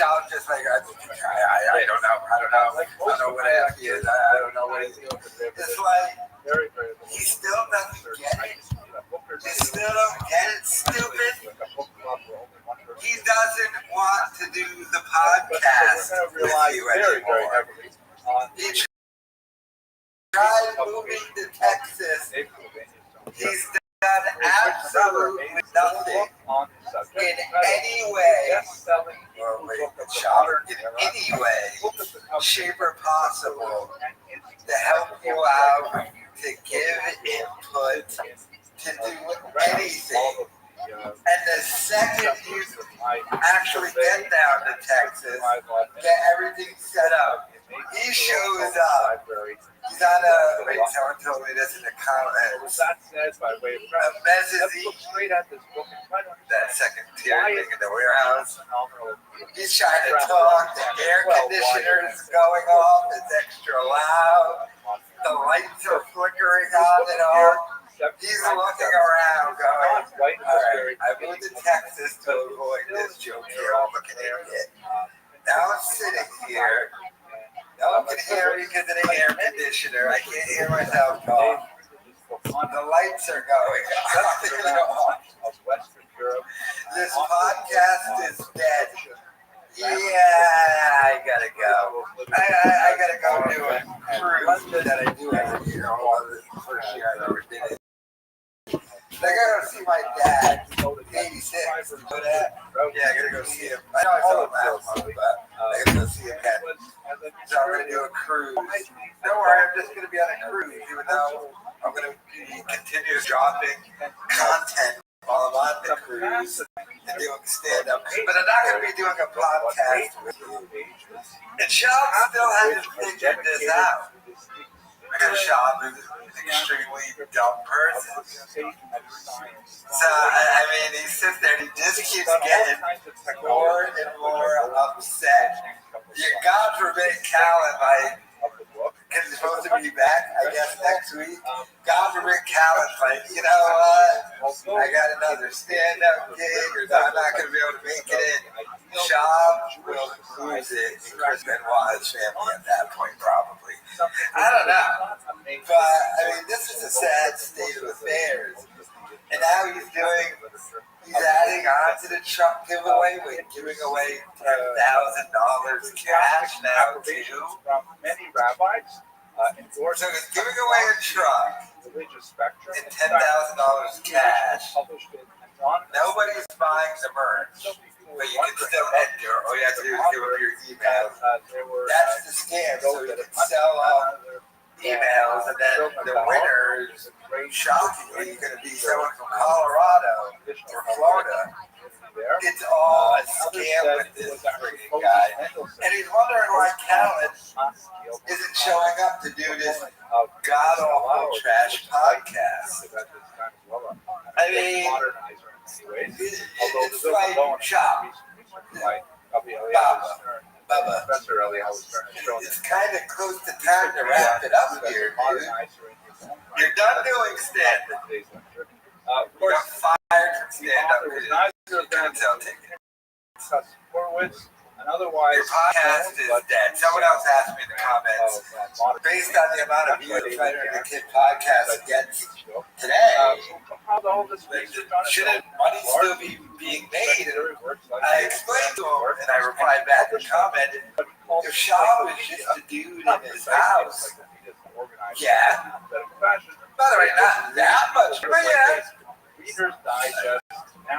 Shop just like I don't know. I don't know what he is. I don't know what he's doing. It's like he still doesn't get it. He still don't get it. Stupid. He doesn't want to do the podcast with you anymore. He tried moving to Texas. He's done absolutely nothing in any way, or in any way, shape or possible to help you out, to give input, to do anything. And the second you actually get down to Texas, get everything set up, he shows up. He's on someone told me this in the comments. A mezzanine, that second tier thing in the warehouse. He's trying to talk, the air conditioner is going off, it's extra loud, the lights are flickering on and off. He's looking around going, alright, I moved to Texas to avoid this joke here, I'm looking at it. Now I'm sitting here. No one can hear me because of the air conditioner. I can't hear myself talk. The lights are going off. This podcast is dead. Yeah, I gotta go. I gotta go do a cruise that I do every year. The first year I ever did it. I gotta go see my dad. He's 86. You know that? Yeah, I gotta go see him. I know I saw him last month, but I gotta go see him again. So I'm gonna do a cruise. Don't worry, I'm just gonna be on a cruise, even though I'm gonna be continuous dropping content while I'm on the cruise and doing stand-up. But I'm not gonna be doing a podcast with you. And Sean still hasn't figured this out. Because Sean is an extremely dumb person. So, I mean, he sits there and he just keeps getting more and more upset. God forbid Callan, like, because he's supposed to be back, I guess, next week. God forbid Callan's like, you know what? I got another stand-up gig, or I'm not going to be able to make it in. Sean will lose it. Chris Benoit is family at that point, probably. I don't know. But, I mean, this is a sad state of affairs. And now he's adding on to the Trump giveaway with giving away $10,000 cash now, too. Many rabbis So he's giving away a truck and $10,000 cash. Nobody's buying the merch, but you can still enter. All you have to do is give up your email. That's the scam, so you can sell emails, and then the winners, shockingly, going to be someone from Colorado or Florida. It's all a scam with this freaking guy. And he's wondering why Callan isn't showing up to do this god-awful trash podcast. I mean, it's like Chop. Bubba. It's kind of close to time to wrap it up here, dude. You're done doing stand-up. You're fired from stand-up because you couldn't sell tickets. Your podcast is dead. Someone else asked me in the comments, based on the amount of views Fighter and the Kid podcast gets today, shouldn't money still be being made? I explained to him, and I replied back and commented, if Shaw was just a dude in his house, yeah, by the way, not that much, but yeah,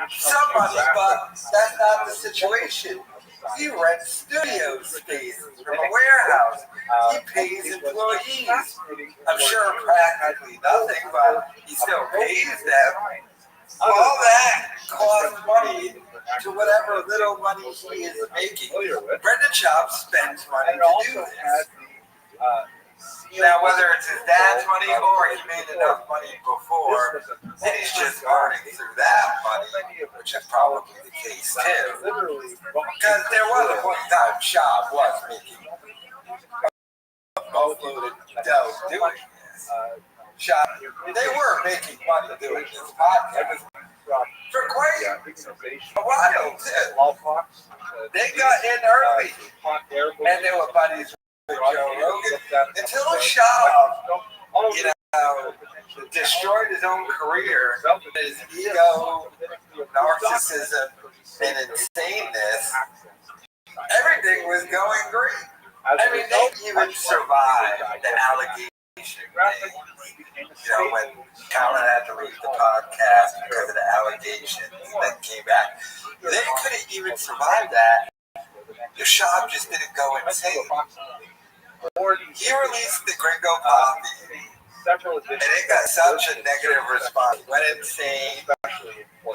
some money, but that's not the situation. He rents studio space from a warehouse. He pays employees. I'm sure practically nothing, but he still pays them. All that costs money to whatever little money he is making. Brendan Chop spends money to do this. Now, whether it's his dad's money or he made enough money before and he's just earning through that money, which is probably the case too. Because there was a point in time Shop was making a boatload of dough doing this. Shop, they were making money doing this podcast. for quite a while too. Smallpox. They got in early, and they were buddies with Joe Rogan until Shah, destroyed his own career, his ego, narcissism, and insaneness. Everything was going great. I mean, they even survived the allegation thing. When Colin had to leave the podcast because of the allegations, and then came back. They couldn't even survive that. The shop just didn't go insane. He released the Gringo Poppy, and it got such a negative response. Went insane.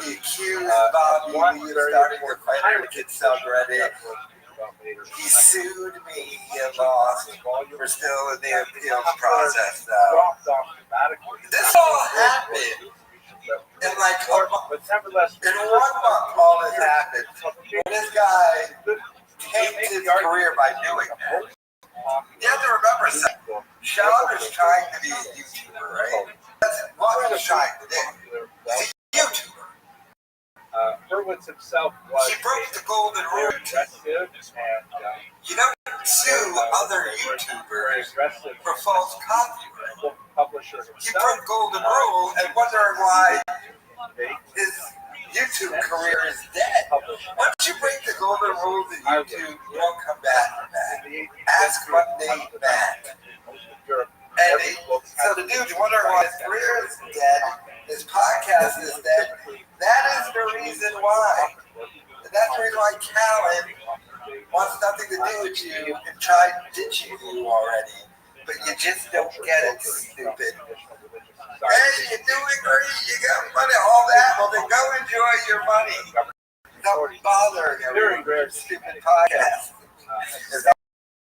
He accused Bobby Lee of starting the Fighter Kid subreddit. He sued me and lost. We're still in the appeals process though. This all happened in like a month. In 1 month all this happened. And this guy tanked his career by doing that. You have to remember something. Sean is trying to be a YouTuber, right? That's what he's trying to do. He's a YouTuber. Hurwitz himself was. He broke the golden rule. You don't sue other YouTubers for false copyright. He broke golden rule and wondering why his YouTube career is dead. Once you break the golden rules of YouTube, you don't come back from that. Ask Monday back. And so the dude's wondering why his career is dead, his podcast is dead. That is the reason why. And that's the reason why Callan wants nothing to do with you and tried ditching you already. But you just don't get it, stupid. Hey, you're doing great, you got money, all that. Well, then go enjoy your money. Don't bother everyone with your stupid podcast.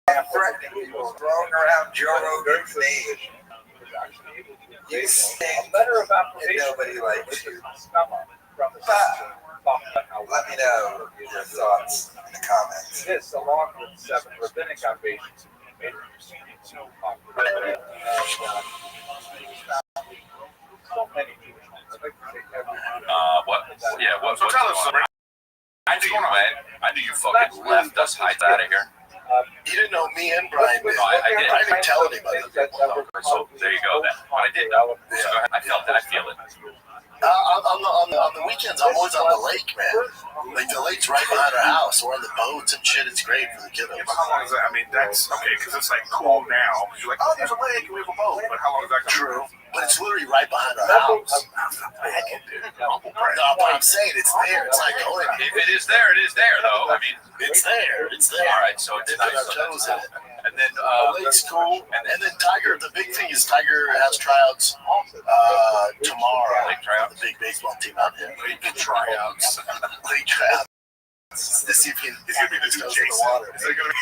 I'm threatening people, throwing around Joe Rogan's name. You stink, and nobody likes you. But let me know your thoughts in the comments. This, along with 7 rabbinic invasions, made it so popular. So many Jewish ones. I'd like to say everyone. What? Yeah, what? So tell us. I knew you went. I knew you fucking left us hides out of here. You didn't know me and Brian did. No, I did. I didn't tell anybody. So there you go then. But I did know. So go ahead. I felt it. I feel it. On the weekends, I'm always on the lake, man. Like, the lake's right behind our house. We're on the boats and shit. It's great for the kiddos. Yeah, but how long is that? I mean, that's okay, because it's like cool now. You're like, oh, there's a lake and we have a boat. But how long is that going to be? True. But it's literally right behind our house. No, but I'm saying it's there. It's like going. If it is there, though. I mean, It's there. It's there. all right. So it's They put nice. our toes in it. And then The lake's cool. And then Tiger, the big thing is Tiger has tryouts tomorrow. Lake tryouts. The big baseball team out there. Lake tryouts. Lake tryouts. To see if he It's going to be the new goes in the Jason. water. Is it going to be?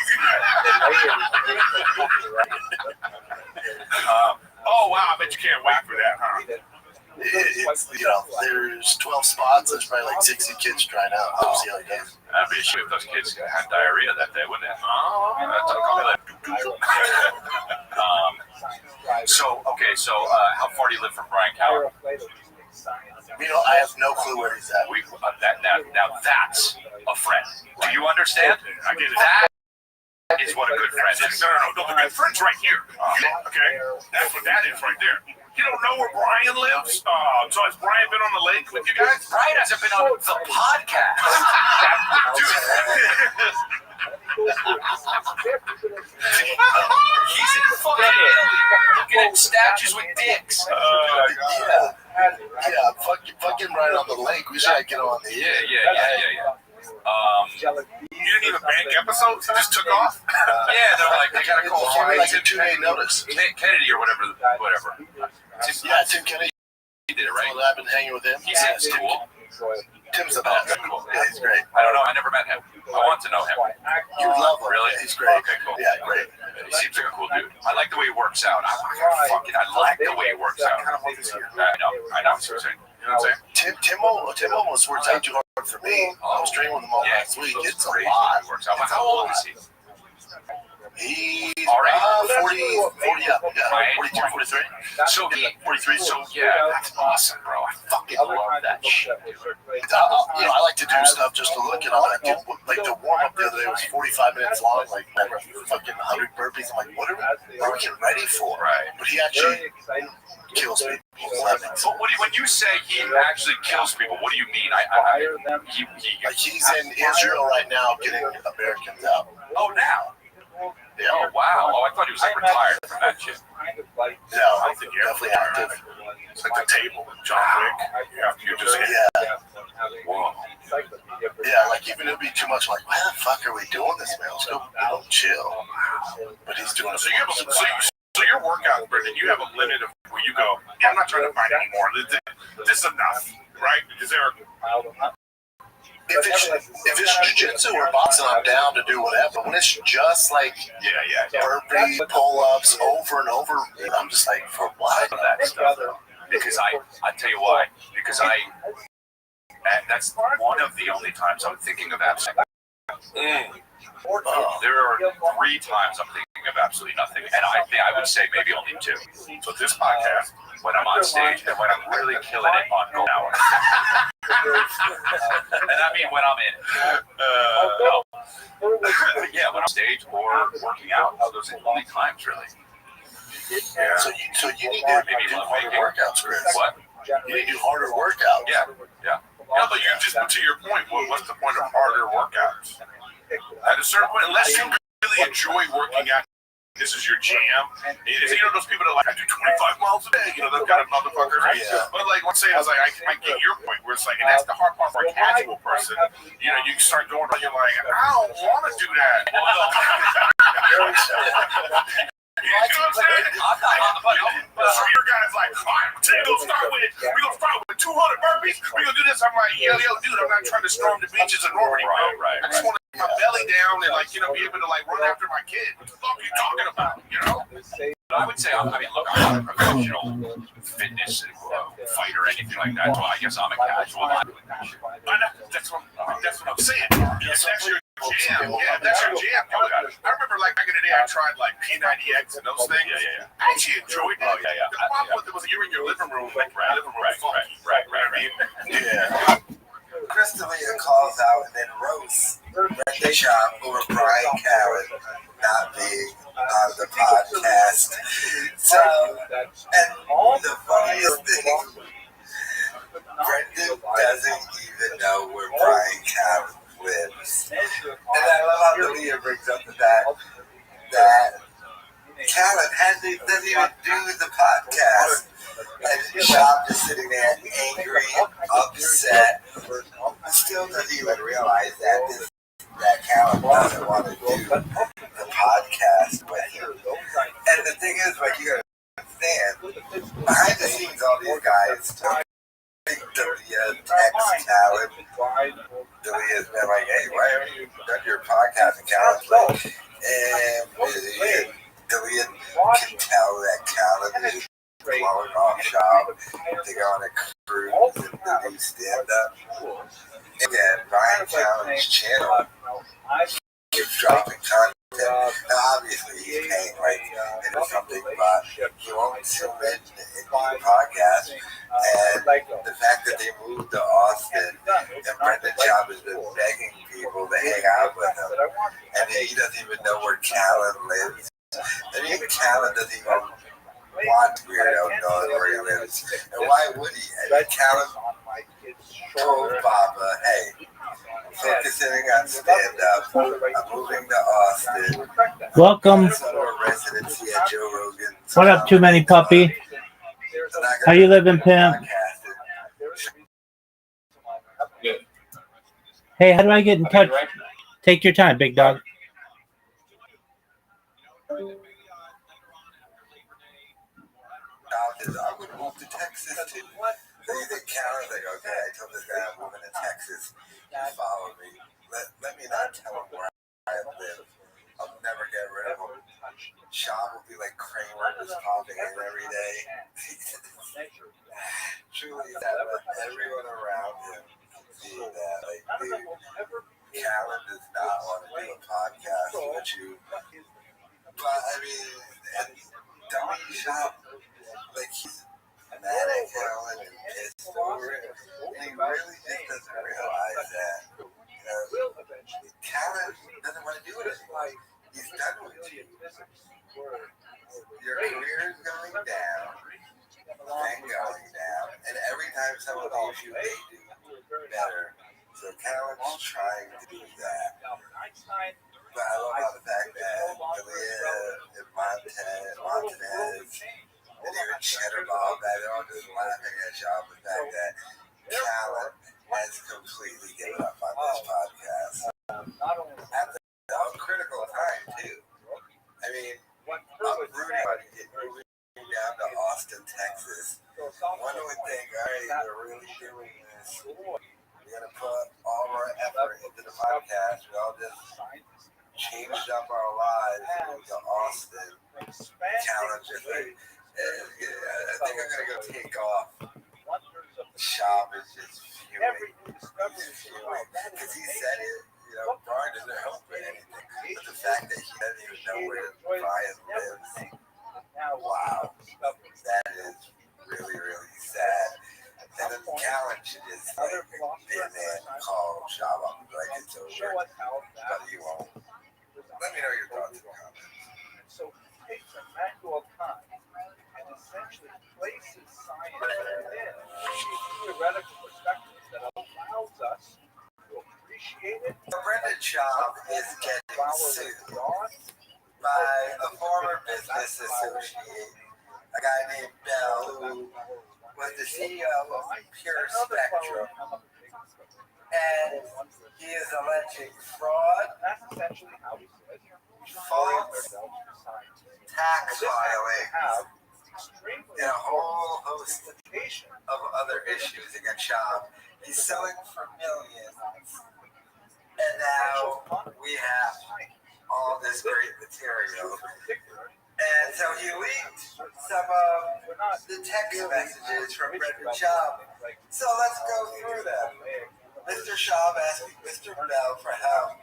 Oh, wow. I bet you can't wait for that, huh? It's, there's 12 spots. There's probably like 60 kids trying out. We'll see how he does. I'd be ashamed if those kids had diarrhea that day, wouldn't it? Oh, that's So how far do you live from Brian Cowan? I have no clue where he's at. Now that's a friend. Do you understand? I get it. That is what a good friend is. No, the good friend's right here. Okay? That's what that is right there. You don't know where Brian lives? So has Brian been on the lake with you guys? Brian hasn't been on the podcast. He's in fucking Italy looking at statues with dicks. Yeah, fucking right on the lake. We should get on the Yeah. You didn't even bank episodes? You just took off? Yeah, they're like, they gotta call like a 2-day notice. Kennedy or whatever. Yeah, Tim Kennedy. He did it, right? Well, I've been hanging with him. He seems cool. Tim's the best. Cool. Yeah, he's great. I don't know. I never met him. I want to know him. You'd love him. Really? He's great. Okay, cool. Yeah, great. He seems like a cool dude. I like the way he works out. I like the way he works out. I know. See what I'm saying? Tim almost works out too hard for me. I was training with him all last week. It's a lot. Works out. How old is he? He's already 40 up. Yeah, 42, 43. So he 43. So yeah, that's awesome, bro. I fucking love that shit. I like to do stuff just to look at all that. Like the warm up the other day was 45 minutes long. Like fucking 100 burpees. I'm like, what are we getting ready for? Right. But he actually kills people. But when you say he actually kills people, what do you mean? He's in Israel right now getting Americans out. Oh, now. Yeah. Oh, wow. Oh, I thought he was like retired from that shit. No, I think you're definitely active. It's like the table with John Wick. You just Whoa. Yeah, like even it'd be too much. Like, why the fuck are we doing this, man? Let's go, chill. But he's doing it. So your workout, Brendan, you have a limit of where you go. Yeah, I'm not trying to fight anymore. This is enough, right? Is there? If it's jiu-jitsu or boxing, I'm down to do whatever. But when it's just like burpee, pull-ups over and over, I'm just like, for what? That stuff. Because I tell you why. Because that's one of the only times I'm thinking of absolutely. There are 3 times I'm thinking of absolutely nothing, and I would say maybe only 2. So this podcast, when I'm on stage and when I'm really killing it on Go Hour. And I mean when I'm in it. No. Yeah, when I'm on stage or working out, those are the only times really. Yeah. So you need to maybe do harder workouts, Chris. What? You need to do harder workouts. Yeah. Yeah, but you just to your point. What's the point of harder workouts? At a certain point, unless you really enjoy working out, this is your jam. Those people that I do 25 miles a day. They've got a motherfucker. Right? Yeah. But like, let's say I get your point where it's like, and that's the hard part for a casual person. You start going, and you're like, I don't want to do that. You know what I'm saying? So your guy's like, all right, today we're gonna start with 200 burpees. We're gonna do this. I'm like, yo, dude, I'm not trying to storm the beaches of Normandy, bro. Right. I just want to put my belly down and be able to run after my kid. What the fuck are you talking about? I would say, I'm not a professional fitness fighter or anything like that. So I guess I'm a casual. That's what I'm saying. That's your jam. Yeah, that's your jam. I remember back in the day, I tried P90X and those things. Yeah. I actually enjoyed it. Oh, yeah. The problem with it was you were in your living room, right. Yeah. Chris D'Elia calls out and then roasts Brendan Schaub over Brian Callen not being on the podcast. So, and the funniest thing, Brendan doesn't even know where Brian Callen lives. And I love how D'Elia brings up that Callen doesn't even do the podcast. And Schaub is sitting there angry, upset, still doesn't even realize that Callen doesn't want to do the podcast with him. And the thing is, you gotta understand, behind the scenes, all these guys talk. D'Elia text Callen. D'Elia's been like, hey, why haven't you done your podcast? And Callen's like, and D'Elia can tell that Callen is blowing off Schaub to go on a cruise and do stand-up. Again, Brian Callen's channel keeps dropping content. Now, obviously, he's paying into something, but he won't zoom in and do a podcast. And the fact that they moved to Austin and Brendan Schaub has been begging people to hang out with him, and he doesn't even know where Callen lives. And even Callen doesn't even want weirdo knowing where he lives. And why would he? And Callen told Papa, hey, I'm focusing on stand-up. I'm moving to Austin. Welcome. Residency at Joe Rogan. What up, Too Many Puppy? How you living, pimp? Hey, how do I get in touch? Take your time, big dog. I would move to Texas too. They think Callen's like, okay, I told this guy I'm moving to Texas. Just follow me. Let me not tell him where I live. I'll never get rid of him. Schaub will be like Kramer, just popping in every day. Truly, that everyone around him see that, dude, Callen does not want to do a podcast with you. But I mean, and dummy shop, like he's mad at Callan and pissed over it. And he really just doesn't realize that. Callan doesn't want to do it anymore. He's done with you. Your career is going down and going down. And every time someone leaves you, they do better. So Callan's trying to do that. But I love how the fact that Dalia and Montanez and even Cheddar Bob, they're all just laughing at y'all the fact that Callan has completely given up on this podcast. At the critical time, too. I mean, I'm rooting for it moving down to Austin, Texas. One would think, all right, we're really doing this. We're going to put all our effort into the podcast. We all just changed up our lives and moved to Austin. Challenge it. I think I'm going to go take off. Shop is just fuming. Because he said it, Brian doesn't help with anything. But the fact that he doesn't even know where Brian lives, wow, that is really, really sad. And then Callan should just like be a man, call Shop up and be like, it's over. But he won't. Let me know your thoughts in the comments. So he takes a macro time and essentially places science within a theoretical perspective that allows us to appreciate it. Brendan Schaub is getting sued by a former business associate, a guy named Bell, who was the CEO of Pure Spectrum, and he is alleging fraud, false tax filings, and a whole host of other issues against Schaub. He's selling for millions, and now we have all this great material. And so he leaked some of the text messages from Brendan Schaub. So let's go through them. Mr. Schaub asking Mr. Bell for help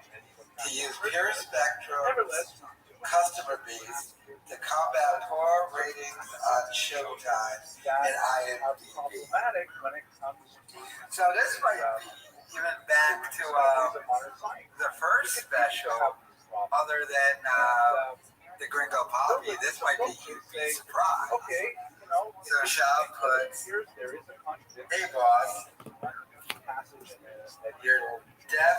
to use Pure Spectrum's customer base to combat poor ratings on Showtime and IMDb. So this might be even back to the first special, other than the Gringo Poppy. This might be You'd Be Surprised. So Schaub puts, hey boss, you're deaf,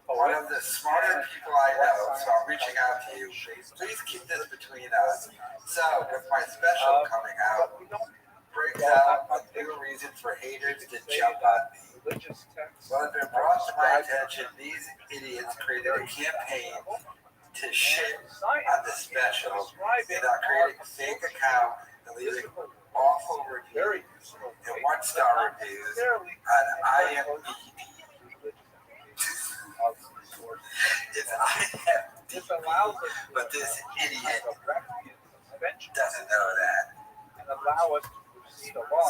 one of the smarter people I know, so I'm reaching out to you. Please keep this between us. So, with my special coming out, brings out a new reason for haters to jump on me. Well, it's been brought to my attention, these idiots created a campaign to shit on the special. They're not creating a fake account and leaving awful reviews and one-star reviews on IMDb. It's IMDb, but this idiot doesn't know that.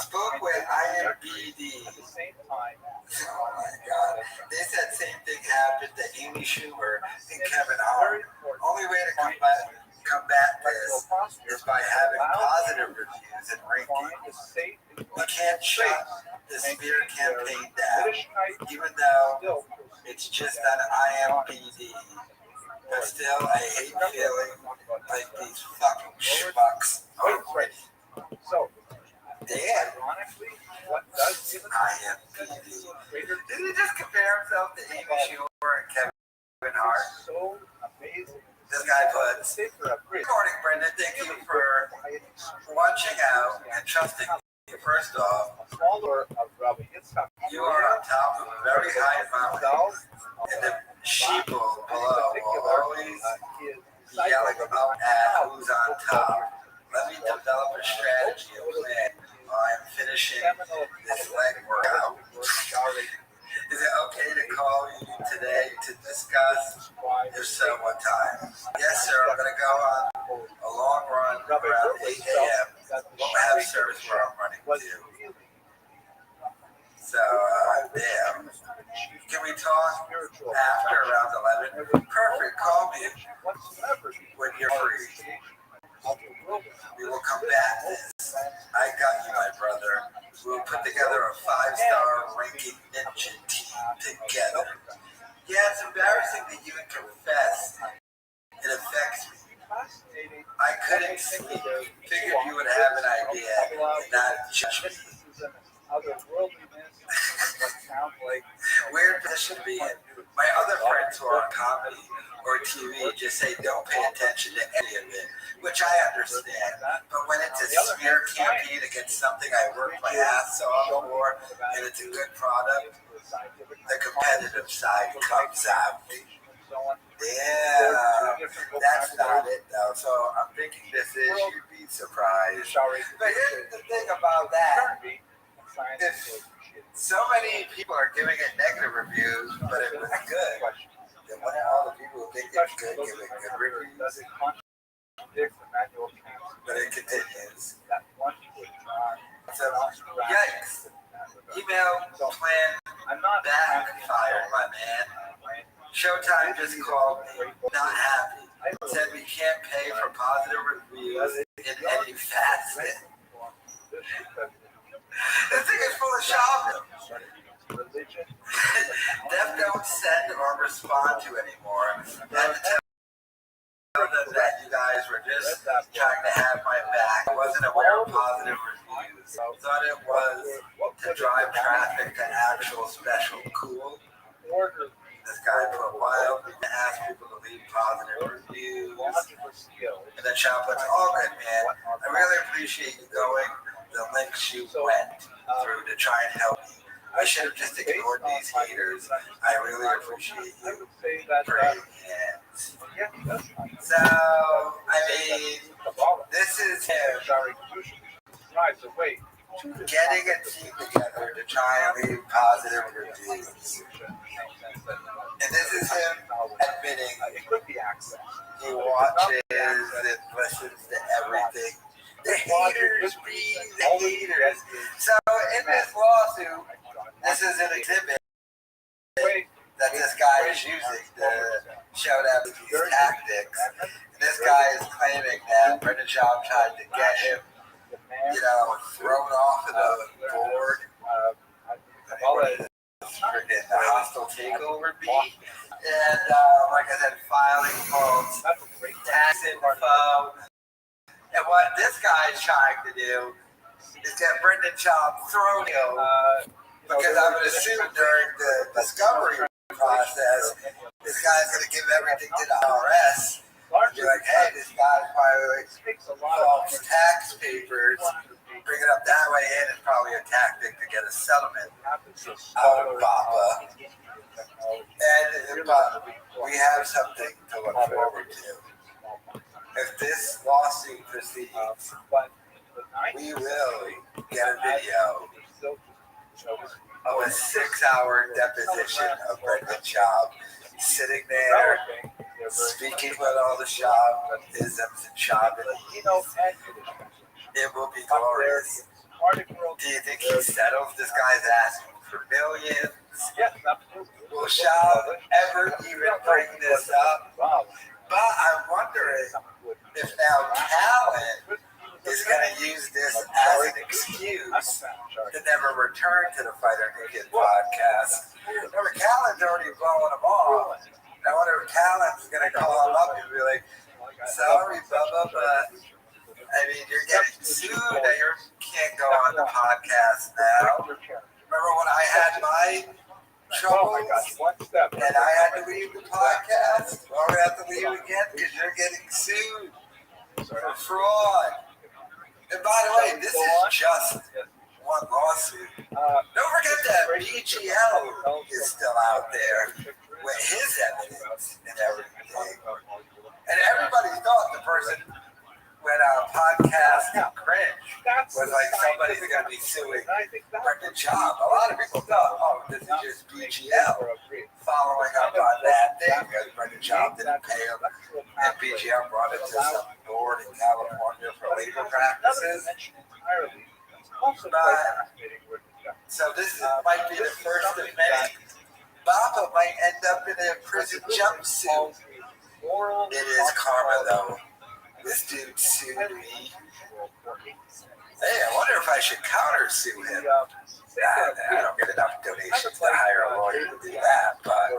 Spoke with IMDb. Oh my God. They said same thing happened to Amy Schumer and Kevin Hart. Only way to combat this is by having positive reviews and rankings. We can't shut the smear campaign down, even though it's just on IMDb. But still, I hate feeling like these fucking schmucks are ready. So, damn. IMDb. Did he just compare himself to Amy Schumer and Kevin Hart? So amazing. This guy puts, good morning, Brendan. Thank you for watching out and trusting me. First off, you are on top of a very high mountain, and the sheeple below will always be yelling at who's on top. Let me develop a strategy and plan while I'm finishing this leg workout. Is it okay to call you today to discuss? If so, what time? Yes, sir. I'm going to go on a long run around 8 a.m. We'll have service where I'm running to. So, damn. Can we talk after around 11? Perfect. Call me. even confess it affects me. I couldn't sleep. Figured you would have an idea and not judge me. Weird position to be in. My other friends who are on comedy or TV just say don't pay attention to any of it, which I understand. But when it's a smear campaign against something I worked my ass off for and it's a good product, the competitive side comes out. Yeah, that's not it though. So I'm thinking this is, you'd be surprised. But here's the thing about that. If so many people are giving it negative reviews, but it was good, then why are all the people who think it's good giving good reviews? But it continues. So, yikes. Email plan backfired, my man. Showtime just called me, not happy. Said we can't pay for positive reviews in any facet. This thing is full of shopping. Dev don't send or respond to anymore. Had to tell them that you guys were just trying to have my back. I wasn't aware of positive reviews. Thought it was to drive traffic to actual special cool. This guy for a while asked people to leave positive reviews. And then Shop puts, all good, man. I really appreciate you going. The links you went through to try and help me. I should have just ignored these haters. I really appreciate you. Great hands. So, I mean, this is him getting a team together to try and leave positive reviews. And this is him admitting he watches and listens to everything. The haters being the haters. So in this lawsuit, this is an exhibit that this guy is using to show that these tactics. And this guy is claiming that Brendan Schaub tried to get him, thrown off of the board. Freaking the hostile takeover beat. And like I said, filing false tax info. And what this guy is trying to do is get Brendan Schaub thrown out, because I would assume during the discovery process, this guy's going to give everything to the IRS. Be like, hey, this guy's probably false tax papers. Bring it up that way, and it's probably a tactic to get a settlement out of Papa. But we have something to look forward to. If this lawsuit proceeds, we will get a video of a 6-hour deposition of Brendan Schaub sitting there, speaking about all the Schaub-isms and Schaub-isms. It will be glorious. Do you think he settles? This guy's asking for millions. Will Schaub ever even bring this up? But I'm wondering if now Callan is going to use this as an excuse to never return to the Fighter Naked podcast. Remember, Callan's already blowing them off. I wonder if Callan's going to call him up and be like, sorry, Bubba, but I mean, you're getting sued that you can't go on the podcast now. Remember when I had my troubles and I had to leave the podcast? Well, we have to leave again because you're getting sued for fraud. And by the way, this is just one lawsuit. Don't forget that BGL is still out there with his evidence and everything. And everybody thought the person went on a podcast and cringe was like somebody's going to be suing Brendan Schaub. A lot of people thought, oh, this is just BGL following up on that thing because Brendan Schaub didn't pay him, and BGL brought it to some board in California for labor practices. So this might be the first of many. Baba might end up in a prison jumpsuit. It is karma, though. This dude sued me. Hey, I wonder if I should counter-sue him. I don't get enough donations to hire a lawyer to do that, but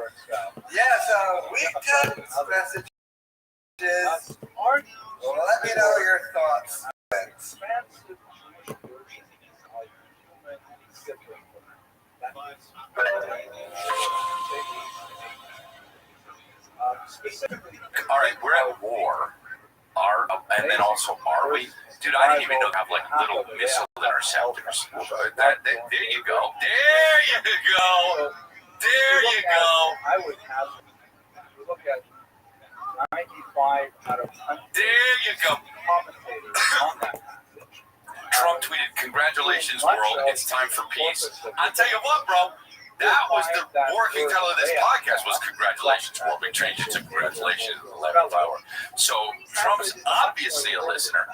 yeah, so we've got messages. Well, let me know your thoughts. All right, we're at war. And then also, are we? Dude, I didn't even know have like little missile interceptors. There you go. There you go. There you go. I would have to look at 95 out of 100. There you go. Commentators on that passage. Trump tweeted, "Congratulations, world. It's time for peace." I'll tell you what, bro. That was the working title of this podcast was "Congratulations, world." We changed it to "Congratulations, 11th hour." So Trump's obviously a listener.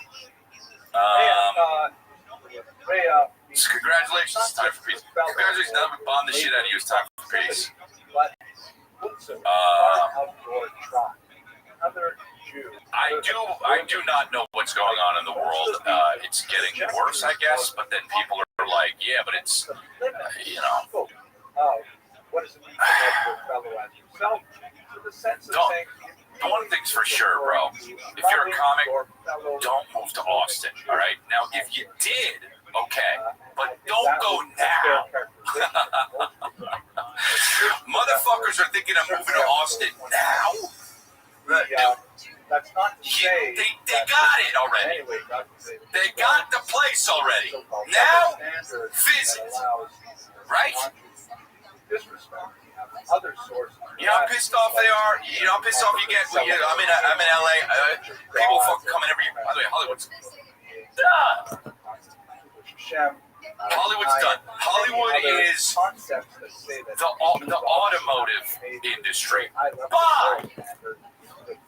So congratulations, it's time for peace. Congratulations, now we bomb the shit out of you. It's time for peace. I do not know what's going on in the world. It's getting worse, I guess. But then people are like, yeah, but it's you know. What does it mean to love your fellow as yourself? To the sense of saying, one thing's for sure, bro. If you're a comic, don't move to Austin, all right? Now, if you did, okay, but don't go now. Motherfuckers are thinking of moving to Austin now? That's not to say they got it already. They got the place already. Now, visit, right? Other sources. You know how pissed off they are? You know how pissed off you get? I'm in LA. People fucking coming every year. By the way, Hollywood's done. Hollywood's done. Hollywood is the automotive industry. Bye!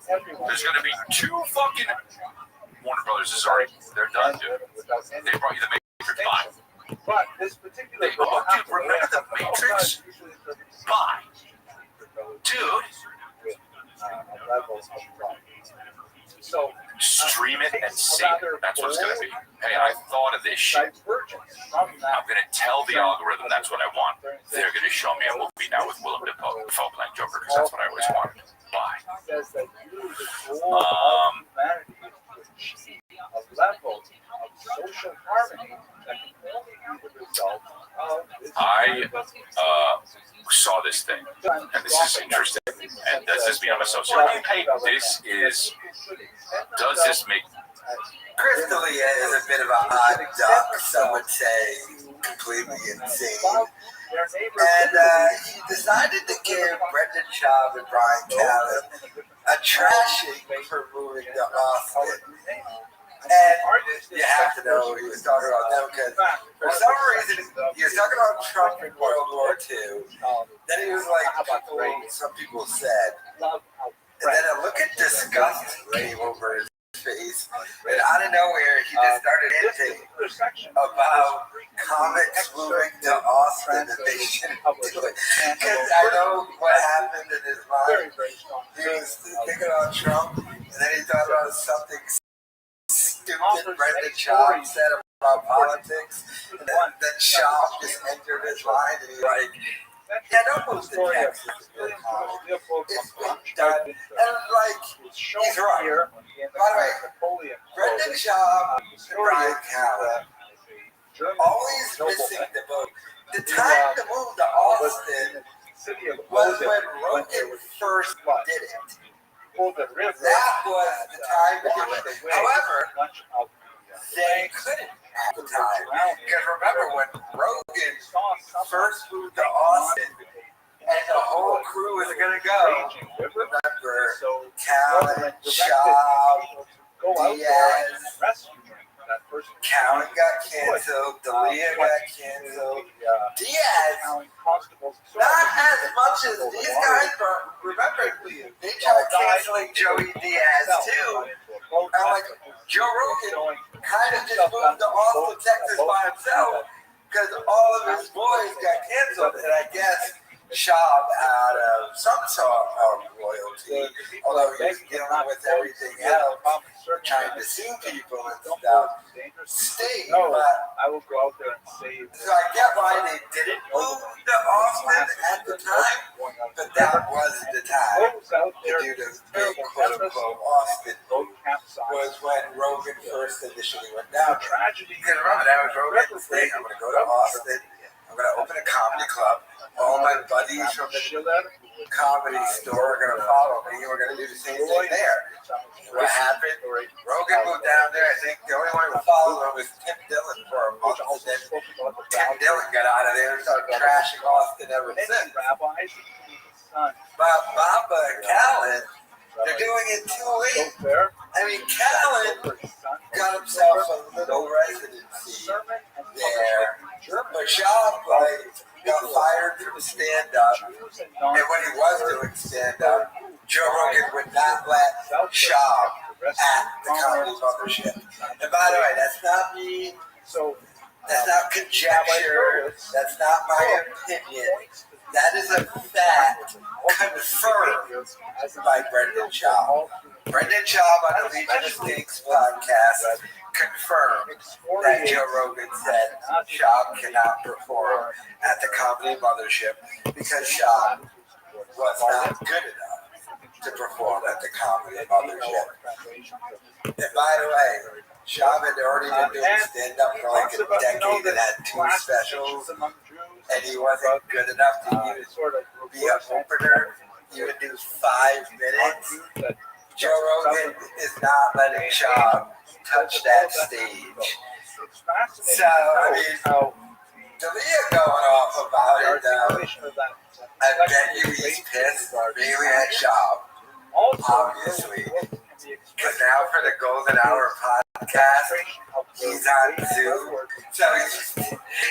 There's going to be 2 fucking... Warner Brothers is already... They're done, dude. They brought you the Matrix. Bye. But this particular dude, remember the Matrix? Bye. Dude. So stream it and save it. That's what it's going to be. Hey, I thought of this shit. I'm going to tell the algorithm that's what I want. They're going to show me a movie now with Willem Dafoe, playing Joker, because that's what I always wanted. Bye. A level of social harmony that can only be the result of this. I saw this thing, and this is interesting. And does this mean I'm a sociopath? This is. Does this make? Chris D'Elia is a bit of a odd duck. Some would say completely insane. And he decided to give Brendan Schaub and Brian Callen a trashing for moving to Austin. And you have to know he was talking about them because for some reason he was talking about Trump in World War II. Then he was like, some people said. And then a look at disgust came over his face. And out of nowhere, he just started hinting about comics moving to Austin and they shouldn't do it. Because I know what happened in his mind. He was thinking about Trump, and then he thought about something stupid Brendan Schaub said about politics. And then Schaub just entered his mind, and he's like, yeah, don't move to Texas. It's been done. And like, he's right. By the way, Brendan Schaub and Brian Callen always missing the boat. The time to move to Austin was when Rogan first did it. That was the time to do it. However, they couldn't at the time. Because remember when Rogan first moved to Austin and the whole crew was going to go, remember Callen, Schaub, Diaz, Callen got canceled, D'Elia got canceled, Diaz, not as much as these guys, but remember, they tried canceling Joey Diaz too. I'm like, Joe Rogan kind of just moved to Austin, Texas by himself because all of his boys got canceled, and I guess Shab out of some sort of royalty, although he was dealing with everything else, trying to sue people and stuff, stayed. But I will go out there and save. so I get why they didn't move to Austin at the time, but that was the time to do the big quote-unquote Austin move, was when Rogan first initially went down. Tragedy. Because remember, that was Rogan's thing. I'm going to go to Austin. I'm going to open a comedy club. All my buddies from the comedy store are going to follow me. We're going to do the same thing there. What happened? Rogan moved down there. I think the only one who followed him was Tim Dillon for a month. And then Tim Dillon got out of there and started trashing Austin ever since. But Baba and Callan, they're doing it too late. I mean, Callan got himself a little residency there. But Shab, got fired from stand-up. And when he was doing stand-up, Joe Rogan would not let Shab at the comedy mothership. And by the way, that's not me. That's not conjecture. That's not my opinion. That is a fact confirmed by Brendan Schaub. Brendan Schaub on the Legion of Stinks podcast confirmed that Joe Rogan said Schaub cannot perform at the comedy mothership because Schaub was not good enough to perform at the comedy mothership. And by the way, Schaub had already been doing stand-up for like a decade and had 2 specials, and he wasn't good enough to even be an opener. He would do 5 minutes. Joe Rogan is not letting Schaub touch that stage. So, I mean, D'Elia going off about it, I bet you he's pissed, mainly at Schaub, obviously. Because now for the Golden Hour podcast, he's on Zoom. So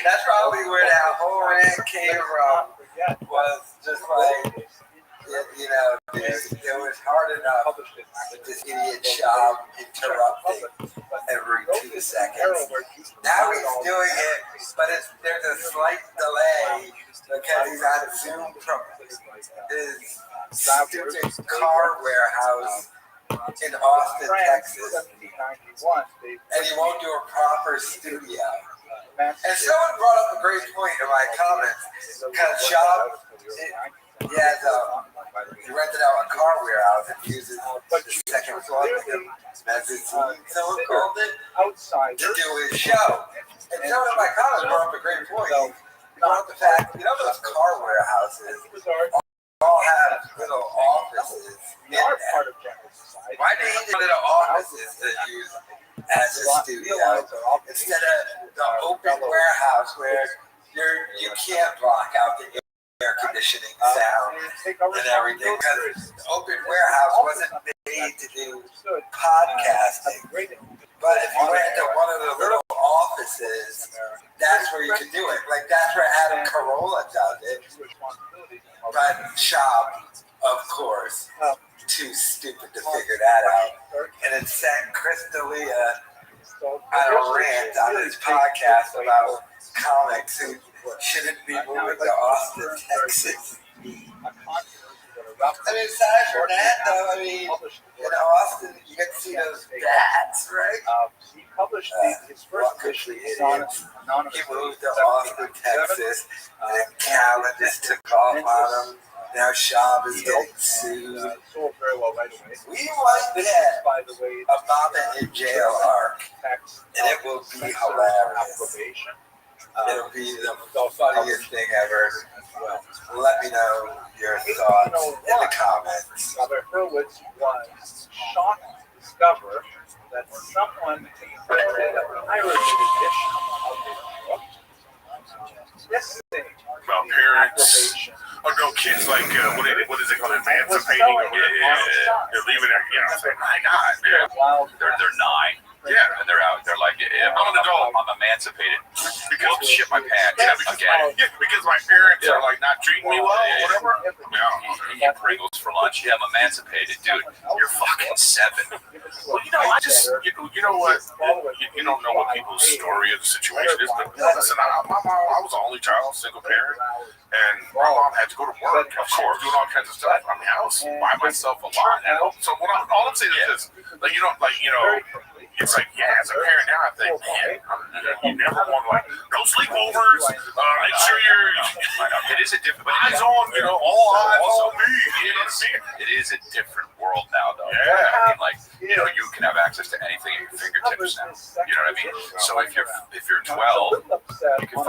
that's probably where that whole rant came from, was just like, you know, it was hard enough with this idiot Schaub interrupting every 2 seconds. Now he's doing it, but there's a slight delay because he's on Zoom from his stupid car warehouse in Austin, Texas. And he won't do a proper studio. And someone brought up a great point in my comments, because Schaub, he rented out a car warehouse and uses the second floor as his someone called it, to do his show. And someone in my comments brought up a great point. He brought up the fact, you know, those car warehouses all have little offices in there. Why do he need little offices to use as a studio instead of the open warehouse where you can't block out the air conditioning sound and everything? Because the open warehouse wasn't made to do podcasting. But if you went to one of the little offices, that's where you can do it. Like, that's where Adam Carolla does it. But Schaub, of course, too stupid to figure that out. And it sent Chris D'Elia on a rant on his podcast about comics who shouldn't be moving to Austin, Texas. I mean, aside from that, though, I mean, in Austin, you get to see those bats, right? He published his first issue. He moved to Austin, Texas, and then Callan just took off on him. Now Schaub is getting sued. Sold very well right away. We might get a Mama in Jail arc, and it will be hilarious. It'll be the funniest thing ever. Let me know your thoughts in the comments. Rabbi Hurwitz was shocked to discover that someone printed a pirated edition of his book. Yes, About parents. Oh no, kids like what is it called? Emancipating them. Yeah. They're leaving it. Yeah, I'm saying, my God, man. They're 9. Yeah. And they're out. They're like, I'm an adult. I'm emancipated. Because shit my pants. Yeah, because my parents are like not treating me well, or whatever. You eat Pringles for lunch. Yeah, I'm emancipated, dude. You're fucking 7. Well, I just, you know what? You don't know what people's story of the situation is, but listen, I was the only child, single parent, and my mom had to go to work, of course, doing all kinds of stuff. I mean, I was by myself a lot. So all I'm saying is this, it's like, as a parent now, I think, man, you never want no sleepovers. Make sure It is a different eyes on, all eyes on me. You know what I mean? It is a different world now, though. Yeah. I mean, you can have access to anything at your fingertips now. You know what I mean? So if you're 12, you can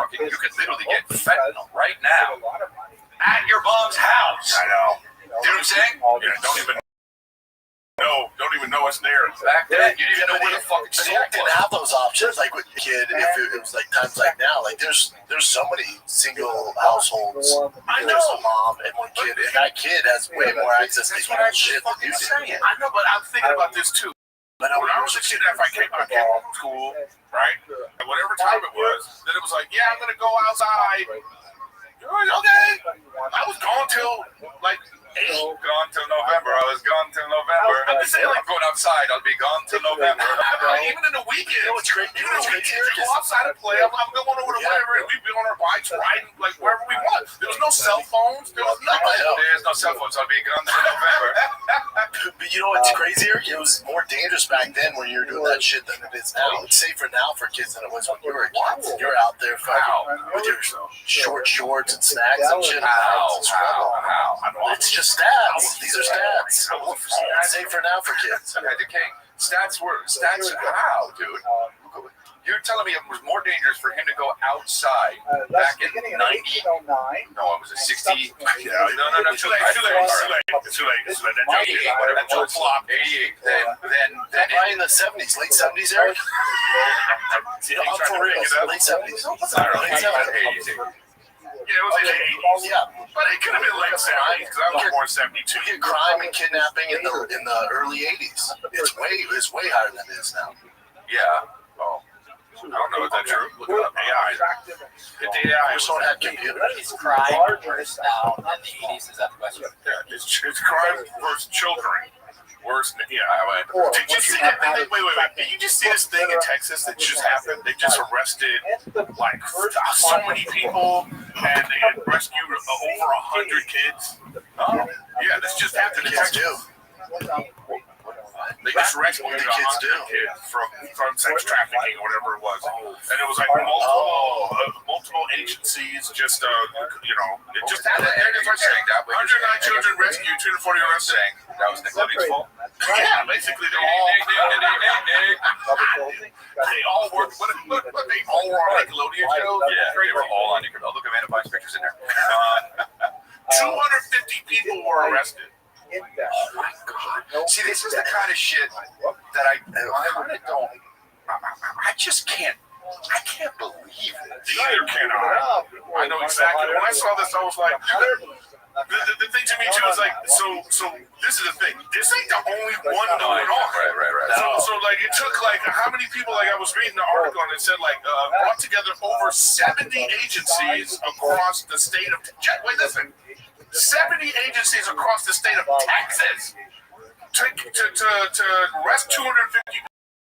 literally get fentanyl right now at your mom's house. I know. You know what I'm saying? Yeah, don't even know it's there. Back then, you didn't even know where the fucking store didn't have those options. Like with a kid, if it was like times like now, like there's so many single households. I know. There's a mom and one kid, and that kid has way more access to shit than you do. I know, but I'm thinking about this too. When I was a kid, if I came home from school, right, at whatever time it was, then it was like, yeah, I'm gonna go outside. Okay. I was gone till like 8. Gone till November. I was gone till November. I'm just saying, I'm going outside. I'll be gone till November. Even in the weekends. It's great. Even in the weekends, you go outside and play. I'm going over to whatever, and we'd be on our bikes riding wherever we want. There was no cell phones. There was nothing. There's no cell phones. I'll be gone till November. But you know what's crazier? It was more dangerous back then when you were doing that shit than it is now. It's safer now for kids than it was when you were a kid. You're out there with your short shorts and snacks and shit. How? It's just stats. These are stats. It's safer now for kids. Okay, stats how, dude? You're telling me it was more dangerous for him to go outside back in 90? No, it was a 60. Yeah, no, too late. It's too late. 88, whatever. 88. Then Probably in the 70s, late 70s, Eric? I'm for real. Late 70s. Late 70s. Yeah, it was in the 80s. Yeah. But it could have been late 70s because I was born in 72. You get crime and kidnapping in the early 80s. It's way higher than it is now. Yeah. Oh. I don't know if that's true. Look it up. AI. Hit the AI. I just don't have computers. Is crime worse now than the 80s? Is that the question? Yeah, it's crime versus children. Worse than, Did you see that thing? Wait. Did you just see this thing in Texas that just happened? They just arrested so many people and they had rescued over 100 kids. Oh, yeah, this just happened in Texas. They just rescued 100 kids from sex trafficking or whatever it was, and it was like multiple agencies. Just it just happened. Saying that 109 children rescued, 240 arrested. That was Nickelodeon's fault. Yeah, basically they all worked. What they all were on Nickelodeon shows? Yeah, they were all on Nickelodeon. Look, Amanda finds pictures in there. 250 people were arrested. Oh my God! See, this is the kind of shit that I kind of don't. I just can't. I can't believe it. Neither can I. I know exactly. When I saw this, I was like, the thing to me too is like, so this is the thing. This ain't the only one going on. Right. So like, it took like how many people? Like I was reading the article and it said like brought together over 70 agencies across the state of. Wait, listen. 70 agencies across the state of Texas to arrest 250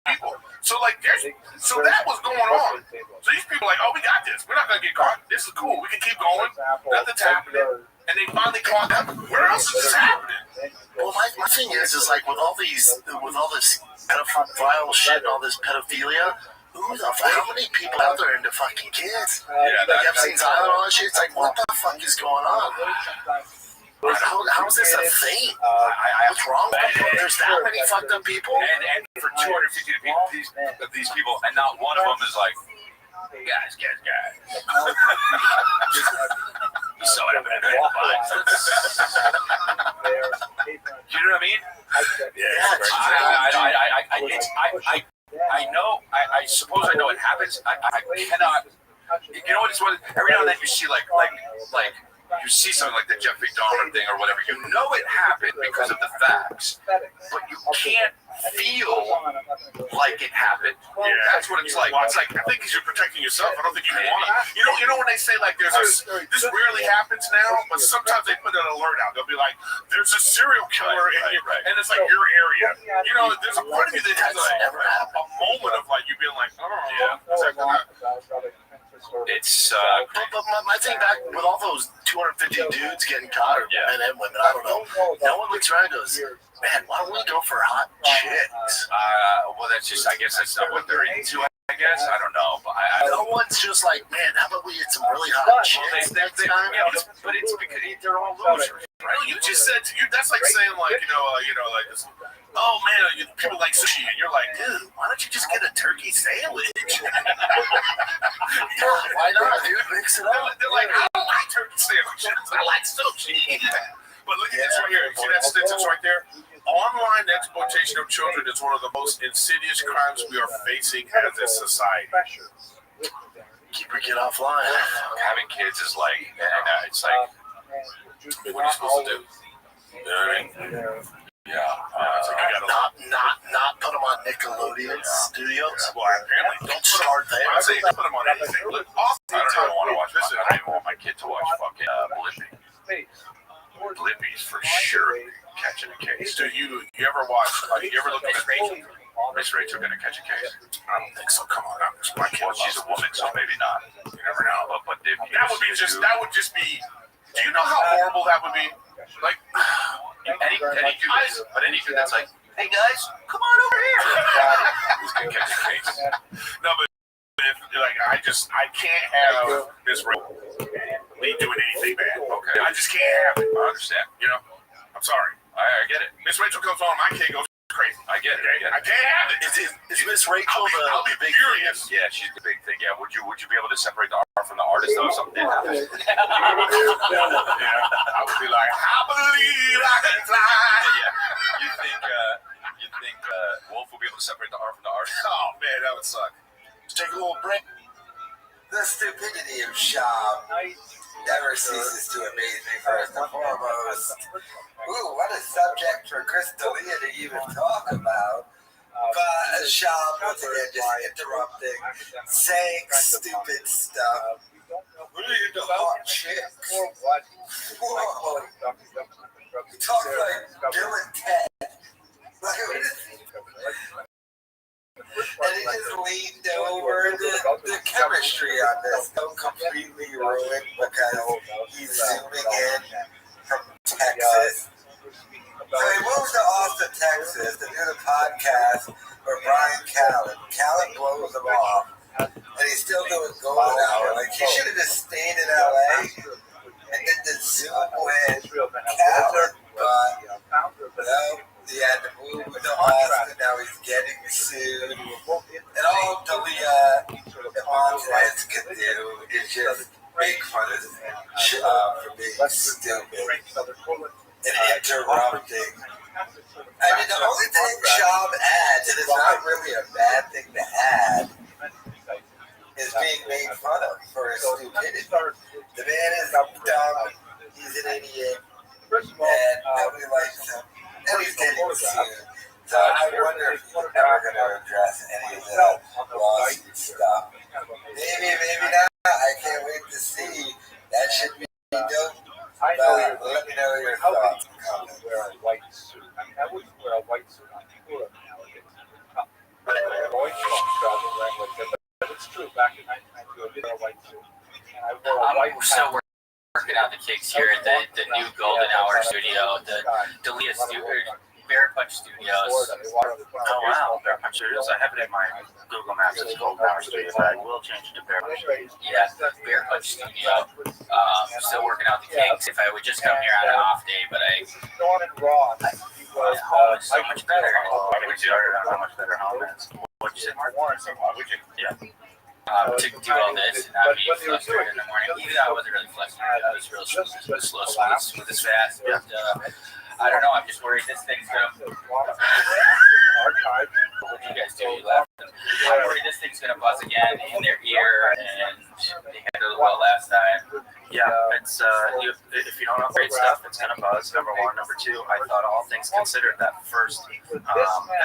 people. So that was going on. So these people are like, oh, we got this. We're not gonna get caught. This is cool. We can keep going. Nothing's happening. And they finally caught them. Where else is this happening? Well, my thing is like with all this pedophile shit and all this pedophilia. How many people out there into fucking kids? Like Epstein's Island and all that shit. It's like, what the fuck is going on? How is this a thing? What's wrong with people? There's that many fucked up people. And for 250 of these people, and not one of them is like, guys. You saw what happened in the box. You know what I mean? I know. I suppose I know it happens. I cannot. You know what? It's what every now and then you see like you see something like the Jeffrey Dahmer thing or whatever, you know it happened because of the facts, but you can't feel like it happened. Yeah, that's what it's like. Well, it's like, I think because you're protecting yourself. I don't think you want to. You know when they say like there's this rarely happens now, but sometimes they put an alert out. They'll be like, there's a serial killer in here, and it's like your area. You know, there's a part of you that has a moment of like you being like, oh, yeah, is that gonna? It's But my thing back with all those 250 dudes getting caught, or men and women, I don't know. No one looks around and goes, man, why don't we go for hot chicks? well, that's just, I guess that's not what they're into. I guess I don't know, but No one's just like, man, how about we get some really hot chicks next time? yeah, but it's because they're all losers. Right? You just said that's like saying like like this. Oh man, people like sushi, and you're like, dude, why don't you just get a turkey sandwich? Why not, dude? Mix it up. They're like, I don't like turkey sandwiches. I like sushi. But look at this right here. See that sentence right there? Online exploitation of children is one of the most insidious crimes we are facing as a society. Keep your kid offline. Having kids is like, it's like, what are you supposed to do? You know what I mean? Yeah. Not put them on Nickelodeon Studios. Well, apparently, Don't start there. I'm saying put them on anything. Look, I don't want to watch this. I don't even want my kid to watch fucking Blippi. Blippi's for sure catching a case. Do you ever watch? You ever look at Miss Rachel? Miss Rachel gonna catch a case? I don't think so. Come on, my kid. Well, she's a woman, so maybe not. You never know. But if That would just be. Do you know how horrible that would be? Like any dude, but any dude that's like, hey guys, come on over here. Who's gonna catch a case? No, but if like I can't have Miss Rachel me doing anything bad. Okay. I just can't have it. I understand. You know, I'm sorry. I get it. Miss Rachel comes on, my kid goes crazy. I get it. I can't have it. Is Miss Rachel I'll be the big furious. Yeah, she's the big thing. Yeah, would you be able to separate the art from the artist though? If something did happen. Yeah, I would be like, I believe I can fly. Yeah. You think Wolf will be able to separate the art from the artist? Oh man, that would suck. Let's take a little break. The stupidity of Shab never ceases to amaze me, first and foremost. Ooh, what a subject for Chris D'Elia to even talk about. But Shab, once again, just interrupting, saying stupid stuff. What are you doing, hot chicks? Whoa. He talks like Bill and Ted. Like, what is he? And he just leaned over the chemistry on this. So completely ruined because he's zooming in from Texas. So he moved to Austin, Texas to do the podcast for Brian Callen. Callen blows him off. And he's still doing Golden Hour. Like, he should have just stayed in LA and did the Zoom with Callen. But, no. He had to move to Austin, now he's getting sued. And all D'Elia and Montez can do is just make fun of Shab for being stupid and interrupting. I mean, the only thing Shab adds, and it's not really a bad thing to add, is being made fun of for his stupidity. The man is dumb, he's an idiot, and nobody likes him. And he's getting sued. So I wonder if he's ever going to address any of the lawsuit stuff. Maybe not. I can't wait to see. That should be dope. But let me know your thoughts and comments. Wear a white suit. I mean, I wouldn't wear a white suit on tour nowadays. But it's true. Back in 1992, I did wear a white suit. And I wore a white hat. Working out the kinks here at the new Golden Hour studio, the D'Elia Bear Punch Studios. Oh wow, Bear Punch Studios. I have it in my Google Maps as Golden Hour Studios. I will change it to Bear Punch Studios. Yeah, Bear Punch Studio. Still working out the kinks. If I would just come here on an off day, but home is so much better. We started on how much better home is. What'd you say, Mark? Yeah. To do all this and not be flustered in the morning. Even though I wasn't really flustered, I was real slow, smooth as fast. But I don't know. I'm just worried this thing's gonna. What did you guys do? You laughed. I'm worried this thing's gonna buzz again in their ear, and they handled it well last time. Yeah, it's if you don't upgrade stuff, it's gonna buzz. Number one, number two. I thought all things considered, that first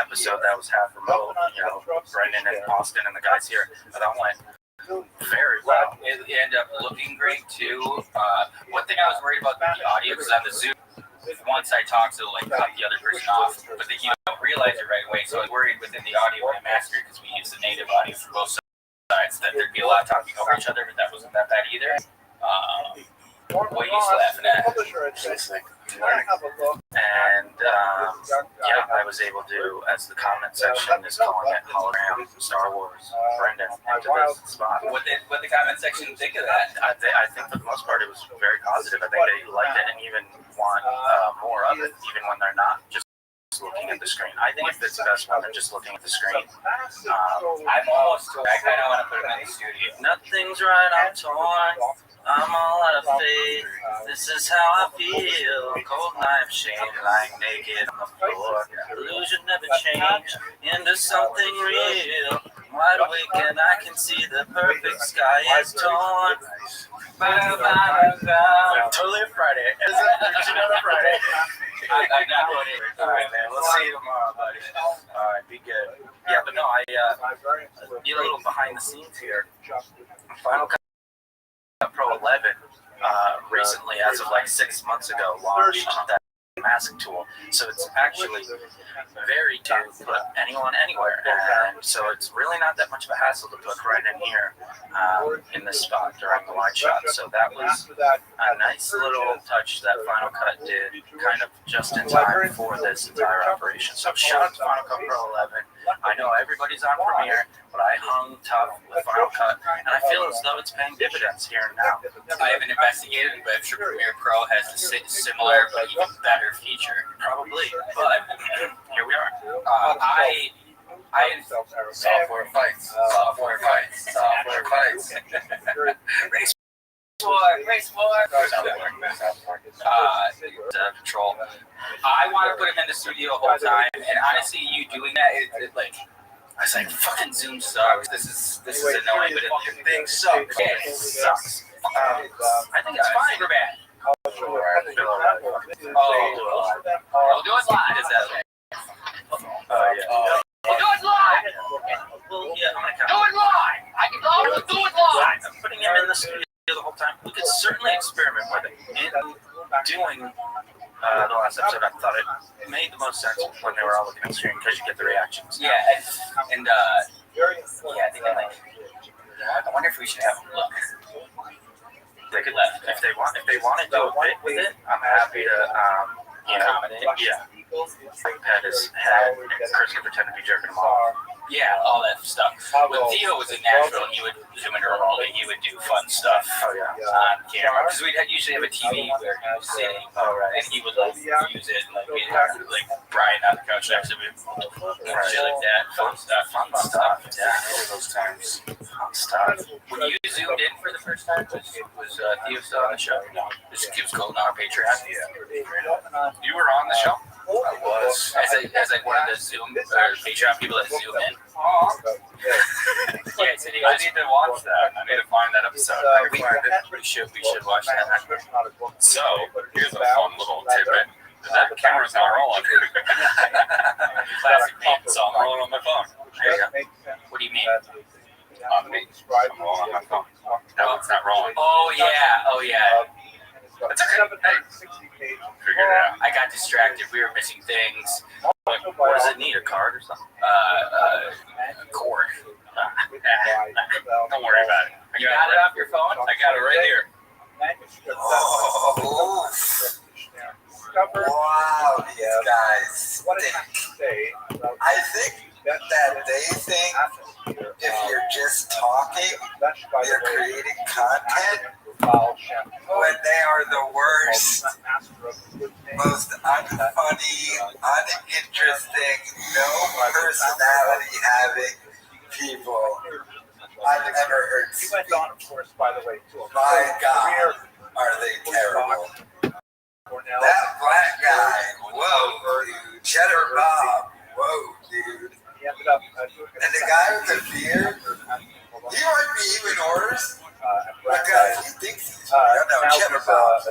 episode that was half remote, Brendan and Austin and the guys here, that went very well. It ended up looking great too. One thing I was worried about with the audio, because on the Zoom, once I talked to cut the other person off, but then you don't realize it right away. So I was worried within the audio when I mastered, because we use the native audio for both sides, that there'd be a lot of talking over each other, but that wasn't that bad either. What are you laughing at? And I was able to, as the comment section is calling it, hologram Star Wars Brendan into this spot. What did the comment section think of that? I think for the most part it was very positive. I think they liked it and even want more of it, even when they're not just looking at the screen. I think it fits best when they're just looking at the screen. I'm almost I kind of want to put him in the studio. Nothing's right, I'm torn. I'm all out of faith. This is how I feel. Cold knife shade, lying naked on the floor. Illusion never changed into something real. Wide awake and I can see the perfect sky is torn. Totally a Friday. Another Friday. I'm not going in. All right, man. We'll see you tomorrow, buddy. All right, be good. Yeah, but no, get a little behind the scenes here. Final Cut Pro 11 recently, as of like 6 months ago, launched that masking tool. So it's actually very to put anyone anywhere, and so it's really not that much of a hassle to put right in here in this spot during the wide shot. So that was a nice little touch that Final Cut did, kind of just in time for this entire operation. So shout out to Final Cut Pro 11. I know everybody's on Premiere, but I hung tough with Final Cut, and I feel as though it's paying dividends here and now. I haven't investigated, but I'm sure Premiere Pro has a similar but even better feature. Probably, but here we are. Software fights. Race war. Control. I want to put him in the studio the whole time, and honestly, you doing that, it like, I was like, fucking Zoom sucks. This is annoying, but it thing sucks. It sucks. I think it's fine. Super bad. I'll do it live. We'll do it live. Is that okay? Yeah. We'll do it live. Well, yeah, I'm gonna count. Do it live. I can always do it live. I'm putting him in the studio the whole time. We could certainly experiment with it. In doing the last episode, I thought it made the most sense when they were all looking at the screen because you get the reactions. Yeah, and I think I like. I wonder if we should have them look. They could, if they want to do a bit with it, I'm happy to, yeah. Pet his head, and Chris could pretend to be jerking him off. Yeah, all that stuff. When Theo was in Nashville, he would zoom in remotely. He would do fun stuff on camera because we'd usually have a TV where he was sitting, and he would use it. Like we'd have Brian on the couch next to him, shit like that. Fun stuff. Yeah, I remember those times. Fun stuff. When you zoomed in for the first time, was Theo still on the show? No, this was Golden Hour Patreon. Yeah. You were on the show? I was. As like one of the Zoom or Patreon people that zoom in. Yeah, so I need to watch that. I need to find that episode. We should watch that. So, here's a fun little tidbit. That camera's not rolling. Classic man. So I'm rolling on my phone. There you go. What do you mean? On me. I'm rolling on my phone. No, it's not rolling. Oh yeah. It's okay. Hey, figure it out. I got distracted. We were missing things. What does it need? A card or something? Cord. Don't worry about it. You got it off your phone? I got it right here. Oh, wow, these guys stink. I think that they think if you're just talking, you're creating content, when they are the worst, most unfunny, uninteresting, no personality having people I've ever heard speak. My God, are they terrible. That black guy, whoa, dude. Cheddar Bob, whoa, dude. And the guy with the beard, he might be even worse Because he thinks he's cheddar bombs.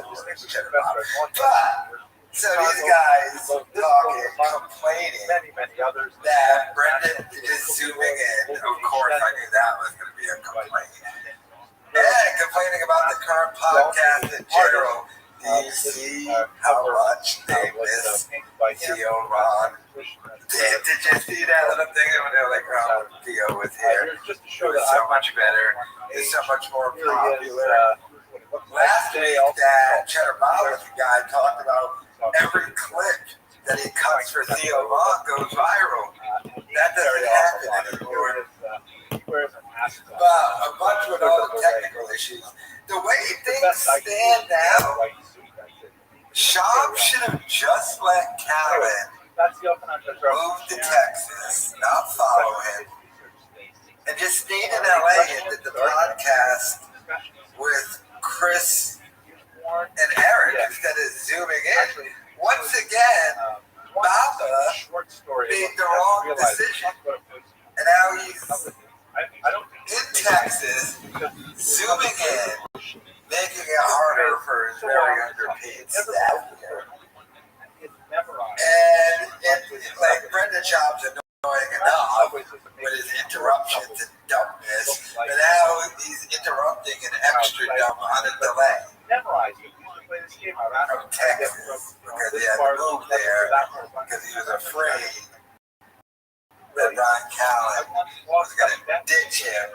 So these guys talking, complaining that Brendan is zooming in. Of course, I knew that was going to be a complaint. And complaining about the current podcast in general. Do you see how much they miss Theo Ron? Did you see that little thing when they were like, oh, Theo was here? It was so much better. It's so much more popular. Last week, that Cheddar Bob guy talked about every clip that he cuts for Theo Ron goes viral. That doesn't happen anymore. But a bunch with all the technical issues. The way things stand now, Shab should have just let Calvin move to Texas, not follow him, and just stayed in LA and did the podcast with Chris and Eric instead of zooming in. Once again, Baba made the wrong decision. And now he's in Texas, zooming in, making it harder for his very underpaid staff here. And like Brendan Schaub's annoying enough with his interruptions and dumbness, but now he's interrupting an extra dumb on a delay. From Texas, because he had to move there, because he was afraid that Ron Callen was going to ditch him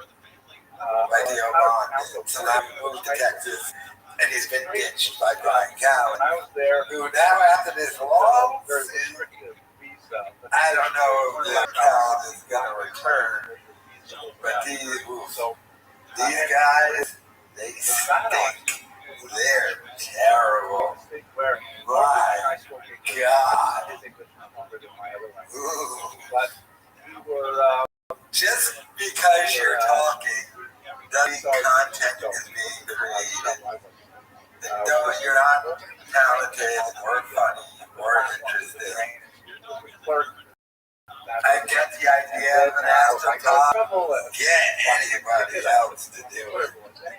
like the Obama did. So now he moved to Texas, and he's been ditched by Brian Callen, who now after this long season, I don't know if Callen is going to return, but these guys, they stink. They're terrible. My God. Ooh. Just because you're talking doesn't mean content is being created. No, you're not talented or funny or interesting. I get the idea of an afterthought. Get anybody else to do it.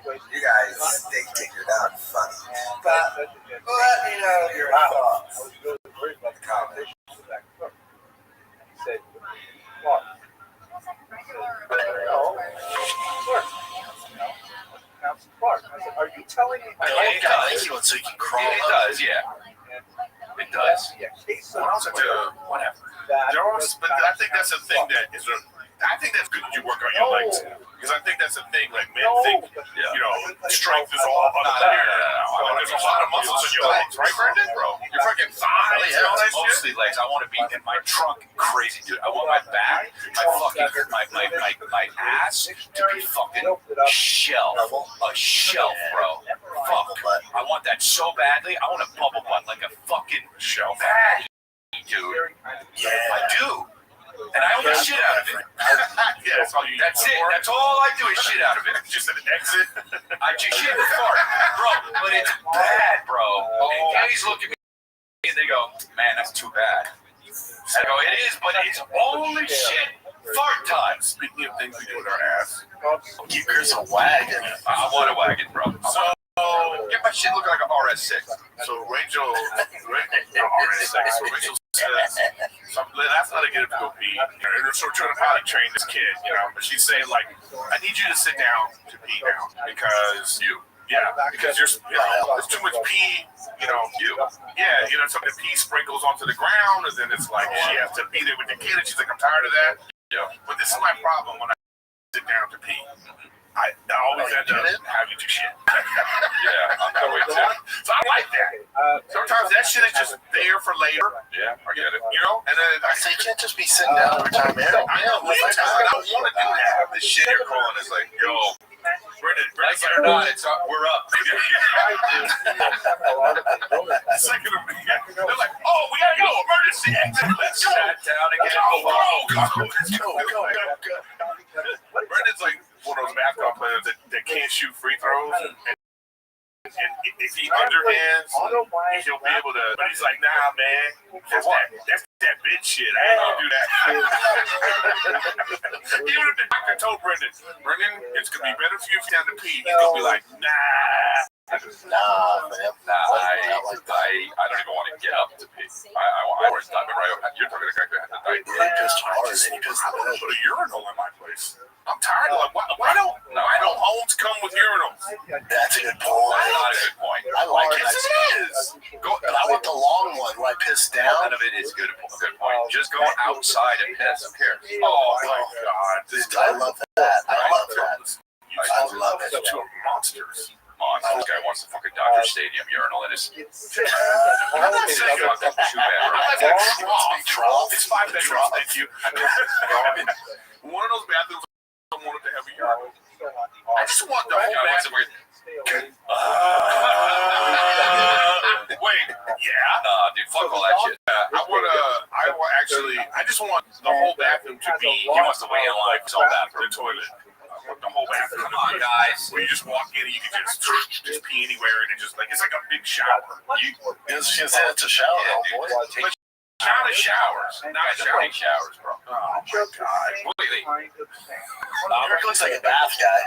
You guys stink and you're not funny. But let me know your thoughts. Comments. Are you telling me? It does. So you can crawl It up. does, yeah. It does. Whatever. But I think that's a thing that is I think that's good that you work on your legs. Because I think that's the thing, like men think, strength is all up there. There's a lot of muscles in your legs, right, Brendan? Bro, your fucking thighs and all that shit. Mostly legs. I want to be in my trunk, crazy dude. I want my back, my ass to be fucking shelf, a shelf, bro. Fuck, I want that so badly. I want a bubble butt like a fucking shelf, dude. Yeah, I do. And I only shit out of it. Yeah, that's all you. That's it. That's all I do is shit out of it. Just an exit. I just shit and fart, bro. But it's bad, bro. And guys look at me and they go, "Man, that's too bad." I go, "It is, but it's only shit fart time." Speaking of things we do with our ass, Give Chris a wagon. I want a wagon, bro. so Get my shit looking like a RS6. So Rachel says, that's how to get him to go pee. And so we're trying to potty train this kid, but she's saying like, I need you to sit down to pee now because because there's too much pee, some of the pee sprinkles onto the ground, and then it's like she has to be there with the kid, and she's like, I'm tired of that. But this is my problem when I sit down to pee. I always end up having to shit. I'm that way too. So I like that. Sometimes that shit is just there for later. Yeah, I get it. And then So you can't just be sitting down every time, man. I know. I don't want to do that. The shit you're calling is like, yo, Brendan, Like it or not, we're up. It's like, they're like, oh, we gotta go, emergency exit. Let's go. Sat down again. Let's go. Brendan's like one of those basketball players that can't shoot free throws, and if he underhands, he'll be able to. But he's like, nah, man, that's that bitch shit. I ain't gonna do that. Even if the doctor told Brendan, it's gonna be better for you if you down to pee, he's gonna be like, nah. Nah, man. I don't even want to get up to pee. I was diving right up. You're talking to a guy who had to dive. He pissed hard. Then he pissed I want to put a urinal in my place. I'm tired of why don't homes come with urinals? That's a good point. That's not a good point. I like it. Yes, it is. But I want the long one where I piss down. None of it is good point. Just go outside and piss. Who cares? Oh my God. I love that. I love that. I love it. Two monsters. This guy wants the fucking Dodger Stadium urinal in his. I'm not saying trough. It's 5 bedrooms. Thank you. One of those bathrooms, I don't want it to have a urinal. I just want the whole bathroom. Wait, yeah. Nah, dude, fuck all that shit. I just want the whole bathroom to be. He wants to wait in line for the bathroom. The toilet. The whole bathroom. Come on, guys. Where you just walk in and you can just pee anywhere and it's like a big shower. It's a shower, boy. Not showers. Not Take showers, bro. Oh my God. Completely. Rick looks like a bath guy.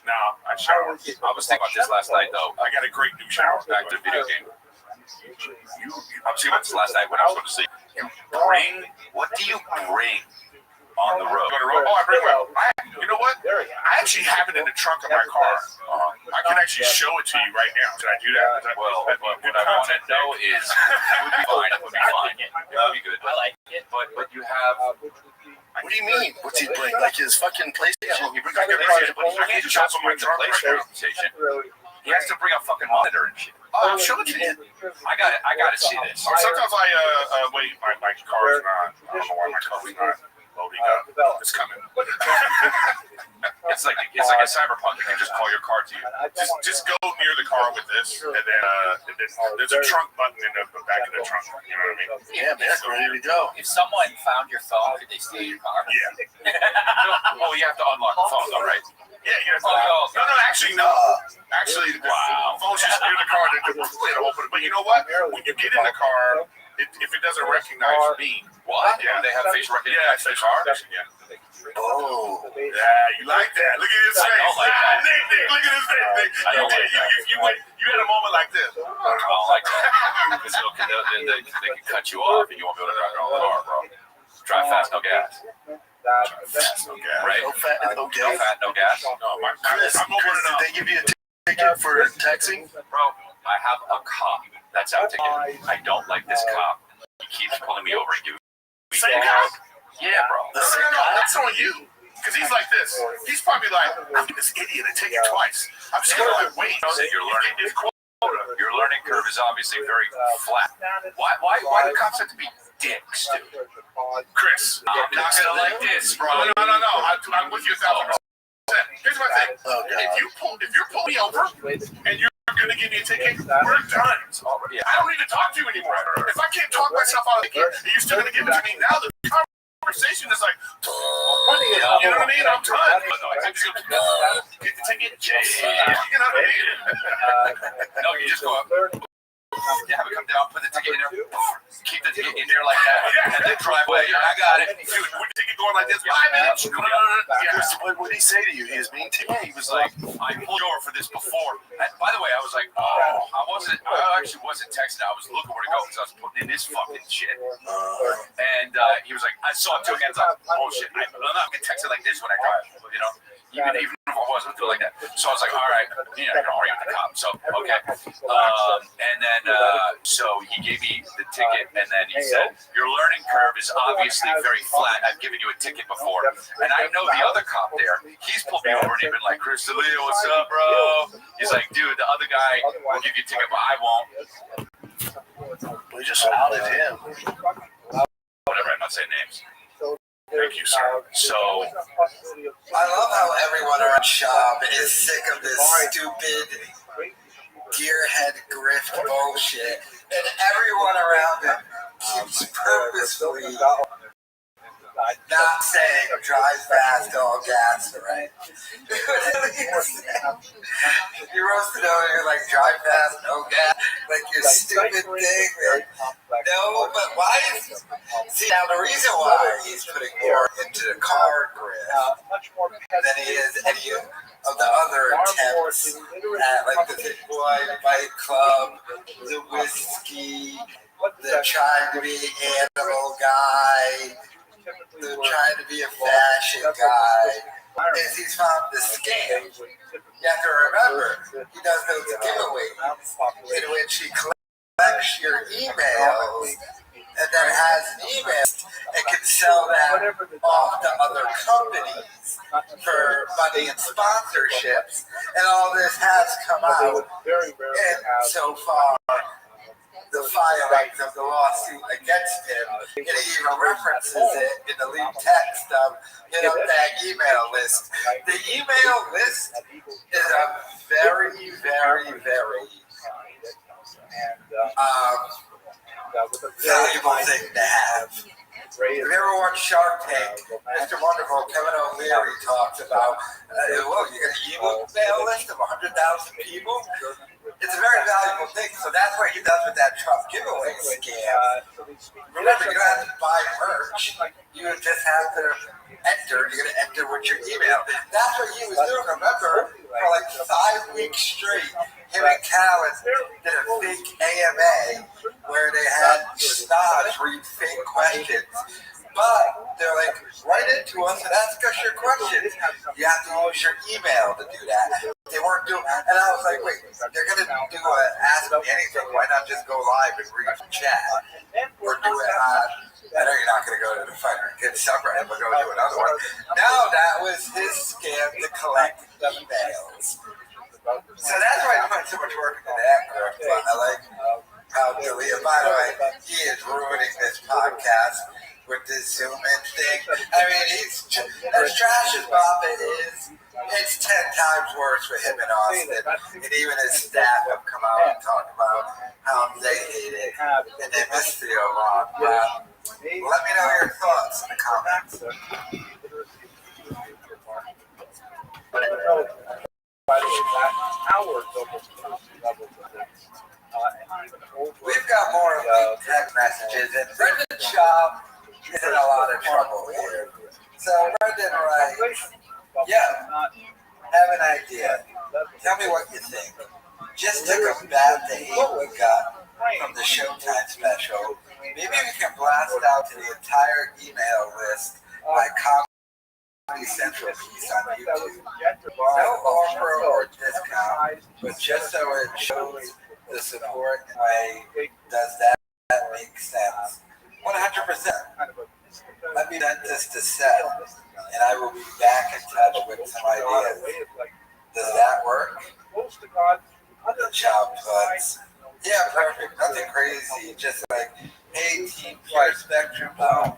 No, I shower. I was thinking about this last night, though. I got a great new shower. Back to the video game. I was thinking about this last night when I was going to sleep. What do you bring on the road? Oh, I bring you know what? I actually have it in the trunk of my car. I can actually show it to you right now. Can I do that? Well, what I want to know is, it would be fine. It would be fine. It would be good. I like it. But you have. What do you mean? What's he bring? Like his fucking PlayStation? He brings like a PlayStation, but he can't just bring the PlayStation. He has to bring a fucking monitor and shit. Oh, I'll show it to you. I gotta see this. Sometimes wait, my car's not. I don't know why my car's not loading up. It's coming. It's like a cyberpunk. You can just call your car to you. Just go near the car with this, and then there's a trunk button in the back of the trunk. You know what I mean? Yeah, man, ready to go. If someone found your phone, could they steal your car? Yeah. Well, you have to unlock the phone, though, right? Yeah. Oh, no. Actually, no. Actually, wow. Phone's just near the car to open it. But you know what? When you get in the car, if it doesn't recognize me, what? Yeah, They have face recognition. Yeah, it's in the car. Yeah. Oh. Yeah, you like that. Look at his face. Nick, look at his face. You had a moment like this. I don't like that. Because they can cut you off and you won't be able to drive your own car, bro. Drive fast, no gas. Right? No fat, no No gas. fat, no gas. No, Chris, I'm over did they give you a ticket for texting? Bro, I have a cop that's out to get me. I don't like this cop. He keeps pulling me over and giving me Same cop? Yeah, bro. No, that's on you. Because he's like this. He's probably like, I'm this idiot and take it twice. I'm just going to wait. Your learning curve is obviously very flat. Why do cops have to be dicks, dude? Chris, I'm not gonna like this, bro. No. I'm with you 1,000%. Here's my thing. If you're pulling me over and you're gonna give me a ticket, we're done. I don't need to talk to you anymore. If I can't talk myself out of the ticket, and you're still gonna give it to me now, the conversation is like, you know what I mean? I'm done. I'm just gonna get the ticket. You know what I mean? No, you just go up. Yeah, have it come down, put the ticket in there, keep the ticket in there like that, and then drive away. I got it. Dude, with the ticket going like this, 5 minutes. What did he say to you? He was mean to you? He was like, I pulled you over for this before. And by the way, I was like, I actually wasn't texting. I was looking where to go because I was putting in this fucking shit. And he was like, I saw it too again. I was like, bullshit. I'm not going to text it like this when I drive, you know? Even if I wasn't doing like that. So I was like, all right, I can argue with the cop. So, okay. And then, so he gave me the ticket, and then he said, your learning curve is obviously very flat. I've given you a ticket before. And I know the other cop there, he's pulled me over and he's been like, Chris DeLeo, what's up, bro? He's like, dude, the other guy will give you a ticket, but I won't. We just outed him. Whatever, I'm not saying names. Thank you, sir. So, I love how everyone around shop is sick of this stupid gearhead grift bullshit, and everyone around it keeps purposefully Not saying drive fast, all gas, right? You roasted over here like drive fast, no gas, like your stupid thing. No, but why is... See, now the reason why he's putting more into the car grip than he is any of the other attempts at, like, the Big Boy Fight Club, the whiskey, the trying to be an animal guy, the trying to be a fashion guy, is he's found the scam. You have to remember, he does those giveaways in which he collects your emails and then has an email and can sell that off to other companies for money and sponsorships. And all this has come out. And so far, the filings of the lawsuit against him, and he even references it in the lead text of, that email list. The email list is a very, very, very valuable thing to have. If you ever watch Shark Tank, Mr. Wonderful, Kevin O'Leary talks about, you get an email list of 100,000 people. It's a very valuable thing, so that's what he does with that Trump giveaway scam. Remember, you don't have to buy merch. You just have to enter. You're going to enter with your email. That's what he was doing, remember? For like 5 weeks straight, him and Callis did a fake AMA where they had snobs read fake questions. But they're like, write into us and ask us your questions. You have to use your email to do that. They weren't doing, and I was like, wait, they're gonna do ask me anything. Why not just go live and read the chat, or do it on? I know you're not gonna go to the Fighter and get subreddit, but go do another one. No, that was his scam to collect emails. So that's why I put so much work into that group. But I like how Delia. By the way, he is ruining this podcast with this Zoom in thing. I mean, he's as trash as Baba is. It's 10 times worse for him in Austin, and even his staff have come out and talked about how they hate it and they miss Theo Vaughn. Let me know your thoughts in the comments. By the way, that Howard's almost 2 levels of this. We've got more of the text messages, and Brendan Shaw is in a lot of trouble here. So Brendan writes, have an idea. Tell me what you think. Just took a bad to hate we got from the Showtime special. Maybe we can blast out to the entire email list by Comedy Central piece on YouTube. No offer or discount, but just so it shows the support in a way. Does that make sense? 100%. Let me send this to Seth, and I will be back in touch with some ideas. Does that work? The child puts. Yeah, perfect. Nothing crazy. Just like, hey, Team Pure Spectrum is on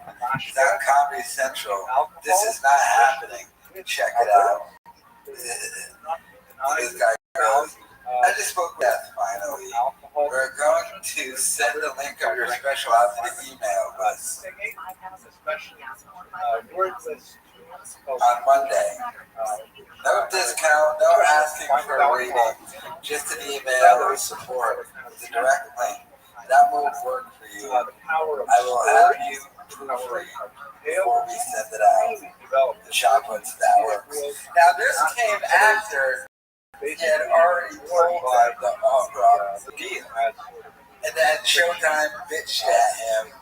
Comedy Central. This is not happening. Check it out. This guy goes, I just spoke with Beth finally. We're going to send the link of your special out to the email list on Monday. No discount, no asking for a rating, just an email or support with a direct link. That will work for you. I will have you proofread before we send it out. The shop puts that works. Now this came after he had already told them the offer the deal. And then Showtime bitched at him.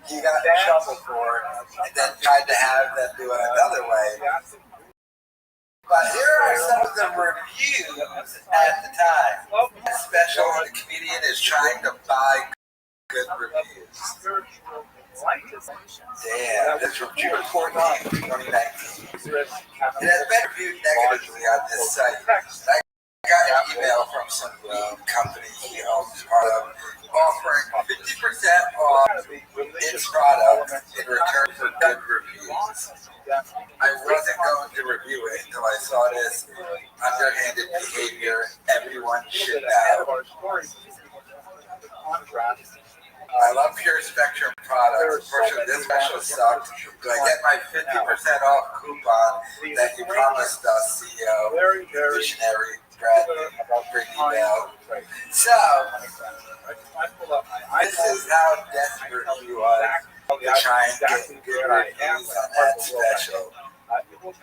He got in trouble for it and then tried to have them do it another way. But here are some of the reviews at the time. Special, the comedian is trying to buy good reviews. Damn, that's from June 14, 2019. It has been reviewed negatively on this site. I got an email from some company he owns part of, offering 50% off its product in return for good reviews. I wasn't going to review it until I saw this underhanded behavior everyone should know. I love Pure Spectrum products. Unfortunately, this special sucked. Do I get my 50% off coupon that you promised us, CEO, visionary Brittany Bell? So, this is how desperate you are to try and get good reviews on that special. Then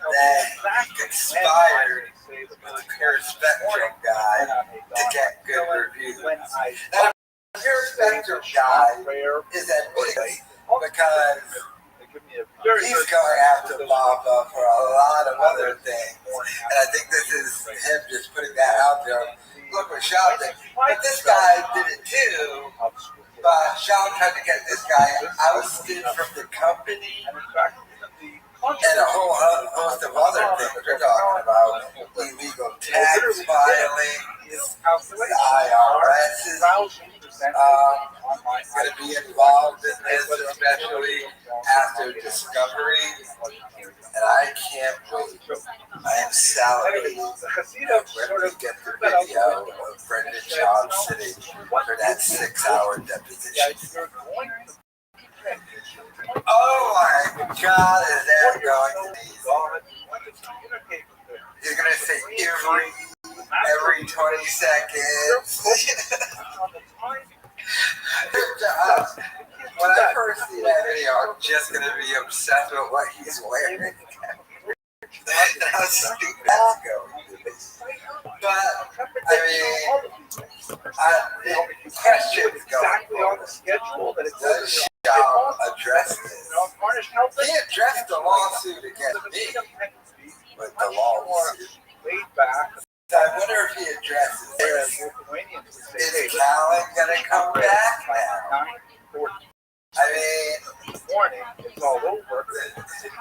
he conspired with the Pure Spectrum guy to get good reviews. Now, the Pure Spectrum guy is admitting because he's going after Baba for a lot of other things. And I think this is him just putting that out there. Look what Shaw did. But this guy did it too. But Shaw tried to get this guy ousted from the company. And a whole host of other things. We're talking about illegal tax filing, the IRS is going to be involved in this, especially after discovery. And I can't wait. I am salivating when we get the video of Brendan Schaub sitting for that 6-hour deposition. Oh my God, is that going to be? You're going to say every 20 seconds. When I first see that video, I'm just going to be obsessed with what he's wearing. How stupid that's going to be. But, I mean, the question is going on the schedule that it does Shaw address this. He addressed the lawsuit against me, but the lawsuit. So I wonder if he addresses this. Is Callan going to come back now? I mean, it's all over.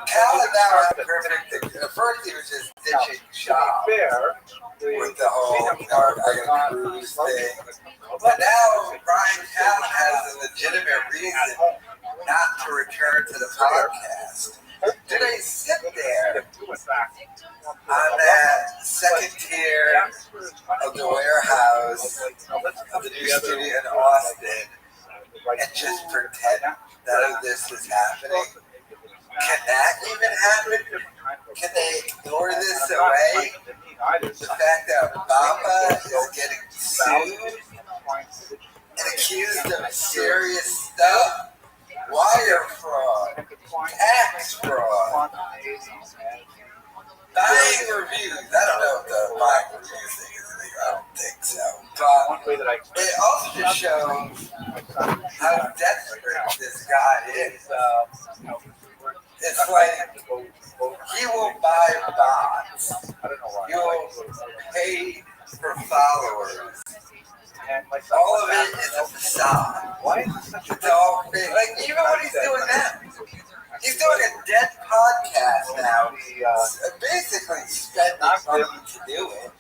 Callan now has perfect. At first, he was just ditching Shaw with the whole I got cruise thing. But now Brian Callan has a legitimate reason not to return to the podcast. Do they sit there on that second tier of the warehouse of the new studio in Austin and just pretend none of this is happening? Can that even happen? Can they ignore this away? The fact that Obama is getting sued and accused of serious stuff, wire fraud, tax fraud, buying reviews. I don't know if the buying reviews thing is illegal. I don't think so. But it also just shows how desperate this guy is. It's like he will buy bonds. He will pay for followers. All of it is a facade. It's all fake. Like, even what he's doing now. He's doing a dead podcast now. Basically spending money to do it.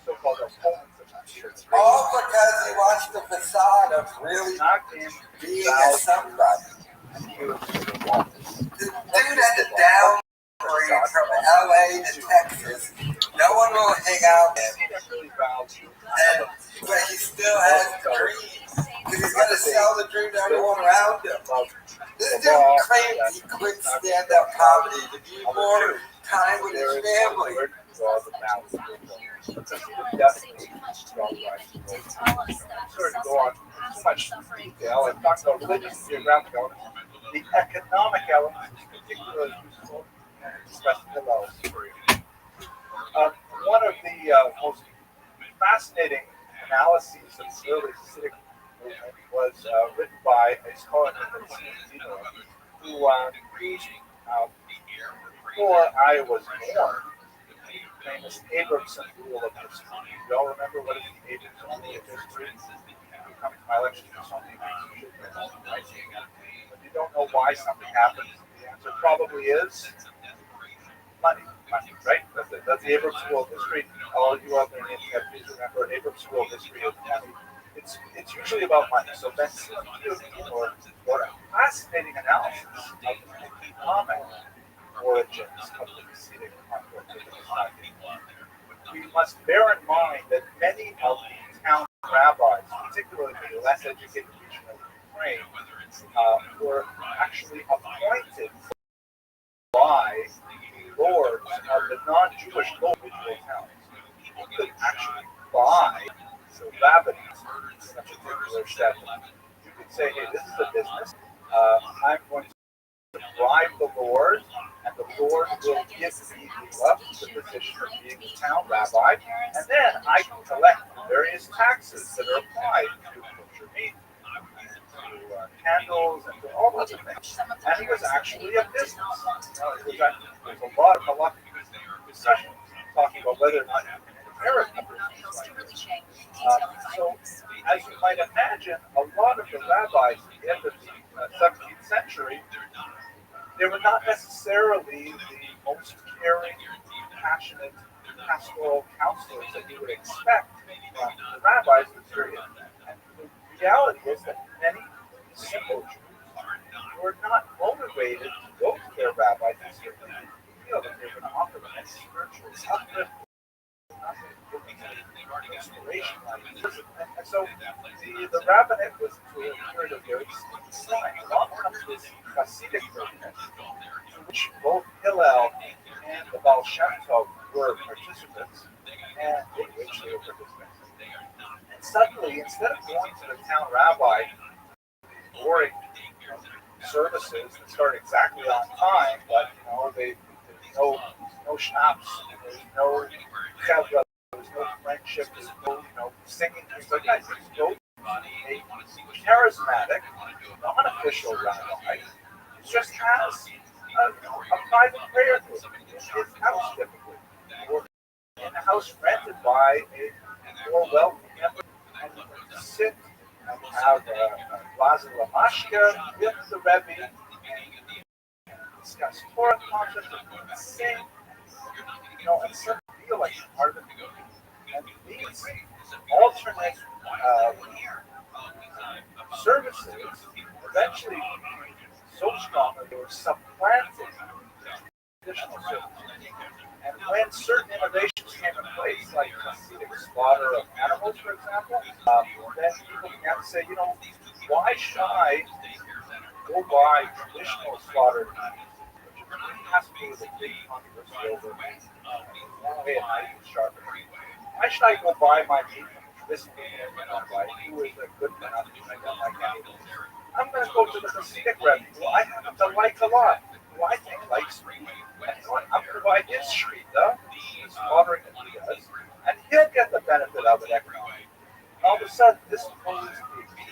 All because he wants the facade of really being a somebody. The dude had to downgrade from LA to Texas. No one will hang out with him. But he still has dreams. Because he's going to sell the dream to everyone around him. This dude claims he quit stand-up comedy to be more time with his family. Sorry to go on too much detail. I've talked about religious and geographic elements. The economic elements is particularly useful in discussing the laws. One of the most fascinating analyses of the early Hasidic movement was written by a scholar named who before I was born, the famous Abramson rule of history. You all remember what is the Abramson rule of history? You come to my lecture for something you should know, right? But you don't know why something happens. The answer probably is money, right? That's the Abramson rule of history. All you out there in the internet, please remember Abramson rule of history is money. It's usually about money. So that's or a fascinating analysis of the economic origins of the Hasidic conflict. We must bear in mind that many of the town rabbis, particularly the less educated regional Ukraine were actually appointed by lords of the non-Jewish individual towns. People could actually buy the rabbits in a particular step. You could say, hey, this is a business. I'm going to bribe the Lord, and the Lord will give me the position of being the town rabbi, and then I can collect various taxes that are applied to kosher meat, to candles, and to all other things. And it was actually a business. There's a lot of discussion talking about whether or not you can inherit a business like this. So, as you might imagine, a lot of the rabbis at the end of the 17th century, they were not necessarily the most caring, passionate, pastoral counselors that you would expect from the rabbis of the period. And the reality is that many simple Jews were not motivated to go to their rabbis and certainly didn't feel that they were going to offer them any spiritual uplift, inspiration. And so the rabbinate was to a period of very decline. Along comes this Hasidic movement, to which both Hillel and the Baal Shem Tov were participants, and in which they were participants. And suddenly, instead of going to the town rabbi, boring services that start exactly on time, but there's no schnapps, there's no chevra, there's no friendship, there's no singing, things like that. There's no a charismatic, non-official rabbi who just has a private prayer group in his house typically, or in a house rented by a more wealthy member, and you can sit and have a glass of lamashka with the Rebbe and discuss Torah concepts and sing, and sort of feel like you're part of the community. And these alternate services eventually so strong that they were supplanting traditional services. And when certain innovations came in place, like Hasidic slaughter of animals, for example, then people began to say, why should I go buy traditional slaughter knives, which has to do with a big controversy over one way and knife is sharper. Why should I go buy my meat from a traditional rabbi who is a good man who I don't like animals? I'm going to go to the Hasidic Rebbe, who I happen to like a lot, who I think likes me. And I'm going to buy his shrita, his slaughtering that he does, and he'll get the benefit of it economically. All of a sudden, this poses a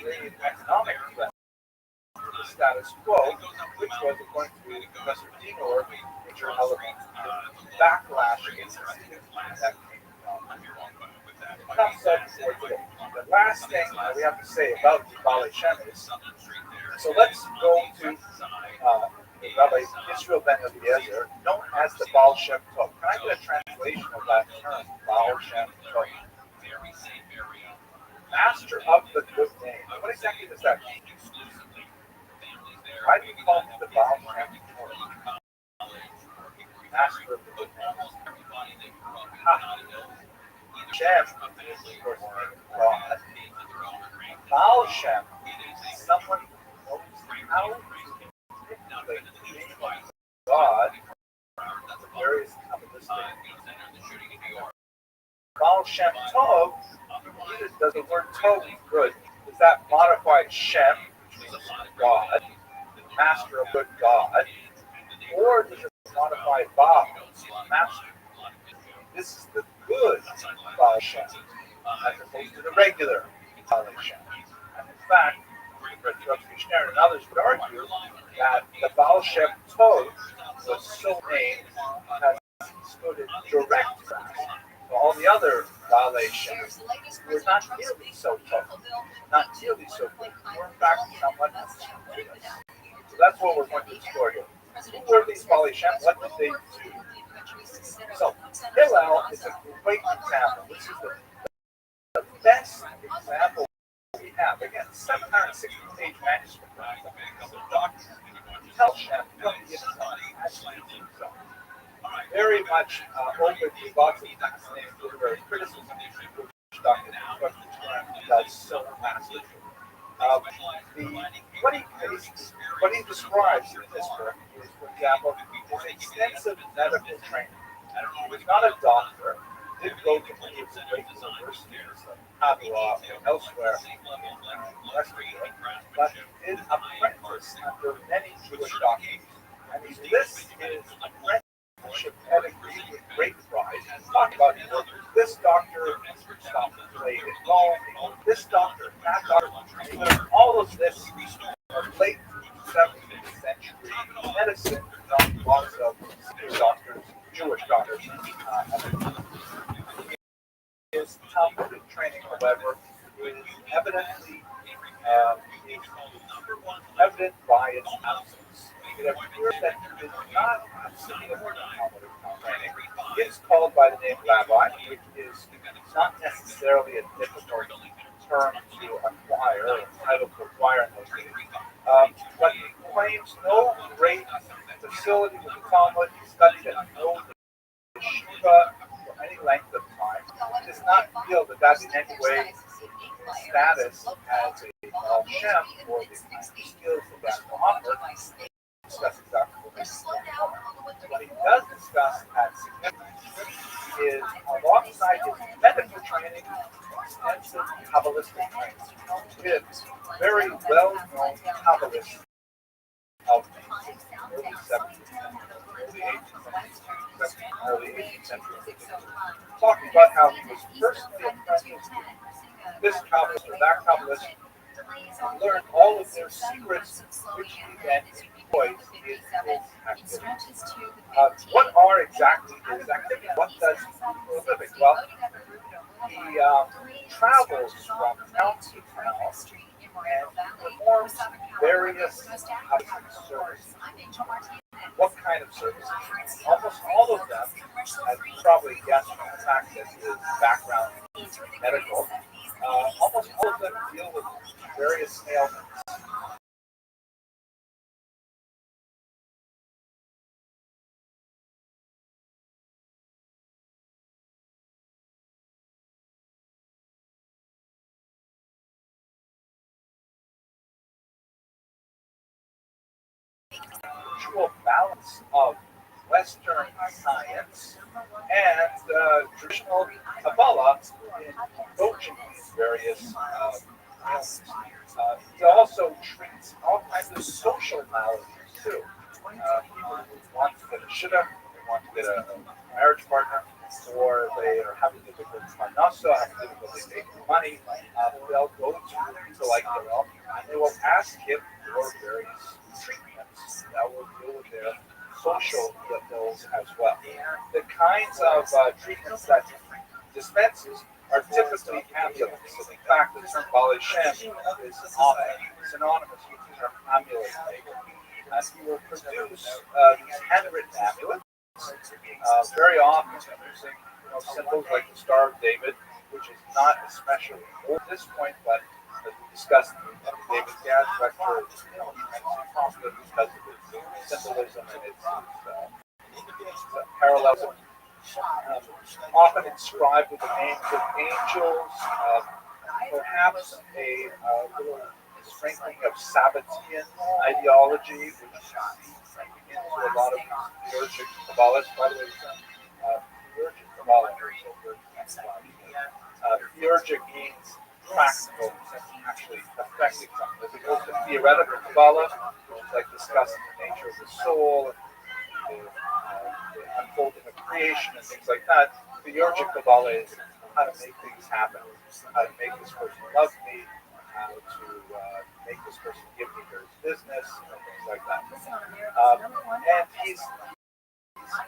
great economic threat to the status quo, which was, according to Professor Dinor, a major element in the backlash against Hasidic that came from. Enough said for today. The last thing we have to say about the Baalei Shem is, so let's go to Rabbi Israel Ben Eliezer, known as the Baal Shem Tov. Can I get a translation of that term, Baal Shem Tov? Master of the good name. What exactly does that mean? Why do you call him the Baal Shem Tov? Master of the good name. Shem is, of course, God. Baal Shem is someone who knows how to manipulate the name of God to various Kabbalistic. Baal Shem Tov, does the word Tov good? Does that modify Shem, which means God, master of good God, or does it modify Baal, master? This is the good Baal Shem, as opposed to the regular Baal Shem. And in fact, Rabbi Rothschild and others would argue that the Baal Shem Tov was so named because he stood in direct contrast to all the other Baalei Shems who were not nearly so tough, not nearly so good, who were in fact somewhat mysterious. So that's what we're going to explore here. Who were these Baalei Shems? What did they do? So, Hillel is a great example. This is the best example we have. Again, 760-page manuscript. Hillel Shem, very much open to lots of fascinating literary criticism, which Dr. Rothschild does so masterfully. What he describes in this book is, for example, his extensive medical training. He was not a doctor, didn't go to any of the great universities like Padua or elsewhere in West Europe, but did apprentice under many Jewish doctors. And he lists his apprenticeship pedigree with great pride. Talk about this doctor stopped playing at home, this doctor, that doctor, all of this late 17th century medicine, lots of doctors, Jewish doctors. His Talmudic training, however, is evidently is evident by its absence. It appears that he did not have significant Talmudic training. He is called by the name Rabbi, which is not necessarily a difficult term to acquire, or title to acquire in those days. But he claims no great facility with the Talmud. He studied at no yeshiva for any length of time. He does not feel that that's in any way his status as a Shem or the skills that that will offer. Discuss exactly what this is. What he does discuss as significant is alongside his medical training, extensive Kabbalistic training. With very well-known Kabbalists of the early 17th century, early 18th century, talking about how he was personally apprenticed to this Kabbalist or that Kabbalist, and learned all of their secrets, which he then employs in his activities. What are exactly his activities? What does he do for a living? Well, he travels from town to town and performs various services. What kind of services? Almost all of them, as you probably guessed from the fact that his background is medical, almost all of them deal with various ailments. Usual balance of Western science and traditional Kabbalah in approaching these various ailments. He also treats all kinds of social maladies too. People who want to get a shidduch, they want to get a marriage partner, or they are having difficulty parnasa, having difficulty making money. They'll go to people like Hillel, and they will ask him for various treatments that will deal with their social ills as well. The kinds of treatments that he dispenses are typically amulets. In fact, the term Bali Shem is synonymous with the term amulet maker. He will produce these handwritten amulets, very often using symbols like the Star of David, which is not especially old at this point, but as we discussed in David Gadd's lecture, it's tremendously popular because of its symbolism and its parallelism. Often inscribed with the names of angels, perhaps a little strengthening of Sabbatean ideology, which is into a lot of theurgic Kabbalists. By the way, theurgic Kabbalah. Theurgic means practical, actually affecting something. As opposed to theoretical Kabbalah, which is like discussing the nature of the soul and the unfolding of creation and things like that. Theurgic Kabbalah is how to make things happen, how to make this person love me, how to make this person give me their business, things like that. And he's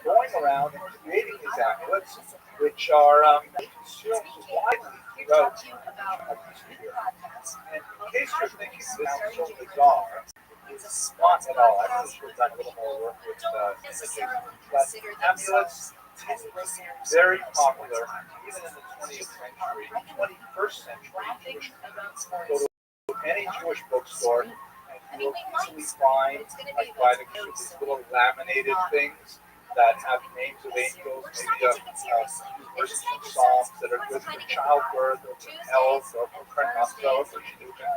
going around and creating these amulets, which are consumed widely throughout history. And in case you're thinking this sounds so bizarre, it's not at all. I wish we've done a little more work with images. But amulets is very popular even in the 20th century, 21st century. Jewish people go to any Jewish bookstore and you'll easily find, like by the these little laminated things that have names of angels, maybe verses from Psalms that are good for childbirth or for health or for prenuptial or for children.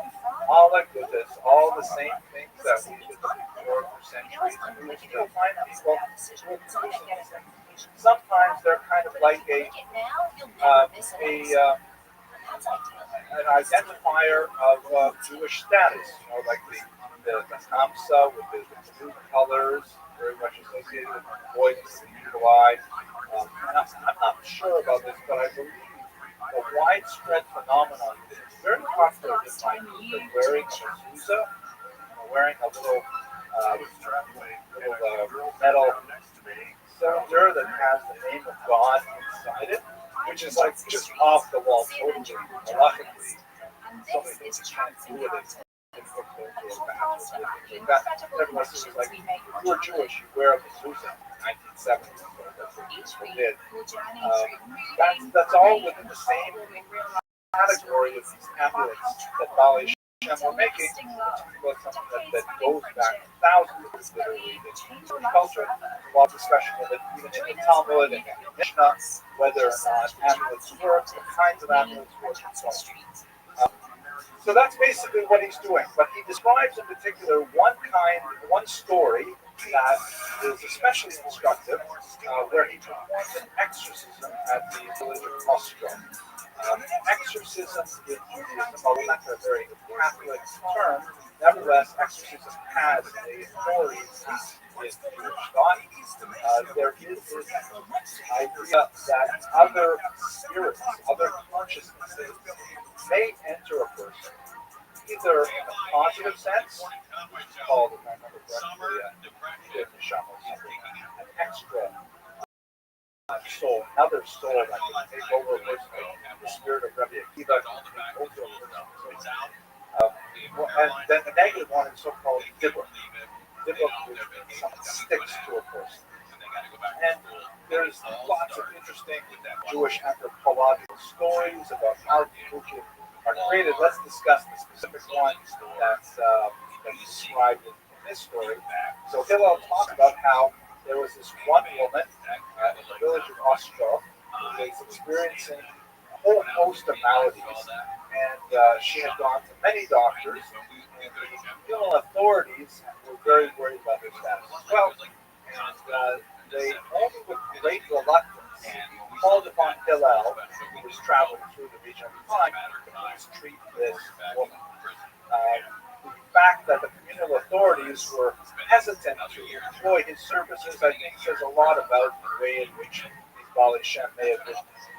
All that goodness, all the same things that we did before for centuries. And we still find people who are sometimes they're kind of like an identifier of Jewish status, like the Hamsa with the blue colors, very much associated with the voice and the evil eye. I'm not sure about this, but I believe a widespread phenomenon is very popular in my group of wearing a mezuzah, wearing a little metal cylinder that has the name of God inside it, which is like just off the wall totally halachically. So many things you can't do with it. Nevertheless, it was like, if you're Jewish, you wear a mezuzah in 1970s. That's what people did. That's all within the same category of these amulets that Bali Shem were making, which was something that goes back thousands of years literally in Jewish culture. A lot of discussion of it even in the Talmud and in Mishnah, whether or not amulets work, what kinds of amulets work, and so on. So that's basically what he's doing. But he describes in particular one story that is especially instructive, where he performs an exorcism at the village of Rothschild. Exorcism in Judaism, although that's a very Catholic term, nevertheless, exorcism has a authority in Jewish thought. There is this idea that other spirits, other consciousnesses may enter a person, either in a positive sense, which is called, if I remember correctly, an extra soul, another soul that can take over a person, the spirit of Rabbi Akiva, and then the negative one is so-called dibuk. Dibuk, which means something sticks to a person. And there's lots of interesting Jewish anthropological stories about how Jews are created. Let's discuss the specific one that's described in this story. So Hillel talked about how there was this one woman in the village of Ostrov who was experiencing a whole host of maladies, and she had gone to many doctors, and the Hillel authorities were very worried about her status as well, and they only with great reluctance called upon Hillel, who was traveling through the region at the time, to please treat this woman. The fact that the communal authorities were hesitant to employ his services, I think, says a lot about the way in which these Bali Shem may have been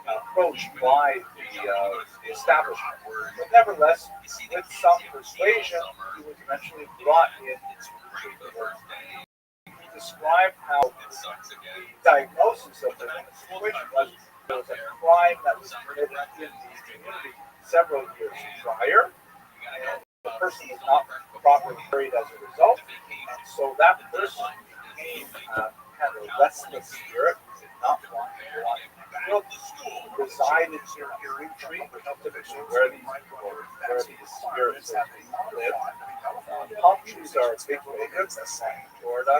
approached by the establishment. But nevertheless, with some persuasion, he was eventually brought in to treat the woman. He described how the diagnosis of the situation was there was a crime that was committed in the community several years prior, and the person was not properly buried as a result, and so that person had a restless spirit, did not want to go on resided in retreat, which is typically where these spirits live. Palm trees are a big focus in Florida.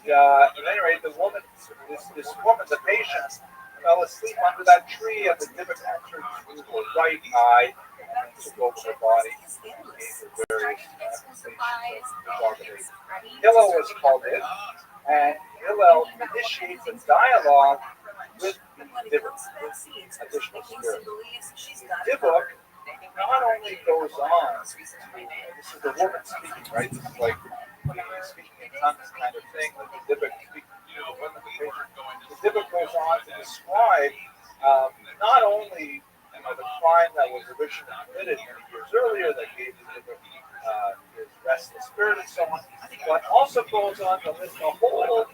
And at any rate, this woman, the patient, fell asleep under that tree, and the demon entered through her right eye and took over her body and gave her various sensations. Hillel was called in, and Hillel initiates a dialogue with the Dibuk, additional spirit. Dibuk not only goes on, this is the woman speaking, right? This is like speaking in tongues kind of thing, like the Dibuk speaking. The Dibuk goes on to describe not only the crime that was originally committed many years earlier that gave the Dibuk his restless spirit and so on, but also goes on to list a whole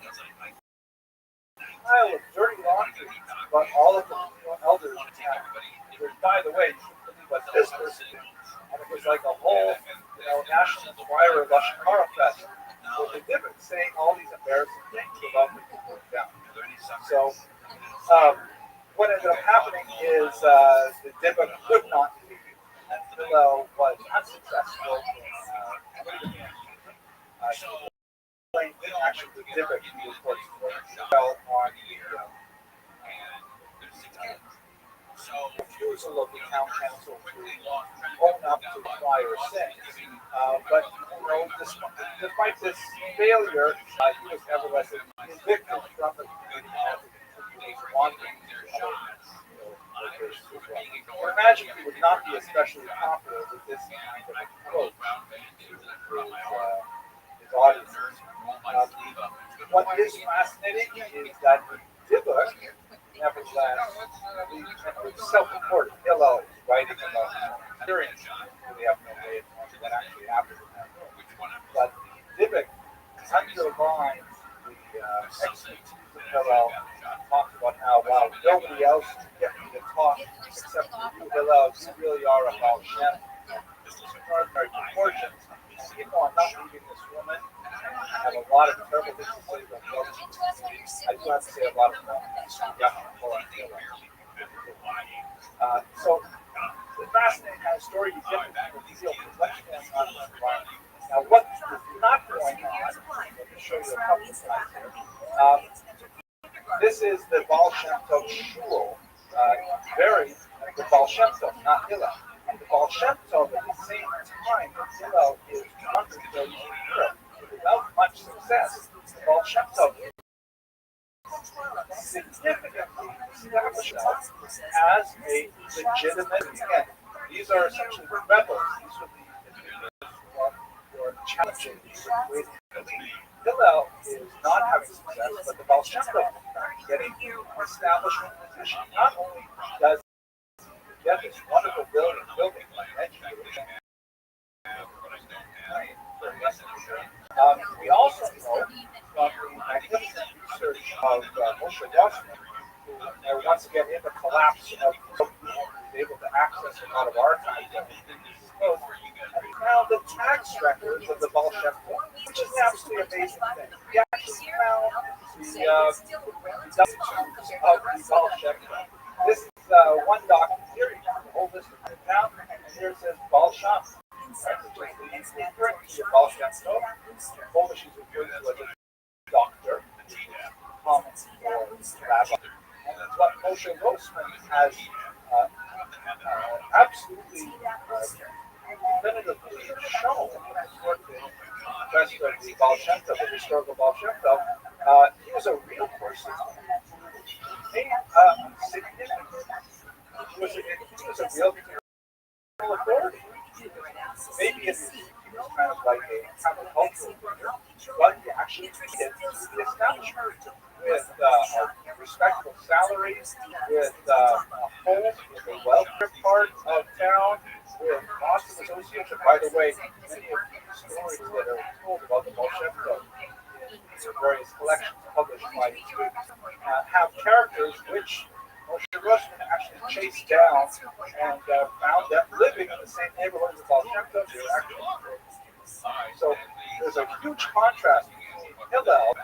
pile of dirty laundry about all of the elders. By the way, what this person did, and it was like a whole National Choir Lashon Hara fest. So the Dibuk saying all these embarrassing things about the people down. So what ended up happening is the Dibuk could not leave, and Hillel was unsuccessful in putting him in. He explained Dybbuk reports well on the refusal of the town council to own up to prior sins. But despite this failure, he was nevertheless evicted from the community as he wanted to imagine he would not be especially popular with this kind of approach to his audiences. What is fascinating is that Dybbuk, nevertheless, the self-reported Hillel writing about hearing, we have no way of knowing what actually happened in that room. But Dybbuk underlines the expertise of Hillel, talks about how, wow, nobody else can get me to talk except for you, Hillel. You really are a Baal Shem. This is extraordinary proportions. People are not leaving this woman. I have a lot of terrible things to say about Hillel. I do have to say a lot of so, the fascinating kind of story you get from the deal is what's going on in the environment. Now, what is not going on, let me show you a couple of slides. This is the Baal Shem Tov shul, buried the Baal Shem Tov, not Hillel. The Baal Shem Tov at the same time that Hillel is wandering through Europe without much success. The Baal Shem Tov significantly established as a legitimate, again, these are essentially the rebels. These are the individuals who are challenging the Hillel is not having success, but the Baal Shem Tov is getting an establishment position. Not only does he get this wonderful building we also know from the magnificent research of Moshe Rothschild, who once again in the collapse of was able to access a lot of archives that we found the tax records of the Baal Shem Tov, which is an absolutely amazing thing. We actually found the dozens of the Baal Shem Tov. This is one document here, you can hold this and put it down, and here it says Baal Shem. Which is the current Baal Shem Tov. Polish is referred to as a doctor, common for rabbi. And what Moshe Rothschild has absolutely definitively shown in the rest of the Baal Shem Tov, the historical Baal Shem Tov, he was a real person. He was a real authority. Maybe it's kind of like a countercultural figure, but he actually treated the establishment with respectful salaries, with a home in the wealthier part of town, with lots of associates. And by the way, many of the stories that are told about the Baal Shem Tov in various collections published by the have characters which Moshe Rothschild actually chased down and found them living in the same neighborhood as the Baal Shem Tov. So there's a huge contrast between Hillel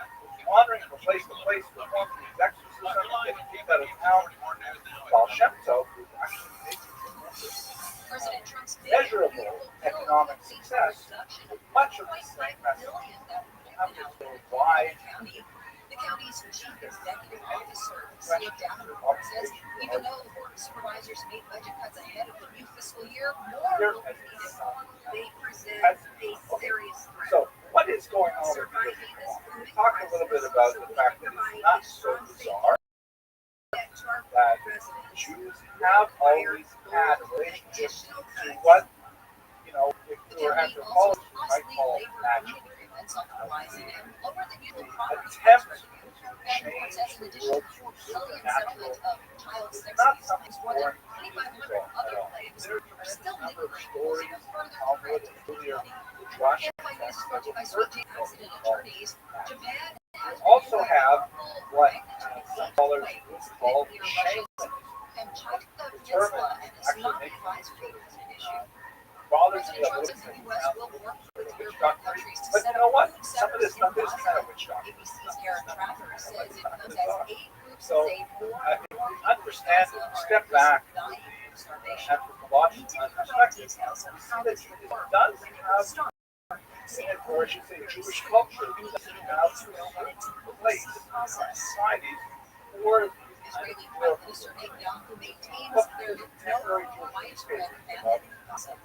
wandering from place to place performing these exorcisms, getting kicked out of town, and Baal Shem Tov, who's actually making measurable economic success with much of the same message. Why? The county's chief executive officer stayed down the report says even though the board of supervisors made budget cuts ahead of the new fiscal year, more will be needed. They present a serious threat. So, what is going on with this? We talked a little bit about the fact that it's not so bizarre that Jews have always had a relationship to what, if we were anthropologists, we might call magic. Attempt to change the world through supernatural is not something foreign to Israel at all. There are a number of stories in Talmud and earlier Midrash texts that will certainly we also have what some scholars would call shamanism. The term actually makes bothers me a little bit around witch doctor. But you know what? Some of this stuff is kind of witch doctor. So if we understand, step back anthropological perspective, we see that it does have, or I should say Jewish culture, does have 90s, for Israeli Prime Minister Netanyahu maintains there is no widespread ban.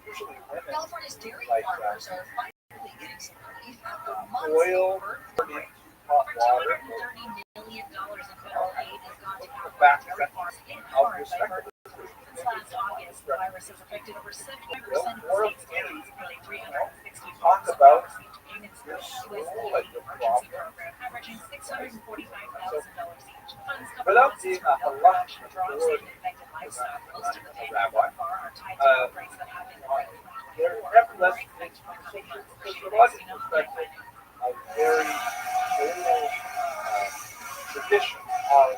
usually women California's dairy like farmers are finally getting some relief after months oil, of work. burning hot water, $230 million in federal aid has gone to the fact California dairy that farms in how part by respectable since last August. The virus has affected over 70% of more the state's dairies, nearly 360 talk farms about payments your from school USDA and your emergency problem. program, averaging $645,000 each. Funds come Without from being losses a from milk production, halachic droughts, or and infected livestock. Most of the a payments rabbi, so far are tied to outbreaks that happened in there 2024. nevertheless More makes effects from coming months. sociological perspective a very old tradition of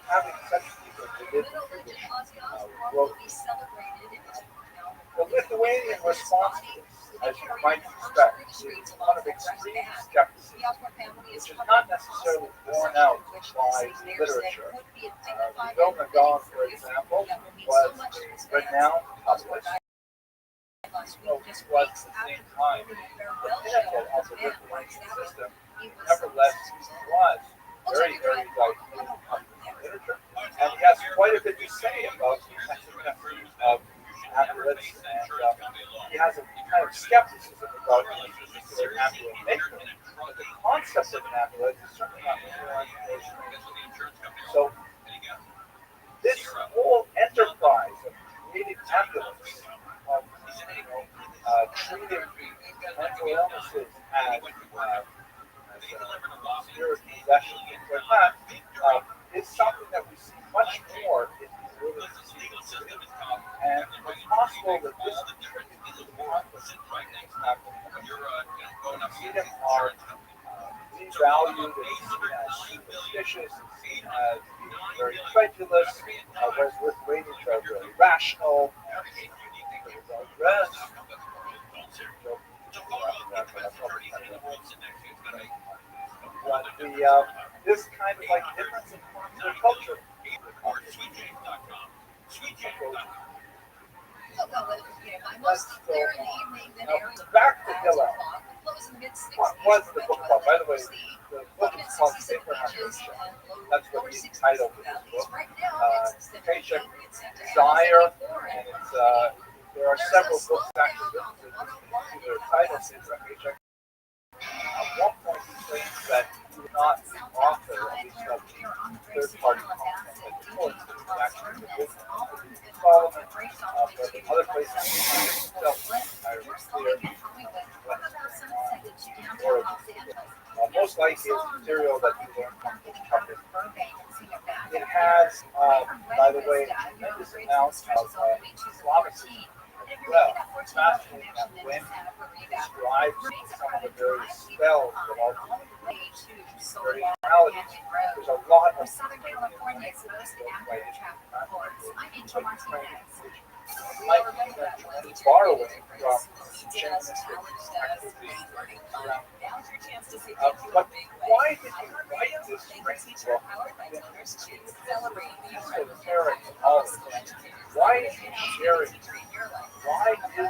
having such people within the Jewish world. Will be celebrated in The Lithuanian response to this, as you might expect, is one of extreme skepticism, which is not necessarily borne out by literature. Vilna Gaon, for example, was a renowned published, was at the same time the pinnacle of the Lithuanian system. Nevertheless, he was very, very likely of literature, and he has quite a bit to say about the efficacy of amulets, and he has a kind of skepticism about this particular amulet maker. But the concept of an amulet is certainly not foreign or strange. So this whole enterprise of creating amulets, of treating mental illnesses as spirit possession, things like that, is something that we see much more in the early diseases. And it's possible that this contributes to the conflict that's happening. Freedom are devalued and seen as superstitious, and seen as very credulous, whereas Lithuanians are very rational, very well dressed. But this kind of like difference in popular culture. Back to Hillel. What was the book called? By the way, the book is called Sefer HaMishnah. That's what the title of this book. Paycheck Desire, and it's there are several books actually written to this particular title, Sefer HaMishnah. At one point, he claims that he was not the author, at least of third-party content that reports that he was actually the business of Solomon, but in other places, he himself are clear most likely is material that he learned from his puppet. It has, by the way, a tremendous amount of Islamicism as well. It's fascinating that when he describes some of the various spells that ultimately lead to spirituality, there's a lot of Southern California's most active traffic reports. I'm Angel Martinez. like borrowing from shamanistic activities around. But why did he write this great book in esoteric knowledge? Why is he sharing? Why is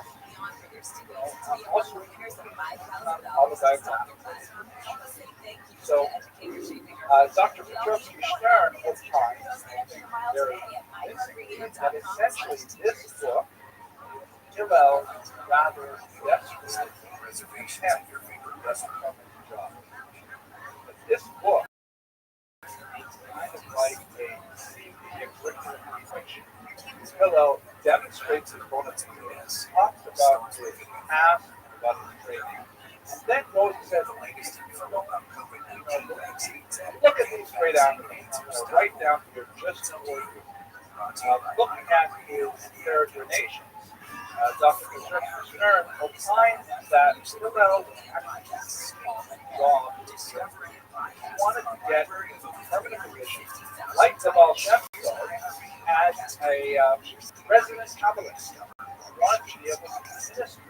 also so Dr. Petrovsky Stern opines very that essentially this book, Hillel rather desperately attempt from his job. But this book is kind of like a CV curriculum equation. Hillel demonstrates his bona fides, talks about his past, about his training, and then goes and says, look at these great athletes. I'm going to write down here just for you. Looking at his peregrinations, Dr. Stern opines that Hillel actually wrong. He wanted to get a permanent position, like the Baal Shem Tov, as a resident Kabbalist. He wanted to be able to minister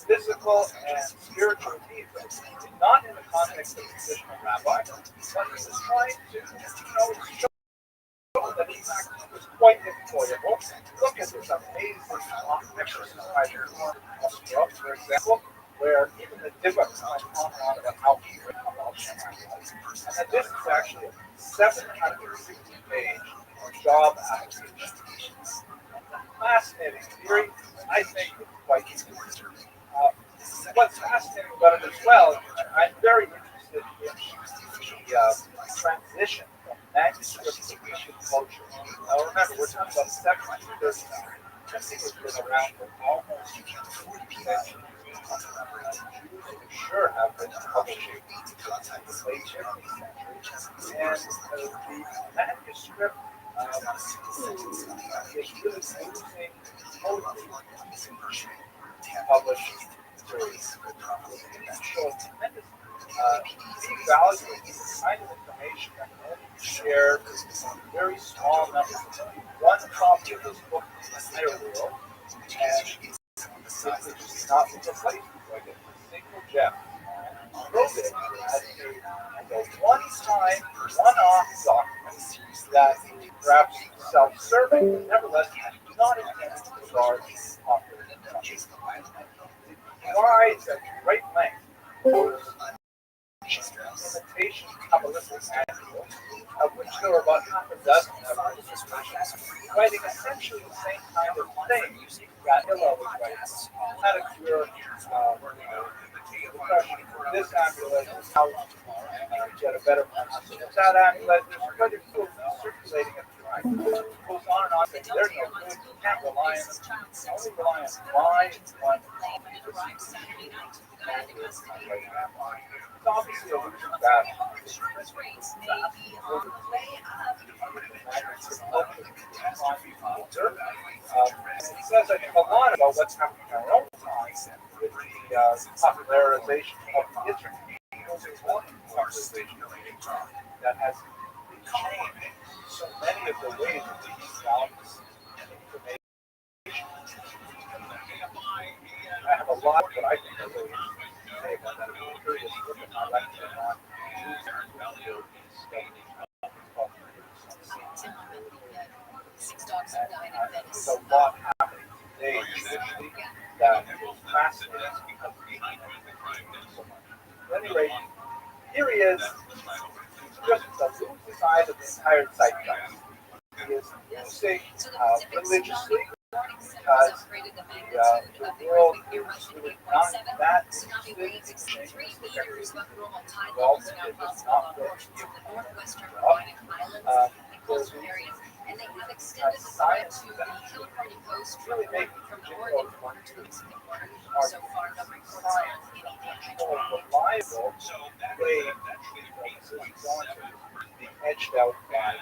physical and spiritual needs, not in the context of a traditional rabbi, but he was trying to show that he was quite employable. Look at this amazing exercise here, for example, where even the Dibbuk went on about how he And this is actually a 760-page job application. Fascinating theory. I think it's quite interesting. What's fascinating about it as well, I'm very interested in the transition from manuscript to written culture. Now remember, we're talking about the second and third time. Printing has been around for almost 40 centuries. Jews for sure have been publishing in the late 15th century. And the manuscript is really using poetry published materials. So tremendous deep value in the kind of information that can only be shared in very small numbers. One copy of this book in the entire world, and it is not replaced like a single gem. Wrote it as a one-time, one-off document that perhaps self-serving, but nevertheless not intended for large popular consumption. It provides at great length imitation Kabbalistic manual, of which there were about half a dozen of writing essentially the same kind of thing that Hillel was writing. How to cure depression. This amulet is how to get a better person. That amulet, there's quite a few circulating at the time. It goes on and on. There's no good. You can't rely on them. Only rely on my one. It's obviously a losing battle. It says, I think, a lot about what's happening in our own time with the popularization of the internet. There's one popularization of the internet that has changed so many of the ways that we balance information. I have a lot that I think are really interesting to say about that. I'm curious what my lecture on there's a lot happening today that is fascinating because so much. At any rate, here he is. He's just the losing side of the entire zeitgeist. He is using religiously because the world is really not that interested in change. Well, it is not going to be and they have extended the threat to the California Coast really making from Oregon to Singapore. So far, no reports on any damage. Reliable way this is going to be edged out by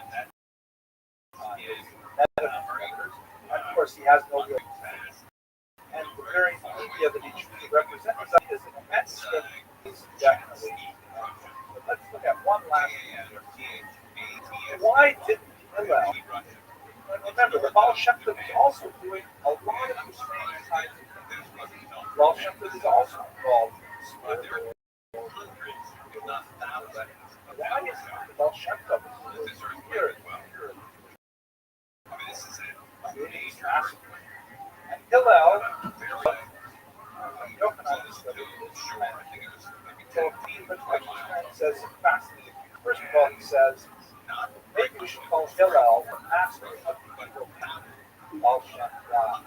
medical records. And of course, he has no real defense. And the very media that he chooses to represent himself is an immense script is definitely. But let's look at one last thing. Why didn't Hillel? Remember, the Baal Shem Tov is also doing a lot of the same kinds of things. Baal Shem Tov is also involved in spiritual. Why is the Baal Shem Tov here? And Hillel, says fascinating. First of all, he says, maybe we should call Hillel the master of the evil Baal Shem Tov.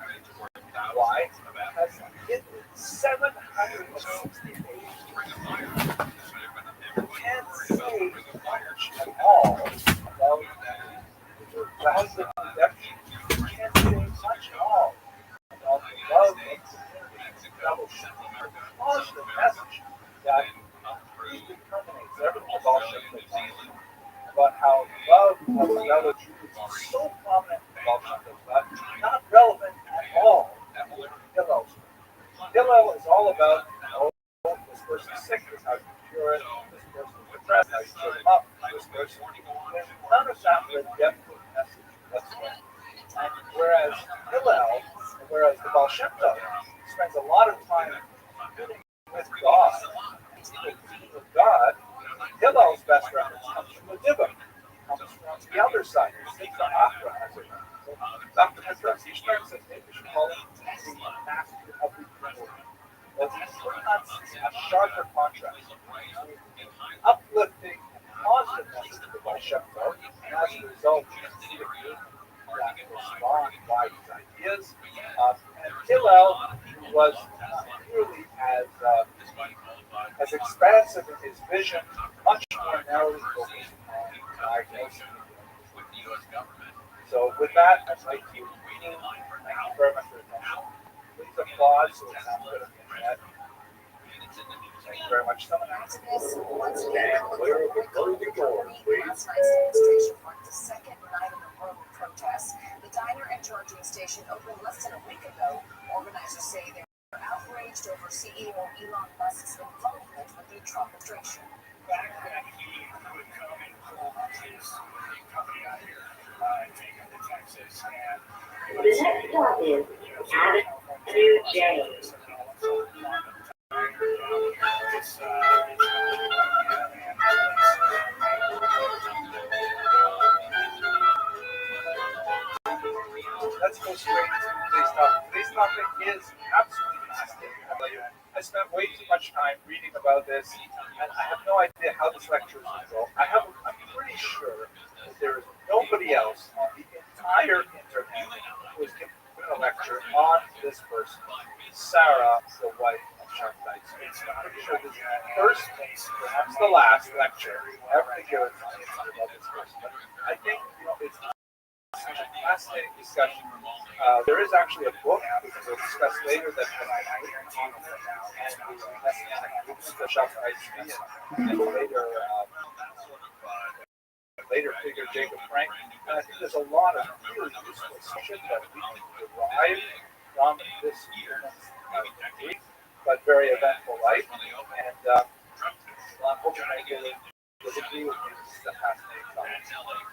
Why? Because in 760 pages, you can't say much at all about the value of redemption. You can't say much at all about the love of community, fellowship, the positive message that really permeates everything about Baal Shem Tov. About how love of fellow Jews is so prominent in Baal Shem Tov, but not relevant at all in Hillel's. Hillel is all about, this person's sick, this is how you cure it, this person is depressed, how you cheer them up, this person. There's none of that redemptive message whatsoever. And whereas the Baal Shem Tov spends a lot of time dealing with God, with God, Hillel's best reference comes from the Dibbum, comes from the other side. He takes the opera as a Dr. Hedras, he starts at maybe we should call him the master of the people. Well, he's putting on a sharper contrast. uplifting and positive message of Rothschild, and as a result, you can see the movement that respond by his ideas. And Hillel was not nearly as expansive in his vision, much more narrowly focused on diagnosing. So with that, I'd like to thank you very much for your attention. Please applaud so it sounds good on the internet. Thank you very much. Someone else. Once again, clear the door, please. Last night's demonstration marked the second night of the road protests. The diner and charging station opened less than a week ago. Organizers say they're outraged over CEO Elon Musk's involvement with the Trump administration. The next stop is Avenue James. Let's go straight to today's topic. Today's topic is absolutely fascinating. I spent way too much time reading about this, and I have no idea how this lecture is going to go. I'm pretty sure that there is nobody else on the entire internet who has given a lecture on this person, Sarah, the wife of Chuck Dyson. I'm pretty sure this is the first, perhaps the last lecture ever to give on the internet about this person. But I think it's such a fascinating discussion. There is actually a book which we'll discuss later that has been written on and the messianic movement of Chuck Dyson and later figure Jacob Frank. And I think there's a lot of really useful discussion that we can derive from this brief but very eventful life. And I'm hoping that you'll agree with me. This is a fascinating topic.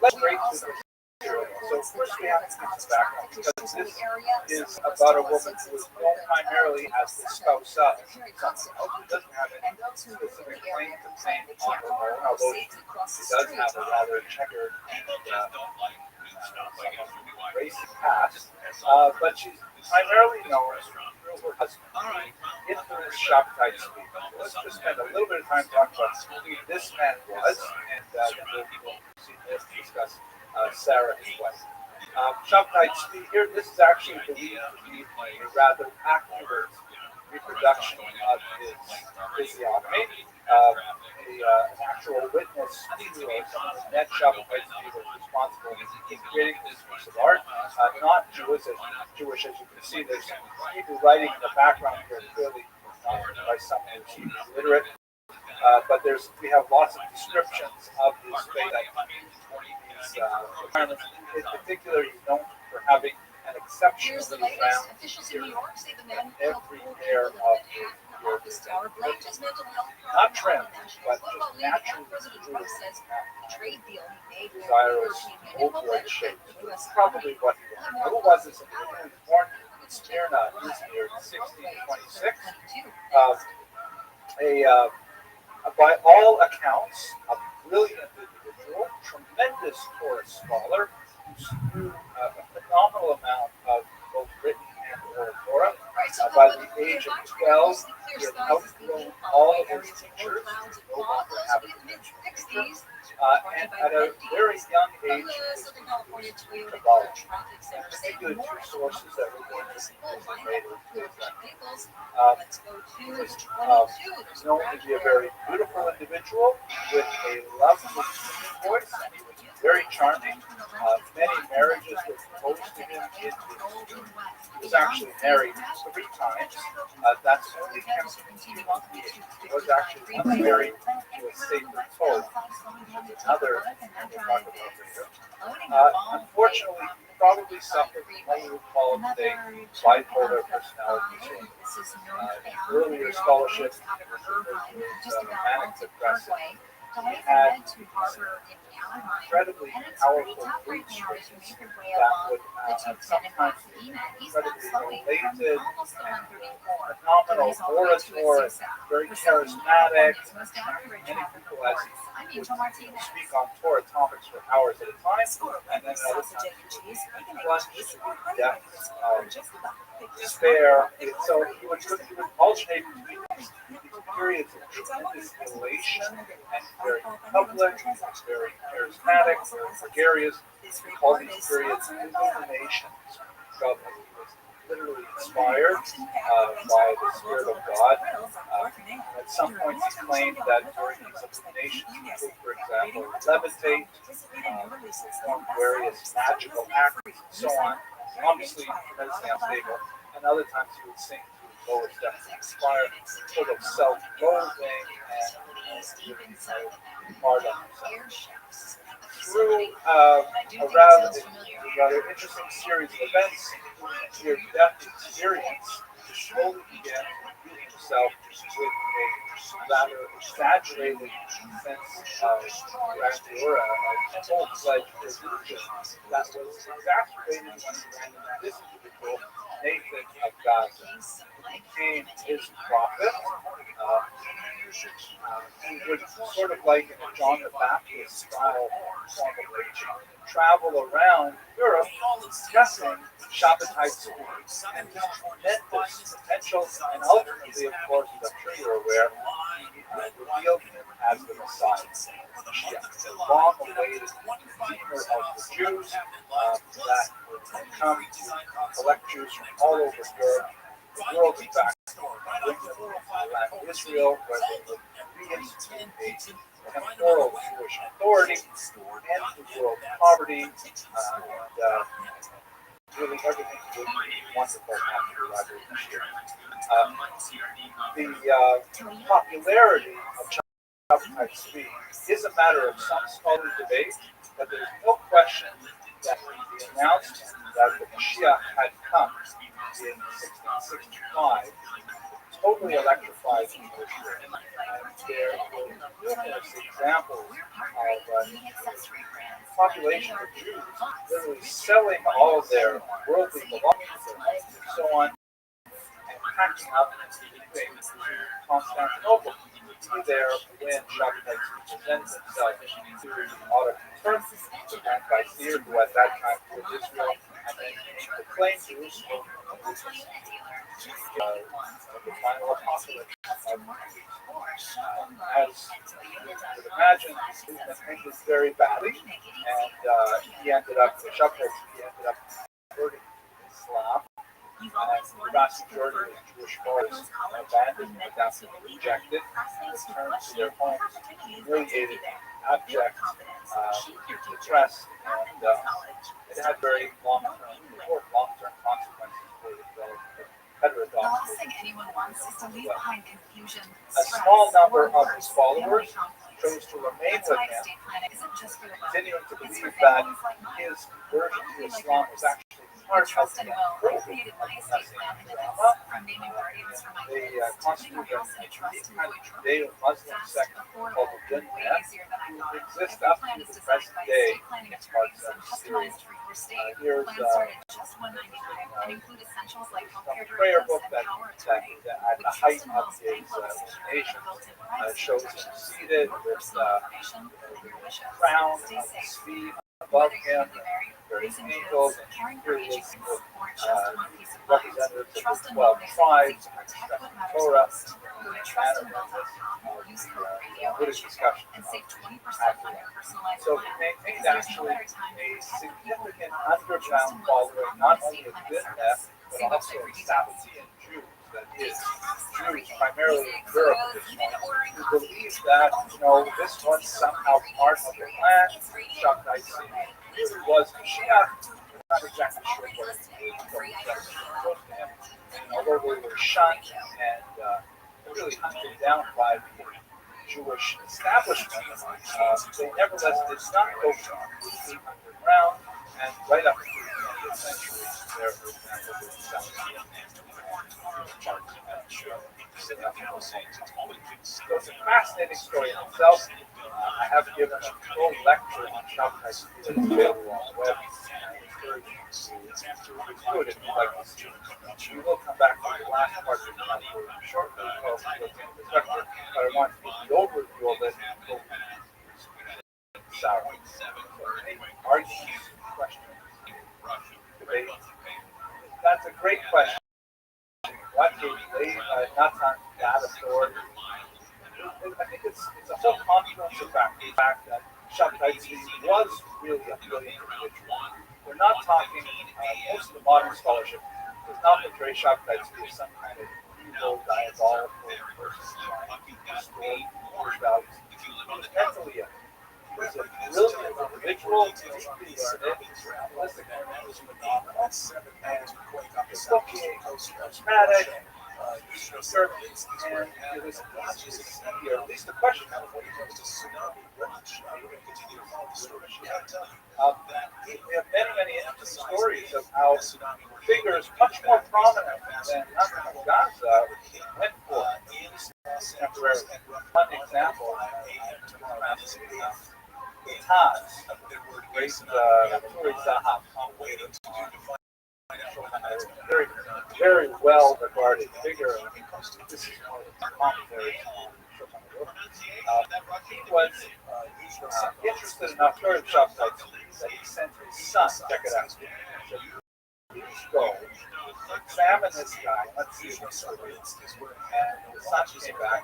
Let's break to the So first we have to get this background because this is about a woman who is known primarily as the spouse of someone else who doesn't have any specific claim to fame on her own, although she does have a rather checkered and racist past. But she's primarily known through her husband, infamous Shabtai Tzvi. Let's just spend a little bit of time talking about who this man was, and then we'll proceed to discuss Sarah, his wife. Shabtai Tzvi here, this is actually believed to be a rather accurate reproduction of his physiognomy. An actual witness who met Shabtai Tzvi was responsible in creating this piece of art. Not Jewish, as you can see. There's Hebrew writing in the background here, clearly by someone who's Hebrew literate. But we have lots of descriptions of his face that environments. In particular, he's known for having an exceptionally round beard and every hair of his beard. Not trimmed, but just naturally desirous ovoid shape. Probably what he wanted. Who was this individual? He was born in Smyrna, Izmir, in 1626. By all accounts, a brilliant individual, tremendous Torah scholar, who knew a phenomenal amount of both written and oral Torah. By the age of 12, he had outgrown all of his teachers, no longer having a teacher. And at a very young age, he was introduced to Kabbalah. Particularly two sources that we're going to see later. He was known to be a very beautiful individual with a lovely singing voice. He was very charming. Many marriages were proposed to him in his youth. He was actually married 3 times. That's only counting he was actually unmarried to a sacred poet. Another we'll talk about later. Unfortunately, he probably suffered from what we would call today bipolar personality disorder. Earlier scholarship was manic depressive had incredibly powerful roots that would sometimes be incredibly elated, phenomenal orator, very charismatic. Many people, as he would speak on Torah topics for hours at a time, and then at other times he would plunge into the depths of despair. So he would alternate between these periods of tremendous elation and very public, very charismatic, very gregarious. We call these periods illuminations. So he was literally inspired by the Spirit of God. At some point, he claimed that during these illuminations, he would, for example, levitate, perform various magical acts, and so on. Obviously, tremendously unstable. And other times, he would sink to the lowest depths of despair, full of self-loathing and hard on himself. Through a rather interesting series of events, near-death experience, he slowly began to view himself with a rather exaggerated sense of grandeur, of full-fledged illusion that was exacerbated when he ran into this individual, Nathan of Gaza. He became his prophet. He would sort of like in a John the Baptist style form of preaching, travel around Europe discussing Shabbatite schools and his tremendous potential, and ultimately, of course, as I'm sure you're aware, he revealed him as the Messiah, the long-awaited Redeemer of the Jews that would come to collect Jews from all over Europe, the world, in fact, bring them to the land of Israel, where they would reinstitute a temporal Jewish authority, end the world poverty, and really everything would be wonderful after the arrival of Mashiach. The popularity of Shabbatite speech is a matter of some scholarly debate, but there is no question that the announcement that the Mashiach had come in 1665 totally electrified the Jewish world. There were numerous examples of population of Jews literally selling all of their worldly belongings, their homes, and so on, and packing up and leaving to Constantinople. There, when Shabbatai presented himself to the Ottoman Turks and Vizier, who at that time was Israel, and then he proclaimed Jerusalem the final apocalypse of as you would imagine, the movement ended very badly, and he ended up, he ended up converting to Islam. And the vast majority of Jewish boys abandoned, adapted, rejected, returned to their homes, humiliated, abject, depressed, and it had very long-term consequences for the heterodox. A small number of his followers chose to remain with him, continuing to believe that his conversion to Islam was actually part of the appropriate drama. They constituted a unique kind of Judeo-Muslim sect called the Jinn, who exists up to the present day in parts of Syria. Here's a prayer book that at the height of his nation shows him seated with the crown of his feet above him, various angels, and here he is with representatives of the 12 tribes and discussing Torah in the manner of Buddhist discussion. So he maintained actually a significant underground following, not only of Bidnef, but also of Sabbatean Jews, that is, Jews primarily in Europe at this point, who believed that, this was somehow part of the plan. Shabbatai really was Mashiach. We're not exactly sure what it was close to him. Although they were shunned and really hunted down by the Jewish establishment, they nevertheless did not go completely underground, and right up to the 20th century, there, for example, was Sabbatean so it's a fascinating story in itself. I have given a full lecture on Shabtai available on the web. Good if you'd like to see. We will come back to the last part of the talk shortly, but I want to give the overview of it. Arguments, questions, debate. That's a great question. What gave Natan that authority? I think it's a whole confluence of factors. The fact that Shabtai was really a brilliant individual. We're not talking, most of the modern scholarship does not portray Shabtai as some kind of evil, diabolical person trying to destroy Jewish values. He was mentally ill. He was a brilliant individual, deeply learned, realistic, and phenomenal. And looking charismatic, conservative, and it was easy to see, or at least the question of what he was to tsunami. We have many interesting stories of how figures much more prominent than Natan of Gaza went for temporarily. One example, the Taz, great Turi Zahab, very well regarded figure. This is one of the commentaries on he was interested enough to Shabtai that he sent his son, check it out, please go examine this guy, let's see what's going on. And the son came back,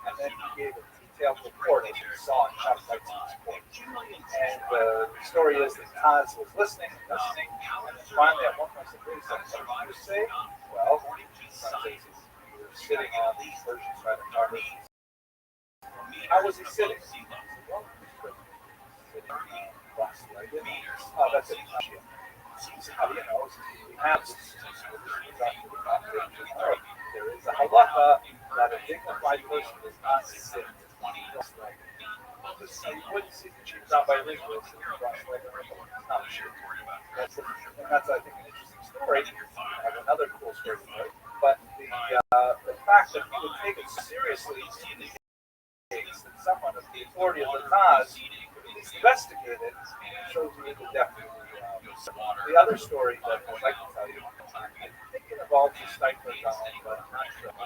and then he gave a detailed report of what he saw in Shabtai's report. And the story is that Taz was listening, and then finally at one point said, wait a second, what did you say? Well, sitting on these versions by the carpet. How was he sitting? Well, sitting cross-legged. Oh, that's it. How do you know? We have this. There is a halacha that a dignified person does not sit cross-legged. You wouldn't see the chief rabbi Liebowitz cross-legged. Not sure. And that's, I think, an interesting story. I have another cool story to tell you. But the fact that he would take it seriously indicates that someone of the authority of the Taz at least investigated shows you the depth of the other story that I'd like to tell you. I think it involves a stifler doll, but I'm not sure.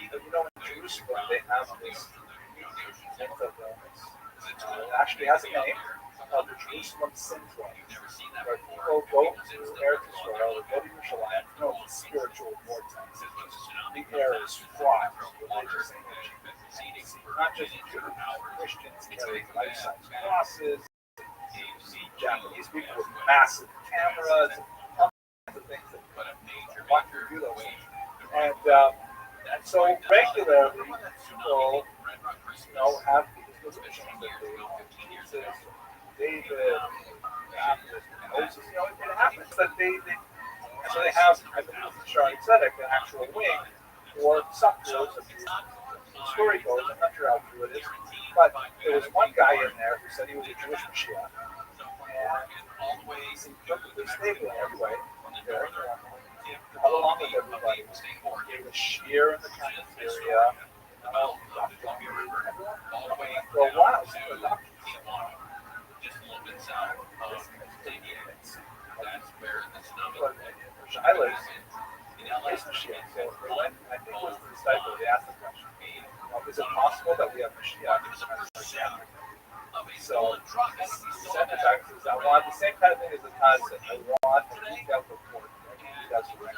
You know, in Jerusalem, they have this mental illness. It actually has a name called the Jerusalem Syndrome, where people go to Eretz Israel or go to Yerushalayim, it's a spiritual vortex. The air is fraught with religious energy. Not just Jews, Christians carry life-size crosses. You see Japanese people with massive cameras, and all kinds of things that want to do those things. And so regularly, people, have these delusions that Jesus, David, Moses, it happens that so they have, I believe, in Shari Tzedek, an actual wing or subgroups of the story goes. I'm not sure how true it is, but there was one guy in there who said he was a Jewish Mashiach, and he seemed perfectly stable in every way. Got along with everybody. Gave a shear in the cafeteria. For a while, so the doctor Shiloh's is Mashiach. So when I think it was the disciple, they asked the question, is it possible that we have Mashiach? So he sent it back and says, I want the same kind of thing as the Taz said. I want a detailed report. That's what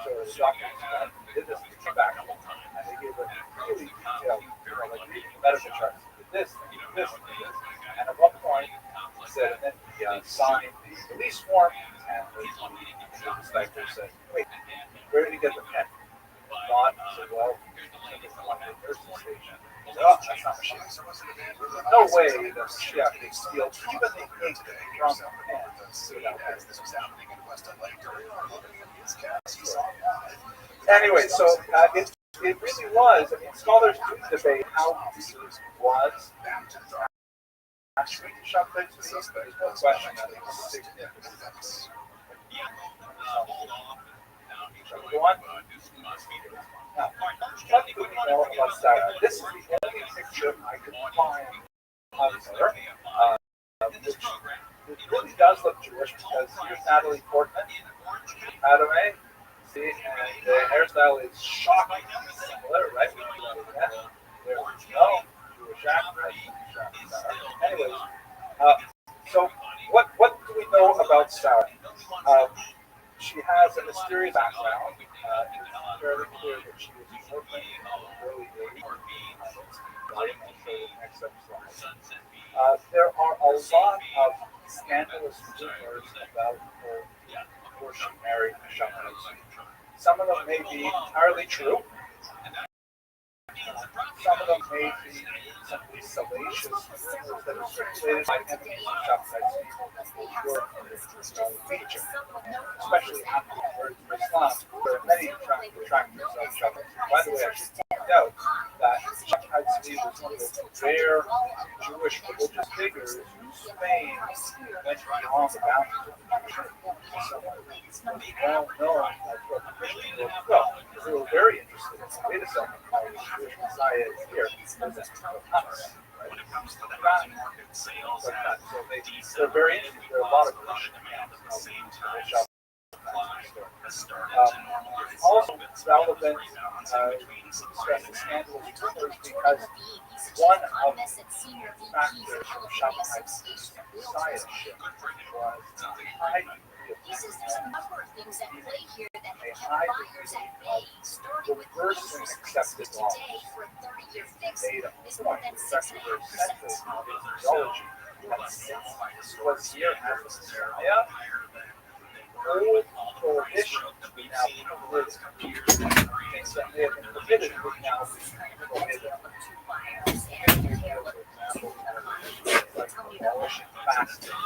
so the doctor did this, he came back, and they gave a really detailed, like reading the medical charts. He did this, and he did this, and he did this. And at one point, he said, and then he signed the release form, and the inspector said, wait, where did he get the pen? Thought, he said, well, it's one of the nursing station. He said, oh, that's not Mashiach. There's no way that Mashiach could steal even the ink from the pen. Anyway, so it really was. I mean, scholars do debate how Jesus was actually Shabtai. There's no question that it was significant. Shall we go on? Now, what do we know about about Sarah. This is the only picture I could find of her, which it really does look Jewish because here's Natalie Portman, Padme. See, and the hairstyle is shockingly similar, right? There we go. Jewish actress. Anyways, so what do we know about Sarah? She has a mysterious background. It's fairly clear that she was an orphan in the early 80s. I'll show you the next slide. There are a lot of scandalous rumors about her before she married Shabbos. Some of them may be entirely true. Some of them may be simply salacious rumors that are circulated by enemies of Shabbos Europe and the region, especially after the conversion to Islam. There are many detractors of Shabbos. By the way, I should point out that Shabbos was one of the rare Jewish religious figures who Spain went beyond the boundaries of the Jewish someone well known as what the Christian world as well. They were very interested in wait a second, the Jewish Messiah is here. What is that of us? Right? So they're very interested. There are a lot of Christian accounts of also relevant stress the scandalous rumors because one of the factors of Shabbos messiahship was the high He says there's a number of things at play here that have kept buyers at bay, starting with interest rates, which today for a 30-year fix is more than 6.5%. Was here as a Messiah. Old prohibition now permitted. Things that may have been permitted would now be prohibited. Like abolishing fasting.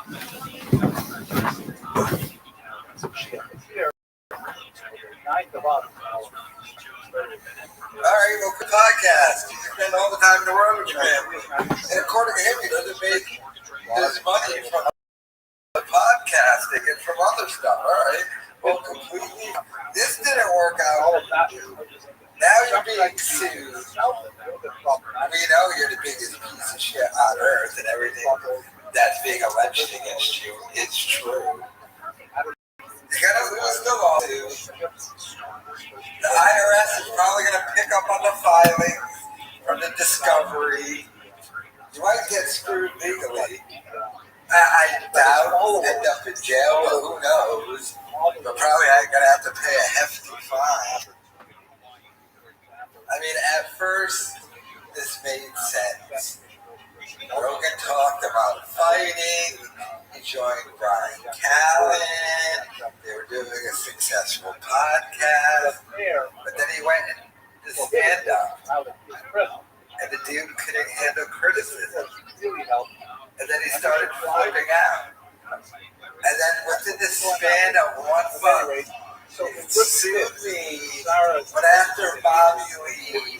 Here, 9th of August. All right, well, for podcast, you spend all the time in the world with your family. And according to him, he doesn't make his money from podcasting and from other stuff. All right, well, completely. This didn't work out. Now you're being sued. We know you're the biggest piece of shit on earth, and everything that's being alleged against you is true. You're gonna lose the lawsuit. The IRS is probably gonna pick up on the filings from the discovery. You might get screwed legally. I doubt you'll end up in jail, but who knows? But probably I'm gonna have to pay a hefty fine. I mean, at first, this made sense. Rogan talked about fighting. He joined Brian Callen. They were doing a successful podcast. But then he went into stand-up. And the dude couldn't handle criticism. And then he started flipping out. And then within the span of 1 month, he sued me went after Bobby Lee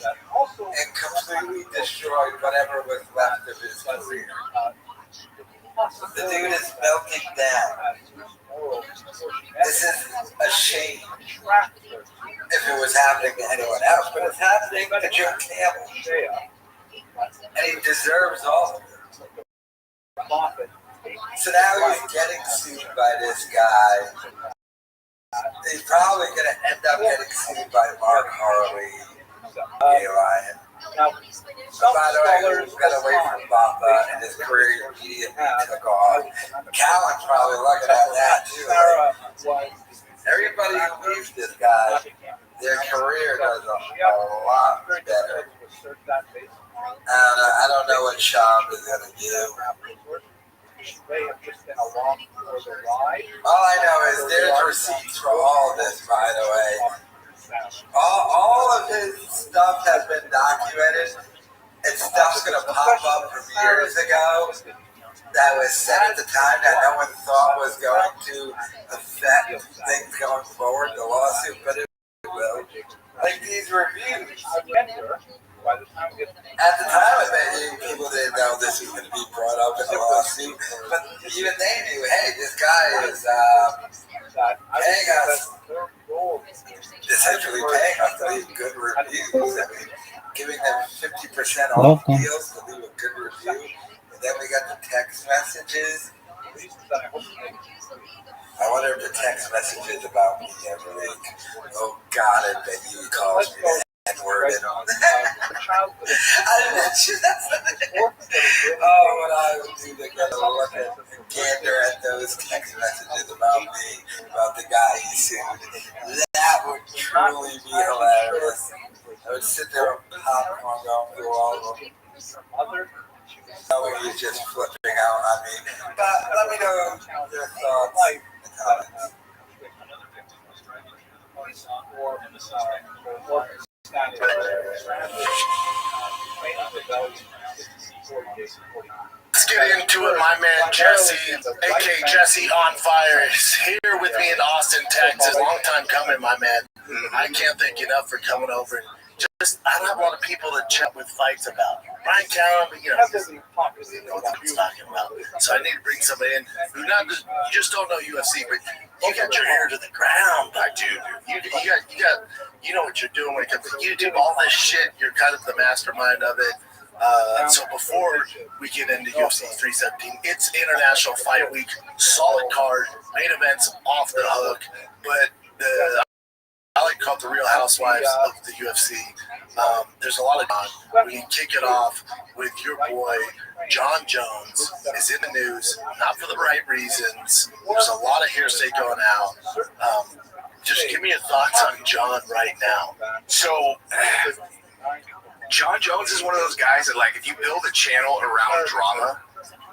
and completely destroyed whatever was left of his career. The dude is melting down. This is a shame if it was happening to anyone else, but it's happening to Joe Campbell. And he deserves all of it. So now he's getting sued by this guy. He's probably going to end up getting sued by Mark Harley, Gay Lion. By the way, he got away from Bamba and his career immediately took off. Callen's probably looking at that too. Everybody who leaves this guy, their career does a lot better. I don't know what Shab is going to do. All I know is there's receipts for all of this, by the way. All of his stuff has been documented, and stuff's going to pop up from years ago that was said at the time that no one thought was going to affect things going forward, the lawsuit, but it will. Like these reviews. At the time, I bet people didn't know this was going to be brought up in the lawsuit, but even they knew, hey, this guy is paying us, essentially paying us to leave good reviews. I mean, giving them 50% off Welcome. deals to leave a good review. And then we got the text messages. I wonder if the text messages about me every week. Oh God, I bet you he calls me the N-word in them. I mentioned that's when I would do the look at gander at those text messages about me, about the guy he sued. That would truly be hilarious. I would sit there and popcorn going through all of them. Knowing he's just flipping out on me. But let me know your thoughts in the comments. Let's get into it. My man Jesse, aka Jesse on Fire, is here with me in Austin, Texas. Long time coming, my man. I can't thank you enough for coming over. And just, I don't have a lot of people to chat with fights about. Brian Callen, you know what he's talking about. So I need to bring somebody in who not just, you just don't know UFC, but you got your ear to the ground, my dude. You know what you're doing when it comes to YouTube, all this shit. You're kind of the mastermind of it. So before we get into UFC 317, it's International Fight Week, solid card, main events off the hook, but I like to call it the Real Housewives of the UFC. There's a lot of time. We can kick it off with your boy, John Jones, is in the news, not for the right reasons. There's a lot of hearsay going out. Just give me your thoughts on John right now. So, John Jones is one of those guys that, like, if you build a channel around drama,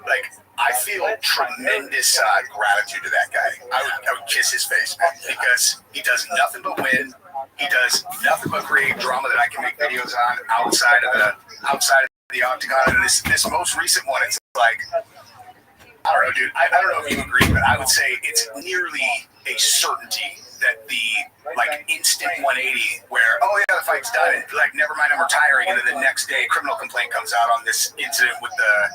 like, I feel tremendous gratitude to that guy. I would kiss his face, man, because he does nothing but win. He does nothing but create drama that I can make videos on outside of the octagon. And this most recent one, it's like, I don't know, dude. I don't know if you agree, but I would say it's nearly a certainty that the instant 180 where, oh yeah, the fight's done, and like, never mind, I'm retiring, and then the next day a criminal complaint comes out on this incident with the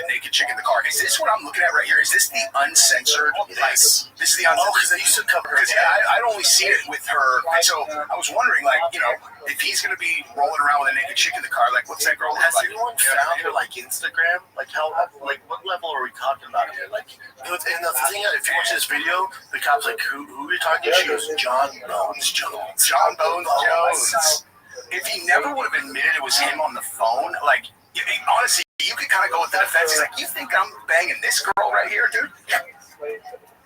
naked chick in the car. Is this what I'm looking at right here? Is this the uncensored? Yes. This is the uncensored. Oh, because they used to cover her. Because I'd only seen it with her, and so I was wondering, like, you know, if he's gonna be rolling around with a naked chick in the car, like, what's that girl look Has like? anyone found her, like, Instagram? Like, what level are we talking about here? Like, and the thing, if you watch this video, the cop's like, who are you talking to? She goes, John Bones Jones. John Bones Jones. If he never would have admitted it was him on the phone, like, honestly, you could kind of go with the defense. He's like, you think I'm banging this girl right here, dude?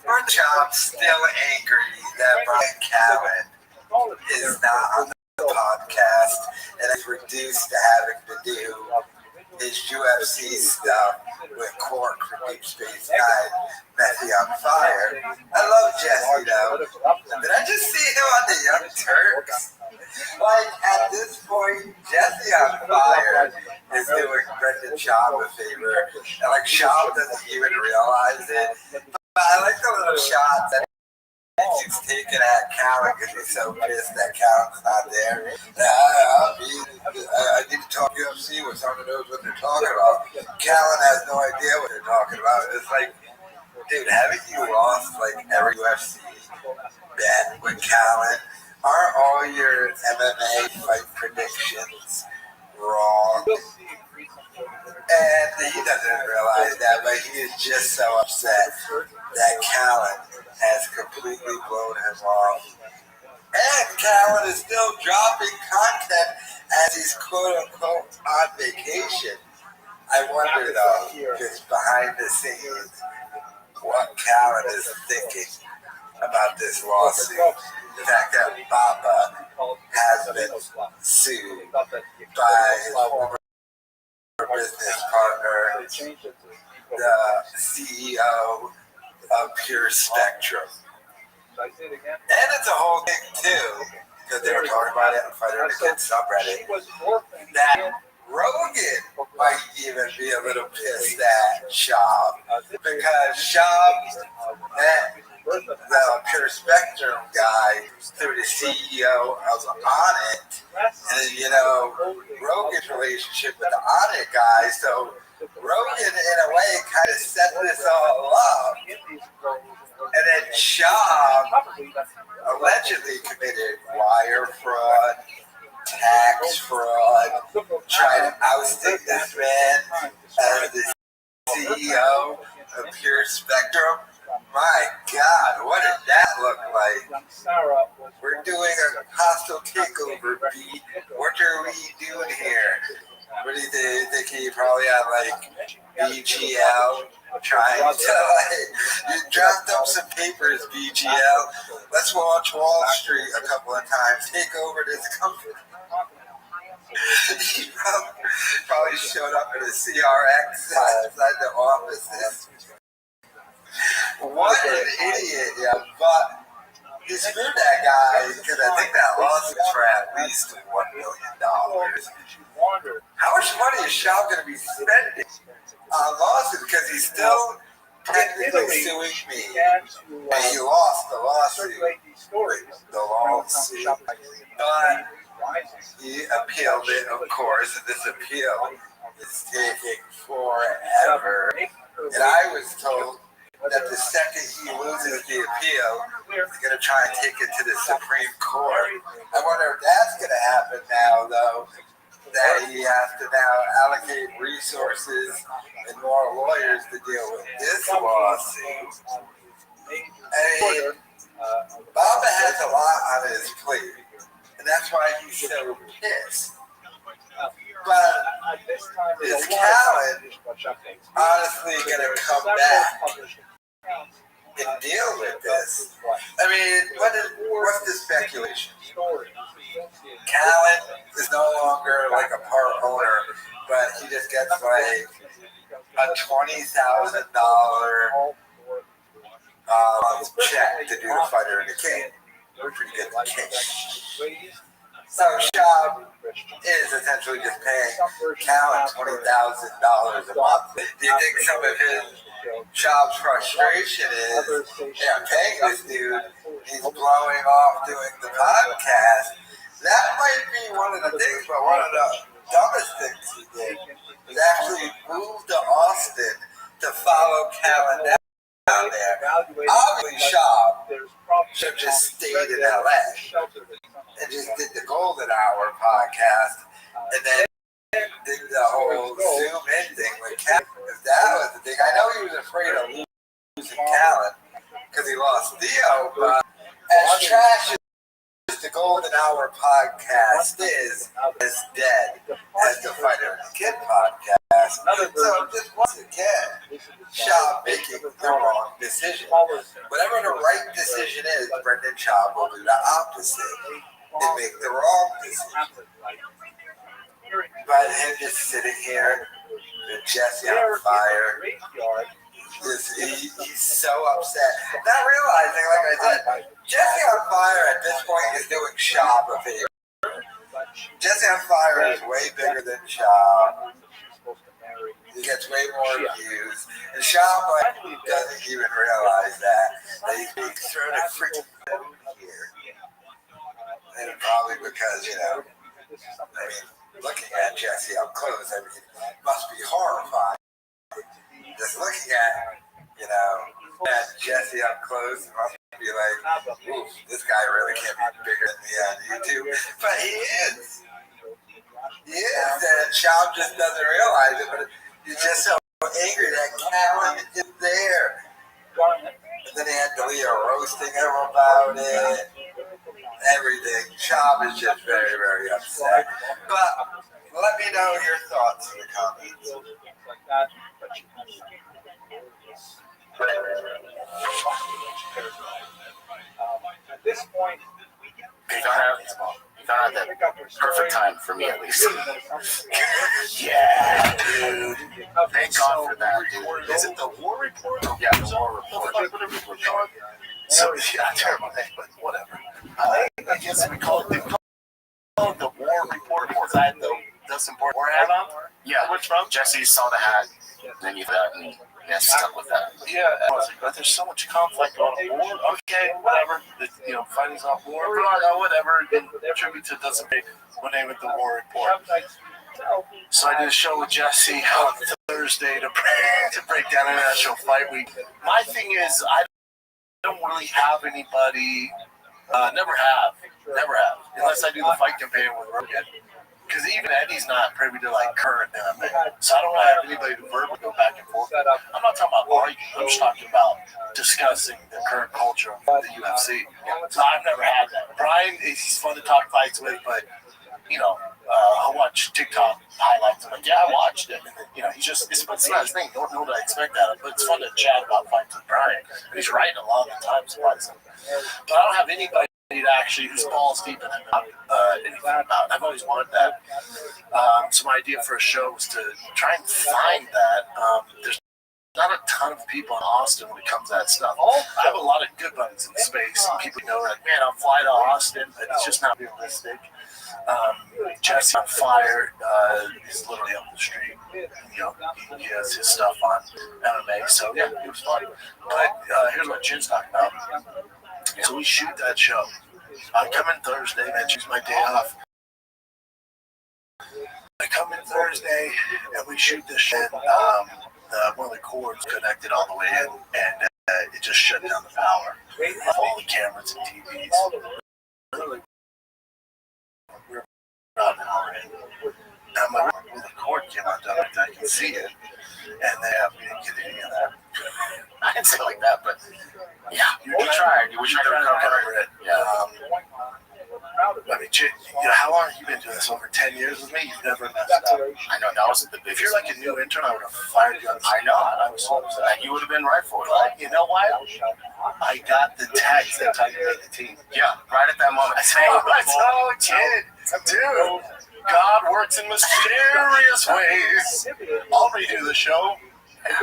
Burn Chop's still angry that Brian Callen is not on the podcast and is reduced to having to do his UFC stuff with Cork from Deep Space Nine, Messi on Fire. I love Jesse though. Did I just see him on the Young Turks? Like, at this point, Jesse on Fire is doing Brendan Schaub a favor. And like, Schaub doesn't even realize it. But I like the little shots that he's taking at Callen because he's so pissed that Callen's not there. I need to talk UFC with someone who knows what they're talking about. Callen has no idea what they're talking about. It's like, dude, haven't you lost like every UFC bet with Callen? Aren't all your MMA fight predictions wrong? And he doesn't realize that, but he is just so upset that Callen has completely blown him off. And Callen is still dropping content as he's quote-unquote on vacation. I wonder, though, just behind the scenes, what Callen is thinking about this lawsuit. The fact that Baba has been sued by his former business partner, the CEO of Pure Spectrum. And it's a whole thing too, because they were talking about it on Fighter Against subreddit, that Rogan might even be a little pissed at Schaub, because Schaub met the Pure Spectrum guy through the CEO of Onnit, and you know, Rogan's relationship with the Onnit guy, so Rogan in a way kind of set this all up, and then Schaub allegedly committed wire fraud, tax fraud, trying to ousting this man as the CEO of Pure Spectrum. My God, what did that look like? We're doing a hostile takeover, B. What are we doing here? What do you think? He probably had like BGL trying to you dropped up some papers, BGL. Let's watch Wall Street a couple of times. Take over this company. He probably showed up at a CRX outside the offices. What an idiot, yeah. But he screwed that guy because I think that lawsuit for at least $1 million. How much money is Schaub going to be spending on lawsuits? Because he's still technically suing me. And he lost the lawsuit. But he appealed it, of course, and this appeal is taking forever. And I was told that the second he loses the appeal, he's going to try and take it to the Supreme Court. I wonder if that's going to happen now, though, that he has to now allocate resources and more lawyers to deal with this lawsuit. I mean, Baba has a lot on his plate, and that's why he's so pissed. But is Callan honestly going to come back and deal with this? I mean, what's the speculation? Callan is no longer like a part owner, but he just gets like a $20,000 check to do the fighter in the king. Pretty good king. So Schaub is essentially just paying Callan $20,000 a month. Do you think some of Schaub's frustration is, I'm paying this dude, he's blowing off doing the podcast? That might be one of the things, but one of the dumbest things he did was actually move to Austin to follow Callan down there. Obviously, Schaub should have just stayed in LA and just did the Golden Hour podcast and then did the whole Zoom in thing with Callan. If that was the thing, I know he was afraid of losing Callan because he lost Theo, but as trash as the Golden Hour podcast is as dead as the Fighter and the Kid podcast. So just once again, Schaub making the wrong decision. Whatever the right decision is, Brendan Schaub will do the opposite and make the wrong decision. But him just sitting here with Jesse on fire, he's so upset. Not realizing, like I said, Jesse on Fire at this point is doing Schaub a favor. Jesse on Fire is way bigger than Schaub. He gets way more views. And Schaub doesn't even realize that he's being thrown a freaking here. And probably because, I mean, looking at Jesse up close, I mean, it must be horrifying. Just looking at, at Jesse up close, it must be like, oof, this guy really can't be bigger than me on YouTube. But he is. He is, and Schaub just doesn't realize it, but he's just so angry that Callan is there. And then he had Delia roasting him about it. Everything. Schaub is just very, very upset. But let me know your thoughts in the comments. At this point, you found out that perfect time for me, at least. Yeah, dude. Thank God for that, dude. Is it the war report? Yeah, the war report. So, yeah, terrible name, but whatever. I guess we call it the war report. Was that the Dustin Port war hat on? Yeah. Which from? Jesse saw the hat, and then you that, and stuck with that. Yeah, I was like, but there's so much conflict on the war. Okay, whatever. Fighting's off war. Whatever. Attribute to Dustin Port. We'll name it the war report. So I did a show with Jesse on Thursday to break down International Fight Week. My thing is, I don't really have anybody, never have, Never have. Unless I do the fight campaign with Rogan. Because even Eddie's not privy to like current MMA. So I don't have anybody to verbally go back and forth. I'm not talking about arguing. I'm just talking about discussing the current culture of the UFC. So I've never had that. Brian, he's fun to talk fights with, but you know, I'll watch TikTok highlights. I'm like, yeah, I watched it. And then, you know, it's not his thing. Don't know what I expect out of it. But it's fun to chat about fights with Brian. And he's writing a lot of the time, surprisingly. But I don't have anybody to actually who's balls deep in it, anything about it. I've always wanted that. So my idea for a show was to try and find that. There's not a ton of people in Austin when it comes to that stuff. I have a lot of good buddies in space. People know, like, man, I'll fly to Austin, but it's just not realistic. Jesse on Fire is literally up the street. You know, he has his stuff on MMA, so yeah, it was fun. But here's what Jin's talking about. So we shoot that show. I come in Thursday, man, choose my day off. I come in Thursday, and we shoot this shit. One of the cords connected all the way in, and it just shut down the power. All the cameras and TVs. We're about an hour in. And the cord came undone, I can see it, and we didn't get any of that. I didn't say it like that, but yeah, we tried. We tried to cover it. Yeah. I mean, you know, how long have you been doing this? Over 10 years with me? You've never messed up. I know, that was the biggest. If you're like a new intern, I would have fired you. I know. I was so upset. You would have been right for it. Like, you know what? I got the text that time you made the team. Yeah, right at that moment. I said, oh, kid, dude. God works in mysterious ways. I'll redo the show.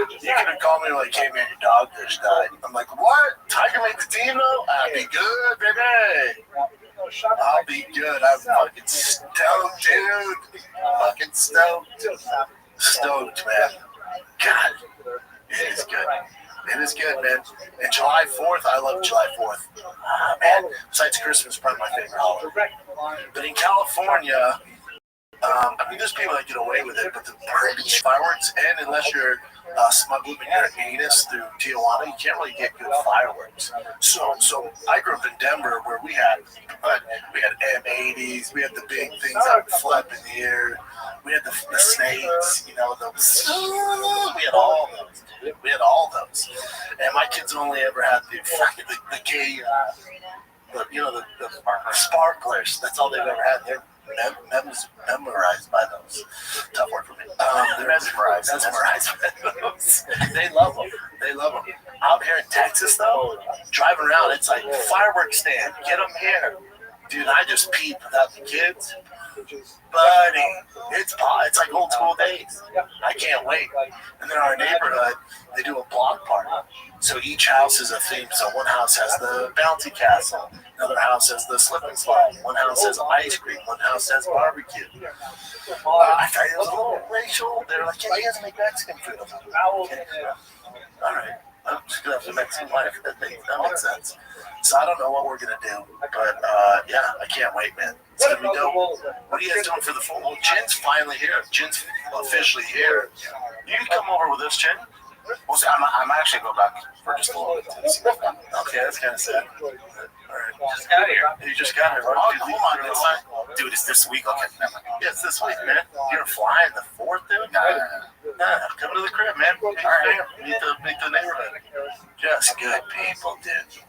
You could have called me like, hey man, your dog just died. I'm like, what? Tiger made the team though? I'll be good, baby. I'll be good. I'm fucking stoked, dude. Fucking stoked. Stoked, man. God, it is good. It is good, man. And July 4th, I love July 4th. Man, besides Christmas, probably my favorite holiday. But in California, I mean, there's people that get away with it, but the British fireworks, and unless you're smuggling your anus through Tijuana, you can't really get good fireworks. So I grew up in Denver where we had M80s, we had the big things that would flap in the air, we had the snakes, you know, we had all those. We had all those. And my kids only ever had the gay, the sparklers. That's all they've ever had. They're memorized by those. Tough word for me. They're mesmerized by those. They love them. Out here in Texas, though, driving around, it's like fireworks stand. Get them here. Dude, I just peep without the kids. Buddy, it's like old school days. I can't wait. And then our neighborhood, they do a block party. So each house is a theme. So one house has the bouncy castle. Another house has the slip and slide. One house has ice cream. One house has barbecue. I thought it was a little racial. They were like, yeah, you guys make Mexican food. Okay. All right. I'm just going to have the Mexican life. That makes sense. So I don't know what we're going to do. But, yeah, I can't wait, man. It's going to be dope. What are you guys doing for the fall? Well, Jin's finally here. Jin's officially here. You can come over with us, Jin. Well, see, I'm actually going back for just a little bit to see what's happening. Okay, that's kind of sad. All right. Just got here. You just got here. Oh, hold on. Dude, it's this week. Okay, never mind. Yeah, it's this week, man. You're flying the 4th, dude? Nah, come to the crib, man. All right. Meet the neighborhood. Just good people, dude.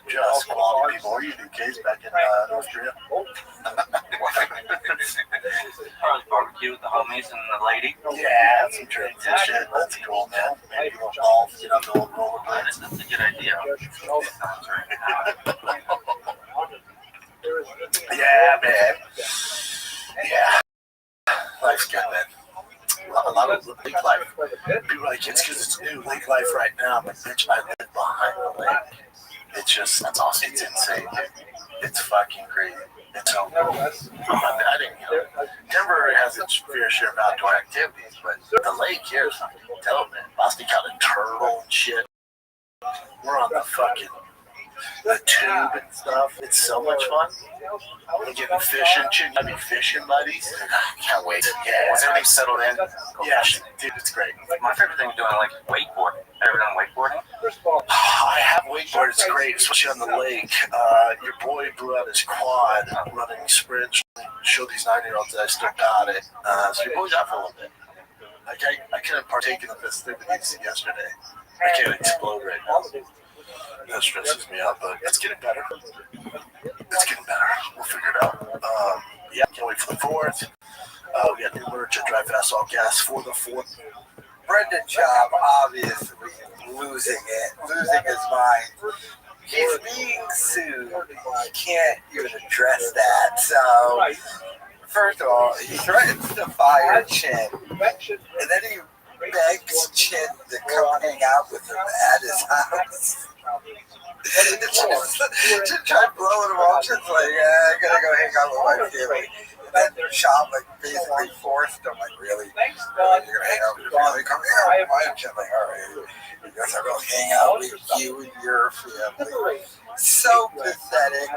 Just quality people. Where are you, Case, back in North Korea? Probably barbecue with the homies and the lady. Yeah, some drinks and shit. That's cool, man. Maybe a little golf, get up to a little rollerblades. That's a good idea. Yeah, man. Yeah. Life's good, man. A lot of lake life. People are like, it's because it's new lake life right now. But bitch, I live behind the lake. It's just, that's awesome. It's insane, dude. It's fucking crazy. It's so cool. I didn't, Denver has its fair share of outdoor activities, but the lake here is fucking dope, man. Boston got a turtle and shit. We're on the tube and stuff. It's so much fun. We're getting fishing, I mean fishing buddies. Can't wait. Yeah, Was everything settled in. Yeah, dude, it's great. My favorite thing doing like wakeboarding. Ever done wakeboarding? I have wakeboard. It's great, especially on the lake. Your boy blew out his quad running sprints. Showed these 9-year-olds that I still got it. So your boy's out for a little bit. Like I couldn't partake in the festivities yesterday. I can't explode right now. That stresses me out, but it's getting better. It's getting better. We'll figure it out. Yeah, can't wait for the 4th. We got new merch at Dry Fast All Gas for the 4th. Brendan Job obviously losing his mind. He's being sued. He can't even address that. So, first of all, he threatens to fire Chin, and then he begs Chin to come hang out with him at his house. Just try blowing him off, just like, yeah, I gotta go hang out with my family. And then Shop like basically forced him, like, really? You're gonna hang out with your family? Come hang out with mine. Chin, like, all right. I guess I'll go hang out with you and your family. So pathetic.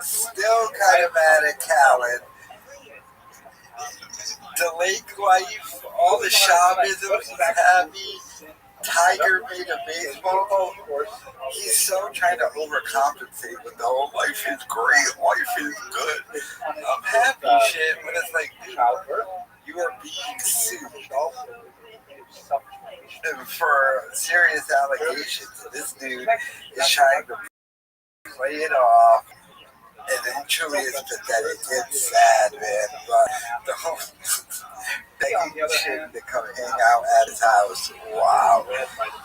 Still kind of mad at Callan. The lake life, all the shamanism, he's happy. Tiger made a baseball. He's so trying to overcompensate with the whole life is great, life is good. I'm happy shit, but it's like, dude, you are being sued for serious allegations. This dude is trying to play it off. And it truly is pathetic. It's sad, man. But the whole begging Chin to come hang out at his house. Wow.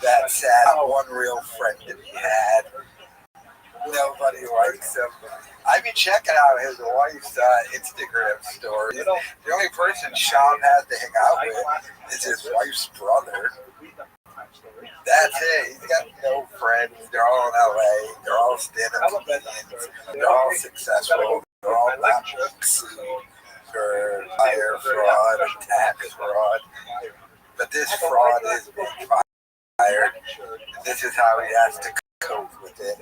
That's sad. One real friend that he had. Nobody likes him. I've been checking out his wife's Instagram story. The only person Sean has to hang out with is his wife's brother. That's it. He's got no friends. They're all in LA. They're all stand-up comedians. They're all successful. They're all not being sued for hire fraud and tax fraud. But this fraud is being fired. This is how he has to cope with it.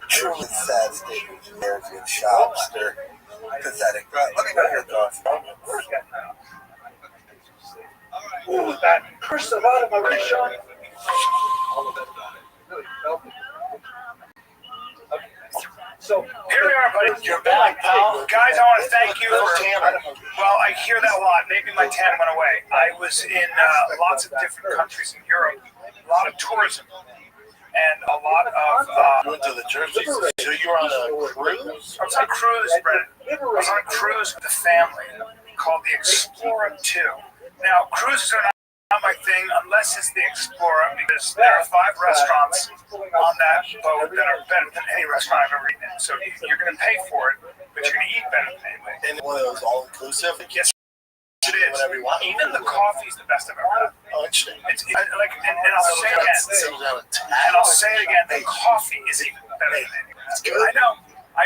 Truly sad state of affairs with Shopster. Pathetic. But let me know your thoughts. Ooh, that curse of out of my right, Sean. So here we are, buddy. You're back, pal. Guys, I want to thank you for. Well, I hear that a lot. Maybe my tan went away. I was in lots of different countries in Europe. A lot of tourism. And a lot of. You went to the Jersey. So you were on a cruise? I was on a cruise, Brennan. I was on a cruise with a family called the Explorer 2. Now, cruises are not my thing unless it's the Explorer, because there are 5 restaurants on that boat that are better than any restaurant I've ever eaten in. So you're going to pay for it, but you're going to eat better than anyway. And one of those all-inclusive? Yes, it is. Whatever you want. Even the coffee is the best I've ever had. Oh, interesting. And I'll say it again. And I'll say it again. The coffee is even better than anywhere. That's good. I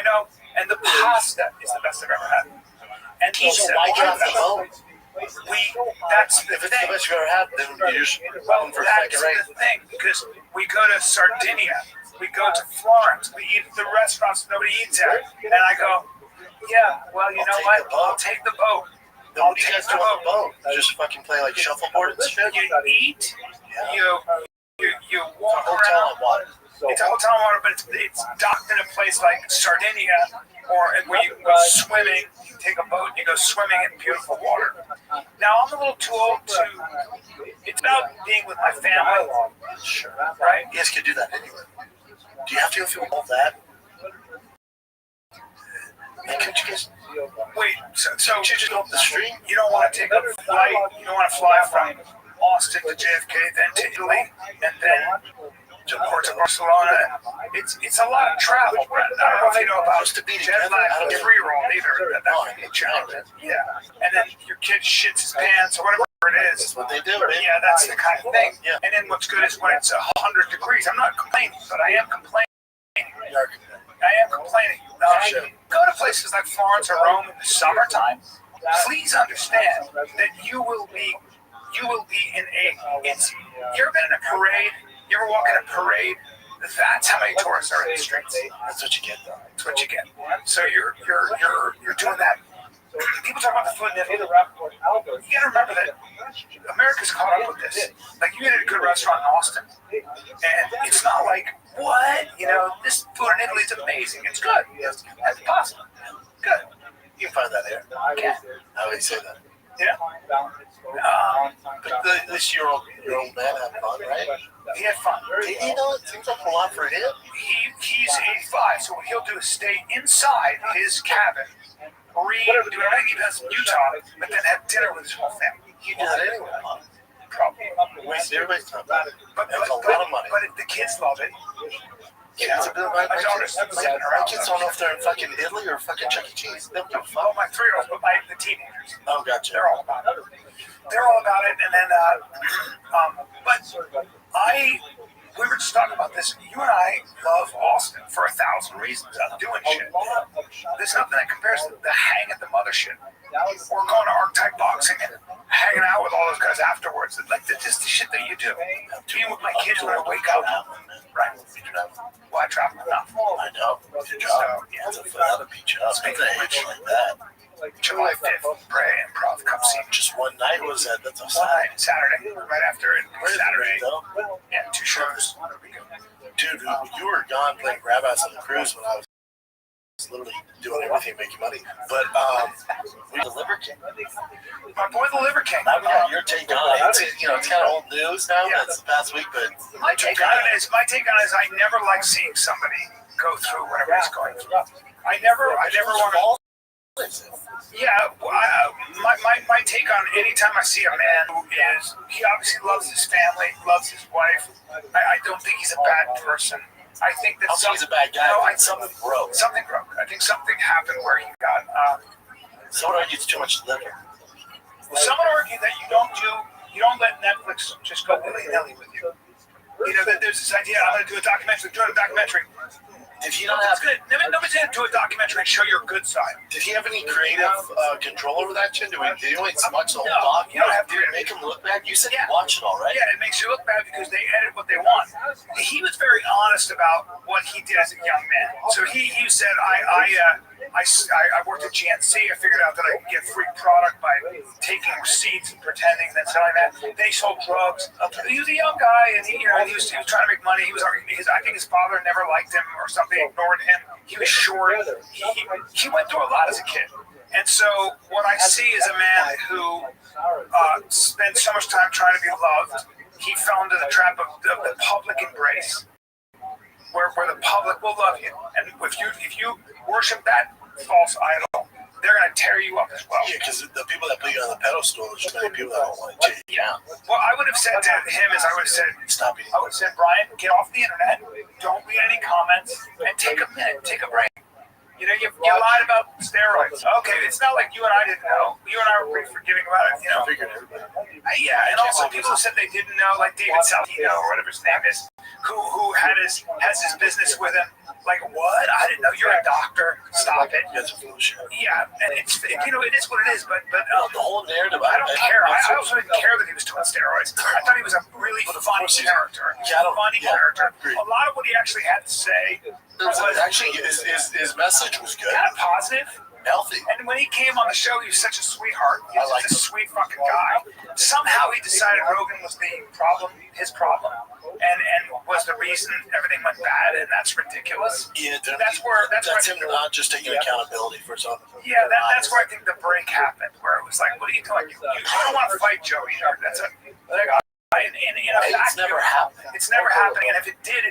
know. And the pasta is the best I've ever had. And So why get off the boat? That's the If it's thing. the best you've ever had, then you just Well, for that's second rate. the thing, because we go to Sardinia, we go to Florence, we eat at the restaurants nobody eats at, and I go, yeah, well, you know what? I'll take the boat. Then what do you guys do on the boat? You just fucking play like shuffleboard and shit? You eat, you walk Hotel around. and water. It's a hotel and water, but it's docked in a place like Sardinia, or where you go swimming. You take a boat, you go swimming in beautiful water. Now I'm a little too old to. It's about being with my family, Sure. right? You guys can do that anywhere. Do you have to go through all that? And couldn't you guys? Wait, so Can't you just go up the street? you don't want to take a flight? You don't want to fly from Austin to JFK, then to Italy, and then to Barcelona? It's a lot of travel, Brett. I don't know if you know about Just to be jet together. lag for a 3-year-old either. That can be challenging. Yeah, and then your kid shits his pants or whatever it is. That's what they do, man. Yeah, that's the kind of thing. Yeah. And then what's good is when it's 100 degrees. I'm not complaining, but I am complaining. Go to places like Florence or Rome in the summertime. Please understand that you will be in you ever been in a parade? You ever walk in a parade? That's how many tourists are in the streets. That's what you get, though. That's what you get. So you're doing that people talk about the food industry. You gotta remember that America's caught up with this. Like, you get at a good restaurant in Austin, and it's not like, what? You know, this food in Italy is amazing. It's good. It's possible. Good. You can find that here. Okay. How would you say that? Yeah. But this your old man had fun, right? He had fun. You know, it seems like a lot for him. He's 85, so what he'll do is stay inside his cabin, read, do everything he does in Utah, but then have dinner with his whole family. You do that anyway, huh? Probably. Everybody's talking about it. But That's a lot of money. But the kids love it. Yeah, it's a bit of my daughters my kids don't know if they're in fucking Italy or fucking Chuck E. Cheese. They don't give a fuck. Oh, my 3-year-olds, but the teenagers. Oh, gotcha. They're all about it. They're all about it, and then, we were just talking about this. You and I love Austin for 1,000 reasons. I'm doing shit. There's nothing that compares to the hang at the mothership. Or going to archetype boxing and hanging out with all those guys afterwards. Like, just the shit that you do. Being with my kids when I wake up. Right. Well, I travel enough. I know. Good job. It's another beach up. It's a hitch like that. July 5th, Bray Improv Cup scene. Just one night was that? That's a One night, Saturday, right after it. Saturday. Yeah, 2 shows. Dude, you were gone playing grab ass on the cruise when I was literally doing everything making money. But the Liver King. My boy, the Liver King. I got your take on it. It's kind of old news now. Yeah. That's the past week, but my take on it is I never like seeing somebody go through whatever he's going through. I never want to. Yeah, my take on any time I see a man who he obviously loves his family, loves his wife. I don't think he's a bad person. I think that he's a bad guy. No, something broke. Something broke. I think something happened where he got. Someone argues too much liver. Someone argued that you don't let Netflix just go willy-nilly with you. You know, that there's this idea, I'm going to do a documentary. Did he not have? Nobody's going to do a documentary and show your good side. Did he have any creative control over that shit? Did he only watch the whole doc? You don't have to make him look bad. You said you watch it all, right? Yeah, it makes you look bad because they edit what they want. He was very honest about what he did as a young man. So he said, I worked at GNC. I figured out that I could get free product by taking receipts and pretending that selling that. Then he sold drugs. He was a young guy, and he was trying to make money. I think his father never liked him or something. Ignored him. He was short. He went through a lot as a kid. And so what I see is a man who spent so much time trying to be loved. He fell into the trap of the public embrace, where the public will love you. And if you worship that false idol, they're going to tear you up as well. Yeah, because the people that put you on the pedestal, there's many people that don't want to take you down. What I would have said to him is I would have said, stop eating. I would have said, Brian, get off the internet, don't read any comments, and take a minute, take a break. You lied about steroids. Okay, it's not like you and I didn't know. You and I were pretty forgiving about it, I figured everybody. Yeah, and also people who said they didn't know, like David Saltino or whatever his name is, who has his business with him. Like, what? I didn't know you're a doctor. Stop it. That's a foolish. Yeah, and it is what it is. But the whole narrative. I don't care. I also didn't care that he was doing steroids. I thought he was a really funny character. Character. A lot of what he actually had to say was actually his message was good. Kind of positive. Healthy. And when he came on the show, he was such a sweetheart. He was just a sweet fucking guy. Somehow he decided Rogan was his problem, and was the reason everything went bad, and that's ridiculous. Yeah, that's him not just taking accountability for something. Yeah, that's where I think the break happened, where it was like, what are you doing? You don't want to fight Joey. That's it's never happened. It's never happening, and if it did,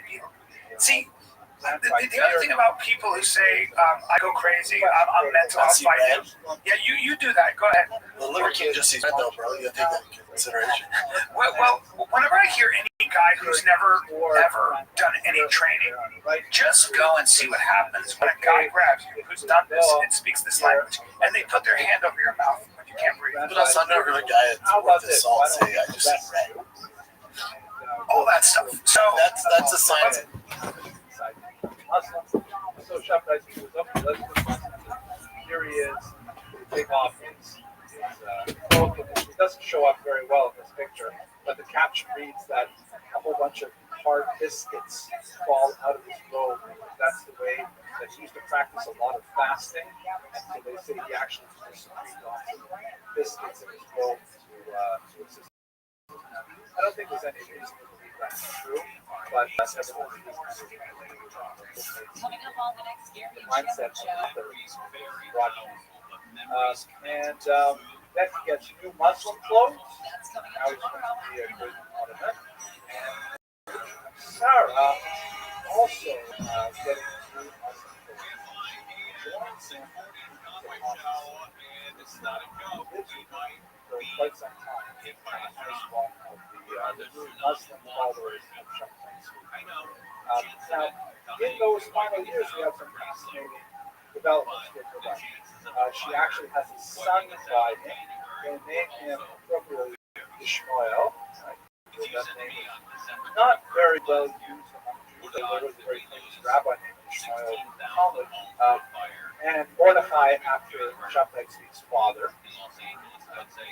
see. The other thing about people who say, I go crazy, I'm mental, I'll fight him. Yeah, you do that. Go ahead. The Liver King just sees red though, bro. You gotta take that into consideration. Well, whenever I hear any guy who's never, ever done any training, just go and see what happens when a guy grabs you who's done this and speaks this language, and they put their hand over your mouth when you can't breathe. But I've never heard a guy that's worth his salt say, I just see red. All that stuff. So that's a sign. So shocked I see he was up to this. Here he is. Take off his cloak. It doesn't show up very well in this picture, but the caption reads that a whole bunch of hard biscuits fall out of his robe. That's the way that he used to practice a lot of fasting. And so they say he actually secreted biscuits in his robe to assist. I don't think there's any reason to believe that's true, but that's what the mindset of the broadcast. Then he gets new Muslim clothes. Now he's going to be a good ornament. And Sarah also getting new Muslim clothes. Joins him for quite some time. As one of the new Muslim followers of Shafii. Now, in those final years, we have some fascinating developments with her life. She actually has a son by him. They name him appropriately Ishmael. Right? That name is not very well used among Jews. There was a very famous rabbi named Ishmael in Talmud. And Mordechai after Shafei's father.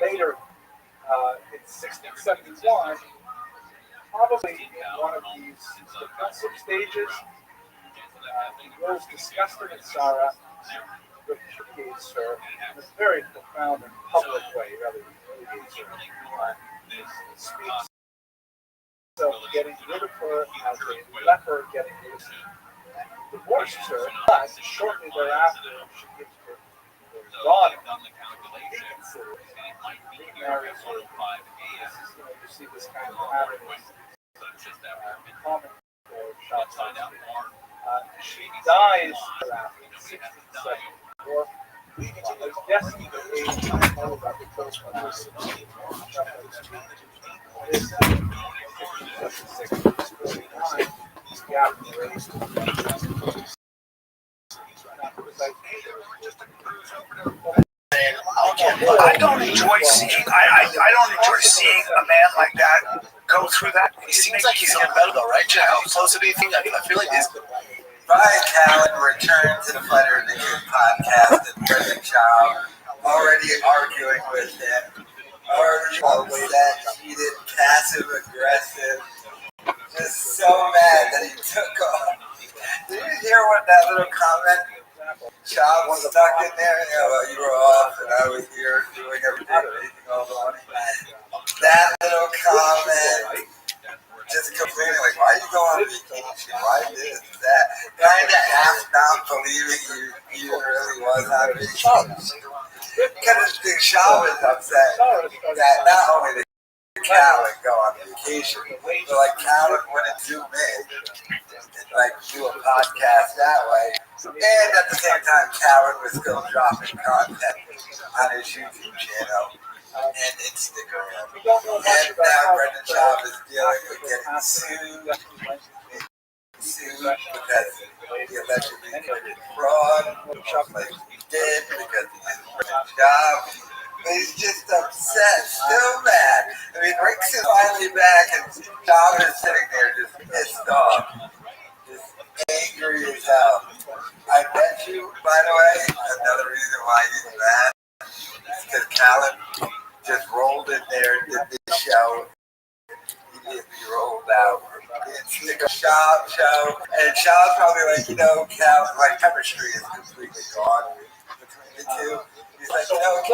Later, in 1671, probably in one of these defensive stages, he grows disgusted at Sarah, repudiates her in a very profound and public way, rather than repudiates her. Speaks of getting rid of her as a leper getting rid of her. Divorces her, but shortly thereafter, she gives birth to her daughter. Remarries her. You see this kind of pattern common for she dies after 1674, leaving a destiny to age about the coast of her 1649. Gap raised. I don't enjoy seeing a man like that go through that. He seems like he's on better though, right? How close to anything? I feel like he's. Brian Callen returned to the Fighter and the Kid podcast and Brendan Schaub already arguing with him. Already upset, heated, passive aggressive. Just so mad that he took off. Did you hear what that little comment? Schaub was stuck in there. Yeah, well, you were off and I was here doing everything, making all the money. That little comment. Just complaining, like, why are you going on vacation? Why this, that? Kind of half not believing you really was on vacation. Because the Schaub is upset that not only did Callen go on vacation, but like Callen wouldn't zoom in and like do a podcast that way. And at the same time, Callen was still dropping content on his YouTube channel and Instagram. And now Brendan Schaub is dealing with getting sued because he allegedly committed fraud, like he did because he did Brendan Schaub. But he's just upset, still mad. I mean, Rick's is finally back and Schaub is sitting there just pissed off, just angry as hell. I bet you, by the way, another reason why he's mad is because Callen just rolled in there, did this show, immediately rolled out. It's like a Schaub show, and Schaub's probably like, Callen, like chemistry is completely gone between the two. He's like, Callen,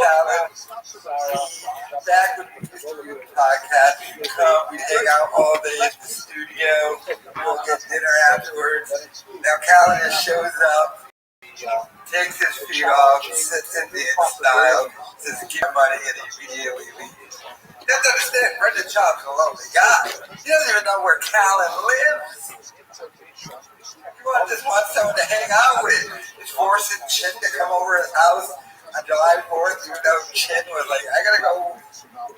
back with the Distributed podcast, you come, we hang out all day at the studio, we'll get dinner afterwards. Now Callen just shows up, takes his feet off, sits in the style, says, give money, and immediately leaves. You have to understand, Brendan Schaub's a lonely guy. He doesn't even know where Callen lives. Just wants someone to hang out with. He's forcing Chin to come over his house on July 4th, even though Chin was like, I gotta go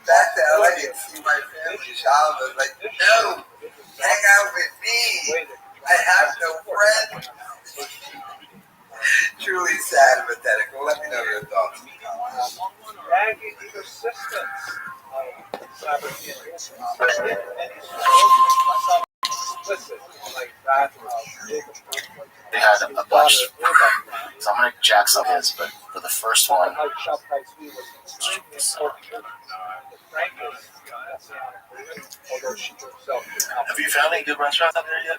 back to LA and see my family. Schaub was like, no, hang out with me. I have no friends. Truly sad and pathetic. Well, let me know your thoughts. Nagging persistence of Sabatini. Like that. They had a bunch. So I'm gonna jack some of his, but for the first one. Like Shopify Sweet was Franklin's, although she herself did not. Have you found any good restaurants out there yet?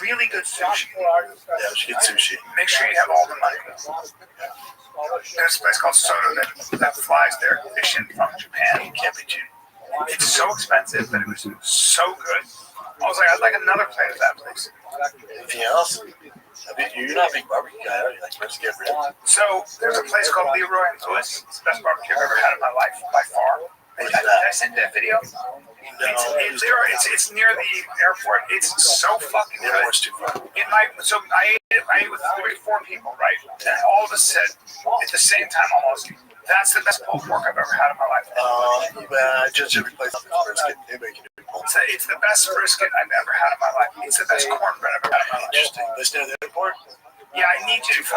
Really good sushi. Yeah, we should get sushi. Make sure you have all the money. There's a place called Soto that flies there fishing from Japan. Can't be cheap. It's so expensive, but it was so good. I was like, I'd like another plate of that place. Anything else? You're not a big barbecue guy, are you? Like brisket, ribs? So there's a place called Leroy and Lewis. It's the best barbecue I've ever had in my life by far. Did I send that video? It's near the airport. It's so fucking good. Airport's too far. I ate with 4 people, right? And all of us said at the same time almost, that's the best pulled pork I've ever had in my life. I judge every place on brisket. Anybody can do pulled. It's the best brisket I've ever had in my life. It's the best cornbread I've ever had in my life. Interesting. This near the airport? Yeah, I need you to go.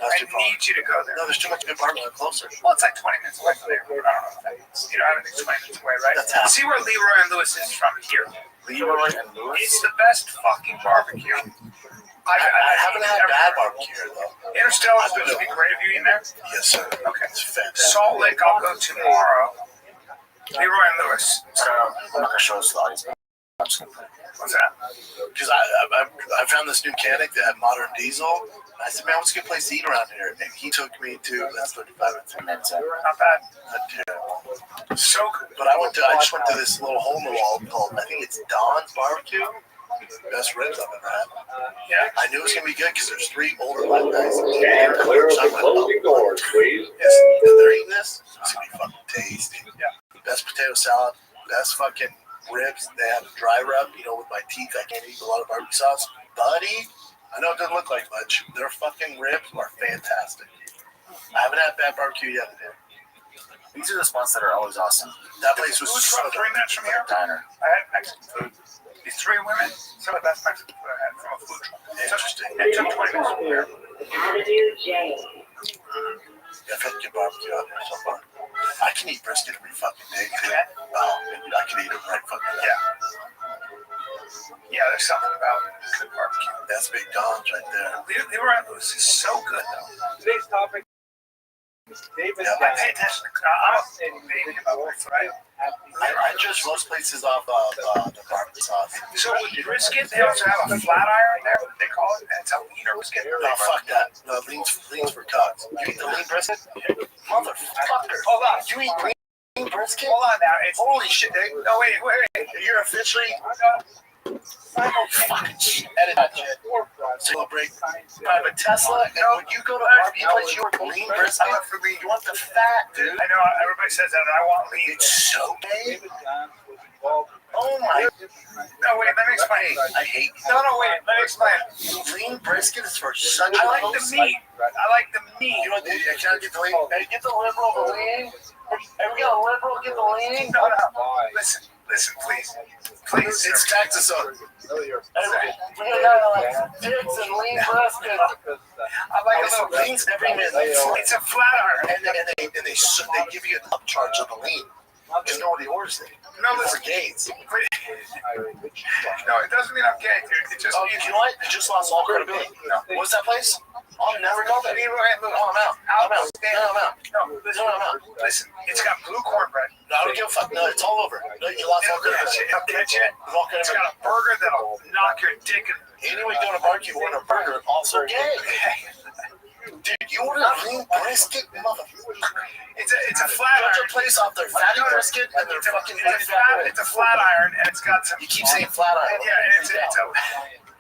I need you to go there. No, there's too much good barbecue closer. Well, it's like 20 minutes away from the airport. I don't know if that is. You know, everything's 20 minutes away, right? See where Leroy and Lewis is from here. Leroy and Lewis? It's the best fucking barbecue. I haven't had bad barbecue here, though. Interstellar is supposed to be great. Have you eaten there? Yes, sir. Okay. It's fantastic. Salt Lake, I'll go tomorrow. Leroy and Lewis. So, I'm not going to show us the audience. what's that? Because I found this new mechanic that had modern diesel. I said, man, what's a good place to eat around here? And he took me to, that's 35 minutes. Not bad. Not terrible. So good. But I just went to this little hole in the wall called, I think it's Don's Barbecue. Best ribs I've ever had. Yeah. I knew it was going to be good because there's 3 older black guys. Stand clear of the closing doors, please. Yes, and they're eating this. It's going to be fucking tasty. Yeah. Best potato salad, best fucking ribs. They have a dry rub, with my teeth. I can't eat a lot of barbecue sauce. Buddy, I know it doesn't look like much. Their fucking ribs are fantastic. I haven't had bad barbecue yet today. These are the spots that are always awesome. That place was Who's so from 3 minutes from here? Diner. I had Mexican food. These 3 women, some of the best Mexican food I had from a food truck. Interesting. It took 20 minutes from there. Avenue J. Yeah, I've had good barbecue out there so far. I can eat brisket every fucking day, too. I can eat it right fucking day. Yeah, there's something about good barbecue. That's Big Don's right there. Leroy and Lewis is so good, though. Today's topic is David. I pay attention. I'm a baby about this, right? I judge most places off the barbecue sauce. So with brisket, they also have a flat iron there, what they call it, and it's a leaner brisket. No, fuck that. No, lean's for cuts. You eat the lean brisket? Motherfucker. Hold on. You eat lean brisket? Hold on now. It's Holy shit. No, wait. You're officially... Fucking shit. Edit that shit. Celebrate. Private Tesla. And when you go to barbecue place, you want lean brisket? You want the fat, dude. I know everybody says that, and I want lean. It's so big. Oh my. No, wait, let me explain. I hate you. No, wait, let me explain. Lean brisket is for such I like the meat. I like the meat. You know what, I can't get the lean. Hey, get the liberal, the lean. Hey, we got a liberal, get the lean. No. Listen, please. Please. It's Texas on. We got like dicks and lean brisket. I like a little lean's every minute. It's a flat iron. And they give you an upcharge of the lean. Because nobody orders it. No, for listen. gays. No, it doesn't mean I'm gay, dude. It just means you know what? It just lost all credibility. No. What's that place? I'll never go there. No, I'm out. No, listen. It's got blue cornbread. No, I don't give a fuck. No, it's all over. No, you lost all credibility. It'll catch it. It's got a burger that'll knock your dick in. Anyway, doing a barbecue, order a burger, also gay. Dude, you order lean brisket, motherfucker. It's a flat iron. Judge a place off their fatty brisket and their fucking it's a flat iron, and it's got some. You keep saying flat iron. Yeah, it's a.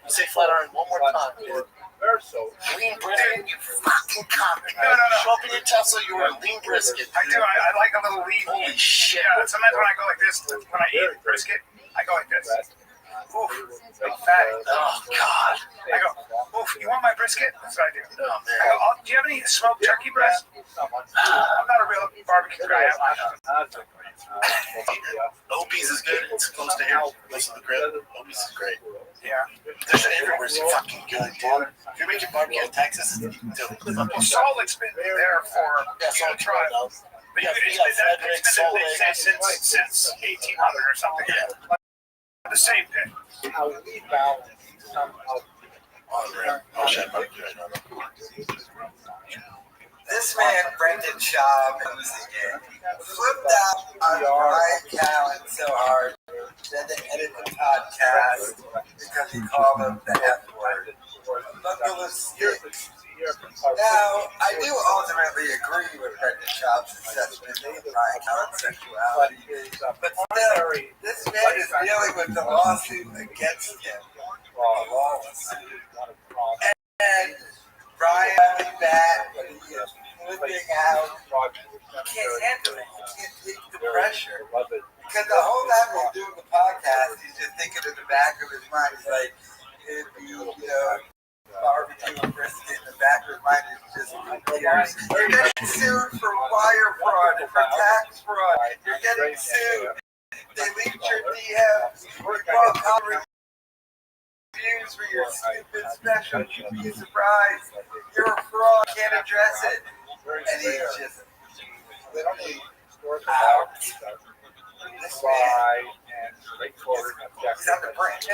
You say flat iron one more time, dude. Lean brisket, you fucking cock. No. Show up in your Tesla, you order lean brisket. I do. I like a little lean. Holy shit. Yeah, sometimes when I go like this, when I eat brisket, I go like this. Oof, big fatty. Oh, God. I go, oof, you want my brisket? That's what I do. Oh, man. I go, do you have any smoked turkey breast? I'm not a real barbecue guy. Opie's is good. It's close to here. Close to the crib. Opie's is great. Yeah. There's everywhere's fucking good, dude. If you're making barbecue in Texas, it's Well, Salt Lake's been there for Salt tribe. But it's been there since 1800 or something. Yeah. The same thing. How we balance some of This man, Brendan Schaub, who's again, flipped out on Ryan Callen so hard that they edited the podcast because he called him the F word. Bundle of sticks. Now, I do ultimately agree with Brendan Schaub's assessment of Ryan Callen's sexuality, but still, this man is dealing with the lawsuit against him. A lawsuit. And Brian is bad, but he is flipping out. He can't handle it. He can't take the pressure. Because the whole time he's doing the podcast, he's just thinking in the back of his mind, he's like, if you barbecue and brisket in the back of his mind is just years. You're getting sued for wire fraud and for tax fraud. You're getting sued. They leaked your DMs. Reviews for your stupid special. You'd be surprised. You're a fraud. Can't address it. And he's just literally out. This man. He's on the brink.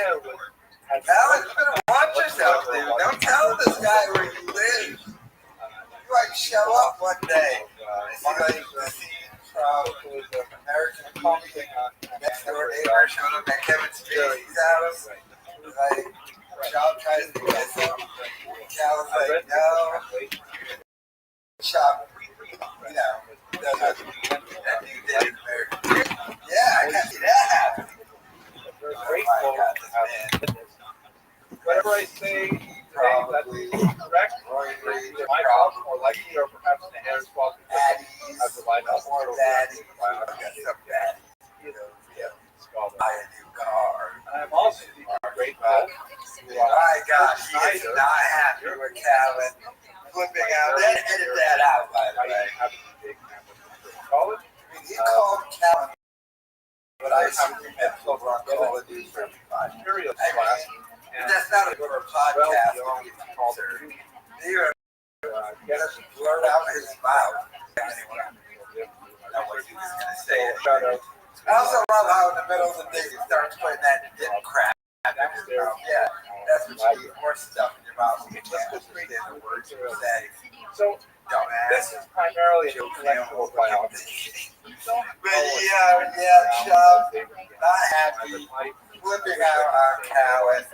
Alex, you better watch yourself, dude. Don't tell this guy where you live. You might show up one day. It's like the scene from American Comedy. Next door neighbor showed up at Kevin Spacey's house. Like, Schaub tries to kiss him. Cal's like, no. Schaub, that dude did in American. Yeah, I can see that. Great quote. Whatever I say, that's correct. My problem, or likely, or perhaps in the hands of I've relied on more daddy. Buy a new car. And I'm also grateful. My gosh, he is not happy with Calvin flipping out. Then edit that out, by the way. He called Calvin, but I assume he meant over on Call of Duty 35. That's not a good podcast. He just blurred out his mouth. Know what he was going to say. I also love how in the middle of the thing he starts putting that dip crap. Yeah, that's what you need, more stuff in your mouth. You can't understand the words you're saying. So, this is primarily an intellectual biography. But yeah, Schaub, not happy, flipping out on Calvin,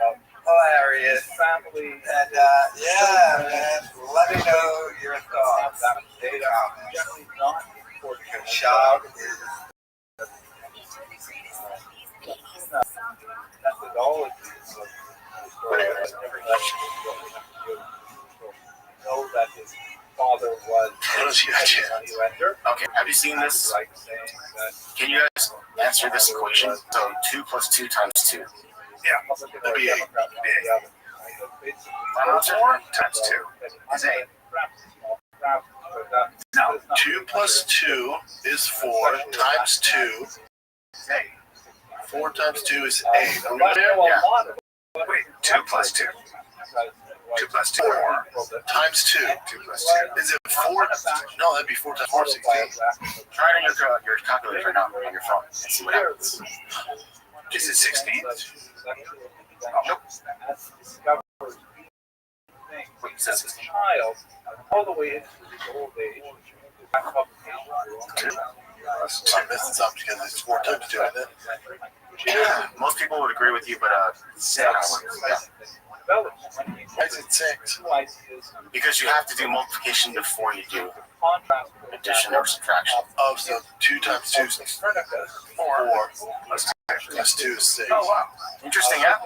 hilarious. Family. And man, let me know your thoughts. Because Schaub is methodologies of know that his father was a money lender. Okay, have you seen this? Can you guys answer this equation? So 2 plus 2 times 2. Yeah, that'd be 8. Final answer? 4 times 2 is 8. No, 2 plus 2 is 4 times 2 is 8. 4 times 2 is 8. Yeah. Wait, 2 plus 2. 2 plus 2. 4 times 2. 2 plus 2. Is it 4? No, that'd be 4 times 4, 16. Try it on your calculator now on your phone and see what happens. Is it 16? Nope. Wait, it says 16. Child, all the way into his old age. So I'm missing something because it's 4 times 2, isn't it? Yeah, most people would agree with you, but 6. Yeah. Why is it 6? Because you have to do multiplication before you do addition or subtraction. Oh, so 2 times 2 is 4. Plus 2 is 6. Oh, wow. Interesting, yeah?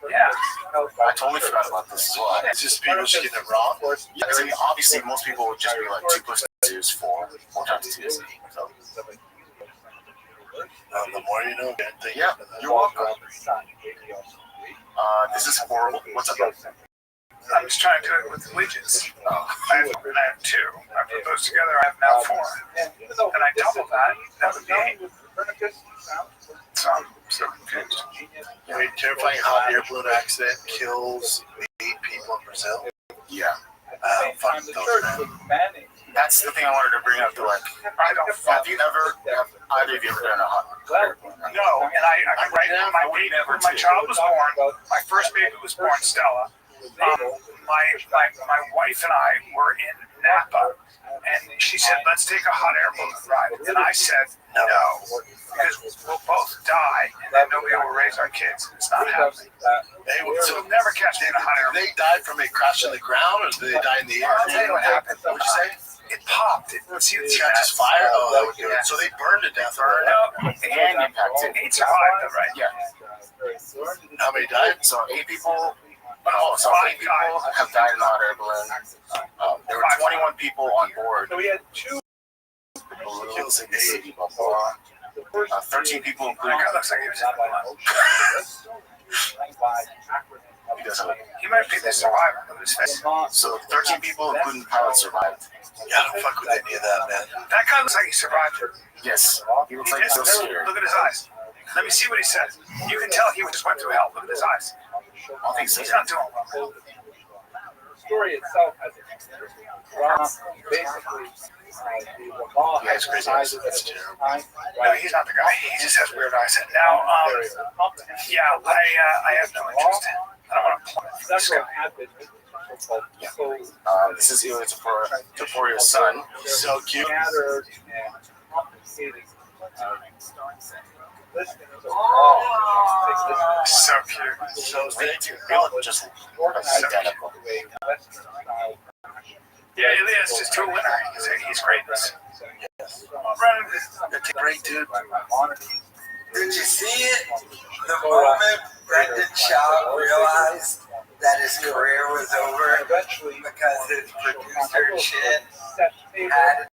Yeah. I totally forgot about this as well. It's just people just getting it wrong. Yeah, I mean, obviously, most people would just be like 2 plus 2 is 4. 4 times 2 is 8. So. The more you know, yeah, you're welcome. This is horrible. What's up? I'm just trying to do it with widgets. I have 2. I put those together, I have now 4. And I double that, that would be 8. So I'm so confused. A terrifying hot air balloon accident kills 8 people in Brazil. Yeah. That's the thing I wanted to bring up. Have either of you ever done a hot air balloon? No, and I right now, when my child was born, my first baby was born, Stella. my wife and I were in Napa, and she said, "Let's take a hot air balloon ride." And I said, "No, because we'll both die, and then nobody will raise our kids. It's not happening." So we'll never catch me in a hot air balloon. They died from it crashing the ground, or did they die in the air? I'll tell you what happened. What'd you say? It popped. It catches fire? Oh, that would do it. So they burned to death. Burned up And impacted. 8 survived, though, right? Yeah. How many died? So 8 people. Oh, so 8 people have died in the hot air balloon. There were 21 people on board. So we had 2. 13 people, including. That guy looks like he was in the balloon. He doesn't. He might be the survivor of his face. So 13 people, including the pilot, survived. Yeah, I don't fuck with any of that, man. That guy looks like he survived. Yes. He looks like He he's so just- scared. Look at his eyes. Let me see what he says. You can tell he just went through hell. Look at his eyes. I don't think so. He's not doing well. The story itself has basically Yeah, it's crazy. That's terrible. No, he's not the guy. He just has weird eyes. Now, yeah, I have no interest. I don't want to plummet for this guy. This is Taporio's son. He's so cute. So cute. So they do. They look just identical. Yeah, he is. Just to a winner. He's greatness. That's a great dude. Did you see it? The moment Brendan Shaw realized that his career was over because his producer Chin had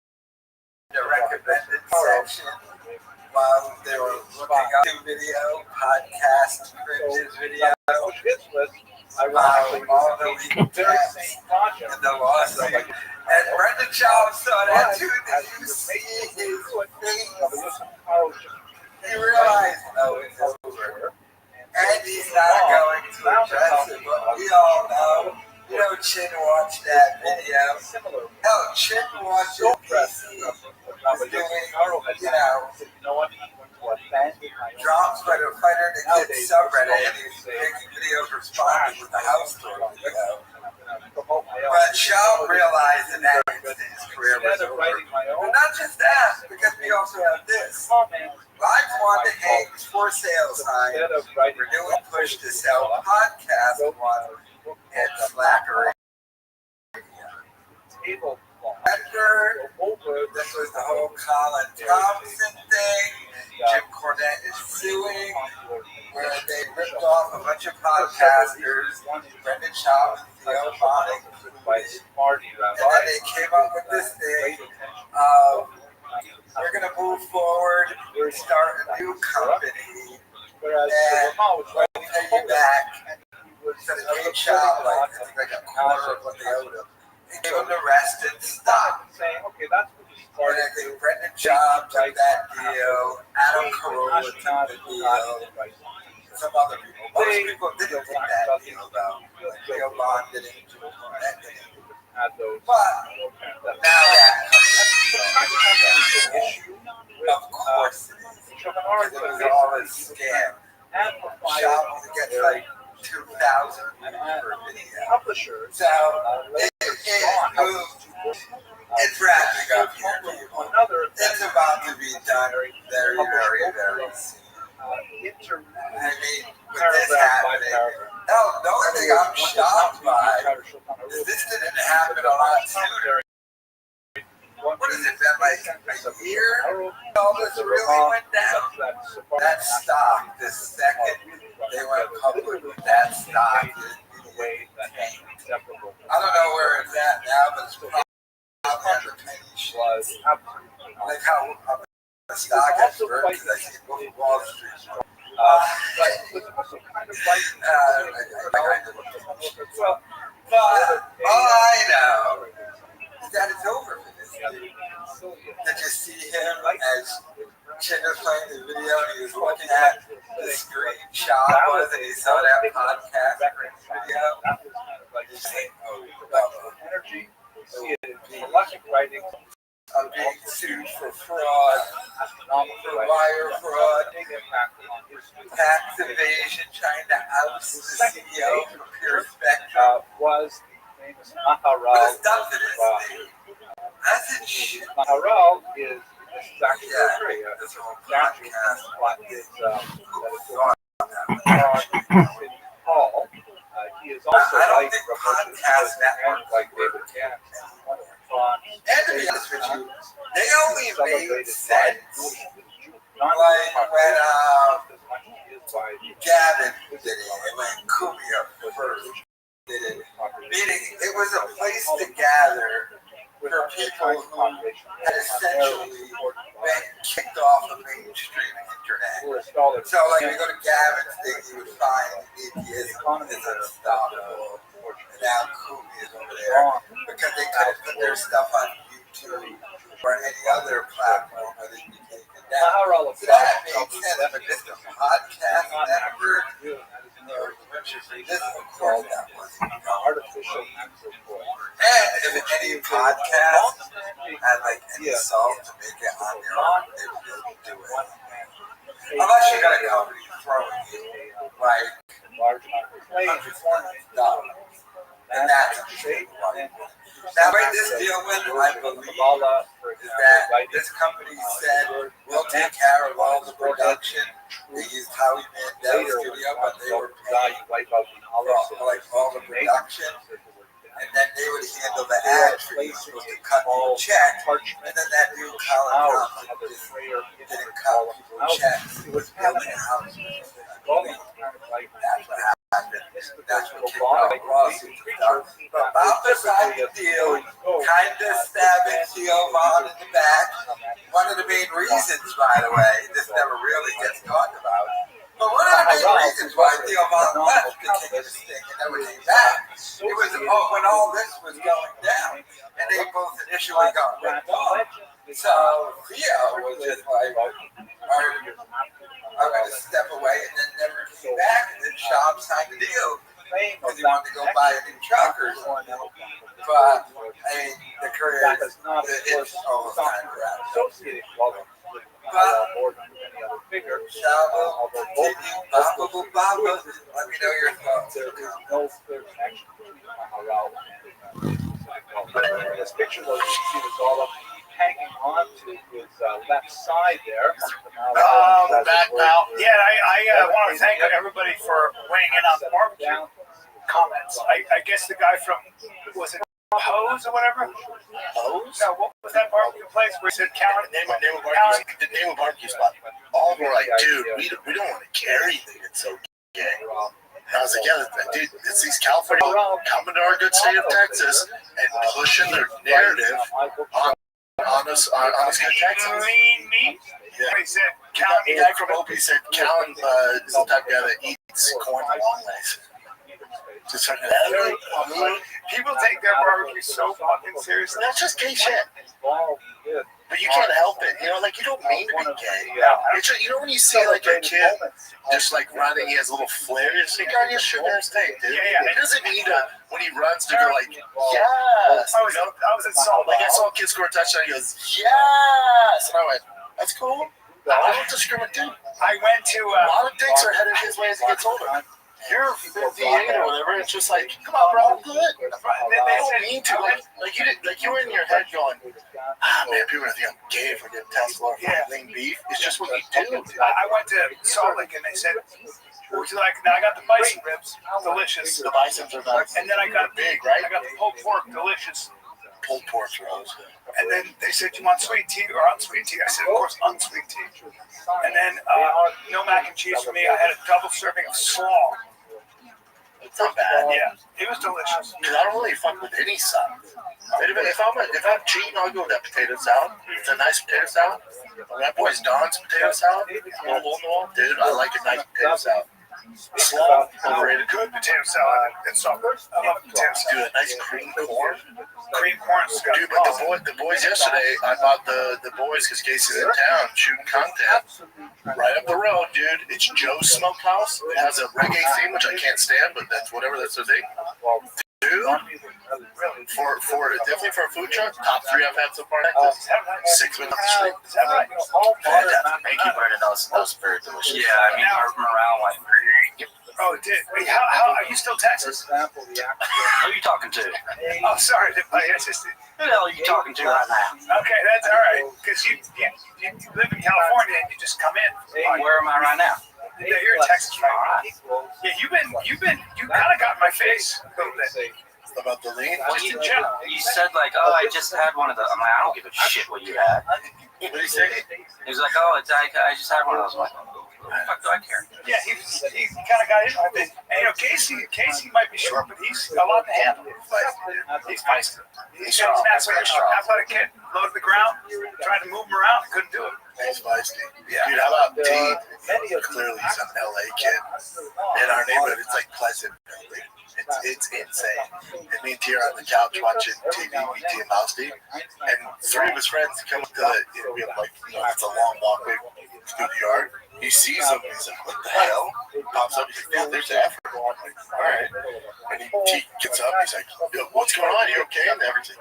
the recommended section while they were looking up the video, podcast, cringes video, all the legal text and the lawsuit. And Brendan Shaw saw that too. Did you see his face? He realized, oh, it's over. And he's not going to address it, but we all know. You know, Chin watched that video. Hell, Chin watched it. PC was doing, drops by the fighter to get subreddit, and he's making videos responding with the house tour video. But Shaw realized in that instant his career was over. But not just that, because we also have this. Live on the Hanks for sale sign. Renewing push to sell podcast one and Slacker. After this was the whole Colin Thompson thing. Jim Cornette is suing, where they ripped off a bunch of podcasters. Brendan Shaw and Theo Bonnick. And then they came up with this thing. We're going to move forward and start a new company. And we'll pay you back. So they paid Shaw like a quarter of what they owed him. They gave him the rest and stock. And I think Brendan Shaw took that deal. Adam Carolla took the deal. Some other people. Most people didn't take that deal, though. Like Theo Bond didn't. That didn't. But now that of course it was all a scam. Shaw only gets like 2,000 per video. So it's wrapping up here, people. It's about to be done very, very, very soon. I mean, with this happening, the only thing I'm shocked by is this didn't happen a lot sooner. What has it been, like a year? All this really went down. That stock, the second they went public with that stock, I don't know where it's at now, but it's probably at the penny was. Like how the stock has burned, because I see Wall Street. But all I know is that it's over for this dude. Did you see him as Chin was playing the video and he was looking at the screenshot was and he saw that podcast video? He's saying, oh, energy. are being sued for fraud, for wire fraud, tax evasion, trying to oust the CEO from Pure Spectrum. Was the famous But Maharal. the stuff that is, I said, shit. Maharal is actually Yeah, true. this whole Statue podcast. that is City Hall. He is also I don't like think Rothschild, podcast networks like David Gans. And to be honest with you, they only made sense Like when Gavin did it, and when Kumia first did it. Meaning, it was a place to gather for people who had essentially been kicked off the mainstream internet. So, like, if you go to Gavin's thing, you would find atheism is unstoppable. And now Kumia is over there because they couldn't put their stuff on YouTube or any other platform where they could take it down. So that makes sense, but this is a podcast network. This, of course, that wasn't artificial and if any podcast had like any salt to make it on their own, they would just do it. Unless you got a company throwing you like hundreds of dollars. And that's a shame. Now, right, this deal with, I believe, is that this company said we'll take care of all the production. They used Howie Mandel's studio, but they were paying for like all the production. And then they would handle the ad for you, supposed to cut you a check. And then that dude, Colin Thompson, just didn't cut people checks. He was building a house. That's what happened. That's what kicked off the lawsuit. But about the side of the deal, kind of stabbing Theo Vaughn in the back. One of the main reasons, by the way, this never really gets talked about. But one of the main reasons why Theo Vaughn left the King of the Sting and never came back, it was when all this was going down, and they both initially got ripped off. So Theo was just like, I'm going to step away, and then never came back, and then Schaub signed the deal because he wanted to go buy a new truck or something. But I mean, the career is almost time to wrap up. Baba, let me know your thoughts. But in this picture, though, you see the Golem hanging on to his left side there. Back now. Yeah, I want to thank everybody for weighing in on the barbecue comments. I guess the guy from, was it Hose or whatever? Hose? No, what was that barbecue place where he said Callan? The name of barbecue spot. All were like, dude, we don't want to carry anything. It's so gay. And I was like, yeah, dude, it's these California coming to our good state of Texas and pushing their narrative on us good Texans. Me? Yeah. He said, The guy from Opie said Callan is the type of guy that eats corn the long ways. Just like, people take their barbecue so fucking seriously. That's just gay shit. But you can't help it. You know, like, you don't mean to be gay. It's just, you know when you see, like, a kid just, like, running, he has a little flare, you just think, oh, you're sugar and steak, dude. He doesn't need to, when he runs, to go, like, yes. I was at Salt Like, I saw a kid score a touchdown, he goes, yes. And I went, that's cool. I don't discriminate, dude. I went to... a lot of dicks are headed his way as he gets older. You're 58 or whatever. It's just like, come on, bro, I'm good. They don't mean to. Like you were in your head going, man, people are thinking I'm gay if I get Tesla or lean beef. It's just what you do. I went to Salt Lake and they said, would you like? Now I got the bison ribs, delicious. The bisons are nice. And then I got big, right? I got the pulled pork, delicious. Pulled pork rolls. And then they said, do you want sweet tea or unsweet tea? I said, of course, unsweet tea. And then no mac and cheese for me. I had a double serving of slaw. It's not bad. Yeah, it was delicious. Because I don't really fuck with any salad. If I'm cheating, I'll go with that potato salad. It's a nice potato salad. That boy's Don's potato salad. Dude, I like a nice potato salad. Slaw, overrated. Good potato salad. It's so good. I love potato salad. Dude, a nice cream corn. Cream corn. Dude, but the boys yesterday, I bought the boys because Casey's in town shooting content. Right up the road, dude. It's Joe's Smokehouse. It has a reggae theme, which I can't stand, but that's whatever. That's their thing. Dude, Definitely for a food truck, top 3 I've had so far. 6 minutes the street. Is that right? Thank you, Brandon. That was very delicious. Yeah, I mean, our morale went. Oh, it did. Wait, how are you still Texas? Who are you talking to? Oh, sorry. It's just, Who the hell are you talking to right now? okay, that's all right. Because you live in California and you just come in. Where am I right now? Yeah, you're in Texas, right? Yeah, you kind of got in my face a little bit. About the lean? Well, you said like, oh, I just had one of those. I'm like, I don't give a shit what you had. What did he say? He was like, oh, I just had one of those. I'm like, what the fuck do I care? Yeah, he kind of got in with it. And Casey might be short, but he's a lot to handle. He's feisty. He's an athletic kid. Loaded the ground, tried to move him around, couldn't do it. He's feisty. Yeah. Dude, how about T? Clearly he's an LA kid. In our neighborhood, it's like Pleasant. It's insane. And me and T are on the couch watching TV, me, T, and Mousty. And 3 of his friends come to the, we have like, it's a long walkway through the yard. He sees them, he's like, what the hell? He pops up, he's like, dude, there's Africa. I'm like, all right. And T gets up, he's like, yo, what's going on? You okay? And everything.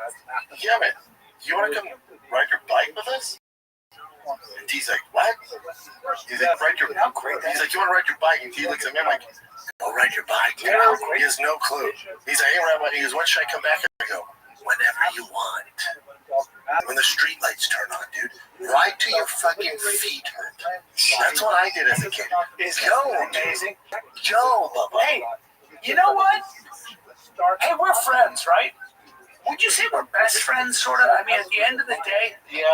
Yeah, man, you want to come ride your bike with us? And T's like, what? He's like, ride your bike. He's like, you want to ride your bike? And T looks at me, I'm like, go ride your bike. He has no clue. He's like, hey, Rabbi, he goes, when should I come back? I go, whenever you want. When the street lights turn on, dude. Ride till your fucking feet hurt. That's what I did as a kid. Is Joe amazing? Joe, Bubba. Hey, you know what? Hey, we're friends, right? Would you say we're best friends, sort of? I mean, at the end of the day, Yeah.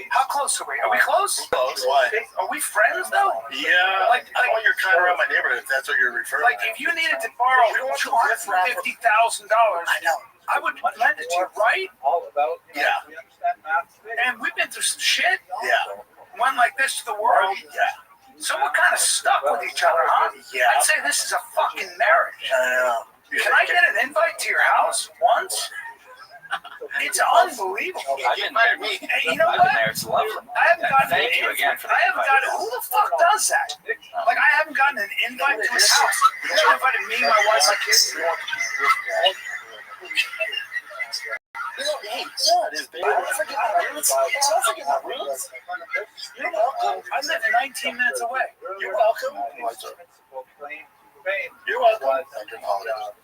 How close are we? Are we close? Close. Why? Are we friends, though? Yeah. Like well, you're kind of around my neighborhood, if that's what you're referring Like, to. if you needed to borrow $250,000, I would lend it to you, right? Yeah. And we've been through some shit. Yeah. One like this to the world. Yeah. So we're kind of stuck with each other, huh? Yeah. I'd say this is a fucking marriage. I know. Can I get an invite to your house once? It's unbelievable. I've been there. Hey, you know I've what? been there. It's lovely. I haven't gotten Thank you again for the I haven't invite. gotten. Who the fuck does that? Like, I haven't gotten an invite to his house. You never invited me, my wife, my kids. Hey, yeah, it is, baby. Don't forget my roots. Don't forget my roots. You're welcome. I live 19 minutes away. You're welcome. You're welcome. After holidays.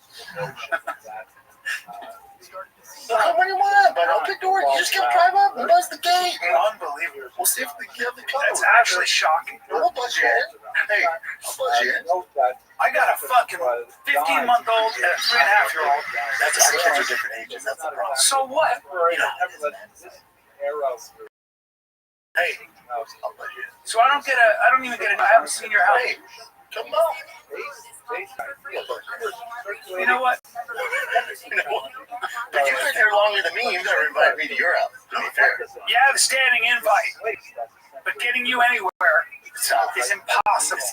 What do you want? But open the door. You just come drive up and buzz the gate. Unbelievable. We'll see if we can get the code. That's actually shocking. We'll buzz you in. Hey, I'll buzz you in. I got a fucking 15-month-old and a 3.5-year-old. That's our kids are different ages. That's the problem. So what? You know, hey, I'll buzz you in. So I don't even get I haven't seen your house. Hey, come on. You know what? You know what? But you've been here longer than me. You've never invited me to your house, to be fair. You have a standing invite, but getting you anywhere is impossible,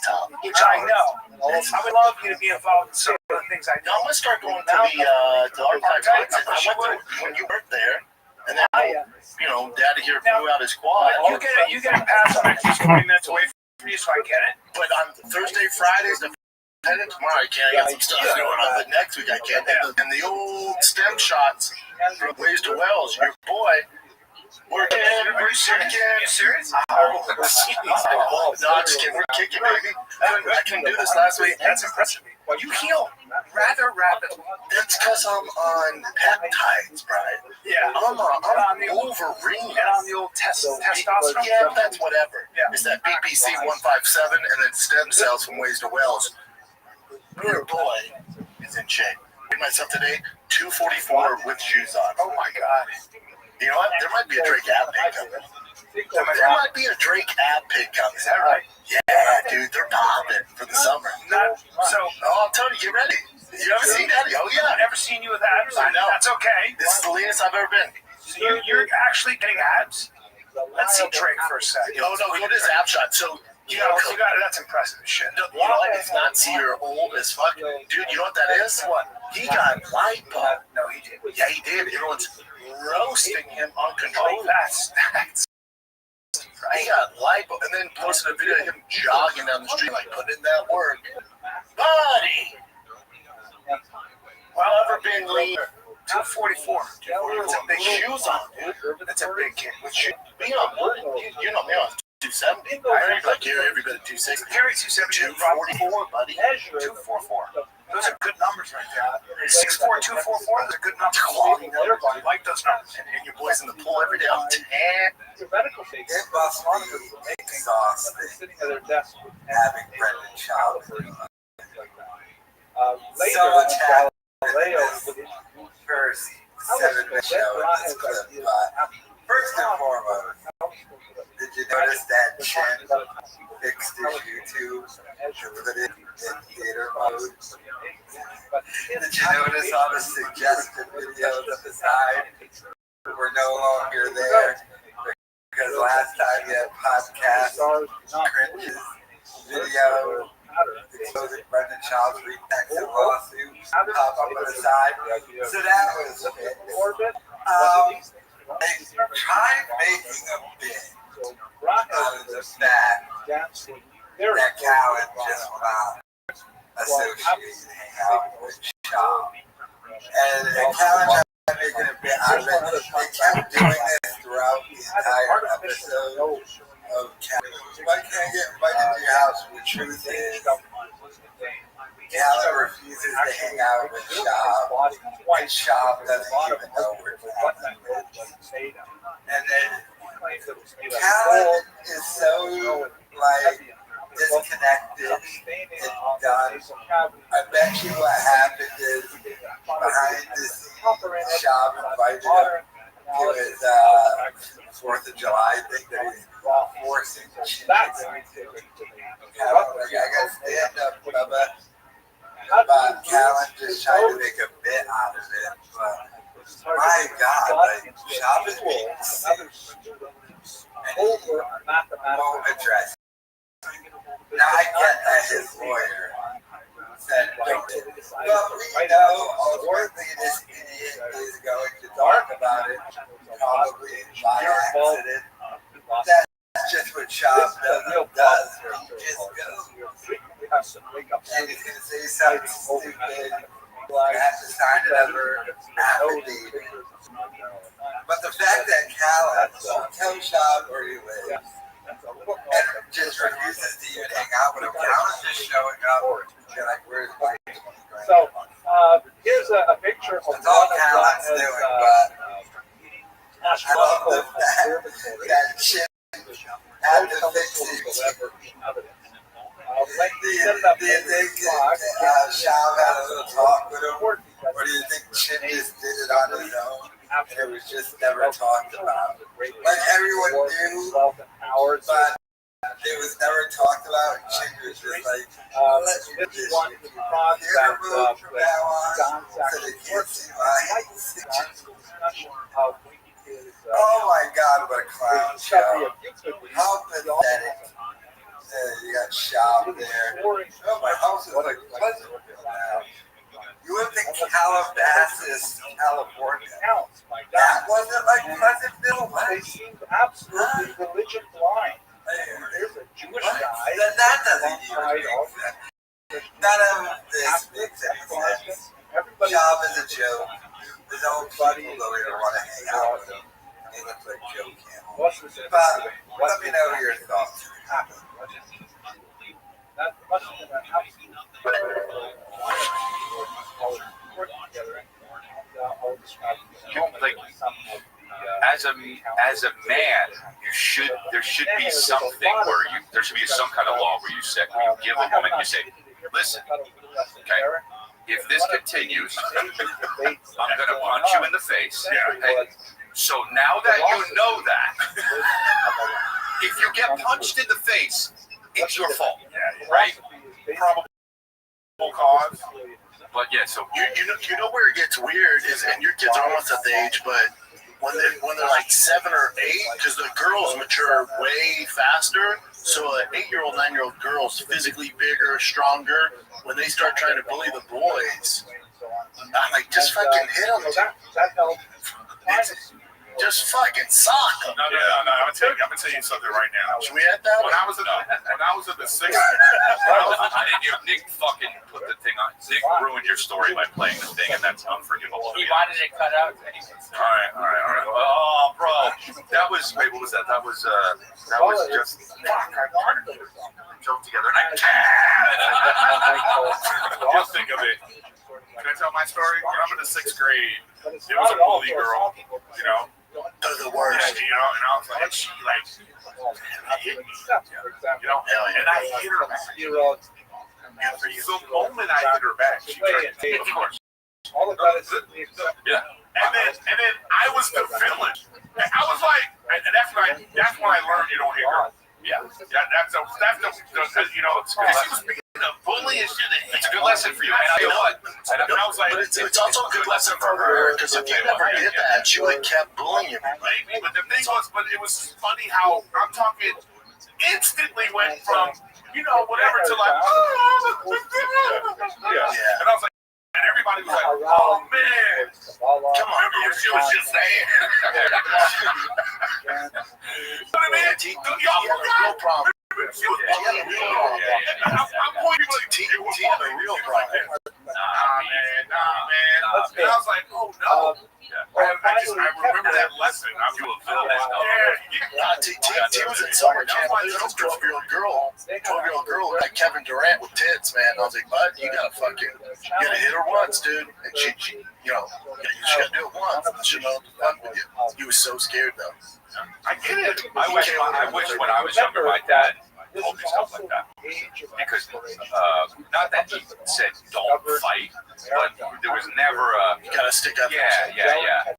which I know. I would love you to be involved in some of the things I do. I'm going to start going to the to archive sites. I went to when you worked there, and then, Daddy here flew out his quad. You get a pass on it. Just 20 minutes away from you, so I get it. But on Thursday, Fridays, tomorrow I can't. I got some stuff going on, but next week I can't. And the old stem shots from Ways to Wells, your boy, working. Are you serious? Oh, no, I'm just kidding. We're kicking, baby. I couldn't do this last week. That's impressive. You heal rather rapidly. That's because I'm on peptides, Brian. Yeah. I'm Wolverine. And on the old testosterone. Yeah, that's whatever. Yeah. It's that BBC 157 and then stem cells from Ways to Wells. Your boy is in shape. I made myself today 244 with shoes on. Oh my God. You know what? There might be a Drake ab pick coming. There might be a Drake ab pick coming. Is that right? Yeah, dude, they're popping for the summer. I'm telling you, get ready. You ever seen that? Oh yeah. I've never seen you with abs. I know. That's okay. This is the leanest I've ever been. So you're actually getting abs. Let's see Drake for a second. No, go to his ab shot. So. That's impressive as shit. You know what? It's not see you're old as fuck. Dude, you know what that is? What? He got lipo. No, he did. Yeah, he did. Everyone's roasting him uncontrollably. That's He got lipo. And then posted a video of him jogging down the street, like, put in that work. Buddy! Well, ever been lean 244. That's a big shoes on, dude. That's a big kid with shoes. You know me on 270. Like here, everybody 260. Gary 270. 244, buddy. 244. Those are good numbers right there. 6'4", 244. Those are good numbers. Quality numbers. I like those numbers. And your boys in the pool every day. I'm Your medical state. It must be exhausting Sitting at their desk. having Brendan Child. Later, So much happened Galileo in this first 7-minute show in this clip. First and foremost, did you notice that Chen fixed his YouTube and put it in theater mode? Did you notice all the suggested videos at the side were no longer there? Because last time you had podcast cringes video exposing Brendan Child's retext and lawsuit pop up on the side. So that was it. They tried making a bit out of the fact that Callan just went associated hang out with Shaw. And Callan tried making a bit out of it. They kept doing this throughout the entire episode of Callan. Why can't I get invited to your house? The truth is, Callan refuses to hang out with Shaw, and Shaw doesn't even know where Callan lives. And then Callan is so, disconnected and done. I bet you what happened is, behind the scenes, Shaw invited him to his 4th of July thing that he's forcing Chin to go to. I got stand up, Bubba. About Callan just trying to make a bit out of it, but my God, Shaw is being sick, and he won't address it. Now I get that his lawyer said don't, but we know ultimately this idiot is going to talk about it, probably by accident. That's just what Shaw does. He just goes. And he's going to say something stupid. You have to sign another affidavit. But the fact that Callan won't tell Shaw where he lives and just refuses to even hang out with him, Callan's just showing up. You're like, where's my $20 grand? So, here's a picture of that's all Callan's doing, but I love the fact that Chip had to fix it. Do you think Shaw had a little talk with him? Or do you think Chin just did it on his own and it was just never talked about? Like everyone knew, but it was never talked about. And Chin was just like, let's do this. You're removed from now on so they can't see my signature. Oh my God, what a clown show. How pathetic. You got Shaw there. Oh, my house is like Pleasantville now. You lived in Calabasas, California. That wasn't like Pleasantville. They seemed absolutely religion blind. There's a Jewish guy. That doesn't even make sense. None of this makes any sense. Shaw is a joke. His own people don't even want to hang out with him. He looks like Joe Camel. But let me know your thoughts. Like, as a man, there should be something where there should be some kind of law where you say, you give a woman, you say, listen, okay, if this continues, I'm going to punch you in the face. Hey, so now that you know that, if you get punched in the face, it's your fault, right? Probable cause. But yeah, so you know where it gets weird is, and your kids are almost at the age, but when they're like 7 or 8, because the girls mature way faster. So an 8-year-old, 9-year-old girl's physically bigger, stronger. When they start trying to bully the boys, I'm like, just fucking hit them. Just fucking sock them. No. I'm gonna tell you something right now. Should we add that? When I was in the sixth, Nick fucking put the thing on. Nick ruined your story by playing the thing, and that's unforgivable. He wanted it cut out. All right. Oh, bro, that was. Wait, what was that? That was just. Fuck, I wanted to joke together. And just think of it. Can I tell my story? When I'm in the sixth grade, there was a bully girl, you know. They're the worst. Yeah, you know, and I was like, she like hit me, you know, and I hit her back. The moment I hit her back, she turned, of course. Yeah. And then I was the villain. And I was like, and that's when I learned you don't hit her. Yeah, that's the you know, because she was being a bully and shit. It's a good lesson for you. And I tell you what, and I was like, but it's also a good lesson for her because if you never did that, she would have kept bullying you. Maybe, but the thing was, it was funny how I'm talking instantly went from, you know, whatever to like, yeah. And I was like, and everybody was like, oh man, come on, remember what she was just saying? But I mean, y'all no problem. She was I'm pointing to T had a real problem. Nah, man. And I was like, oh no. I remember that lesson. I was a villain. T was in summer camp. This 12-year-old girl, like Kevin Durant with tits, man. I was like, bud, you gotta hit her once, dude. And she you know, she gotta do it once. She know to fuck with you. He was so scared though. I get it. I wish when I was younger, my dad told me stuff like that. Because, not that he said don't fight, but there was never a. You gotta stick up. Yeah.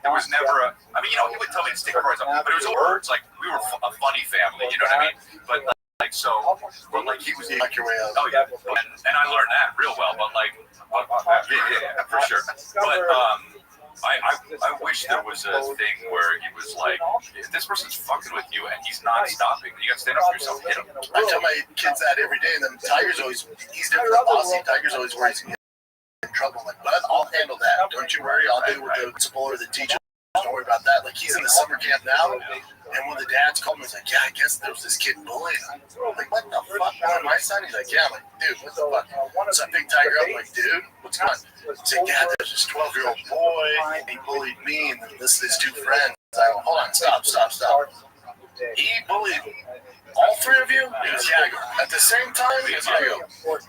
There was never a. I mean, you know, he would tell me to stick up for myself, but it was words like we were a funny family. You know what I mean? But like so, but like he was. Knock your way out. Oh yeah, and I learned that real well. But like, yeah, for sure. But I wish there was a thing where he was like, if this person's fucking with you and he's not stopping, you gotta stand up for yourself and hit him. I tell my kids that every day, and then Tiger's always, he's different than Bossy. Tiger's always worries he's in trouble. Like, but I'll handle that. Don't you worry. I'll do it with the principal or the teacher. Don't worry about that. Like, he's in the summer camp now, and when the dads called me, he's like, yeah, I guess there was this kid bullying him. I'm like, what the fuck? On my son? He's like, yeah. I'm like, dude, what the fuck? So I picked Tiger up. I'm like, dude, what's going on? He's like, yeah, there's this 12-year-old boy, and he bullied me, and this is his two friends. I go, hold on, stop. He bullied all three of you? He goes, yeah. I go, at the same time? He goes, yeah. I go, no. Wait.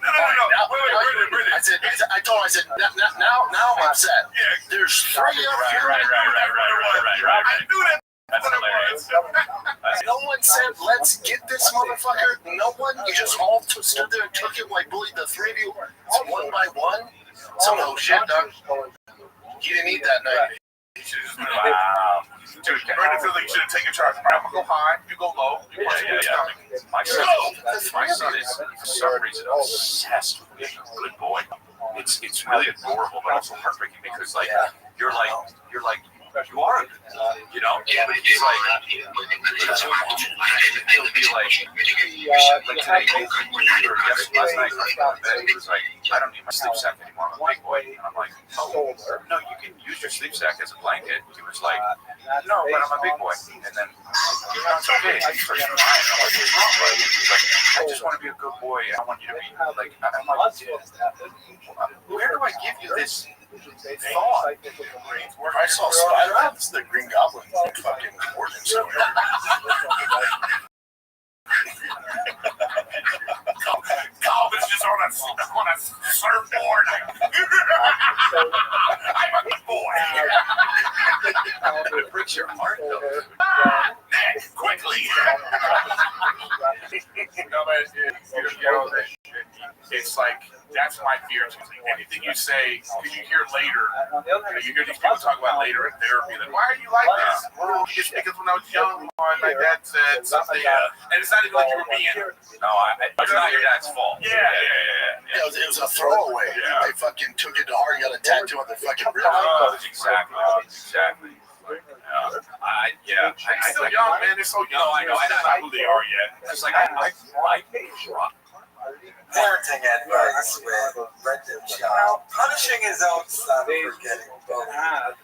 I told him, now I'm upset. There's three of you. Right. I knew that. That's hilarious. No one said, let's get this motherfucker. No one. You just all stood there and took him like bullied the three of you one by one. Some old shit, dog. He didn't eat that night. He should have just been like, wow. Dude, Brandon feels like you should have taken charge. I'm going to go high, you go low. Yeah. My son is, for some reason, obsessed with being a good boy. It's really adorable, but also heartbreaking because, like, you're like, you are a good boy, you know? Yeah, but he's like, he'll be like today, or last night, he was like, I don't need my sleep sack anymore, I'm a big boy. And I'm like, oh, no, you can use your sleep sack as a blanket. He was like, no, but I'm a big boy. And then, it's okay. He starts crying. I'm like, what's wrong, buddy? He's like, I just want to be a good boy. I want you to be, like, I'm like, where do I give you this thought? I saw Spider-Man, it's the Green Goblin fucking origin story. Calvin's just on a surfboard. I'm a good boy. It breaks your heart, though. Nick, quickly. It's like, that's my fear. Anything you say, because you hear later, you hear these people talk about later in therapy, like, why are you like this? Well, just because when I was young, my dad said something, and it's not even like you were being. No, it's not your dad's fault. Yeah. It was a throwaway. Yeah. They fucking took it to heart and got a tattoo on their fucking rib. Exactly. He's still young, man. They're so young. No, I know. That's not who they are yet. It's like, I Parenting advice with Brendan Child. Punishing his own son for getting bullied.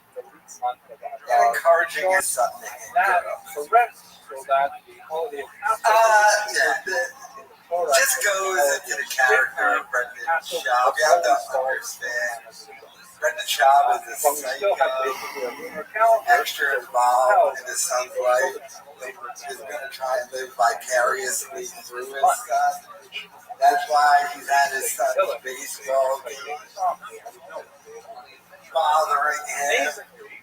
and encouraging his son to hit that girls. the rest, so that the holiday of Just goes into the character of Brendan Schaub. You have to understand. Brendan Schaub is a psycho, extra involved in his son's life. He's going to try and live vicariously through his son. That's why he's at his son's baseball game, bothering him,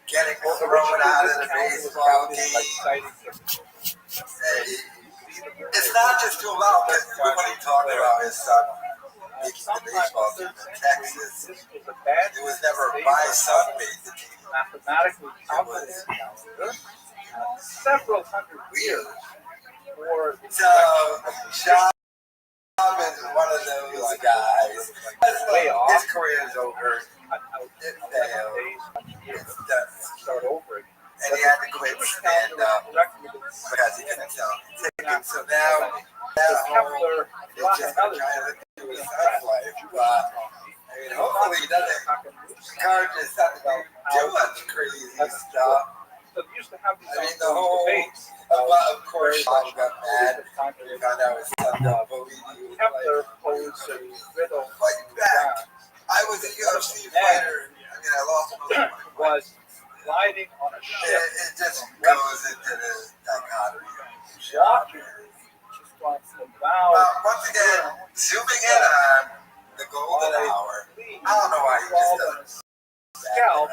getting thrown out of the baseball game. It's not just too loud, because when he talked about his son making the baseball team in Texas, it was never my son made the team. Mathematically It was several hundred years for so Sean is one of those guys. His career is over. It failed. It's done. Start over again. And he had to quit stand-up because he couldn't sell tickets. So now home, he's just going to try to do his son's life. But, I mean, hopefully he doesn't encourage his son to do much crazy stuff. I mean, the whole, of course, Sean got mad. He found out his son got bullied. He was like, fight back. I was a UFC fighter. I mean, I lost my life. Was gliding on a ship. It just goes into the dichotomy of Walking once again, zooming in on the golden hour. I don't know why he just doesn't scalp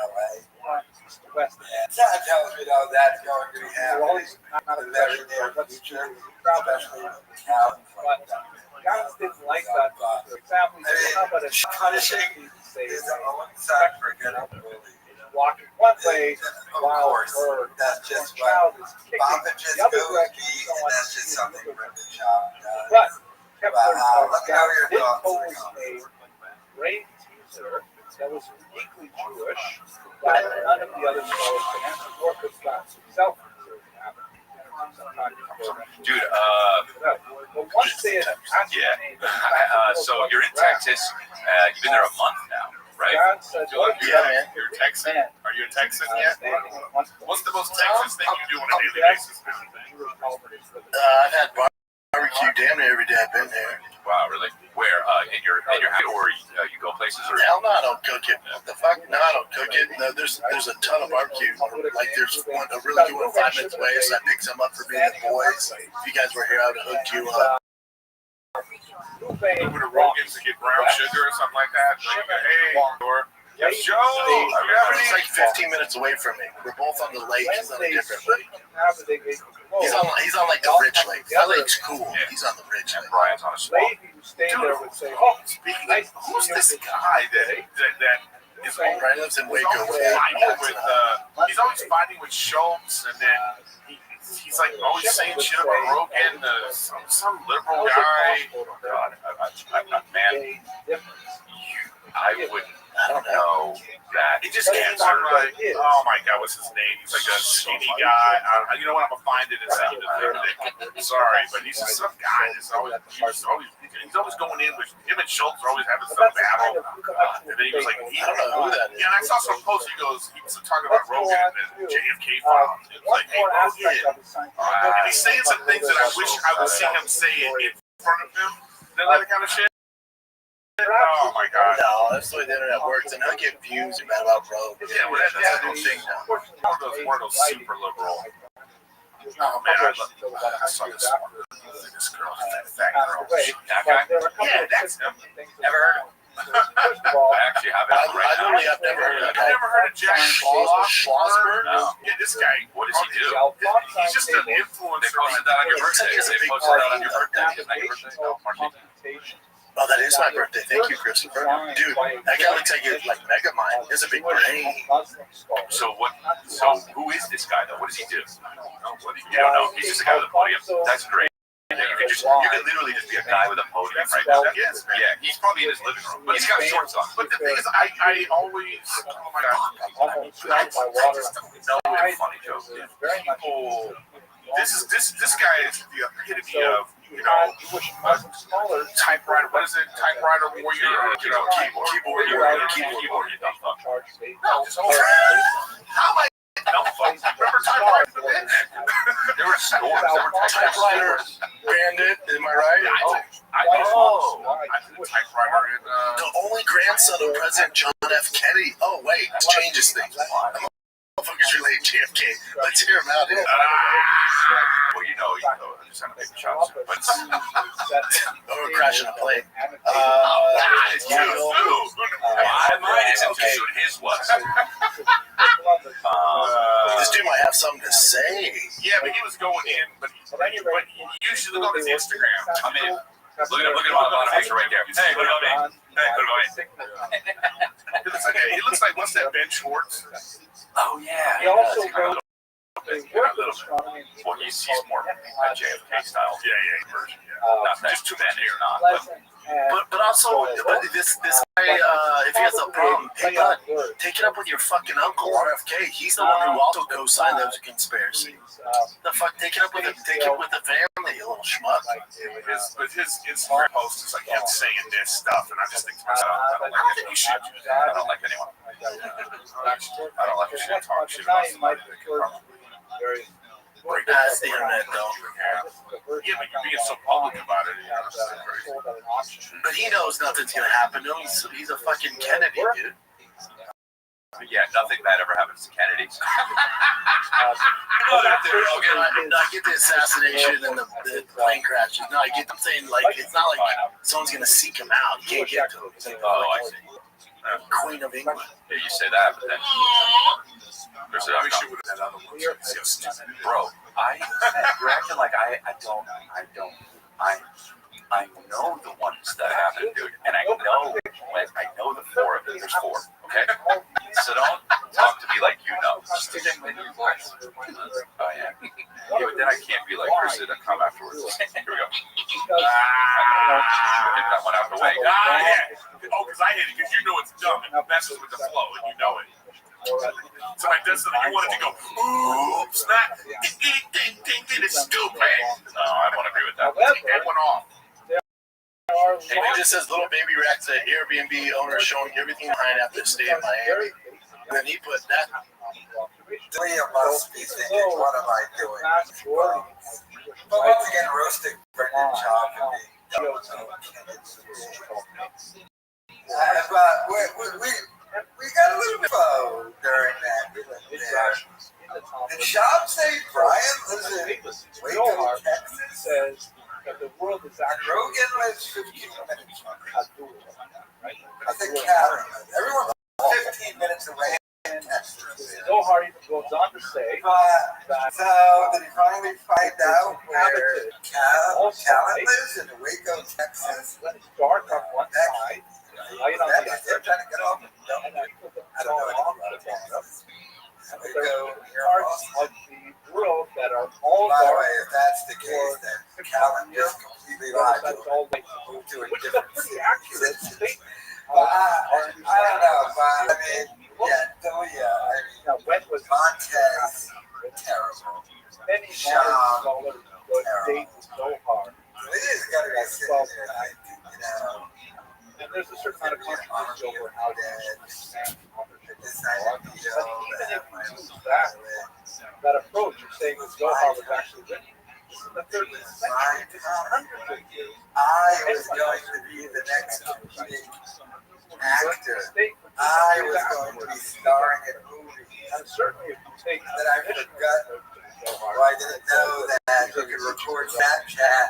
west. That tells me though that's going to be happening in the very near future, especially with the Cavs. Guys didn't like that. Punishing his own son for getting bullied. Walking one way, of course, that's just what Bobbitt just goes to be, and that's just something Brendan Schaub does. But let me know your thoughts in the comments. Great teaser that was uniquely Jewish that none of the other scholars can answer, nor could Scott himself answer. Dude, but once they had so you're in Texas. You've been there a month now, right? God said, Yeah, man. You're a Texan. Are you a Texan yet? What's the most Texas thing you do on a daily basis? I've had barbecue damn near every day I've been there. Wow, really? Where? In your house, or you go places? Or Hell no, I don't cook it. The fuck? No, I don't cook it. No, there's a ton of barbecue. Like there's one, a really good one 5 minutes away, so I pick some up for me and the boys. If you guys were here, I would have hooked you up. Over to Rogan's to get brown sugar or something like that. Like, hey, or yes, Joe. He's like 15 minutes away from me. We're both on the lake. He's on a different lake. He's on like the rich lake. That lake's cool. He's on the rich lake. Brian's on a small. Dude, speaking of, who's this guy that is Brian lives in Waco. he's always fighting with Schultz, and then he's like always saying shit about Rogan, some liberal guy. Oh God, man, I wouldn't. I don't know that. It just can't sound like, oh my God, what's his name? He's like a skinny guy. You know what? I'm gonna find it and send it to him. Sorry, but he's just some guy that's he's always going in with him and Schultz are always having some battle. And then he was like, I don't know who that is. yeah, and I saw some post. He was talking about Rogan and the JFK file. It was like, hey, Rogan. And he's saying some things that I wish I would see him say in front of him. That kind of shit. Oh my God. No, that's the way the internet works, and he'll get views about Rogan. Yeah, well, that's a new thing now. One of those super liberal. Oh man, I saw this girl, that girl. That guy? Yeah, that's him. Never heard of him. I actually haven't. I've never heard of that. I've never heard of Jack Schlossberg? No. Yeah, this guy. What does he do? He's just an influencer. They posted that on your birthday. They posted that on your birthday. Isn't that your birthday? No, Martin. Oh, that is my birthday. Thank you, Christopher. Dude, that guy looks like he's like Megamind. He has a big brain. So who is this guy though? What does he do? You don't know. He's just a guy with a podium. That's great. You can literally just be a guy with a podium right now. Yes, Yeah, he's probably in his living room, but he's got shorts on. but the thing is, I always, oh my God, I just don't know what funny jokes. People, this guy is the epitome of, typewriter. What is it? Typewriter warrior. Keyboard. You dumb fuck. How am I dumb fuck? were typewriters then. There were stores. There were Typewriter Bandit, am I right? I did a typewriter in. The only grandson of President John F. Kennedy. Oh, wait, this changes things. Motherfuckers relate to JFK. Let's hear him out here. Well, you know, I just had a big chop. But we're crashing a plane. it's too soon. Mine isn't too soon. His was. This dude might have something to say. Yeah, but he was going in. But you should look on his Instagram. I mean, look at my bottom picture right there. Hey, what about me? Hey, what about me? He looks like what's that, Ben Schwartz? Oh yeah. He also wrote Well, he's more JFK style. Yeah, version. Not that Just too many many or not. But also, this guy, if he has a problem, hey, bud, take it up with your fucking uncle, RFK. He's the one who also co-signed those conspiracies. The fuck, take it up with the family, you little schmuck. His Instagram post is like him saying this stuff, and I just think to myself, I don't think you should do that. I don't like anyone. I don't like a shit talk shit about somebody that can probably That's the internet, though. Yeah, but you're being so public about it. But he knows nothing's gonna happen to him. He's a fucking Kennedy, dude. Yeah, nothing bad ever happens to Kennedy. I get the assassination and the plane crashes. No, I get them saying, like, it's not like someone's gonna seek him out. You can't get to him. Oh, I see. Queen of England. Yeah, you say that, but then there's I wish you would have had other ones. bro, you're acting like I know the ones that happened, dude, and I know the four of them. There's four, okay? So don't talk to me like you know. Oh yeah. Yeah, but then I can't be like Chris did. Come afterwards. Here we go. Get that one out of the way. Yeah. Oh, because I hate it because you know it's dumb and it messes with the flow and you know it. Somebody does something, you want it to go, oops, not ding, it's stupid. No, I don't agree with that. That went off. Hey, it just says little baby rats at Airbnb owner showing everything behind after stay in Miami. And then he put that. Leah must be thinking, what am I doing? But once again, roasting Brendan Chop and me. But we got a little bit of during that there. And Chop say Brian lives in Waco, Texas. That the world is actually Rogan lives 15 minutes from us. I think Karen lives. Everyone lives 15 minutes away in Texas. Zohar even goes on to say that. So did he finally find out where Callan lives in Waco, Texas? When it's dark on one side, they're trying to get off. I don't know anything about Texas. There are parts of the world that are all By the dark. way, if that's the case, then Callan is completely lied to move to a different pretty accurate statement. I don't know, but I mean, when was Montez terrible? many modern scholars date Zohar. Leah's got to be sitting there, and there's a certain amount of controversy over how to understand but even if you use that approach of saying that Zohar was actually written, this is the 13th century, this is hundreds of years. I was going to be the next big actor. I was going to be starring in movies. And certainly if you take that I forgot, or I didn't know that you could record Snapchat.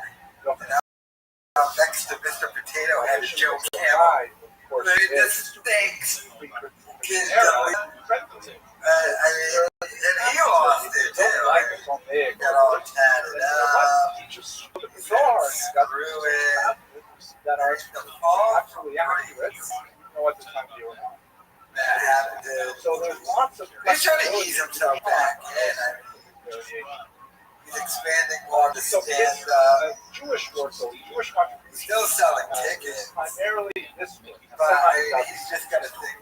And I'm next to Mr. Potato Head and Joe Camel. This stinks. I mean, and he lost it too. Got all tatted up. Screw it. That are absolutely accurate. You know what the time you were on. That happened to. So there's lots of. He's trying to ease himself back in. He's expanding more to stand up. Jewish work, so Jewish contribution. Still selling tickets. Primarily this week. But he's just got to think,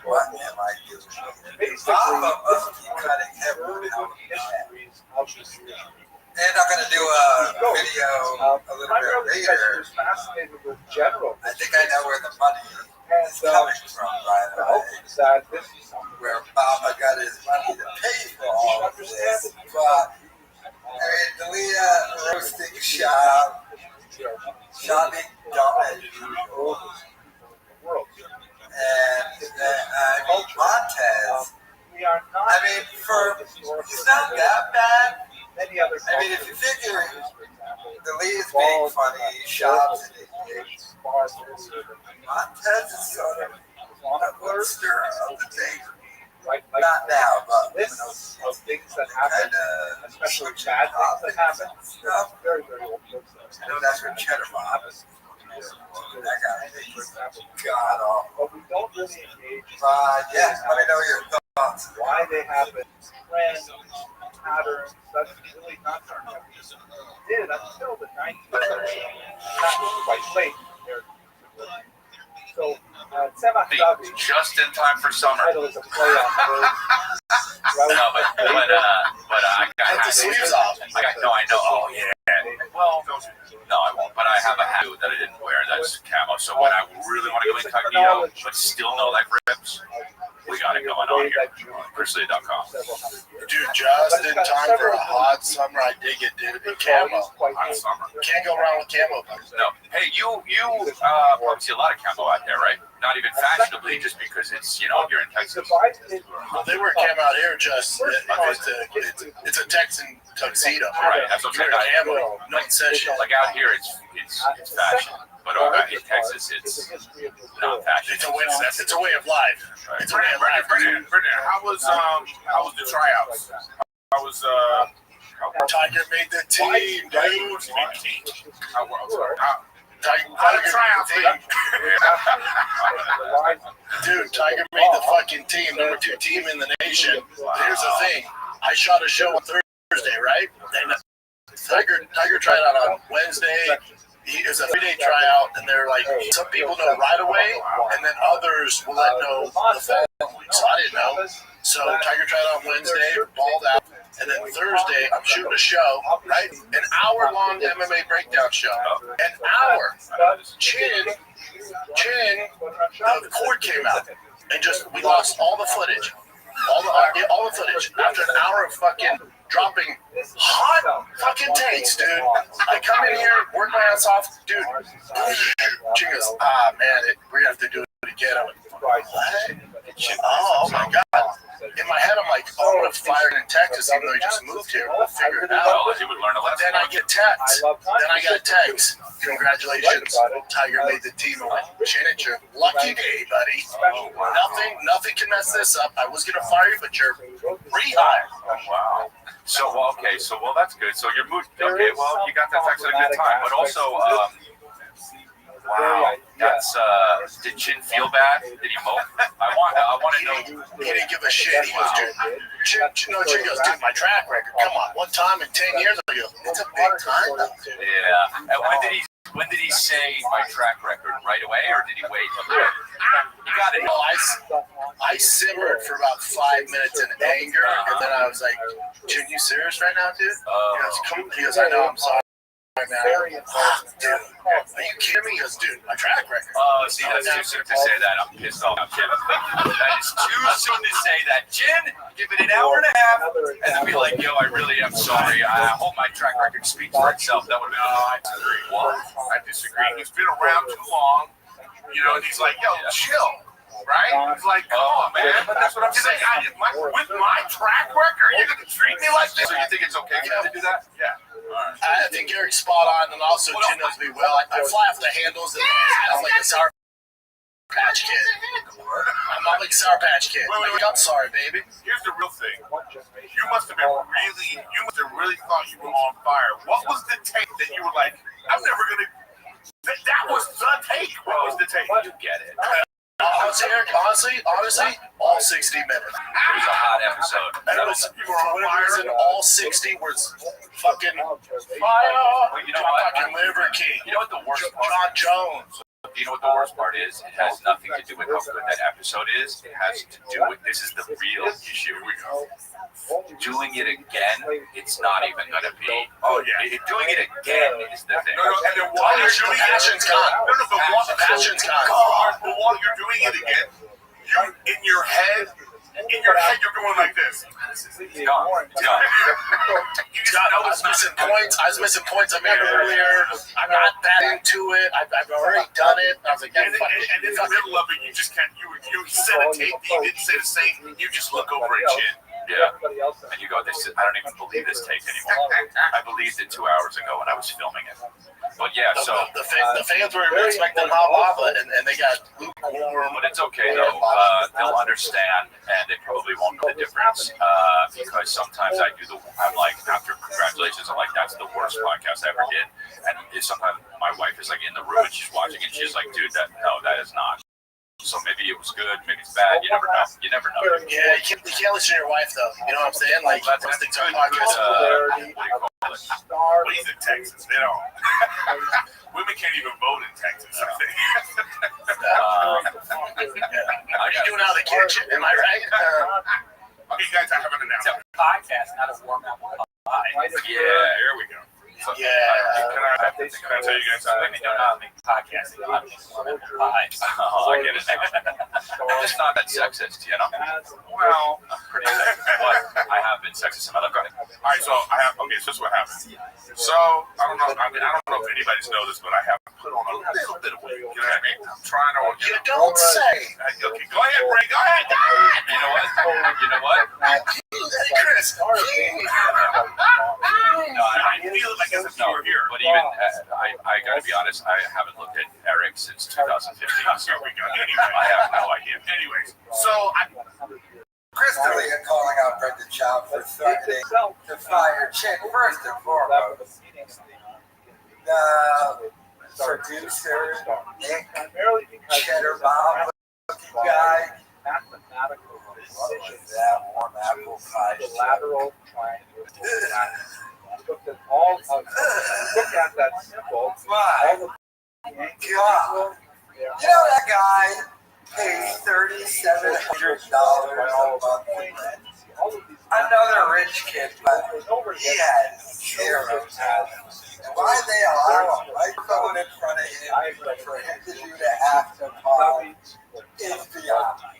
what am I doing? Basically, must keep cutting every histories of the Jewish. And I'm going to do a video a little bit later. Fascinated with general. I think I know where the money And coming from, by the way, that this is where Obama got his money to pay for all of this. But, I mean, the roasting shop, shopping dumb as usual. And Montez, I mean, it's not that bad. I mean, if you figure the Lee is being funny, he shops and he Montez is sort of a monster of the day. Not now, but this of things that happen, especially bad things that happen. Very, very old folks. I know that's what Cheddar Bob is. That guy is god awful. But we don't really engage. Yes, let me know your thoughts. Why they happen, trends, patterns. That's really not something we did until the 19th century. Not quite late. So, just in time for summer. Title is a play on No, but I got the sleeves off. I know. Oh yeah. Well, no, I won't. But I have a hat that I didn't wear. That's camo. So when I really want to go incognito, but still no leg rips, we got it going on here. Chrisley.com. Dude, just in time for a hot summer. I dig it, dude. In camo. Hot summer. Can't go wrong with camo. No. Hey, you probably see a lot of camo out there, right? Not even fashionably, just because it's, you're in Texas. They wear camo out here just, it's a Texan tuxedo. Right, that's what I'm saying. Camo, no concession. Like out here, it's fashion. But in Texas, it's not fashion. It's a way of life. Right. It's a way of life. Brendan, how was the tryouts? How was Tiger made the team, dude. Dude, Tiger made the fucking team, number 2 team in the nation. But here's the thing, I shot a show on Thursday, right? And Tiger tried out on Wednesday. It was a 3-day tryout, and they're like, some people know right away, and then others will let know the following week. So I didn't know. So Tiger tried out on Wednesday, balled out, and then Thursday I'm shooting a show, right? An hour-long MMA breakdown show. An hour. Chin, the cord came out, and we lost all the footage. All the footage. After an hour of fucking dropping hot fucking takes, dude. I come in here, work my ass off, dude. She goes, man, we're gonna have to do it again. I went, what? Oh my god. In my head, I'm like, I want to fire in Texas, even though he just moved here. We'll figure it out. Well, he would learn a lesson. Then I get a text. Congratulations, Tiger made the team. I went, Chinnicher, lucky day, buddy. Nothing can mess this up. I was gonna fire you, but you're rehired. Oh, wow. So that's good. So you're moved. Okay, well, you got that text at a good time, but also, wow, that's did Chin feel bad? Did he mope? I want to know. He didn't give a shit. He goes, dude. Chin goes, dude, my track record. Come on, one time in 10 years. I go, it's a big time. Yeah. And when did he say my track record right away, or did he wait? You got it. No, I simmered for about 5 minutes in anger, and then I was like, Chin, you serious right now, dude? He goes, I know, I'm sorry. Dude, are you kidding me? He goes, dude, my track record. See, that's too soon to say that. I'm pissed off. That is too soon to say that. Chin, give it an hour and a half, and then be like, yo, I really am sorry. I hope my track record speaks for itself. That would have been, I disagree. What? I disagree. He's been around too long, and he's like, yo, chill. Right? He's like, oh man, but that's what I'm saying. With my track record, you're gonna treat me like this? So you think it's okay for him to do that? Yeah. Right. I think Eric's spot on, and also Chin knows me well. I fly off the handles, and I'm like a Sour Patch Kid. I'm not like a Sour Patch Kid. I'm sorry, baby. Here's the real thing. You must have really thought you were on fire. What was the take that you were like, I'm never gonna? That was the take. What was the take? You get it. Honestly, Eric, honestly, all 60 minutes. It was a hot episode. And it was, for whatever reason, all 60 was fucking fire. Well, you know what? Fucking Liver King. You know what the worst part? John Jones. you know what the worst part is? It has nothing to do with how good that episode is. It has to do with, this is the real issue. Here we go. Doing it again, it's not even going to be. Oh yeah, doing it again is the thing. No, and then while you're doing it, passion's gone. No, but while Passion's gone. But while you're doing it again, you in your head, you're going like this. It's gone. It's gone. You just know I was missing points. I made earlier. I'm not that into it. I've already done it. I was like, yeah, and in the middle of it, you just can't. You said a tape. You didn't say the same. You just look over at Chin. Yeah. And you go, I don't even believe this take anymore. I believed it 2 hours ago when I was filming it. But yeah, so the fans were expecting hot lava, and they got lukewarm. But it's okay though. They'll understand, and they probably won't know the difference. Because sometimes I'm like, after congratulations, I'm like, that's the worst podcast I ever did. And sometimes my wife is like in the room and she's watching, and she's like, dude, that is not. So maybe it was good, maybe it's bad. You never know. You never know. Yeah, you can't listen to your wife though. You know what I'm saying? Like that's listening to a good. podcast. What do you call it? Well, he's in Texas. They don't. Women can't even vote in Texas. I think. How you doing out of the kitchen? Am I right? Okay, guys, I have an announcement. It's a podcast, not a warm up pie. Yeah, here we go. So, Yeah. Can I tell you guys something? We don't know how to make podcasting. I'm just warm up pies. Oh, I get it now. I'm just not that sexist, you know? Well, Pretty sexist, but I have been sexist in my life. Go ahead. all right. So so this is what happened. So I don't know. I don't know if anybody's know this, but I have put on a little bit of weight. You know what I mean? I'm trying to. You don't say. Okay, go ahead, Ray. Go ahead. You know what? You know what? Chris. No, I feel like as if you were here. But even, I gotta be honest, I haven't looked at Eric since 2015. So Here we go. Anyway, I have no idea. anyways, so Chris D'Elia calling out Brendan Schaub for threatening to fire Chin first and foremost. The producer, Nick Cheddar Bob looking guy. Mathematical What was decisions. that warm apple pie? The lateral triangle. Look at all of look at that symbol. My All the God. You know that guy pays $3,700 a month in rent. Another rich kid, but he has zero talent. And why they allow a microphone in front of him for him to do the after-party is beyond me.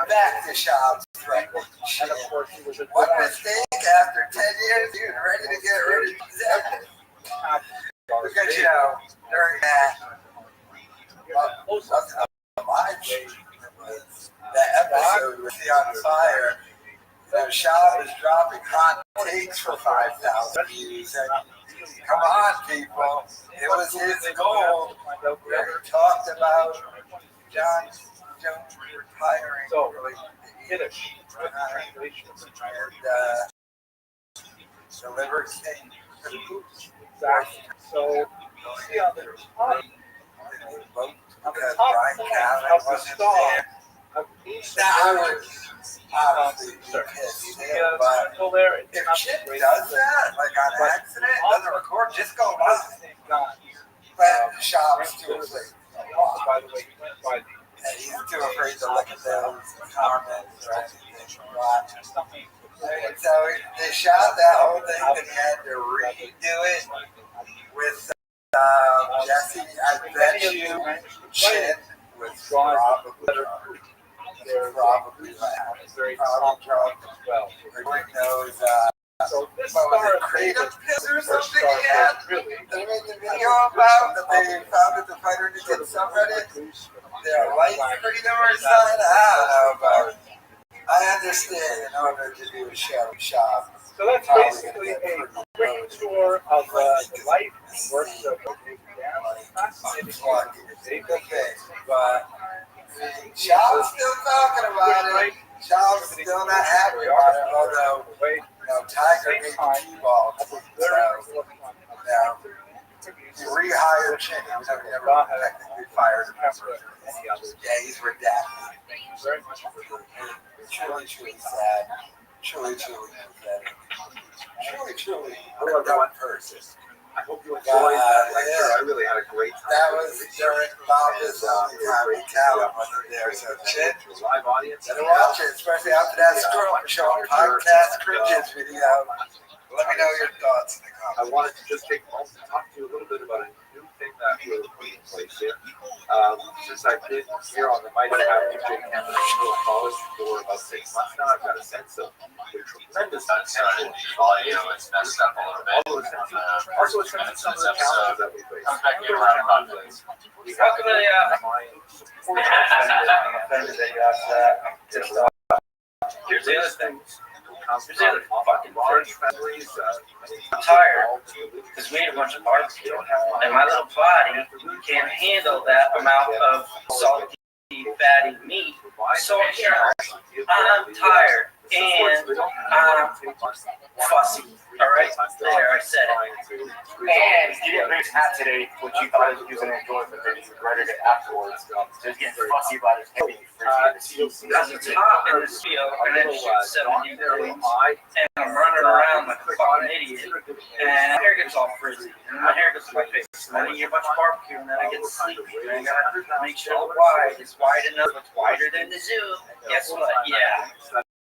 Back to Schaub's threatening shit. What mistake after 10 years, he was ready to get rid of executive. Because, you know, during that, wasn't a live stream, it was the episode with the On Fire. You know, Schaub is dropping hot takes for 5,000 views. And come on, people. It was his goal. We talked about John Jones retiring early in the 80s. And delivered King. Exactly. So, see on the top, Because Brian Callen wasn't there. Now, I would obviously be pissed, but if Chip does that, like on accident, doesn't record, just go live. But Schaub's too afraid. By the way, And he's too afraid to look at those comments or anything. And so they shot that whole thing, and he had to redo it with Jesse. I bet you Chin was probably drunk. very drunk as well. Everybody knows, So this what was it, star Kratom pills or something he had? They made the video about that they found at the fighter to get subreddit. Their light Kratom or something. I don't know, but I understand in order to do a show shop. So that's basically a quick tour of the life and work of David Dan. Fascinating one. But Schaub's still talking about it. Schaub's still not happy about it, although, Tiger made the T-ball. So, he rehired Chin. He was never technically fired. Yeah, he's redacted. Truly sad. Truly pathetic. Truly a dumb person. I hope you enjoyed that lecture. I really had a great time. That was during Bob's only time in town. Wasn't there? So, Chin, Live audience. better watch it, especially after that scroll show podcast cringes video. Let me know your thoughts in the comments. I wanted to just take a moment to talk to you a little bit about a new thing that we're putting in place here. Since I've been here on the Mighty Happy J Campus College for about 6 months now, I've got a sense of the tremendous potential. It's messed up a little bit. Also, a sense of some of the challenges that we face. Comes back in around confidence. We have to offended that you asked that. Here's the other thing. Here's the other fucking large families. I'm tired because we ate a bunch of barbecue, and my little body can't handle that amount of salty, fatty meat. So I'm tired and I'm fussy. All right, there, I said it. And you didn't bring his hat today, which you thought he was going to enjoy, but then he regretted it afterwards. Just getting fussy about his head being freezing. Because it's hot in the studio, and then shoots 70 degrees, and I'm running around like a fucking idiot, and my hair gets all frizzy, and my hair gets to my face, and then I eat a bunch of barbecue, and then I get sleepy, and I gotta make sure the wide is wide enough, it's wider than the Zoom. Guess what? Yeah.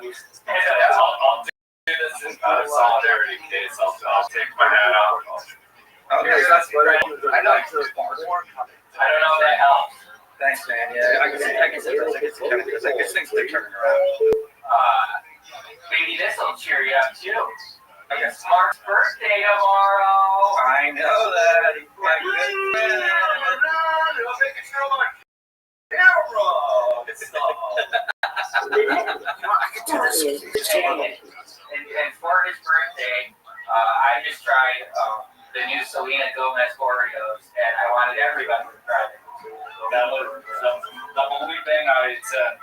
I'll do this in solidarity case. I'll take my hat off. Okay, that's what I do. I know. I don't know if that helps. Thanks, man. Yeah, I guess things are turning around. Maybe this will cheer you up too. Okay. It's Mark's birthday tomorrow. I know that. My goodness. It'll make it feel like camera. And for his birthday, I just tried the new Selena Gomez Oreos, and I wanted everybody to try it. That was the only thing I said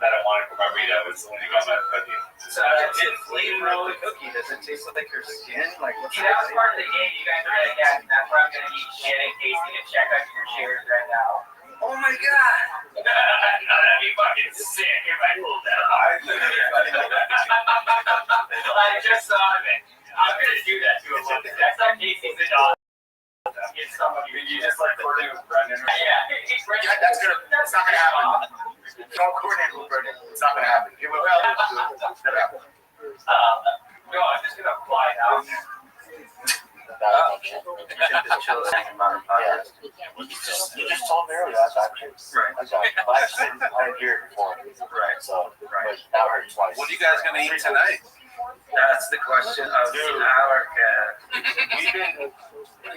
that I wanted for my burrito was Selena Gomez cookie. So It's a flavor of the cookie. Does it taste like your skin? Like what's see, that was part of the game. You guys are gonna get. That's why I'm gonna eat shit in case you can check out your shares right now. Oh my god! That'd be fucking sick if I pulled that off. I just thought of it. I'm gonna do that to him. Next time Casey's in get somebody. You just like coordinate with Brendan. Yeah, That's not gonna happen. Don't coordinate with Brendan. It's not gonna happen. It will. No, I'm just gonna fly down. You just told me earlier that's actually right. But I just didn't hear it before. Right. So, but now I heard it twice. What are you guys going to eat tonight? That's the question of the hour, Cat.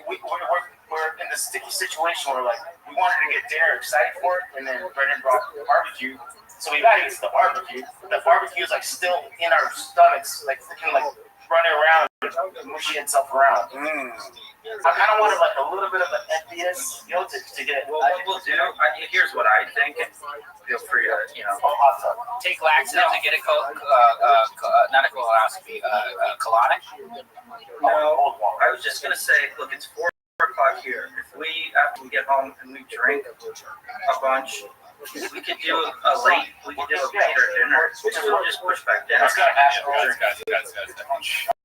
We're in this sticky situation where like we wanted to get dinner excited for it, and then Brendan brought the barbecue, so we gotta eat the barbecue. The barbecue is like still in our stomachs, like freaking like running around, mushing itself around. I kind of wanted like a little bit of an emptiness, to get it. Well, what we'll do, here's what I think. Feel free to, Take laxatives and get a not a colonoscopy, colonic. No, I was just gonna say, look, it's 4 o'clock here. If we, after we get home and we drink a bunch, we could do a late dinner. We'll just push back dinner. Guys. Shut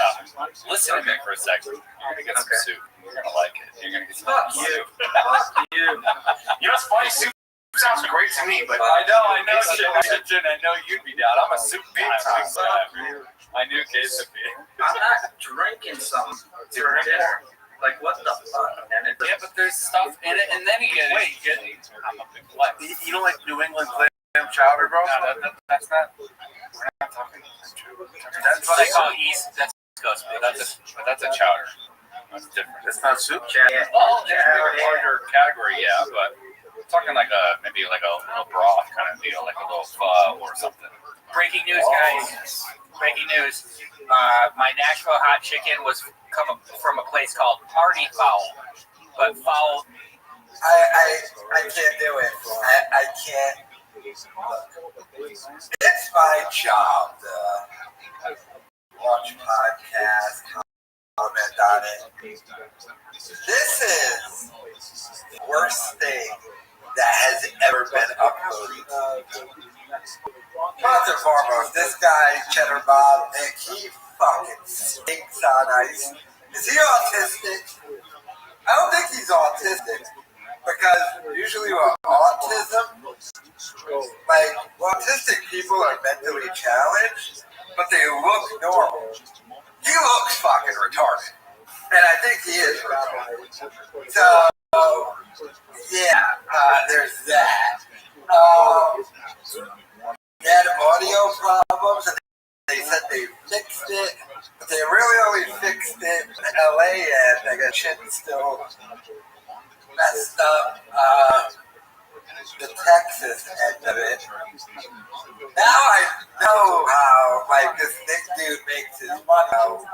up. Listen to me for a second. You're gonna get some soup. You're gonna like it. You're gonna get some Fuck soup. you. You know what's funny? Soup sounds great to me, but I know. Jen, I know you'd be down. I'm a soup guy. I knew Case would be. I'm not drinking something for dinner. Like, what the fuck? Yeah, but there's stuff in it, and then you get it. I'm a big flex. You don't like New England clam chowder, bro? No, that's not. We're not talking. That's what they call East. That's Coast, but that's a chowder. That's different. It's not soup. Well, it's a larger category, yeah, but we're talking like maybe like a little broth kind of deal, like a little pho or something. Breaking news, guys. Breaking news. My Nashville hot chicken was coming from a place called Party Fowl, but fowl. I can't do it. I can't. It's my job to watch podcasts, comment on it. This is the worst thing that has ever been uploaded. First and foremost, this guy, Cheddar Bob, Nick, he fucking stinks on ice. Is he autistic? I don't think he's autistic, because usually with autism, like, autistic people are mentally challenged, but they look normal. He looks fucking retarded. And I think he is retarded. So, yeah, there's that. They had audio problems, and they said they fixed it, but they really only fixed it in LA, and I guess shit still messed up. The Texas end of it. Now I know how, like, this Nick dude makes his money.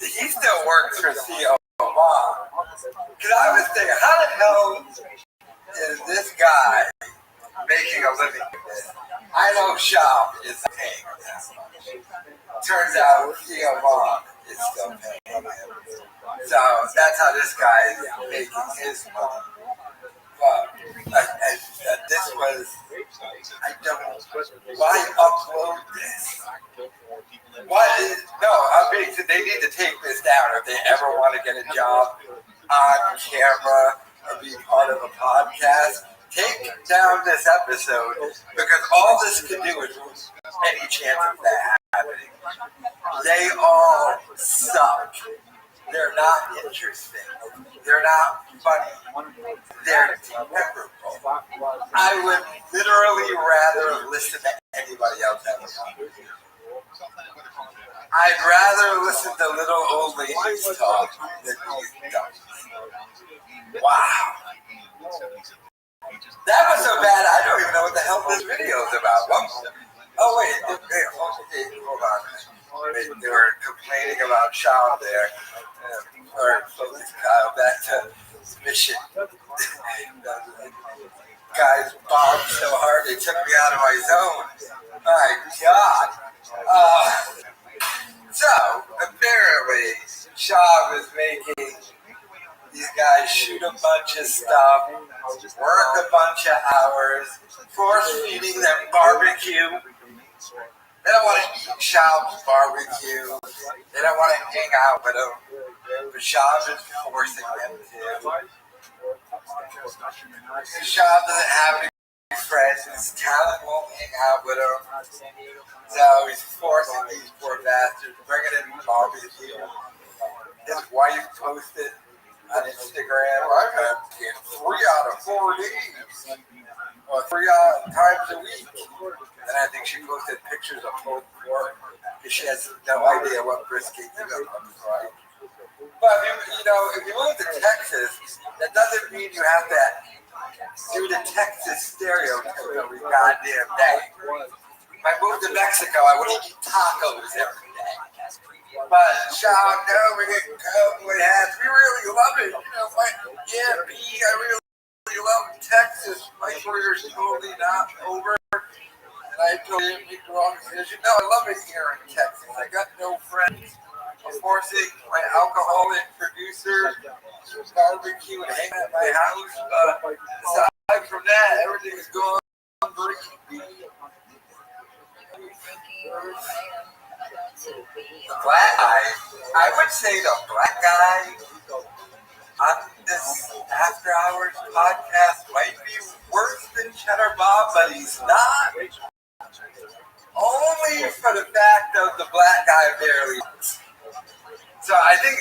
He still works for CO Mom. Because I was thinking, how the hell is this guy making a living with this? I know Shop is paying him. Turns out CO Mom is still paying him. So that's how this guy is making his money. This was, I don't know, why upload this? They need to take this down if they ever want to get a job on camera or be part of a podcast. Take down this episode, because all this can do is lose any chance of that happening. They all suck. They're not interesting. They're not funny. They're memorable. I would literally rather listen to anybody else have a conversation. I'd rather listen to little old ladies talk than these dummies. Wow. That was so bad, I don't even know what the hell this video is about. Oh, wait, hold on. They were complaining about Sean there. Or focus Kyle back to mission. Guys bombed so hard they took me out of my zone. My God. So, apparently, Sean was making these guys shoot a bunch of stuff, work a bunch of hours, force feeding them barbecue. They don't want to eat Shab's barbecue. They don't want to hang out with him. But Shab is forcing them to. Shab doesn't have any friends. His talent won't hang out with him. So he's forcing these poor bastards, bringing in barbecue. His wife posted on Instagram, I've had 3 out of 4 days. Or 3 times a week. And I think she posted pictures of pulled pork because she has no idea what brisket even looks like. But if you move to Texas, that doesn't mean you have to do the Texas stereotype every goddamn day. If I moved to Mexico, I would eat tacos every day. But Sean, no, we're getting cowboy hats. We really love it. I really love Texas. My career's totally not over. I totally didn't make the wrong decision. No, I love it here in Texas. I got no friends. I'm forcing my alcoholic producer to barbecue and hang at my house. Aside from that, everything is going great. The black guy, I would say the black guy on this After Hours podcast might be worse than Cheddar Bob, but he's not. Only for the fact of the black guy barely. So I think,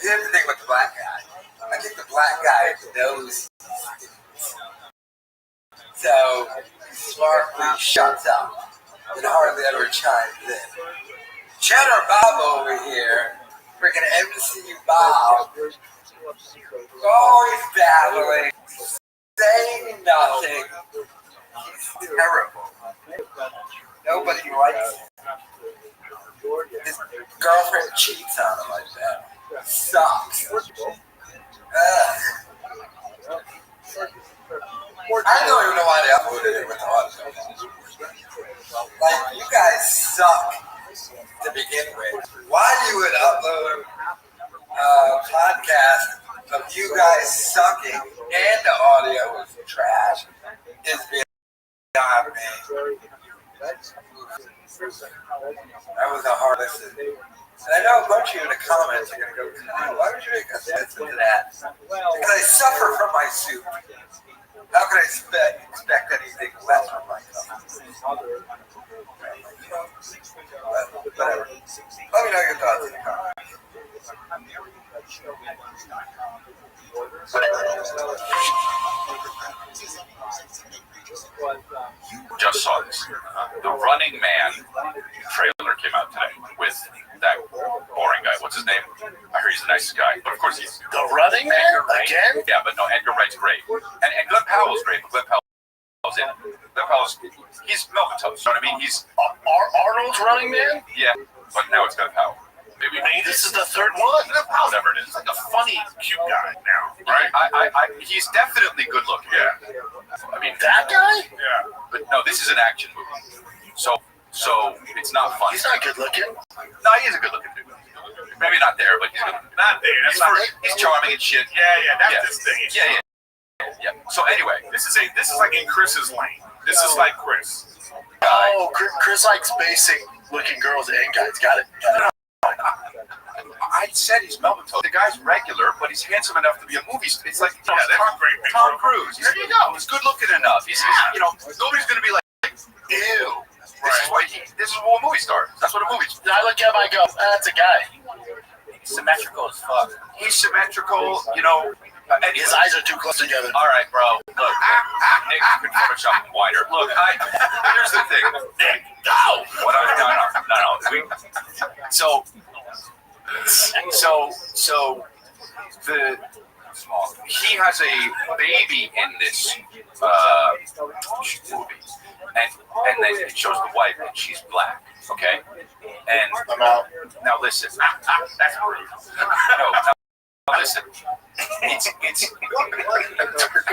here's the thing with the black guy. I think the black guy knows. So he smartly shuts up and hardly ever chimes in. Cheddar Bob over here, freaking MC Bob, always battling, saying nothing. He's terrible. Nobody likes him. His girlfriend cheats on him like that. Sucks. I don't even know why they uploaded it with audio. Like, you guys suck to begin with. Why you would upload a podcast of you guys sucking and the audio was trash is beyond me. That was a hard listen. And I know a bunch of you in the comments are going to go, Kyle, why would you make us listen to that? Because I suffer from my soup. How can I expect anything less from myself? Whatever. Let me know your thoughts in the comments. Just saw this. The Running Man trailer came out today with that boring guy. What's his name? I heard he's the nicest guy, but of course he's The Running Man again? Yeah, but no, Edgar Wright's great, and Glenn Powell's great. But Glenn Powell's in it. Glenn Powell's he's Melvin Toast. You know what I mean? He's Arnold's Running Man? yeah, but now it's Glenn Powell. Maybe This is the third one. Whatever it is. like a funny, cute guy now, right? He's definitely good looking. Yeah. I mean That guy? Yeah. but no, this is an action movie. So it's not fun. He's not good looking. No, he is a good looking dude. Maybe not there, but he's good looking. Not there. That's not. He's charming and shit. Yeah. That's his thing. Yeah. So anyway, This is like in Chris's lane. This is like Chris. Oh, Chris likes basic looking girls and guys. Got it. I said he's Melvin Toast. The guy's regular, but he's handsome enough to be a movie star. It's like That's a great picture. Tom Cruise. There you go. He's good looking enough. He's nobody's gonna be like, ew. This is what a movie star. That's what a movie star. I look at him, I go, that's a guy. He's symmetrical as fuck. He's symmetrical, and His eyes are too close together. all right, bro. Look, Nick, you can Photoshop him wider. Look, here's the thing. Nick, no. What no. He has a baby in this movie, and then it shows the wife, and she's black. Okay, and I'm out. now listen. That's rude. No. Now listen. It's.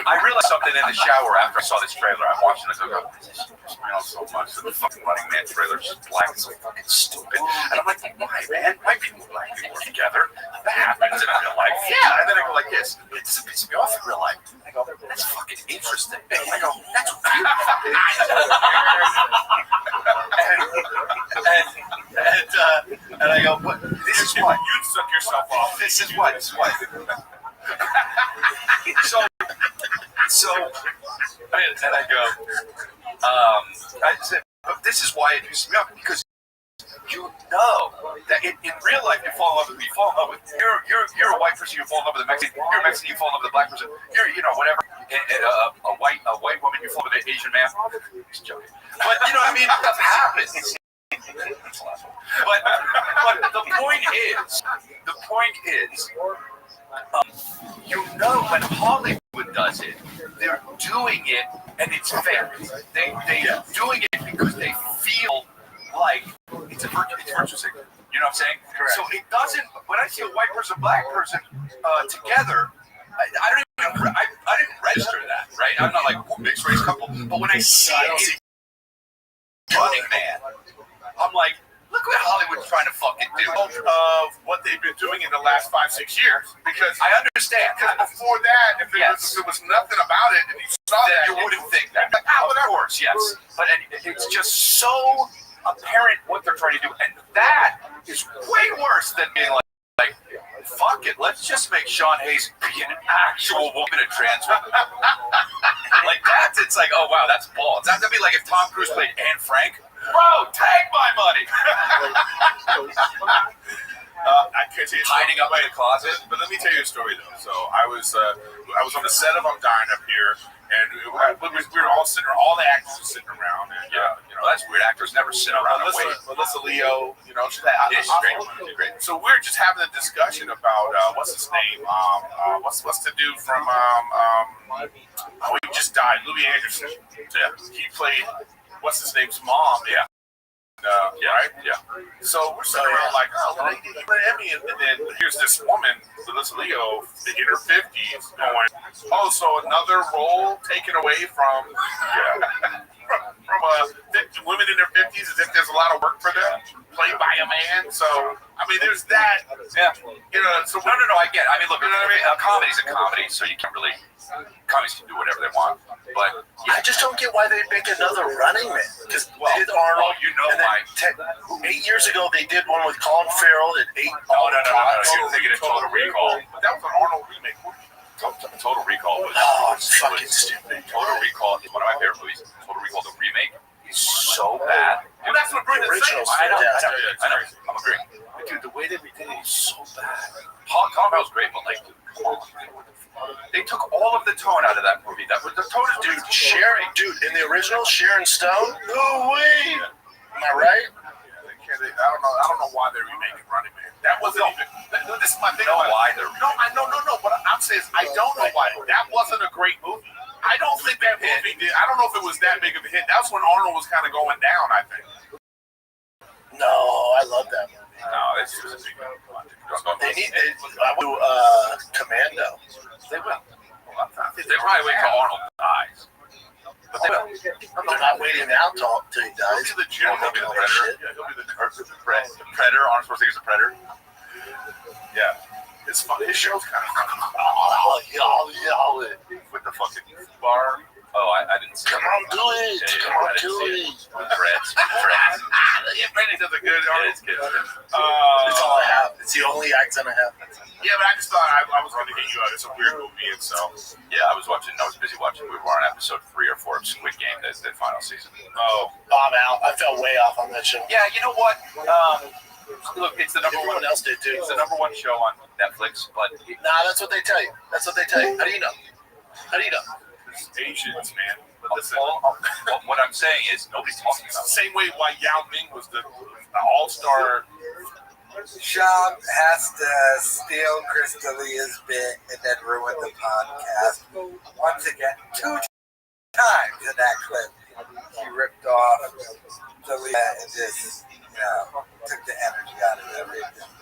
I realized something in the shower after I saw this trailer. I'm watching it. I go, this smells so much. The fucking Running Man trailer is black. It's so fucking stupid. And I'm like, why, man? Why people black people together? That happens in real life. Yeah. And then I go like this. It doesn't piss me off in real life. I go, that's fucking interesting. I go, that's weird. and I go, what? This is what? You'd suck yourself off. This is what? And I go, I said, but this is why it pisses me off, because you know that in real life you fall in love with me. You fall in love with you're a white person, you fall in love with a Mexican. You're a Mexican, you fall in love with a black person. You're whatever. A white woman, you fall in love with an Asian man. Just joking. But you know what I mean? That happens. But the point is, when Hollywood does it, they're doing it, and it's fair. They're doing it because they feel like it's virtue signaling. You know what I'm saying? Correct. So it doesn't. When I see a white person, black person together, I didn't register that, right? I'm not like mixed race couple, but when I see it, Running Man, I'm like, look what Hollywood's trying to fucking do. Of what they've been doing in the last 5-6 years, because I understand. Because before that, if there was nothing about it, and you saw Then that, you wouldn't think that. Of course, yes. But it's just so apparent what they're trying to do, and that is way worse than being like fuck it, let's just make Sean Hayes be an actual woman and trans woman. Like that, it's like, oh wow, that's balls. That'd be like if Tom Cruise played Anne Frank. Bro, take my money. I can't tell you Hiding up in the closet. But let me tell you a story though. So I was on the set of I'm Dying Up Here, and we were all sitting, all the actors were sitting around, and Well, that's weird. Actors never sit around and wait. Melissa Leo, she's She's great. So we're just having a discussion about what's his name, what's the dude from he just died, Louis Anderson. Yeah, he played what's his name's mom. Yeah. Right? Yeah. So we're sitting around like, oh, well, they did an Emmy, and then here's this woman, Melissa Leo, in her 50s, going, oh, so another role taken away from from women in their 50s as if there's a lot of work for them, played by a man. So, I mean, there's that. Yeah. You know, so No, I get it. I mean, look, a comedy's a comedy, so you can't really, comedies can do whatever they want. But I just don't get why they make another Running Man. Because they did Arnold. you know and then why. 8 years ago, they did one with Colin Farrell and 8. No. You're thinking of Total Recall. But that was an Arnold remake. Total Recall was fucking stupid. Total Recall is one of my favorite movies. Total Recall, the remake, is so bad. Well, that's what Brendan said. I know. I'm agreeing. But dude, the way they redid it is so bad. Colin Farrell's great, but like, come on. They took all of the tone out of that movie. That was the tone is Dude, in the original Sharon Stone? No way! Am I right? I don't know why they're remaking Running Man. That wasn't even. This is my thing. No, why they're no. What I'm saying is, I don't know why. That wasn't a great movie. I don't think that movie did. I don't know if it was that big of a hit. That's when Arnold was kind of going down, I think. No, I love that movie. No, it's just a big movie. They need Commando. They will. They probably wait till Arnold dies. But they will. They're not waiting out till he dies. He'll be the Predator. Yeah, he'll be the Predator. Arnold Schwarzenegger's a Predator. Yeah. It's fun. His show's kind of fun. With the fucking bar. Oh, I didn't see it. Come on, do it. Come on, do it. Dreads. Yeah, Brandon does a good Arnold. It's good. It's all I have. It's the only accent I have. Yeah, but I just thought I was going to hit you out. It's a weird movie, and so. Yeah, I was busy watching. We were on episode 3 or 4 of Squid Game, the final season. Oh, I'm out. I fell way off on that show. Yeah, you know what? Look, it's the number Everyone one. else did too. It's the number one show on Netflix, but Nah, that's what they tell you. How do you know? How do you know? it's Asians, man. But listen, what I'm saying is nobody's talking it's about the it. same way why Yao Ming was the all-star. Sean has to steal Chris D'Elia's bit and then ruin the podcast. Once again, 2 times in that clip, he ripped off D'Elia and just, took the energy out of everything.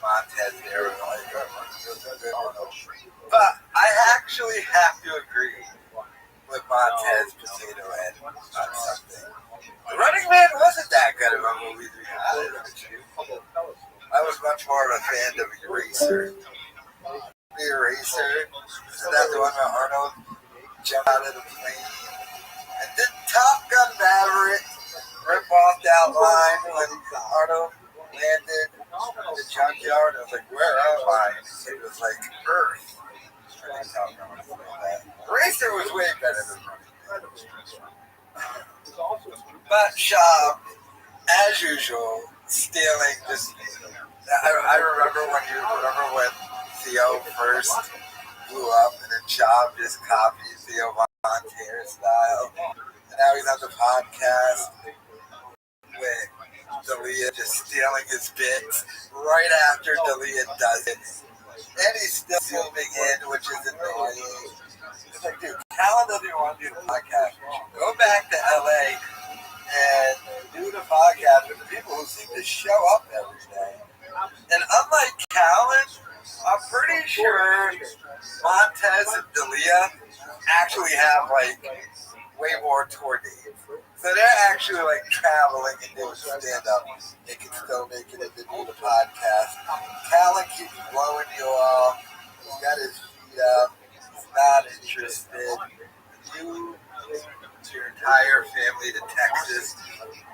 Montez there was like, but I actually have to agree with Montez Potato Head on something. The Running Man wasn't that good of a movie, to be honest with you. I was much more of a fan of Eraser. The Eraser, isn't that the one where Arnold jumped out of the plane? And did Top Gun Maverick rip off that line when Arnold landed in the junkyard? I was like, where am I? And it was like Earth. Eraser was way better than Running Man. But Shaw, as usual, stealing just. I remember when Theo first blew up, and then Shaw just copied Theo Von's hairstyle. And now he's on the podcast with D'Elia just stealing his bits right after D'Elia does it. And he's still zooming in, which is annoying. It's like, dude, Callan doesn't even want to do the podcast. Go back to LA and do the podcast with the people who seem to show up every day. And unlike Callan, I'm pretty sure Montez and D'Elia actually have way more tour dates. So they're actually traveling and doing stand-up. They can still make it if they do the podcast. Callan keeps blowing you off. He's got his feet up. He's not interested. You took your entire family to Texas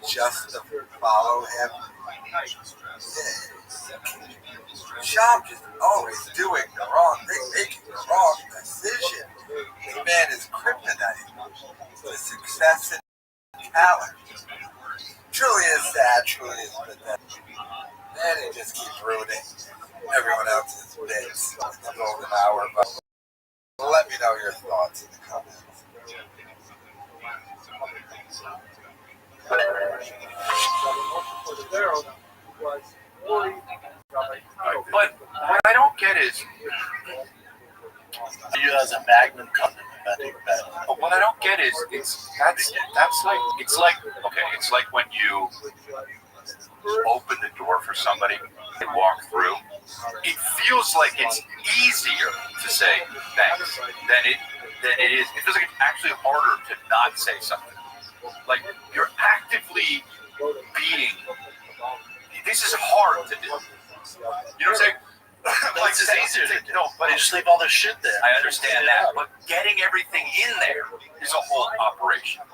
just to follow him. Sean just always doing the wrong thing, making the wrong decision. This man is kryptonite. The success and talent. Truly is sad, truly is pathetic. And he just keeps ruining everyone else's bits in the golden hour. But let me know your thoughts in the comments. But what I don't get is You as a Magnum company. But what I don't get is that's like when you open the door for somebody and walk through. It feels like it's easier to say thanks than it is. It feels like it's actually harder to not say something. Like you're actively being. This is hard to do. You know what I'm saying? Like it's easier to do. No, but They just leave all their shit there. I understand that, but getting everything in there is a whole operation.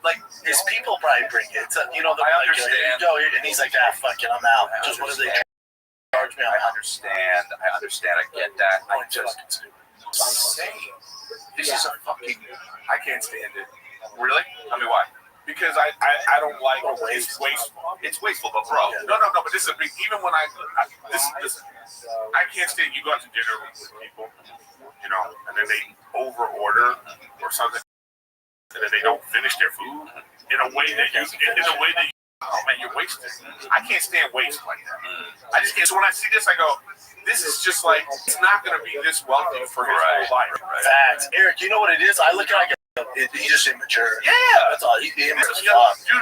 Like his people probably bring it. It's a, you know, I understand. Here you go, and he's like, fuck it, I'm out. Just what do they charge me? I understand. I get that. I just saying, this is a fucking. I can't stand it. Really? I mean, why? Because I don't like it's wasteful. It's wasteful, but bro. No. But this is a big. Even when I can't stand. You go out to dinner with people, you know, and then they over order or something, and then they don't finish their food in a way that oh man, you're wasting. I can't stand waste like that. I just can't. So when I see this, I go, this is just like it's not going to be this wealthy for his whole life. Facts, Eric. You know what it is? I look at he's just immature. Yeah, that's all. He's immature. Dude,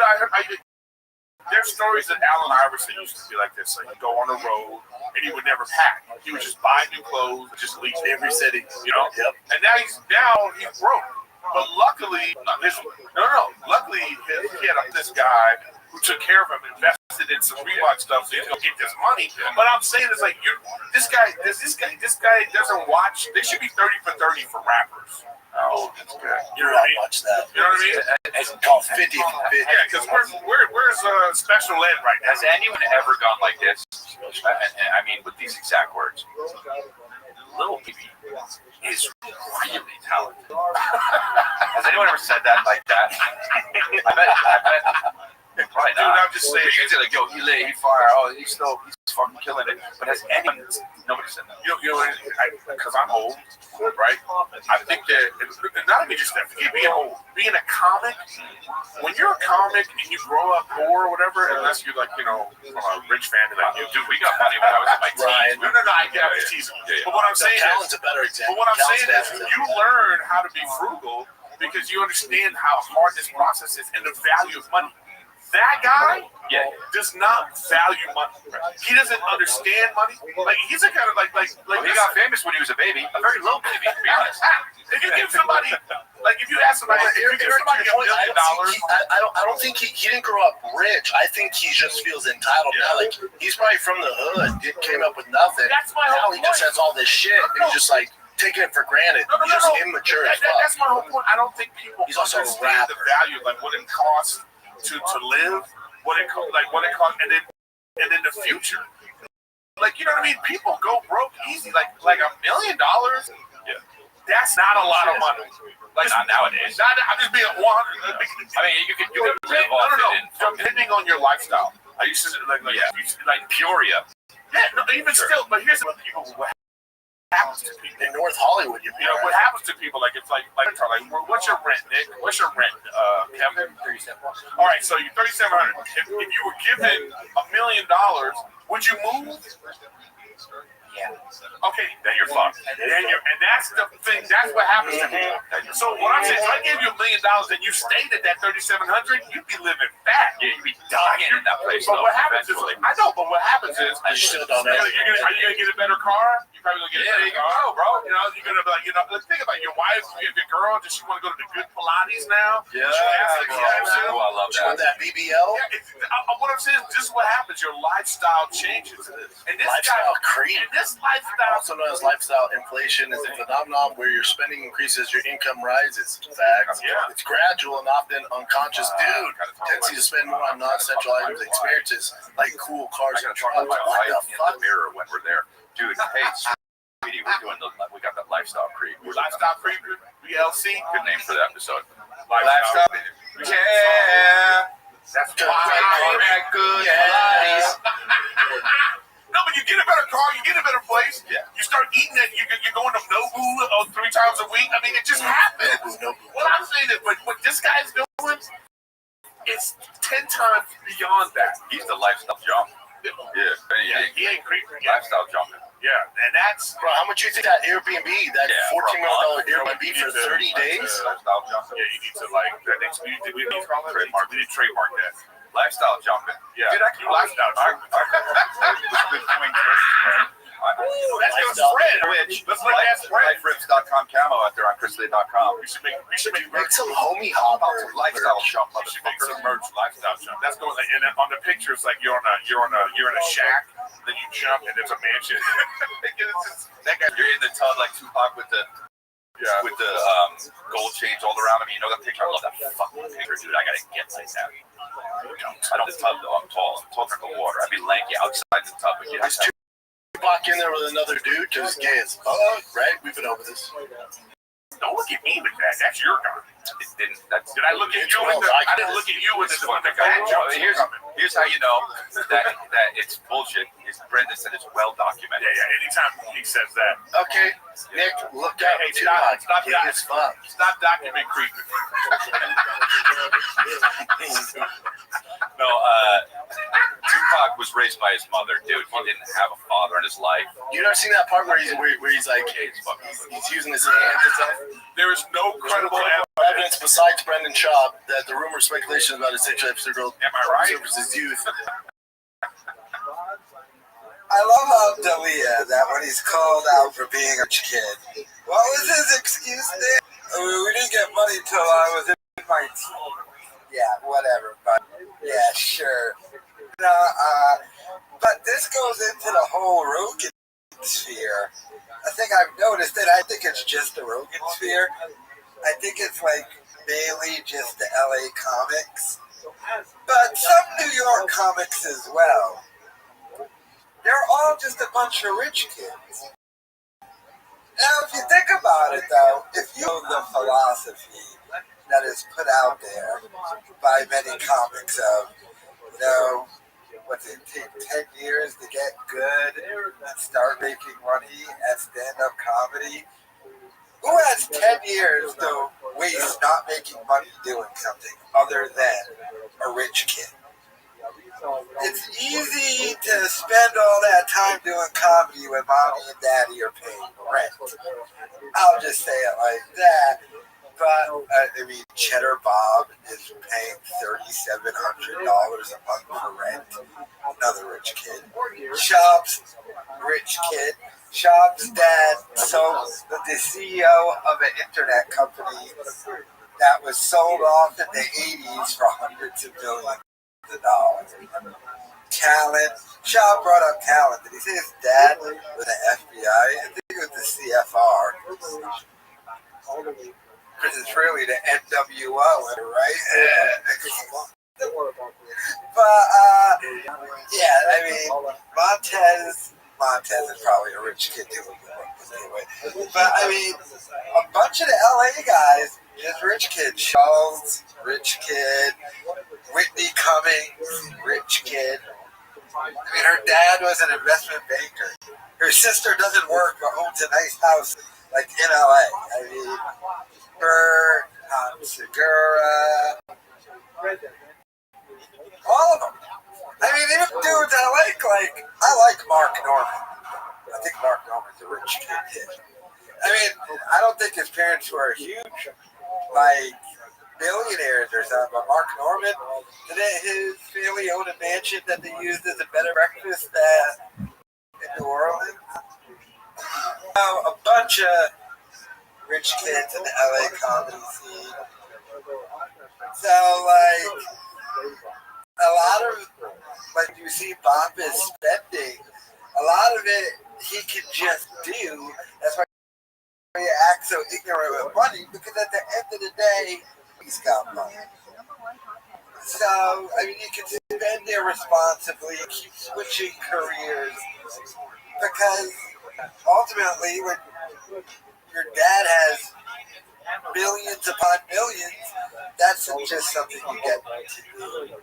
there's stories that Allen Iverson used to be like this. Like he'd go on the road and he would never pack. He would just buy new clothes, just leave every city. You know? Yep. And now he's broke. But luckily, luckily he had this guy who took care of him, invested in some Reebok stuff so he's gonna get this money. But I'm saying it's like this guy doesn't watch. They should be 30 for 30 for rappers. Oh, that's good. You know what I mean? Watch that. You know what I mean? It's called 50 for 50. Yeah, because where's special ed right now? Has anyone ever gone like this? I mean, with these exact words. Lil Baby is really talented. Has anyone ever said that like that? I bet. Probably not. Dude, I'm just saying. You say like, yo, he lit, he fire. Oh, he's fucking killing it. But has anyone? Nobody said that. You know, because I'm old, right? I think that not even just that. Forget being old. Being a comic. When you're a comic and you grow up poor or whatever, unless you're like, you know, from a rich family like you. Dude, we got money when I was in my teens. No, I was teasing. But what I'm saying is, a better example. But what I'm saying is, you learn how to be frugal because you understand how hard this process is and the value of money. That guy does not value money. He doesn't understand money. Like he's a kind of like well, he got famous when he was a baby, a very low baby, to be honest. If you give somebody, like if you ask somebody, $1 million, I don't think he didn't grow up rich. I think he just feels entitled now. Like he's probably from the hood, came up with nothing. That's my whole point. He just has all this shit, and he's just like taking it for granted. He's just immature as fuck. That's my whole point. I don't think people understand the value, like what it costs to live, what it costs, and then the future. Like you know what I mean? People go broke easy, like $1 million. Yeah, that's not a lot of money. Like not nowadays. I'm just being 100. I mean, you can live off it. Depending on your lifestyle. I used to like Peoria. Yeah, no, even still. But here's what people. What happens to people in North Hollywood? You know what happens to people? Like it's like what's your rent, Nick? What's your rent, Kevin? 37. All right, so you're 3,700. If you were given $1 million, would you move? Yeah. Okay, then you're fucked. And that's the thing. That's what happens to people. So what I'm saying, if I gave you $1 million and you stayed at that 3,700, you'd be living fat. Yeah, you'd be dying in that place. But what happens is, I know. But what happens is, I still don't know. Are you gonna get a better car? You're probably gonna get a better car, bro. You know, you're gonna be like, think about your wife, your girl. Does she want to go to the good Pilates now? Yeah. Oh, I love that. That BBL. Yeah, what I'm saying is, this is what happens. Your lifestyle changes, and this lifestyle creep. And this lifestyle, also known as lifestyle inflation, is a phenomenon where your spending increases, your income rises. Facts. Yeah. It's gradual and often unconscious. Tendency to spend more on non-essential items, experiences like cool cars and trucks. What the mirror when we're there, dude. Hey, sweetie, we got that lifestyle creep. Lifestyle creep, BLC. Good name for the episode. Lifestyle. Yeah. That's why I'm at good Pilates. No, but you get a better car, you get a better place. Yeah. You start eating it. You're going to Nobu 3 times a week. I mean, it just happens. What I'm saying is, what this guy's doing is 10 times beyond that. He's the lifestyle jump. Yeah. He ain't creeping. Lifestyle jumping. Yeah, and that's bro. How much you think that Airbnb, that $14 million Airbnb for 30 days? Lifestyle jumping. Yeah, you need to that next we need to trademark that. Lifestyle jumping. Yeah. Dude, I can lifestyle jumping. Let's go Fred. Which let's look at Fred.com camo out there on chrisley.com. We should make some homie hop lifestyle shop. We should make some merch lifestyle shop. That's going and then on the picture it's like you're in a shack, then you jump and there's a mansion. That guy, you're in the tub like Tupac with the gold chains all around him. You know that picture? I love that fucking picture, dude. I gotta get like that. I don't tub though. I'm tall. I'm tall for the water. I'd be lanky outside the tub. But Is Tupac in there with another dude? Because gay as fuck, right? We've been over this. Don't look at me with that. That's your guy. Did I look at you with the? I didn't look at you with the guy. Here's how you know that it's bullshit. Is Brendan said it's well documented. Yeah. Anytime he says that. Okay, Nick, look out. Hey, stop document creeping. No, Tupac was raised by his mother, dude. He didn't have a father in his life. You never seen that part where he's like he's using his hands and stuff? There is no credible evidence besides Brendan Schaub that the rumor speculation about his sexual girl. Am I right? Surfaced his youth. I love how Dalia, that when he's called out for being a kid, what was his excuse there? We didn't get money till I was in my team. Yeah, whatever, but yeah, sure. But this goes into the whole Rogan sphere. I think I've noticed it. I think it's just the Rogan sphere. I think it's like mainly just the LA comics, but some New York comics as well. They're all just a bunch of rich kids. Now, if you think about it, though, if you know the philosophy that is put out there by many comics of, what's it take 10 years to get good and start making money at stand-up comedy? Who has 10 years to waste not making money doing something other than a rich kid? It's easy to spend all that time doing comedy when mommy and daddy are paying rent. I'll just say it like that. But, Cheddar Bob is paying $3,700 a month for rent. Another rich kid. Schaub's rich kid. Schaub's dad sold the CEO of an internet company that was sold off in the 80s for hundreds of millions of dollars. Talent. Schaub brought up talent. Did he say his dad was the FBI? I think it was the CFR. Because it's really the NWO, right? Montez is probably a rich kid too. Anyway. But a bunch of the LA guys, just rich kids. Charles, rich kid. Whitney Cummings, rich kid. Her dad was an investment banker. Her sister doesn't work but owns a nice house like in LA. Bird, Segura, all of them. Even dudes I like Mark Norman. I think Mark Norman's a rich kid. I don't think his parents were huge, billionaires or something, but Mark Norman, his family owned a mansion that they used as a bed and breakfast in New Orleans. A bunch of rich kids in the LA comedy scene. So, a lot of, you see Bob is spending, a lot of it he can just do. That's why he acts so ignorant with money, because at the end of the day, he's got money. So, you can spend irresponsibly, keep switching careers, because ultimately, when your dad has millions upon millions, that's just something you get to do.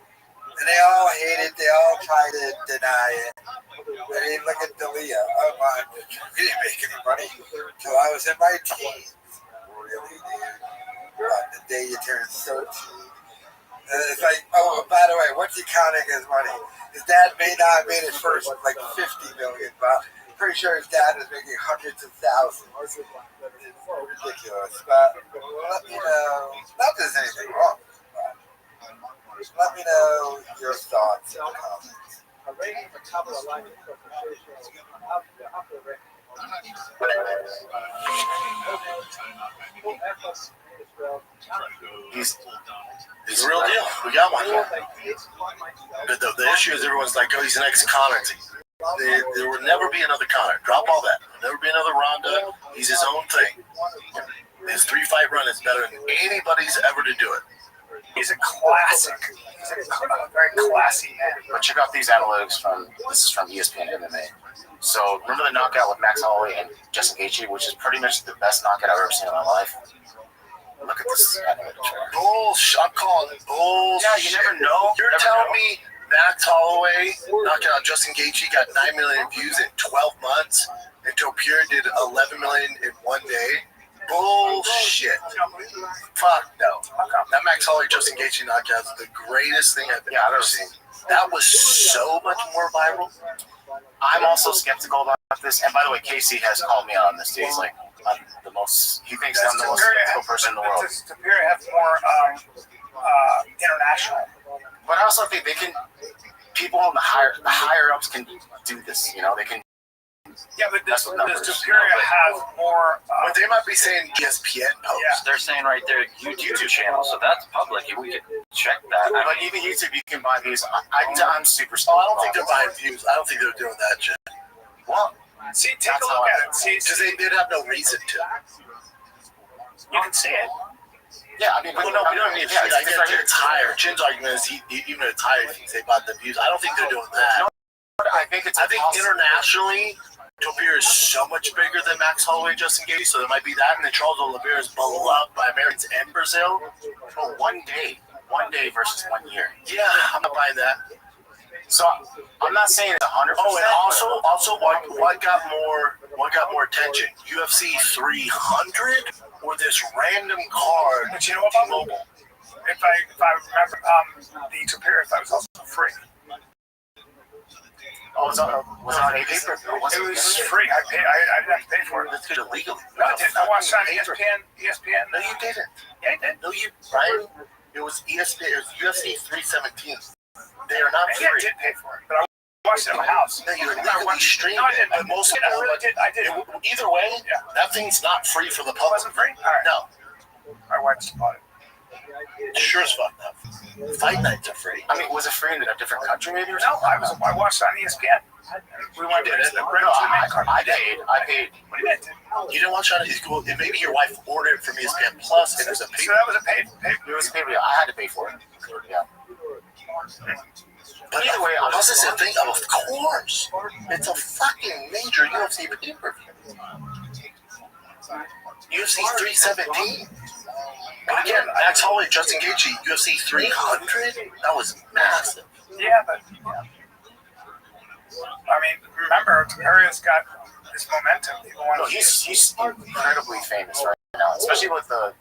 And they all hate it. They all try to deny it. Look at Dalia. We didn't make any money until I was in my teens. Really, dude. The day you turn 13. It's by the way, what's he counting his money? His dad may not have made his first, $50 million, but pretty sure his dad is making hundreds of thousands. It's ridiculous. But let me know. Not that there's anything wrong, but let me know your thoughts in the comments. A rating for top of the line He's a real deal. We got one. But the issue is everyone's like, oh, he's an ex-Connor. There will never be another Connor. Drop all that. There'll never be another Ronda. He's his own thing. His 3-fight run is better than anybody's ever to do it. He's a classic. He's a very classy man. But check out these analytics this is from ESPN MMA. So remember the knockout with Max Holloway and Justin Gaethje, which is pretty much the best knockout I've ever seen in my life. Look at this analytics. Bullshit. I'm calling it bullshit. Yeah, you never know. You're telling me Max Holloway knocking out Justin Gaethje got 9 million views in 12 months, and Topir did 11 million in 1 day? Bullshit. Fuck no. That Max Holloway Justin Gaethje knockout is the greatest thing I've ever seen. That was so much more viral. I'm also skeptical about this. And by the way, Casey has called me out on this too. He's like, I'm the most. He thinks I'm the most skeptical person in the world. Superior has more international. But I also think they can. People in the higher ups can do this. You know, they can. Yeah, but That's what numbers, Superior has more. But they might be saying ESPN posts. Yeah, they're saying right there YouTube channel, so that's public. We can check that. But even YouTube, you can buy views. I'm super. Oh, I don't think they're buying views. I don't think they're doing that shit. Well, see, take a look at it. See, because they'd have no reason to. You can see it. Yeah, I mean, we don't need to see it. I get right here. It's higher. Chin's argument is even at it's higher, they bought the views. I don't think they're doing that. No, I think internationally, Topir is so much bigger than Max Holloway, Justin Gaethje, so there might be that. And then Charles Oliveira is beloved by Americans and Brazil for 1 day. 1 day versus 1 year. Yeah, I'm not buying that. So I'm not saying it's 100%. Oh, and also, what got more attention? UFC 300 or this random card? But you know what about mobile? If I remember, the Superior fight was also free. Oh, was it paper? It was free. I didn't have to pay for it. That's illegal. No, I didn't. I watched it on ESPN. No, you didn't. Yeah, I did. No, Brian. It was ESPN. It was UFC 317. They are not free. I did pay for it, but I watched it at my house. No, you're legally streaming. No, I didn't. But most people, I did. Either way, that thing's not free for the public. It wasn't free? All right. No. My wife just bought it. Sure as fuck not. Fight nights are free. I mean, was it free in a different country maybe or No, something? I watched it on ESPN. We went to the I paid. What do you mean? You didn't watch it on ESPN? Well, maybe your wife ordered it from ESPN Plus and it was a pay. So that was a paid. It was a pay. I had to pay for it. Yeah. But either way, this is the thing. Of course, it's a fucking major UFC pay-per-view. UFC 317. But again, Max Holloway, Justin Gaethje, UFC 300. That was massive. Yeah, but I mean, remember, Superior's got this momentum. He's incredibly famous right now, especially with the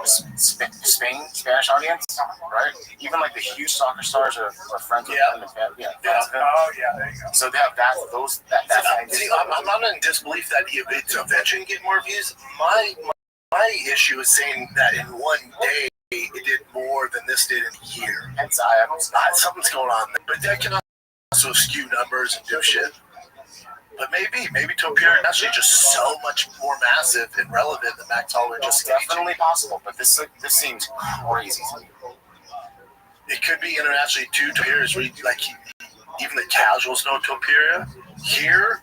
Spanish audience, right? Even like the huge soccer stars are friends with him. Oh yeah, there you go. So they have that. See, I'm not in disbelief that it's eventually get more views. My issue is saying that in 1 day it did more than this did in a year. And something's going on there. But that can also skew numbers and do shit. But maybe Topir is actually just so much more massive and relevant than Max Holloway. It's definitely possible, but this seems crazy to me. It could be internationally too. Topir is really, like even the casuals know Topir. Here,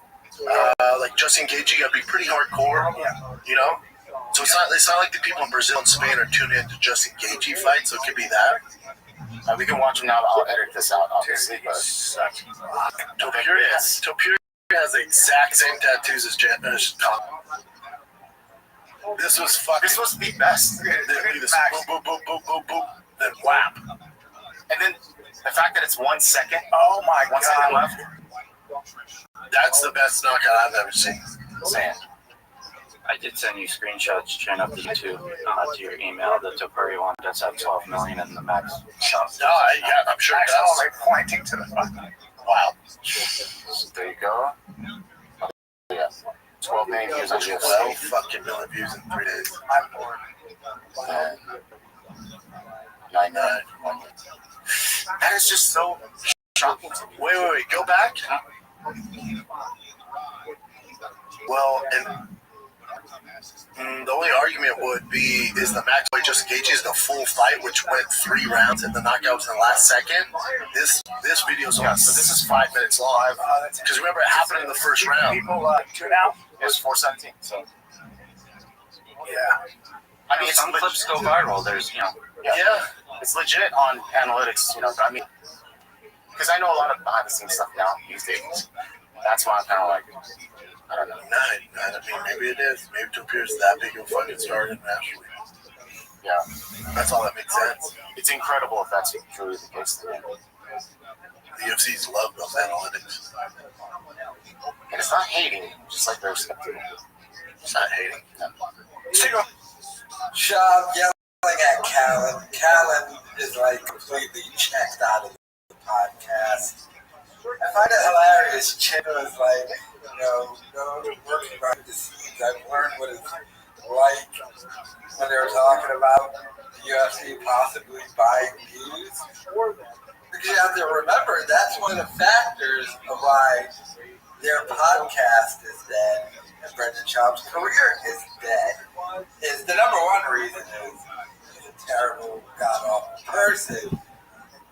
like Justin Gaethje, gotta be pretty hardcore. You know. So it's not like the people in Brazil and Spain are tuning into Justin Gaethje fights. So it could be that. We can watch him now. I'll edit this out, obviously. But Topir has the exact same tattoos as Tom. This was the best. This boom, boom, boom, boom, boom, boom, then whap. And then the fact that it's 1 second. Oh my God. 1 second left. That's the best knockout I've ever seen. Sam. I did send you screenshots, Chen, of the YouTube to your email. The Topuri one does have 12 million in the max shop. No, I'm sure it does. Pointing to the front. Wow. So there you go. Yeah. 12 million views on UFC. 12 fucking million views in 3 days. I'm bored. 9 million. That is just so shocking to me. Wait. Go back. Well, and the only argument would be is the match where just engages the full fight, which went 3 rounds, and the knockout was in the last second. This video is So this is 5 minutes long. because remember it happened in the first round. People tune out. It's 4:17. So Yeah. I mean, Some clips go viral. There's, Yeah. it's legit on analytics. I mean, because I know a lot of behind the scenes stuff now these days. That's why I'm kind of like, I don't know. I mean, maybe it is. Maybe it appears that big of a fucking star internationally. Yeah, That's all that makes sense. it's incredible if that's truly the case. The UFC's love those analytics. And it's not hating, just like they're skeptical. It's not hating. Sean yelling at Callan. Callan is like completely checked out of the podcast. I find it hilarious. Chino is like, working behind the scenes. I've learned what it's like when they were talking about the UFC possibly buying views. Because you have to remember, that's one of the factors of why their podcast is dead and Brendan Schaub's career is dead. Is the number one reason is he's a terrible, god-awful person.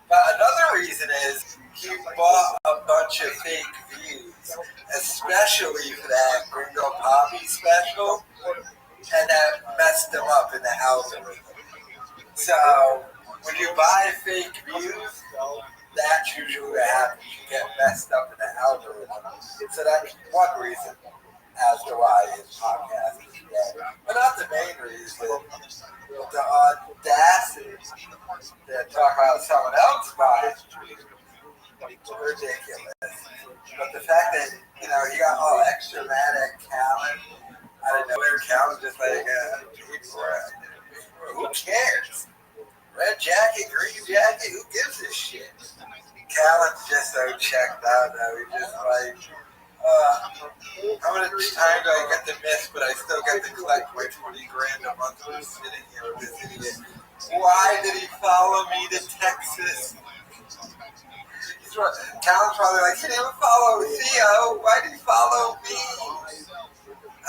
But another reason is he bought a bunch of fake views, especially for that Gringo Poppy special, and that messed him up in the algorithm. So when you buy fake views, that's usually what happens. You get messed up in the algorithm. So that's one reason as to why his podcast is dead. But not the main reason. The audacity to talk about someone else buying views. Ridiculous. But the fact that, he got all extra mad at Callan out of nowhere, Callan's just like, who cares? Red jacket, green jacket, who gives a shit? Callan's just so checked out now. He's just like, how much time do I get to miss, but I still get to collect my $20,000 a month for sitting here with this idiot? Why did he follow me to Texas? Callan's probably like, he didn't follow Theo. Why did he follow me?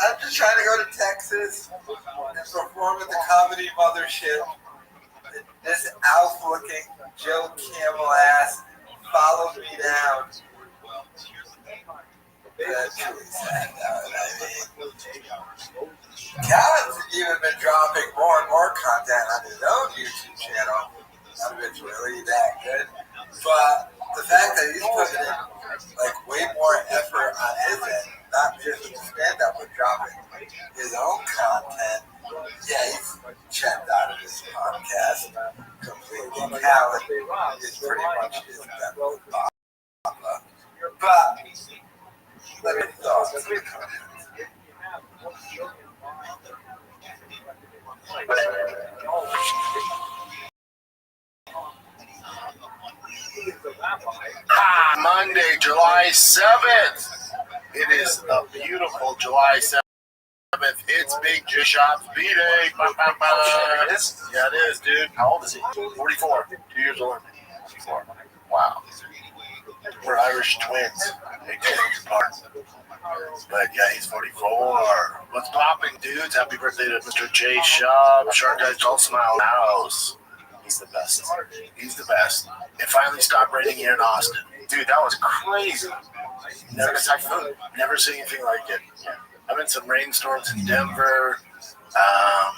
I'm just trying to go to Texas and perform at the Comedy Mothership. This Alf-looking Joe Camel ass followed me down. That's really sad, Callan's even been dropping more and more content on his own YouTube channel. None of it's really that good. But the fact that he's putting in way more effort on his end, not just with stand-up, but dropping his own content, he's checked out of this podcast completely. Callan is pretty much his devil. But let me thoughts. Monday, July 7th. It is a beautiful July 7th. It's Big J Shop's B-Day. It is? Yeah, it is, dude. How old is he? 44. 2 years older than me. 44. Wow. We're Irish twins. 8 months apart. But yeah, he's 44. What's popping, dudes? Happy birthday to Mr. J Shop. Shark Guys Don't Smile House. He's the best. He's the best. It finally stopped raining here in Austin. Dude, that was crazy. Never, never seen anything like it. I've been in some rainstorms in Denver. I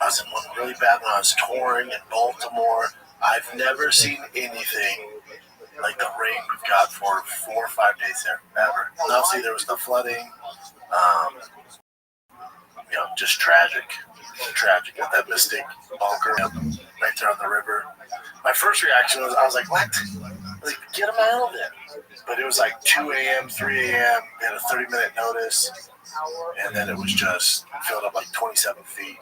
was in one really bad when I was touring in Baltimore. I've never seen anything like the rain we've got for 4 or 5 days there, ever. And obviously there was the flooding. Just tragic. Tragic at that Mystic bunker right there on the river. My first reaction was, I was like, what? Like, get them out of there. But it was like 2 a.m., 3 a.m. They had a 30-minute notice. And then it was just filled up like 27 feet.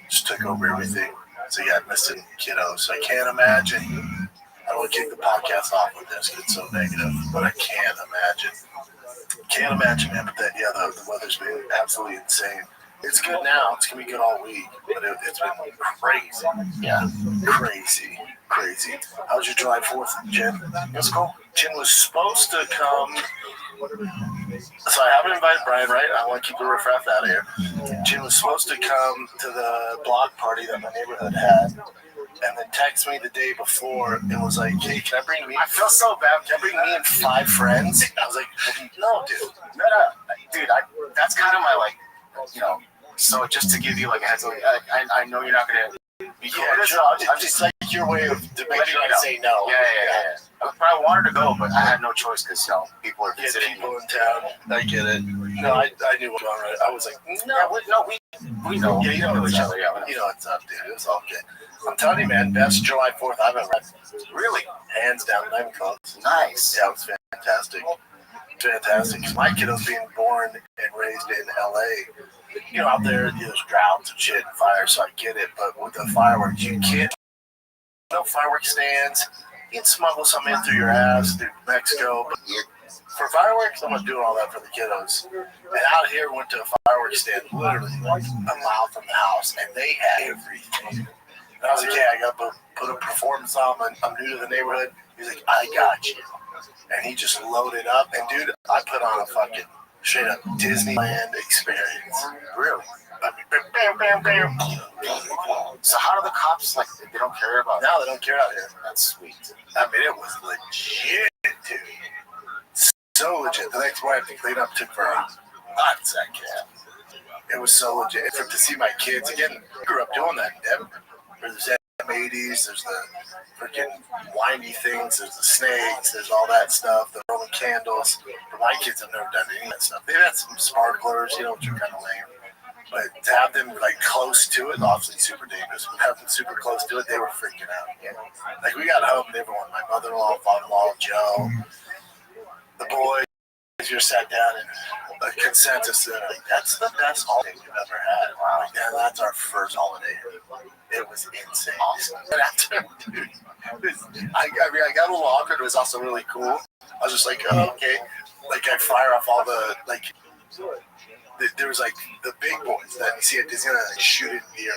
Just took over everything. So yeah, missing kiddos. So I can't imagine. I don't want to kick the podcast off with this because it's so negative. But I can't imagine. Can't imagine, man. But the weather's been absolutely insane. It's good now. It's going to be good all week. But it's been crazy. Yeah. Crazy. crazy. How was your July 4th, Jen? Let's go. Jen was supposed to come. So I haven't invited Brian, right? I want to keep the riffraff out of here. Jen was supposed to come to the block party that my neighborhood had, and then text me the day before and was like, "Hey, can I bring me?" I feel so bad. Can I bring me and 5 friends? I was like, "No, dude, no, dude. That's kind of my like, you know." So just to give you like a heads up, I know you're not gonna. Yeah, sure. I'm just like your way of to make sure I say no. Yeah. But I wanted to go, but I had no choice because people are visiting. People in town. I get it. No, I knew what was wrong. Right? I was like, we know. Yeah, you know each other. Yeah, you know what's up, dude. It was all good. I'm telling you, man, best July 4th I've ever had. Really, hands down, I'm close. Nice. Yeah, it was fantastic. Fantastic. My kiddo's being born and raised in LA. You know, out there, there's droughts and shit and fire, so I get it. But with the fireworks, you can't. No fireworks stands. You can smuggle some in through your ass through Mexico. But for fireworks, I'm not doing all that for the kiddos. And out here, went to a fireworks stand literally like a mile from the house, and they had everything. And I was like, yeah, I got to put a performance on. I'm new to the neighborhood. He's like, I got you. And he just loaded up. And dude, I put on a fucking straight up Disneyland experience. Really? I mean, bam. So how do the cops, like, they don't care about it? No, they don't care out here. That's sweet. I mean, it was legit, dude. So legit. The next morning, I have to clean up, took for months, I can't. It was so legit. To see my kids, again, I grew up doing that in Denver. There's the M80s, there's the freaking windy things, there's the snakes, there's all that stuff, the Roman candles. But my kids have never done any of that stuff. They've had some sparklers, which are kind of lame. But to have them like close to it, obviously super dangerous. But have them super close to it, they were freaking out. Like we got home and everyone, my mother-in-law, father-in-law, Joe, the boys, just sat down and a consensus that like, that's the best holiday we've ever had. Wow. Like, and that's our first holiday. It was insane. Awesome. And after, dude, I got a little awkward. It was also really cool. I was just like, oh, okay. Like I fire off all the like. There was like the big boys that you see at Disneyland like shooting deer.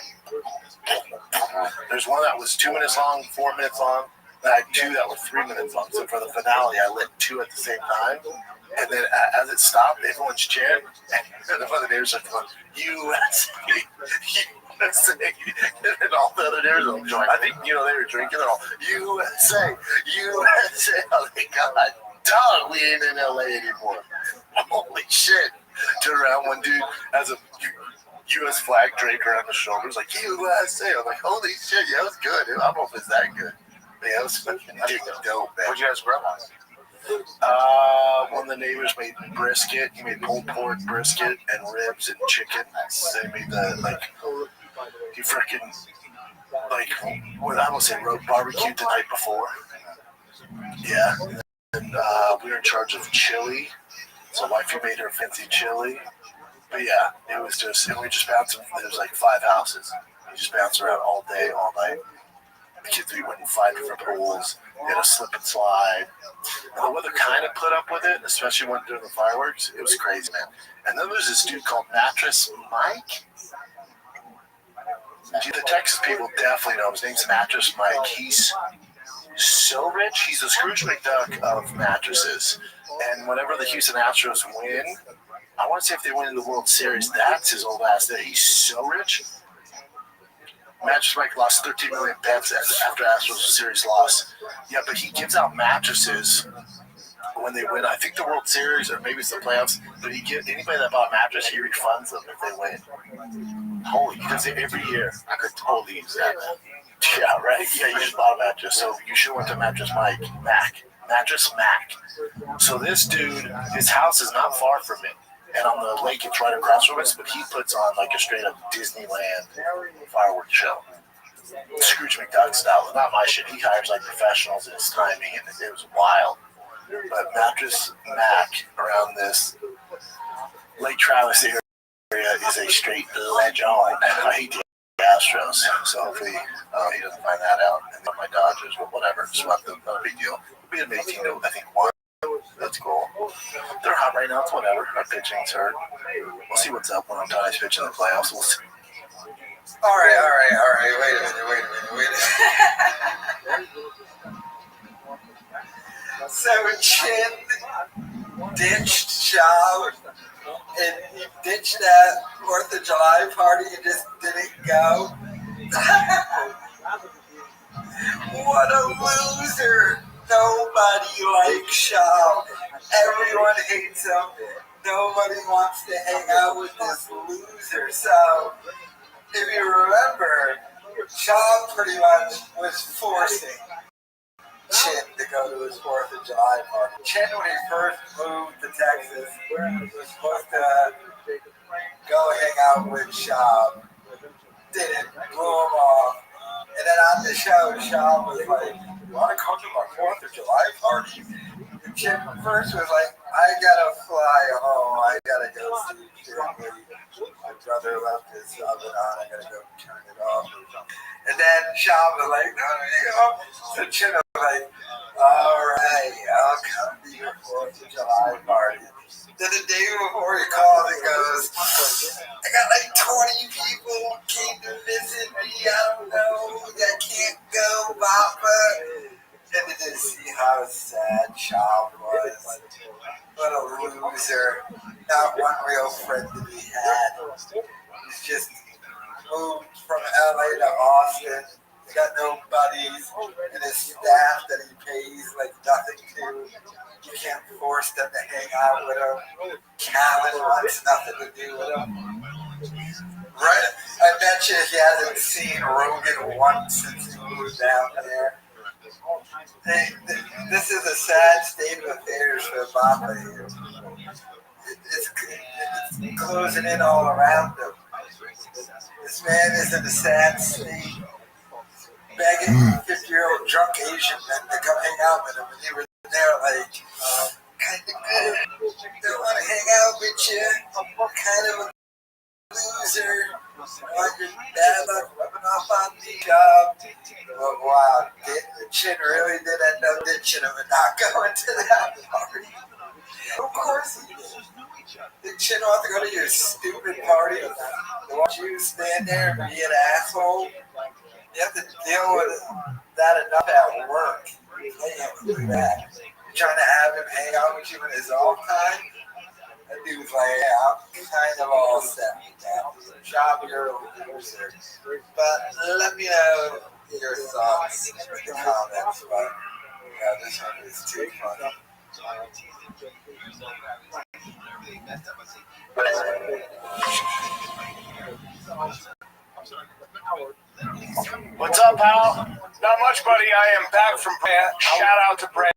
There's one that was 2 minutes long, 4 minutes long. And I had 2 that were 3 minutes long. So for the finale, I lit 2 at the same time. And then as it stopped, everyone's cheering. And one of the neighbors started going, USA, USA. And all the other neighbors were joining. I think, they were drinking and all, USA, USA. I was like, God, dog, we ain't in LA anymore. Holy shit. Turn around, one dude has a U.S. flag draped around his shoulders, like, USA. I'm like, holy shit, yeah, it was good. I don't know if it's that good. But yeah, it was fucking dope, man. What'd you guys grab on? One of the neighbors made brisket. He made pulled pork brisket and ribs and chicken. They made he freaking, I don't say barbecued the night before. Yeah. And we were in charge of chili. So wifey made her fancy chili. But yeah, it was just, and we just bounced, there was like 5 houses. We just bounced around all day, all night. The kids, we went in 5 different pools. We had a slip and slide. And the weather kind of put up with it, especially when during the fireworks. It was crazy, man. And then there's this dude called Mattress Mike. The Texas people definitely know. His name's Mattress Mike. He's so rich. He's the Scrooge McDuck of mattresses. And whenever the Houston Astros win, I want to say if they win in the World Series, that's his old ass there. He's so rich. Mattress Mike lost 13 million bets after Astros series loss. Yeah, but he gives out mattresses when they win. I think the World Series or maybe it's the playoffs. But anybody that bought a mattress, he refunds them if they win. Holy, he does it every year. I could totally use that. Yeah, right? Yeah, you just bought a mattress. So you should have went to Mattress Mattress Mac. So this dude, his house is not far from it. And on the lake, it's right across from us, but he puts on like a straight up Disneyland fireworks show. Scrooge McDuck style. Not my shit. He hires like professionals in his timing, and it was wild. But Mattress Mac around this Lake Travis area is a straight legend. I hate the Astros, so hopefully he doesn't find that out. And then my Dodgers, but whatever, swept them, not a big deal. We'll be an 18 to, I think, 1. That's cool. They're hot right now, it's whatever. Our pitching's hurt. We'll see what's up when Ohtani's pitching in the playoffs. We'll see. All right. Wait a minute. So Chin ditched Shab, and he ditched that 4th of July party and just didn't go. What a loser! Nobody likes Shab. Everyone hates him. Nobody wants to hang out with this loser. So, if you remember, Shab pretty much was forcing Chin to go to his 4th of July party. Chin, when he first moved to Texas, was supposed to go hang out with Shab. Didn't, blew him off. And then on the show, Shab was like, "You want to come to my 4th of July party?" And Chin first was like, "I gotta fly home. I gotta go see family. My brother left his oven on. I gotta go turn it off." And then Shab was like, "No, you know." So Chin was like, "All right, I'll come to your 4th of July party." Then the day before he called, he goes, "I got like 20 people came to visit me. I don't know. I can't go, Papa." And to just see how sad Shab was. What a loser. Not one real friend that he had. He's just moved from LA to Austin. He's got no buddies, and his staff that he pays like nothing to. You can't force them to hang out with him. Calvin wants nothing to do with him. Right? I bet you he hasn't seen Rogan once since he moved down there. This is a sad state of affairs for Papa here. It's closing in all around him. This man is in a sad state, begging 50-year-old drunk Asian men to come hang out with him, and he was there like, kind of good. Don't want to hang out with you. I'm kind of a loser. Want your bad luck rubbing off on the job. But wow, Chin really did end up ditching him and not going to that party. Of course he did. Did Chin want to go to your stupid party? They want you to stand there and be an asshole? You have to deal with that enough at work. You can't do that. You're trying to have him hang out with you in his off time? That dude's like, "Yeah, I'm kind of all set with that. Job, you're a loser." But let me know your thoughts in the comments. But yeah, this one is too funny. What's up, pal? Not much, buddy. I am back from Brea. Shout out to Brea.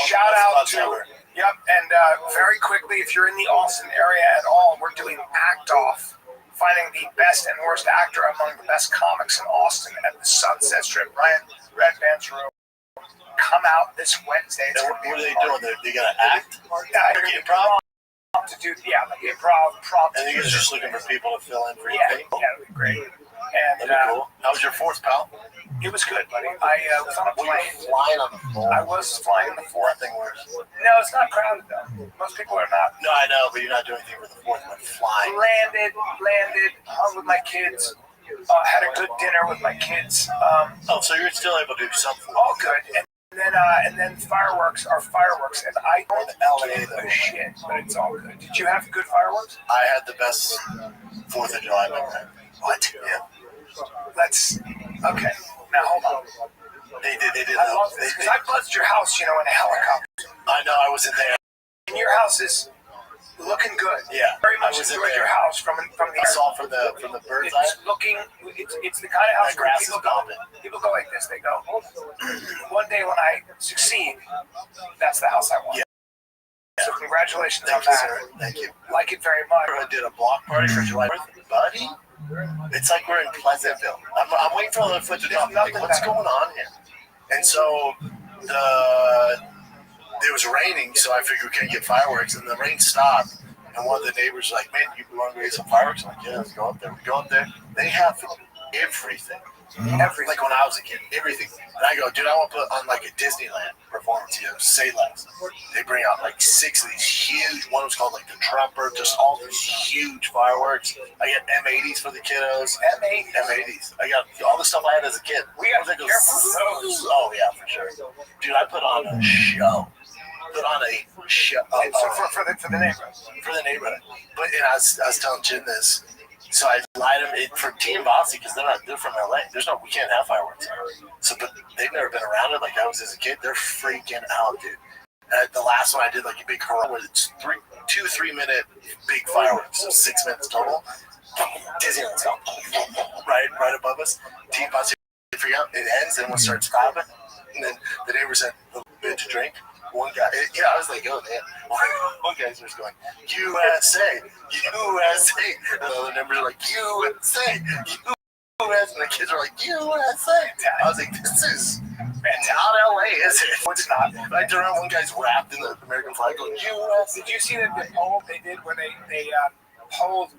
Shout out to... Yep, and very quickly, if you're in the Austin area at all, we're doing Act Off, finding the best and worst actor among the best comics in Austin at the Sunset Strip. Ryan Redban's room. Come out this Wednesday. What are they doing? They're going to act? Yeah, improv? To do, yeah, like improv, prompt. And you guys are just looking for people to fill in for you? Yeah, that'd be great. And that'd be cool. How was your 4th, pal? It was good, buddy. I was on a plane. Flying on the 4th? I was flying on the 4th. Nothing worse. No, it's not crowded, though. Most people are not. No, I know, but you're not doing anything for the 4th, but flying. Landed, hung with my kids. Had a good dinner with my kids. So you're still able to do something. All good. And then fireworks are fireworks, and I don't LA the shit, but it's all good. Did you have good fireworks? I had the best 4th of July memory. What? Yeah. Let's. Okay. Now hold on. They did. I love this because I buzzed your house, in a helicopter. I know. I was in there. And your house is looking good. Yeah. Very much enjoyed your house from the. I saw from the bird's eye. It's looking. It's the kind of house where people go like this. They go, "One day when I succeed, that's the house I want." Yeah. So congratulations on that. Sir. Thank you. Like it very much. I did a block party for July 4th, buddy. It's like we're in Pleasantville. I'm waiting for the foot to drop. Like, what's going on here? And so it was raining, so I figured we couldn't get fireworks, and the rain stopped. And one of the neighbors was like, "Man, you want to get some fireworks?" I'm like, "Yeah, let's go up there." We go up there. They have everything. Like when I was a kid, everything. And I go, "Dude, I want to put on like a Disneyland performance, say less." They bring out like 6 of these huge, one was called like the Trumper, just all these huge fireworks. I got M80s for the kiddos. M80s. I got all the stuff I had as a kid. We got to be careful with those. Oh, yeah, for sure. Dude, I put on a show. put on a show for the neighborhood. For the neighborhood. But and I was telling Jim this. So I lied him for Team Bossy because they're from LA. We can't have fireworks. So, but they've never been around it like I was as a kid. They're freaking out, dude. The last one I did like a big hurrah where it's 3 minute big fireworks, so 6 minutes total. Disneyland's going right above us. Team Bossy freak out. It ends, then we'll start stopping, and then the neighbor said a little bit to drink. One guy, I was like, oh man. One guy's just going, USA. And the other members are like, USA. And the kids are like, USA. I was like, this is not LA, is it? It's not. I turned around, one guy's wrapped in the American flag going, US. Did you see that the poll they did where they polled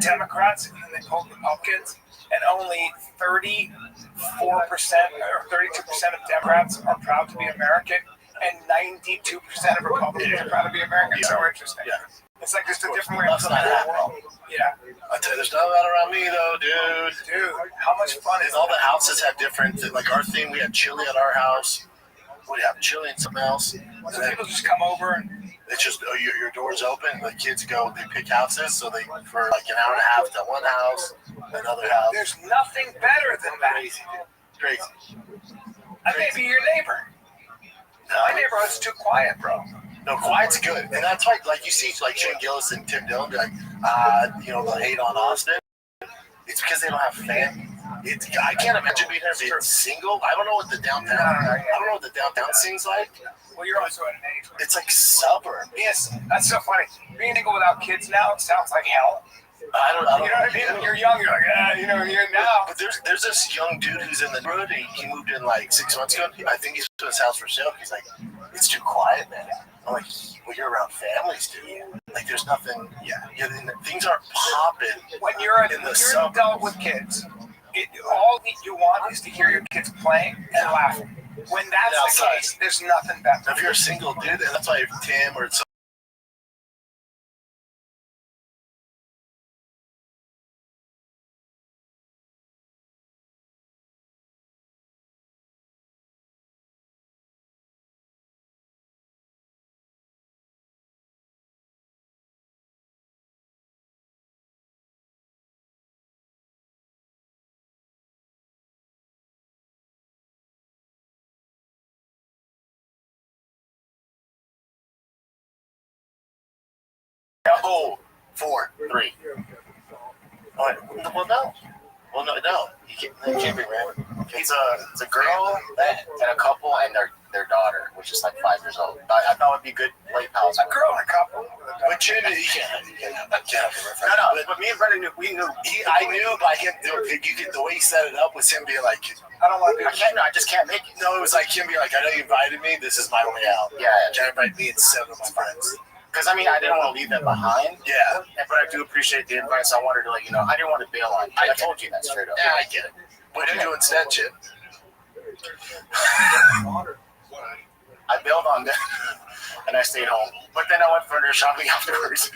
Democrats and they polled Republicans, and only 34% or 32% of Democrats are proud to be American, and 92% of Republicans are proud to be American. It's so interesting. Yeah. It's like just a different way of looking at the world. Yeah. I tell you, there's not a lot around me though, dude. Dude, how much fun is and all the houses have different, like our theme, we had chili at our house. What do you have, chili and something else? So people just come over and it's just, your door's open, the kids go, they pick houses, so they, for like an hour and a half to one house, another house. There's nothing better than that. Crazy, dude. Crazy. I may be your neighbor. My neighborhood's too quiet, bro. No, quiet's good. And that's why, like, you see, like, Shane Gillis and Tim Dillon be like, they'll hate on Austin. It's because they don't have family. I can't imagine being there single. I don't know what the downtown scene's like. Well, you're also at an age where it's like suburb. Yes, that's so funny. Being single without kids now sounds like hell. I don't know. You know what I mean? When you're young, you're like, you're now. But there's this young dude who's in the neighborhood. He moved in like 6 months ago. I think he's put his house for sale. He's like, it's too quiet, man. I'm like, well, you're around families, dude. Like, there's nothing. Yeah. Things aren't popping. When you're an adult with kids, all you want is to hear your kids playing and laughing. When that's the case, there's nothing better. If you're a single dude, and that's why Tim or some. Oh, 4, 3. Well, no. You can't be random. It's a girl and a couple and their daughter, which is like 5 years old. I thought it'd be good late house. A girl and a couple. But Jim, he can't. No. But me and Brendan knew. I knew by him. The way he set it up was him being like, I don't want to. I just can't make it. No, it was like him being like, I know you invited me. This is my way out. Yeah. John invited me and 7 of my friends. Because, I didn't want to leave that behind. Yeah. But I do appreciate the invite, so I wanted to let you know. I didn't want to bail on you. I told you that straight up. Yeah, I get it. What did you do instead, Chip? I bailed on them, and I stayed home. But then I went furniture shopping afterwards.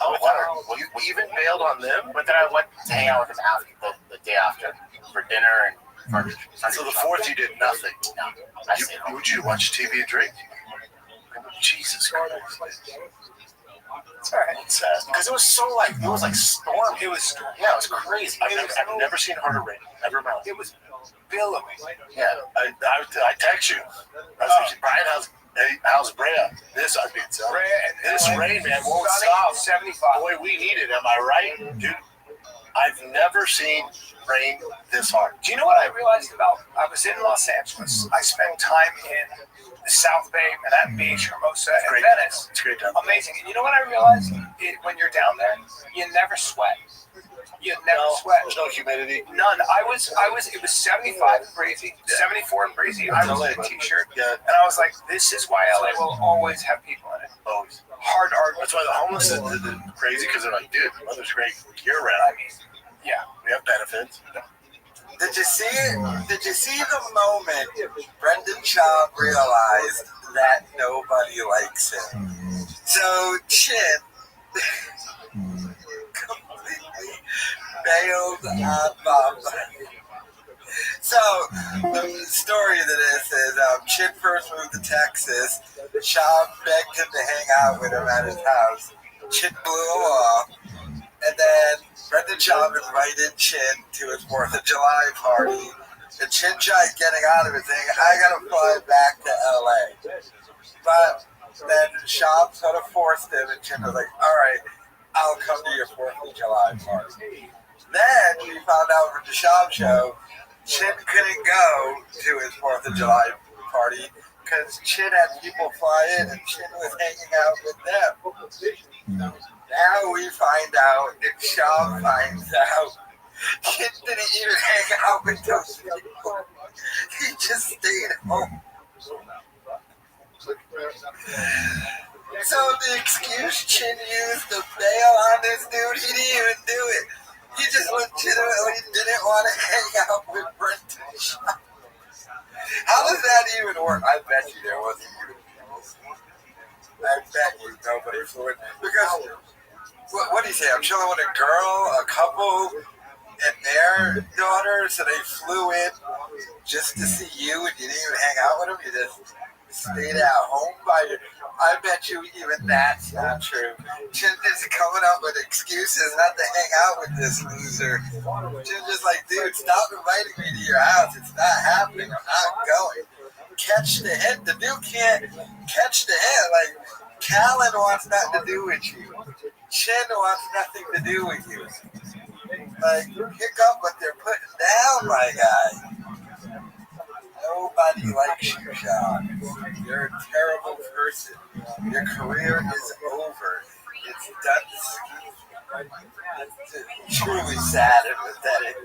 Oh, wow. Well, you even bailed on them? But then I went to hang out with them after the day after for dinner and furniture. So the 4th, you did nothing? No. I stayed home. Would you watch TV and drink? Jesus Christ. It's all right. Because it was storm. It was storm. Yeah, it was crazy. I've never seen harder rain ever in my life. It was billowing. Yeah, I text you. I was like, Brian, how's Brea? This rain, man, won't stop. 75. Boy, we need it. Am I right, dude? I've never seen rain this hard. Do you know what I realized about? I was in Los Angeles. I spent time in the South Bay, Manhattan Beach, Hermosa, and Venice. It's great time. Amazing. And you know what I realized? When you're down there, you never sweat. You never sweat. There's no humidity. None. It was 75 and breezy, 74 and breezy. I was in a t-shirt. Yeah. And I was like, this is why LA will always have people in it. Always. Hard argument. That's why the homeless is crazy, because they're like, dude, the weather's great year-round. Yeah. We have benefits. Did you see it? Did you see the moment Brendan Schaub realized that nobody likes him? So Chip completely bailed on Bob. So So the story to this is Chin first moved to Texas. Shab begged him to hang out with him at his house. Chin blew him off. And then Brendan Schaub invited Chin to his 4th of July party. And Chin tried getting out of it saying, I gotta fly back to LA. But then Schaub sort of forced him, and Chin was like, all right, I'll come to your 4th of July party. Then we found out from the Schaub show, Chin couldn't go to his 4th of July party because Chin had people fly in and Chin was hanging out with them. Now we find out, and Schaub finds out, Chin didn't even hang out with those people. He just stayed home. So the excuse Chin used to bail on this dude, he didn't even do it. He just legitimately didn't want to hang out with Brendan Schaub. How does that even work? I bet you there wasn't even people. I bet you nobody flew in. Because, what do you say? I'm chilling with a girl, a couple, and their daughter, so they flew in just to see you, and you didn't even hang out with them? You just stayed at home by your... I bet you even that's not true. Chin is coming up with excuses not to hang out with this loser. Chin's just like, dude, stop inviting me to your house. It's not happening. I'm not going. Catch the hint. The dude can't catch the hint. Like, Callan wants nothing to do with you. Chin wants nothing to do with you. Like, pick up what they're putting down, my guy. Nobody likes you, Sean. You're a terrible person. Your career is over. It's done. It's truly sad and pathetic.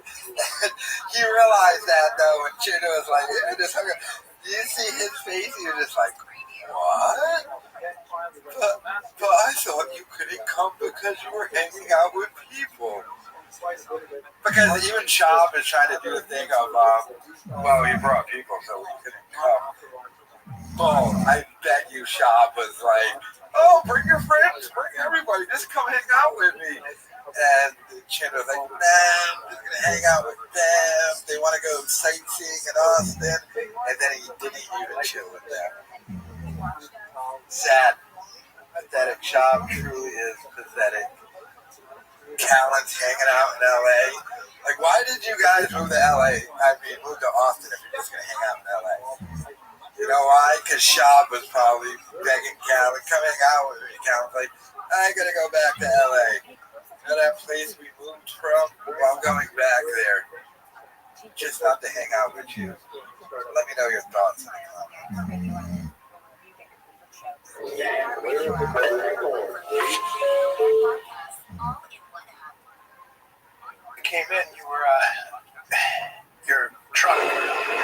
He realized that, though, when Chin was like, you see his face, he was just like, what? But I thought you couldn't come because you were hanging out with people. Because even Schaub is trying to do the thing of, well, he brought people, so we couldn't come. Oh, I bet you Schaub was like, oh, bring your friends, bring everybody, just come hang out with me. And Chin was like, nah, I'm just going to hang out with them. They want to go sightseeing in Austin. And then he didn't even chill with them. Sad. Pathetic. Schaub truly is pathetic. Callan's hanging out in LA. Like, why did you guys move to LA? I mean, move to Austin if you're just going to hang out in LA. You know why? Because Schaub was probably begging Callan, come hang out with me. Callan's like, I got to go back to LA. You know that place we moved from? Well, I'm going back there. Just not to hang out with you. Let me know your thoughts in the comments. Came in, you were, your truck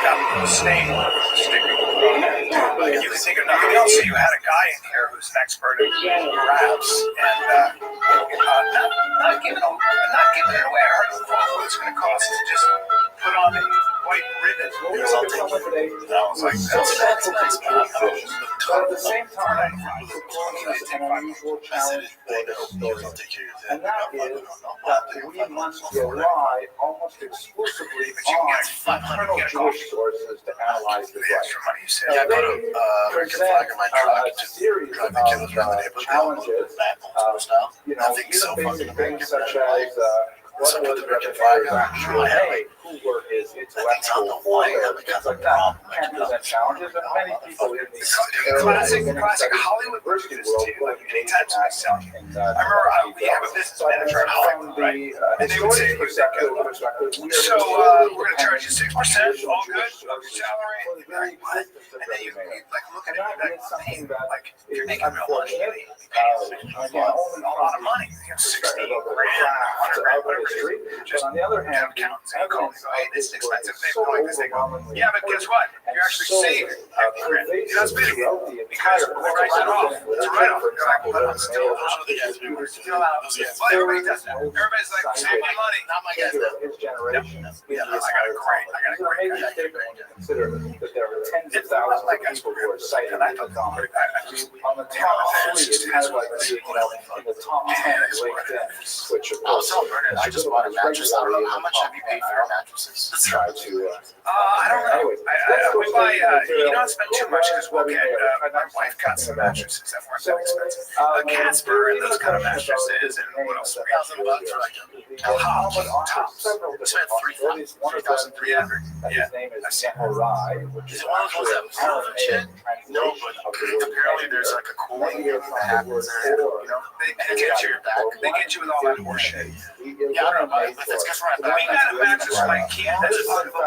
got stained with a sticker. You could think of nothing else, so you had a guy in here who's an expert in wraps, and not giving it away. I heard what it's going to cost to just put on a white ribbon. Because I'll take it. And I was like, that's nice, man. But at the same time, I'll take care of and that is that we must rely almost exclusively on internal Jewish sources to analyze the extra money you said. Yeah, I go to present my truck a series of challenges. You know, even basic things such as what was Rabbi Rothschild's actual name, who were his intellectual forebears, things like that, can present challenges, and many people in the classic Hollywood university world like anytime I sell. I remember we have a business manager at Hollywood, right? And they would say, so we're going to charge you 6%, all good, of your salary. Like, what? And then you like look at it and you're like, hey, like you're making real money. A lot of money. You know, 60 grand, 100 grand, whatever. Just on the other hand, accountants and call you, hey, this is expensive. They go like this. They go, yeah, but guess what? You're actually saving. You're not spending it because they write it off. It's a write-off. You're like, but I'm still out. Still out. Well, everybody does that. Everybody's like, save me money. Not my guys. His generation. Yeah, I got a great. Consider that there are tens of thousands of people who are cited on the top 3, it's kind of like in the top 10 LinkedIn, which of course I just bought a Mac mattress. I don't know how much have you paid for your mattresses. Try to. I don't know. We buy. You don't spend too much because we'll get. My wife got some mattresses that weren't that expensive. Casper and those kind of mattresses, and what else? $1,000 for like a Tops. We spent $3,300. Yeah. Is it one of those ones that move and shit? No, but apparently there's like a cooling that happens there. You know, They get you. They get you with all that horseshit. Yeah, I don't know, but that's because we're at We got a mattress from IKEA that's unbelievable.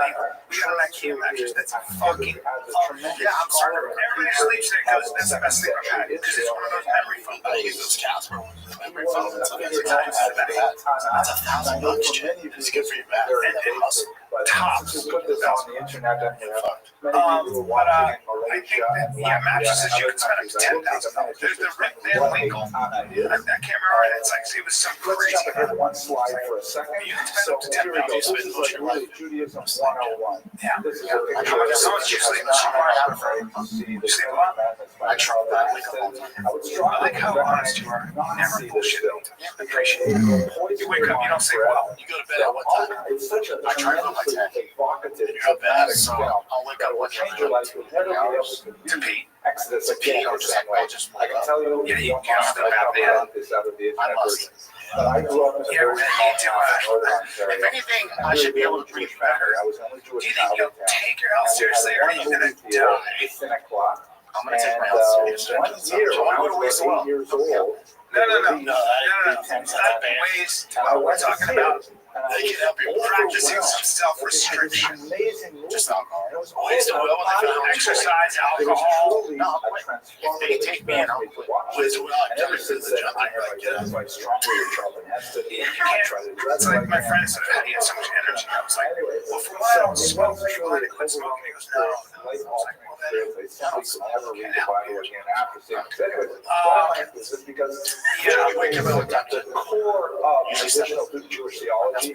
We got an IKEA mattress that's fucking. Yeah, I'm sorry. Everybody sleeps there because that's the best thing I've had. Because it's one of those memory foam. I use those Casper ones. Memory foam. That's $1,000, shit. It's good for your back. And muscle. Tops. Put this on the internet and But I think that mattresses you can spend up to $10,000. There's the Winkle. I can't remember. It's like it was some crazy. one slide for a second. You can spend up to $10,000. This is like Judaism 101. Yeah. This is a How much you sleep? You sleep a lot? I tried that. I like how honest you are. You never bullshit. I appreciate it. You wake up, you don't say, well, You go to bed at what time? It's such a I try to go by 10. evocative, You go to bed, so dramatic I'll wake up with change your life. You'll never be able to to pee. Exodus To pee, again I'll the just same way. wake I can up. tell you, Yeah, you don't get off the map, yeah. this out of the I internet must. version. But I grew up in a Yeah, very we small need to, town in Northern Ontario. If anything, I should be able to breathe better. I was the only Do Jewish you think child you'll in town. take your health seriously or are you going to die? It's 10 o'clock. I'm going to take my And, health seriously. 1 year, So when I'm I going to was waste a about 8 while. years old, It's not ways. We're talking about They can help you practicing some self-restriction. Just alcohol. It was Waste a while when they found Exercise, alcohol. No, if they take me and I'll quit. Waste a while. And ever since then, I have identified strongly with Charlton Heston. That's like my friend said, he had so much energy. I was like, well, for why I don't smoke, for you to quit smoking? He goes, no. I was like, well, then, the core of traditional Jewish theology is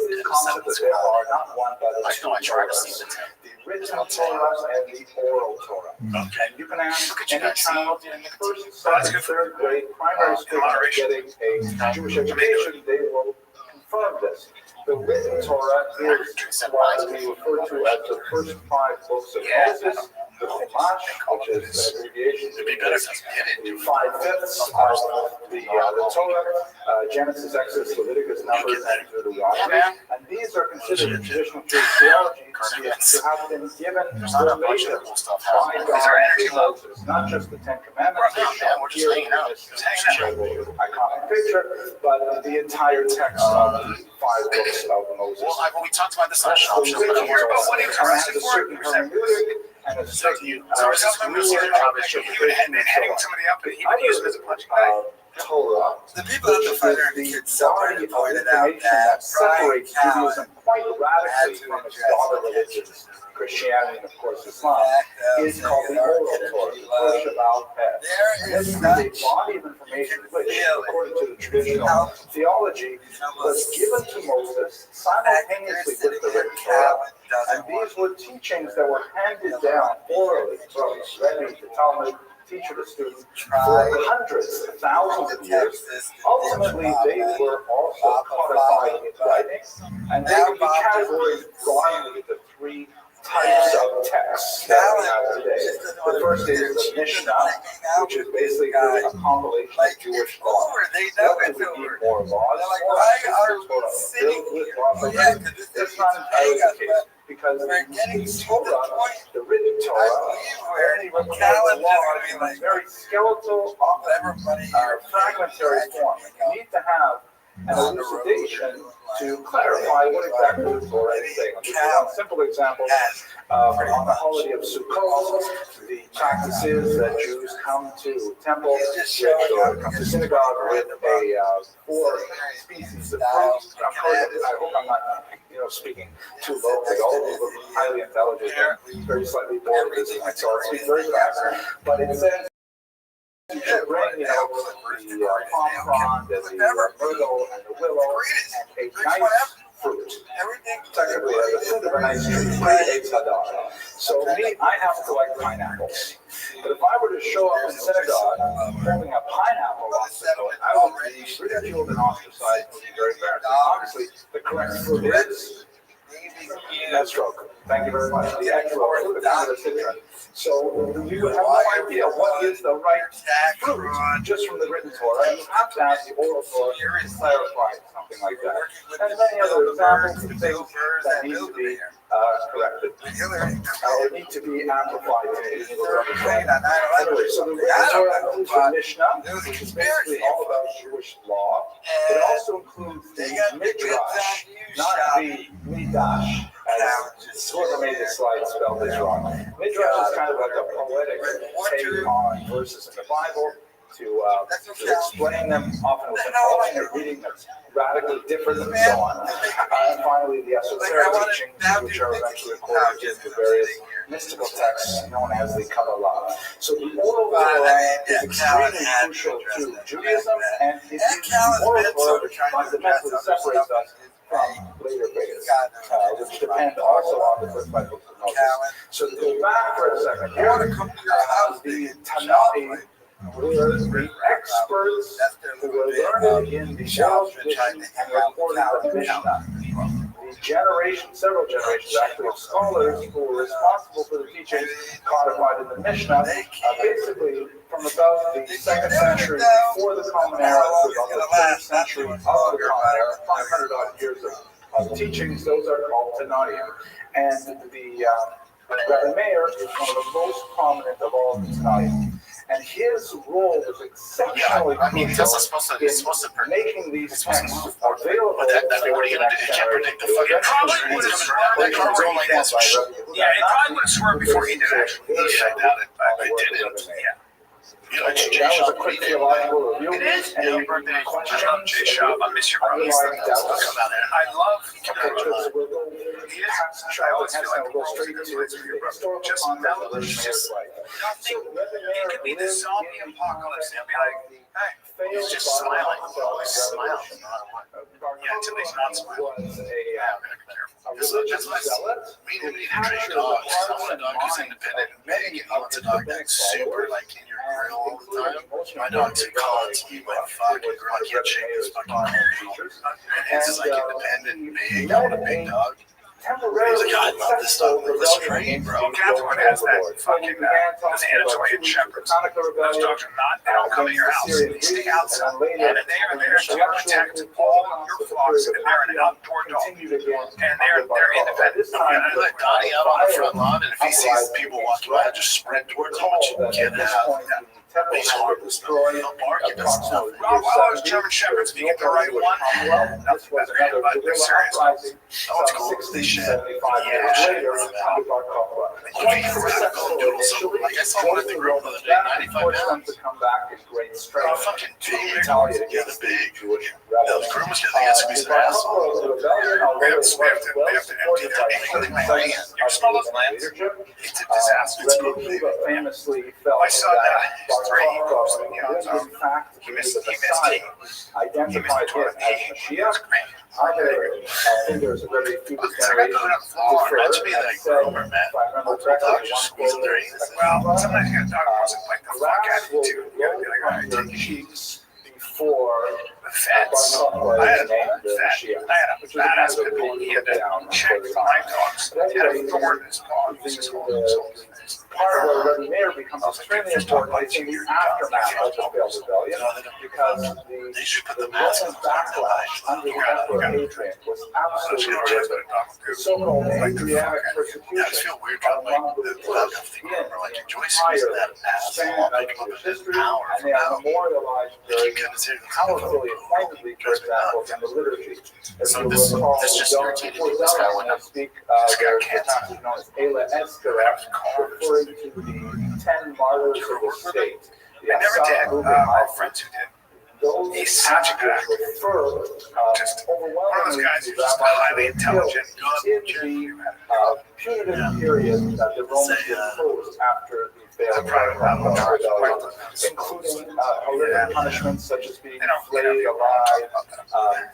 this concept that there are not one but two Torahs, the written Torah and the oral Torah. And you can ask any child in the first, second, third grade primary school getting a Jewish education, they will confirm this. The written Torah is what we refer to as the first 5 books of Moses, the Chumash, which is an abbreviation to be 5/5 of the Torah, Genesis, Exodus, Leviticus, Numbers, and Deuteronomy. And these are considered in traditional Jewish theology to have been given revelation by God to Moses, not just the 10 Commandments, which here in this iconic picture, but the entire text of the 5 books of Moses. Well, we talked about this on the show. we don't hear about what he was arrested for. And it's So you, so it's something we were probably should be and then heading somebody up and he would use it as a punching bag. Torah. The people at the Fighter and Kids Center pointed out that separates Brian Judaism quite radically from its daughter religions, Christianity and of course Islam, is called the oral Torah, the Torah about Peh. This is a body of information which, according to the traditional theology, was given to Moses simultaneously with the written Torah. And these were teachings that were handed down orally from Rebbe to Talmud, teacher to student, for hundreds, thousands of years. Ultimately, they were also codified in writing, and they can be categorized broadly into 3 types of texts that we have today. The first is the Mishnah, which is basically a compilation of Jewish law. Second, we need more laws. Filled with laws. That's not entirely the case, because the Torah, the written Torah, only records the law in very skeletal, often fragmentary form. You need to have an elucidation to clarify what exactly the Torah is saying. I'll give you one simple example. On the holiday of Sukkot, the practice is that Jews come to temple, come to synagogue with 4 species of fruit. I hope I'm not, speaking too low. They all look highly intelligent, very slightly bored with this point, so I'll speak very fast. But it says you should bring, the palm frond and the myrtle and the willow and a nice fruit. Technically, the fruit of a nice tree, a tzaddah. So me, I have to like pineapples. But if I were to show up in synagogue holding a pineapple on the I would be ridiculed and ostracized and be very embarrassed. Obviously, the correct fruit is stroke. Thank you very much. The actual fruit is citron. So you would have no idea what is the right fruit just from the written Torah. You have to have the oral Torah to clarify something like that. And many other examples of things that need to be corrected or need to be amplified to be able to understand. Anyway, so the written Torah includes the Mishnah, which is basically all about Jewish law. It also includes the Midrash, not the Midrash. Whoever made this slide spelled this wrong. Midrash is kind of like a poetic take on verses in the Bible to explain them, often with an alternate reading that's radically different and so on. And finally, the esoteric teachings, which are eventually recorded in the various mystical texts known as the Kabbalah. So the oral Torah is extremely crucial to Judaism, and it is the oral Torah which fundamentally separates us from later faiths, which depend also on the first five books of Moses. So to go back for a second here, the Tanakh were the experts who were learned in the oral tradition and reported the Mishnah. Several generations actually of scholars who were responsible for the teachings codified in the Mishnah, basically from about the 2nd century before the Common Era to about the 3rd century of the Common Era, 500 odd years of teachings. Those are called Tanaim. And the Rabbi Meir is one of the most prominent of all the Tanaim. And his role was exceptionally crucial in making these texts available to the next generation. It probably would have swerved before he did actually. I doubt it. I didn't. Yeah. That was a quick theological review. It is. Happy birthday. Jay Shop. I miss your brother. I love I always feel like we'll go straight into it. Just melodies. Just nothing. It could be the zombie apocalypse. They'll be like, hey, he's just smiling. He's smiling. Yeah, until he's not smiling. Yeah, I'm going to be careful. That's what I said. We didn't need to train dogs. I want a dog who's independent and big, and I want a dog that's super, like, in your grill all the time. My dog's a college. He went fucking girl. I can't shake his fucking grill. And his is, like, independent and big. I want a big dog. He's like, I love this dog. Let's train, bro. Catherine has that fucking Anatolian shepherds. Those dogs are not, they don't come to your house. They stay outside. And they are there to protect all your flocks. And they're an outdoor dog. And they're independent. And I let Donnie out on the front lawn, and if he sees people walking by, just sprint towards him. Get out. He's harmless. He'll bark at us. Rottweilers, German Shepherds, if you get the right one, nothing better than it, but they're serious. That one's cool. They shit. Yeah, shit. Like I saw one at the grill the other day, 95 pounds. Fucking big Italian, yeah, the big. The groom was getting the squeeze their asshole. They have to empty their anything land. You smell those lands? He tipped his ass. It's cool. I saw that. He missed he identified him as Mashiach. I think there's a very few generations Imagine being that groomer, man. Multiple dogs just squeezing their ass. Well, sometimes you got a dog who wasn't like the fuck at you too. You gotta be like, all right, take your cheeks. Before the fence. I had a badass pit bull. He had to check my dogs. He had a thorn in his paw. He was just holding his part of Rabbi Meir becomes extremely important, I think, in the aftermath of the failed rebellion, because the Roman backlash under the Emperor Hadrian was absolutely horrific. The so-called Adriatic persecution among the first in the entire span of history, and they are memorialized very powerfully and pointedly, for example, in the liturgy. If you recall, when I speak, there's a passage known as Ela Escaret, referring to the 10 martyrs of the state. I never did. My friends who did. He's such a good actor. Just one of those guys who's just highly intelligent. In the punitive period that the Romans imposed after the failed rebellion, including horrific punishments such as being flayed alive,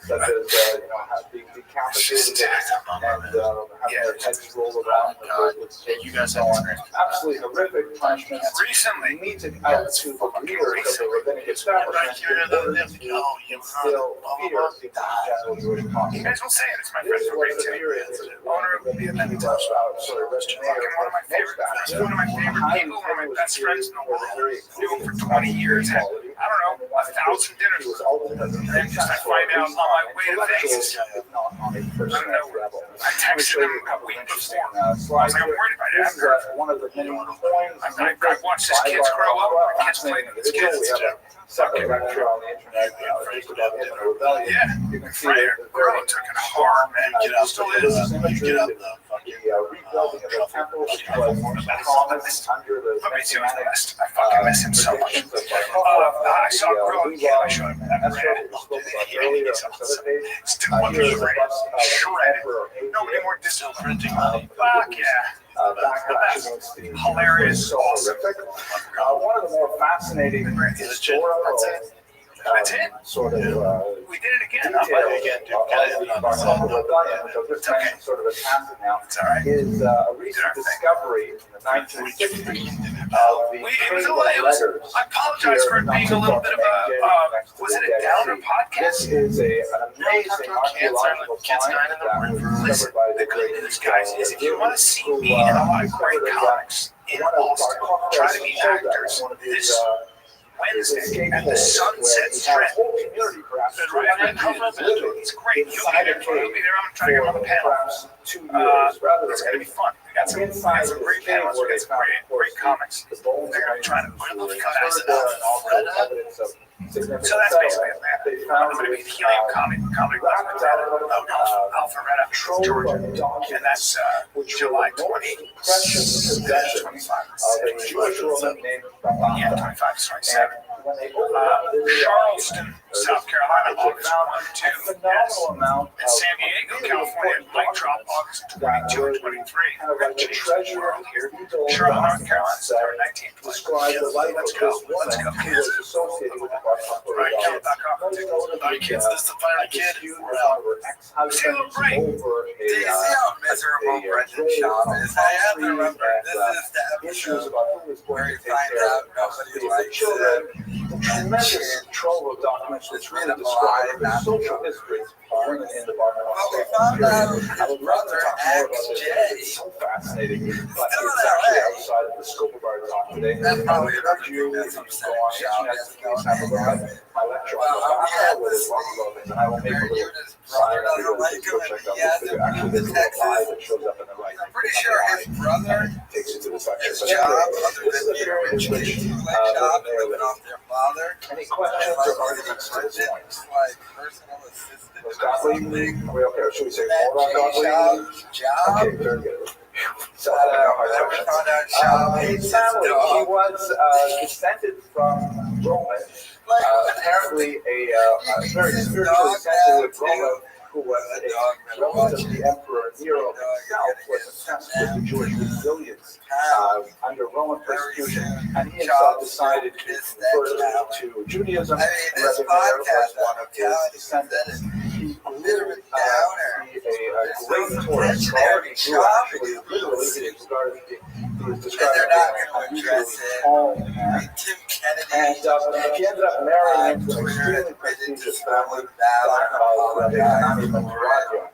such as being decapitated and having their heads rolled around with You guys so on. Absolutely horrific punishments. Recently, Meted out to the leaders of the rabbinic establishment in order to instill fear in the general Jewish you population. guys will say it. It's my This friend was the Rachel. period Owner of the Vietnamese restaurant. One of my favorite people, one of my best friends in the world. Knew him for 20 years. Had, I don't know, 1,000 dinners with him. And then just I find out on my way to Vegas. I don't know. I texted him a week before. I was like, I'm worried about it. One of the many coins. I watched his kids grow up. My kids playing with his kids. Second lecture on the internet, just about him and a rebellion. Yeah, you can see Fryer Girl took it hard, man. Still is. Imagery of the rebuilding of the temple, which was promised under the Messianic I fucking miss him so much. I saw a girl again. I showed him that red. Still looking shredded. Nobody more distant printing. Fuck yeah. Hilarious. Awesome. One of the more fascinating historical sort of we did it again. Sort of a tacit now is a recent discovery in the 1960s of the I apologize for it being a little bit of a was it a downer podcast? This is an amazing archaeological find that was discovered by the great this guys is if you want to see me in a lot of great comics in Austin, try to be actors. This Wednesday at the Sunset Strip. It's great. You'll be there. I'm trying to get on the panel. It's going to be fun. We got some great panels. We got some great comics. They're going to try to pass it out. So that's basically it, man. I'm going to be Helium Comedy Alpharetta, Georgia. And that's July 20th. 25, sorry, 7. Charleston, South Carolina, August 1, 2. Yes. And San Diego, California, mic drop August 22 and 23. We're going to change the world here. Charlotte, North Carolina, September 19th. Describe the life of this woman who was associated with the Alright, kids, this is the final kid. We're out. Over Do you see how miserable Brendan Schaub is? I have to remember, this is the episode where you find out nobody likes him. The tremendous trove of documents which really describe the social history of women in the Well, we found out his brother, XJ, It's so fascinating, but it's actually outside of the scope of our talk today. That's probably I another encourage you thing to that's go on internet, please have a look at my lecture on the background with his love, and I will make a little sign of it to check out the actual video live that shows up in the right. I'm pretty sure his brother, Takes you to the section. his job, other than being a rich kid, job, living off their father, Any questions or arguments to this point? like personal assistant. Was Gottlieb? Are we okay? Should we say more about Gottlieb? Job. Okay, very good. So, Then we found out Schaub hates his his family, he dog. was descended from Roman, apparently a very spiritually sensitive Roman who was a relative of the Emperor Nero himself, was obsessed with the Jewish resilience under Roman persecution, and he himself decided to convert to Judaism. This Rabbi Meir podcast, was one of his descendants. He a bit of a downer. be a great tourist scholar. He grew actually literally he was described they're not going to address it. tall man. Tim Kennedy. And he ended up marrying into an extremely prestigious family called Rabbi Hanani ben Zeradia.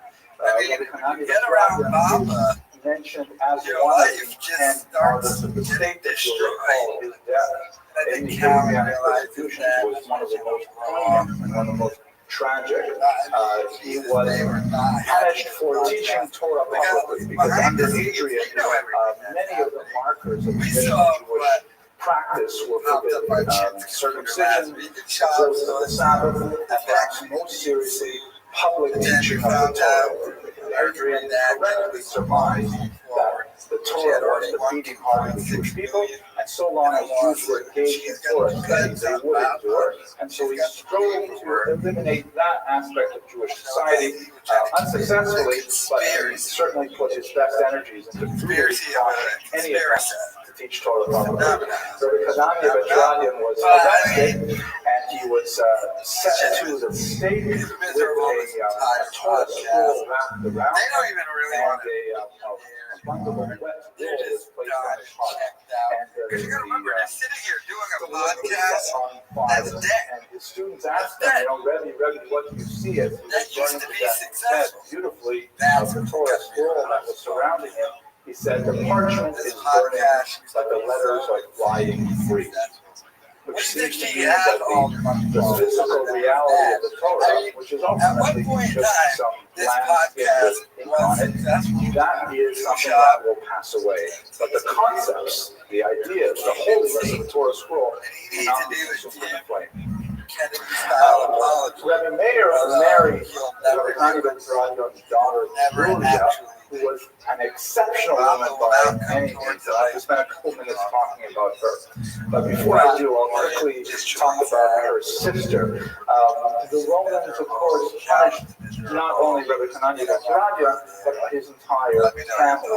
Get around Baba. Mentioned as Your one life of the just 10 starts martyrs of the getting state that destroyed. will recall his death. I In the think Cal Messianic realizes persecution that was one of the most poignant and one of the most tragic. He was punished for teaching Torah publicly because under Adrian, many of the markers of traditional Jewish practice were forbidden. Circumcision, observance of the Sabbath, and perhaps most seriously, public teaching of the Torah. Adrian correctly surmised that the Torah was the beating heart of the Jewish people, and so long as Jews were engaged in Torah studies, they would endure. And so he strove to eliminate that aspect of Jewish society, unsuccessfully, but he certainly put his best energies into really any attempt to teach Torah properly. Rabbi Hanani ben Zeradia was arrested set to the stage with a toilet roll wrapped around They don't even really and want to. a bundle of wet wool is placed on his heart. Because you gotta remember, they're sitting here doing a The wood was podcast set on fire, that's dead. and his students asked him, Rebbe, what do you see as he was That used burning to to be death? He said successful. beautifully of the Torah scroll that was surrounding him. He said the parchment is burning, but the letters are flying free. Which seems to mean that the physical reality of the Torah, which is ultimately just some landscape with ink on it, that is something that will pass away. But the concepts, the ideas, the holiness of the Torah scroll cannot be consumed in a flame. Rabbi Meir married Rabbi Hannibal's daughter, Julia, who was an exceptional woman by any means. And I just spent a couple minutes talking about her. But before I do, I'll quickly talk about her sister. The Romans, of course, punished not only Rabbi Hananiah ben Zeradia, but his entire family.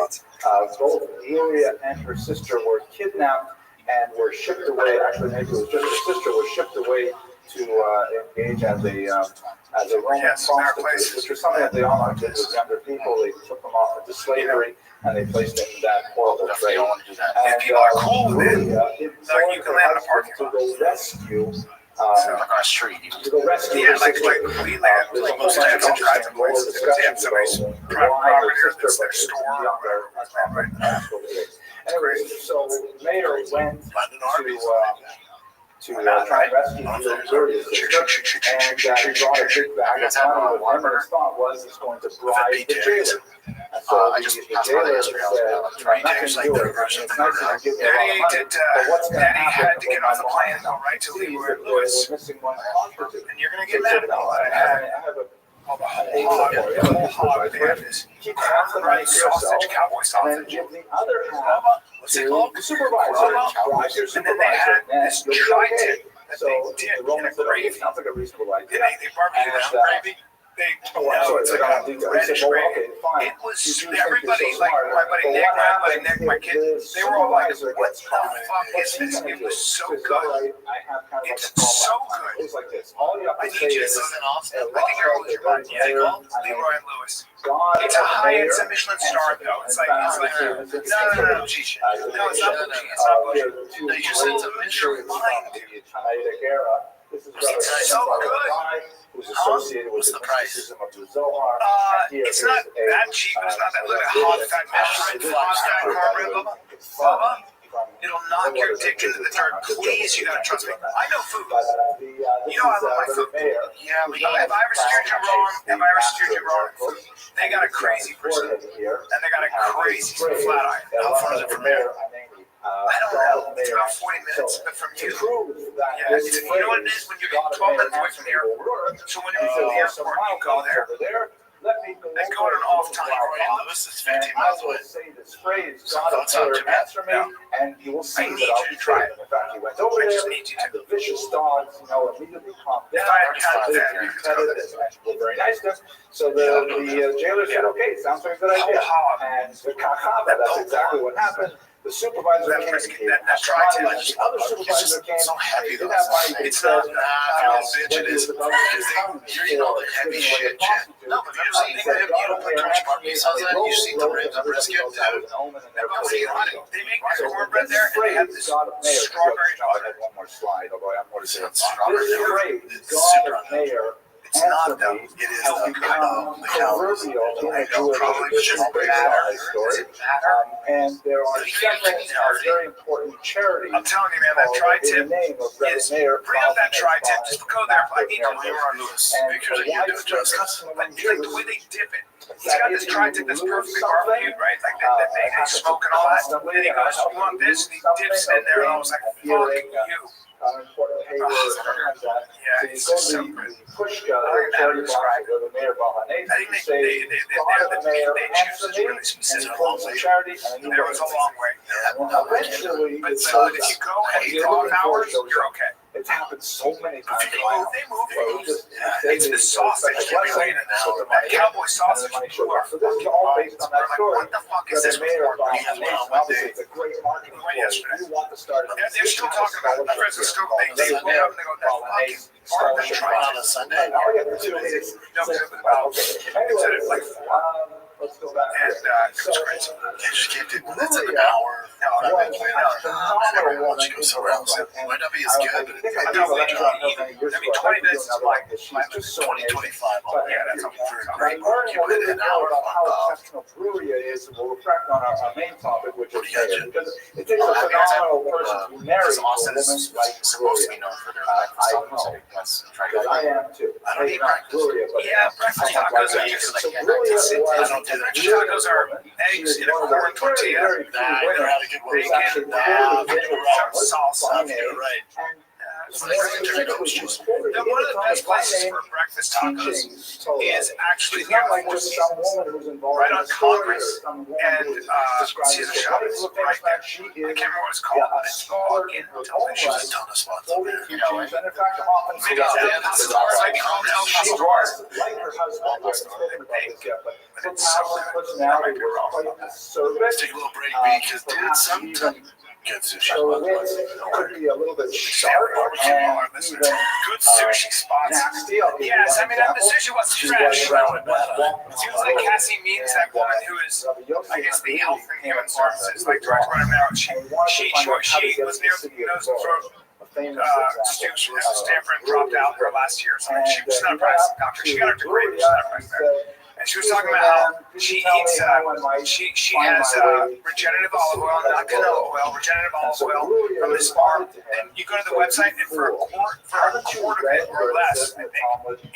Both Julia and her sister were kidnapped and were shipped away. Actually, maybe it was just her sister was shipped away to engage as a Roman prostitute, which was something that they all did with younger people. They took them off into slavery and they placed them in that horrible trade. And people are cool with it. You can land in a parking lot. To go rescue. Like on a street. To go rescue. Yeah, like we land, like most times in driving places, they have somebody's private property or that's their store or whatever. Anyway, so Mayor went to try and rescue Julia's sister, and he brought a big bag of money with him, and his thought was he's going to bribe the jailer. And so the jailer said, nothing to do it. It's nice that you give me a lot of money, but what's going to happen had to get on the plane and go right to Leroy Lewis, we're missing one prostitute. and you're going to get mad about it. I have a whole hog, they have this keep half the money to sausage, yourself, cowboy and then sausage. give the other half What's it to called? the supervisor. Bribe your And then they supervisor, had and this you'll be tri-tip okay. that So they did the Romans in said, a okay, gravy. sounds like a reasonable idea. They barbecue that gravy. They It's like a reddish gravy. fine. It was You think everybody, you're so like smart. my buddy But Nick, what my buddy happens Nick, my if kids, the they were all like, supervisor what gets the caught? fuck is What's he this? gonna It do? was so Because, good. all right, I have kind of It's like a so callback. good. It was like this. All you have I to need say you to is, I think I rolled your mind. Yeah, Leroy and Lewis. God, It's a high, Mayor, it's a Michelin star though. It's like, no, it's not bougie. No, it's not bougie. It's not bougie. No, you said it's a Michelin line, dude. This is It's so good. who's associated with the mysticism of the Zohar. It's not that cheap, but it's not that little hot fat Michelin hot fat cornbread, Bubba. It'll knock your dick into the dirt. Please, you gotta trust me. I know food. You know I love my food. Yeah, but have I ever steered you wrong? They got a crazy person, and they got a crazy flat iron. How far is it from there? I don't know. It's about 40 minutes, but from you. Yeah, you know what it is? When you're 12 minutes away from the airport. So when you're from the airport, you go there. And go at an off time. Lewis is 15 I miles will away. say this phrase, God of Mayor, answer me, and you will see I need that I'll you be to try trying. In fact, he went over I there, just need you and to. the vicious dogs, immediately calmed down. If I had had They that, were petted and were very nice to him. So the jailer said, okay, sounds like a good idea. And the kakava, that's exactly what happened. The supervisor came, that tri-tip. the other supervisor came, so happy they did though. have money. It's not bitch it is. You're eating all the heavy shit, Chad. No, but you just eat it. You don't put too much barbecue sauce on it. You just eat the ribs and brisket, dude. They make that cornbread there, and they have this strawberry butter. One more slide, although I have more to say. It's strawberry. This phrase, It's God super of Mayor, It's not though. It is has become proverbial in the Jewish tradition based on this story. And there are several very important charities. I'm telling you, man, that tri-tip in the name of Rabbi is, Meir. bring up that tri-tip, just go there. I need to Leroy Lewis. And Pictures of you doing justice. But like the way they dip it, he's got this tri-tip that's perfectly barbecued, right? Like they smoke and all that. And he goes, you want this? And he dips it in there, and I was like, fuck you. Important paper, sometimes that. Yeah, So you go to the Pushka, the charity box, or the Mayor Bahanese, I you think say, God the Mayor, answer me, and you close the charity, and there was a long way. eventually, But it shows if you up. go at 8 hours, you're okay. It's happened so many times. They move. It's the sausage. That cowboy sausage blew our fucking minds. We're like, what the fuck is this report? It's a great marketing tool. You want to start. And they're still talking about it. The president's still they look up and they go, that fucking part of the trial on a Sunday. Now we have the 2 minutes. Instead of like 4. Let's go back. And it was crazy. They just keep it. That's an hour. I never want to go somewhere else. It might not be as good, but it's I mean, 20 minutes is like 20, 25. Yeah, that's We're learning a little bit more about how exceptional brewery is, and we'll reflect on our main topic, which is mayor. Because it takes a phenomenal person to marry a woman like supposed to be known for their breakfast tacos. Let's try to. I am too. I don't eat yeah, breakfast tacos are usually like tacos are eggs in a corn tortilla. Bacon, sauce. You're right. One of the best places for breakfast tacos is actually near the Four Seasons, right on Congress and Caesar Chavez, right there. I can't remember what it's called, but it's fucking delicious. A ton of spots. You know, and Maybe it's like hotel stores. Like her husband, I haven't spoken about this yet, but But it's so good. personality was quite assertive. Let's take a little break, because dude, sometimes good sushi. So it could be a little bit sharp and even Good sushi spots. nasty. Yes, I mean, the sushi was fresh. It seems like Cassie means that woman who is, I guess, the Health and Human Services, like director right now. She was near the nose and throat student from Stanford and dropped out her last year. So she was not a practicing doctor. She got her degree, but she's not a practicing doctor. And she was talking about how she eats, she has regenerative olive oil, not canola oil, regenerative olive oil from this farm. And you go to the website, and for a quart of it or less, I think,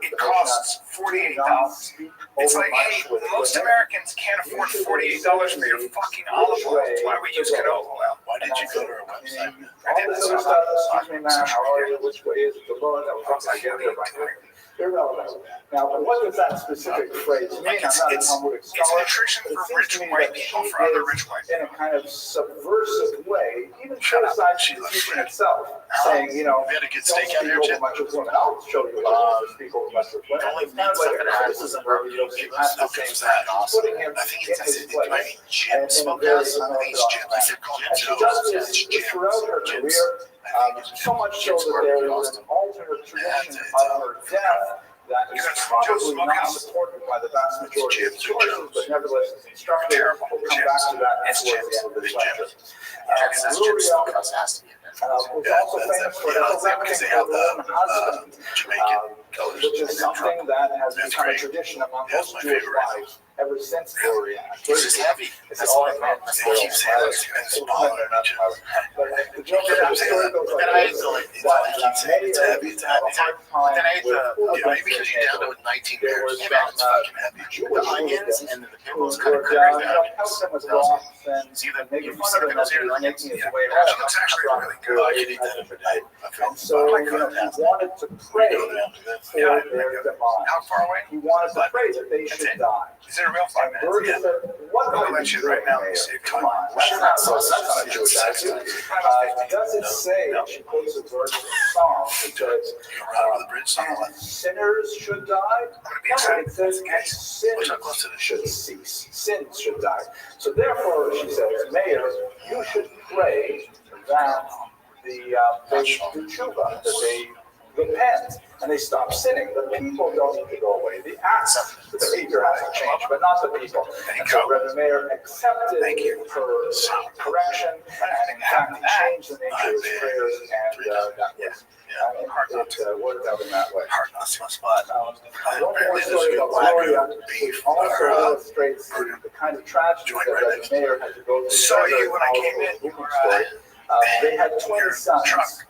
it costs $48. It's like, hey, most Americans can't afford $48 for your fucking olive oil. That's why we use canola oil. Why did you go to her website? I did this. Excuse me, man. How are you? Which way is the Lord? That was like, irrelevant. Now, what does that specific phrase mean? I'm not a Talmudic scholar. It's nutrition for rich white people, for other rich white people. In a kind of subversive way, even criticizes the teaching itself, saying, you know, We had a good steak out don't here, speak Jim. over much of women. I'll show you how to speak over much of women. It's not like a criticism where you don't see that. Nothing's that awesome. Putting him I think in it's his place. maybe Jim And in a smoked very us. I think it's Jim. I said, call him And she Joe. does It's this Jim. throughout her Jim's- career, so much so that there is an alternate tradition of her death that is probably not supported by the vast majority of sources, but nevertheless is instructive. We'll come back to that towards the end of this lecture. Luria was also famous for because they have the husband, Jamaican colors. which is something that has become a tradition among most Jewish wives ever since Luria. It's just heavy. It's all I meant. They keep saying that it's smaller. But the joke of the story goes like this, It's heavy. It's heavy. Then I ate the Maybe because you're down to 19 there bears. was It's fucking heavy. the onions and then the pickles kind of would cooked help them with loss and See the making you fun see of the him pickles as here, he the was onions. making his Yeah. way It home. looks actually really good. I could eat that every day. I feel And so, you know, he wanted to pray go down to that. for their demise. How far away? He wanted to pray that they should die. Is it a real 5 And minutes? Virgil said, what I'll are let you you right doing, now. Mayor? See, Come on, that's not a Jewish attitude. Does it say, she quotes a verse in Psalm, it says, Go right over the bridge somewhere. sinners should die? No, it says, sins We're close to the should cease. Sins should die. So therefore, she says, Mayor, you should pray that they do tshuva, that they repent, and they stop sinning. The people don't need to go away. The acts, the behavior has to change, but not the people. And so Reverend Mayor accepted her correction, and in fact, he changed the nature of his prayers, and that was, it worked out in that way. Hard not to my spot. One more story about Gloria, which also illustrates the kind of tragedy that Reverend Mayor had to go through. Saw you when I came in. They had twin sons.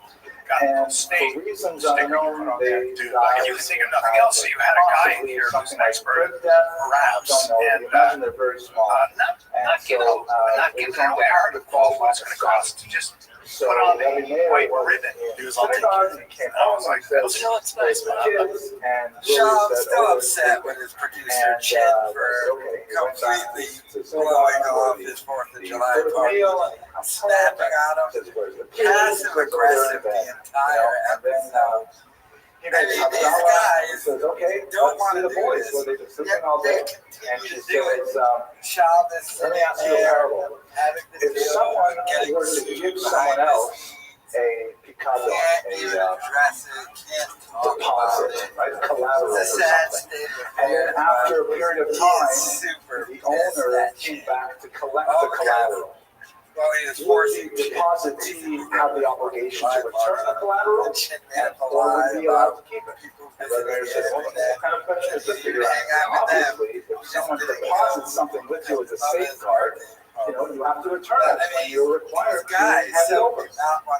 And for reasons unknown, they died. You could think of nothing else, so you had a guy in here who's an expert at perhaps. And imagine they're very small. not getting away hard to qualify what's going to cost to just put on a white ribbon. He was all And came home like this. That's nice, man. Sean's still upset with his producer Chin for completely blowing off his 4th of July party, snapping at him, passive aggressive the entire episode. I mean, these guys don't want to do this, yet they continue to do it. Sean is sitting there having to deal with getting sued behind this. Can't even address it, can't talk about it. It's a sad state of affairs. And then after a period of time, super the owner came back to collect the collateral. Well, he was Will forcing the depositee have the obligation to return the collateral or would be allowed to keep it? And the mayor said, well, what kind of question is this? Obviously, if someone deposits something with you as a safeguard, you have to return it. And you're required to hand it over.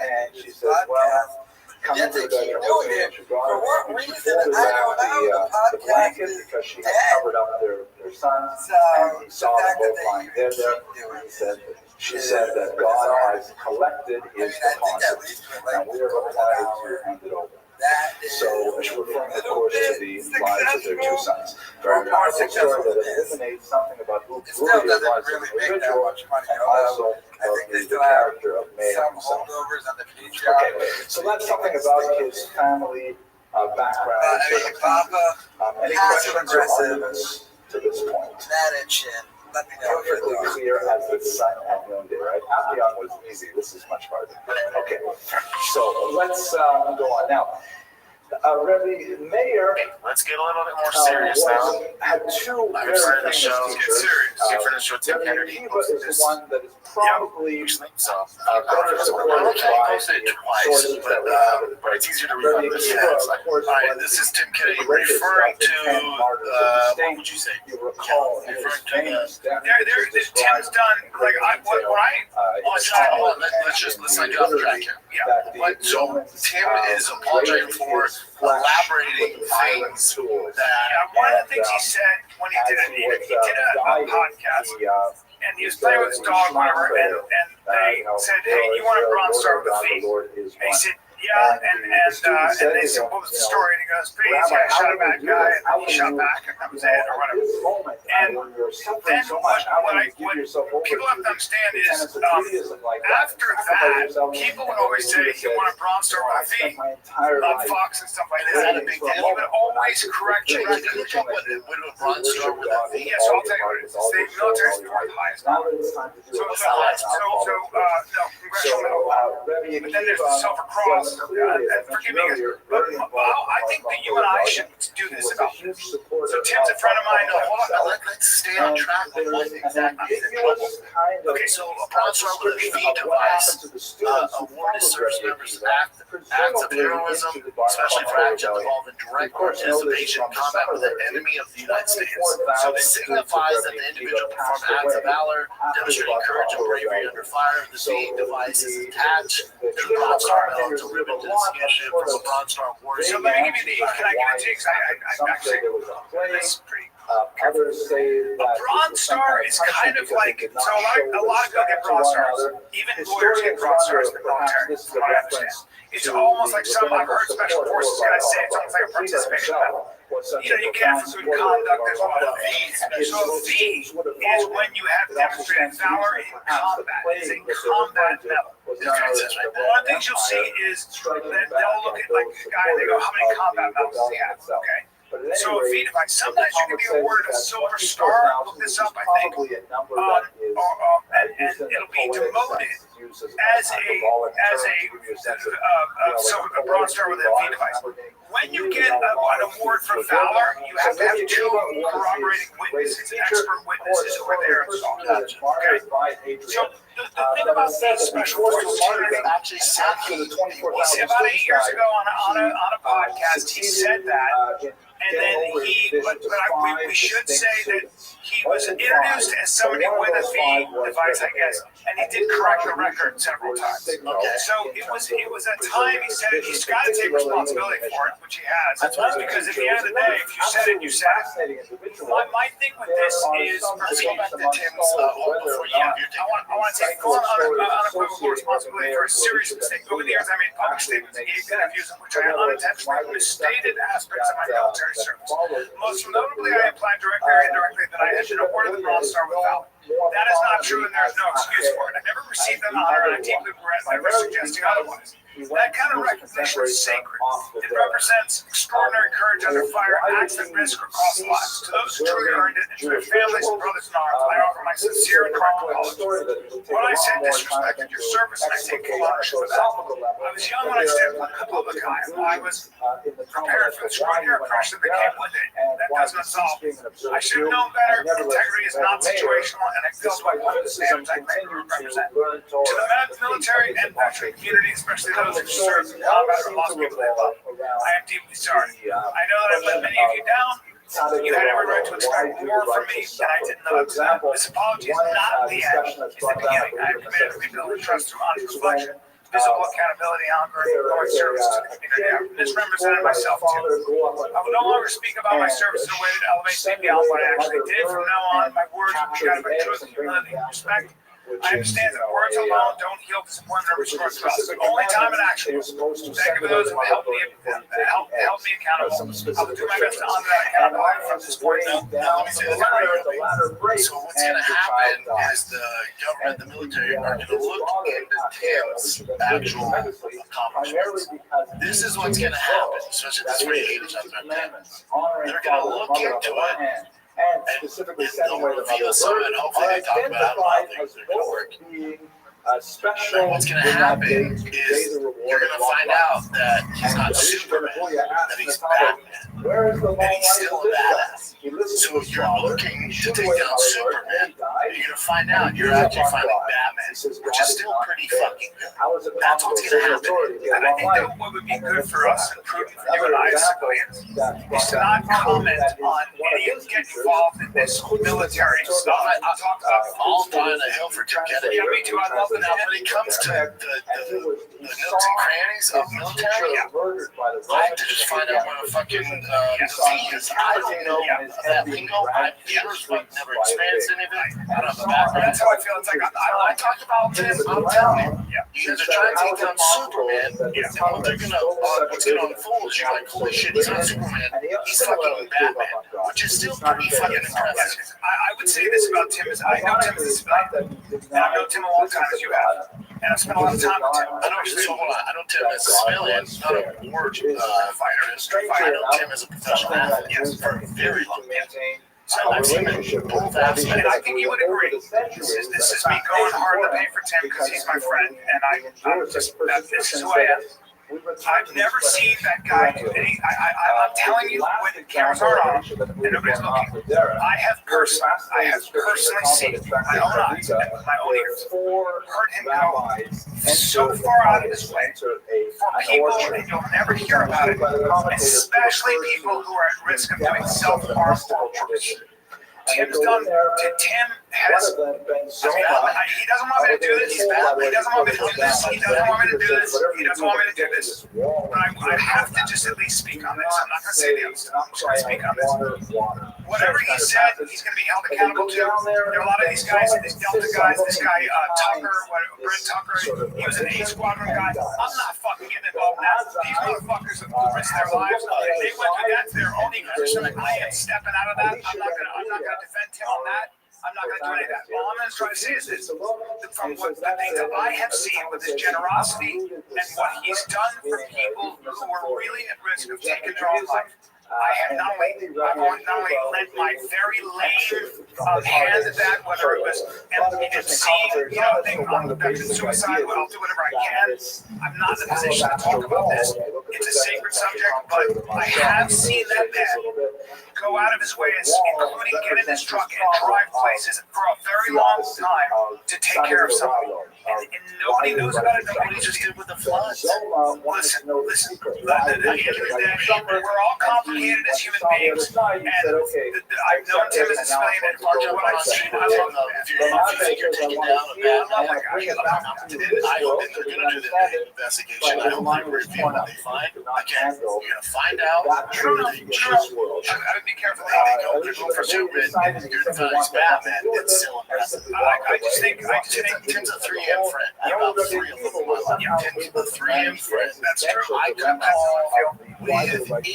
And she says, well, come into the bedroom with me and she brought her for what and she reason, folded I back don't know. the blanket because she had covered up their sons and he saw them both lying dead there. She said that God has collected his deposit and we are required to hand it over. So she's referring, of course, to the lives of their 2 sons. Very powerful story that illuminates something about who really was as an individual and also of the character of Mayo himself. Okay, so that's something about his family background and circumstances. Any questions or arguments to this point? Let me know. Perfectly clear as the sun at noonday, right? Appian was easy. This is much harder. Okay, so let's go on now. Rabbi Meir. Let's get a little bit more serious now. Had 2 I'm very excited to famous show. teachers. Get for the show. Tim Rabbi Kennedy. Akiva is the one that is probably So, better supported by posted it sources twice, that we have. but it's easier to read on this. Rabbi Akiva, of course, All right, this is Tim Kennedy referring to what would you say? You recall his famous death. Tim's done like Let's not get off track here. Yeah. So Tim is apologizing for elaborating things that. One of the things he said when he did a podcast, and he was playing with his dog, whatever, and they said, "Hey, you want a Bronze Star with a fee?" And he said, "Yeah," and they said, "What was the story?" And he goes, "Pretty easy. I shot a bad guy, and he shot back, and that was it, or whatever." And then what people have to understand is, after that, people would always say he won a Bronze Star with a fee on Fox and stuff like that. And he would always correct you. With a Bronze Star with a V. Yes, I'll tell you what it is. The state military is the highest. So congressional. But then there's the Silver Cross. Forgive me, but I think that you and I should do this about this. So Tim's a friend of mine. Let's stay on track with what exactly is in trouble. Okay, so a Bronze Star with a V device awarded service members acts of heroism, especially for actions involving direct participation in combat with an enemy of the United States. So this signifies that the individual performed acts of valor, demonstrating courage and bravery under fire. The V device is attached to the Bronze Star medal to ribbon to the skin from a Bronze Star award. So let me give you the. Can I give it to you? Because I actually this is pretty. Others say a Bronze Star is kind of like, so a lot of people get Bronze Stars. Even lawyers get Bronze Stars in the military, from what I understand. It's almost like some, I've heard Special Forces guys say it's almost like a participation medal. You get it for good conduct, there's a lot of V's. So a V is when you have demonstrated valor in combat. It's a combat medal. One of the things you'll see is that they'll look at like a guy and they go, how many combat medals does he have? Okay. So a V device, sometimes you can be awarded a Silver Star, look this up, I think, and it'll be demoted as a Bronze Star with a V device. When you get an award for valor, you have to have 2 corroborating witnesses, expert witnesses who are there and saw it. Okay? So the thing about these Special Forces actually said he said about 8 years ago on a podcast, he said that. And then we should say that he was introduced as somebody with a V device, I guess, and he did correct the record several times. Okay. So it was a time he said he's got to take responsibility for it, which he has. Because at the end of the day, if you said it, you said it. My thing with this is, let's go back to Tim's before you I want to take full unequivocal responsibility for a serious mistake. Over the years, I made public statements and gave interviews in which I unintentionally misstated aspects of my military service. Most notably, I implied directly or indirectly that I had been awarded the Bronze Star with valor. That is not true, and there is no excuse for it. I never received that honor, and I deeply regret never suggesting otherwise. That kind of recognition is sacred. It represents extraordinary courage under fire, acts that risk or cost lives. To those who truly earned it, and to their families and brothers in arms, I offer my sincere and heartfelt apologies. When I said disrespected your service, and I take full ownership for that. I was young when I stepped into the public eye. I was prepared for the extraordinary pressure that came with it. That doesn't absolve me. I should have known better. Integrity is not situational, and I feel like one of the standards I claim to represent. To the military and veteran community, especially those who served in combat or lost people they love, I am deeply sorry. I know that I've let many of you down. You had every right to expect more from me, and I didn't know that. This apology is not the end, it's the beginning. I am committed to rebuilding trust through honest reflection, visible accountability, hunger, and growing service to the community. I misrepresented myself too. I will no longer speak about my service in a way that elevates me beyond what I actually did. From now on, my words will be guided by truth, humility, and respect. I understand that words alone don't heal disappointment or restore trust. Only time and action. Thank you for those who helped me accountable. I will do my best to honor that accountability from this point. Now, let me say this. So what's going to happen is the government, the military are going to look into Tim's actual accomplishments. This is what's going to happen, especially this rate of They're going to look into it. And specifically they'll reveal some, and hopefully they talk about how things are going to work. And what's going to happen is you're going to find out that he's not Superman, that he's Batman, and he's still a badass. So if you're looking to take down Superman, you're going to find out you're actually finding Batman, which is still pretty fucking good. That's what's going to happen. And I think that what would be good for us and prudent for you and I as civilians is to not comment on any of get involved in this military stuff. I talk about all dying a hill for Tim Kennedy. Yeah, me too. I love it. Now, when it comes to the nooks and crannies of military, I have to just find out what a fucking disease is. I don't know that lingo. I've never experienced any of it. I don't know. That's how I feel. It's like I talked about Tim. I'm telling you, you guys are trying to take down Superman. And what they're gonna, what's gonna unfold is you're like, holy shit, he's not Superman. He's fucking Batman, which is still pretty fucking impressive. I would say this about Tim is I know Tim is a civilian, and I've known Tim a long time as you have, and I've spent a lot of time with Tim. I know Tim as a civilian, not a war fighter. I know Tim as a professional athlete. Yes, for a very long time. So I've seen both aspects. And I think you would agree. This is me going hard to pay for Tim because he's my friend, and this is who I am. I've never seen that guy do anything. I'm telling you, when the cameras aren't on and nobody's looking, I have personally seen with my own eyes and with my own ears, heard him go so far out of his way for people, and you'll never hear about it, especially people who are at risk of doing self-harm or altruism. Tim has, he doesn't want me to do this, he's bad, he doesn't want me to do this, he doesn't want me to do this, he doesn't want me to do this. But I have to just at least speak on this. I'm not going to say the other stuff, I'm just going to speak on this. Whatever he said, he's going to be held accountable to. There are a lot of these guys, these Delta guys, this guy Brent Tucker, he was an A Squadron guy. I'm not fucking getting involved in that. These motherfuckers have risked their lives. They went through that to their own ecosystem. I am stepping out of that. I'm not going to defend him on that. I'm not going to do any of that. All I'm going to try to say is this. From what the things that I have seen with his generosity and what he's done for people who are really at risk of taking their own life, I have not only lent my very lame hand at that, whether it was seeing, thing on the veteran suicide, I'll do whatever I can. I'm not in a position to talk about this. It's a sacred subject, but I have seen that man go out of his way, including get in his truck and drive places for a very long time to take care of somebody. and nobody knows about it. Nobody just did with the floods. Listen. At the end of the day, we're all complicated as human beings, and I've known Tim as a civilian, and part of what I've seen, I love that. If you think you're taking down a bad man, I hope that they're going to do the investigation. I hope they review what they find. Again, you're going to find out. I would be careful how they go. They're going for super. You're the bad man. It's still impressive. I just think Tim's a 3M friend. I have about 3 of them in my life. Tim's a 3M friend. That's true. I couldn't call with anything.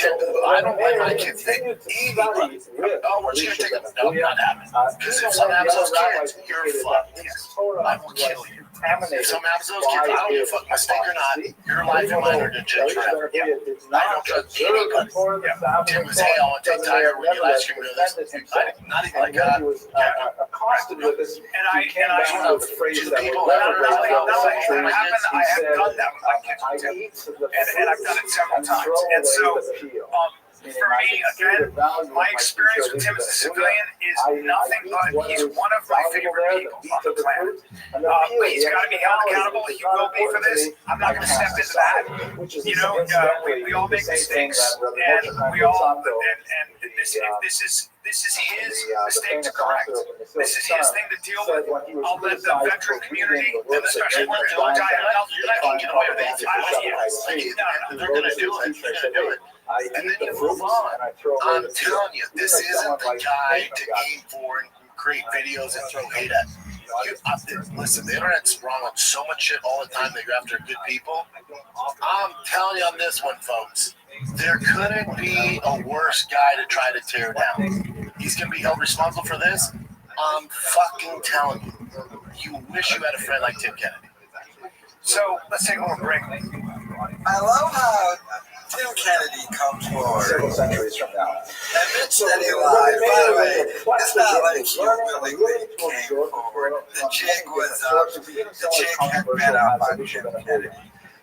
I don't like my kids. Anybody. Oh, we're just going to take them. No, not happening. Because if something happens to those kids, you're fucked. I will kill you. If something happens to those kids, I don't give a fuck. Mistake or not, your life and mine are to judge forever. I don't trust anybody. Tim was, hey, I want to take Tiger when you last year with this. Not even like that. Accosted with this, and I have the phrase that will never happen. I have done that with my kids too, and I've done it several times. And so, for me, again, my experience with Tim as a civilian is nothing but he's one of my favorite people on the planet. He's got to be held accountable. He will be for this. I'm not going to step into that. You know, we all make mistakes, and we all, and this is his mistake to correct. This is his thing to deal with. I'll let the veteran community, and especially where they're going to die of health, you're not going to get away with anything. They're going to do it. They're going to do it. And then you move on. I'm telling you, this isn't the guy to aim for and create videos and throw hate at. Listen, the internet's wrong on so much shit all the time that you're after good people. I'm telling you on this one, folks, there couldn't be a worse guy to try to tear down. He's going to be held responsible for this. I'm fucking telling you. You wish you had a friend like Tim Kennedy. So let's take a little break. I love how Tim Kennedy comes forward several centuries from now. admits that he lied. By the way, it's not like he willingly came forward. The chick had been out by Tim Kennedy.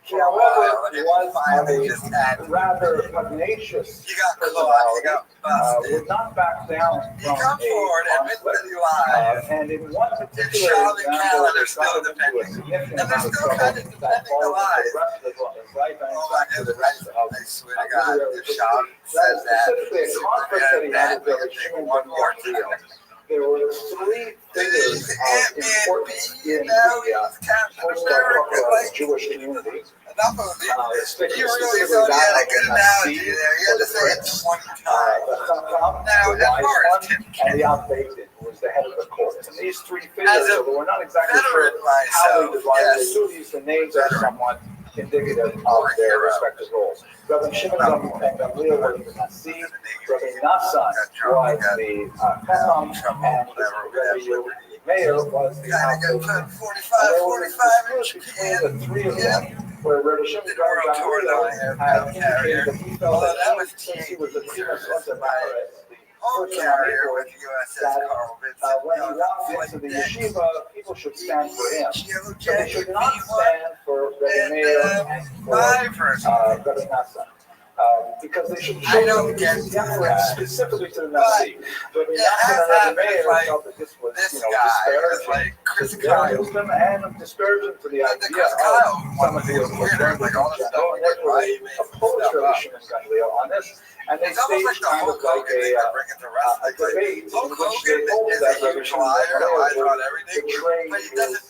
However, he was a rather pugnacious personality, would not back down he comes forward, admits that he lied, and in one particular Charlie and example, Callan are still defending, and they're still kind of defending the lies. I swear to God, if Charlie says that, specifically a conflict that he had with the human deal. There were 3 figures of importance in the post-apocalyptic Jewish community. Enough of it. You really thought he had a good analogy there. You had to say it 20 times. Now, as far as Tim and the outdated was the head of the court. And these 3 figures, although we're not exactly sure how they divided their duties, the names are somewhat indicative of their respective roles. Rabbi Shimon ben Gamliel was the Nasi, Rabbi Nassan was the Chacham, and Rabbi Meir was the outdated. 45-inch between the 3 of them, where Rabbi Shimon ben Gamliel had indicated that he felt that since he was the chief of the carrier with USS Carl Vinson. when he walks into the yeshiva, people should stand for him. But they should not stand for Rabbi Meir and for Rabbi Nassan. Because they should show deference specifically to the Nasi. Rabbi Nassan and Rabbi Meir felt that this was, disparaging to Judaism and disparaging to the idea of some of the Muslims like all this stuff. And therefore they opposed Rabbi Shimon ben Gamliel on this. And they staged kind of like a debate in which they told that Rabbi Shimon ben Gamliel was betraying his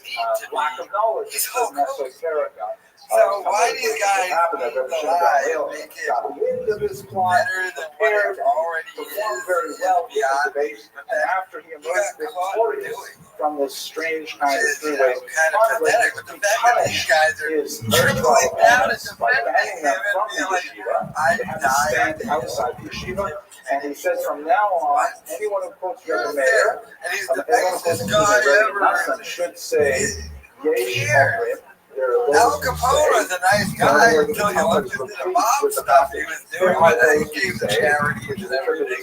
lack of knowledge. He wasn't necessarily paragon. So why do you guys got wind of his plot, prepared, performed very well in the debate, and after he emerged victorious from this strange kind of three-way conflict, he punished his erstwhile opponents by banning them from the yeshiva. They had to stand outside the yeshiva, and he said from now on, anyone who quotes Rabbi Meir, anyone who quotes Rabbi Nassan should say, Yesh Omrim. Al Capone was a nice guy until you looked into the mob stuff he was doing with it. He gave charities and everything.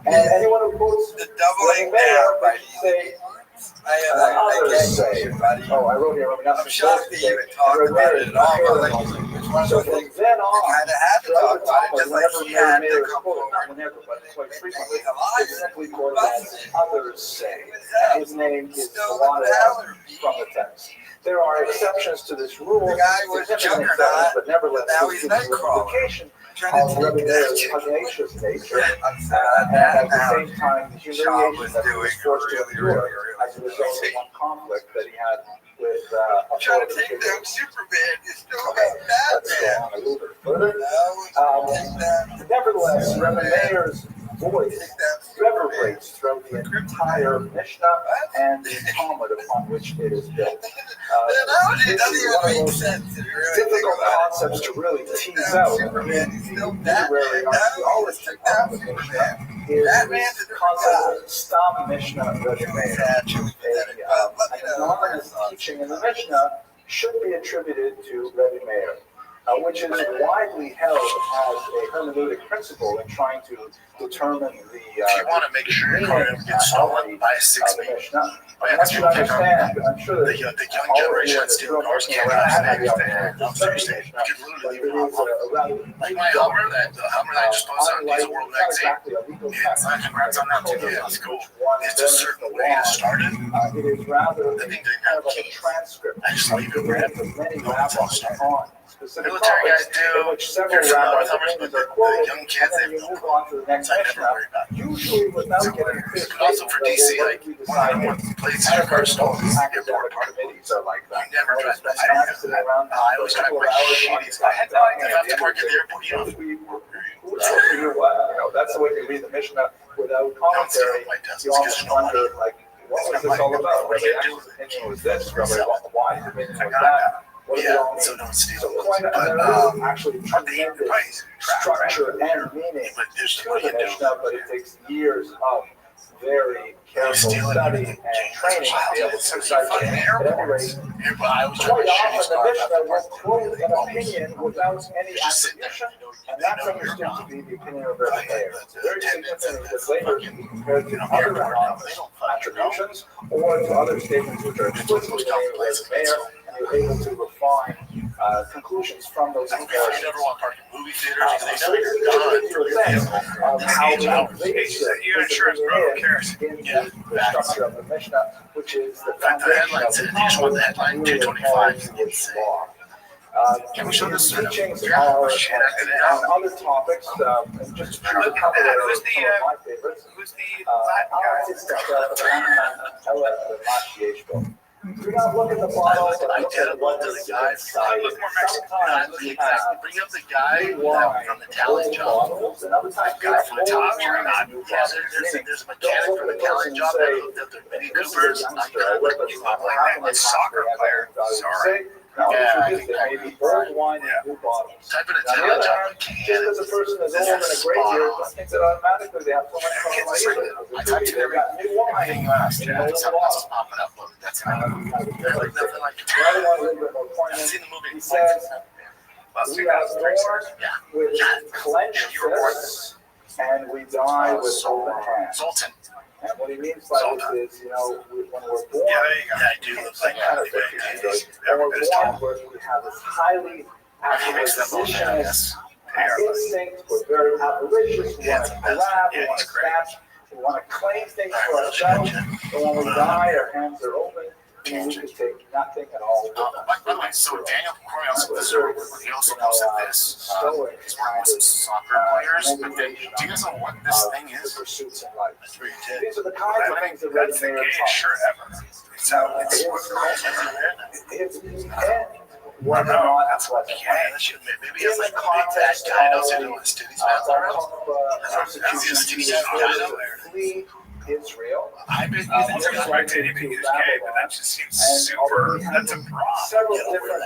And anyone who quotes the doubling down by say, I wrote here, I'm shocked that you even talked about it at all, but like, So from then on, Kind of had to talk about it, just like whenever he had Mary to Mayer is come quoted, not forward. whenever, but quite frequently, it's simply quoted as others say. And his name is blotted out from the text. There are exceptions to this rule, The guy was significant Juggernaut, exceptions, but nevertheless, now this he's gives you an Nightcrawler. indication Trying of to Rabbi take Meyer's that pugnacious nature, I'm and sad at the now. same time, the Sean humiliation was that he doing was forced to really, endure really as a result of one conflict that he had with Trying to authority take down figures. Superman, you still Okay, got let's go Batman. on a little bit further. Now, take that. Nevertheless, Rabbi Meyer's voice reverberates throughout the entire Mishnah and the Talmud upon which it is built. It doesn't even make sense if you really think Difficult about concepts to really tease out in the literary archaeology of the Mishnah is this concept of Stam Mishnah Rabbi Meir. An anonymous teaching in the Mishnah should be attributed to Rabbi Meir, which is widely held as a hermeneutic principle in trying to determine the If you want to make sure your car gets stolen, buy a 6-speed. Mishnah. Oh, yeah, Once you understand, I'm sure that the young generation that's stealing cars can't understand. No, seriously, you can literally leave them on. Like my Hummer, the Hummer that I just posted on Diesel World magazine. Yeah, congrats on that too. Yeah, that's cool. It's a certain way it started. It is rather The thing didn't kind have of like a keys. transcript. I just leave it where Many no one's rabbis on. on specific Military guys topics do. in which several You're familiar with rabbis' Hummers, opinions but are the quoted, young kids, and they then you have move no on to the next So I never Mishnah, worry about it. usually without getting clear But also for DC, like, one place your car stolen, your board park. committees are like that. You never drive past. I don't have that. I always drive by shitty. I had to like, if I have to park at the airport, you don't have to Figure what, that's the way we read the Mishnah without commentary. You always wonder, like, what was this all about? Rabbi Yash's opinion was this, Rabbi why his opinion was that. What does it all mean? so don't steal. So quite there is actually tremendous structure and meaning to the Mishnah, but it takes years of very careful study and training to be able to decipher it. At any rate, quite often the Mishnah will quote an opinion without any attribution, and that's understood to be the opinion of Rabbi Meir. Very significant because later it can be compared to other anonymous attributions or to other statements which are explicitly named Rabbi Meir, and you're able to refine conclusions from those comparisons. You never want to park in movie theaters because they know you're gone. How Your insurance broker cares. in the structure of the Mishnah, which is the Fact, the foundation headline of said, the they just want the Talmud, headline really 225. applies to its law. Can we show this? Teachings Yeah, are shit, on other topics, and just to choose a couple that are some of my favorites. Who's the I like to start out with do not look at the bottle, but look at what is inside. Sometimes we have Bring up the guy from the talent job. bottles, and other times The guy from the talent job. There's a mechanic from the talent job that hooked up their Mini Coopers. I'm gonna look you up like that soccer player. Sorry. No, Yeah, the I truth is think there may be old wine and new bottles. Type in a On the talent other job. hand, just because a person is old and a gray beard doesn't think that automatically they have so much fun in I life. typed in They've got new wine everything and last. old Yeah, something else is bottles. popping up. Look, that's it. There's like nothing like The other one, a little bit more I've poignant. seen the movie. He says, Plus we are 2003. born Yeah. with clenched fists and we die with open hands. Zoltan. And what he means by this is, when we're born, Yeah, there you go. Yeah, I do look like kind of that. when we're born, we have this highly acquisitionist instinct. We're very avaricious. We want to grab, we want to snatch, we want to claim things for ourselves. But when we die, our hands are open, and we can take nothing at all. By the way, so Daniel Corey also he also posted this. He's working with some soccer players, but then do you guys know what this thing is? Pursuits in life. That's pretty good. These are the kinds of things that Red That's the Mayor gayest taught. shirt ever. It's how it's It's whether or not that's what Maybe it's like that guy knows how to do his titties fans already. flee Israel. I bet I wasn't expecting anything is gay, but that just seems super. That's a problem. Several different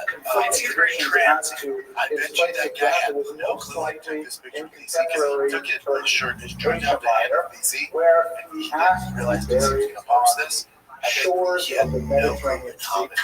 He's very configurations trans. as to I his bet you place that of guy death had was no most clue he took likely this picture in of PC because he contemporary took it for the shirt and just turned Asian out to have minor, PC. where he has to Realized be he was buried going to post on this. shores He had of the no Mediterranean Sea, comments.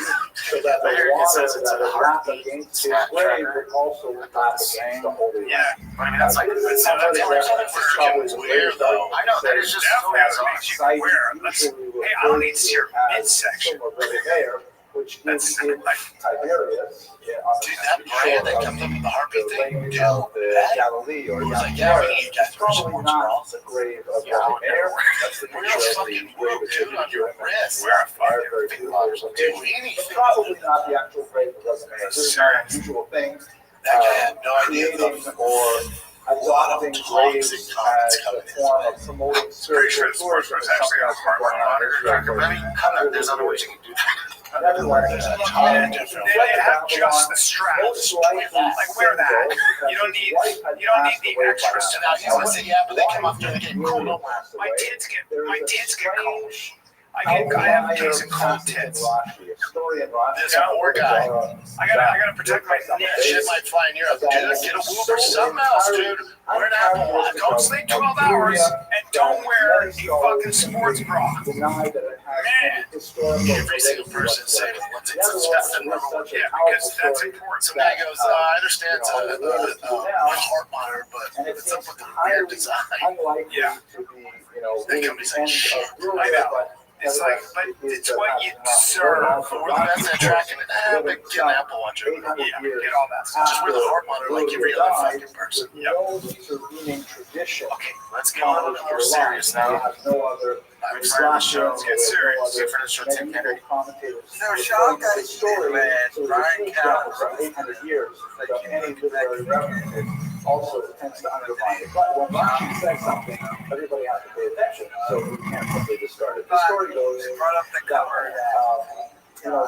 so that the Right here it water says it's that a is lap against his grave would also lap against the holy land. Yeah. I mean, that's like, This is that's how somebody that's that is probably the weird greatest though. I know, that argument is just so Definitely has bizarre. things you can wear. Let's, hey, I don't need to see your midsection. There which That's is in Tiberias. Dude, that brand that comes up with the heartbeat thing, dude, Of the that Galilee or was like, Galilee. yeah, you guys It's were probably sports bra. not the grave of Rabbi Meir. That's the Wear picture a of the fucking grave robe, dude, on your wrist. Wear a fucking very big few box. years of Do age. anything. It's probably not the actual grave of Rabbi Meir. This is an unusual thing. That guy had no idea. Creating or adopting graves as a form of promoting Pretty sure spiritual the sports tourism was is actually something a that's heart been going on in Israel for I mean, there's other ways you can do that. Nevertheless, They have just the straps. Like wear that. You don't need the extra stuff. Now he's gonna say, yeah, but they come up there and get cold. My tits get cold. I have decent cold tits. This poor guy. I gotta protect my Shit niche. might fly in Europe. Dude, get a whoop or something else, dude. Wear an Apple Watch. Don't sleep 12 hours and don't wear a fucking sports bra. Man, Every single person saying what's it? Yeah, because that's important. Some guy goes, I understand it's a heart monitor, but what's up with the weird design? Yeah. That company's like, shit. I know. It's like, but it's what you deserve. We're the best at tracking it. But get an Apple Watch. Yeah, get all that stuff. Just wear the heart monitor like every other fucking person. Yep. Okay, let's get a little bit more serious now. I'm trying to show. Let's get serious. Good for the show, Tim Kennedy. So Sean got a story, man. Brian Callen from 800 years without any literary references also tends to undermine it. But when Rashi says something, everybody has to pay attention, so we can't simply discard it. The story goes brought up the cover.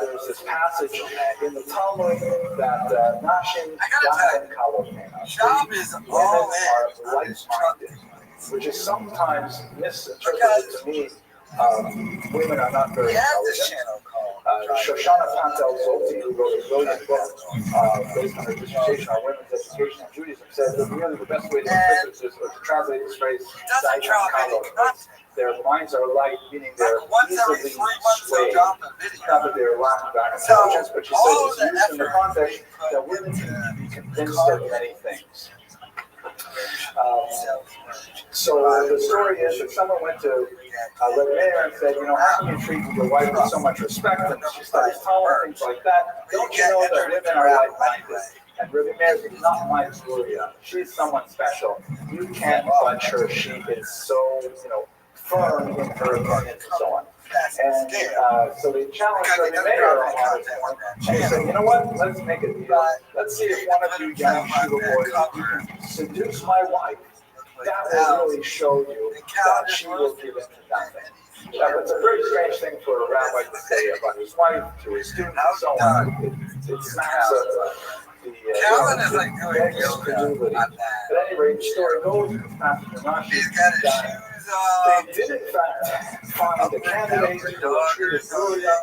There's this passage in the Talmud that Nashim Dahan Kalo came out. Shab is Women all are in. like-minded, which is sometimes misinterpreted to me. Women are not very We have this intelligent. channel called Shoshana Pantel Zolti, who wrote a brilliant book based on her dissertation on women's education in Judaism, says that really the best way to interpret this or to translate this phrase, doesn't drop any content. their minds are light, meaning they're Once every easily 3 months they'll swayed. drop a video. Not that they're lacking back intelligence, but she says it's used in the context that women can be convinced of many things. So the story is that someone went to Rabbi Meir and said, how can you treat your wife with so much respect and she studies Talmud and things like that? Don't you know that women are like-minded? And Rabbi Meir is not my Gloria. She's someone special. You can't budge her. She is so, firm in her opinion and so on. And so they challenged Rabbi Meir on this point. And he said, you know what? Let's make a deal. Let's see if one of you young Shiva boys can seduce my wife. That will really show you that she will give in to nothing. It's a very strange thing for a rabbi to say about his wife, to his students, and so on. It smacks of Calvin is like doing yoga on that. At any rate, the story goes with Pastor Rashi. He's got his shoes on. They did, in fact, find a candidate who treated Julia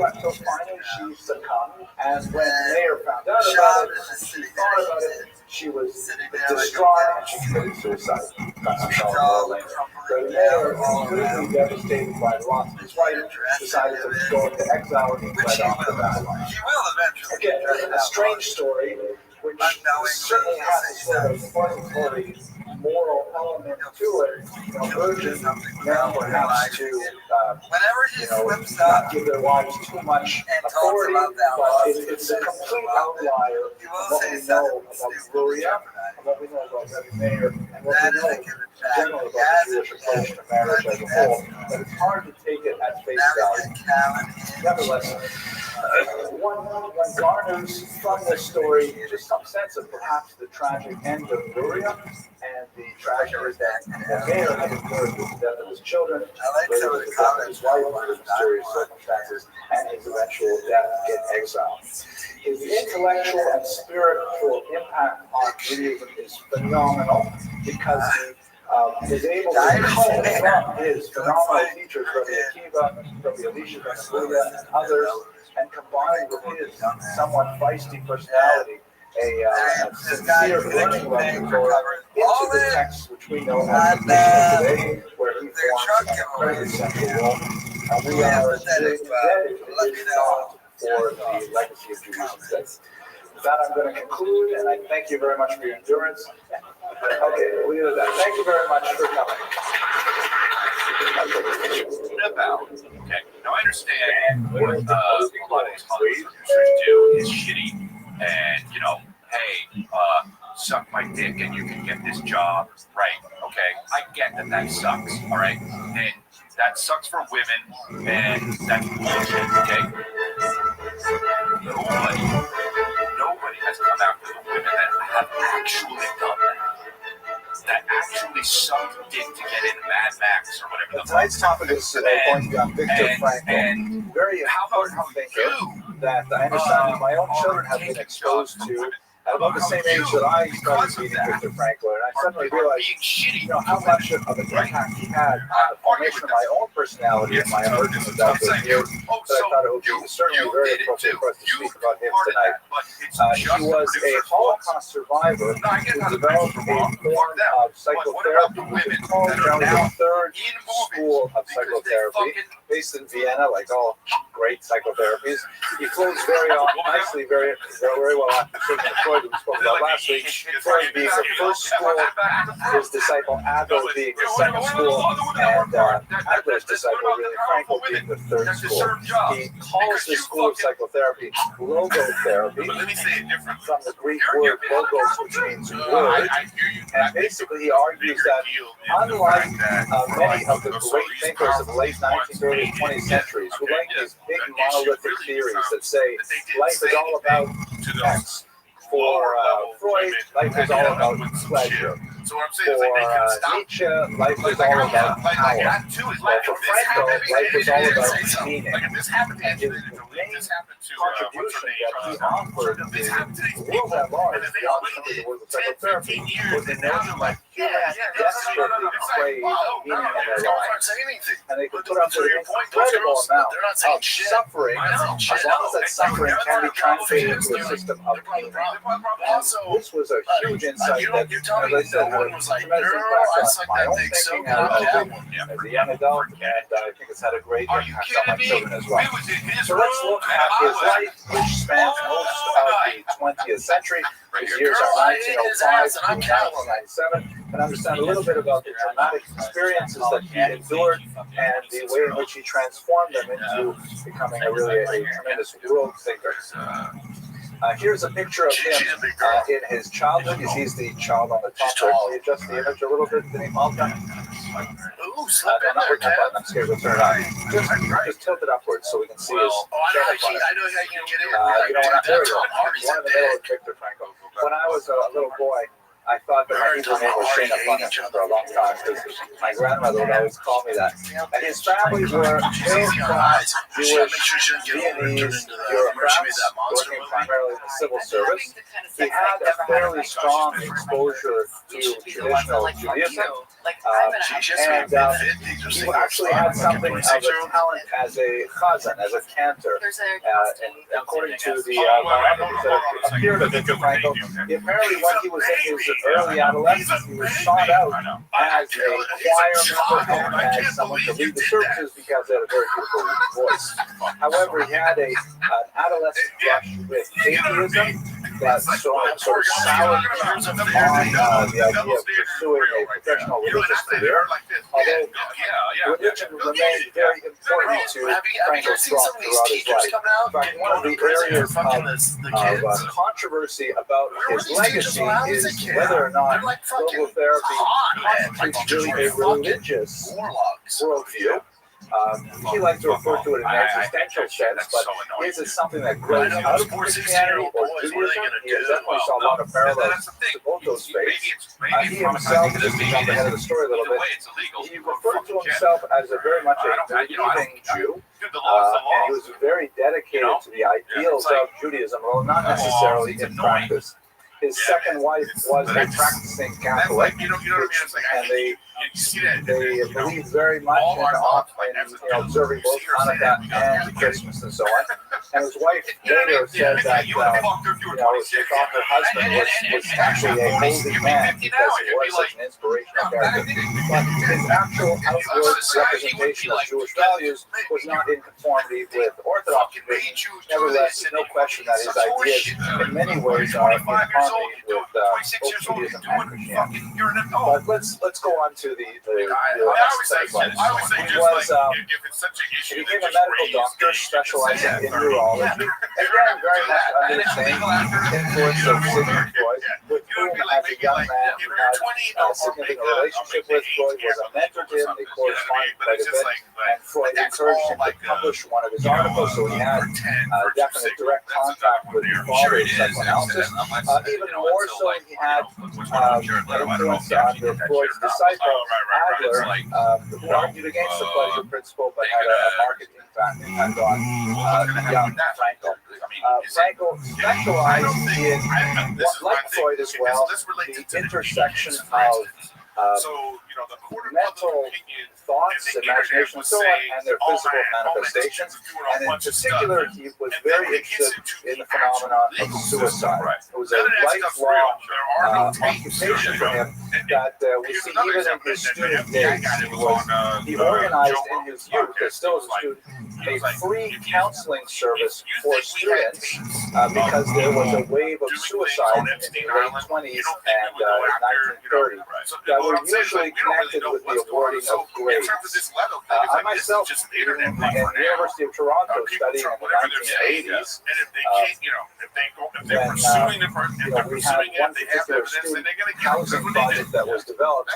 until finally she succumbed. And when the mayor found out about it, she thought about it. She was distraught and she committed suicide. The mayor, completely devastated by the loss of his wife, decided to go into exile and fled off to Babylon. She will eventually. Again, a strange story, which certainly has a sort of explanatory moral element to it. Virgins now perhaps to whenever he slips not up give their wives too much authority, but it's a complete outlier of what we know about Gloria, and what we know about Rabbi Meir, and what we know generally about the Jewish approach to marriage as a whole. But it's hard to take it at face value. Nevertheless, one garners from this story just some sense of perhaps the tragic end of Gloria and the tragedy that the mayor had endured with the death of his children, some of the death of his wife under mysterious circumstances, and his eventual death in exile. His intellectual and spiritual impact on Judaism is phenomenal because he is able to cull from his phenomenal teachers, Rabbi Akiva, Rabbi Elisha, Rabbi Julia, and others, and combined with his somewhat feisty personality, a sincere learning love for Torah into the texts which we know as the Mishnah today, where he forms an incredibly central role. And we are indebted to his thought for the legacy of Judaism today. With that, I'm going to conclude, and I thank you very much for your endurance. Okay, we'll leave it at that. Thank you very much for coming. about. Okay, now I understand what a lot of these Hollywood producers do is shitty, and hey, suck my dick and you can get this job, right? Okay, I get that sucks, all right, and that sucks for women, and that's bullshit. Okay, nobody has come after the women that have actually done that actually sucked dick to get in Mad Max or whatever. Tonight's topic is going to be on Viktor Frankl, very important thinker that I understand my own children have been exposed to at about the same age that I started reading Viktor Frankl, and I suddenly realized, how much of an impact he had on the formation of my own personality and my emergence of those years. That I thought it would be certainly very appropriate for us to speak about him tonight. He was a Holocaust survivor who developed a form of psychotherapy, which is called around the third school of psychotherapy, based in Vienna, like all great psychotherapies. He flows very nicely, very well after Sigmund Freud, who we spoke about last week. Freud being the first school, his disciple Adler being the second school, and Adler's disciple, really, Frankl, being the third school. He calls this school of psychotherapy logotherapy, from the Greek word logos, which means word. And basically, he argues that unlike many of the great thinkers of the late 19th, early 20th centuries, who like these big monolithic theories that say life is all about X. For Freud, life is all about pleasure. For Nietzsche, life is all about power. For Frankl, life is all about meaning. And his main contribution that he offered the world at large, beyond the world of psychotherapy, was the notion that humans desperately crave meaning in their lives. And they could put up with an incredible amount of suffering, as long as that suffering can be translated into a system of meaning. And this was a huge insight that, as I said, had a tremendous impact on my own thinking as a young adult, and I think it's had a great impact on my children as well. So let's look at his life, which spans most of the 20th century. His years are 1905 to 1997, and understand a little bit about the dramatic experiences that he endured and the way in which he transformed them into becoming a tremendous world thinker. Here's a picture of him in his childhood. He's the child on the top. Can you adjust the image a little bit, Malta? Ooh, slip in there, Kev. I'm scared to turn it on. Just tilt it upwards so we can see his. I know how you get in. There we go. One in the middle of Viktor Frankl. When I was a little boy, I thought that my Hebrew name was Shana Funnish for a long time because my grandmother would always call me that. And his family were middle-class Jewish, Viennese bureaucrats working primarily in the civil service. He had a fairly strong exposure to traditional Judaism. And he actually had something of a talent as a chazan, as a cantor. And according to the biographies that appeared of Viktor Frankl, apparently when he was in his early adolescence, he was sought out as a choir member and as someone to lead the services because he had a very beautiful voice. However, he had an adolescent brush with atheism that sort of soured him on the idea of pursuing a professional religious career. Although religion remained very important to Frankl's thought throughout his life. In fact, one of the areas of controversy about his legacy is whether or not logotherapy constitutes really a religious worldview. He likes to refer to it in an existential sense, but is it something that grows out of Christianity or Judaism? He definitely saw a lot of parallels to both those faiths. He himself, just to jump ahead of the story a little bit, he referred to himself as very much a believing Jew, and he was very dedicated to the ideals of Judaism, although not necessarily in practice. His second wife was a practicing Catholic, and they believed very much in observing both Hanukkah and Christmas and so on. And his wife later said that she thought her husband was actually a holy man because he was such an inspirational character. But his actual outward representation of Jewish values was not in conformity with Orthodox tradition. Nevertheless, there's no question that his ideas in many ways are in harmony with 26 years old. You're doing fucking. You're an But adult. let's go on to the I always say just like if it's such an issue, he became a medical doctor specializing in neurology. Again, very much under the same influence of Sigmund Freud, with whom as a young man he had a significant relationship with. Freud was a mentor to him. They corresponded quite a bit, and Freud encouraged him to publish one of his articles, so he had definite direct contact with the father of psychoanalysis. Even more so, he had influence on the Freud's disciple, Adler, who argued against the pleasure principle, but had a market impact on young Frankel. Frankel specialized in, like Freud as well, the intersection of mental thoughts, imagination, and so on, and their physical manifestations. And in particular, he was very interested in the phenomenon of suicide. It was a lifelong occupation for him that we see even in his student days. He organized in his youth, still as a student, a free counseling service for students because there was a wave of suicide in the late 20s and 1930s that were usually connected with the awarding of grades. I myself, in the University of Toronto, studying in the 1980s, when we had one particular student housing project that was developed,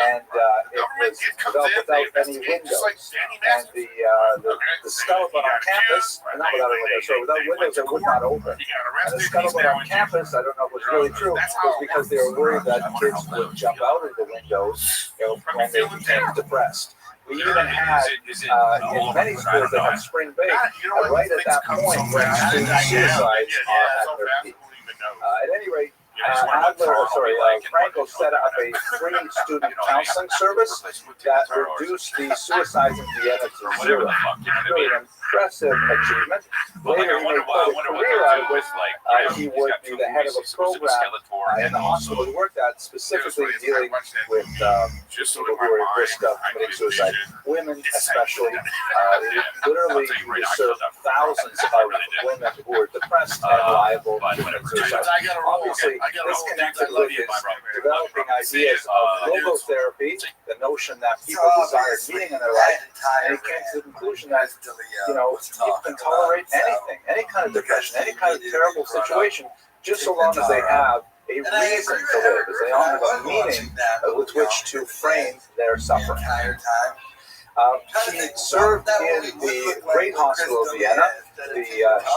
and it was developed without any windows, and the scuttlebutt on campus, without windows that would not open. And the scuttlebutt on campus, I don't know if it was really true, was because they were worried that kids would jump out of the windows when they became depressed. We even had, in many schools that had spring break, right at that point when student suicides are at their peak. At any rate, Frankel set up a free student counseling service that reduced the suicides in Vienna to zero. Really an impressive achievement. Later, he made quite a career out of it. He would be the head of a program in the hospital he worked at, specifically dealing with people who were at risk of committing suicide, women especially. Literally, he served thousands of women who were depressed and liable to commit suicide. Obviously, this connected with his developing ideas of logotherapy, the notion that people desire meaning in their life, and he came to the conclusion that, people can tolerate anything, any kind of depression, any kind of terrible situation, just so long as they have a reason to live, as they all have a meaning with which to frame their suffering. He served in the Great Hospital of Vienna, the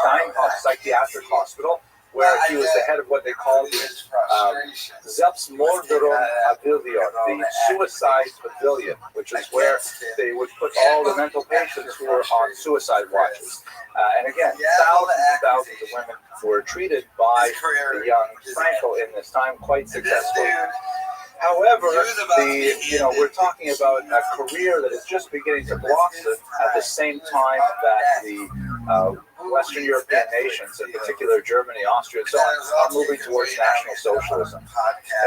Stein Psychiatric Hospital, where he was the head of what they called the Selbstmordpavillon, the suicide pavilion, which is where they would put all the mental patients who were on suicide watches. And again, thousands of women were treated by the young Frankel in this time quite successfully. However, we're talking about a career that is just beginning to blossom at the same time that the Western European nations, in particular Germany, Austria, and so on, are moving towards National Socialism.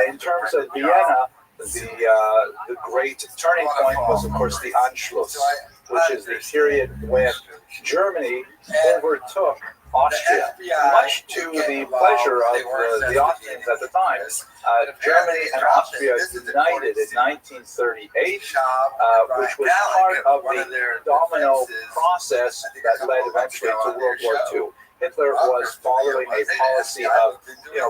In terms of Vienna, the great turning point was, of course, the Anschluss, which is the period when Germany overtook Austria, much to the pleasure of the Austrians at the time. Germany and Austria united in 1938, which was part of the domino process that led eventually to World War II. Hitler was following a policy of,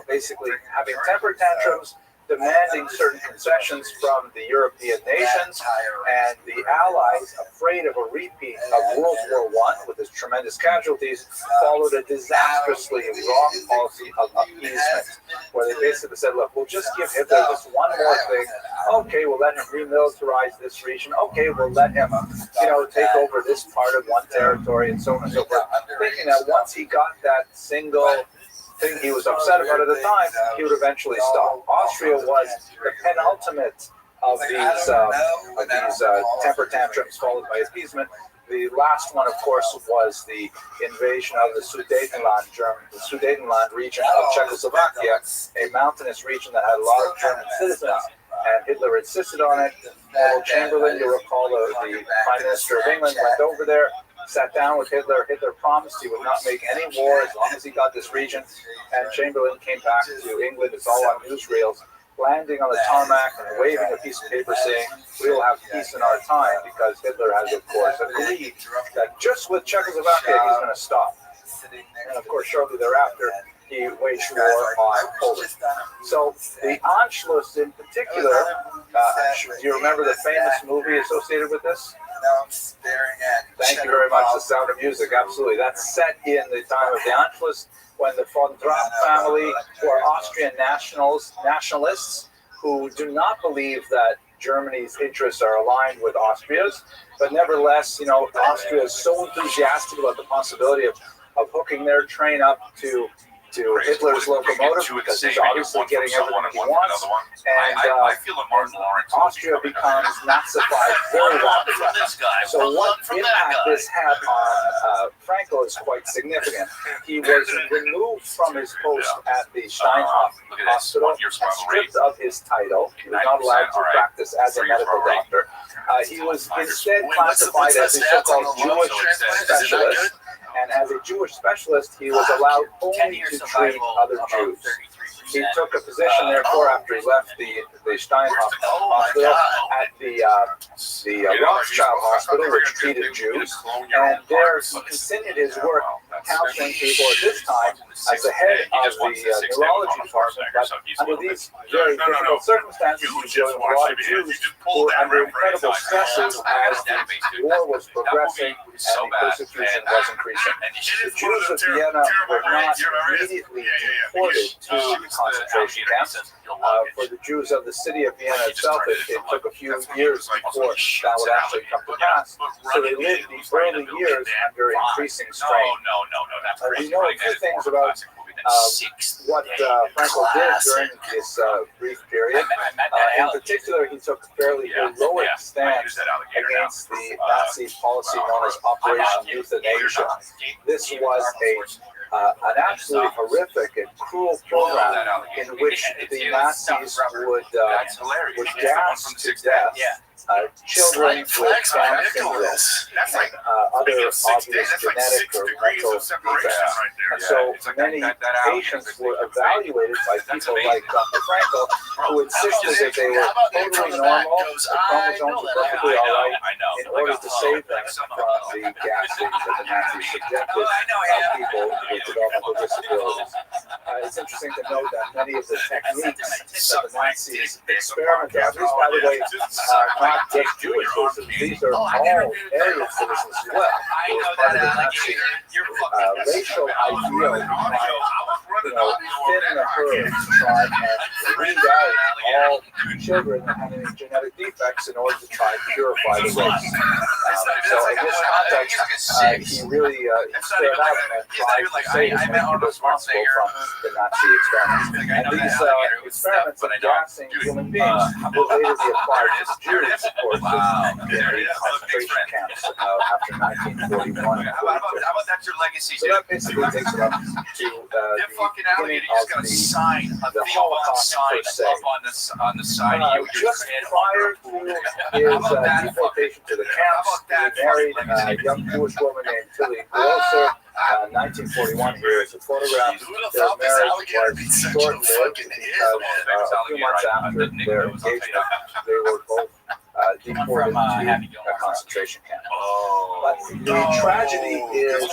basically having temper tantrums, demanding certain concessions from the European nations, and the Allies, afraid of a repeat of World War I with its tremendous casualties, followed a disastrously wrong policy of appeasement, where they basically said, look, we'll just give Hitler this one more thing. Okay, we'll let him remilitarize this region. Okay, we'll let him, take over this part of one territory, and so on and so forth. Thinking that once he got that single thing he was upset about at the time, he would eventually stop. Austria was the penultimate of these temper tantrums followed by appeasement. The last one, of course, was the invasion of the Sudetenland region of Czechoslovakia, a mountainous region that had a lot of German citizens, and Hitler insisted on it. Neville Chamberlain, you recall, the Prime Minister of England, went over there, sat down with Hitler. Hitler promised he would not make any war as long as he got this region. And Chamberlain came back to England. It's all on newsreels, landing on the tarmac and waving a piece of paper saying, "We will have peace in our time," because Hitler has, of course, agreed that just with Czechoslovakia he's going to stop. And of course, shortly thereafter, he waged war on Poland. So the Anschluss in particular, do you remember the famous movie associated with this? Now I'm staring at. Thank you very much, The Sound of Music. Absolutely. That's set in the time of the Anschluss, when the von Trapp family, who are Austrian nationalists, who do not believe that Germany's interests are aligned with Austria's, but nevertheless, Austria is so enthusiastic about the possibility of hooking their train up to Hitler's locomotive, because he's obviously getting everything he wants, and Austria becomes Nazified very rapidly. So what impact this had on Franco is quite significant. He was removed from his post at the Steinhoff Hospital and stripped of his title. He was not allowed to practice as a medical doctor. He was instead classified as a so-called Jewish specialist. And as a Jewish specialist, he was allowed only to treat other Jews. He took a position, therefore, after he left the Steinhoff Hospital at the Rothschild Hospital, which treated Jews. And there he continued his work counseling people at this time as the head of the neurology department. But under these very difficult circumstances, he was dealing with a lot of Jews who were under incredible stresses as the war was progressing and the persecution was increasing. The Jews of Vienna were not immediately deported to concentration camps. For the Jews of the city of Vienna itself, it took a few years before that would actually come to pass. So they lived these early years under increasing strain. We know a few things about what Franco did during this brief period. In particular, he took a fairly heroic stance against the Nazi policy known as Operation Euthanasia. This was an absolutely horrific and cruel program in which the Nazis would gas to death children with Down syndrome and other obvious genetic or mental defects. And so many patients were evaluated by people like Dr. Franco, who insisted that they were totally normal, the chromosomes were perfectly all right, in order to save them from the gassing that the Nazis subjected people with developmental disabilities. It's interesting to note that many of the techniques that the Nazis experimented on, these, by the way, are not just Jewish citizens, these are all Aryan citizens as well. It was part of the Nazi racial ideal to thin the herd, to try and weed out all children that had any genetic defects in order to try and purify the race. So in this context, he really stood up and tried to save as many people as possible from the Nazi experiments. And these experiments of gassing human beings will later be applied to the Jews, of course, in the concentration camps after 1941. So that basically takes it up to the beginning of the Holocaust per se. Just prior to his deportation to the camps, he married a young Jewish woman named Tilly Grosser. 1941 here is a photograph. Their marriage was short-lived because a few months after their engagement, they were both deported to a concentration camp. But the tragedy is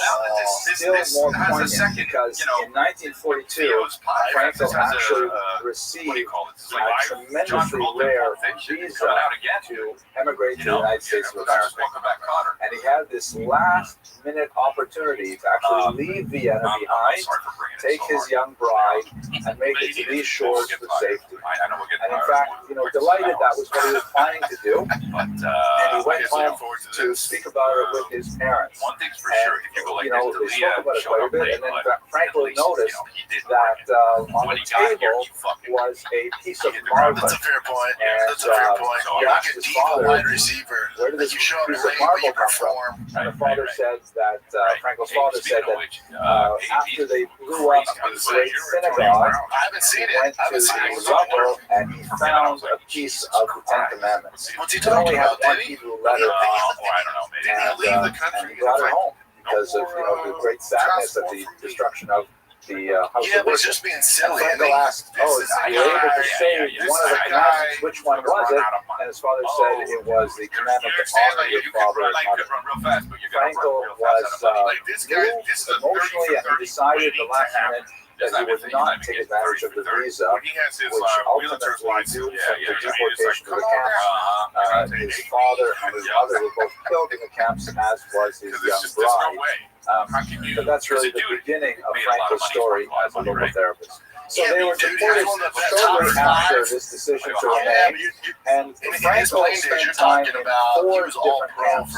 still more poignant because in 1942, Franco actually received a tremendously rare visa to emigrate to the United States of America. And he had this last-minute opportunity to actually leave Vienna behind, take his young bride, and make it to these shores for safety. And in fact, delighted that was what he was planning to do. And he went home to speak about it with his parents. One thing's for sure, if you go like this to they spoke about it quite a bit. And then Franco noticed that on the table was a piece of marble. That's a fair point. And That's a fair point. he asked his father, wide receiver. where did this You show up piece late, of but marble you come from? perform. And the father said that, Franco's father said that after they blew up the great synagogue, I haven't seen he it. went I to haven't seen the it. rubble and he found a piece of the Ten Commandments. What's he It only talking had about, one did he? Hebrew letter on didn't and, he leave the and country? he brought her home because of the great sadness of the destruction of the house Yeah, of but it's worship. just being And silly. Frankel asked, "Oh, are you able to say one of the commandments? Which one was it?" And his father said it was the commandment to honor your father and mother. Frankel was moved emotionally, and he decided the last minute that he would not take advantage of the visa, which ultimately, due to the deportation to the camps, his father and his mother were both killed in the camps, as was his young bride. But that's really the beginning of Frankel's story as a local therapist. So they were deported shortly after this decision to remain, and Frankel spent time in 4 different camps.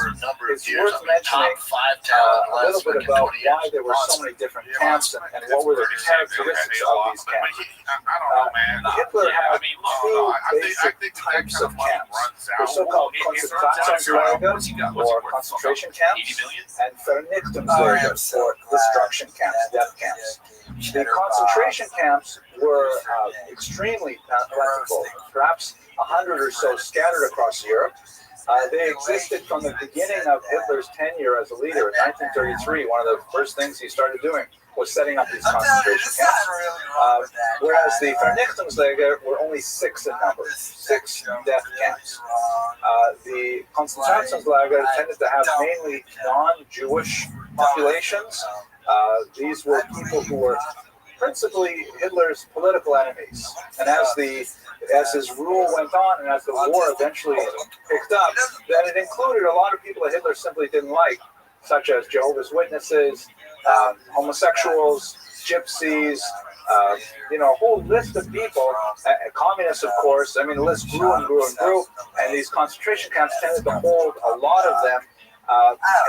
It's worth mentioning a little bit about why there were so many different camps and what were the characteristics of these camps. Hitler had 2 basic types of camps. They're so-called Konzentrationslager, or concentration camps, and Vernichtungslager, or destruction camps, death camps. The concentration camps were extremely plentiful, perhaps 100 or so scattered across Europe. They existed from the beginning of Hitler's tenure as a leader in 1933. One of the first things he started doing was setting up these concentration camps. Whereas the Vernichtungslager were only 6 in number, 6 death camps. The Konzentrationslager tended to have mainly non-Jewish populations. These were people who were principally Hitler's political enemies. And as his rule went on and as the war eventually picked up, then it included a lot of people that Hitler simply didn't like, such as Jehovah's Witnesses, homosexuals, gypsies, a whole list of people, communists, of course. I mean, the list grew and grew and grew, and these concentration camps tended to hold a lot of them.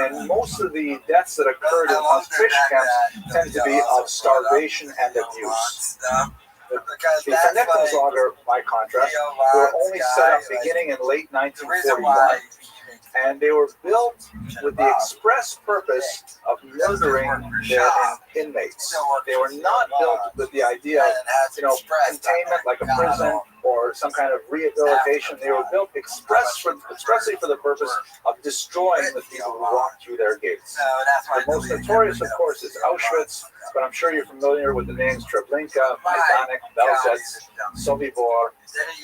And most of the deaths that occurred in concentration camps tended to be of starvation and abuse. The Vernichtungslager, by contrast, were only set up beginning in late 1941, and they were built with the express purpose of murdering their inmates. They were not built with the idea of, containment like a prison or some kind of rehabilitation. They were built expressly for the purpose of destroying the people who walked through their gates. The most notorious, of course, is Auschwitz, but I'm sure you're familiar with the names Treblinka, Majdanek, Belzec, Sobibor,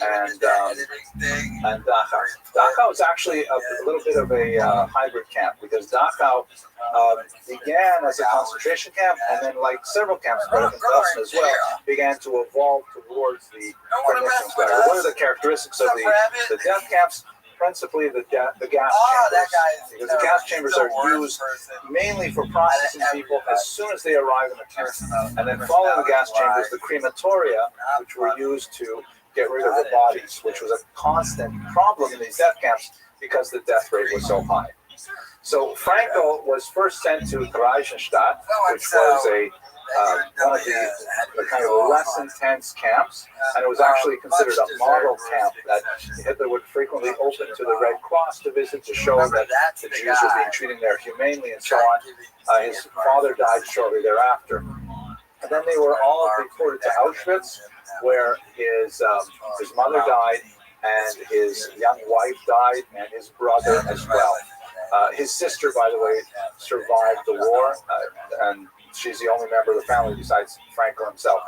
and Dachau. Dachau is actually a little bit of a hybrid camp, because Dachau began as a concentration camp, and then, like several camps, but in Belsen as well, began to evolve towards the Vernichtungslager. What are the characteristics of the death camps? Principally the gas chambers, because the gas chambers are used mainly for processing people as soon as they arrive in the camp. And then following the gas chambers, the crematoria, which were used to get rid of the bodies, which was a constant problem in these death camps because the death rate was so high. So Frankel was first sent to Theresienstadt, which was one of the kind of less intense camps, and it was actually considered a model camp that Hitler would frequently open to the Red Cross to visit, to show that the Jews were being treated there humanely and so on. His father died shortly thereafter. And then they were all deported to Auschwitz, where his mother died, and his young wife died, and his brother as well. His sister, by the way, survived the war, and she's the only member of the family besides Frankel himself.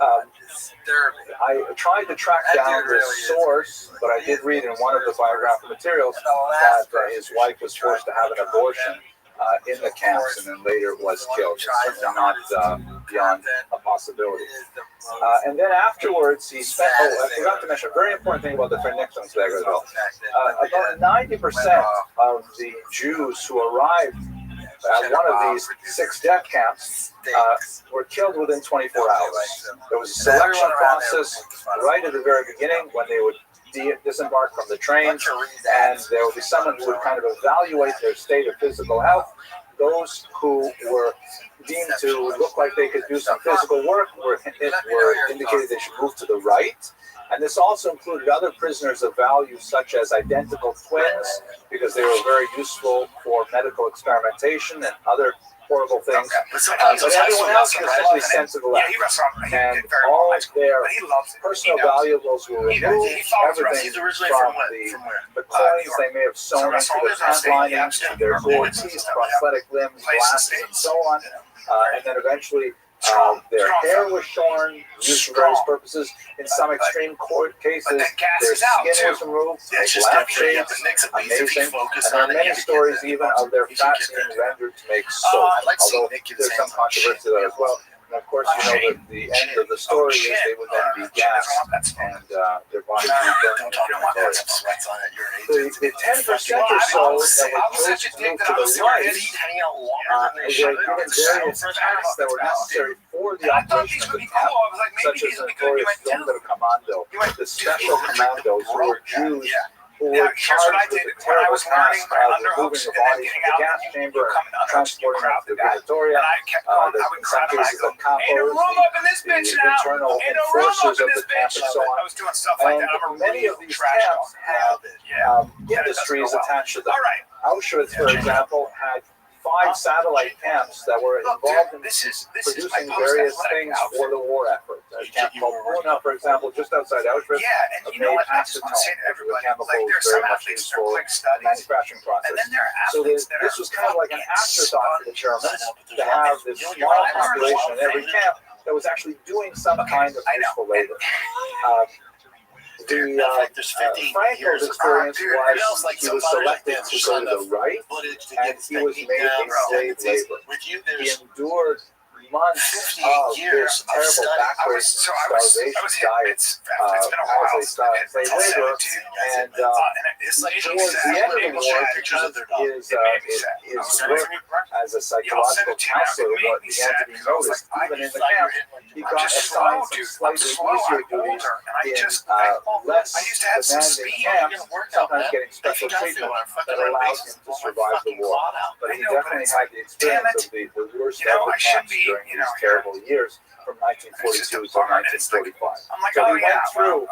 I tried to track down the source, but I did read in one of the biographical materials that his wife was forced to have an abortion in the camps, and then later was killed. It's certainly not beyond a possibility. And then afterwards, he spent, I forgot to mention a very important thing about the Vernichtungslager, though. About 90% of the Jews who arrived at one of these 6 death camps were killed within 24 hours. There was a selection process right at the very beginning when they would disembark from the trains, and there would be someone who would kind of evaluate their state of physical health. Those who were deemed to look like they could do some physical work were indicated they should move to the right. And this also included other prisoners of value, such as identical twins, because they were very useful for medical experimentation and other horrible things. But sometimes But everyone else was actually sent to the left. Yeah, he wrestled. He And did very all well. their But he loves it. personal He knows. valuables were He removed. follows Everything He's originally from from where? the coins they may have sewn into their pant linings, to their gore teeth, prosthetic limbs, glasses, and so on. And then eventually their hair was shorn, used for various purposes. In some extreme court cases, their skin was removed, like lampshades, amazing. And there are many stories even of their fat being rendered to make soap, although there's some controversy there as well. And of course, you know that the end of the story is they would then be gassed and their bodies would burn in crematorium. The 10% or so that were chose to move to the right, they were given various tasks that were necessary for the operation of the camp, such as the notorious Yom Commando, the special commandos who were Jews who were charged with the terrible task of removing the bodies from the gas chamber and transporting them to the crematoria. In some cases, the capos, the internal enforcers of the camp, and so on. And many of these camps have industries attached to them. Auschwitz, for example, had 5 satellite camps that were involved in producing various things for the war effort. A camp called Puna, for example, just outside Auschwitz, made acetone, which was a chemical very much used for the manufacturing process. So this was kind of like an afterthought for the Germans to have this small population in every camp that was actually doing some kind of useful labor. Franco's experience was he was selected to go to the right, and he was made a slave labor. He endured months of this terrible backward starvation diet as a slave laborer, and towards the end of the war, because his work as a psychological counselor began to be noticed, even in the camp, he got assigned some slightly easier duties in less demanding camps, sometimes getting special treatment that allowed him to survive the war. But he definitely had the experience of the worst ever camps during these terrible years from 1942 to 1945. So he went through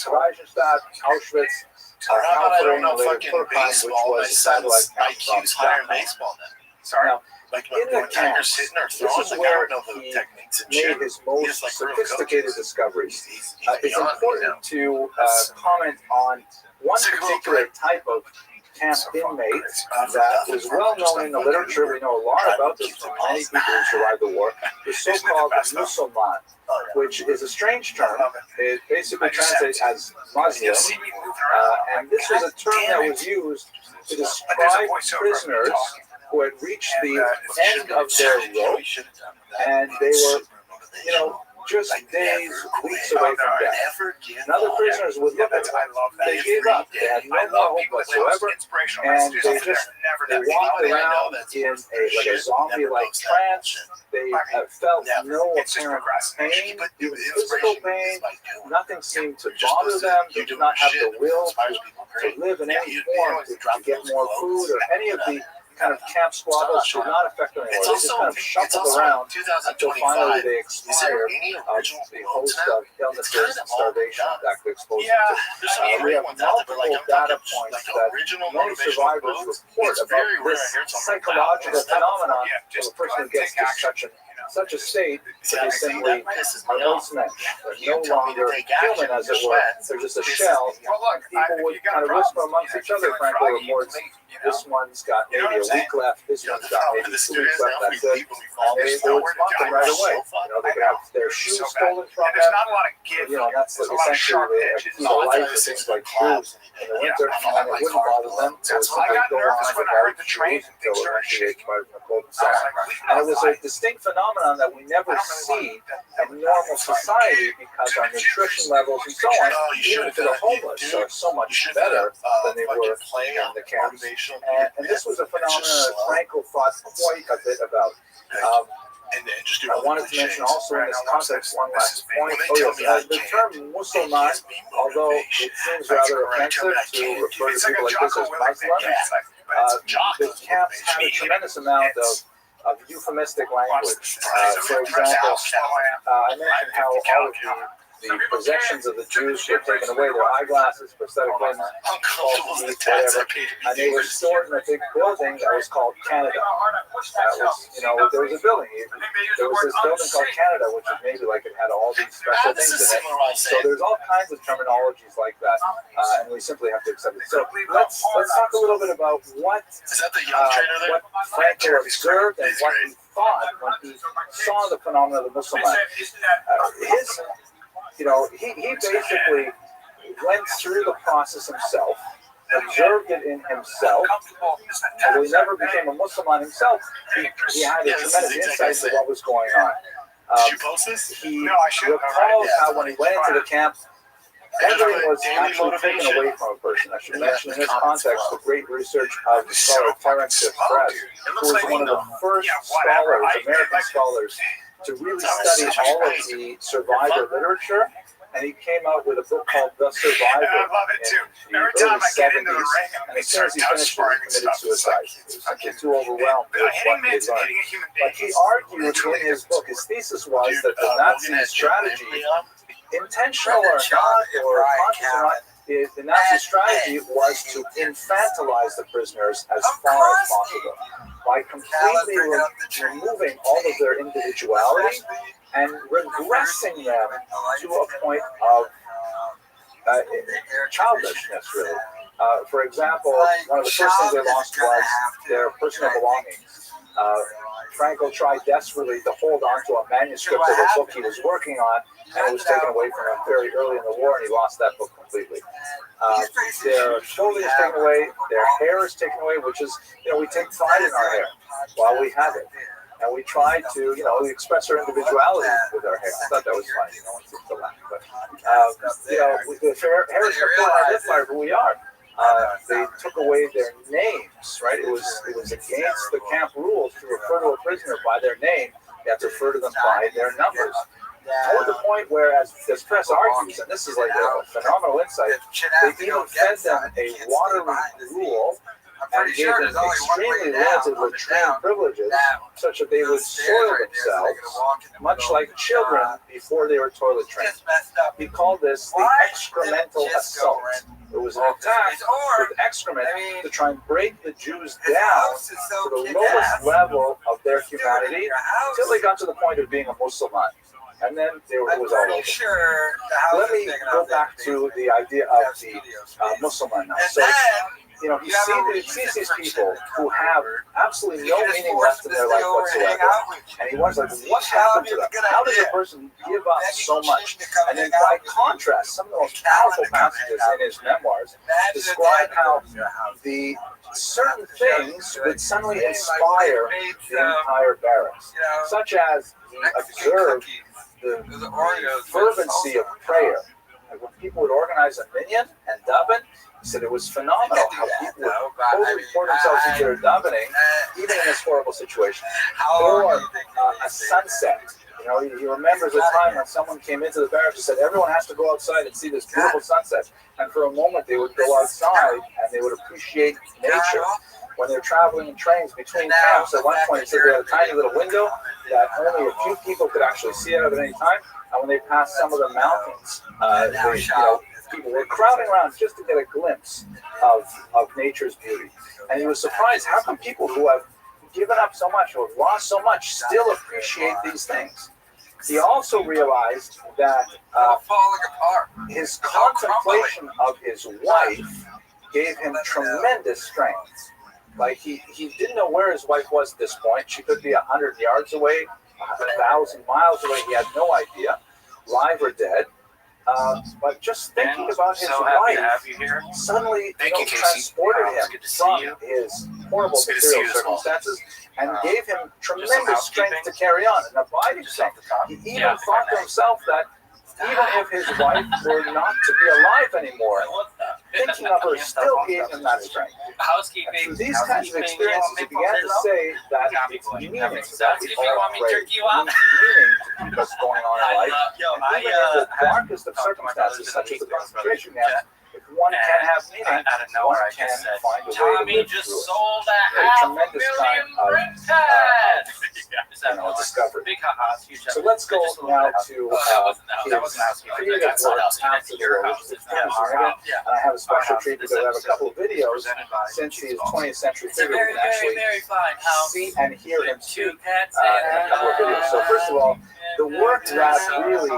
Reichenstadt, Auschwitz, Kaufering, and later Turkheim, which was a satellite camp from Dachau. Now, in the camps, this is where he made his most sophisticated discoveries. It's important to comment on one particular type of camp inmate that was well known in the literature. We know a lot about this from many people who survived the war. The so-called Musulman, which is a strange term. It basically translates as Muslim, and this was a term that was used to describe prisoners who had reached the end of their rope, and they were, just days, weeks away from death. And other prisoners would look at them. They gave up. They had no more hope whatsoever, and they walked around in a zombie-like trance. They felt no apparent pain, even physical pain. Nothing seemed to bother them. They did not have the will to live in any form, to get more food, or any of the kind of camp squabbles did not affect them anymore. They just kind of shuffled around until finally they expired of the host of illnesses and starvation that could expose them to. We have multiple data points that many survivors report about this psychological phenomenon of a person who gets to such a state that they simply are post-mensch. They're no longer human, as it were. They're just a shell. People would kind of whisper amongst each other, Franco reports, this one's got maybe a week left, this one's got maybe 2 weeks left, that's it. And they would spot them right away. They could have their shoes stolen from them. That's essentially a key to life for things like shoes in the winter, and it wouldn't bother them. They would simply go on without shoes until eventually they expired from the cold and summer. And it was a distinct phenomenon that we never see in normal society because our nutrition levels and so on, even for the homeless, are so much better than they were in the camps. And this was a phenomenon that Franco thought quite a bit about. I wanted to mention also in this context one last point. The term Musulman, although it seems rather offensive to refer to people like this as Muslims, the camps had a tremendous amount of euphemistic language. For example, I mentioned how all of the the possessions of the Jews were taken away, their eyeglasses, prosthetic limbs, false teeth, whatever, and they were stored in a big building that was called Canada. That was, there was a building. There was this building called Canada, which is maybe like it had all these special things in it. So there's all kinds of terminologies like that, and we simply have to accept it. So let's talk a little bit about what Frankel observed and what he thought when he saw the phenomenon of the Muslim man. He basically went through the process himself, observed it in himself. Although he never became a Muslim himself, he had a tremendous insight into what was going on. Did you post this? He recalled how when he went into the camp, everything was actually taken away from a person. I should mention in this context the great research of the scholar Terence Press, who was one of the first scholars, American scholars, to really study all of the survivor literature. And he came out with a book called The Survivor I love it too. in the Every early time I get into the 70s. ring, And as soon as he finished it, he committed suicide. He was simply too overwhelmed with what he had learned. But he argued in his book, his thesis was that the Nazi strategy, intentional or not, or conscious or not, the Nazi strategy was to infantilize the prisoners as far as possible by completely removing all of their individuality and regressing them to a point of childishness, really. For example, one of the first things they lost was their personal belongings. Frankel tried desperately to hold on to a manuscript of a book he was working on, and it was taken away from him very early in the war, and he lost that book completely. Their clothing is taken away, their hair is taken away, which is, we take pride in our hair while we have it. And we try to, we express our individuality with our hair. I thought that was funny. No one seems to laugh. But, the hair is important on this part, who we are. They took away their names, right? It was against the camp rules to refer to a prisoner by their name. You have to refer to them by their numbers. To the point where, as Press argues, and this is like a phenomenal insight, they even fed them a watery rule and gave them extremely limited latrine privileges, such that they would soil themselves, much like children before they were toilet trained. He called this the excremental assault. It was an attack with excrement to try and break the Jews down to the lowest level of their humanity until they got to the point of being a Muslim. And then it was all over. Let me go back to the idea of the Muslim now. So, he sees these people who have absolutely no meaning left in their life whatsoever. And he wonders, what happened to them? How does a person give up so much? And then by contrast, some of the most powerful passages in his memoirs describe how the certain things would suddenly inspire the entire barracks, such as he observed the fervency of prayer. Like when people would organize a minyan and daven, he said it was phenomenal how people would totally pour themselves into their davening, even in this horrible situation. Or a sunset. He remembers a time when someone came into the barracks and said, everyone has to go outside and see this beautiful sunset. And for a moment, they would go outside and they would appreciate nature. When they're traveling in trains between camps, at one point, he said they had a tiny little window that only a few people could actually see out of at any time. And when they passed some of the mountains, people were crowding around just to get a glimpse of nature's beauty. And he was surprised, how come people who have given up so much, who have lost so much, still appreciate these things? He also realized that his contemplation of his wife gave him tremendous strength. Like he didn't know where his wife was at this point. She could be 100 yards away, 1,000 miles away. He had no idea, live or dead. But just thinking about his wife suddenly transported him from his horrible material circumstances and gave him tremendous strength to carry on and abiding something. He even thought to himself that even if his wife were not to be alive anymore, thinking of her still gave him that strength. And through these kinds of experiences, he began to say that it's meaning that we all pray. Meaning to what's going on in life. And even in the darkest of circumstances, such as the concentration camps, if one can have meaning, out of nowhere, I can just said, find a way to Tommy live just through it. sold a Tremendous kind of discovery. Big ha-has, huge So let's go now to that wasn't housekeeping. creative That's not work, housekeeping. House of Your Rose, house. which is Yeah, very our house. significant. And I have a special house. treat This because I have a episode couple of videos presented by since he is Cheese 20th century It's a figure. very, We can actually very fine house. see and hear him With speak two cats in a couple of videos. So first of all, the work that really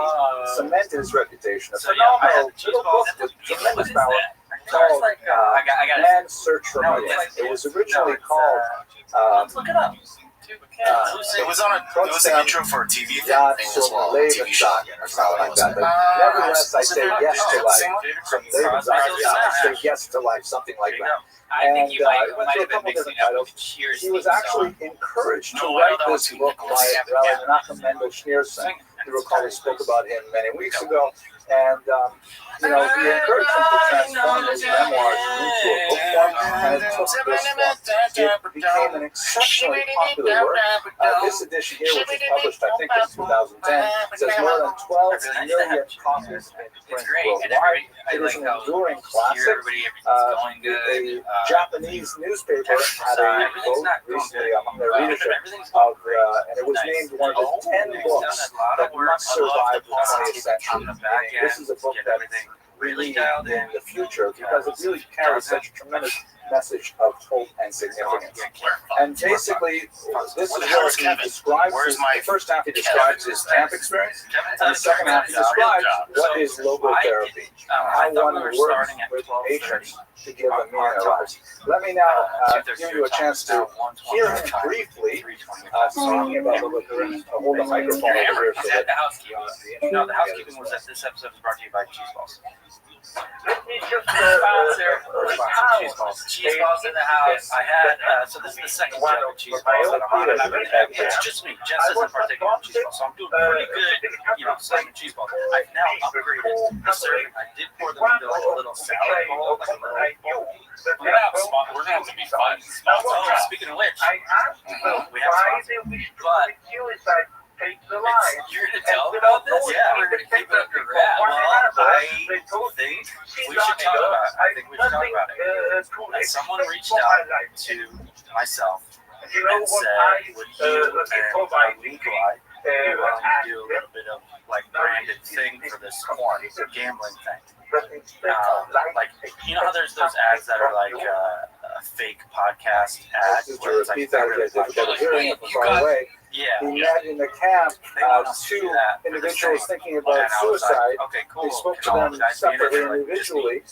cemented his reputation, a So, yeah, I had phenomenal the cheese little balls. book with What tremendous is power that? called I got it. Man's Search for No, Meaning. it's- It was originally it's, called Let's look it up. Two cats. It was an intro for a TV thing Yacht as well, Silver TV show or something like that. But nevertheless, I say yes to life. From David's I say yes to life, something like that. I think you might went through a have been couple mixing different up titles. with the Cheers. He was theme actually song. encouraged to No, I write know that this one's book too by Nicholas. Rabbi Menachem Mendel Schneerson. You recall we spoke about him many weeks ago, and he encouraged him to transform his memoirs into a book form, and it took this form. It became an exceptionally popular work. This edition here, which was published, I think, in 2010, says more than 12 million copies in It's print great, and worldwide. I It is like an how enduring here classic. everybody, everything's going A good. Japanese newspaper had a everything's vote not going recently good. among their leadership Everything's going of, and it was named one of the 10 books that must survive the 20th century. This is a book that really dialed in the future because it really carries such a tremendous message of hope and significance. And basically, this is where he describes the first half he describes his camp experience, and the second half he describes what is logotherapy, how one works with patients to give them meaning in their lives. Let me now give you a chance to hear him briefly speaking about logotherapy. I'll hold the microphone over here so that the housekeeping. No, the housekeeping was that this episode was brought to you by Cheese Balls. Let me just Cheese balls in the house. I had so this is the second jug of cheese balls that I'm on. It's just me. Jess isn't partaking in cheese balls, so I'm doing pretty good. Slamming cheese balls. I've now upgraded the serving. I did pour them into like a little salad bowl, like a little bowl. We're gonna have to be fun. Speaking of which, we have sponsors, but. You're gonna tell them about this? Yeah, we're gonna keep it under wraps. Well, I think we should talk about it. I think we should talk about it. And someone reached out to myself and said, would you and Nikolai be willing to do a little bit of like branded thing for this porn, gambling thing? Like, you know how there's those ads that are like a fake podcast ad? Just to repeat that, we had difficulty hearing it from far away. Yeah. He met in the camp two individuals thinking about suicide. Okay, cool. He spoke to them separately and individually,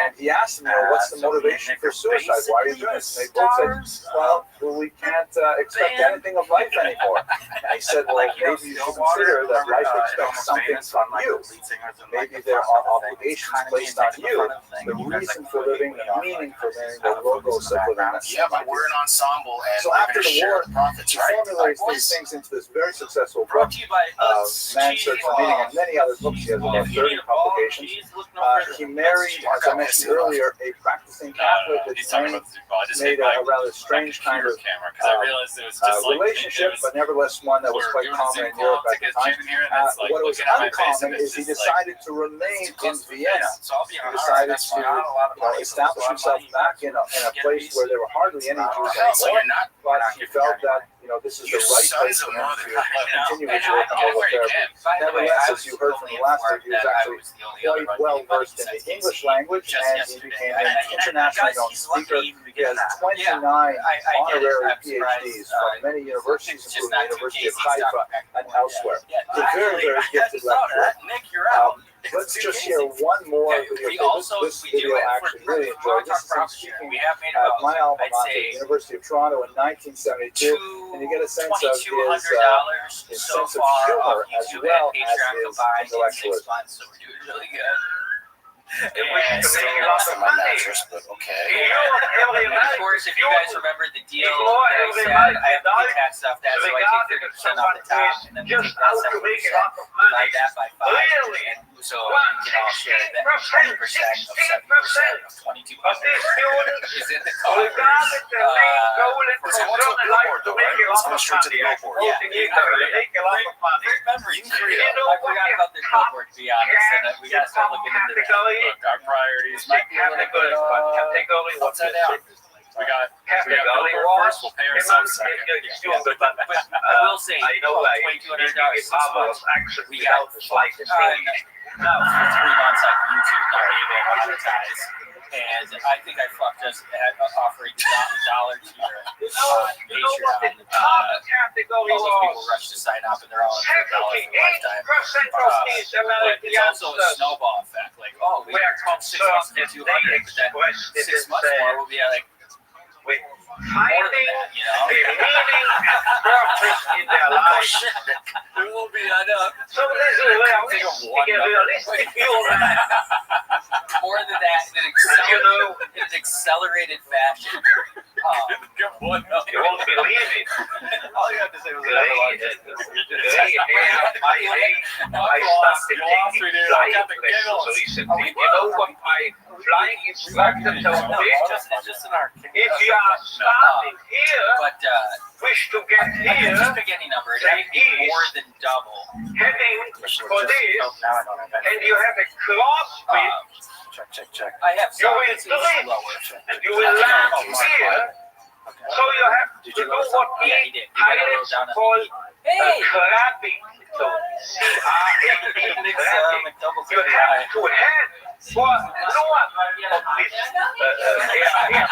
and he asked them, what's the motivation for suicide? Why are you doing this? And they both said, well, we can't expect anything of life anymore. And he said, well, maybe you should consider that life expects something from you. Maybe there are obligations placed on you. The reason for living, the meaning for living, the logo supplements. Yeah, but we're an ensemble, and so after the war, profits, he right? formulates these things into this very successful book, Brought to you by Man's Search for Meaning, and many other books. He has about 30 publications. He married, as I mentioned earlier, a practicing Catholic that made a rather strange kind of relationship, but nevertheless one that was quite common in Europe at the time. What was uncommon is he decided to remain in Vienna. He decided to establish himself back in a place where there were hardly any Jews anymore, but he felt that this is the right place for him to continue his work on logotherapy. Nevertheless, as you heard from the last day, he was actually quite well versed in the English language, and he became an internationally known speaker. He has 29 honorary PhDs from many universities, including the University of Haifa and elsewhere. He's a very, very gifted lecturer. Let's just hear one more video. This video I actually really enjoyed. This is him speaking at my alma mater, the University of Toronto, in 1972, and you get a sense of his sense of humor as well as his intellectualism. So we're doing really good. And so my mattress, but okay. And of course, if you guys remember the deal that I said, I have to get that stuff that, so I take 30% off the top, and then we take that 70%, divide that by 5, and so we can all share that. 20% of 70% of 2,200 is in the coffers. It's going to a billboard, though, right? It's going straight to the billboard. Yeah, remember, I forgot about the billboard, to be honest, and we got to start looking into that. Look, our priorities might be a little bit upside down. We got billboard first, we'll pay ourselves second. But I will say, $2,200 we got for 3 months on YouTube, not able to monetize. And I think I fucked us at offering $1 tier on Patreon. All those people rush to sign up, and they're all in for $1 for lifetime. But it's also a snowball effect. Like, oh, we pump 6 months to 200, but then 6 months more will be like more than that, you know? in their life. There will be enough. So this is where we get realistic view of that. More than that, in an accelerated fashion. You won't believe it. All you have to say was I started taking flying lessons recently. You know what flying instructor told me? It's just an arcade. If you are starting here, but wish to get here, just pick any number. It would be more than double. heading for this, and you have a crosswind, Check. I have you will some lower. and you will land here. So you have to do what we pilots call crabbing. So C-R-A-B, crabbing. You have to head for north of this area,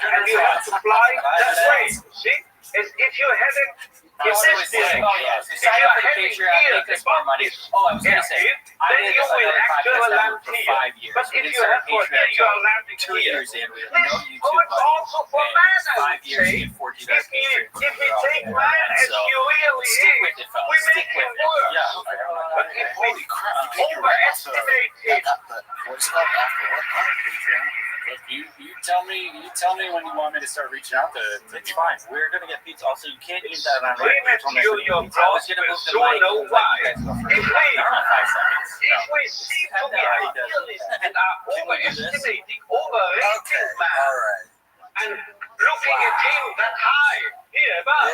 and you have to fly that way. See, as if you're heading in this direction. If you're heading here, Oh, I was going to say, I then did you will actually land for here. 5 years. But if you have for here, you are landing 2 here. years in, we have This no YouTube goes also for money. man, 5 years say. in, 14 If we take man as So, he really stick is, with it, fellas. we Stick make with him it. work. Yeah. But if we overestimate him, Look, you tell me when you want me to start reaching out to. It's fine. We're gonna get pizza. Also, you can't use that on premature your growth will soon know why. If we seem to be idealists and are overestimating, overrating man, and looking at him that high, here above,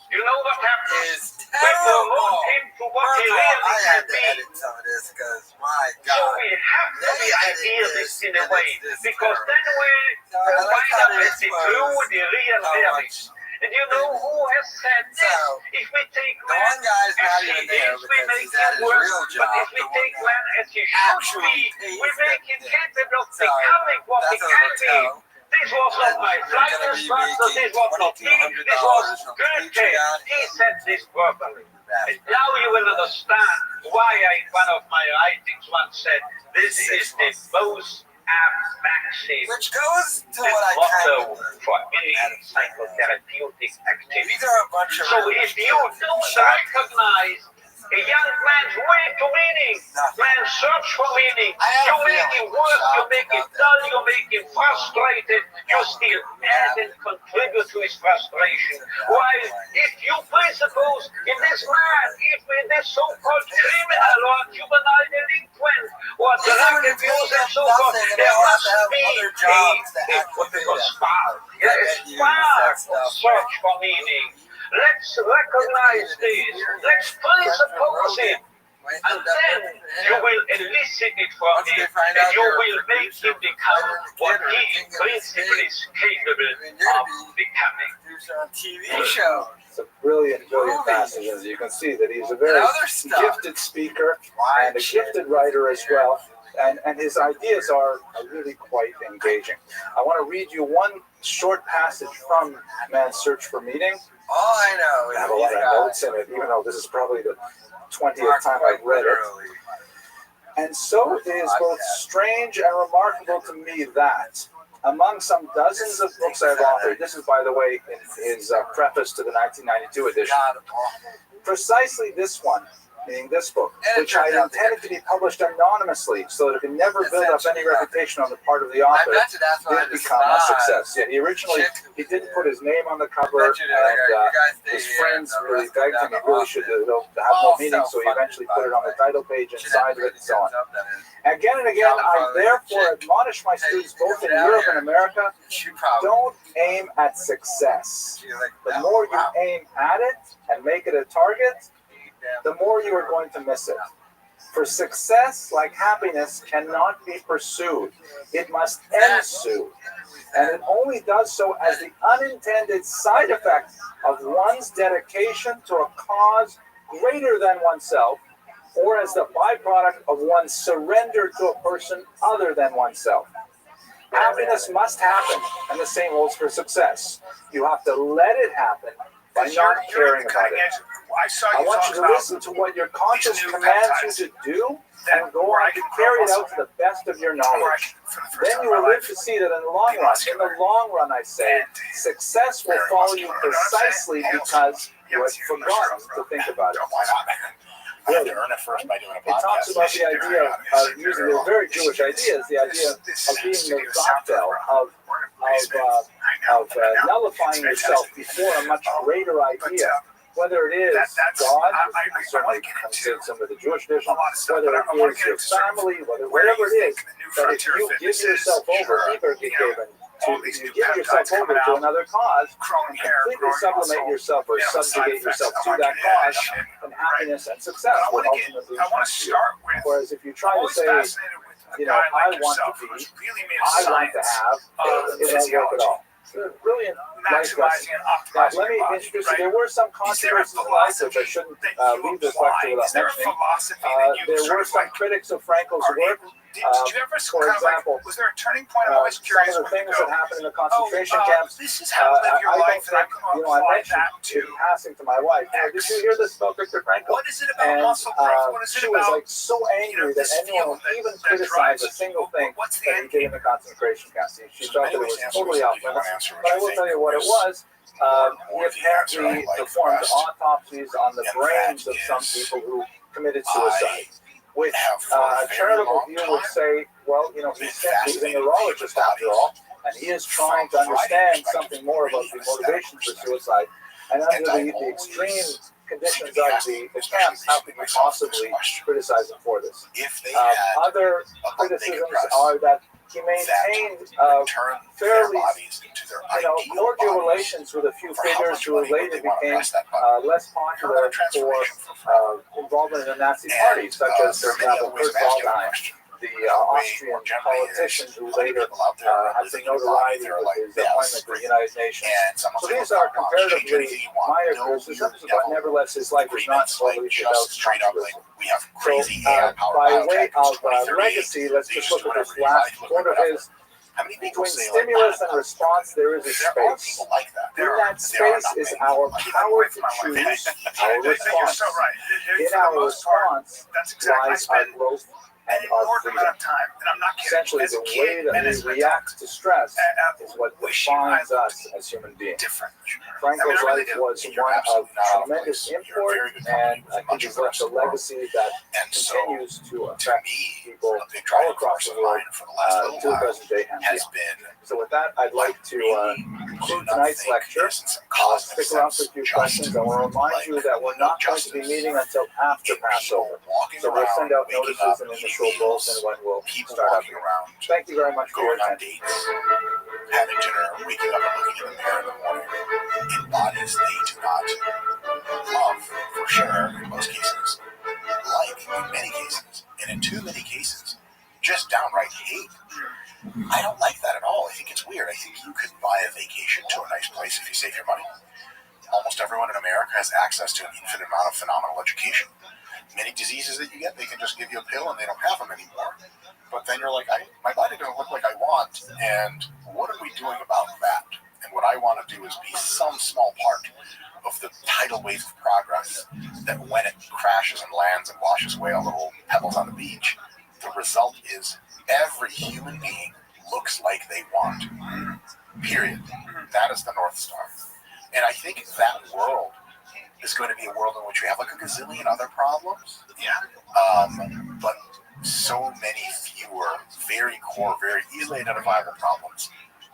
you know what happens? We promote him to what he really can be. Some of this because my So God. we have to be idealists in a way, because then we wind up as the true, the real realists. And you know who has said this? If we take man as he is, we make him work. But if we take man as he should be, we make him capable of becoming what he can be. This was not my flight instructor, this was not me, this was Goethe. He said this verbally. And now you will understand why I, in one of my writings once said, this is the most apt maxim, Which goes to the what I kind motto of for any psychotherapeutic activity. These are a bunch of So if you don't recognize a young man's way to meaning, man's search for meaning, you make him work, you make him dull, you make him frustrated, you still add and contribute to his frustration. While if you presuppose in this man, if in this so-called criminal or juvenile delinquent or drug abuser and so forth, there must be what we call spark. A spark of search for meaning. Let's recognize this. Let's presuppose it. And then you will elicit it from him. And you will make him become what he principally is capable of becoming. TV show. It's a brilliant passage. As you can see, that he's a very gifted speaker and a gifted writer as well. And his ideas are really quite engaging. I want to read you one short passage from Man's Search for Meaning. All I know is I have a lot of notes in it, even though this is probably the 20th time I've read it. And so it is both strange and remarkable to me that, among some dozens of books I've authored, this is, by the way, in his preface to the 1992 edition, precisely this one, meaning this book, which I intended to be published anonymously so that it could never build up any reputation on the part of the author, did become a success. Yeah, he didn't put his name on the cover, and his friends really begged him he really should have more meaning, so he eventually put it on the title page inside of it and so on. Again and again, I therefore admonish my students both in Europe and America, don't aim at success. The more you aim at it and make it a target, the more you are going to miss it. For success, like happiness, cannot be pursued. It must ensue. And it only does so as the unintended side effect of one's dedication to a cause greater than oneself, or as the byproduct of one's surrender to a person other than oneself. Happiness must happen, and the same holds for success. You have to let it happen by not caring about it. I want you to listen to what your conscience commands you to do and go on to carry it out to the best of your knowledge. Then you will live to see that in the long run, I say, success will follow you precisely because you have forgotten to think about it. I have to earn it first by doing a podcast. It talks about the idea of using a very Jewish idea, is the idea of being the cocktail, of nullifying yourself before a much greater idea. Whether it is God, certainly consider some of the Jewish tradition, whether it is your family, whatever it is, that if you give yourself over, you give yourself over to another cause and completely sublimate yourself or subjugate yourself to that cause, then happiness and success will ultimately come to you. Whereas if you try to say, I want to be, I want to have, it won't work at all. It's a brilliant life lesson. Now, let me introduce you. There were some controversies in life, which I shouldn't leave this lecture without mentioning. There were some critics of Frankel's work. For example, was there a turning point? I'm always curious. Some of the things that happened in the concentration camps. This is how to live your life. I mentioned in passing to my wife, did you hear this about Viktor Frankl? What is it about muscle growth? What is it she about? was like so angry that anyone would even criticize a single thing that he did in the concentration camps. She felt that it was totally off limits. But I will tell you what it was. He apparently performed autopsies on the brains of some people who committed suicide. Which a charitable view would say, well, he's a neurologist after all, and he is trying to understand something more about the motivations for suicide. And under the extreme conditions of the camps, how could we possibly criticize him for this? Other criticisms are that he maintained fairly cordial relations with a few figures who later became less popular for involvement in the Nazi Party, such as, for example, Kurt Waldheim, the Austrian politician who later had some notoriety with his appointment to the United Nations. So these are comparatively minor criticisms, but nevertheless his life is not totally without controversy. So by way of legacy, let's just look at this last quote of his. Between stimulus and response, there is a space. In that space is our power to choose our response. In our response lies our growth and our freedom. Essentially, the way that we react to stress is what defines us as human beings. Frankel's life was one of tremendous import, and I think he's left a legacy that continues to affect people all across the world to the present day and beyond. So with that, I'd like to conclude tonight's lecture. Stick around for a few questions. I want to remind you that we're not going to be meeting until after Passover. So we'll send out notices and initial bulletin when we'll start up. Thank you very much for your attention. Having dinner, waking up and looking in the mirror in the morning, in bodies they do not love, for sure, in most cases, like in many cases, and in too many cases, just downright hate. I don't like that at all. I think it's weird. I think you could buy a vacation to a nice place if you save your money. Almost everyone in America has access to an infinite amount of phenomenal education. Many diseases that you get, they can just give you a pill and they don't have them anymore. But then you're like, my body doesn't look like I want, and what are we doing about that? And what I want to do is be some small part of the tidal wave of progress that when it crashes and lands and washes away all the little pebbles on the beach, the result is every human being looks like they want. Period. That is the North Star. And I think that world is going to be a world in which we have like a gazillion other problems. But so many fewer, very core, very easily identifiable problems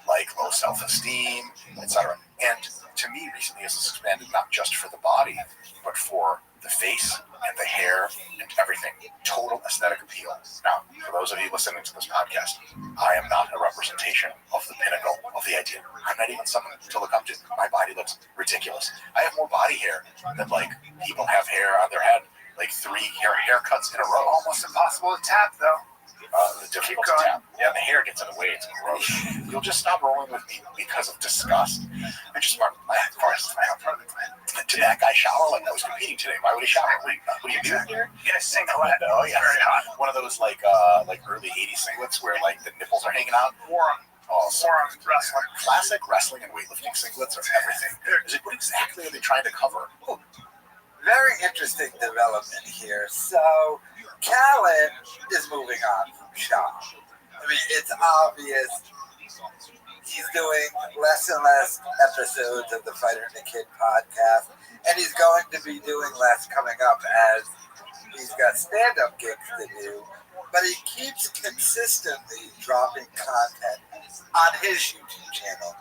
like low self-esteem, etc. And to me, recently, this has expanded not just for the body, but for the face and the hair and everything. Total aesthetic appeal. Now, for those of you listening to this podcast, I am not a representation of the pinnacle of the ideal. I'm not even someone to look up to. My body looks ridiculous. I have more body hair than like people have hair on their head, like 3 haircuts in a row. Almost impossible to tap, though. The difficult to tap. Yeah, the hair gets in the way. It's gross. You'll just stop rolling with me because of disgust. I just part of did that guy shower like I was competing today? Why would he shower? What do you do here? In a singlet. Oh yeah, Very hot. one of those like early '80s singlets where like the nipples are hanging out. Forum wrestling. Classic wrestling and weightlifting singlets are everything. What exactly are they trying to cover? Very interesting development here. So, Callan is moving on from Shaw. I mean, it's obvious he's doing less and less episodes of the Fighter and the Kid podcast, and he's going to be doing less coming up as he's got stand-up gigs to do, but he keeps consistently dropping content on his YouTube channel.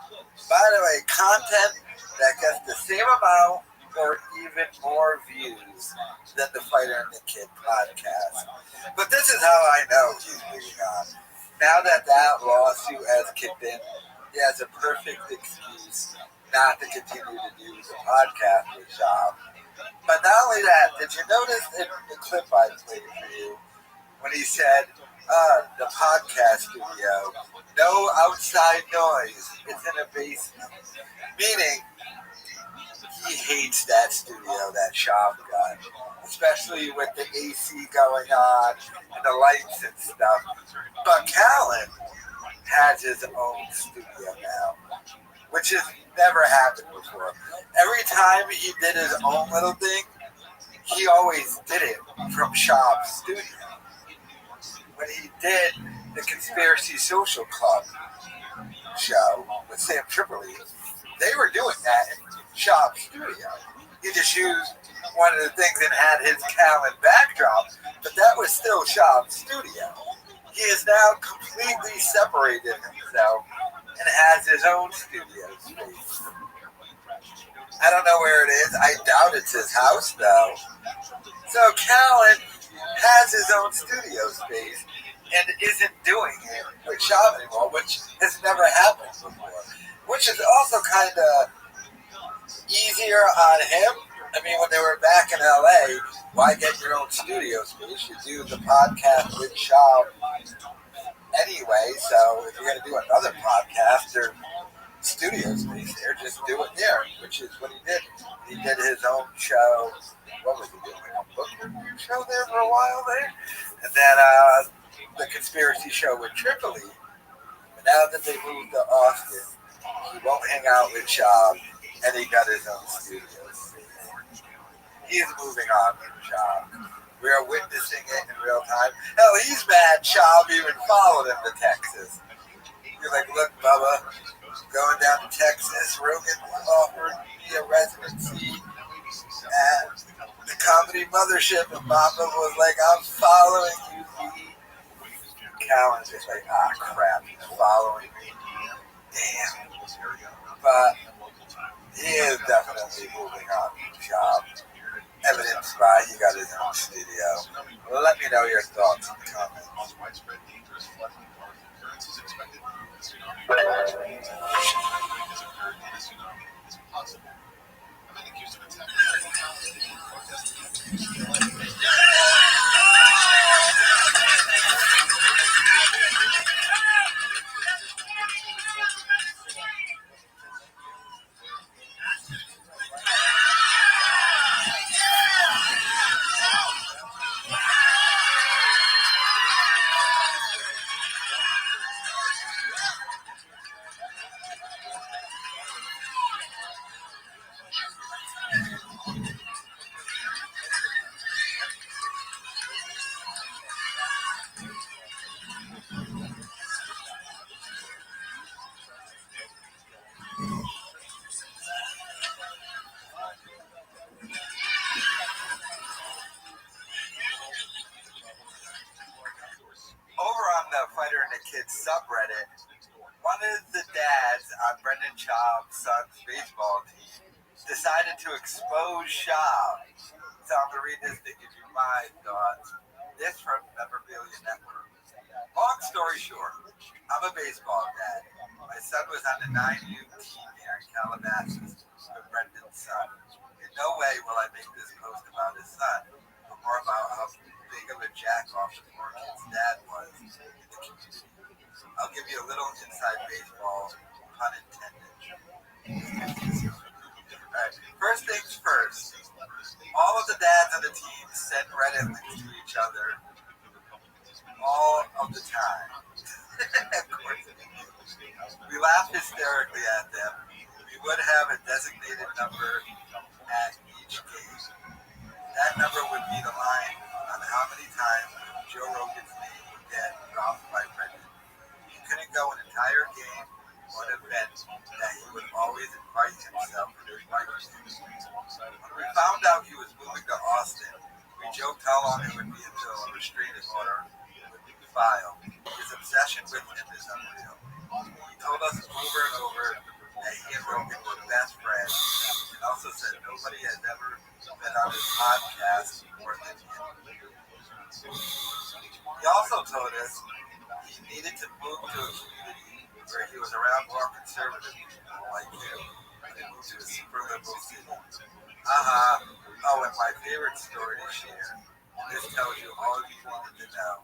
By the way, content that gets the same amount or even more views than the Fighter and the Kid podcast. But this is how I know he's moving on. Now that lawsuit has kicked in, he has a perfect excuse not to continue to do the podcast with Shaw. But not only that, did you notice in the clip I played for you when he said, the podcast studio, no outside noise, it's in a basement. Meaning, he hates that studio that Shaw got, especially with the AC going on and the lights and stuff. But Callan has his own studio now, which has never happened before. Every time he did his own little thing, he always did it from Shaw's studio. When he did the Conspiracy Social Club show with Sam Tripoli, they were doing that in Shaw's studio. He just used one of the things and had his Callan backdrop, but that was still Shaw's studio. He has now completely separated himself and has his own studio space. I don't know where it is. I doubt it's his house, though. So Callan has his own studio space and isn't doing it with Shaw anymore, which has never happened before. Which is also kind of easier on him. I mean, when they were back in LA, why get your own studio space? You do the podcast with Shaw anyway, so if you're going to do another podcast or studio space there, just do it there, which is what he did. He did his own show. What was he doing? A book review show there for a while there? And then the Conspiracy show with Tripoli. But now that they moved to Austin, he won't hang out with Shaw, and he got his own studio space. He is moving on from Shaw. We are witnessing it in real time. Hell, he's mad Shaw even followed him to Texas. You're like, look, Bubba, going down to Texas, Rogan offered me a residency at the Comedy Mothership, and Bubba was like, I'm following you, B. Callan's just like, crap, he's following me. Damn. But he is definitely moving on from Shaw. Evidenced by he got his own studio. Well, let me know your thoughts in the comments. Over on the Fighter and the Kids subreddit, one of the dads on Brendan Schaub's son's baseball team decided to expose Schaub So I'm going to read this to give you my thoughts. This from Memorabilia Network. Long story short, I'm a baseball dad. My son was on the 9U team here in Calabasas with Brendan's son. In no way will I make this post about his son, but more about how big of a jack-off the poor kid's dad was in the community. I'll give you a little inside baseball, pun intended. Right. First things first, all of the dads on the team send Reddit links to each other all of the time. Of course. We laugh hysterically at them. We would have a designated number at each game. That number would be the line on how many times Joe Rogan's name would get dropped by Brendan. He couldn't go an entire game or an event that he would always invite himself to his wife's games. When we found out he was moving to Austin, we joked how long it would be until a restraining order would be filed. His obsession with him is unreal. He told us over and over that he and Rogan were best friends, and also said nobody has ever been on his podcast more than him. He also told us he needed to move to a community where he was around more conservative people like you, and he moved to a super liberal city. Oh, and my favorite story to share, and this tells you all you needed to know.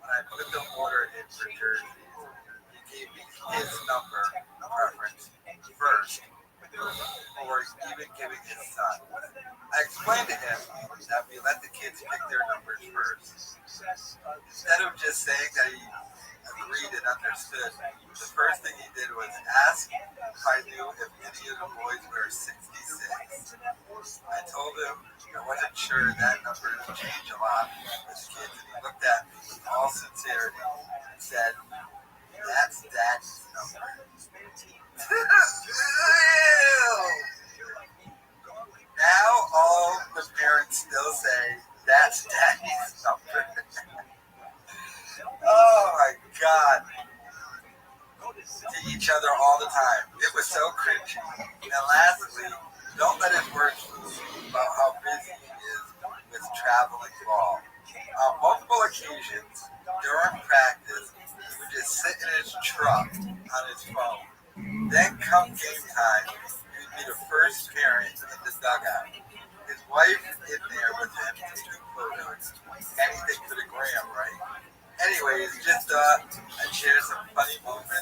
When I put the order in for jerseys, he gave me his number preference first before even giving his son. I explained to him that we let the kids pick their numbers first. Instead of just saying that he agreed and understood, the first thing he did was ask if I knew if any of the boys were 66. I told him I wasn't sure that number would change a lot with kids, and he looked at me with all sincerity and said, "That's Dad's number." Now all the parents still say, "That's Daddy's number." Oh my God. To each other all the time. It was so cringy. And lastly, don't let his words fool you about how busy he is with traveling ball. On multiple occasions, during practice, he would just sit in his truck on his phone. Then come game time, he would be the first parent in the dugout. His wife in there with him to do photos. Anything for the gram, right? Anyways, just I'd share some funny moments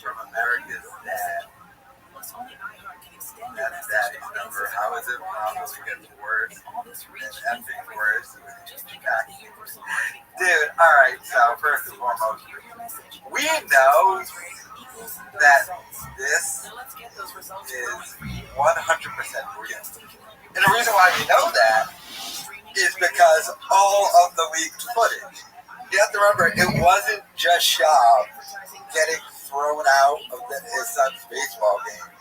from America's dad. That's Daddy's number. How is it? Almost gets worse and effing worse. Dude, alright, so first and foremost, we know that this is 100% real. And the reason why we know that is because all of the leaked footage. You have to remember, it wasn't just Shab getting thrown out of his son's baseball game.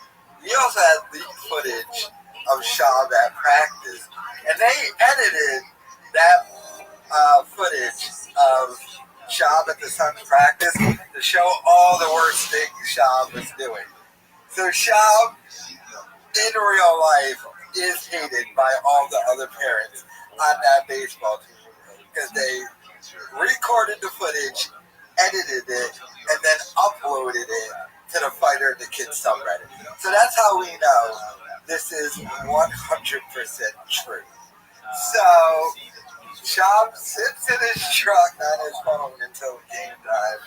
We also had leaked footage of Shab at practice, and they edited that footage of Shab at the son's practice to show all the worst things Shab was doing. So Shab, in real life, is hated by all the other parents on that baseball team because they recorded the footage, edited it, and then uploaded it to the Fighter and the Kids subreddit. So that's how we know this is 100% true. So Shab sits in his truck on his phone until game time,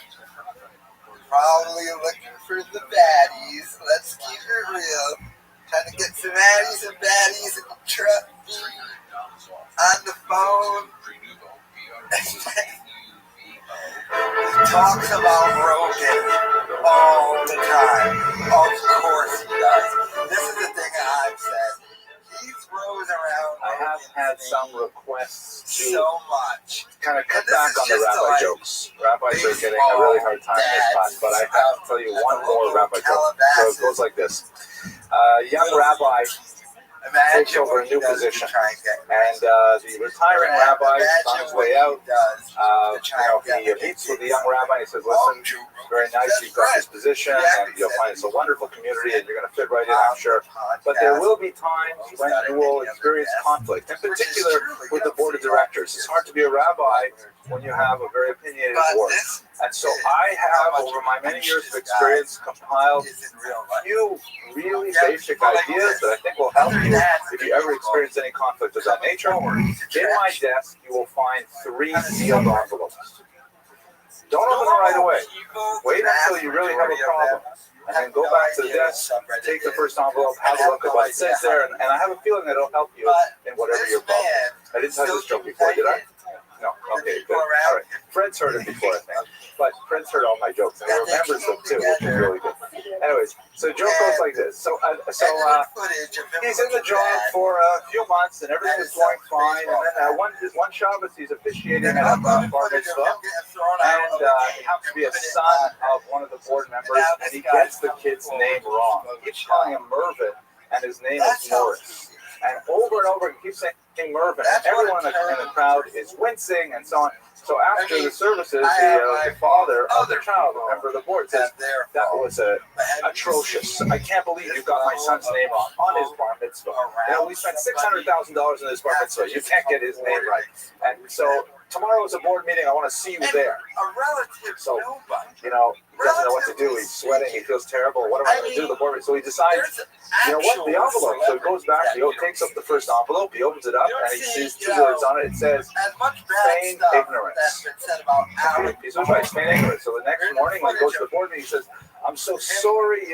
probably looking for the baddies. Let's keep it real. Trying to get some addies and baddies in the truck, on the phone. He talks about Rogan all the time. Of course he does. This is the thing I've said. He throws around I have had some requests to so much. kind of cut back on the rabbi jokes. Rabbis are getting a really hard time in this class, but I have to tell you one more rabbi joke. So it goes like this. Young rabbi takes over a new position. And the retiring rabbi is on his way out. He meets with the young rabbi and he says, listen, very nice, you've got this position and you'll find it's a wonderful community and you're going to fit right in, I'm sure. But there will be times when you will experience conflict, in particular with the board of directors. It's hard to be a rabbi when you have a very opinionated board. And so I have, over my many years of experience, compiled a few really basic ideas that I think will help you if you ever experience any conflict of that nature. In my desk, you will find 3 sealed envelopes. Don't open them right away. Wait until you really have a problem. And then go back to the desk, take the first envelope, have a look at what it says there, and I have a feeling that it'll help you in whatever your problem is. I didn't tell you this joke before, did I? No. Okay, good. All right. Fred's heard it before, I think. But Fred's heard all my jokes, and he remembers them too, which is really good. Anyways, so the joke goes like this. So he's in the job for a few months, and everything is going fine. And then one Shabbos, he's officiating at a bar mitzvah, and he happens to be a son of one of the board members, and he gets the kid's name wrong. He keeps calling him Mervin, and his name is Morris. And over, he keeps saying Mervin, and everyone in the crowd is wincing and so on. So after the services, the father of the child, a member of the board, says, that was atrocious. I can't believe you got my son's name wrong on his bar mitzvah. We spent $600,000 in this bar mitzvah. You can't get his name right. And so tomorrow is a board meeting. I want to see you there. So, he doesn't know what to do. He's sweating. He feels terrible. What am I going to do? The board meeting. So he decides, the envelope. So he goes back. He takes up the first envelope. He opens it up, and he sees 2 words on it. It says, feign ignorance. He's right, feign ignorance. So the next morning, when he goes to the board meeting, he says, I'm so sorry.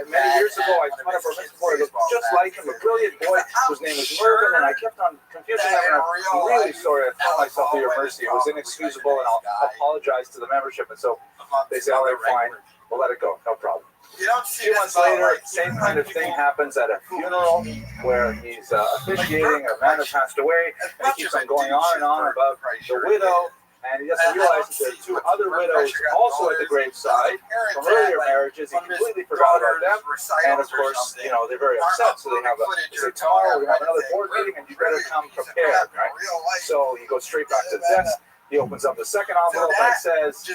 Many years ago, I met a person before. I looked just like him, a brilliant boy whose name was Mervin, and I kept on confusing him. And I'm really sorry. I threw myself to your mercy. It was inexcusable, and I'll apologize to the membership. And so they say, all right, fine. We'll let it go. No problem. A few months later, same kind of thing happens at a funeral where he's officiating. A man has passed away, and he keeps on going on and on about the widow. And he doesn't realize that there are 2 other widows also at the graveside from earlier marriages. He completely forgot about them. And of course, they're very upset. So they say, tomorrow we have another board meeting and you better come prepared, right? So he goes straight back to the desk. He opens up the second envelope and it says,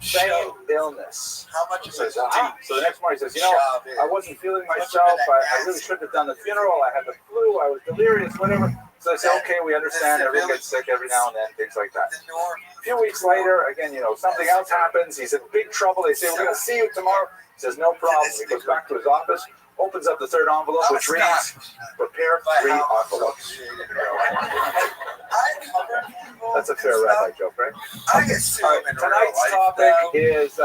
feign illness. He says, So the next morning he says, I wasn't feeling myself. I really shouldn't have done the funeral. I had the flu. I was delirious, whatever. So I say, okay, we understand. Everyone gets sick every now and then, things like that. A few weeks later, again, something else happens. He's in big trouble. They say, we're going to see you tomorrow. He says, no problem. He goes back to his office, opens up the third envelope, which reads, prepare 3 envelopes. That's a fair rabbi joke, right? Okay. All right. Tonight's topic is,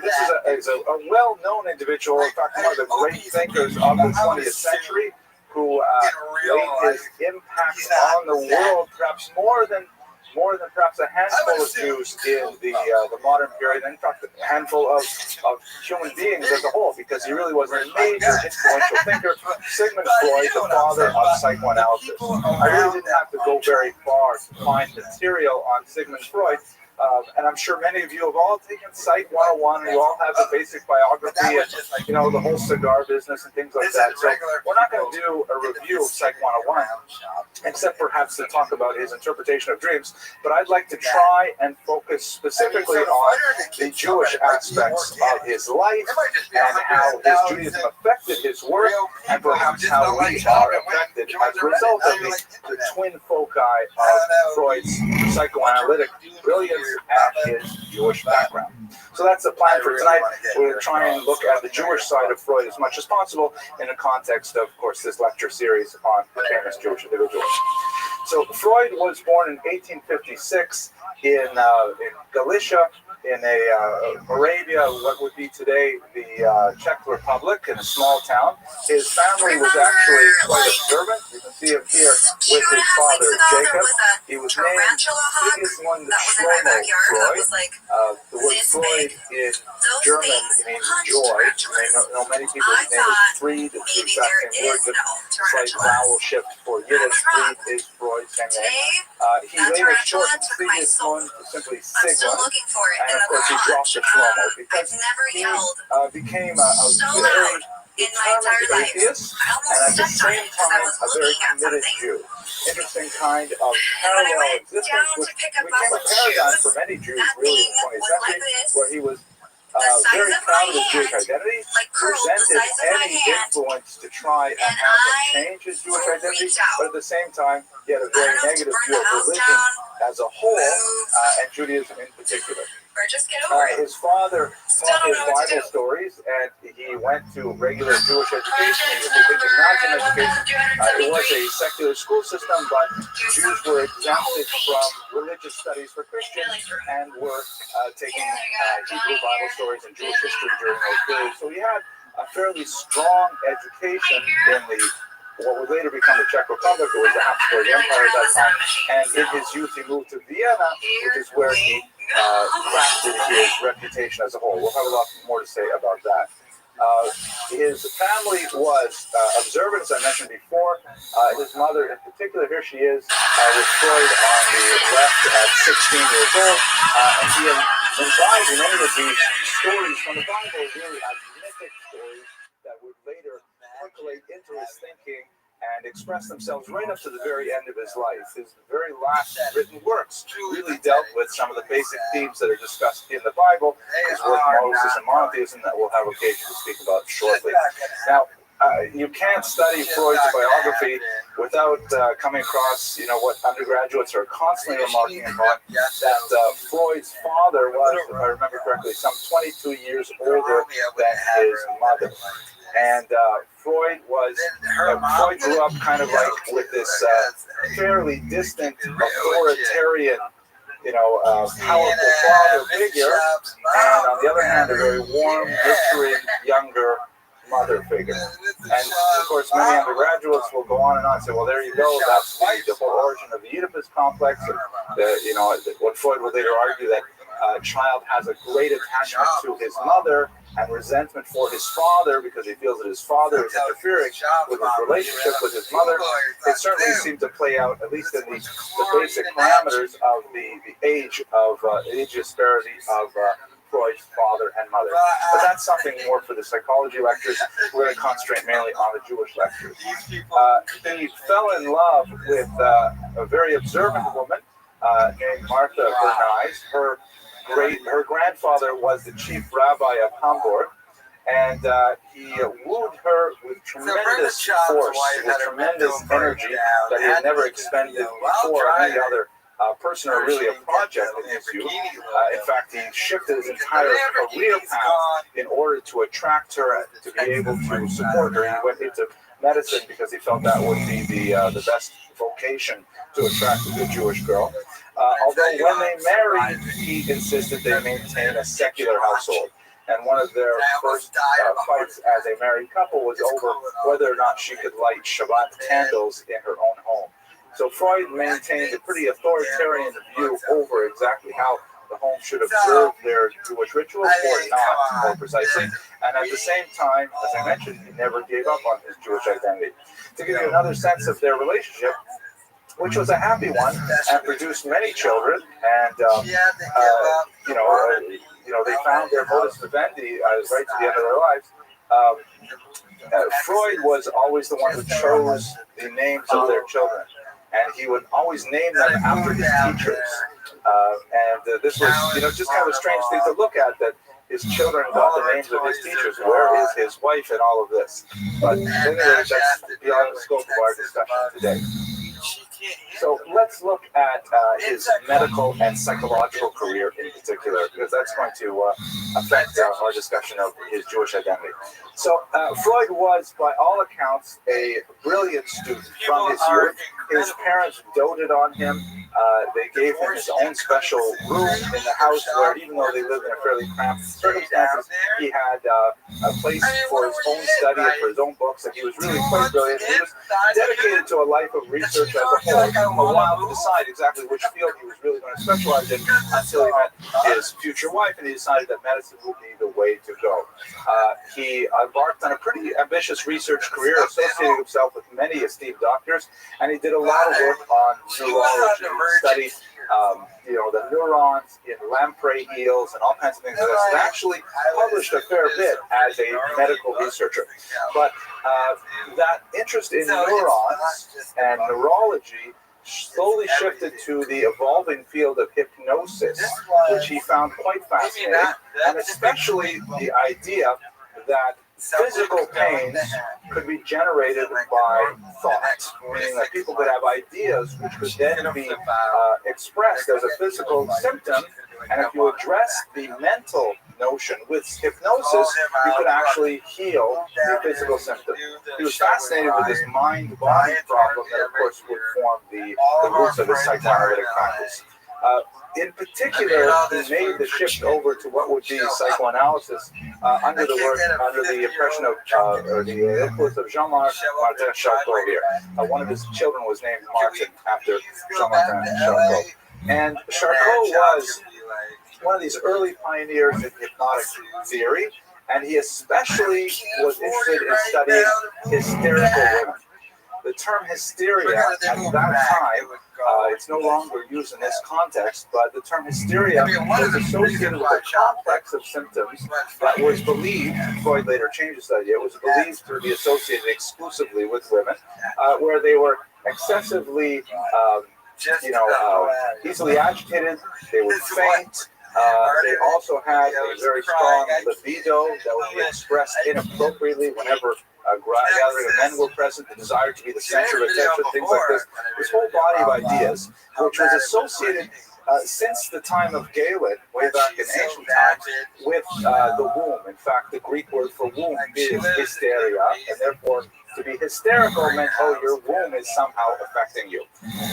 this is a well-known individual, in fact, one of the great thinkers of the 20th century, who laid his impact on the world, perhaps more than perhaps a handful of Jews in the modern period, and in fact a handful of human beings as a whole, because he really was a major influential thinker. Sigmund Freud, the father of psychoanalysis. I really didn't have to go very far to find material on Sigmund Freud. And I'm sure many of you have all taken Psych 101, and you all have a basic biography and, the whole cigar business and things like that. So we're not going to do a review of Psych 101, except perhaps to talk about his interpretation of dreams. But I'd like to try and focus specifically on the Jewish aspects of his life and how his Judaism affected his work, and perhaps how we are affected as a result of the twin foci of Freud's psychoanalytic brilliance and his Jewish background. So that's the plan for tonight. We're going to try and look at the Jewish side of Freud as much as possible in the context of course, this lecture series on the famous Jewish individuals. So Freud was born in 1856 in Galicia, in Moravia, what would be today the Czech Republic, in a small town. His family was actually quite observant. You can see him here with his father, Jacob. He was named previous one Shlomo Freud. The word Freud in German means joy. You may know many people's name is Fried. It's the exact same word, just slight vowel shift for Yiddish. Fried is Freud, same name. He later shortened previous one to simply Sigmund. And of course, he dropped the Shlomo because he became a very in my entire life. Atheist, and at the same time, a very committed Jew. Interesting kind of parallel existence, which became a paradigm for many Jews really in the 20th century, where he was very proud of his Jewish identity, resented any influence to try and have him change his Jewish identity, but at the same time, he had a very negative view of religion as a whole, and Judaism in particular. His father taught his Bible stories, and he went to regular Jewish education. He was a gymnasium education. It was a secular school system, but Jews were exempted from religious studies for Christians and were taking Hebrew Bible stories and Jewish history during those periods. So he had a fairly strong education in what would later become the Czech Republic. It was the Habsburg Empire at that time. And in his youth, he moved to Vienna, which is where he crafted his reputation as a whole. We'll have a lot more to say about that. His family was observant, as I mentioned before. His mother, in particular, here she is, was Freud on the left at 16 years old, and he imbibed many of these stories from the Bible, really as mythic stories that would later percolate into his thinking and express themselves right up to the very end of his life. His very last written works really dealt with some of the basic themes that are discussed in the Bible, his work Moses and monotheism that we'll have occasion to speak about shortly. Now, you can't study Freud's biography without coming across, what undergraduates are constantly remarking upon, that Freud's father was, if I remember correctly, some 22 years older than his mother. And Freud grew up kind of like with this fairly distant, authoritarian, powerful father figure, and on the other hand, a very warm, nurturing, younger mother figure. And of course, many undergraduates will go on and on and say, well, there you go, that's the whole origin of the Oedipus complex. And what Freud would later argue, that a child has a great attachment to his mother and resentment for his father because he feels that his father is interfering with his relationship with his mother. It certainly seemed to play out, at least in the basic parameters of the age disparity of Freud's father and mother. But that's something more for the psychology lectures. We're going to concentrate mainly on the Jewish lectures. He fell in love with a very observant woman named Martha Bernays. Her grandfather was the chief rabbi of Hamburg, and he wooed her with tremendous force, with tremendous energy that he had never expended before on any other person or really a project in his youth. In fact, he shifted his entire career path in order to attract her, to be able to support her. He went into medicine because he felt that would be the best vocation to attract a good Jewish girl. Although when they married, he insisted they maintain a secular household. And one of their first fights as a married couple was over whether or not she could light Shabbat candles in her own home. So Freud maintained a pretty authoritarian view over exactly how the home should observe their Jewish rituals or not, more precisely. And at the same time, as I mentioned, he never gave up on his Jewish identity. To give you another sense of their relationship, which was a happy one and produced many children, and they found their modus vivendi right to the end of their lives. Freud was always the one who chose the names of their children, and he would always name them after his teachers. This was, just kind of a strange thing to look at, that his children got the names of his teachers. Where is his wife in all of this? But anyway, that's beyond the scope of our discussion today. So let's look at his medical and psychological career in particular, because that's going to affect our discussion of his Jewish identity. So Freud was, by all accounts, a brilliant student from his youth. His parents doted on him. They gave him his own special room in the house where, even though they lived in a fairly cramped circumstances, he had a place for his own study and for his own books, and he was really quite brilliant. He was dedicated to a life of research as a whole, a while to decide exactly which field he was really going to specialize in, until he met his future wife, and he decided that medicine would be the way to go. He embarked on a pretty ambitious research career, associating himself with many esteemed doctors, and he did a lot of work on neurology. He studied the neurons in lamprey eels and all kinds of things like this. I've actually published a fair bit as a medical researcher. But that interest in neurons and neurology slowly shifted to the evolving field of hypnosis, which he found quite fascinating, and especially the idea that physical pains could be generated by thought, meaning that people could have ideas which could then be expressed as a physical symptom, and if you address the mental notion with hypnosis, you could actually heal the physical symptom. He was fascinated with this mind-body problem that, of course, would form the roots of his psychoanalytic practice. In particular, he made the shift over to what would be psychoanalysis under the impression of, or the influence of Jean-Martin Charcot here. One of his children was named Martin after Jean-Martin Charcot. And Charcot was one of these early pioneers in hypnotic theory, and he especially was interested in studying hysterical women. The term hysteria at that time, it's no longer used in this context, but the term hysteria was associated with a complex of symptoms that was believed, Freud later changed this idea, it was believed to be associated exclusively with women, where they were excessively, easily agitated, they would faint, they also had a very strong libido that would be expressed inappropriately whenever a gathering of men were present, the desire to be the center of attention, things like this. This whole body of ideas, which was associated since the time of Galen, way back in ancient times, with the womb. In fact, the Greek word for womb is hysteria, and therefore to be hysterical meant, oh, your womb is somehow affecting you.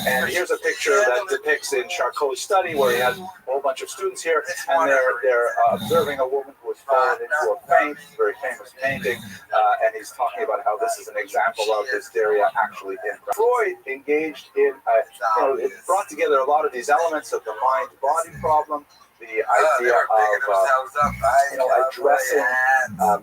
And here's a picture that depicts in Charcot's study where he has a whole bunch of students here, and they're observing a woman who has fallen into a faint, very famous painting, and he's talking about how this is an example of hysteria actually in Freud engaged in, it brought together a lot of these elements of the mind-body problem, the idea of addressing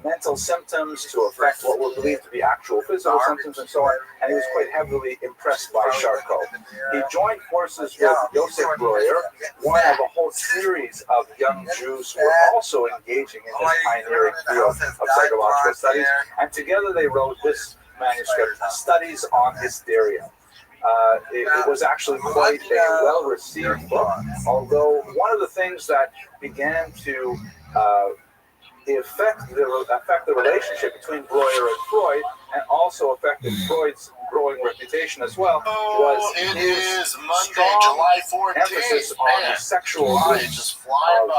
mental symptoms to affect what were believed to be actual physical symptoms and so on, and he was quite heavily impressed by Charcot. He joined forces with Joseph Breuer, one of a whole series of young Jews who were also engaging in this pioneering field of psychological studies, and together they wrote this manuscript, Studies on Hysteria. It was actually quite a well-received book, although one of the things that began to affect the relationship between Breuer and Freud, and also affected Freud's growing reputation as well, was his strong emphasis on the sexual roots of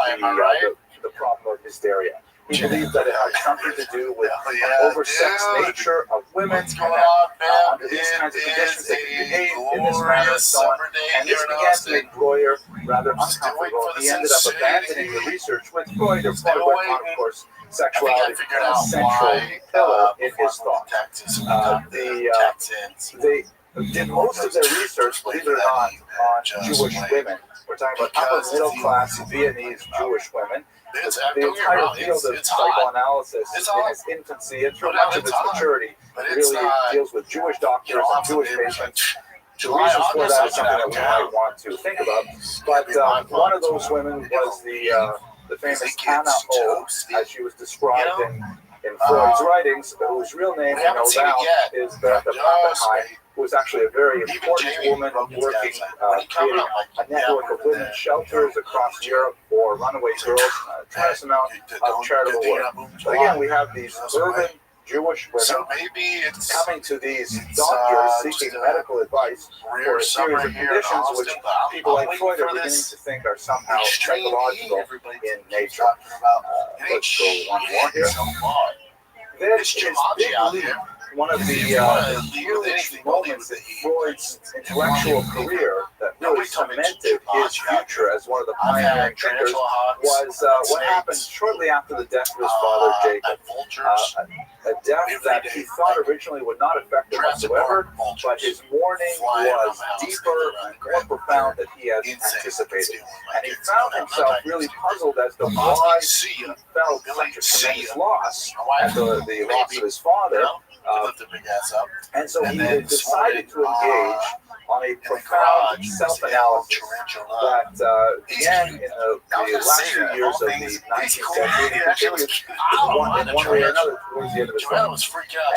the problem of hysteria. He believed that it had something to do with the oversexed nature of women, and that under these kinds of conditions they could behave in this manner and so on. And this began to make Breuer rather uncomfortable. He ended up abandoning the research with Freud, or Freud went on, of course, sexuality became a central pillar in his thought. They did most of their research, believe it or not, on Jewish women. We're talking about upper middle class Viennese Jewish women. The entire field of psychoanalysis in its infancy and through much of its maturity really deals with Jewish doctors and Jewish patients. The reasons for that is something that we might want to think about. But one of those women was the famous Anna O, as she was described in Freud's writings, whose real name, no doubt, is Bertha Pappenheim, who was actually a very important woman working, creating a network of women's shelters across Europe for runaway girls, a tremendous amount of charitable work. But again, we have these urban Jewish women coming to these doctors seeking medical advice for a series of conditions which people like Freud are beginning to think are somehow psychological in nature. Let's go one more here. Then is Big Leap, one of the huge moments in Freud's intellectual career that really cemented his future as one of the pioneering thinkers was what happened shortly after the death of his father, Jacob. A death that he thought originally would not affect him whatsoever, but his mourning was deeper and more profound than he had anticipated. And he found himself really puzzled as to why he felt such a tremendous loss at the loss of his father. And so he decided to engage on a profound self-analysis that began in the last few years of the 19th century, and continued in one way or another towards the end of his life.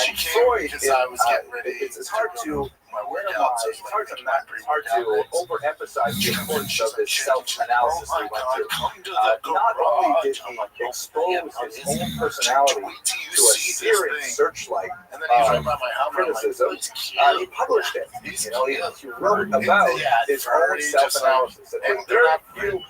And Freud, it's hard to minimize, it's hard to overemphasize the importance of this self-analysis he went through. Not only did he expose his own personality to a searing searchlight criticism, he published it. You know, he wrote about his own self-analysis. And with very few kind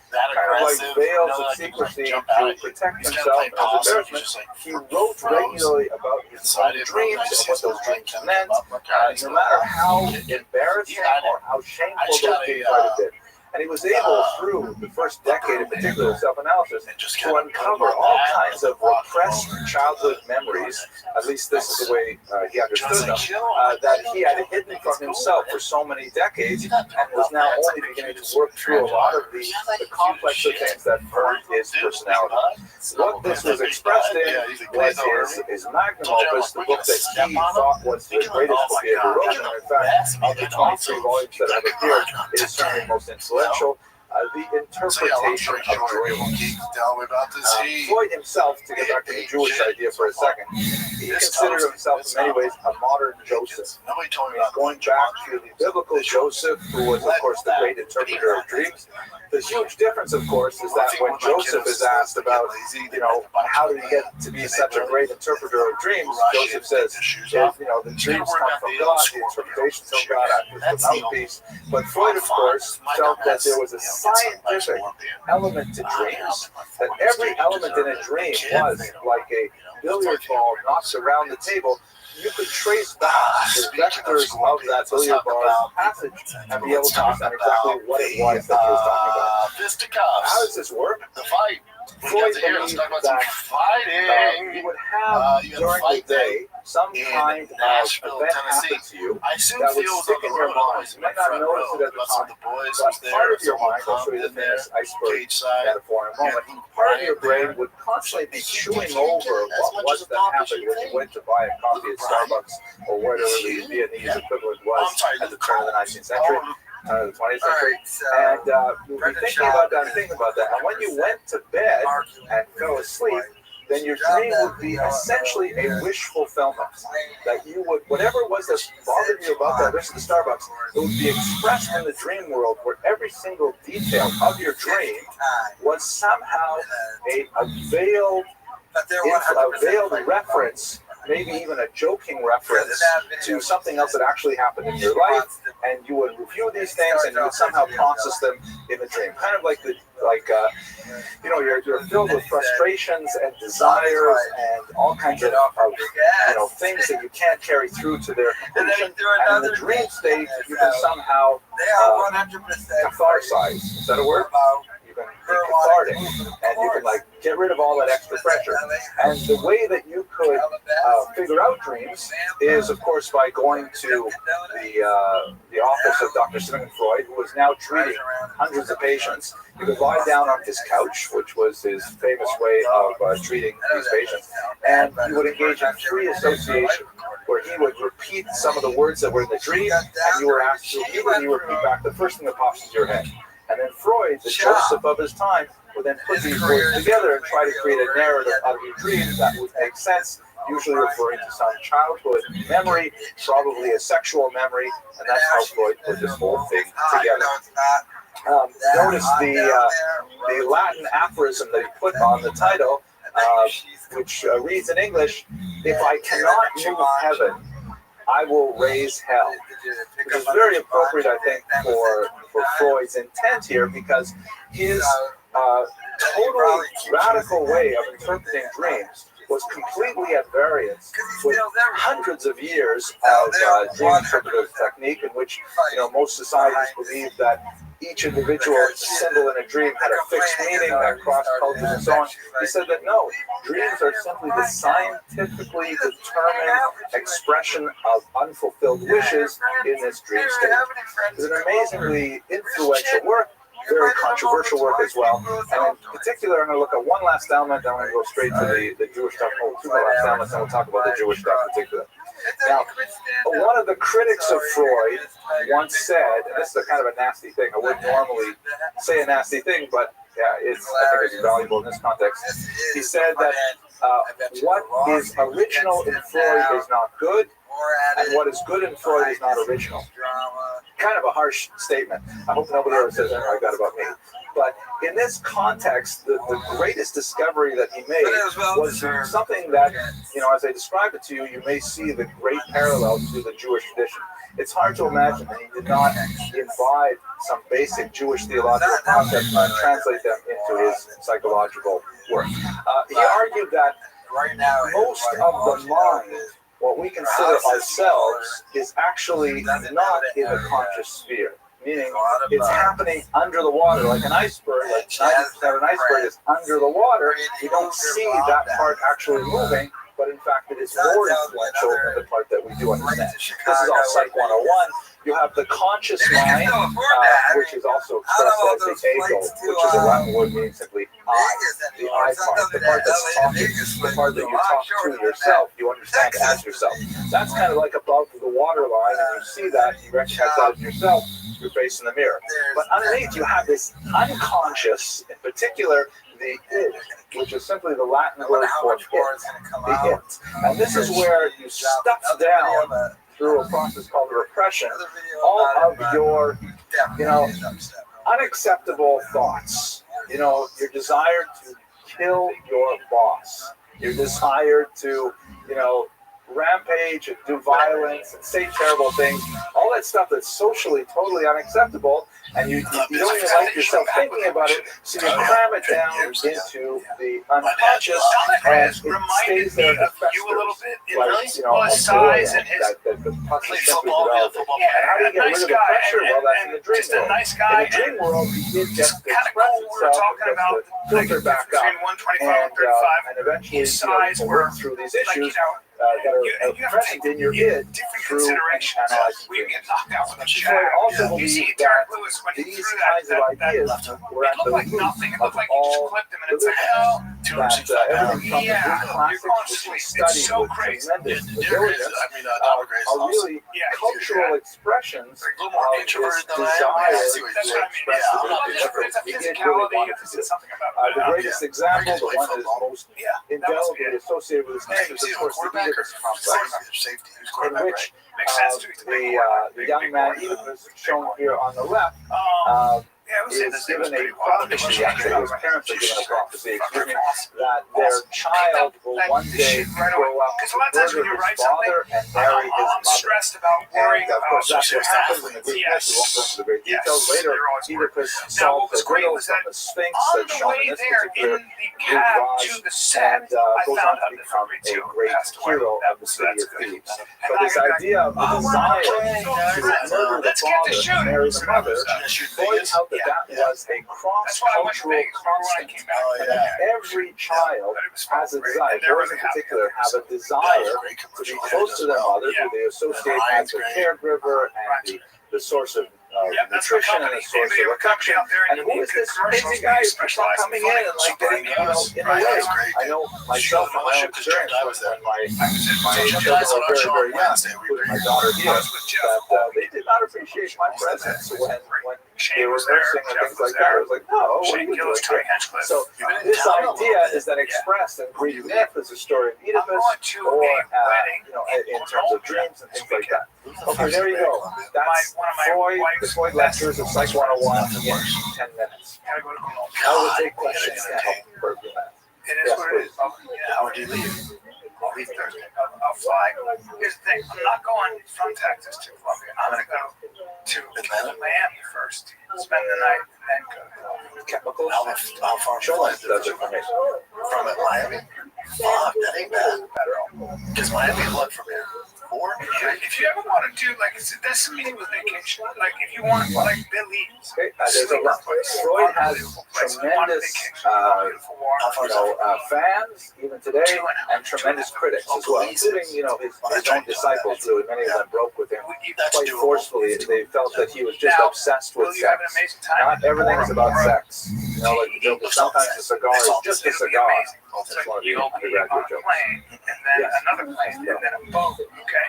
of like veils of secrecy to protect himself as embarrassment, he wrote regularly about his own dreams and what those dreams meant, no matter how embarrassing or how shameful those dreams might have been. And he was able, through the first decade in particular of self-analysis, to uncover all kinds of repressed childhood memories, at least this is the way he understood them, that he had hidden from himself for so many decades, and was now only beginning to work through a lot of the complex of things that formed his personality. What this was expressed in was his magnum opus, the book that he thought was the greatest book he ever wrote, and in fact, of the 23 volumes that have appeared, it is certainly the most influential. The interpretation of dreams. Freud himself, to get back to the Jewish idea for a second, he considered himself in many ways a modern Joseph. Going back to the biblical Joseph, who was, of course, the great interpreter of dreams. The huge difference, of course, is that when Joseph is asked about, you know, how did he get to be such a great interpreter of dreams, Joseph says, you know, the dreams come from God, the interpretations from God, acts as the mouthpiece. But Freud, of course, felt that there was a scientific element to dreams, that every element in a dream was like a billiard ball knocked around the table. You could trace back the vectors of that billiard ball's passage and be able to understand exactly what it was that he was talking about. How does this work? The fight. Freud believed that you would have during the day some kind of event happen to you that would stick in your mind. You might not notice it at the time, but part of your mind, I'll show you the famous iceberg metaphor in a moment, part of your brain would constantly be chewing over what was that happened when you went to buy a coffee at Starbucks or whatever the Vietnamese equivalent was at the turn of the 19th century. The 20th century, and you'll be thinking about that and thinking about that. And when you went to bed and fell asleep, then your dream would be essentially a wish fulfillment. That you would, whatever it was that bothered you about that visit to Starbucks, it would be expressed in the dream world where every single detail of your dream was somehow a veiled reference, maybe even a joking reference to something else that actually happened in your life, and you would review these things and you would somehow process them in the dream. Kind of like you know, you're filled with frustrations and desires and all kinds of you know, things that you can't carry through to their completion. And in the dream state, you can somehow catharsize. Is that a word? You can be cathartic, and you can like get rid of all that extra pressure. And the way that you could figure out dreams is, of course, by going to the office of Dr. Sigmund Freud, who was now treating hundreds of patients. You could lie down on his couch, which was his famous way of treating these patients, and you would engage in free association, where he would repeat some of the words that were in the dream, and you were asked to immediately repeat back the first thing that pops into your head. And then Freud, the Joseph of his time, would then put these words together and try to create a narrative out of your dream that would make sense, usually referring to some childhood memory, probably a sexual memory, and that's how Freud put this whole thing together. Notice the Latin aphorism that he put on the title, which reads in English, "If I cannot move heaven, I will raise hell," which is very appropriate, I think, for Freud's intent here, because his totally radical way of interpreting dreams was completely at variance with hundreds of years of dream interpretive technique, in which, you know, most societies believe that each individual symbol in a dream had a fixed meaning that crossed cultures and so on. He said that no, dreams are simply the scientifically determined expression of unfulfilled wishes in this dream state. It's an amazingly influential work, very controversial work as well. And in particular, I'm going to look at one last element, then I'm going to go straight to the Jewish stuff, two more last elements, and we'll talk about the Jewish stuff in particular. Now, one of the critics of Freud once said, and this is a kind of a nasty thing, I wouldn't normally say a nasty thing, but yeah, I think it's valuable in this context. He said that what is original in Freud is not good, and what is good in Freud is not original. Kind of a harsh statement. I hope nobody ever says anything like that about me. But in this context, the greatest discovery that he made was something that, as I describe it to you, you may see the great parallel to the Jewish tradition. It's hard to imagine that he did not imbibe some basic Jewish theological concepts and translate them into his psychological work. He argued that most of the mind, what we consider ourselves, is actually not in the conscious sphere. Meaning, it's happening under the water, like an iceberg. Like 90% of an iceberg is under the water. You don't see that part actually moving, but in fact, it is more influential than the part that we do understand. This is all Psych 101. You have the conscious mind, which is also expressed as the ego, which is a Latin word meaning simply I, the I part, the part that's talking, the part that you talk to yourself, you understand as yourself. That's kind of like above the water line, and you see that, you recognize that as yourself, your face in the mirror. But underneath, you have this unconscious, in particular, the id, which is simply the Latin word for it, the it. And this is where you stuff down through a process called repression, all of your, unacceptable thoughts. Your desire to kill your boss, your desire to, rampage and do violence and say terrible things, all that stuff that's socially totally unacceptable, and you don't even like yourself thinking about it, so you cram it down into the unconscious, and it stays there and festers. Like, his size and his football. And how do you get rid of the pressure? Well, that's in the dream world. Nice guy. In the dream world, it gets to kind of express cool. We were talking about filter back up, between 125 and 35. and eventually His size you'll were work through these issues. you that are present in your id different through considerations. analyzing We get knocked out with a So jab. I also You see believe Derek that Lewis when he these threw kinds of that ideas were at it looked the like root nothing. It of looked like you just all clipped him, and it's like, religion. That everything from the Greek classics, going to which we sleep. study It's so with crazy. tremendous There is, diligence, Dr. are really cultural expressions a little more of introverted this than I am. desire Yeah, I see what to you're saying. express Yeah, the I'm not religion. It's a He did really physicality. want It's to do it. something about The greatest example, the one that is most indelibly it. associated with his name, is of course the Oedipus complex, Safety. Who's in quarterback, which Makes sense to me. the young man Oedipus, shown here on the left, is given a prophecy. Actually, his parents are given a prophecy, that their child will one day grow up to murder his father and marry his mother. Stressed about worrying And of course, about that's what happens in the Greek myth. We won't go into the great details. Later, Oedipus solves the riddle from the Sphinx on that's the shown way in this there particular in the cab to the set, I goes found on to out that become Fabrizio a great passed away. hero of the city of Thebes. But this idea of the desire to murder the father and marry the mother, Freud held that that was a cross-cultural constant. Every child has a desire, boys in particular have a desire to be close to their mother, who they associate as the caregiver and the source of nutrition and the source of affection. And who is this crazy guy who keeps on coming in and like getting in the way? I know myself from my own experience when my children were very, very young, including my daughter here, that they did not appreciate my presence when they were nursing and things like that. I was like, no, what are you doing here? So this idea is then expressed in Greek myth as a story of Oedipus, or in terms of dreams and things like that. Okay, there you go. That's Freud, the Freud lectures of Psych 101 in 10 minutes. I will take questions now for a few minutes. It is what it is. How would you leave? I'll leave Thursday. I'll fly. Here's the thing. I'm not going from Texas to Columbia. I'm going to go to Miami first. Spend the night and then go. Chemicals? How far That's information. from it, Miami? Fuck, that ain't bad. Because Miami look from here. If you ever want to do that's to me with vacation. Like if you want Belize. Okay, there's a lot. Freud has tremendous, fans even today, and tremendous critics as well, including his own disciples. Really, many of them broke with him quite forcefully. They felt that he was just obsessed with sex. Not everything is about sex. Sometimes a cigar is just a cigar. So you'll be on a plane, and then another plane, and then a boat, okay?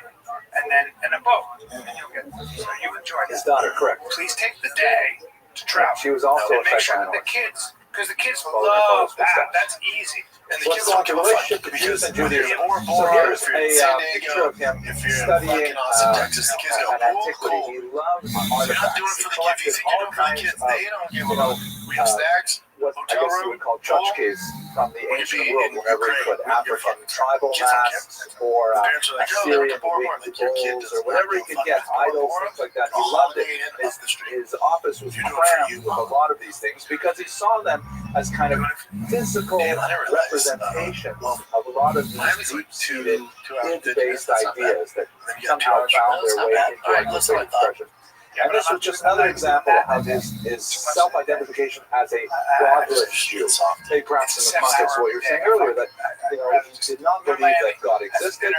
And then a boat. And you'll get, so you enjoy His that. daughter, correct. Please take the day to travel. She was also and a make sure psychoanalyst. that the kids, because the kids Follow love her that. That's easy. And the Let's kids go don't to give a fuck relationship to because youth and Judaism. Bora So Bora, here's if you're in San a picture Diego, of him if you're in studying fucking Austin, Texas, the kids go, an antiquity. cool. He loved You're not doing artifacts. it He for the kids. You collected think you're all doing it for the kinds kids. of, They don't give a fuck. We have stacks, what I hotel guess you room, would call pool. tchotchkes from the We could ancient be world, in wherever he Ukraine. could, We don't give a African fuck. tribal Kids don't care. masks or The parents are like, oh, Assyrian they're Bora Bora. Greek Like, your kid bowls does or whatever he not could give a get, fuck. idols, Bora things like that. Bora, He loved it. Holiday Inn His, up the street. his office was You're doing it for crammed you, with a Mom. lot of these things because he saw them as kind of physical Man, I didn't realize, representations of a lot of I these was like deep-seated, 2 hours. id-based ideas that Then you got 2 somehow hours. found That's their not way bad. into All right, artistic that's what I thought. expression. And this was just another example of how his self-identification as a godless Jew, take perhaps in the context of what you were saying earlier, that he did not believe that God existed,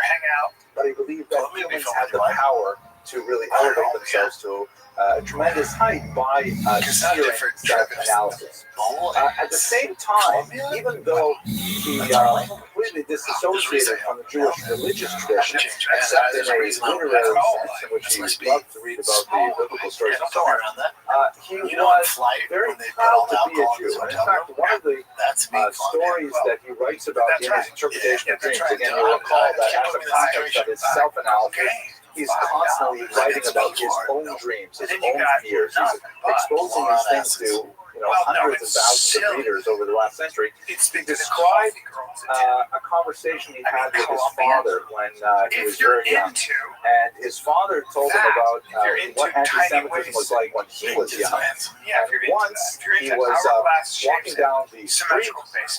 but he believed that humans had the power to really elevate themselves to a tremendous height by searing self-analysis. At the same time, even though he completely disassociated from the Jewish religious tradition, except in a literary sense in which he loved to read about the biblical stories and so on, he was very proud to be a Jew. And in fact, one of the stories that he writes about in his interpretation of dreams, again, you'll recall that as a context of his self-analysis, he's constantly writing about his own dreams, his own fears. He's exposing these things to hundreds of thousands of readers over the last century. He described a conversation he had with his father when he was very young. And his father told him about what anti-Semitism was like when he was young. And once he was walking down the street,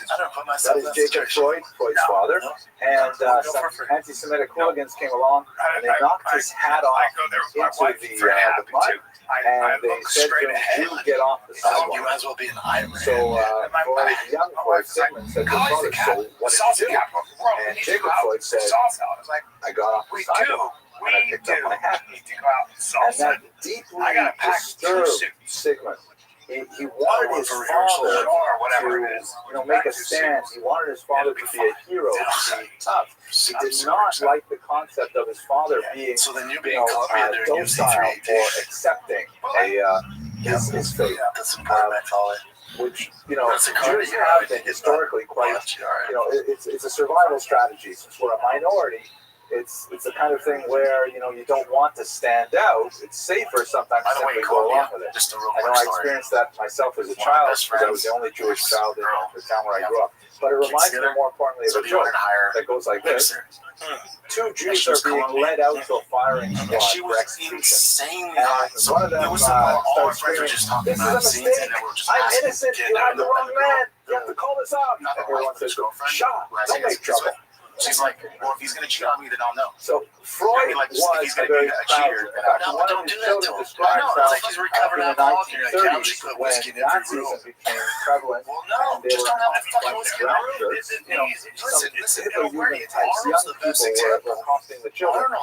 that is Jacob Freud, Freud's father, and some anti-Semitic hooligans came along and they knocked his hat off into the mud. And they said to him, "You get off the sidewalk." You might as well be an Irish. So Freud, young Freud, Sigmund said to his father, "So what did you do?" And Jacob Freud said, "I got off the sidewalk and I picked up my hat." And that deeply disturbed Sigmund. He wanted his father to make a stand. He wanted his father to be a hero, to be tough. He did not like the concept of his father being docile or accepting his fate. Which, Jews have been historically quite, it's a survival strategy. Since we're a minority, it's the kind of thing where, you don't want to stand out. It's safer sometimes to simply go along with it. I know I experienced that myself as a child, because I was the only Jewish child in the town where I grew up. But it reminds me more importantly of a joke that goes like this. 2 Jews are being led out to a firing squad for execution. And one of them starts screaming, "This is a mistake! I'm innocent! You have the wrong man! You have to call this off!" And everyone says, "Shut! Don't make trouble." She's like, well, if he's going to cheat on me, then I'll know. So Freud was a very proud Jew. Don't do that to him. I know. It's like he's recovered in the alcoholic. 1930s when Nazism became prevalent. Well, no, just don't have that fucking whiskey in the room. Some Hitler Union types, young people were accosting the children.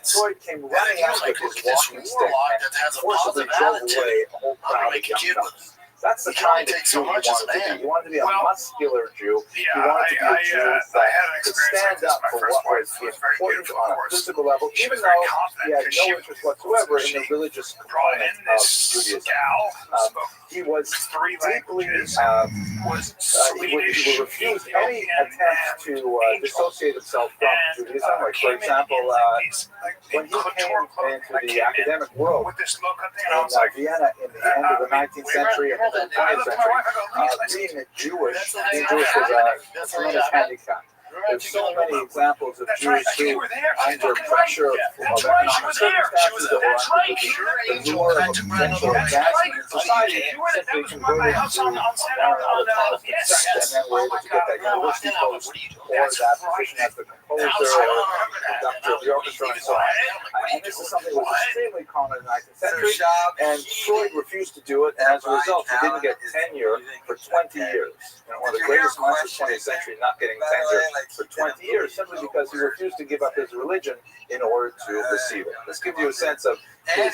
Freud came running out with his walking stick and forcibly drove away a whole crowd of young fellas. That's the kind of Jew he wanted to be. He wanted to be a muscular Jew. He wanted to be a Jew that could stand up for what was important on a physical level, even though he had no interest whatsoever in the religious component of Judaism. He was deeply, he would refuse any attempt to dissociate himself from Judaism. Like, for example, when he came into the academic world in Vienna in the end of the 19th century and the 20th century, being Jewish was a tremendous handicap. There's so many examples of Jews who, under pressure of economic circumstances or under the lure of a potential advancement in society, simply converted to one of the sect and then were able to get that university post or that position as the composer or conductor of the orchestra and so on. And this is something that was extremely common in the 19th century, and Freud refused to do it, and as a result, he didn't get tenure for 20 years. One of the greatest minds of the 20th century not getting tenure for 20 years simply because he refused to give up his religion in order to receive it. This gives you a sense of his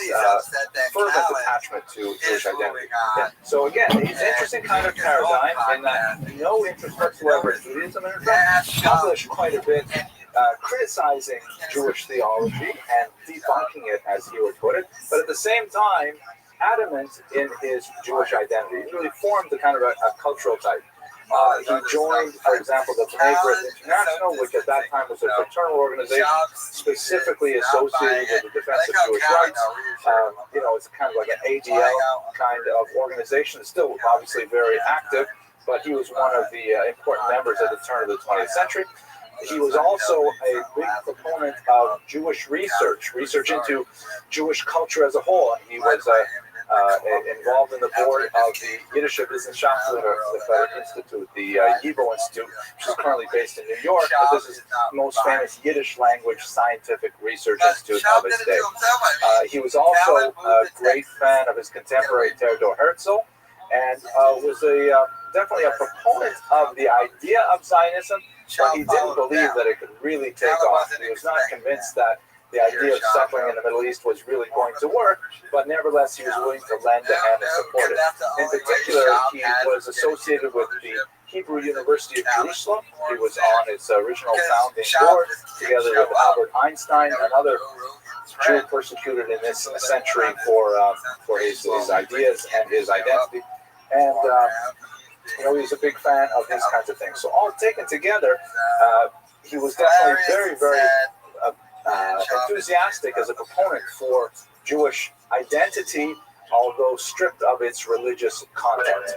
fervent attachment to Jewish identity. Yeah. So again, he's an interesting kind of paradigm in that no interest whatsoever in Judaism, and in fact, published quite a bit criticizing Jewish theology and debunking it, as he would put it, but at the same time, adamant in his Jewish identity. He really formed a kind of a cultural type. He joined, for example, the B'nai B'rith International, which at that time was a fraternal organization specifically associated with the defense of Jewish rights. It's kind of like an ADL kind of organization. It's still obviously very active, but he was one of the important members at the turn of the 20th century. He was also a big proponent of Jewish research into Jewish culture as a whole. He was involved in the board of the Yiddish Wissenschaftler Institute, the YIVO Institute, which is currently based in New York, but this is the most famous Yiddish language scientific research institute of its day. He was also a great fan of his contemporary Theodor Herzl, and was definitely a proponent of the idea of Zionism, but he didn't believe that it could really take off. He was not convinced that the idea of settling in the Middle East was really going to work, but nevertheless he was willing to lend a hand and support it. In particular, he was associated with the Hebrew University of Jerusalem. He was on its original founding board, together with Albert Einstein, another Jew persecuted in this century for his ideas and his identity. And he was a big fan of these kinds of things. So all taken together, he was definitely very, very enthusiastic as a proponent for Jewish identity, although stripped of its religious content.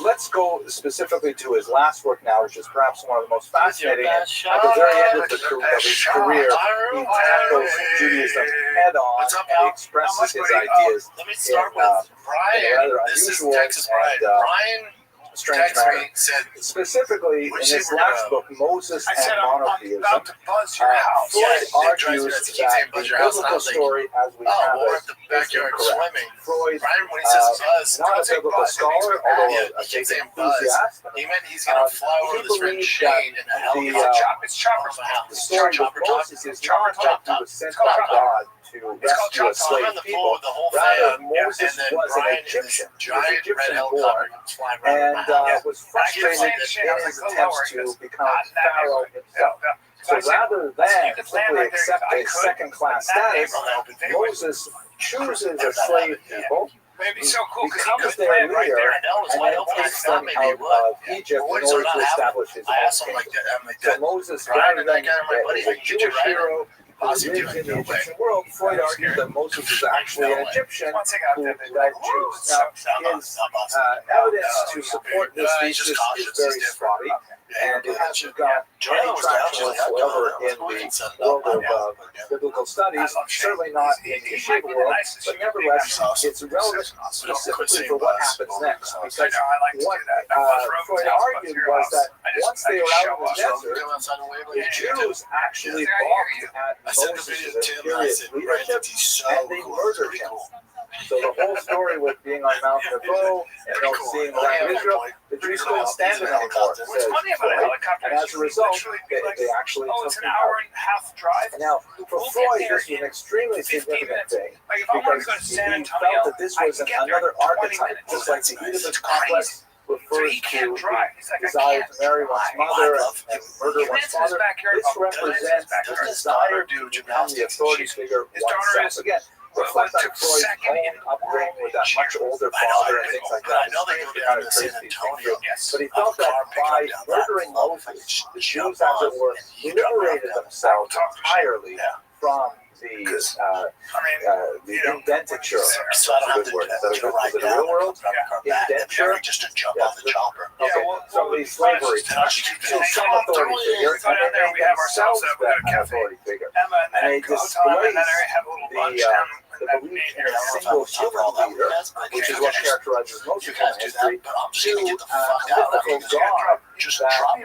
Let's go specifically to his last work now, which is perhaps one of the most fascinating. At the very end of his career, he tackles Judaism head on and expresses his ideas in a rather unusual and strange manner. Specifically, in his last book, Moses and Monotheism, Freud argues that the biblical story as we have it is incorrect. Freud, not a biblical scholar, although a big enthusiast, he believed that the story of Moses is not that he was sent by God to rescue a slave people. Rather, Moses was an Egyptian. He was Egyptian born, and was frustrated in his attempts to become Pharaoh himself. So rather than simply accept a second-class status, Moses chooses a slave people, becomes their leader, and then takes them out of Egypt in order to establish his own kingdom. So Moses, rather than a Jewish hero who lives in the Egyptian world, Freud argued that Moses is actually an Egyptian who led Jews. Now, his evidence to support this thesis is very spotty, and it hasn't got any traction whatsoever in the world of biblical studies, certainly not in the yeshiva world, but nevertheless, it's relevant specifically for what happens next, because what Freud argued was that once they were out in the desert, the Jews actually balked at Moses' imperious leadership, and they murdered him. So the whole story with being on Mount Nebo and seeing the land of Israel, the Jews couldn't stand it anymore. And as a result, they actually took him out. Now, for Freud, this was an extremely significant thing, because he felt that this was another archetype, just like the Oedipus complex refers to the desire to marry one's mother and murder one's father. This represents the desire to become the authority figure oneself. Again, reflect on Freud's own upbringing with that much older father and things like that. Kind of crazy thing. But he felt that by murdering Moses, the Jews, as it were, liberated themselves entirely from the indenture. That's a good word. Is it a real world? Indenture? Okay, so the slavery to some authority figure, and then they themselves that authority figure. And they displace the belief in a single human leader, which is what characterizes most of human history, to a mythical God that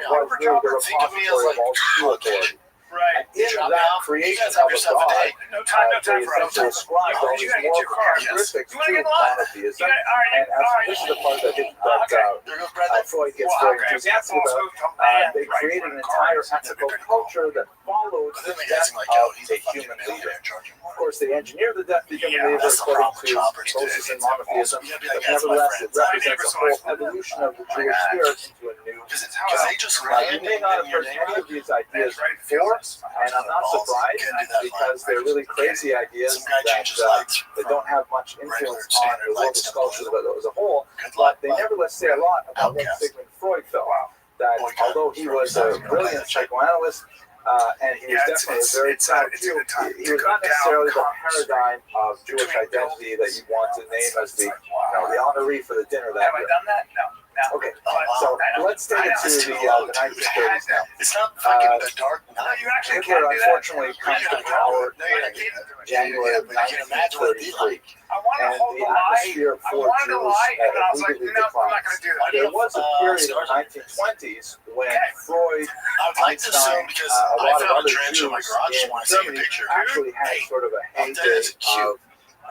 was really the repository of all true authority. And You in drop me that off. You creation guys have of a yourself a God, day. No time they for us. essentially ascribed all You these gotta get moral your car. characteristics You wanna to get lost? monotheism. All right. And this is the part that There goes Bradley. Freud gets Well, very okay, enthusiastic that's about. also land, They right, created for an the entire cars. ethical culture that followed the death like, of he's a a fucking human millionaire leader. in charge. Of course, they engineered the death of the human Yeah, leader that's the according problem with to choppers, dude. Moses and It's monotheism, You gotta be but like, that's my nevertheless, it friend. represents a whole evolution of the Jewish spirit into a new. Because they just You land may not have heard any of these ideas before, and I'm not surprised because they're really crazy ideas Some guy changes that lights they don't have much influence on standard the lights religious to culture as a whole, Good but luck, they bud. nevertheless say a lot about what Outcast. Sigmund Freud felt. That Boycott. although he was a brilliant psychoanalyst, and he was definitely a very proud Jew, he was not necessarily the paradigm of Jewish identity that you want to name as the honoree for the dinner that Have I year. done that? No. Okay, so let's take it to the 1930s now. It's not fucking the dark No, night. you actually Hitler can't do that. unfortunately comes to power No, you're in not. January of But you can imagine what it'd be 1933. like. I wanted to And hold the the lie. atmosphere I for wanted to Jews lie, and I was like, immediately no, I'm not declines. going to do that. There was a period in the 1920s when Freud, I would like to assume because a I lot of found a other trench in Jews my garage. in Want to take a Germany picture? actually had sort of a I'll tell you, heyday it's cute.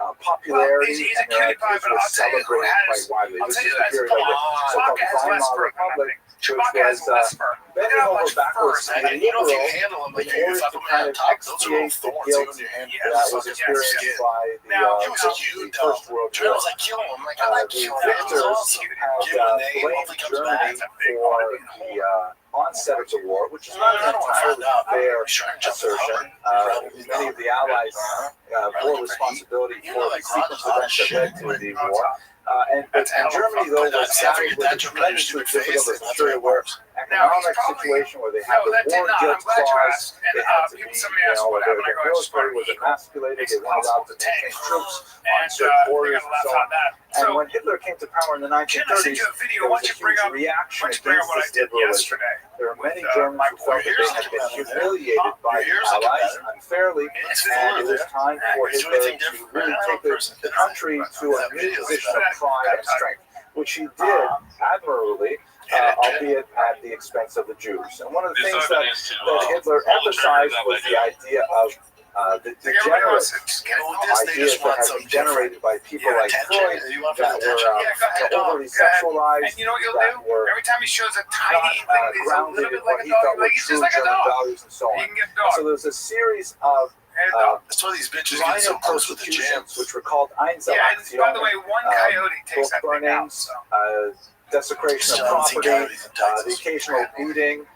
of popularity, he's a and their cutie pie, ideas but were I'll tell you who celebrated has- quite widely. I'll This tell is you the this. period of the so-called Chewbacca has less Weimar fur than I Republic, think. which Chewbacca has was less fur. bending Look how over much backwards fur to is the in it. You know, if you Negro handle them, like in if order I to put my kind on of top, those are little expiate the thorns guilt in your hand. that was experienced by He was a the cute First dog. World Trent War. was like, kill him. I'm like, I like The killing him. It was victors awesome. had Give him a name. blamed Hopefully comes Germany back. for the onset of the war, which is not an entirely fair assertion. Many of the Allies bore responsibility for the sequence of events that led to the war. And Germany, though, was saddled with a tremendously difficult, as I'm sure you're aware, economic situation where they had the war guilt clause. They had to be, their military was emasculated. They weren't allowed to maintain troops on certain borders and so on. And when Hitler came to power in the 1930s, there was a huge reaction against this liberalism. There were many Germans who felt that they had been humiliated by the Allies unfairly, and it was time for Hitler to really take the country to a new position of pride and strength, which he did admirably, albeit at the expense of the Jews. And one of the things that Hitler emphasized was the idea of the degenerate ideas that had been generated by people like Freud that were overly sexualized, that were every time he shows a tiny not thing, he's a grounded little in bit what like a he dog. felt were Like he's true just like a German dog. values and so He on. can get dog. So there's a series of That's why these bitches get so minor close with the persecutions, jams. which were called Yeah, and by the way, one coyote takes book that thing out. burnings, desecration of property, the occasional beating,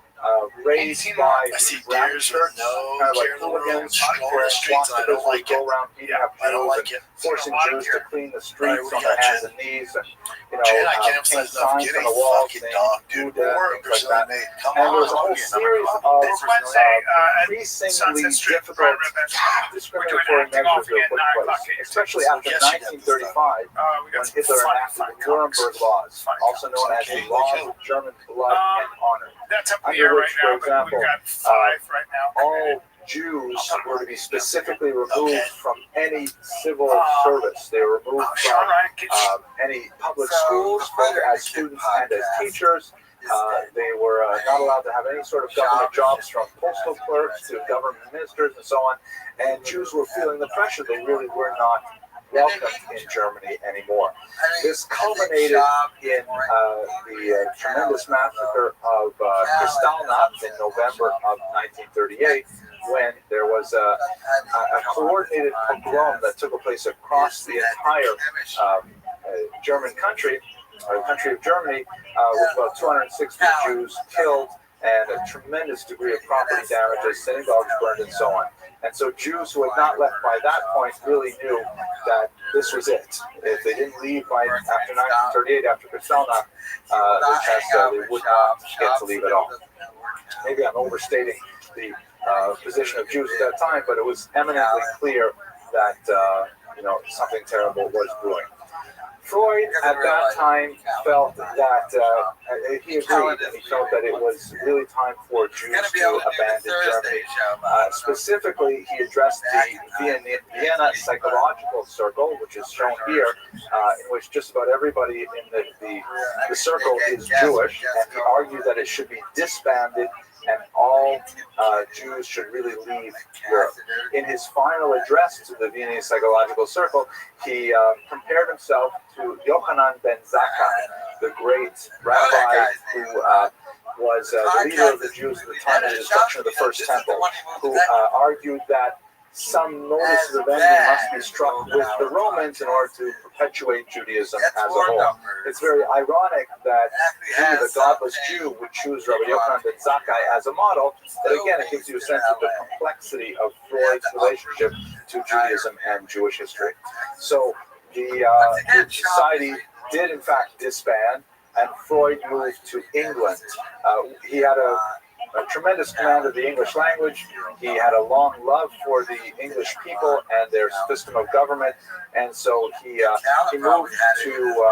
raised by I see brown deers shirts, with no kind of like care in the world hooligans, going wearing the streets, and I swastikas don't would like go it. around beating up I don't Jews like and it. forcing Jews to clean the streets Right, on their we got hands you. and knees, and Jen, I can't paint emphasize enough. signs Get on a the walls fucking saying dog, dude. Buddha, Or things like Brazilian that. made. Come And on, there's a whole series of This Wednesday, increasingly Sunset Street, difficult right around that. discriminatory acting off measures again, that put 9 in place, o'clock. especially So after yes, you got this 1935, We got when some Hitler fun enacted the comics. Nuremberg laws, Funny also known as Okay, the laws okay. of German blood and honor. That's up in the Under air which, right now, for but we've example, got 5 right now. all Jews were to be specifically removed Okay. from any civil service. They were removed Sean from Ryan, get any public schools, both as students and as teachers. They were not allowed to have any sort of government jobs, from postal clerks to government ministers and so on. And Jews were feeling the pressure. They really were not welcomed in Germany anymore. This culminated in the tremendous massacre of Kristallnacht in November of 1938, when there was a coordinated pogrom that took place across the entire German country, or the country of Germany, with about 260 Jews killed and a tremendous degree of property damages, synagogues burned, and so on. And so Jews who had not left by that point really knew that this was it. If they didn't leave by after 1938, after Kristallnacht, they would not get to leave at all. Maybe I'm overstating the position of Jews at that time, but it was eminently clear that something terrible was brewing. Freud at that time felt that he agreed, and he felt that it was really time for Jews to abandon Germany. Specifically, he addressed the Vienna psychological circle, which is shown here, in which just about everybody in the circle is Jewish, and he argued that it should be disbanded and all Jews should really leave Europe. In his final address to the Viennese Psychological Circle, he compared himself to Yochanan ben Zakkai, the great rabbi who was the leader of the Jews at the time of the destruction of the First Temple, who argued that some noticeable enemy must be struck with the Romans in order to perpetuate Judaism as a whole. It's very ironic that he, the godless Jew, would choose Rabbi Yochanan ben Zakkai as a model, but again, it gives you a sense of the complexity of Freud's relationship to Judaism and Jewish history. So the society did in fact disband, and Freud moved to England. He had a tremendous command of the English language. He had a long love for the English people and their system of government, and so he moved to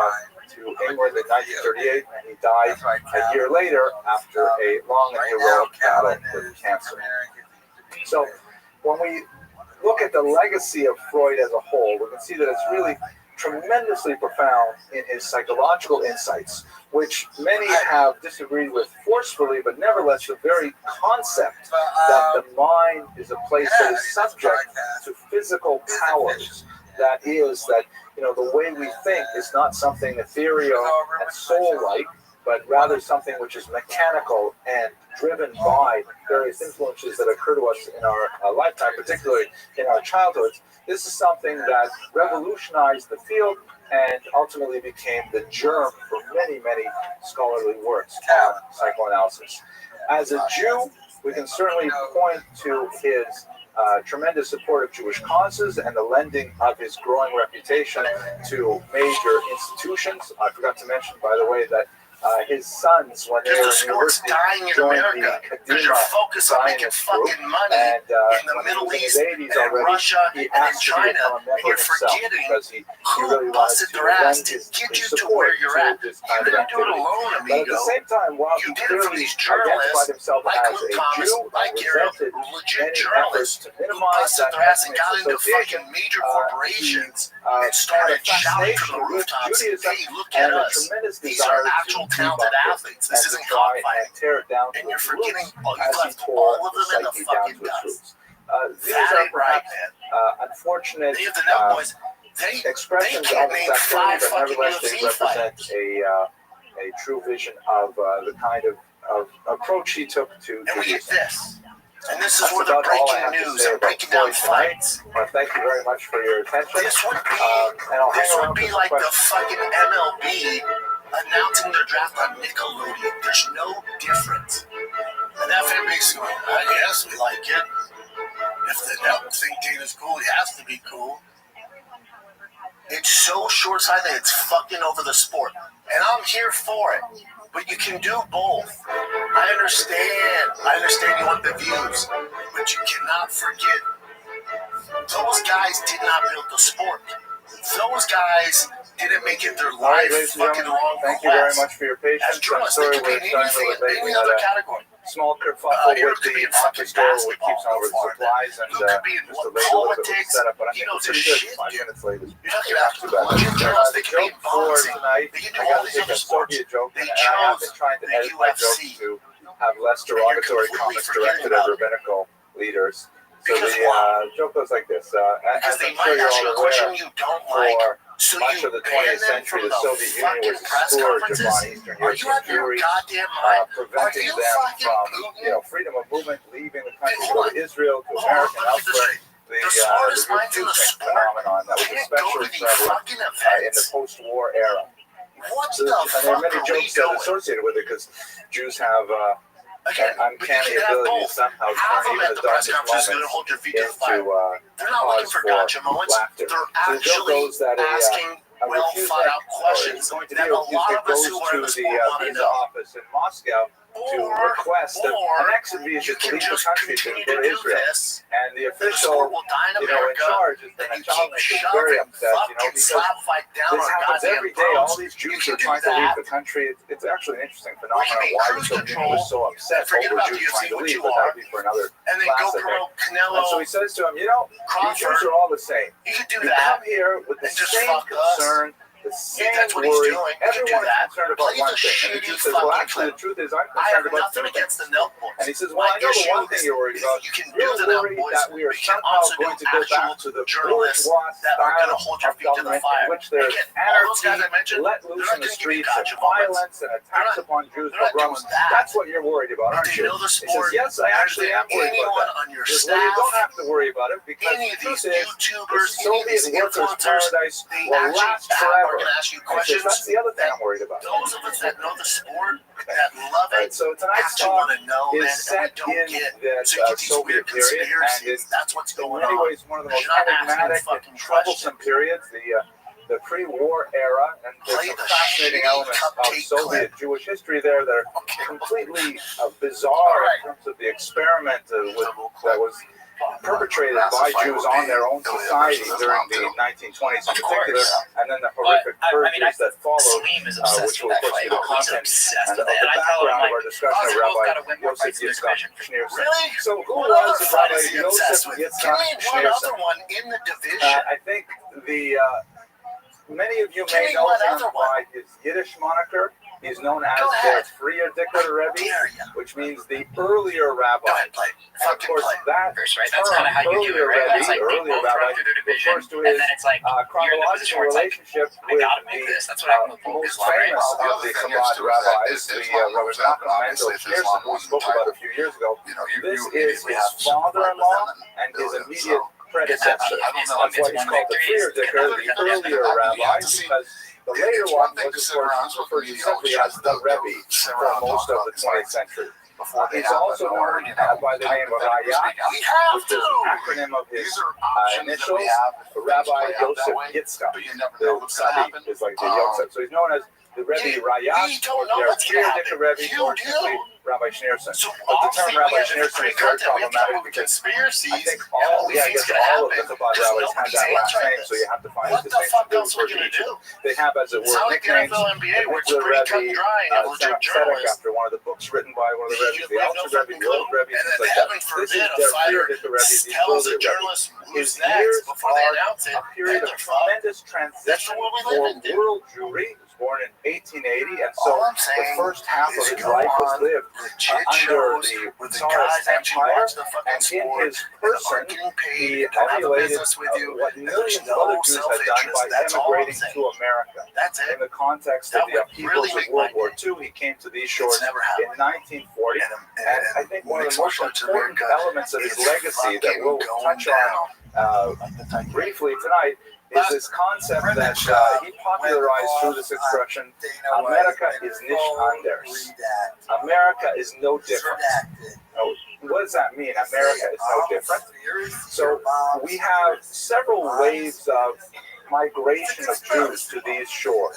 England in 1938, and he died a year later after a long and heroic battle with cancer. So when we look at the legacy of Freud as a whole, we can see that it's really tremendously profound in his psychological insights, which many have disagreed with forcefully, but nevertheless the very concept that the mind is a place that is subject to physical powers, that is, that the way we think is not something ethereal and soul-like, but rather something which is mechanical and driven by various influences that occur to us in our lifetime, particularly in our childhoods. This is something that revolutionized the field and ultimately became the germ for many, many scholarly works on psychoanalysis. As a Jew, we can certainly point to his tremendous support of Jewish causes and the lending of his growing reputation to major institutions. I forgot to mention, by the way, that his sons, when they were in university, dying in America because you're focused on making fucking money and, in the Middle East and Russia and in China, and you're forgetting who busted their ass to get you to where you're at. You didn't do it alone, amigo. But at the same time, while you did it for these journalists like Luke Thomas, like Ariel, legit journalists who busted their ass and got into fucking major corporations and started shouting from the rooftops, hey, look at us. These are actual talented athletes. This isn't cockfighting. And you're forgetting, you left all of them in the fucking dust. These are perhaps unfortunate expressions of his activity, but nevertheless they represent a true vision of the kind of approach he took to and we get this. And this is where the breaking news and breaking down fights. Well, thank you very much for your attention. This would be like the fucking MLB announcing their draft on Nickelodeon. There's no difference. And that fan base going, I guess we like it. If the network think Dana's cool, he has to be cool. It's so short-sighted, it's fucking over the sport. And I'm here for it. But you can do both. I understand you want the views. But you cannot forget, those guys did not build the sport. Those guys didn't make it their life fucking long. Thank you very much for your patience. As journalists, they could be in any other category. Small kerfuffle with the office door, which keeps over the supplies and just a little bit of a setup, but I think it's pretty good. 5 minutes late is not too bad. The joke for tonight, I got to take a Soviet joke, and I have been trying to edit my jokes to have less derogatory comments directed at rabbinical leaders. So the joke goes like this. As I'm sure you're all aware, for much of the 20th century, the Soviet Union was a scourge upon Eastern European Jewry, preventing them from, freedom of movement, leaving the country to go to Israel, to America, and elsewhere. The refusing phenomenon that was especially prevalent in the post-war era. So there are many jokes that are associated with it because Jews have uncanny ability to somehow turn even the darkest moments into cause for laughter. So the joke goes that a well-thought-out questions that a lot of us who are in the sport want to know. Office in Moscow to request an exit visa to leave the country to go to Israel. And the official, in charge is the Nachalnik is very upset, because this happens every day. All these Jews are trying to leave the country. It's actually an interesting phenomenon why the Soviet Union was so upset over Jews trying to leave, but that would be for another class, I think. And so he says to him, you Jews are all the same. You come here with the same concern the same That's what he's worry. doing. You can do Everyone is that. concerned about Play one the thing. And the shitty Jew says, well, fucking actually, clip. the truth is I'm I have concerned about nothing two against things. the notebooks. And he says, well, I know the one thing you're worried about. You can do You're the worried notebooks, that we are but you can somehow also do going to go actual back to the journalists bourgeois that are going to style hold your of feet to the government fire. in which there's Again, all those guys I anarchy, mentioned, let they're loose not in the going to give you streets, and gotcha moments. violence and attacks upon Jews, They're not doing pogroms. that. That's what you're worried about, aren't They you? know the He says, sport. yes, I actually am worried about Anyone that. on your He says, well, you don't staff, have to worry about it because any the of truth these is YouTubers, the any of these Soviet workers' influencers, paradise they will actually last are forever. going to ask you And he says, questions. that's the other thing I'm worried about. Those of us that know the sport, that love Right, it, so tonight's actually talk want to know, is man, and set we don't in get. that So you get these Soviet weird period, and conspiracies. it's That's what's in going many on. ways one of the most You're not asking enigmatic fucking and troublesome periods, the pre-war era, and there's Play some the fascinating shitty elements of cupcake Soviet clip. Jewish history there that are completely bizarre in terms of the experiment that was perpetrated by Jews on their own society during the 1920s in particular, and then the horrific purges that followed, which will of course be the content and the background of our discussion of Rabbi Yosef Yitzchak Schneerson. Really? So who What was other fight is Rabbi he obsessed Yosef with? Yitzchak Give me one Schneerson? other one in the division. I think many of you Give may me know one him other one. by his Yiddish moniker. He's known as Go the ahead. Frier Dicker Rebbe, Dare ya. which means the earlier rabbi. Go ahead, play. And of course, that Right? term, That's kind of how you do it, earlier right? Rebbe, It's like they earlier both rabbi, run through the division, refers to and his then it's like you're in the chronological position where it's like, relationship I with gotta make this. That's what happened with the Bob most Islam, right? famous of the Chabad rabbis, the Rabbi Nachman Mendel Schneerson, who we spoke about a few years ago. This is his father-in-law and his immediate predecessor. That's why he's called the Frier Dicker, the earlier rabbi, because the later one was, of course, referred to simply as the Rebbe for most of the 20th century. He's also known by the name of Rayat, which is an acronym of his initials, Rabbi Yosef Yitzchak. The Sadi is like the Yosef. So he's known as the Rebbe Rayat, or the Frier Dicker Rebbe, or simply Rabbi Schneerson. But the term Rabbi Schneerson is very problematic because I think all of the Chabad rabbis had that last name, so you have to find a distinction for each of them. They have, as it were, nicknames. The Rebbe, Tzedek, after one of the books written by one of the Rebbe's, the Alter Rebbe, the Old Rebbe, things like that. This is their Frier Dicker Rebbe, the earlier Rebbe. His years are a period of tremendous transition for world Jewry. He was born in 1880, and so the first half of his life was lived under the Tsarist Empire, and in his person, he emulated what millions of other Jews had done by emigrating to America. In the context of the upheavals of World War II, he came to these shores in 1940, and I think one of the most important elements of his legacy that we'll touch on briefly tonight is this concept that he popularized through this expression, America is nicht anders. America is no different. Now, what does that mean? America is no different. So we have several waves of migration of Jews to these shores.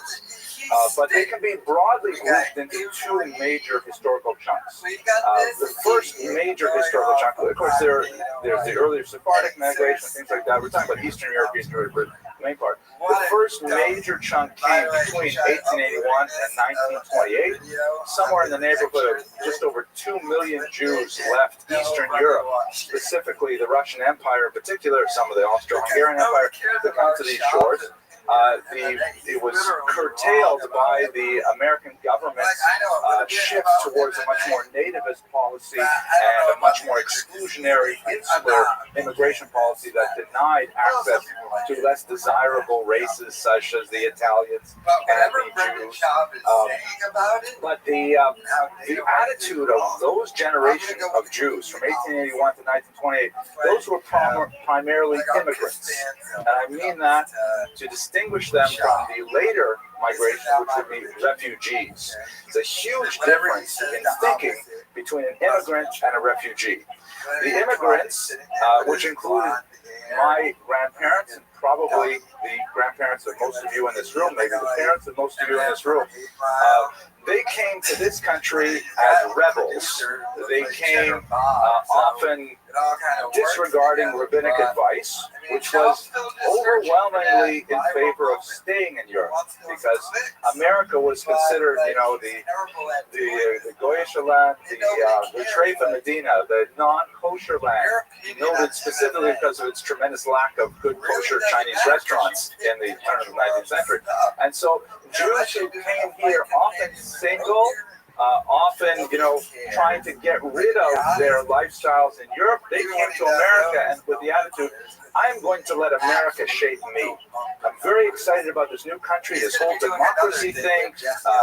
But they can be broadly grouped into two major historical chunks. The first major historical chunk, of course, there's the earlier Sephardic migration, things like that. We're talking about Eastern Europeans for the main part. The first major chunk came between 1881 and 1928. Somewhere in the neighborhood of just over 2 million Jews left Eastern Europe, specifically the Russian Empire in particular, some of the Austro-Hungarian Empire, to come to these shores. It was curtailed by the American government's shift towards a much more nativist policy and a much more exclusionary, insular immigration policy that denied access to less desirable races such as the Italians and the Jews. But the attitude of those generation of Jews from 1881 to 1928, those were primarily immigrants. And I mean that to distinguish them from the later migration, which would be refugees. It's a huge difference in thinking between an immigrant and a refugee. The immigrants, which included my grandparents and probably the grandparents of most of you in this room, maybe the parents of most of you in this room, they came to this country as rebels. They came often disregarding rabbinic advice, which was overwhelmingly in favor of staying in Europe, because America was considered, the Goyish land, the Trefa Medina, the non-kosher land, noted specifically because of its tremendous lack of good kosher Chinese restaurants in the turn of the 19th century. And so Jews who came here, often single, often, trying to get rid of their lifestyles in Europe, they came to America and with the attitude, I'm going to let America shape me. I'm very excited about this new country, this whole democracy thing,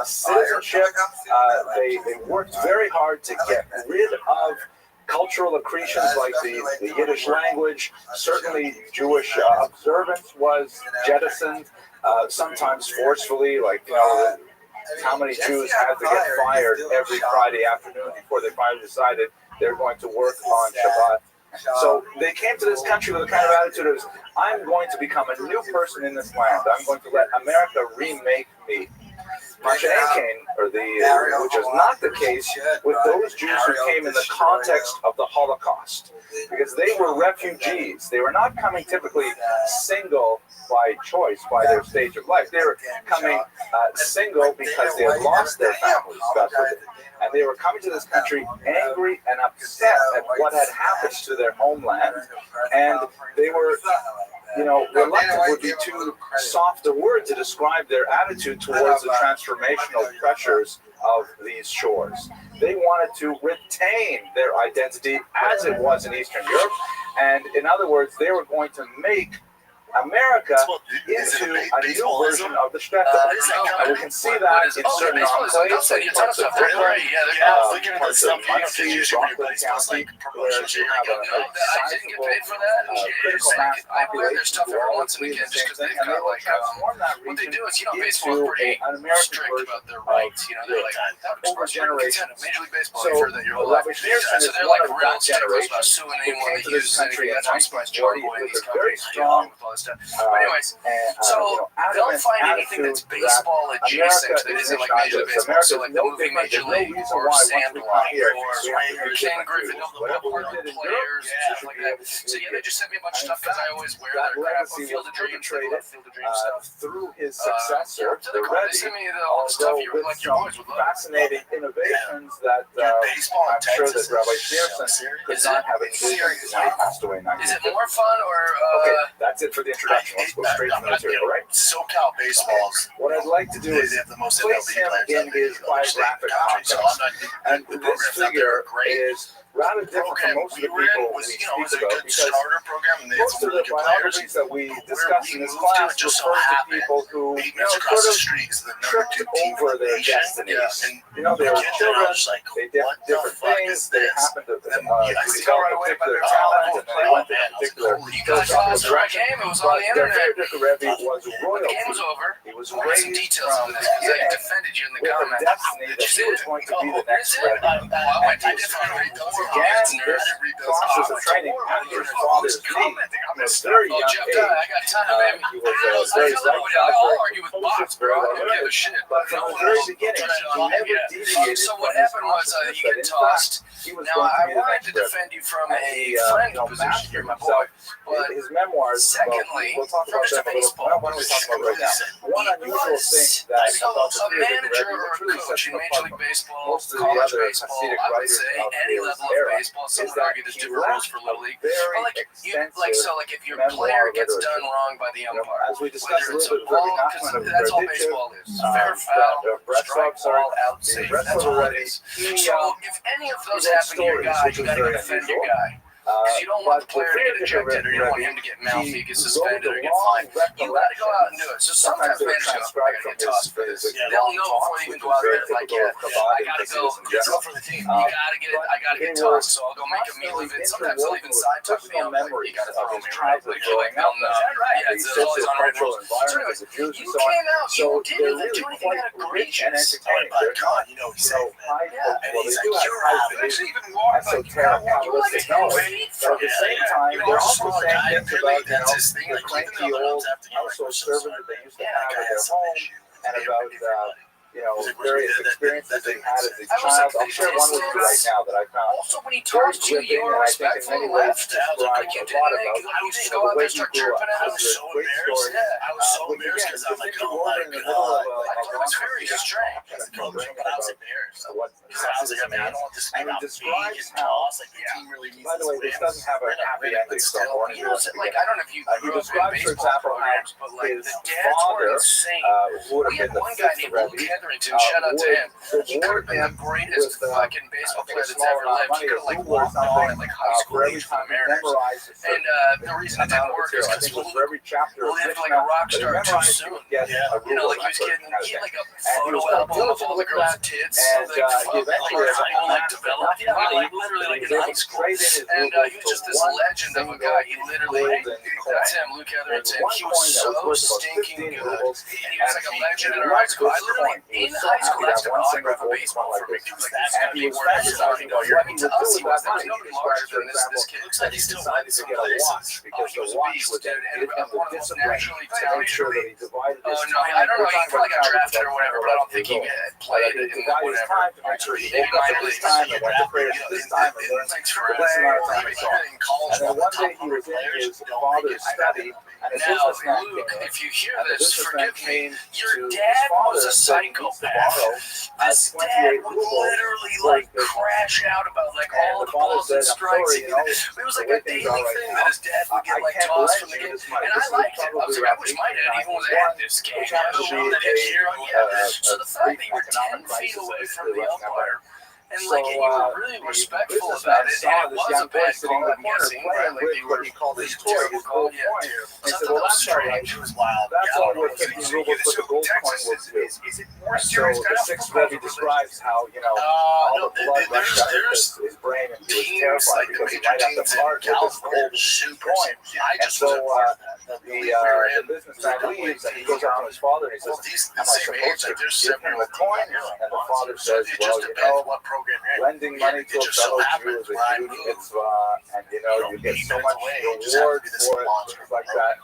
citizenship. They worked very hard to get rid of cultural accretions like the Yiddish language. Certainly Jewish observance was jettisoned, sometimes forcefully, like, how many Jews had to get fired every Friday afternoon before they finally decided they're going to work on Shabbat. So they came to this country with a kind of attitude of, I'm going to become a new person in this land. I'm going to let America remake me. Which is not the case with those Jews who came in the context of the Holocaust, because they were refugees. They were not coming typically single by choice, by their stage of life. They were coming single because they had lost their families, and they were coming to this country angry and upset at what had happened to their homeland, and they were reluctant would be too soft a word to describe their attitude towards the transformational pressures of these shores. They wanted to retain their identity as it was in Eastern Europe, and in other words, they were going to make America into a new version of the shtetl. And we can see that in certain enclaves, like parts of Brooklyn, parts of Muncie, Rockland County, where you have a sizable critical mass population who all agree the same thing, and they will transform that region into an American version of over generations. So Rabbi Rothschild is one of that generation who came to this country in 1940 with a very strong anyways, so they'll find anything that's baseball adjacent that isn't like Major League Baseball, so like the movie Major League or Sandlot or Ken Griffin, the players, stuff like that. So yeah, they just sent me a bunch of stuff because I always wear that crap. Field of Dreams, Field of Dreams stuff. Through his successor, the They sent me all the stuff you like your boys would love. Fascinating innovations that I'm sure that Rabbi Pearson could not have envisioned when he passed away in 1950. Is it more fun or? Okay, that's it for the introduction. Let's go straight to the material, right? SoCal baseballs. What I'd like to do is place him in his biographic context. And this figure is rather different from most of the people we speak about, because most of the biographies that we discuss in this class refer to people who sort of tripped over their destinies. They were children, they did different things, they happened to develop a particular talent, and they went in a particular philosophical direction. But their favorite Rebbe was royalty. He was raised from the beginning with a destiny that he was going to be the next Rebbe. And he began this process of training after his father's knee. At a very young age, he was very self-conscious, very well read, but from the very beginning, he never deviated from his consciousness that in fact, he was going to be the next Rebbe. And he mastered himself in his memoirs. We'll talk about that a little. Why don't we talk about it right now? One unusual thing that about the manager or a coach in Major League Baseball, college baseball, I would say any level of baseball. Some would argue there's different rules for Little League. But if your player gets done wrong by the umpire, as we discussed a whether it's little a ball, bit, that's all baseball is. Fair foul, strike ball, out, safe. That's all it is. So if any of those happen to your guy, you got to defend your guy. Because you don't want the player to get ejected, or you don't want him to get mouthy, get suspended, or get fined. You got to go out and do it. So sometimes managers go, I got to get tossed for this. They'll know before they even go out there, like, I got to go for the team. I got to get tossed, so I'll go make a meal of it. Sometimes they'll even side talk me on, like, you got to throw me, right? Like, they'll know. Yeah, it's always on our individuals. So anyways, you came out, you didn't do anything that egregious. God, he said, and he's like, you're out. Actually, even more, like, but at the same time, they're also saying things about, the cranky old household servant that they used to have at their home, and about various experiences they had as a child. I'll share one with you right now that I found very gripping, and I think in many ways describes a lot about the way he grew up. This is a great story. I was so embarrassed because I'm like, oh my god. It was very strange. I was embarrassed. Because I was like, I don't want this to be about big and toss. Like, the team really needs. By the way, this doesn't have a happy ending. So You know, like, I don't know if you he grew up in describes, for baseball example, how programs, but like his the dads were father, insane. who would We have had been one the guy fifth named Luke Rebbe, Hetherington, shout out to him. He could have been the greatest fucking baseball player that's ever lived. He could have like walked on at like high school age for the Mariners. And the reason it didn't work is because Luke lived like a rock star too soon. You know, like he was getting, he had like a photo album of all the girls' tits. And he eventually like developed. Yeah, like literally like in high school. And he was just this legend of a guy. He literally, that's him, Luke Hetherington. He was so stinking good. And he was like a legend in our high school. I literally, in high school, asked him to autograph a baseball for me. He was like, that's going to be where it's starting to go. I mean, to us, he was, there was nobody larger than this kid. Looks like he's still playing some places. Oh, he was a beast, dude. And one of the most naturally talented. Oh, no, I don't know. He probably got drafted or whatever, but I don't think he had played in whatever. Maybe minor leagues. Thanks for in college. And then one day he was in his father's study, and his businessman came in. If you hear this, forgive me. Your dad was a psychopath. This dad would literally like crash out about like all the balls and strikes. It was like a daily thing that his dad would get like tossed from the game, and I liked it. I was like, I wish my dad even was at this game. So the fact that you were 10 feet away from the umpire. And like, you were really respectful about it, and it was a bad call, I'm guessing, right? Like, you were this terrible call, yeah. And so that was strange. It was wild. That's all what 50 rubles for the gold coin will do. Is it more So serious? the sixth Rebbe describes how, all the blood rushed out of his brain, and he was terrified because he might have to part with this gold coin. And so the businessman leaves, and he goes out to his father, and he says, am I supposed to give him the coin? And the father says, well, lending money to a fellow Jew is a huge mitzvah, and you get so much reward for it, things like that.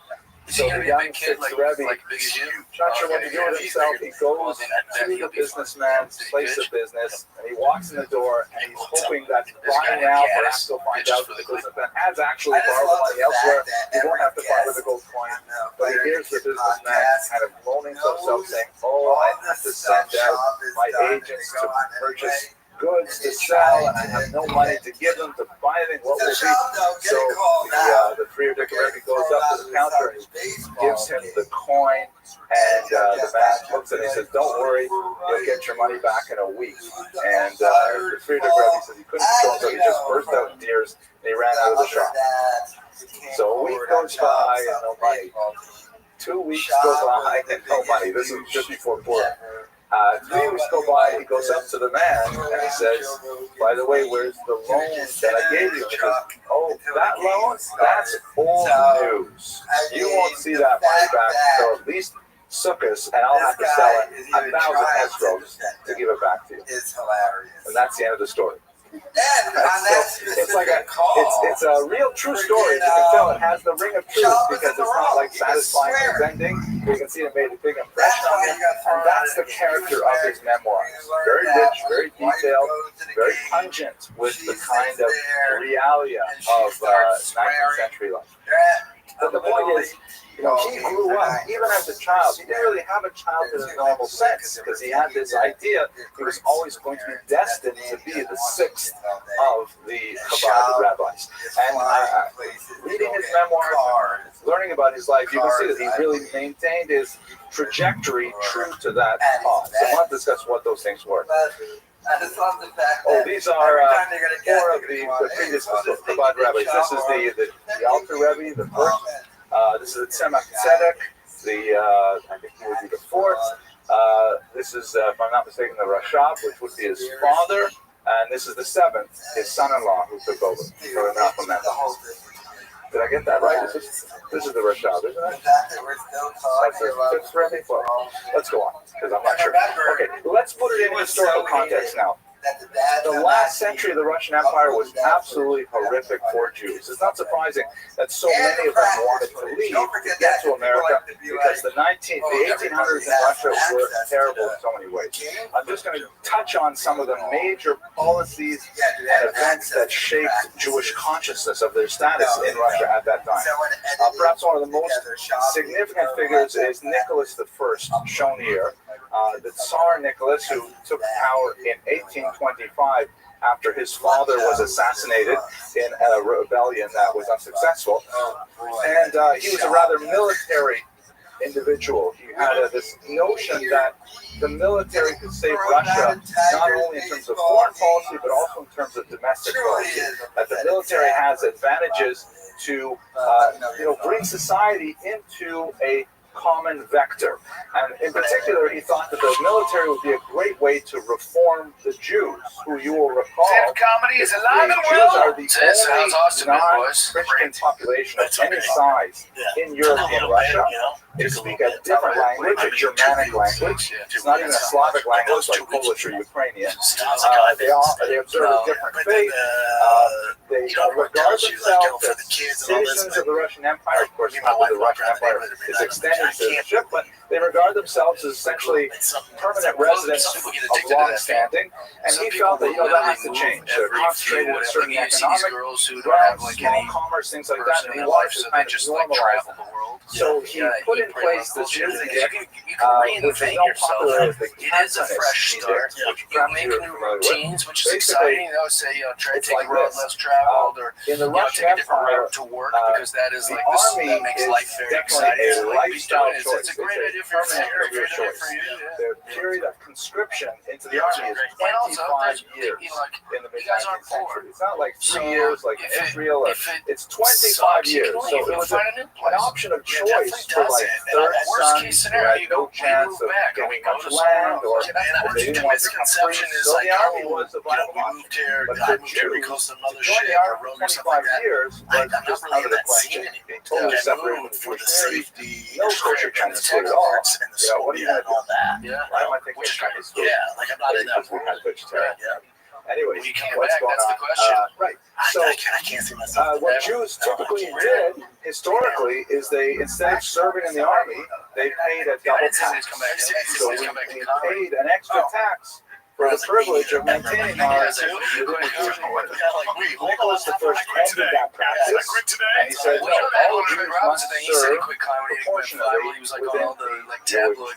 So the young sixth Rebbe, not sure what to do with himself, he goes to the businessman's place of business, and he walks in the door, and he's hoping that by now perhaps he'll find out that the businessman has actually borrowed the money elsewhere. He won't have to part with the gold coin, but he hears the businessman kind of moaning to himself, saying, oh, I have to send out my agents to purchase goods to sell, and I have no money to give them to buy anything. What will be? So the Friedrich Rebbe goes up to the counter and gives him the coin, and the man looks at it and says, don't worry, you'll get your money back in a week. And the Friedrich Rebbe says he couldn't control himself, he just burst out in tears, and he ran out of the shop. So a week goes by and no money. 2 weeks go by and no money. This is just before Purim. 3 weeks go by, he goes up to the man and he says, by the way, where's the loan that I gave you? He says, oh, that loan? That's old news. You won't see that money back until at least Sukkot, and I'll have to sell it 1,000 escrows to give it back to you. And that's the end of the story. It's like it's a real true story. You can tell it has the ring of truth because it's not like satisfying his ending. You can see it made a big impression on him, and that's the character of his memoirs. Very rich, very detailed, very pungent with the kind of realia of 19th century life. But the point is, he grew up, even as a child, he didn't really have a childhood in a normal sense, because he had this idea he was always going to be destined to be the sixth of the Chabad rabbis. And reading his memoirs, learning about his life, you can see that he really maintained his trajectory true to that cause. So I want to discuss what those things were. Oh, these are 4 of the previous Chabad rabbis. This is the Alter Rebbe, the first. This is the Tzemach Tzedek, I think he would be the 4th. This is, if I'm not mistaken, the Rashab, which would be his father. And this is the 7th, his son-in-law, who took over. Did I get that right? This is the Rashab, isn't it? That's the 5th Rebbe? Well, let's go on, because I'm not sure. Okay, let's put it in historical context now. The last century of the Russian Empire was absolutely horrific for Jews. It's not surprising that so many of them wanted to leave to get to America because the 1800s in Russia were terrible in so many ways. I'm just going to touch on some of the major policies and events that shaped Jewish consciousness of their status in Russia at that time. Perhaps one of the most significant figures is Nicholas I, shown here. The Tsar Nicholas, who took power in 1825 after his father was assassinated in a rebellion that was unsuccessful. And he was a rather military individual. He had this notion that the military could save Russia not only in terms of foreign policy but also in terms of domestic policy. That the military has advantages to bring society into a common vector. And in particular, he thought that the military would be a great way to reform the Jews, who you will recall, comedy is alive and Jews well. are the only non-Christian population of any size in Europe and Russia. They speak a different language, a Germanic language. It's not even a Slavic language like Polish or Ukrainian. They observe a different faith. They regard themselves as citizens of the Russian Empire. Of course, not that the Russian Empire is extending citizenship, but they regard themselves as essentially permanent residents of long standing. And he felt that that has to change. They're concentrated in certain economic grounds, small commerce, things like that, and he wanted to kind of normalize them. So he put in place this new edict, which is known popularly as the Cantonist edict, which perhaps you're familiar with. Which is exciting. I would say, try to take a road less traveled, or in the Russian take a different Empire, route to work, because that is the like army that makes is life very definitely exciting. a lifestyle choice. It's a great idea for you. The period of conscription into the army is 25 years in the mid-19th century. It's not like 3 years like in Israel. It's 25 years. So it was an option of choice for like third sons who had no chance of getting much land, or they didn't want to become priests. So the army was a viable option. But for Jews, to join the army for 25 years was just out of the question. Being totally separated from the Jewish community, no kosher Chinese food at all. What are you going to do? Why am I thinking Chinese food? Like I'm not in that Because we had vegetarian. Anyway, When you came what's back, going that's on? the question. Right. So I can't see myself. what Jews typically did historically is they, instead of serving in the army, they paid a double tax. So we paid an extra tax for the privilege of maintaining our Nicholas I ended that practice, and he said, no, all Jews must serve proportionally within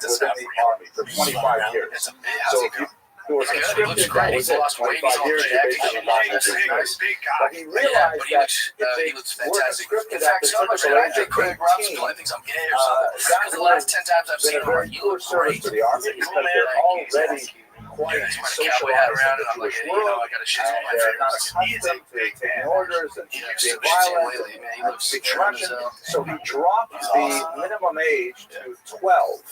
the army for 25 years. So if you were conscripted, that was it. 25 years, you basically lost your citizenship. But he realized that if they were conscripted at the typical age of 18, that would have been a very poor service to the army because they're already quite socialized in the Jewish world, and they're not accustomed to taking orders and being violent and speaking Russian. So he dropped the minimum age to 12,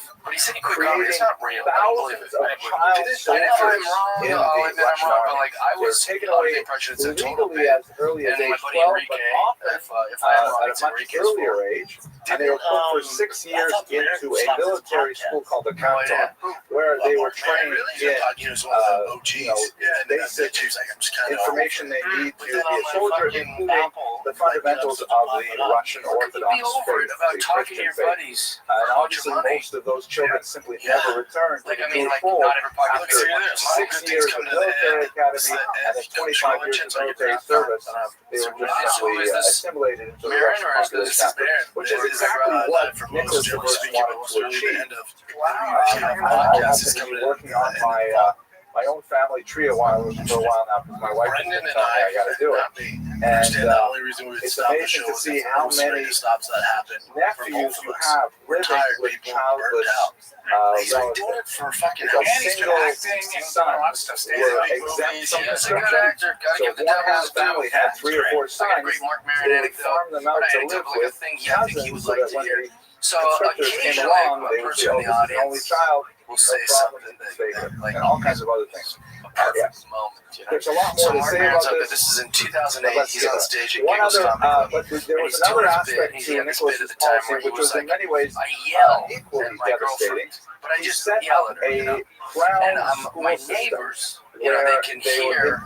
creating thousands of child soldiers in the Russian army. They were taken away legally as early as age 12, but often at a much earlier age, and they were put for 6 years into a military school called the Canton, where they were trained in basic information they need to be a soldier, including the fundamentals of the Russian Orthodox faith, the Christian faith. And obviously, most of those children simply never returned to the Jewish fold after 6 years of military academy and then 25 years of military service. They were just simply assimilated into the Russian population, which is exactly what Nicholas I wanted to achieve. I have been working on my own family tree for a while now because my wife has been telling me I got to do it. And it's amazing to see how many nephews you have living with childless relatives. Because single sons were exempt from conscription. So if one half family had 3 or 4 sons, they would farm them out to live with cousins so that when the conscriptors came along, they would say, oh, this is the only child. Will say something and all kinds of other things. Moment, There's a lot more to say about this. This is in 2008. He's on stage at one Giggles other, Comedy but there was another aspect to Nicholas's policy, which was in many ways equally devastating. But I he just set yell up at her, a ground school my system neighbors you know, they can hear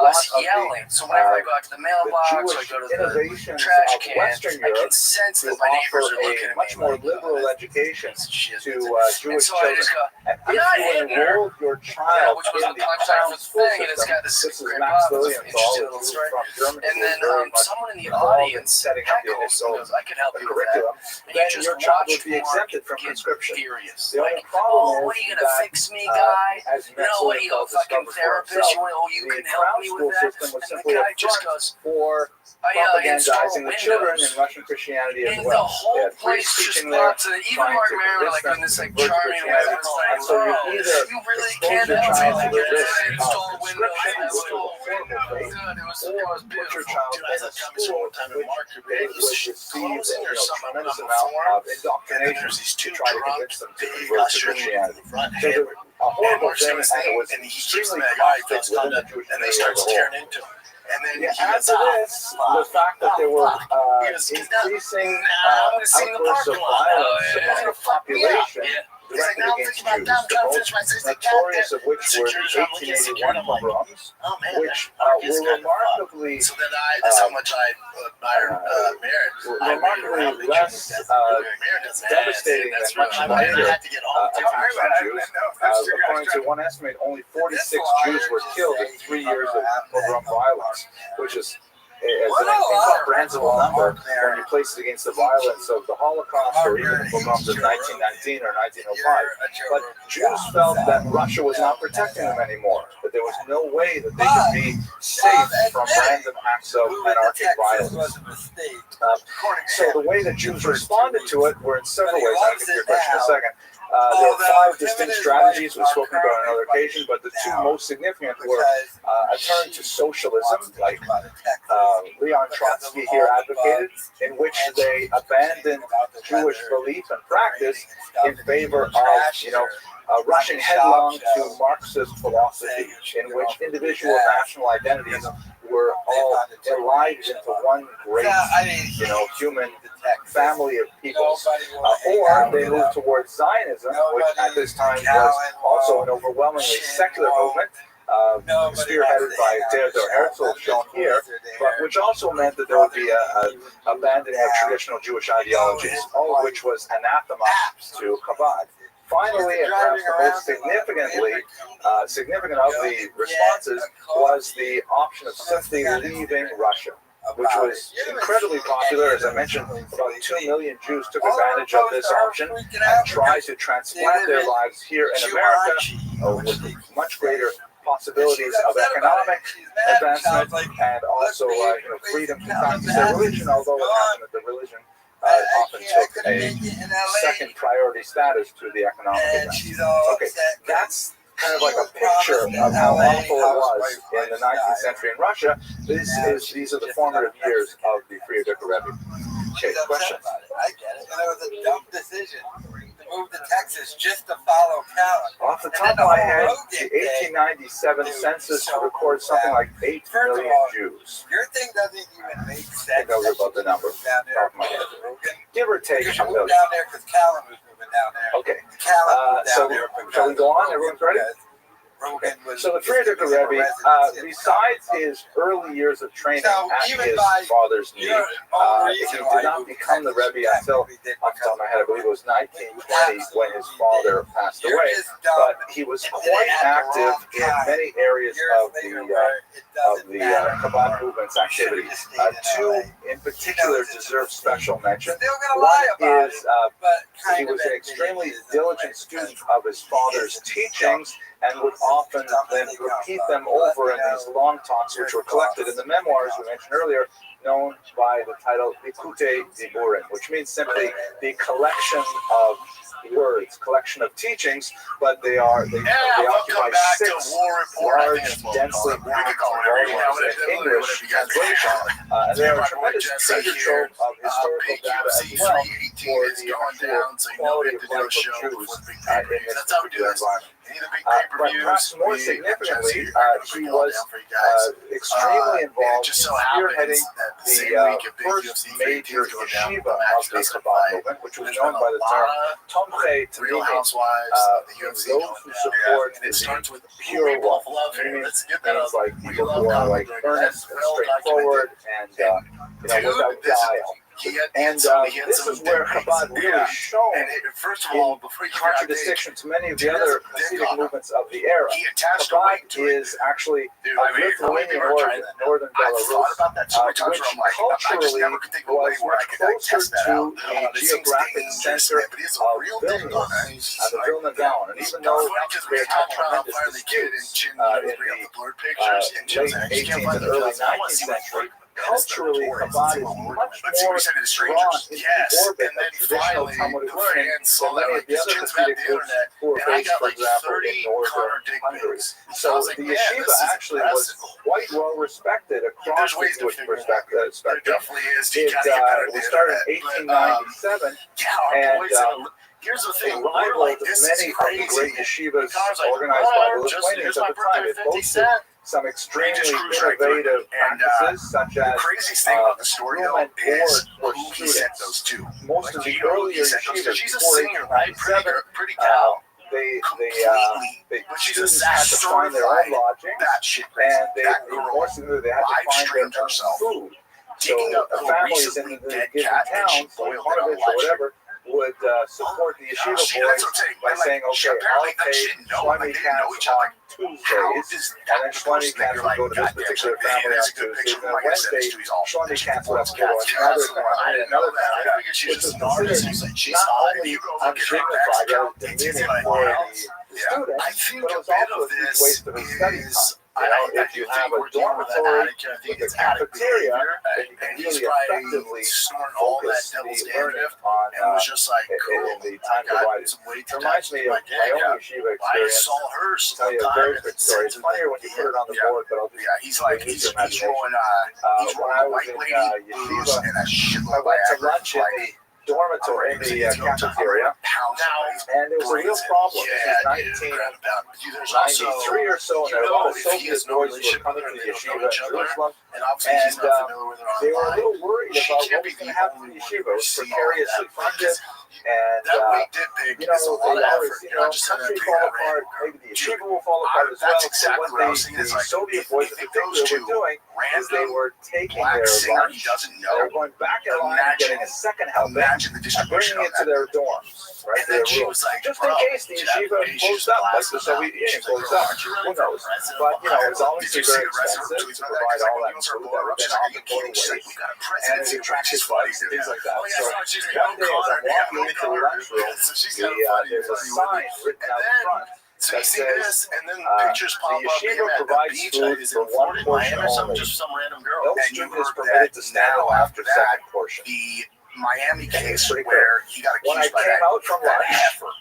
us yelling. So whenever I go out to the mailbox, or I go to the trash can, I can sense that my neighbors are looking at much me more like, liberal education to Jewish so I children. just go, If I'm not you hitting her. enrolled your child Which was in the the punchline town for the school thing, and it's system, got this this is great Max Bob, this Lillianthal, interesting little who's story. from Germany, And then very much someone in the involved in audience setting up the heckles and initial goes, I can help you with curriculum, that. And then you just your child watch would be Mark exempted from get conscription. furious. The only Like, problem what are is you gonna that, fix me, guy? as You know, what are you, a fucking therapist? You can help me with that? System was And the simply a guy just front goes, for propagandizing the children in Russian Christianity as and well. the whole place just brought to even Mark Maron, like in this like charming way. It's like, and so you either you really expose can't your help child me. to the risk of Install Windows, conscription, and which was a horrible thing, or put your child in a school in which they would receive a tremendous amount of indoctrination to try to convince them to convert to Christianity. So it was a horrible thing, and it was extremely toxic within the Jewish community as a whole. And then Yeah, add to this the fact that there were increasing outbursts of violence among the population directed against Jews. The most notorious of which were the 1881 pogroms, which were remarkably remarkably less devastating than much later attacks on Jews. According to one estimate, only 46 Jews were killed in 3 years of pogrom violence, which is an incomprehensible number when you place it against the violence of the Holocaust or even the pogroms of 1919 or 1905. But Jews felt that Russia was not protecting them anymore, that there was no way that they could be safe from random acts of anarchic violence. So the way that Jews responded to it were in several ways. I'll get to your question in a second. There are 5 distinct strategies we've spoken about on another occasion, but the 2 most significant were a turn to socialism, like Leon Trotsky here advocated, in which they abandoned Jewish belief and practice in favor of, rushing headlong to Marxist philosophy, in which individual national identities were all allied into one great, human family of peoples. Or they moved towards Zionism, which at this time was also an overwhelmingly secular movement, spearheaded by Theodor Herzl, shown here, but which also meant that there would be a abandoning of traditional Jewish ideologies, all of which was anathema to Chabad. Finally, and perhaps the most significant of the responses was the option of simply leaving Russia, which was incredibly popular. As I mentioned, about 2 million Jews took advantage of this option and tried to transplant their lives here in America with much greater possibilities of economic advancement and also freedom to practice their religion, although it happened that the religion often took a second priority status to the economic advance. Okay, that's kind of like a picture of how awful it was in the 19th century in Russia. These are the formative years of the Friedrich Rebbe. Okay, questions? I get it. And it was a dumb decision to move to Texas just to follow Callan. Off the top of my head, the 1897 census records something like 8 million Jews. Your thing doesn't even make sense. I think that was about the number. Down there, give or take. I moved down there because Callan was moving down there. Okay. Callan moved down there. Shall we go on? Everyone's ready? Okay. So the Friedrich Rebbe, besides his early years of training at his father's knee, he did not become the Rebbe until, off the top of my head, I believe it was 1920 when his father passed away. But he was quite active in many areas of the Chabad movement's activity. 2 in particular deserve special mention. One is he was an extremely diligent student of his father's teachings, and would often then repeat them over in these long talks, which were collected in the memoirs we mentioned earlier, known by the title Likutei Diburim, which means simply the collection of words, collection of teachings, but they occupy 6 large, densely packed volumes in English translation, and they are a tremendous treasure trove of historical data as well for the actual quality of life of Jews in this particular environment. But perhaps more significantly, he was extremely involved in spearheading the first major yeshiva of the Chabad movement, which was known by the term Tom say to Real me, Housewives, the UFC. those who support and it starts with pure love. love here. Means Let's get that up. like We people love who are comic like book. earnest and That's well straightforward documented. and without guile. This is where Chabad really shown first of all, before you contradistinction to many of the other Hasidic movements of the era. he attached a Chabad weight to it. is actually Dude, of Lithuanian origin, northern I've thought Belarus, about that so many times which where I'm like, I just culturally never could think of a way was where I much could closer test that to out. the It seems geographic dangerous, center man, but it's a of real thing. Vilnius and the Vilna Gaon. And even though they had tremendous disputes in the late 18th and early 19th century, culturally, Chabad is much more drawn into the orbit of traditional Talmudic learning than many of the other Hasidic groups who are based, for example, in northern Hungary. So the yeshiva actually was quite well respected across the Jewish spectrum. It was started in 1897, and here's the thing, it rivaled many of the great yeshivas organized by the Lithuanians at the time. It boasted some extremely innovative practices, such as room and board for students. Most of the earlier yeshivas before 1897, students had to find their own lodging, and more significantly, they had to find their own food. So families in the given towns, like Panovich or whatever, would support the yeshiva boys by saying, okay, I'll pay Shlomi cats on Tuesdays, and then Shlomi cats would go to this particular family on Tuesdays, and on Wednesday, Shlomi cats would have to go to another family, which was considered not only undignified, yet demeaning for the students, but it was also a huge waste of his study time. If you have a dormitory with a cafeteria, then you can really effectively focus the learning on in the time provided. It reminds me of my own yeshiva experience. I'll tell you a very quick story. It's funnier when you put it on the board, but I'll just use your imagination. When I was in yeshiva, I went to lunch in the dormitory in the cafeteria, and there was a real problem. This was 1993 or so, and there were a lot of Soviet boys who were coming to the yeshiva in Jerusalem, and they were a little worried about what was going to happen to the yeshiva. It was precariously funded, and they always, country fall apart, maybe the yeshiva will fall apart as well. So what the Soviet boys in particular were doing is they were taking their lunch, they were going back in line and getting a second helping, and bringing it to their dorms, right? Their rooms. Just in case the yeshiva closed up, like the Soviet Union closed up. Who knows? But, it's obviously very expensive to provide all that food that would have been on the motorways, and it attracted bugs and things like that. So one day as I'm walking into the lunchroom, there's a sign written out front that says, the yeshiva provides food for one portion only. No student is permitted to stand after second portion. Miami case where he got when I came out from lunch,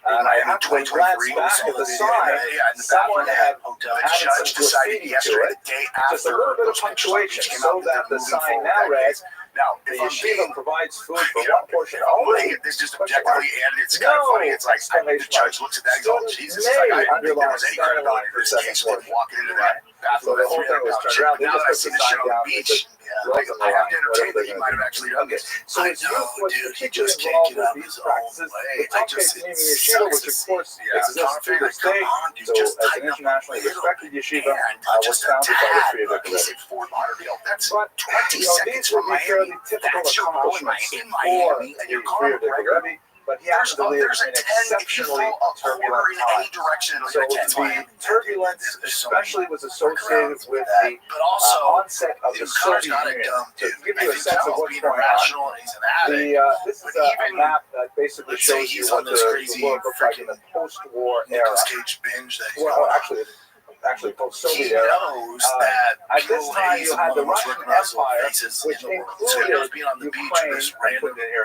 and I happened to glance back at the sign, someone had added some graffiti to it, just a little bit of punctuation, so that the sign now read, the yeshiva provides food for one portion only. It's just objectively added. It's kind of funny. It's like the judge looks at that and goes, Jesus, I didn't think there was any credibility to this case when walking into that bathroom. So the whole thing was turned around. They just put the sign down. I have to entertain that he might have actually done this. So his youth was particularly involved with these practices. The Talmud community yeshiva, which of course exists to this day, so as an internationally respected yeshiva, was founded by the Frierdiker Rebbe. But these would be fairly typical accomplishments for the Frierdiker Rebbe. But he happened to live in exceptionally turbulent times. So the turbulence especially was associated with the onset of the Soviet Union. To give you a sense of what's going on, this is a map that basically shows you what the world looked like in the post-war era. Well, actually post-Soviet era. At this time, you had the Russian Empire, which included Ukraine, I put it in here,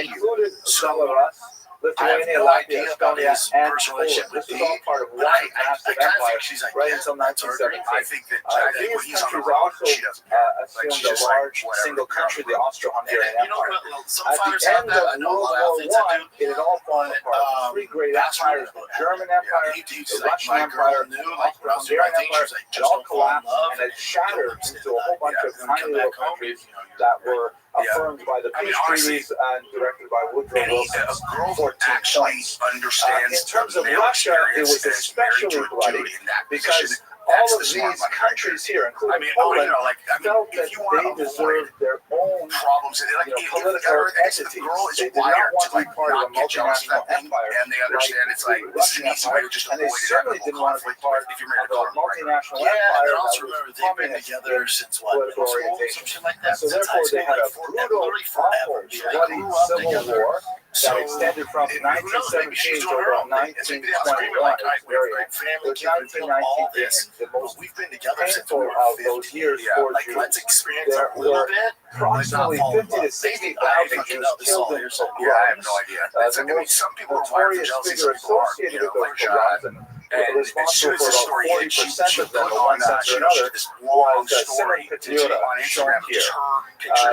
included Belarus, Lithuania, Latvia, Estonia, and Poland. This was all part of one massive empire right until 1917. These countries also assumed a large single country, the Austro-Hungarian Empire. At the end of World War I, it had all fallen apart. Three great empires, the German Empire, the Russian Empire, the Austro-Hungarian Empire, had all collapsed and had shattered into a whole bunch of tiny little countries that were affirmed by the peace treaties and directed by Woodrow Wilson. A girl who actually understands in terms of male Russia, it experience was and is married especially to a bloody dude in that because position, all that's of the smart these money right countries there. here, including I mean, Poland, felt if that you want they to deserved their own problems, like, political entities. the girl is They did not wired want to to be part of a not get jealous multinational of nothing, empire, and they understand it's like this is an easy way to just and they avoid certainly inevitable didn't want to be conflict part if you're married of to a multinational Yeah, empire and that also was remember they've been communist together in since what, political middle school, orientation. some shit like that. So Since high therefore, school, they had a brutal, literally forever. awful, They bloody grew up civil together. war So, that extended from who knows, maybe 1917 she's to doing her about own thing. And maybe they all screaming 1921. like, It was we have a very great family, with kids, we built all 1919 being this. the But most we've been together since we painful were of 15. those years Yeah, for like, Jews. let's experience There a little were bit. approximately 50 to 60,000 Jews killed in pogroms. Yeah, I have no idea. The most Some people are wired for notorious jealousy, figure some people aren't, associated you know, with those like pogroms and responsible for about 40% of them in one sense or another was Simon Petlura, shown here.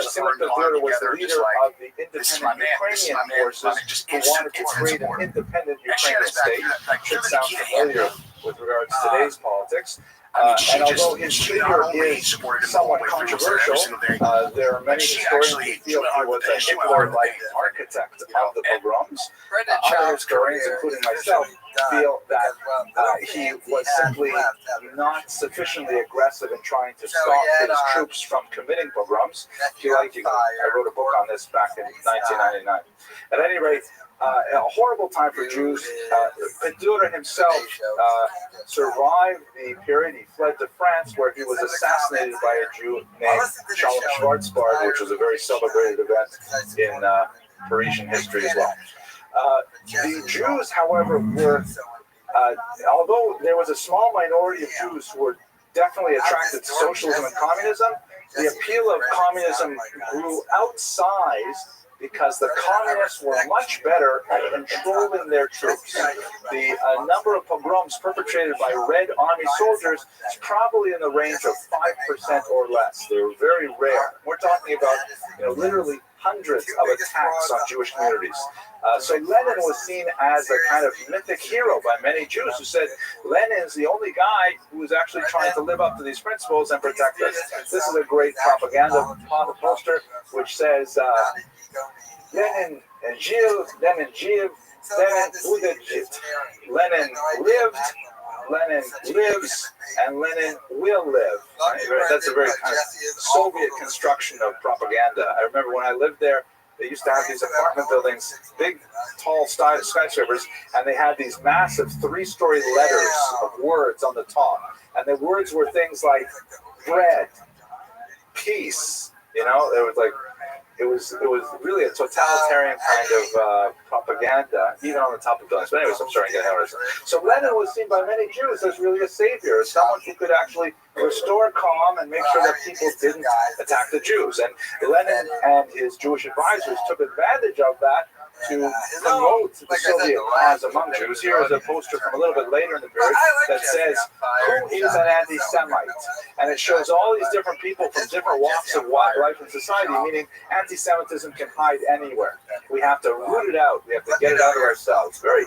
Simon Petlura was the leader of the independent Ukrainian forces who wanted to create an independent Ukrainian state. Should sound familiar with regards to today's politics. And although his figure is somewhat controversial, there are many historians who feel he was a Hitler-like architect of the pogroms. Other historians, including myself, feel that he was simply not sufficiently aggressive in trying to stop his troops from committing pogroms. If you like, I wrote a book on this back in 1999. At any rate, a horrible time for Jews. Petlura himself survived the period. He fled to France, where he was assassinated by a Jew named Shalom Schwarzbard, which was a very celebrated event in Parisian history as well. The Jews, however, were, although there was a small minority of Jews who were definitely attracted to socialism and communism, the appeal of communism grew outsized because the communists were much better at controlling their troops. The number of pogroms perpetrated by Red Army soldiers is probably in the range of 5% or less. They were very rare. We're talking about, literally hundreds of attacks on Jewish communities. So Lenin was seen as a kind of mythic hero by many Jews who said, Lenin is the only guy who is actually trying to live up to these principles and protect us. This is a great propaganda poster which says, Lenin Gil, Lenin Jiv, Lenin Udajit. Lenin lived, Lenin lives, and Lenin will live. Right? That's a very kind of Soviet construction of propaganda. I remember when I lived there, they used to have these apartment buildings, big, tall skyscrapers, and they had these massive 3-story letters of words on the top. And the words were things like bread, peace, it was like, it was really a totalitarian kind of propaganda, even on the top of buildings. But anyways, I'm starting to get ahead of myself. So Lenin was seen by many Jews as really a savior, as someone who could actually restore calm and make sure that people didn't attack the Jews. And Lenin and his Jewish advisors took advantage of that to promote the Soviet cause among Jews. Here is a poster from a little bit later in the period that says, who is an anti-Semite? And it shows all these different people from different walks of life in society, meaning anti-Semitism can hide anywhere. We have to root it out. We have to get it out of ourselves. Very,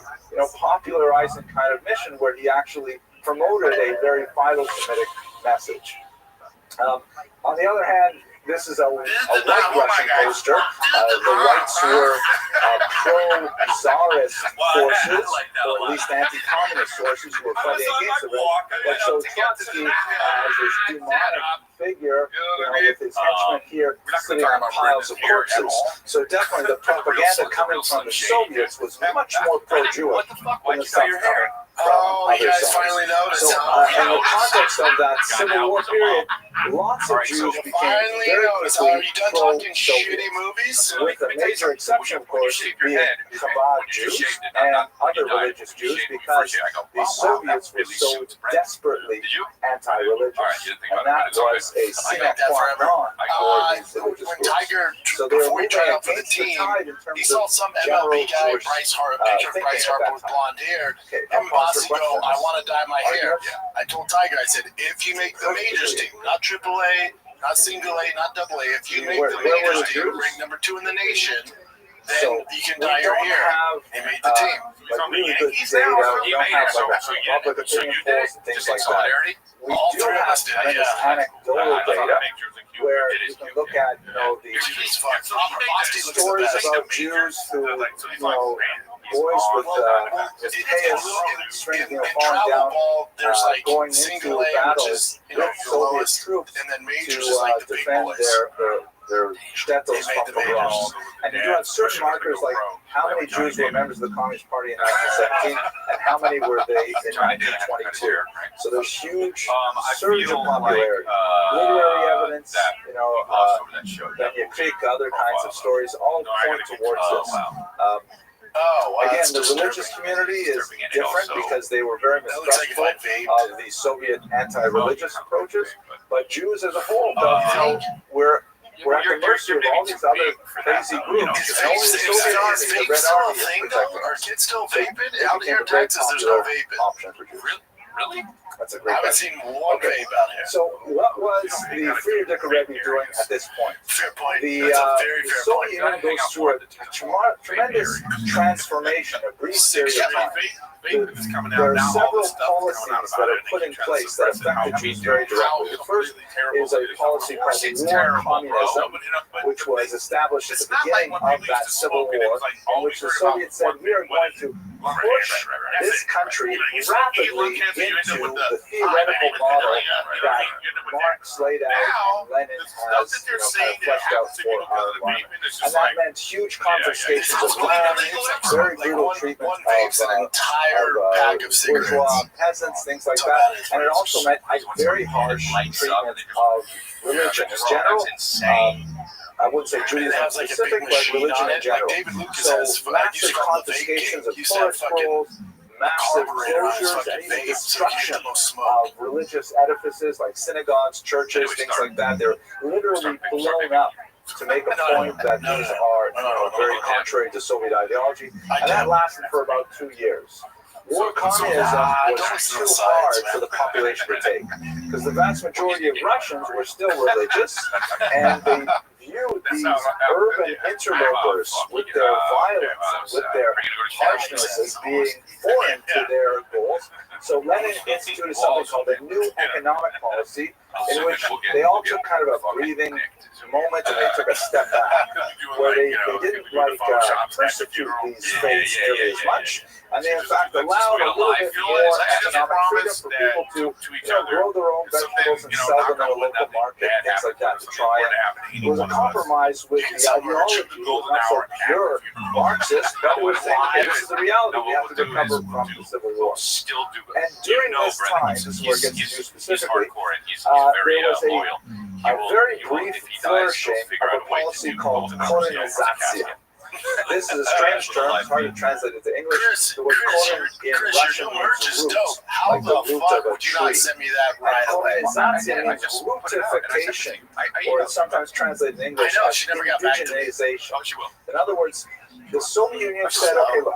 popularizing kind of mission where he actually promoted a very philo-Semitic message. On the other hand, this is a white Russian poster. The whites were pro-Tsarist forces, or at least anti-communist forces who were fighting against the Red. But showed Trotsky as this demonic figure, with his henchmen here sitting on piles of corpses. So definitely the propaganda coming from the Soviets was much more pro-Jewish than the stuff coming from other you guys sides. finally noticed. So in the context of that Civil War period, lots of Jews became very quickly pro-Soviet, with a major exception, of course, being Chabad Jews and other religious Jews, because the Soviets were so desperately anti-religious, and that was a sine qua non for these religious When groups. Tiger, So they were before he moving tried out for the against the team, tide in he terms saw of some general MLB guy, Jewish picture of Bryce Harper with blonde hair. Him bossy go, I want to dye my hair. I told Tiger, I said, if you make the majors team, not AAA, not single A, not double A, if you make the majors team, rank number 2 in the nation, then you can dye your hair. He made the team. He's on the really good Yankees data. now. We don't have public opinion polls and things like that. We do have tremendous anecdotal data where you can look at, the stories about Jews who, boys with payas falling down, going into battles with Soviet troops to defend their shtetls from Pogrom. And you do have certain markers like how many Jews were members of the Communist Party in 1917 and how many were they in 1922. So there's huge surge of popularity. Literary evidence, Ben Yakrik, other kinds of stories, all point towards this. Again, the religious community is different because they were very mistrustful of the Soviet anti-religious approaches, but Jews as a whole, we're at the mercy of all these other crazy groups. Is vape still a thing though? Are kids still vaping? Out here in Texas, there's no vaping. Option for Jews. Really? That's a great I haven't question. seen one vape out here. So what was the Friedrich Rebbe doing at this point? Fair point. The That's a very fair Soviet point. Union goes through a tremendous transformation, a brief period of time. There are several policies that are put in place that affect the Jews very directly. The first is a policy called the War on Communism, which was established at the beginning of that civil war, in which the Soviets said, we are going to push this country rapidly into the theoretical model that Marx laid out and Lenin has kind of fleshed out for our environment. And that meant huge confiscations of land, very brutal treatment of bourgeois peasants, things like that. And it also meant a very harsh treatment of religion in general. I wouldn't say Judaism specific, but religion in general. So massive confiscations of Torah scrolls, massive closures, and even destruction of religious edifices like synagogues, churches, things like that. They're literally blown up to make a point that these are very contrary to Soviet ideology. And that lasted for about 2 years. War communism was too hard for the population to take because the vast majority of Russians were still religious, and they viewed these urban interlopers with their violence, with their harshness as being foreign to their goals. So Lenin instituted something called a new economic policy, in which they all took kind of a breathing moment and they took a step back, where they didn't persecute these faiths nearly as much, and they in fact allowed a little bit more economic freedom for people to grow their own vegetables and sell them in a local market, things like that, to try and it was a compromise with the ideology. It was not so pure Marxist, but it was saying, okay, this is the reality, we have to recover from the Civil War. And during this time, this is where it gets to you specifically, there was a very brief flourishing of a policy called colonization. This is a strange term, it's hard to translate into English. The word colon in Russian means roots, like the roots of a tree. And colonization means rootification, or it's sometimes translated in English as indigenization. In other words, the Soviet Union said, okay, look,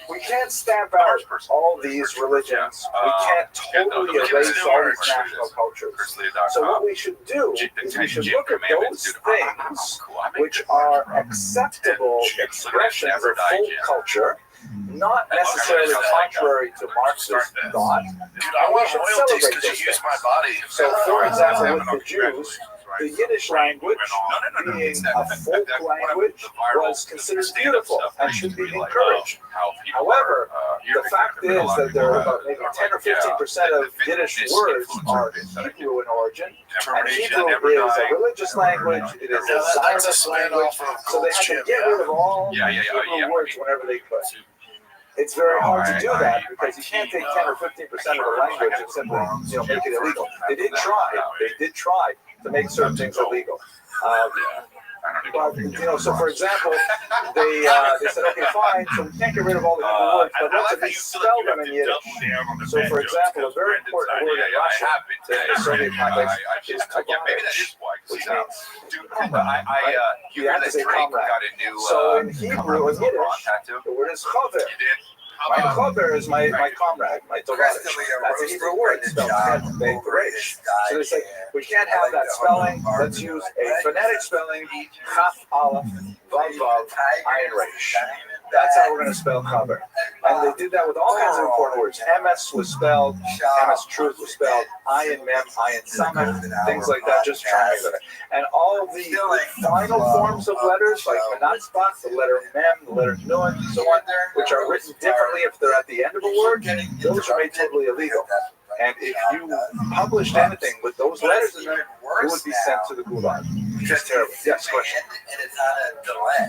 we can't stamp out all these religions. We can't totally erase all these national cultures. So what we should do is we should look at those things which are acceptable expressions of folk culture, not necessarily contrary to Marxist thought. Dude, I want royalties because you use my body. So, for example, with the Jews, the Yiddish language, being a folk language, was considered beautiful and should be encouraged. However, the fact is that there are about maybe 10 or 15% of Yiddish words are Hebrew in origin, and Hebrew is a religious language, it is a Zionist language, so they had to get rid of all Hebrew words whenever they could. It's very hard to do that because you can't take 10 or 15% of the language and simply, make it illegal. They did try to make certain things illegal. But, so for example, they said, okay, fine, so we can't get rid of all the Hebrew words, but let's at least spell them in Yiddish. So, for example, a very important word in Russian, in the Soviet context, is tovarishch, which means you have to say comrade. So in Hebrew, in Yiddish, the word is chaver. My chaver is my comrade, my tovarish. That's a Hebrew word spelled Chet-Vei-Resh. So they say, we can't have that spelling, let's use a phonetic spelling, Chaf Aleph Vav Vav Ayin Resh. That's how we're going to spell chaver. And they did that with all kinds of important words. MS was spelled, MS truth was spelled, ayin mem, ayin samech, things like that, just triangular. And all the final forms of letters, like menatzbach, the letter mem, the letter nun, and so on, which are written differently if they're at the end of a word, those are made totally illegal. And if you published anything with those letters in there, it would be sent to the gulag. Just terrible. Yes, question. And it's on a delay.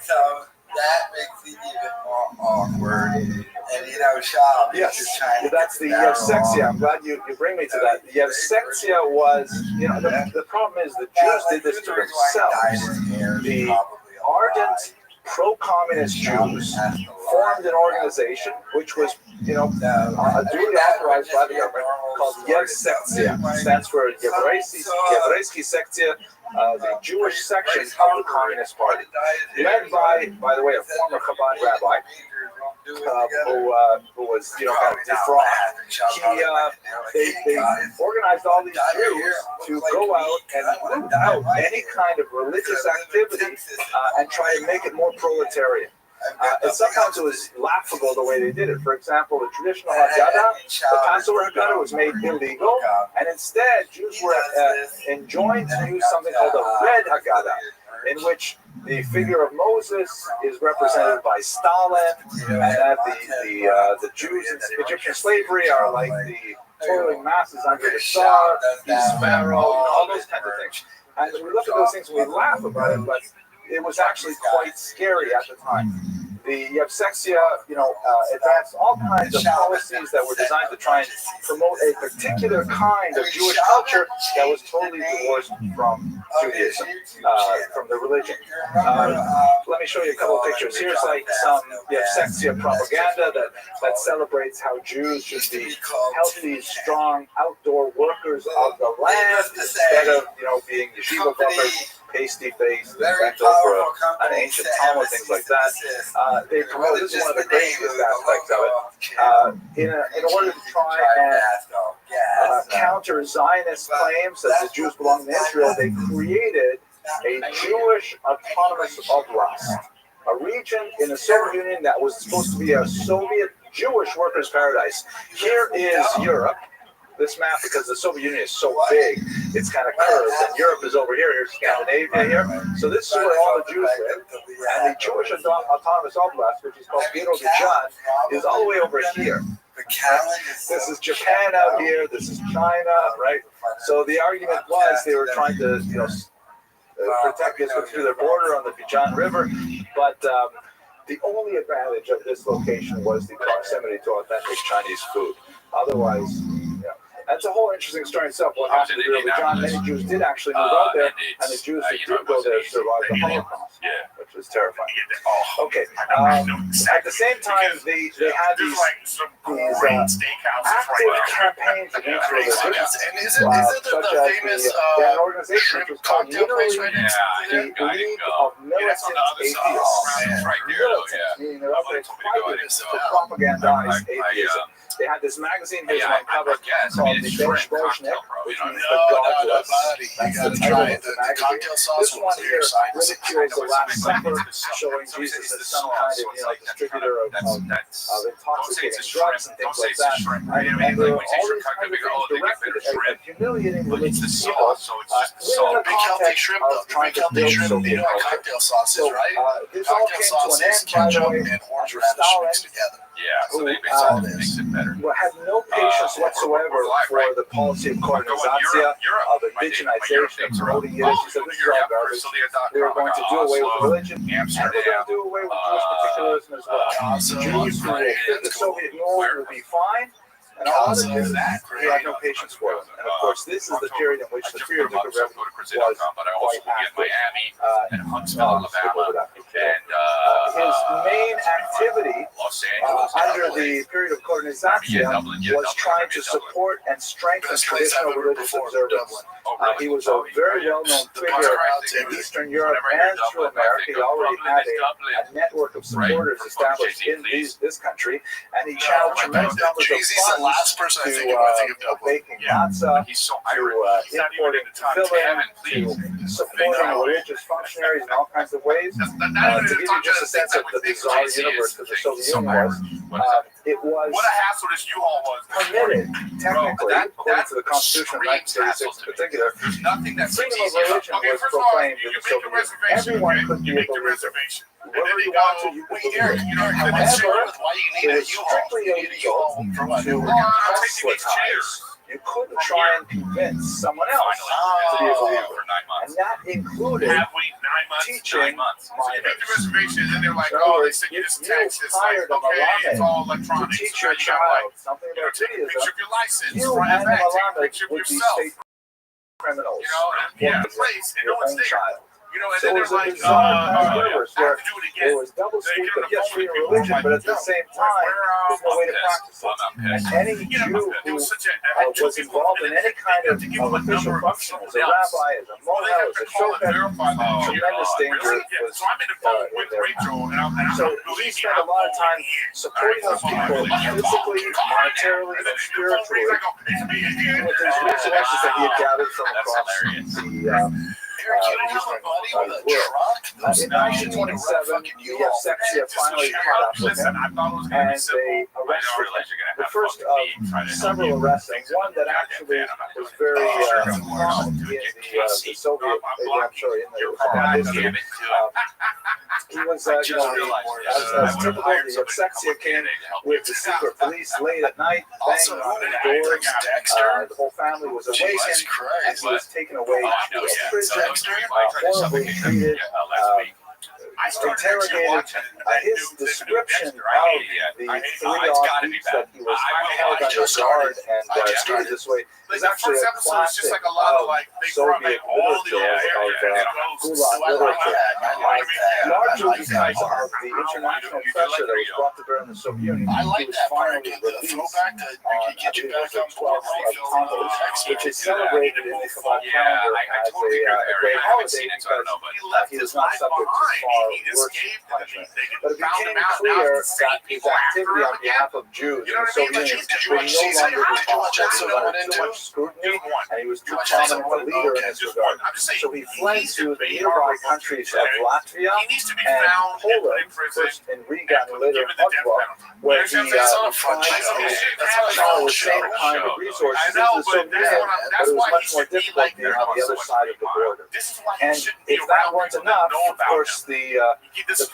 So that makes it even more awkward. And you know, Shah, yes, that's the Yevsexia. I'm glad you bring me to that. The Yevsexia was, you know, the problem is the Jews did this to themselves. The ardent pro-communist Jews formed an organization which was, you know, duly authorized by the government called Yevsexia. It stands for Yevreisky Sektia, the Jewish section of the Communist Party, led by the way, a former Chabad rabbi who was, you know, kind of defrauded. They organized all these Jews to go out and root out any kind of religious activity and try to make it more proletarian. And sometimes it was laughable the way they did it. For example, the traditional Haggadah, the Passover Haggadah, was made illegal, and instead Jews were enjoined to use something called a red Haggadah, in which the figure of Moses is represented by Stalin, and that the Jews in Egyptian slavery are like the toiling masses under the Tsar, the Pharaoh, all those kinds of things. And we look at those things and we laugh about it, but it was actually quite scary at the time. The Yevsexia, you know, advanced all kinds of policies that were designed to try and promote a particular kind of Jewish culture that was totally divorced from Judaism, from the religion. Let me show you a couple of pictures. Here's like some Yevsexia propaganda that celebrates how Jews should be healthy, strong, outdoor workers of the land instead of, you know, being yeshiva buffers, pasty-faced, bent over an ancient Talmud, things like that. They promote, this is one of the greatest aspects of it, in order to try and counter Zionist claims that the Jews belong to Israel. They created a Jewish autonomous oblast, a region in the Soviet Union that was supposed to be a Soviet Jewish workers' paradise. Here is Europe. This map, because the Soviet Union is so big, it's kind of curved, and Europe is over here. Here's Scandinavia here. So this is where all the Jews live, and the Jewish autonomous oblast, which is called Birobidzhan, is all the way over here. This is Japan out here. This is China, right? So the argument was they were trying to, you know, protect this through their border on the Bijan River, but the only advantage of this location was the proximity to authentic Chinese food. Otherwise, yeah. That's a whole interesting story in itself. What happened to Birobidzhan? Many Jews did actually move out there, and the Jews that did go there survived the Holocaust, which was terrifying. Okay. At the same time, they had these active campaigns against religion, such as an organization which was called literally the League of Militant Atheists. Militant, meaning they're out there fighting to propagandize atheism. They had this magazine, here's one cover, called the Bench Boshnik, which means the godless. That's the title of the magazine. This one here ridicules the Last Supper, showing Jesus as some kind of, you know, distributor of intoxicating drugs and things like that. And there were all these kinds of things directed at humiliating religious people, in the context of trying to build Soviet culture. So this all came to an end, by the way, under Stalin. So they makes it better. Had no patience whatsoever for the policy of colonization, of indigenization, of promoting Yiddish. He said, this is all garbage. We are going to do away with religion, and we're going to do away with Jewish particularism as well. Jews who will fit the Soviet mold will be fine, and all other Jews, we have no patience for them. And of course, this is the period in which the fear of nuclear revolution was quite active. And Huntsville, Alabama. And his main activity under the period of colonization was trying to support and strengthen traditional religious observance. He was a very well-known figure in Eastern Europe and through America. He already had a network of supporters established in this country, and he channeled tremendous numbers of funds to baking matzah, to importing tefillin, to supporting religious functionaries in all kinds of ways. don't to even give talk you just a sense of the bizarre universe that the Soviet Union was, it was what a hassle this U-Haul was. permitted, technically, according to the Constitution of 1936 in particular, There's nothing that's freedom of easy. religion Okay, was first of all, proclaimed you in the make a Soviet Union. reservation. Everyone Okay? could be You a make the believer. reservation. And Whoever then you they want to, go, you can wait, believe Eric, it. you know, However, Why you need it a was U-Haul? strictly You need a illegal U-Haul for what? to proselytize. You couldn't try and convince someone else to be a believer. And that included Have we 9 months? teaching 9 months. So you make the minors. reservation, and then they're like, In oh, other they words, send you this you text. It's like, hired a okay, it's all Muhammad electronic. to teach So now your you gotta, like, child something you know, about take a picture Judaism. of your license, You front and and back, take a Muhammad picture of would be yourself. state criminals. You know, and yeah, place, and no Your one's own there. child. You know, and So then it they're was a like, bizarre kind of universe I where have to do it there again. was double They speak get on of the yes, phone freedom with of people, religion, like, but at the yo, same where, time, there's no I'm way to pissed. practice it. I'm not And pissed. any You know, Jew it who was such a, I had two was people, involved and in any kind they have to give them a official number of function, as a someone else. rabbi, as a Well, they mohel, have as to a call and shofet, verify that tremendous danger Yeah, was so I'm in the phone with their Rachel, path. and I'm So believe he me, spent a I'm lot of all time in. supporting those people physically, monetarily, And then and the phone rings, I spiritually go, it's me again. with his resources that he had gathered from across the Eric, you don't have a buddy with a truck? in 1927, the Sexia finally caught up with him, and they arrested him. The first of several arrests, and one that actually was very prominent in the Soviet, I'm sorry, in the communist history. He was, as typical, the Sexia came with the secret police late at night, banging on the doors. The whole family was awakened, and he was taken away to a prison, horribly treated, interrogated. His description of the 3 odd weeks that he was held under guard and treated this way is actually a classic of Soviet literature, of Gulag literature. Largely because of the international pressure that was brought to bear in the Soviet Union. I like He was that part. finally The released throwback to get you back on 12th of Congress, which is celebrated in the Kabbalah calendar as a great holiday because he was not subject to far worse punishment. But it became clear that his activity on behalf of Jews in the Soviet Union would no longer be possible under too much scrutiny, and he was too prominent a leader in this regard. So he fled to the nearby countries of Latvia and Poland, first in Riga and later in Budva, where he tried to channel the same kind of resources into the Soviet Union, but it was much more difficult being on the other side of the border. And if that weren't enough, of course, the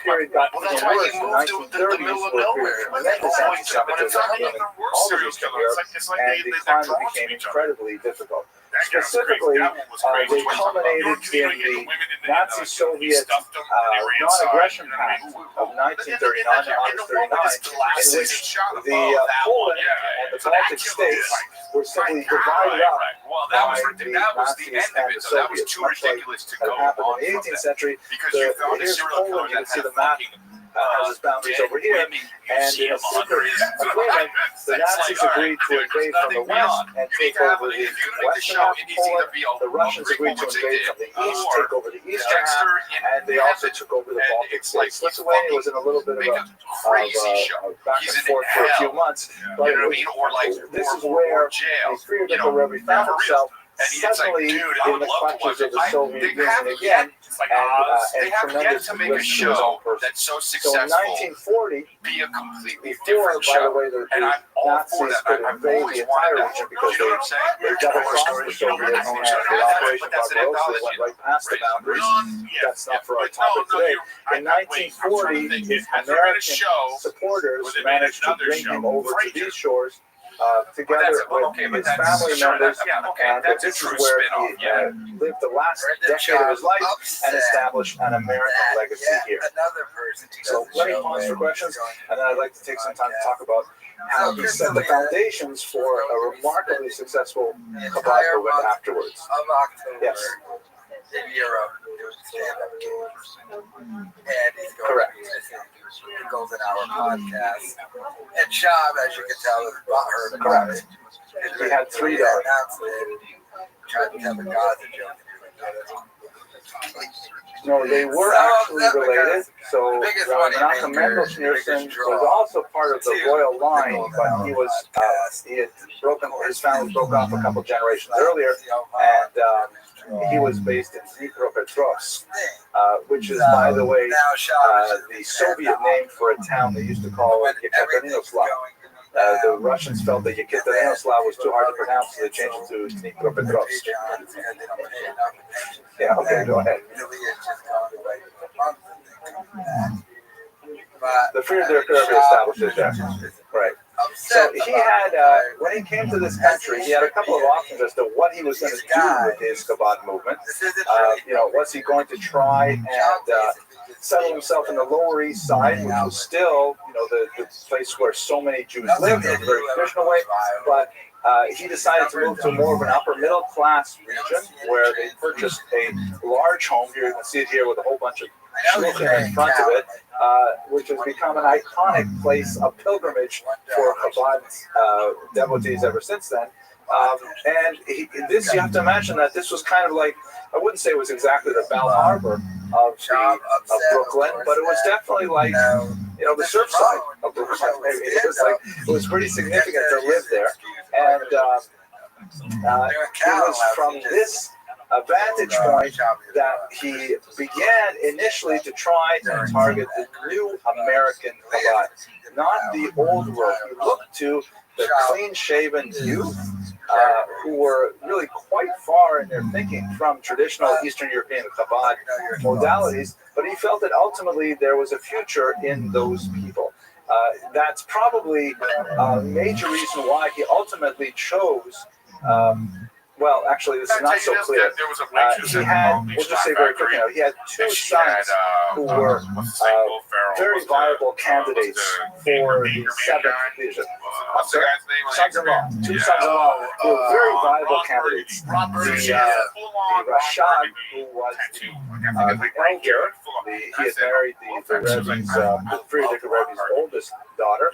period got even worse. The 1930s were a period of tremendous anti-Semitism in all of Eastern Europe, and the climate became incredibly difficult. Specifically, they culminated in the Nazi-Soviet non-aggression pact of 1939 to August 39, in which the Poland and the Baltic states were simply divided up by the Nazis and the Soviets, much like had happened in the 18th century. Here's Poland, you can see the map. Has its boundaries over here, and in a secret agreement, the Nazis agreed to invade from the west and take over the western half of Poland. The Russians agreed to invade from the east, take over the eastern half, and they also took over the Baltic states. Lithuania was in a little bit of a back and forth for a few months, but this is where the Friedrich Rebbe found himself. Suddenly in the clutches of the Soviet Union again, and tremendous risk to his own person. So in 1940, before, by the way, the Nazis could invade the entire region because they double-crossed the Soviets and the Operation Barbarossa went right past the boundaries. That's not for our topic today. In 1940, his American supporters managed to bring him over to these shores, together with his family members, and this is where he lived the last decade of his life and established an American legacy here. So let me pause for questions, and then I'd like to take some time to talk about how he set the foundations for a remarkably successful Chabad movement afterwards. Yes. In Europe, doing stand-up gigs. And he's going Correct. to Golden Hour podcast. And Shab, as you can tell, has heard about it. He had 3 daughters. Tried to tell the gods a joke. No, they were actually related. So Menachem Mendel Schneerson was also part of the royal line, but he was he had broken, his family broke off a couple generations earlier, and he was based in Dnipropetrovsk, which is, by the way, the Soviet name for a town they used to call Yekaterinoslav. The Russians felt that Yekaterinoslav was too hard to pronounce, so they changed it to Dnipropetrovsk. Yeah, okay, go ahead. The Friedrich Rebbe established it there. Right. So he had, when he came to this country, he had a couple of options as to what he was going to do with his Chabad movement. Was he going to try and settle himself in the Lower East Side, which was still, the place where so many Jews lived in a very traditional way, but he decided to move to more of an upper middle class region where they purchased a large home. Here you can see it here with a whole bunch of shluchim in front of it, which has become an iconic place of pilgrimage for Chabad devotees ever since then. And this, you have to imagine that this was kind of like, I wouldn't say it was exactly the Bal Harbor of Brooklyn, but it was definitely like, the surf side of Brooklyn. It was pretty significant to live there. And it was from this vantage point that he began initially to try and target the new American Chabad, not the old world. He looked to the clean-shaven youth who were really quite far in their thinking from traditional Eastern European Chabad modalities, but he felt that ultimately there was a future in those people. That's probably a major reason why he ultimately chose well, actually, this is not so clear. He had, we'll just say very quickly, he had two sons who were very viable candidates for the seventh division. Sons-in-law, two sons-in-law who were very viable candidates. The Rashad, who was the elder, he had married the Rebbe's, Friedrich Rebbe's oldest daughter,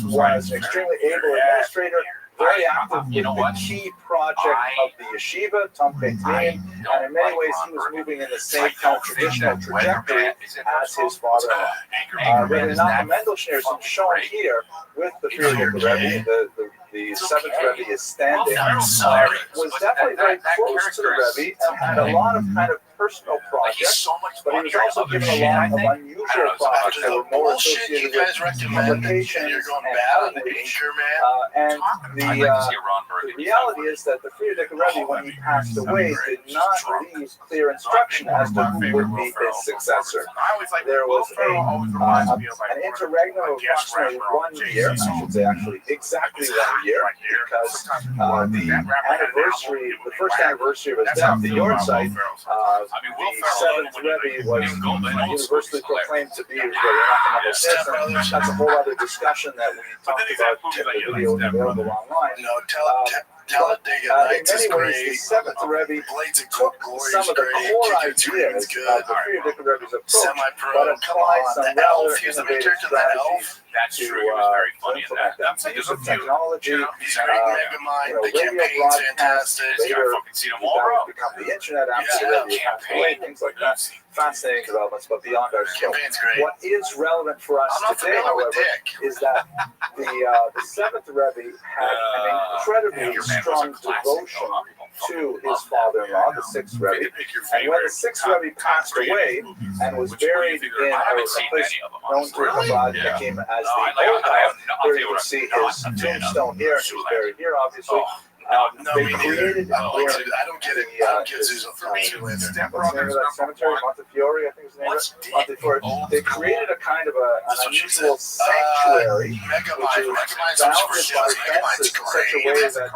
was an extremely able administrator, very active in the key project of the yeshiva, Tomchei Tvinim, and in many ways he was moving in the same kind of traditional trajectory as his father-in-law. Rabbi Menachem Mendel Schneerson, shown here with the Friedrich Rebbe, the seventh Rebbe is standing, was definitely very close to the Rebbe and had a lot of kind of personal projects, but he was also given a lot of unusual projects that were more associated with publications and outreach. And the reality is that the Friedrich Rebbe, when he passed away, did not leave clear instruction as to who would be his successor. There was an interregnum of approximately 1 year, I should say actually exactly 1 year, because the anniversary, the first anniversary of his death, the Yortzeit, the seventh Rebbe was universally proclaimed to be Rabbi Menachem Mendel Schneerson. That's a whole other discussion that we talked about in the video available online. In many ways, the seventh Rebbe took some of the core ideas of the Friedrich Rebbe's approach, but applied some rather innovative strategies to implement them. The use of technology, radio broadcasts, later become the internet after the Rebbe passed away, things like that. Fascinating developments, but beyond our scope. What is relevant for us today, however, is that the seventh Rebbe had an incredibly strong devotion to his father-in-law, the sixth Rebbe. And when the sixth Rebbe passed away and was buried in a place known to Chabad Nekim as the Oldhouse, here you can see his tombstone here, and he's buried here, obviously. They created I don't get it. What's the name of that cemetery? Montefiore, I think is the name of it. Montefiore. They created a kind of an unusual sanctuary, which is bounded by fences in such a way that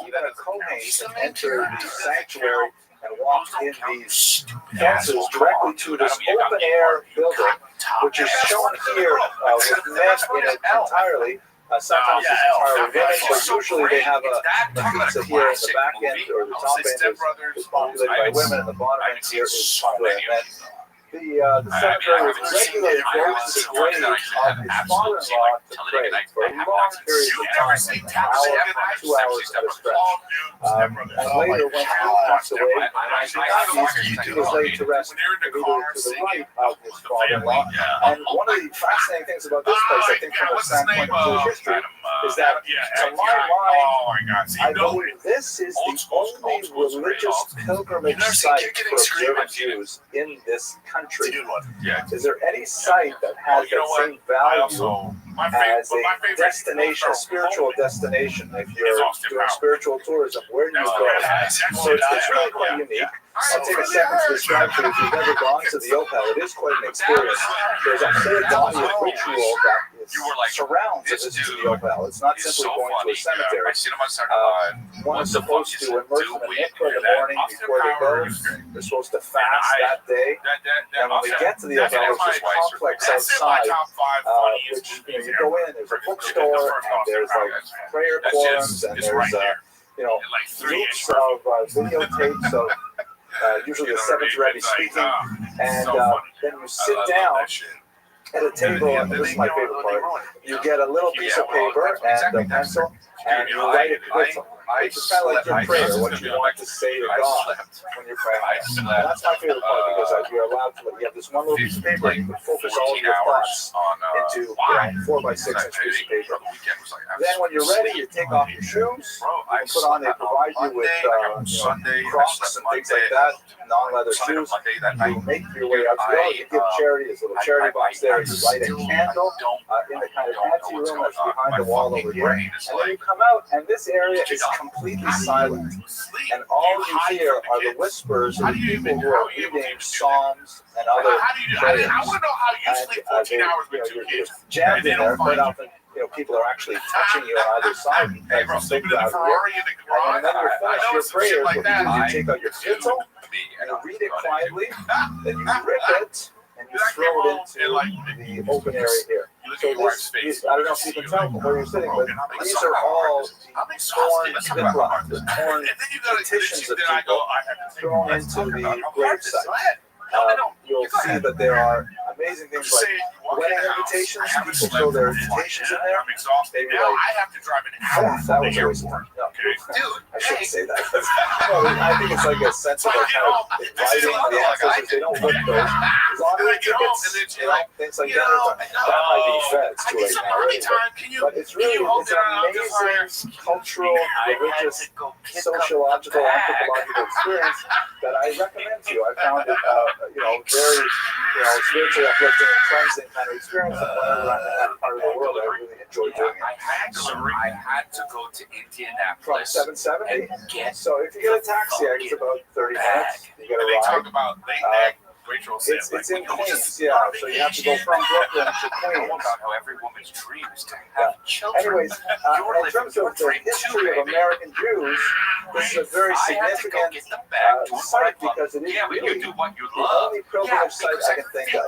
even a Kohen can enter the sanctuary and walk in these fences directly to this open-air building, which is shown here with men in it entirely. Sometimes it's entirely women, but usually they have a pizza here in the back end, or the top end is populated by women, and the bottom end here is populated by men. the cemetery regularly goes to the grave of his father-in-law to pray for long periods of time, like an hour, 2 hours at a stretch. And later, when he passed away in the 1990s, he was laid to rest immediately to the right of his father-in-law. And one of the fascinating things about this place, I think, from the standpoint of Jewish history, is that, to my mind, I believe this is the only religious pilgrimage site for observant Jews in this country. Is there any site that has that same value as a destination, a spiritual destination? If you're doing spiritual tourism, where do you go? So it's really quite unique. I'll take a second to describe to you. If you've never gone to the Opal, it is quite an experience. There's a whole body of ritual that surrounds a visit to the Opal. It's not simply going to a cemetery. One is supposed to immerse in a mikveh in the morning before they go. They're supposed to fast that day. And when we get to the Opal, there's this complex outside, which you go in, there's a bookstore, and there's like prayer quorums, and there's loops of videotapes of usually the seventh Rebbe speaking, and then you sit down at a table, and this is my favorite part, you get a little piece of paper and a pencil, and you write it with them. It's kind of like your prayer, what you want to say to God when you're praying. And that's my favorite part, because you're allowed to, you have this one little piece of paper, and you can focus all of your thoughts into 4x6 piece of paper. Then when you're ready, you take off your shoes, you put on, they provide you with Crocs and things like that, non-leather shoes. You make your way out to the you give charity, there's a little charity box there, you light a candle in the kind of anteroom that's behind the wall over here, and then you come out, and this area is completely silent, and all you hear are the whispers of the people who are reading psalms and other prayers. I want to know how you sleep 14 hours with 2 kids. Jammed in there, quite often, people are actually touching you on either side. Hey, bro, sleeping in the Ferrari in the garage. And then you finish your prayers, what you do is you take out your pencil, and you read it quietly, then you rip it, and you throw it into the open area here. So this, I don't know if you can tell from where you're sitting, but these are all torn ziplocs, the torn petitions of people thrown into the gravesite. You'll see that there are amazing things like wedding invitations. People throw their invitations in there. Maybe like, that was always fun. No, I shouldn't say that. I think it's like a sense of kind of inviting the ancestors. They don't look those. As long as tickets, things like that. That might be feds to right now. Really. But it's really, it's an amazing cultural, religious, sociological, anthropological experience that I recommend to you. I found it very, spiritually uplifting and cleansing kind of experience. And whenever I'm in that part of the world, I really enjoy doing it. I had to go to Indianapolis. From 770? So if you get a taxi, it's about 30 minutes. You get a ride. Talk about it's in Queens, yeah. So you have to go from Brooklyn to Queens. About how every woman's dream is to have children. Anyways, in terms of the history of American Jews, this is a very significant site because it is really the only pilgrimage site I can think of.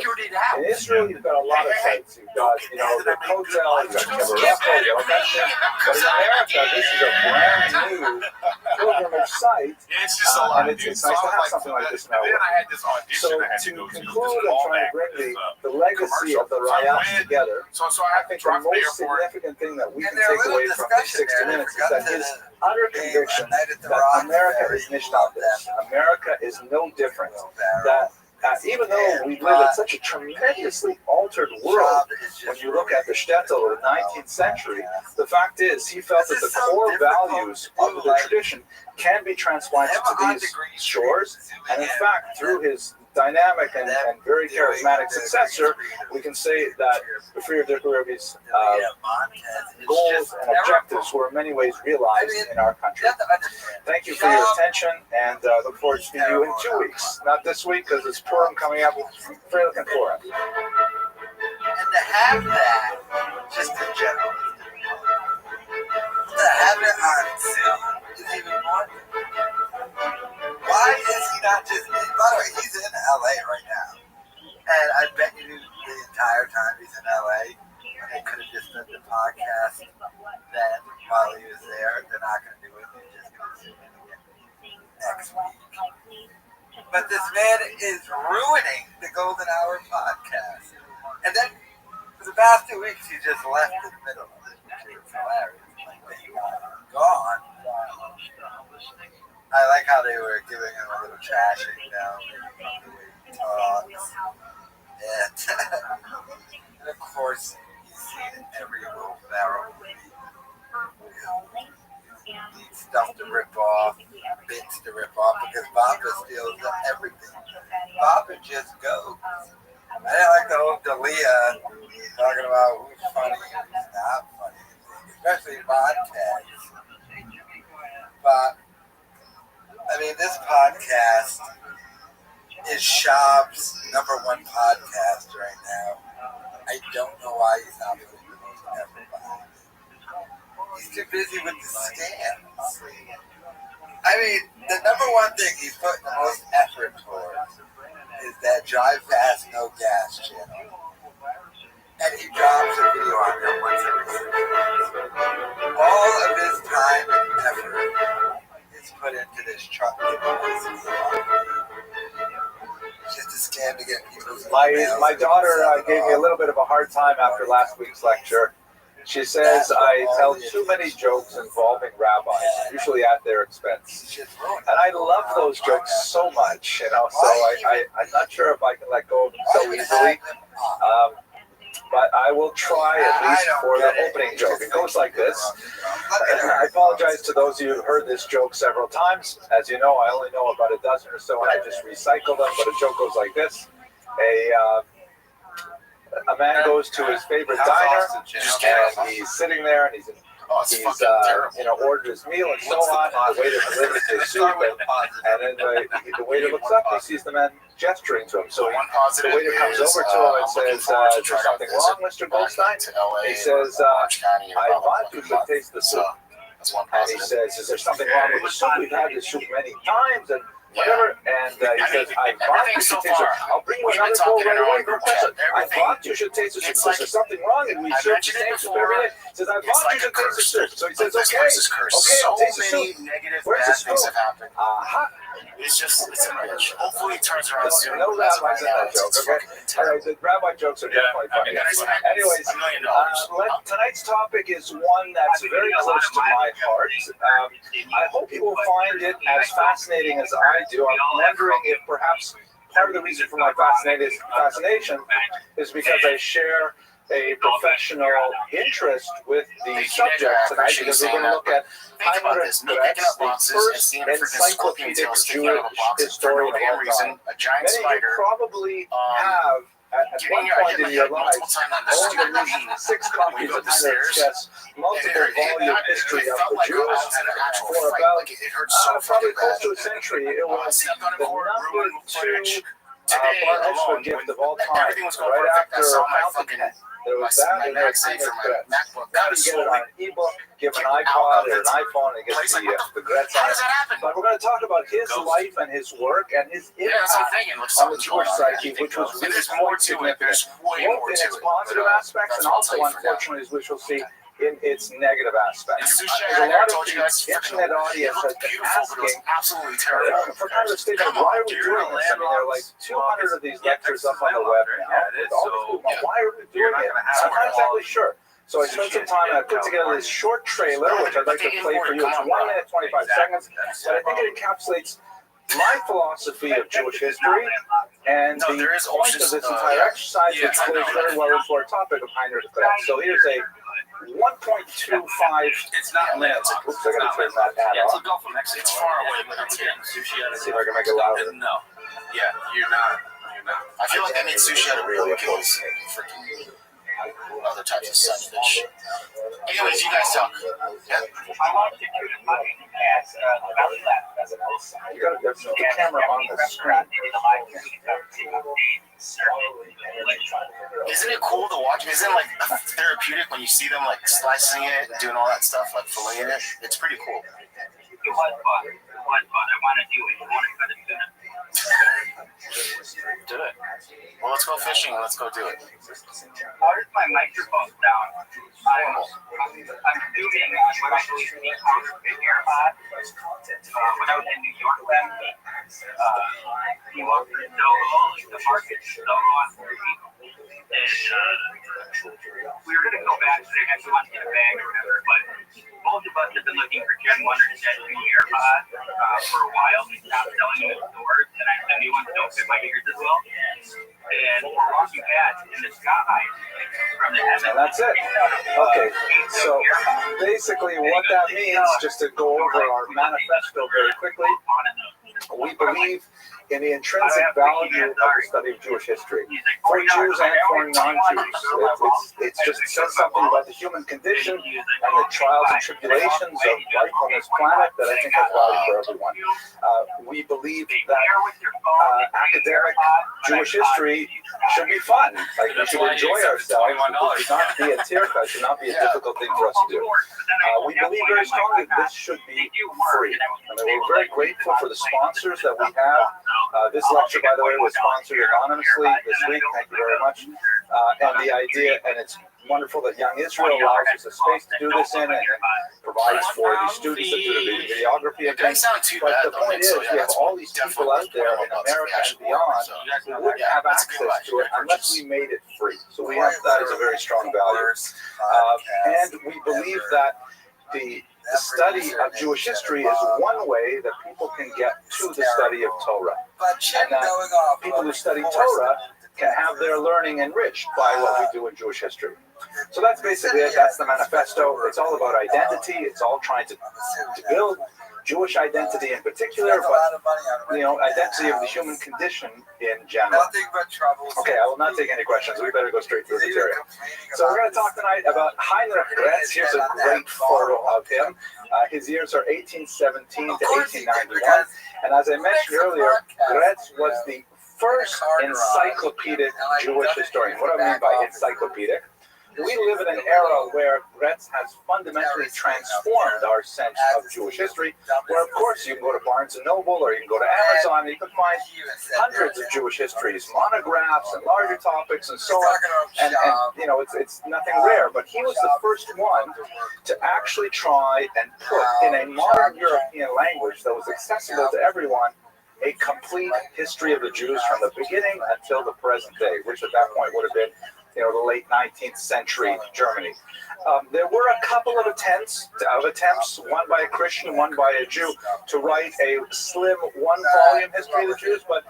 In Israel, you've got a lot of sites. You've got, the Kotel, you've got Kibbutz, you all that shit. But in America, this is a brand new pilgrimage site, and it's nice to have something like this now. So to conclude and try to bring the legacy of the Rayats together, I think the most significant thing that we can take away from these 60 minutes is that his utter conviction that America is Nishnabdish. America is no different. That even though we live in such a tremendously altered world, when you look at the shtetl of the 19th century, the fact is he felt that the core values of the tradition can be transplanted to these shores, and in fact, through his dynamic and very charismatic successor, we can say that the Freer Rebbe's goals and objectives were in many ways realized in our country. Thank you for your attention, and look forward to seeing you in 2 weeks. Not this week, because it's Purim coming up. Very looking forward. And to have that, just in general, to have it on Zoom is even more. Why is he not just, by the way, he's in LA right now. And I bet you the entire time he's in LA, they could have just done the podcast then while he was there. They're not going to do it. They're just going to zoom in again next week. But this man is ruining the Golden Hour podcast. And then for the past 2 weeks, he just left in the middle of it. It's hilarious. Gone. I like how they were giving him a little trashing now. And of course, you see it in every Will Ferrell movie. Needs stuff to rip off, bits to rip off, because Baba steals everything. Baba just goes. I didn't like the whole Dalia talking about who's funny and who's not funny, especially Montez. But, I mean, this podcast is Shab's #1 podcast right now. I don't know why he's not putting the most effort behind it. He's too busy with the scams. I mean, the #1 thing he's putting the most effort towards is that Drive Fast No Gas channel. And he drops a video on there once every 6 months. All of his time and effort is put into this truck giveaway scheme. It's just a scam to get people's emails. My daughter gave me a little bit of a hard time after last week's lecture. She says I tell too many jokes involving rabbis, usually at their expense. And I love those jokes so much, you know, so I'm not sure if I can let go of them so easily. But I will try at least for the opening joke. It goes like this. I apologize to those of you who've heard this joke several times. As you know, I only know about a dozen or so, and I just recycle them. But a joke goes like this. A man goes to his favorite diner, and he's sitting there, and he's ordered his meal and so on. And the waiter delivers his soup, and then the waiter looks up and he sees the man gesturing to him. So the waiter comes over to him and says, "Is there something wrong, Mr. Goldstein?" He says, "I thought you should taste the soup." And he says, "Is there something wrong with the soup? We've had this soup many times." And whatever, and he says, "I thought you should taste it. I'll bring you another bowl right away, Professor. I thought you should taste the soup. Is there something wrong? And we serve the same soup every day." He says, "I thought you should taste the soup." So he says, "Okay, I'll taste the soup. Where's the spoon?" It's a rich. Hopefully it turns around soon. No rabbis in that joke, okay? All right, the rabbi jokes are definitely funny. Anyways, tonight's topic is one that's very close to my heart. I hope you will find it as fascinating as I do. I'm wondering if perhaps part of the reason for my fascination is because I share a professional interest with the subject tonight, because we're going to look at Heinrich Gretz, the first encyclopedic Jewish historian of all time. Many of you probably have, at one point in your lives, owned at least 6 copies of Heinrich Getz's multiple-volume history of the Jews. For about probably close to a century, it was the #2 bar mitzvah gift of all time, right after Fountain Pen. There was that, and there's Heinrich Gretz. Now you get it on an ebook, give an iPod or an iPhone, and get the Gretz on it. But we're going to talk about his life and his work and his impact on the Jewish psyche, which was really quite significant, both in its positive aspects and also, unfortunately, as we shall see, in its negative aspects. A lot of the internet audience has been asking for kind of a statement, why are we doing this? I mean, there are like 200 of these lectures up on the web now. Why are we doing it? I'm not exactly sure. So I spent some time and I put together this short trailer, which I'd like to play for you. It's 1 minute, 25 seconds, but I think it encapsulates my philosophy of Jewish history and the point of this entire exercise, which plays very well into our topic of Heinrich Gretz. So here's a 1.25. It's not lit. Oops, I gotta turn that ad Yeah, it's a off. Gulf of Mexico. It's far away, but it's getting sushi out of See if I can make it louder. No. Yeah, you're not. I feel like they made sushi out of really good freaking other types of sunfish. Anyways, you guys talk. Yeah. You gotta put the camera on the screen. Isn't it cool to watch? Isn't it like therapeutic when you see them like slicing it and doing all that stuff, like filleting it? It's pretty cool. It was fun. I want to do it. I want to cut it soon. Do it. Well, let's go fishing. Let's go do it. How does my microphone sound? I'm zooming on what I believe to be counterfeit AirPods when I was in New York last week. he walked through Soho, like the market, Soho on 3. And we were going to go back today, actually want to get a bag or whatever, but both of us have been looking for Gen 1 or Gen 2 AirPods for a while. We stopped selling them in stores, and the new ones don't fit my ears as well. And we're walking past in the sky from the heavens. And that's it. Okay, so basically what that means, just to go over our manifesto very quickly, we believe in the intrinsic value of the study of Jewish history for Jews and for non-Jews. It just says something about the human condition and the trials and tribulations of life on this planet that I think has value for everyone. We believe that academic Jewish history should be fun. Like, we should enjoy ourselves. It should not be a tirka. It should not be a difficult thing for us to do. We believe very strongly that this should be free. I mean, we're very grateful for the sponsors that we have. This lecture, by the way, was sponsored anonymously this week. Thank you very much. And the idea, and it's wonderful that Young Israel allows us a space to do this in and provides for the students that do the videography and things. But the point is, we have all these people out there in America and beyond who wouldn't have access to it unless we made it free. So we have that as a very strong value. And we believe that the study of Jewish history is one way that people can get to the study of Torah. And that people who study Torah can have their learning enriched by what we do in Jewish history. So that's basically it. That's the manifesto. It's all about identity. It's all trying to build Jewish identity in particular, but identity of the human condition in general. Okay, I will not take any questions. We better go straight to the material. So we're going to talk tonight about Heinrich Gretz. Here's a great photo of him. His years are 1817 to 1891. And as I mentioned earlier, Gretz was the first encyclopedic Jewish historian. What do I mean by encyclopedic? We live in an era where Gretz has fundamentally transformed our sense of Jewish history, where, of course, you can go to Barnes & Noble or you can go to Amazon and you can find hundreds of Jewish histories, monographs and larger topics and so on. And it's nothing rare, but he was the first one to actually try and put in a modern European language that was accessible to everyone a complete history of the Jews from the beginning until the present day, which at that point would have been the late 19th century Germany. There were a couple of attempts, one by a Christian, one by a Jew, to write a slim one-volume history of the Jews, but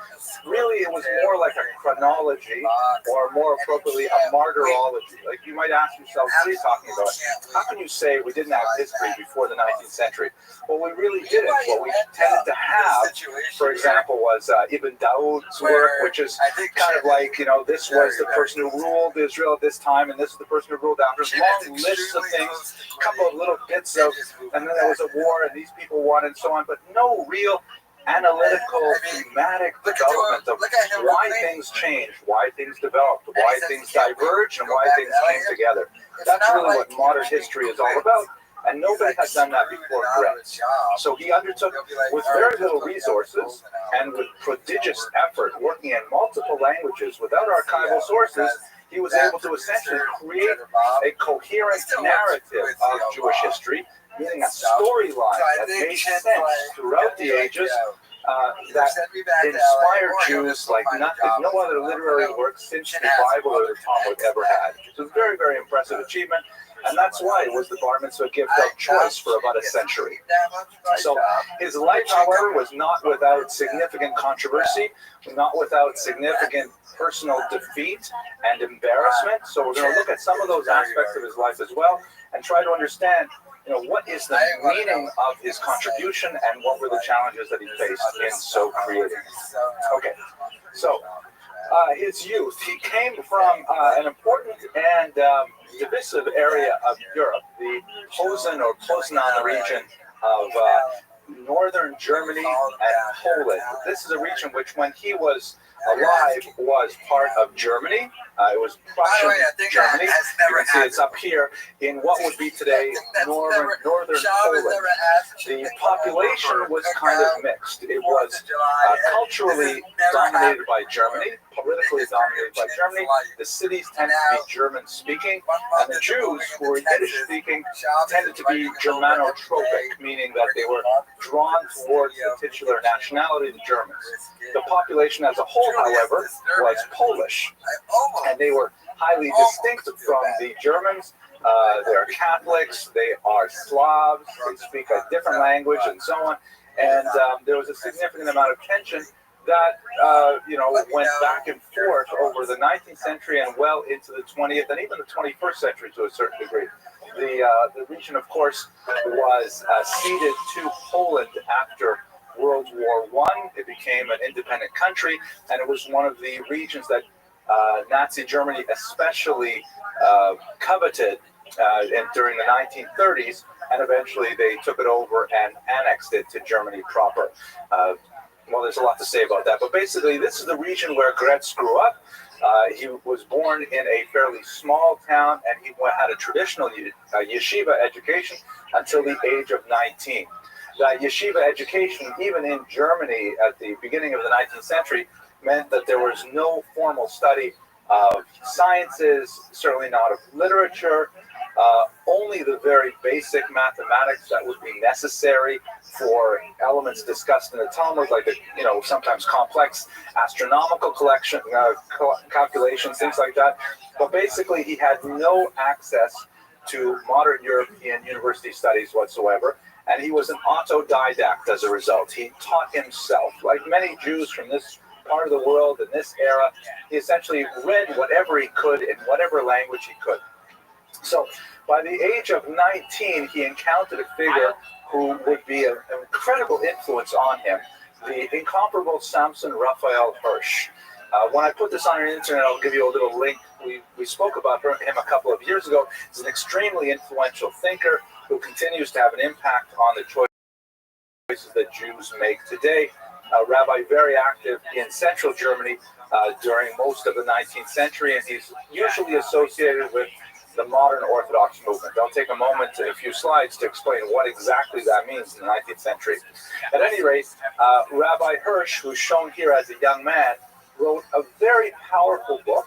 really it was more like a chronology, or more appropriately, a martyrology. Like, you might ask yourself, what are you talking about? How can you say we didn't have history before the 19th century? Well, we really didn't. What we tended to have, for example, was Ibn Daud's work, which is kind of like, this was the person who ruled Israel at this time, and this is the person who ruled after. Long lists of things, a couple of little bits of, and then there was a war, and these people won, and so on, but no real analytical, thematic development of why things changed, why things developed, why things diverged, and why things came together. That's really what modern history is all about. And nobody had done that before Gretz. So he undertook, with very little resources and with prodigious effort, working in multiple languages without archival sources, he was able to essentially create a coherent narrative of Jewish history, meaning a storyline that made sense throughout the ages, that inspired Jews like no other literary work since the Bible or the Talmud ever had. It's a very, very impressive achievement. And that's why it was the bar mitzvah gift of choice for about a century. So his life, however, was not without significant controversy, not without significant personal defeat and embarrassment. So we're going to look at some of those aspects of his life as well and try to understand, what is the meaning of his contribution and what were the challenges that he faced in so creating. Okay, so his youth. He came from an important and divisive area of Europe, the Posen or Poznan region of northern Germany and Poland. This is a region which, when he was alive was part of Germany. It was Prussian Germany. You can see it's up here in what would be today northern Poland. The population was kind of mixed. It was culturally dominated by Germany, politically dominated by Germany. The cities tended to be German-speaking, and the Jews, who were Yiddish-speaking, tended to be Germanotropic, meaning that they were drawn towards the titular nationality, the Germans. The population as a whole, however, was Polish, and they were highly distinct from the Germans. They're Catholics, they are Slavs, they speak a different language, and so on. And there was a significant amount of tension that went back and forth over the 19th century and well into the 20th and even the 21st century to a certain degree. The region, of course, was ceded to Poland after World War I. It became an independent country, and it was one of the regions that Nazi Germany especially coveted during the 1930s, and eventually they took it over and annexed it to Germany proper. Well, there's a lot to say about that, but basically this is the region where Gretz grew up. He was born in a fairly small town, and he had a traditional yeshiva education until the age of 19. That yeshiva education, even in Germany at the beginning of the 19th century, meant that there was no formal study of sciences, certainly not of literature, only the very basic mathematics that would be necessary for elements discussed in the Talmud, like the, sometimes complex astronomical calculations, things like that. But basically, he had no access to modern European university studies whatsoever, and he was an autodidact as a result. He taught himself. Like many Jews from this part of the world in this era, he essentially read whatever he could in whatever language he could. So by the age of 19, he encountered a figure who would be an incredible influence on him, the incomparable Samson Raphael Hirsch. When I put this on the internet, I'll give you a little link. We spoke about him a couple of years ago. He's an extremely influential thinker who continues to have an impact on the choices that Jews make today. A rabbi very active in central Germany during most of the 19th century, and he's usually associated with the modern Orthodox movement. I'll take a moment, a few slides, to explain what exactly that means in the 19th century. At any rate, Rabbi Hirsch, who's shown here as a young man, wrote a very powerful book,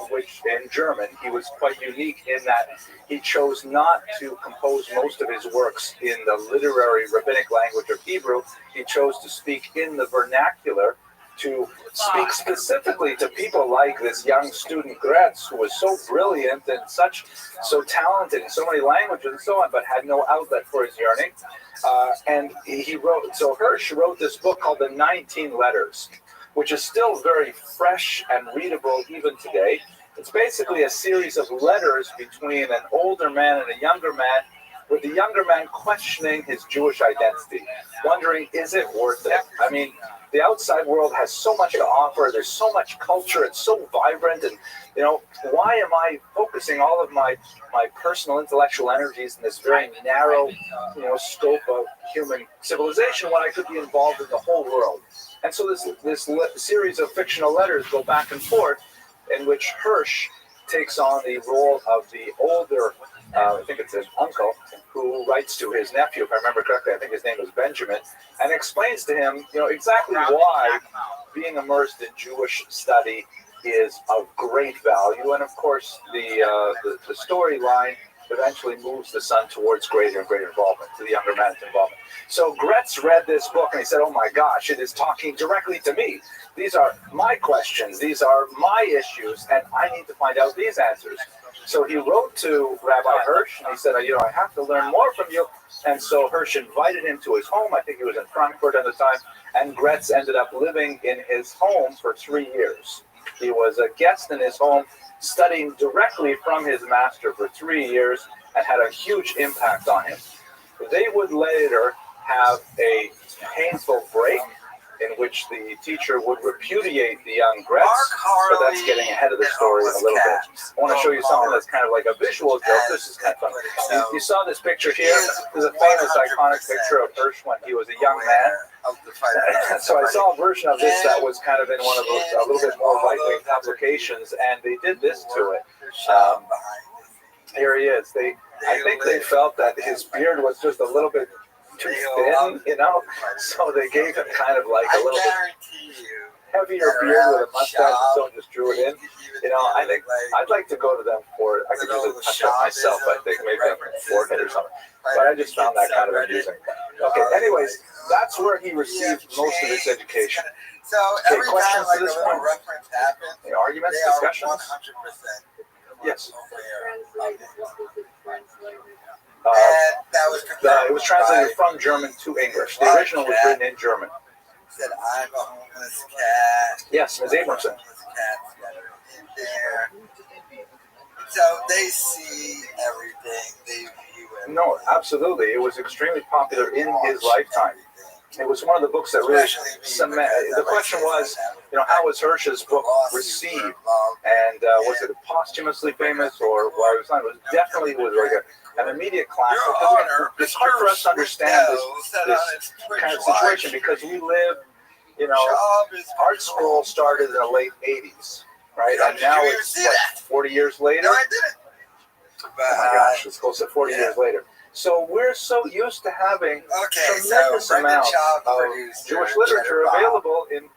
which in German, he was quite unique in that he chose not to compose most of his works in the literary rabbinic language of Hebrew. He chose to speak in the vernacular, to speak specifically to people like this young student Gretz, who was so brilliant and so talented in so many languages and so on, but had no outlet for his yearning. And so Hirsch wrote this book called The 19 Letters, which is still very fresh and readable even today. It's basically a series of letters between an older man and a younger man, with the younger man questioning his Jewish identity, wondering, is it worth it? I mean, the outside world has so much to offer. There's so much culture. It's so vibrant. And, why am I focusing all of my personal intellectual energies in this very narrow, scope of human civilization when I could be involved in the whole world? And so this series of fictional letters go back and forth, in which Hirsch takes on the role of the older, I think it's his uncle, who writes to his nephew, if I remember correctly, I think his name was Benjamin, and explains to him, exactly why being immersed in Jewish study is of great value. And of course, the storyline eventually moves the son towards greater and greater involvement, to the younger man's involvement. So Gretz read this book and he said, oh my gosh, it is talking directly to me. These are my questions, these are my issues, and I need to find out these answers. So he wrote to Rabbi Hirsch and he said, I have to learn more from you. And so Hirsch invited him to his home. I think he was in Frankfurt at the time. And Gretz ended up living in his home for 3 years. He was a guest in his home, studying directly from his master for 3 years, and had a huge impact on him. They would later have a painful break in which the teacher would repudiate the young Gretz, but that's getting ahead of the story a little bit. I want to show you something that's kind of like a visual joke. This is kind of fun. You saw this picture here. This is a famous, iconic picture of Hirsch when he was a young man. of the fight. So I saw a version of this that was kind of in one of those a little bit more right-wing publications, and they did this to it. Here he is. I think they felt that his beard was just a little bit too thin, you know, so they gave him kind of like a little bit heavier beard with a mustache, and so just drew it in. You know, I think I'd like to go to them for it. I could use a touch up myself, I think, maybe on my forehead or something. But I just found that kind of amusing. Okay, anyways, that's where he received most of his education. So every time like a little reference happens, any arguments, they are discussions? 100% yes. aware of it. And that was it was translated from German to English. The original was written in German. Said, I'm a homeless cat. Yes, Ms. Abramson. In there. So they see everything, they view it. No, absolutely. It was extremely popular in his lifetime. It was one of the books that really cemented. The question was, you know, how was Hirsch's book received? And was it posthumously famous, or why was it not? It was definitely like an immediate classic. It's hard for us to understand this kind of situation because we live, you know, Art Scroll started in the late 80s, right? And now it's what, 40 years later? No, I didn't. Oh my gosh, it's close to 40 years later. So we're so used to having tremendous amount of Jewish literature available in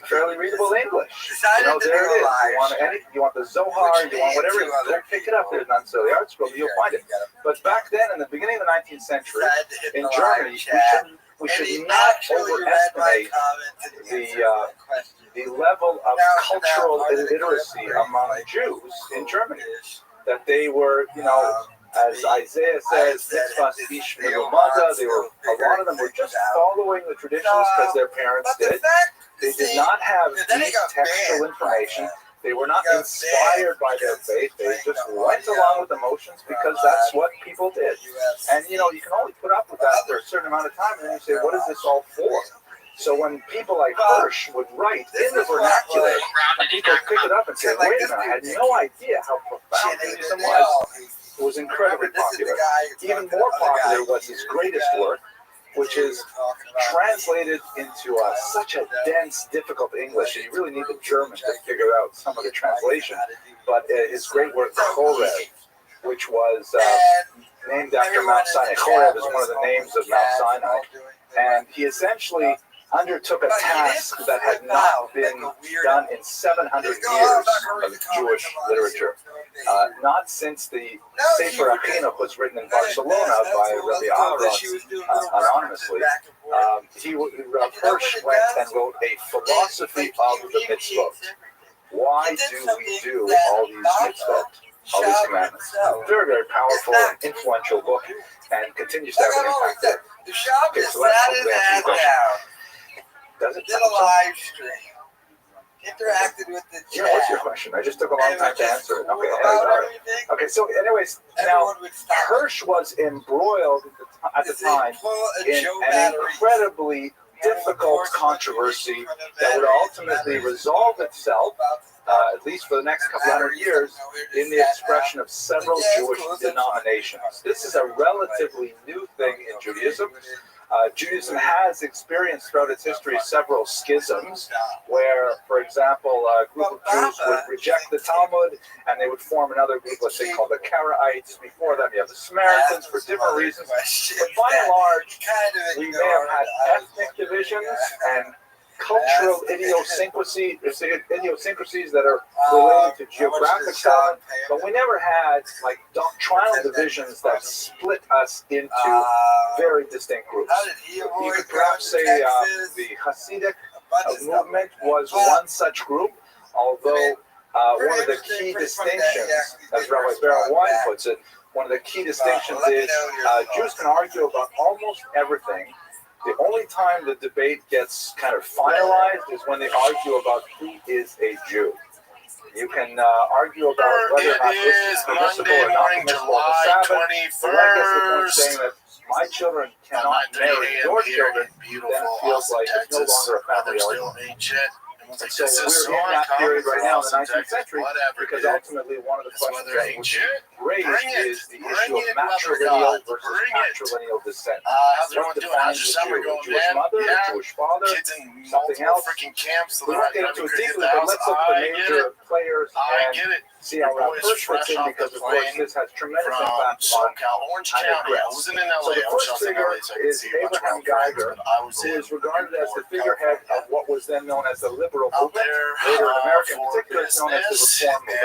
fairly readable English. You know, there it is. You want the Zohar, you want whatever, go pick it up. There's none so the Art Scroll, you'll find it. But back then, in the beginning of the 19th century, in Germany, we should not overestimate the level of cultural illiteracy among Jews in Germany. That they were, you know, as Isaiah says, mitzvahs ish melumada, they were, a lot of them were just following the traditions because their parents did. They did not have deep textual information. They were not inspired by their faith. They just went along with emotions because that's what people did. And, you know, you can only put up with that for a certain amount of time, and then you say, what is this all for? So when people like Hirsch would write in the vernacular, people pick it up and say, wait a minute, I had no idea how profound Judaism was. It was incredibly popular. Even more popular was his greatest work, which is translated into such a dense, difficult English, and you really need the German to figure out some of the translation. But his great work, Chorev, which was named after Mount Sinai. Chorev is one of the names of Mount Sinai. And he essentially undertook a task that had not been done in 700 years of Jewish literature. Not since the Sefer HaChinuch was written in Barcelona by Rabbi Rothschild anonymously. Hirsch went and wrote a philosophy of the mitzvot. Why do we do all these mitzvot, all these commandments? Very, very powerful and influential book, and continues to have an impact there. Okay, so let's go. Does it? Did a live stream. Interacted with the chat. Yeah, what's your question? I just took a long time to answer it. Okay, okay. So, anyways, now Hirsch was embroiled at the time in an incredibly difficult controversy that would ultimately resolve itself, at least for the next couple hundred years, in the expression of several Jewish denominations. This is a relatively new thing in Judaism. Judaism has experienced throughout its history several schisms where, for example, a group of Jews would reject the Talmud and they would form another group, let's say, called the Karaites. Before them, you have the Samaritans for different reasons. But by and large, we may have had ethnic divisions and cultural idiosyncrasies that are related to geographic settlement, but we never had like doctrinal divisions that split us into very distinct groups. You could perhaps say the Hasidic movement was one such group, although one of the key distinctions, as Rabbi Rothschild puts it, one of the key distinctions is Jews can argue about almost everything. The only time the debate gets kind of finalized is when they argue about who is a Jew. You can argue about whether or not this is permissible or not permissible on the Sabbath. But I guess the point saying that my children cannot marry your children then feels like it's no longer a family argument. Like, so we're in that period right now in the 19th century because ultimately one of the questions that was raised is the issue of matrilineal versus patrilineal descent. how's everyone What doing? How's defines your a summer Jew? going, A Jewish man? mother, Yeah. a Jewish father, Kids in something multiple else. freaking camps. So We won't get into it deeply, but let's look at the major players I and get it. see how that first fits in, because of course this has tremendous From impact on SoCal, Orange County. I wasn't in LA. So the I wish I first was in figure LA so I could is see a bunch of Abraham my friends, Geiger, but I was who in is regarded as the Newport, figurehead California. of what was then known as the liberal Out movement. there Later in America in for particular, it's known as the business, reform movement.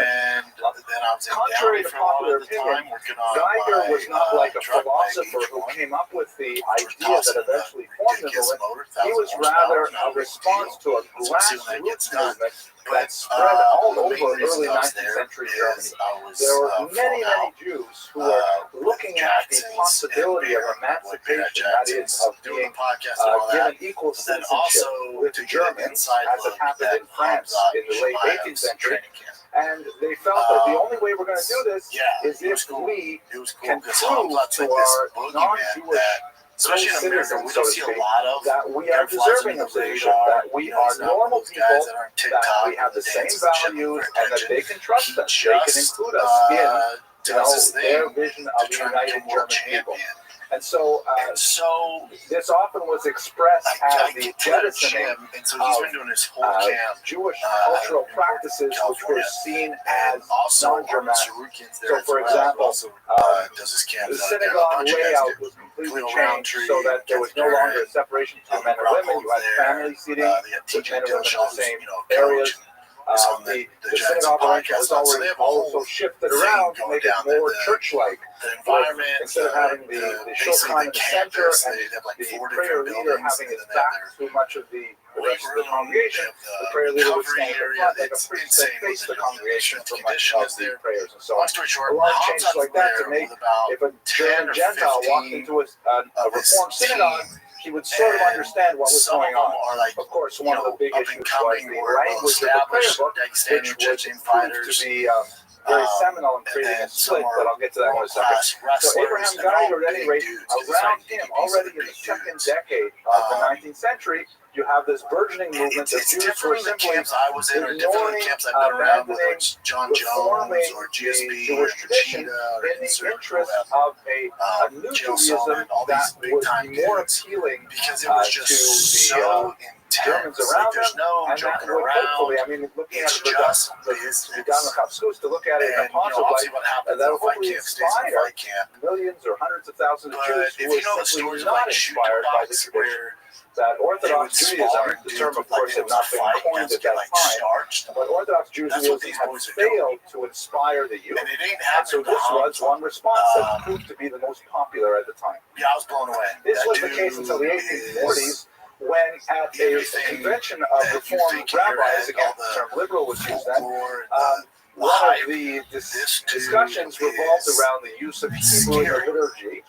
and then I was in Contrary Downey to for a lot popular of the opinion, time working on Geiger was not like a truck philosopher who came up with the idea that eventually formed the movement. He was rather a response to a grassroots movement that spread all over early 19th century Germany. There were many, many Jews who were looking at the possibility of emancipation, that is, of being given equal citizenship with the Germans, as it happened in France in the late 18th century. And they felt that the only way we're going to do this is if we can prove to our non-Jewish especially in America, citizens, we so don't to see speak, a lot of that we are deserving of citizenship, that we are normal people, that we have the same values, and that they can trust us, they can include us in their vision of the united German people. And so this often was expressed as the jettisoning of Jewish cultural practices which were seen as non-Germanic. So, for example, the synagogue layout was completely changed so that there was no longer a separation between men and women. You had family seating, with men and women in the same areas. The synagogue arrangement was already also shifted around to make it more church-like. Instead of having the shulchan in the center and the prayer leader having his back to much of the rest of the congregation, the prayer leader would stand in front like a priest that faced the congregation for much of the prayers and so on. A lot of changes like that to make, if a German Gentile walked into a Reformed synagogue, he would sort of understand what was going on. Of course, one of the big issues was the language of the prayer book, which was proved to be very seminal in creating a split, but I'll get to that in a second. So Abraham Geiger, at any rate, around him, already in the second decade of the 19th century, you have this burgeoning movement that Jews were simply ignoring, abandoning, reforming the Jewish tradition in the interest of a new Judaism that would be more appealing to the Germans around them, and that would hopefully, I mean, looking at the to look at it in a positive light, that would hopefully inspire millions or hundreds of thousands of Jews who were simply not inspired by the tradition. That Orthodox Judaism, the term of course had not been coined at that time, but Orthodox Judaism had failed to inspire the youth. And so this was one response that proved to be the most popular at the time. Yeah, I was blown away. This was the case until the 1840s, when at a convention of Reformed rabbis, again the term liberal was used then, one of the discussions revolved around the use of Hebrew in the liturgy,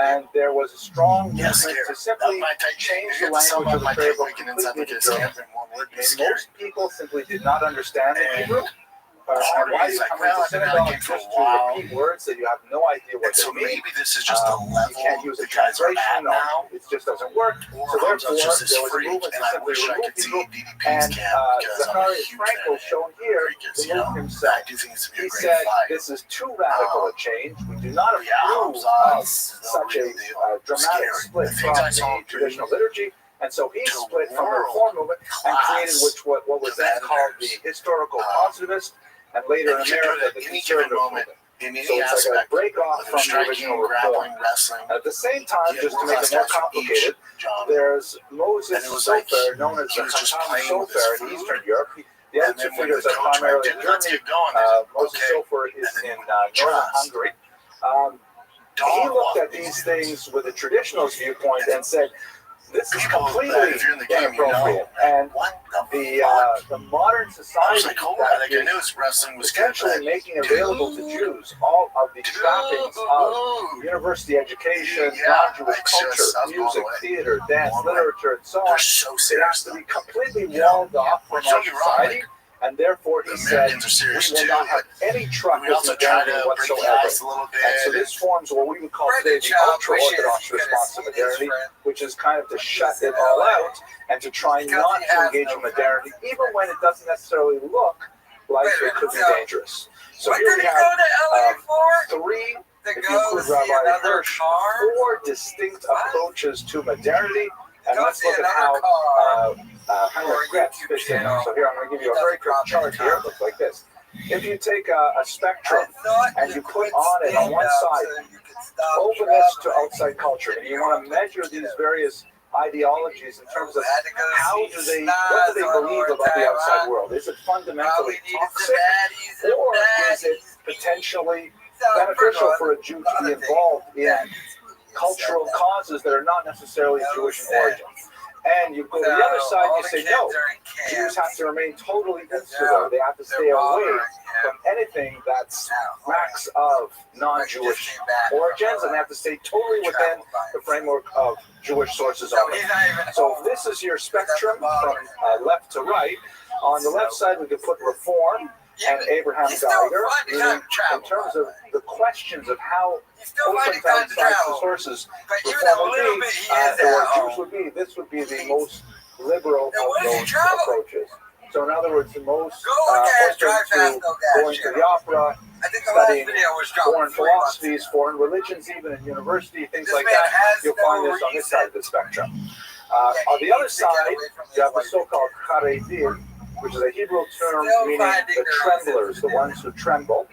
and there was a strong movement to simply change the language of the prayer book completely to German. And most people simply did not understand the Hebrew. And why do you come into synagogue just to repeat words that you have no idea what they mean? Maybe this is just a level. You can't use a translation. No, it just doesn't work. So therefore, there was a movement to simply remove Hebrew. And Zacharias Frankel, shown here, removed himself. He said, "This is too radical a change. We do not approve of such a dramatic split from the traditional liturgy." And so he split from the Reform movement and created what was then called the historical positivist, and later in America, the conservative movement. So it's like a break off from the original Reform. At the same time, just to make it more complicated, there's Moses Sofer, known as the Hatam Sofer in Eastern Europe. The other two figures are primarily in Germany. Moses Sofer is in northern Hungary. He looked at these things with a traditionalist viewpoint and said, this is completely inappropriate, and the modern society that is essentially making available to Jews all of the trappings of university education, non-Jewish culture, music, theater, dance, literature, and so on. It has to be completely walled off from our society, and therefore he said, Americans are serious we will too, not have but any truck we with also try modernity to break the whatsoever. ice a little bit. And so this forms what we would call today the ultra-Orthodox response to modernity, which is kind of to shut it all out and to try not to engage in modernity, even when it doesn't necessarily look like it could be dangerous. So here we have three, if you include Rabbi Hirsch, 4 distinct approaches to modernity. And let's look at how regrets fits in. So here, I'm going to give you a very quick chart here. It looks like this. If you take a spectrum and you put on it on one side, openness to outside culture, and you want to measure these various ideologies in terms of what do they believe about the outside world? Is it fundamentally toxic, or is it potentially beneficial for a Jew to be involved in cultural causes that are not necessarily Jewish in origin? And you go to the other side and you say, no, Jews have to remain totally insular. They have to stay away from anything that's smacks of non-Jewish origins, and they have to stay totally within the framework of Jewish sources only. So this is your spectrum from left to right. On the left side, we could put Reform and Abraham Geiger, meaning in terms of the questions of how open to outside sources Reform would be, or Jews would be, this would be the most liberal of those approaches. So in other words, the most open to going to the opera, studying foreign philosophies, foreign religions, even in university, things like that, you'll find this on this side of the spectrum. On the other side, you have the so-called Charedim, which is a Hebrew term meaning the tremblers, the ones who tremble.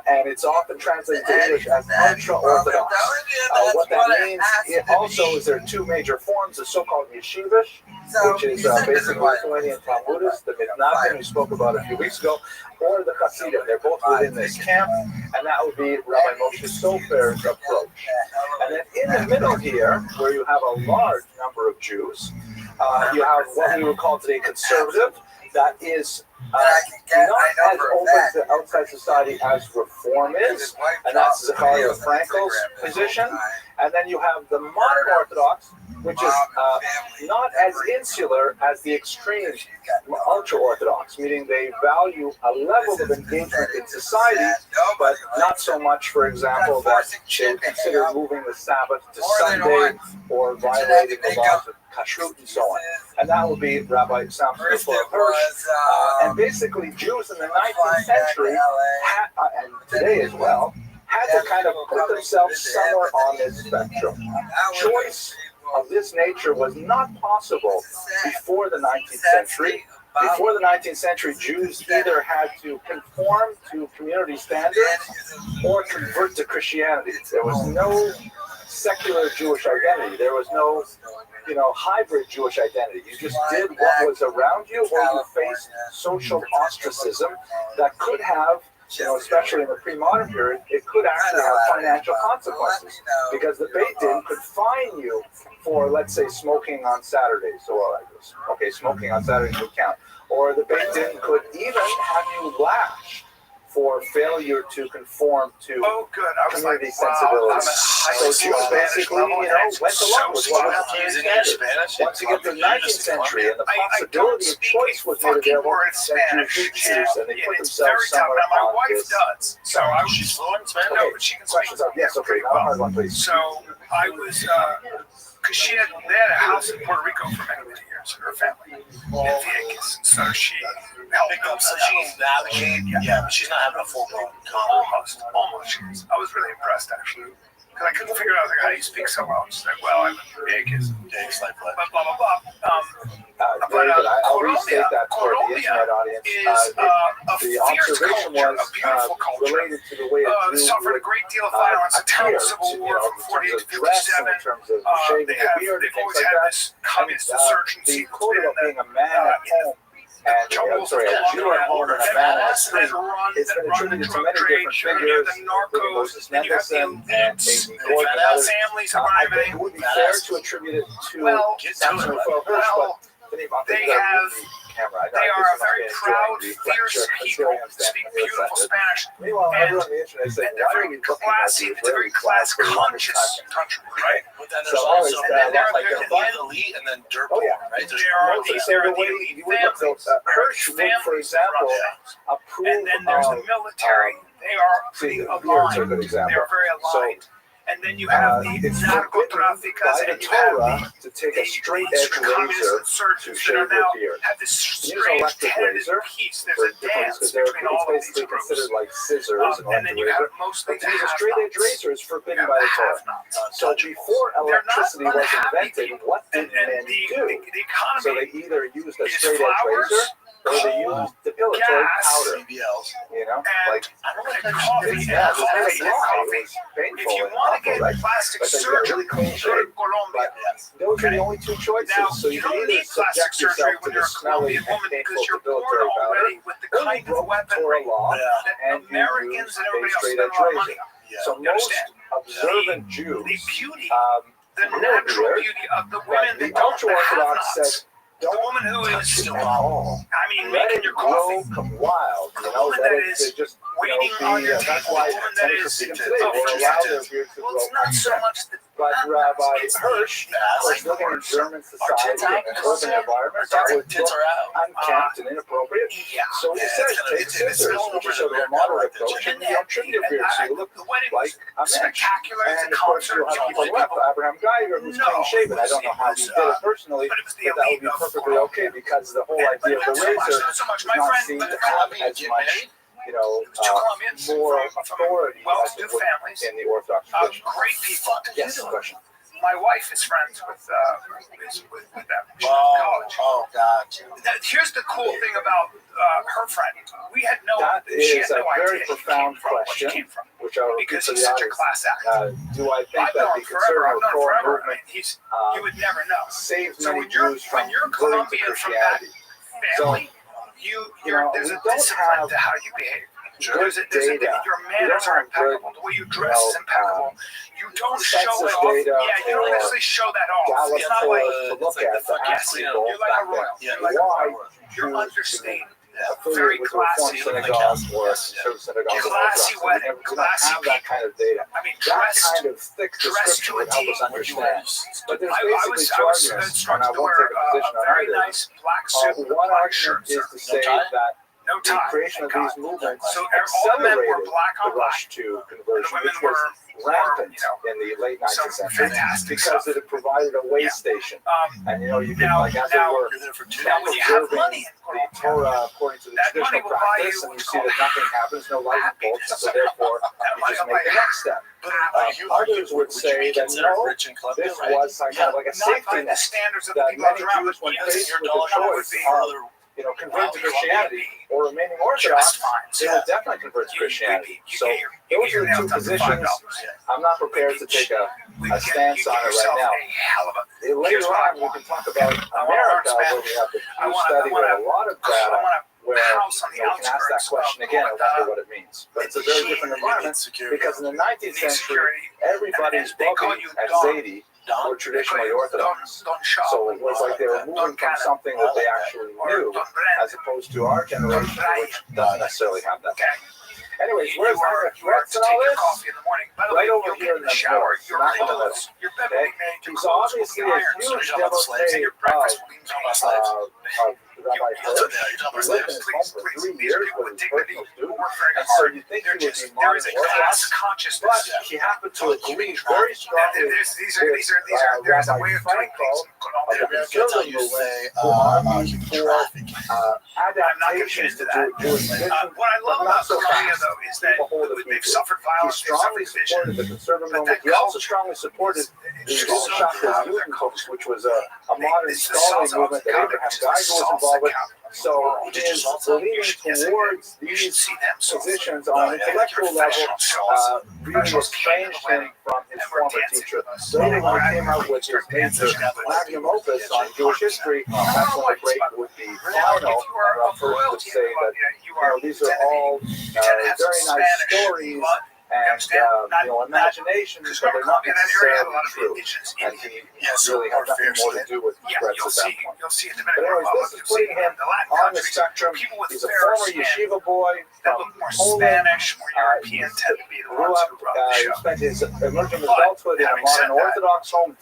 And it's often translated to English as ultra-Orthodox. What that means also is there are 2 major forms, the so-called yeshivish, which is basically Lithuanian Talmudists, the Mitnagim we spoke about a few weeks ago, or the Hasidim. They're both within this camp, and that would be Rabbi Moshe Sofer's approach. And then in the middle here, where you have a large number of Jews, you have what we would call today conservative. That is not as open to outside society as Reform is, and that's Zechariah Frankel's position. And then you have the modern Orthodox, which is not as insular as the extreme ultra-Orthodox, meaning they value a level of engagement in society, but not so much, for example, that they would consider moving the Sabbath to Sunday or violating the laws of kashrut and so on. And that would be Rabbi Samson Hirsch. And basically, Jews in the 19th century, and today as well, had to kind of put themselves somewhere on this spectrum. Choice of this nature was not possible before the 19th century. Before the 19th century, Jews either had to conform to community standards or convert to Christianity. There was no secular Jewish identity. There was no, hybrid Jewish identity. You just did what was around you, or you faced social ostracism that could have, especially in the pre-modern period, it could actually have financial consequences, because the Beit Din could fine you for, let's say, smoking on Saturdays. Smoking on Saturdays would count. Or the Beit Din could even have you lashed for failure to conform to community sensibilities. So Jews basically, went along with what was the standard. Once you get to the 19th century and the possibility of choice was made available, then Jews choose, and they put themselves somewhere on this. So I was just fluent in Spanish. No, but she can questions up. Yes, okay. Now, hard one, please. So I was, because they had a house in Puerto Rico for many, many years, her family, in Vegas. So she helped them. So she can navigate, but she's not having a full-blown almost. She is. I was really impressed, actually. Because I couldn't figure out, how do you speak so well? She's like, well, I'm Vegas. Like blah, blah, blah. David, I'll restate that for the internet audience. The observation was related to the way it suffered a great deal of violence, a terrible civil war from 48 to 57. In terms of shaving the beard and things like that. Communist insurgency. The quote about being a man at home and a Jew at home and a man on the street, it's been attributed to many different figures, including Moses Mendelssohn and Amy Gordon and others. I think it would be fair to attribute it to Samson Hirsch, but they have camera. I know They I are guess a very I'm proud, enjoying the fierce lecture. people who speak beautiful Spanish. Meanwhile, And everyone on the internet is saying, they're why are very we looking at classy. the It's a very Israeli flag for the longest class-conscious time? country, right? But then there's So also always that, like they're above elite and then dirt Oh, poor, yeah. right? There's There are both the of that. elite you would look, families. Hirsch would, for example, approve And then there's the military. They are pretty beards are a good aligned. example. They are very So, aligned. And then you have the it's forbidden narcotraficas by the and you have Torah to take a straight edge communist razor to insurgents that shave are your now beard. have this Use an strange electric tentative razor peace. There's for a dance because between all of it's these basically groups. considered like scissors and And then you have razor. mostly But the to use a straight edge have-nots. razor is forbidden You have by the the Torah. have-nots. So before They're not electricity was unhappy invented, people. what And did men the do? economy So they either used a is straight edge flowers, razor or they coal, used depilatory gas, powder. BBLs. You know, and like coffee it's and not coffee it's and not coffee. It was painful If you and want to awful, get right? plastic But then you got surgery, really clean go to shape. Colombia. Those are the only two choices. Now, So you can don't either need plastic subject yourself surgery to when the you're a smelly Colombian and woman painful because you're born depilatory powder, already with the or you kind of broke weaponry Torah law that and you Americans used and a everybody else straight spend a edge lot of razor. money on. So You most understand? observant The Jews, beauty, the grew up natural here, beauty of the but women the that don't ultra orthodox have said, the woman who is touch it at all. I mean, Let making it your grow, coffee, come wild. You the know, woman let that it is just waiting be. on your That's table, why the woman that Senator is Freedom today will allow their beards to well, grow. it's not so much the But Rabbi it's Hirsch was living in German Our tits society out. and urban environment that would Tits look are out. unkempt and inappropriate. yeah. So he says, take scissors, which is sort of a moderate approach, and you don't trim your beard, so you look the wedding like was a man. spectacular. It's And a of course, concert. you'll have people left. Abraham Geiger, who's No, clean shaven. I don't know how he did it personally, but but it was the that would elite be of perfectly okay because the whole But idea of the not so much, razor not so much. does My not friend, seem but to the have Colombian as much, you know, two Colombians moral from authority as well-to-do it would families, in the Orthodox tradition. great people. Yes, question. My wife is friends with them. She's in Oh, college. oh, God. Here's the cool thing about her friend. We had no. That She is had a no very idea profound where she question, came from, which I will repeat because for he's the such a audience. class act. Do I think I've that known the him forever. conservative I've known him foreign forever. I movement mean, you would never know. saved So many when you're Jews from Colombian converting to from that Christianity? family, there's a discipline to how you behave. There's a data. your manners are impeccable. The way you dress is impeccable. You don't show it off. data Yeah, you don't or necessarily show that off. It's not Gallup like to look at to ask people you're like back a royal. then, You're like a why royal. You're understated. affiliate Very with a Reformed classy. synagogue or a conservative synagogue. Classy wedding, We don't classy have that kind of data. I mean, That dressed. kind of thick dressed description to a would help T. us understand. But there's I basically was two arguments, struck and I to won't wear take a position a on very either. nice black suit with a One black argument shirt, is sir. to say that No the tie. creation of these movements So all the men were accelerated black the on black. rush to And the conversion, women which was were rampant more, in the late some 19th century fantastic because stuff. it provided a way station. And you know, you can, Now- like, as now- it were, You're there for 2 Now, when you have observing money in the Colombia, Torah according to the that money traditional will buy practice, you and you what's see that called nothing happens, no lightning bolts, happiness. so therefore That you money just will make buy the next step. Others would say that no, rich in Colombia, this right? was kind of like a not by safety the net. standards of the That people many around, Jews, but when yes, faced your with dollar the would choice be of, convert to Christianity or remaining just Orthodox, fine. they would definitely convert to Christianity. So you those get your are the two nails done for positions. $5. I'm not prepared to take a stance on it right now. Later on, we can talk about America, where we have the Pew study with a lot of data, where you can ask that question again and wonder what it means. But it's a very different environment because in the 19th century, everybody's bubby at Zaidi were traditionally Orthodox. So it was like they were moving from something that they actually knew, as opposed to our generation, which doesn't necessarily have that. Anyways, where's our threats and all this? Right over here in the shower, not in the middle. Okay? He's obviously a huge devotee of Rabbi Hirsch. He lived in his home for 3 years with his personal student, and so you think he would be modern Orthodox, but he happened to agree very strongly with Rabbi Franco of the conservative movement, who argued for adaptations to Jewish tradition, but not so fast. Is that they've suffered violence, He strongly supported the conservative movement. He also strongly supported the Juden, which was a modern scholarly movement that Abraham Geiger was involved with. So his leaning towards these positions on an intellectual level really estranged him from his former teacher. So when he came out with his major magnum opus on Jewish history, that's when the break would be final. And I'll first would say that these are all very nice stories and imaginations, but they're not necessarily true. And he really had nothing more to do with threats at that point. you'll see a But Dominican anyways, Republic, this is you'll see putting him the Latin on the countries, spectrum. people with He's a fairer former skin yeshiva boy that from look more Poland. Spanish, more European tend to be the Grew ones up, who run the he show. spent his emerging But, adulthood in a having said modern that, Orthodox home,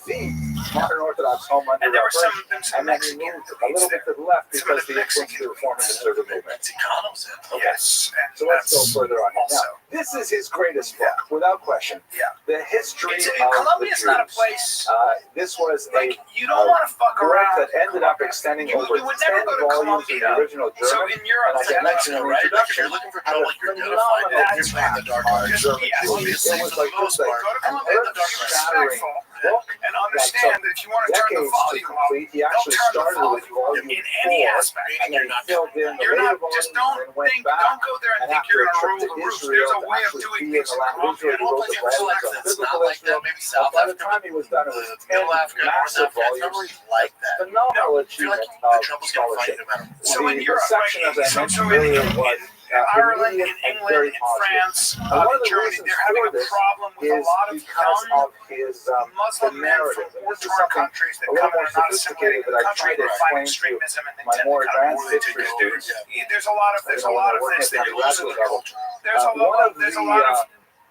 modern Orthodox home under and there were Rabbi some Rothschild, and then he Mexican moved a elites little bit there. to the left Some of because the he influenced the Reform and Conservative movement. Mexicanos in. Yes, and So let's go that's further on. also. Now, this is his greatest book, without question. Yeah. The history It's, of Colombia's the not a Jews. place. This was Like, you don't want to fuck work around. that ended up extending You over would never 10 go to volumes in the Colombia. original So German. in Europe, And as I mentioned in the Right? Like, if introduction, you're looking for had a trouble, you're gonna find phenomenal it. You're playing the dark on arts. German Yes. Jews. It was like just Go like to an Colombia, be earth-shattering respectful, book and that understand took that if you want to turn the decades to volume up, complete. He actually turn the started with volume volume in any 4, aspect. and then he filled in the You're later not volumes just and then went back. don't go there and And think after you're a going to trip rule to the roost. Israel There's a to way of actually doing be in things the in land of Colombia. Israel, he wrote the volumes on It's not biblical like Israel. that. Maybe But South by the Africa, time he was done, it was 10 Middle Africa, North massive Africa. It's not volumes. really like that. Phenomenal I feel achievement like the of trouble's gonna find scholarship. you no matter what. So in The Europe, section, right, as I mentioned so earlier, in was Ireland, immediate in and England, very in positive. France, And one of in the Germany, reasons they're having for a this problem with a is lot of because young of his Muslim the men from narrative. This is war-torn something countries that a little come and more are not assimilating sophisticated in that the I country, try to but find explain to extremism and they my tend more to come. advanced history students. There's a lot of When they're working this. at the graduate level. There's a lot of The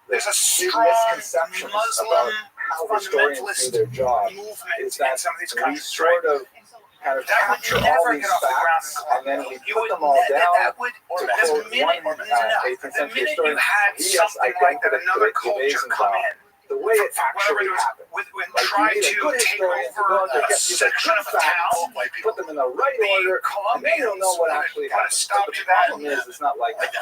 there's a big strong misconceptions Muslim about how historians do fundamentalist their job movement is in that some of these we countries, sort right? of kind of That would capture all never these get off the ground facts in and then we You put would them all ne- down. that would, To the quote minute, one 18th the century minute historian, you had yes, something I like think that, that another the culture Masons come are in, the way it actually happened. with Like try you need to a good take historian to over go out there, a get you the section good of a town. facts, put them in the right order, and then you'll know what actually Put a happened. stop But to the that. problem is, it's not like that.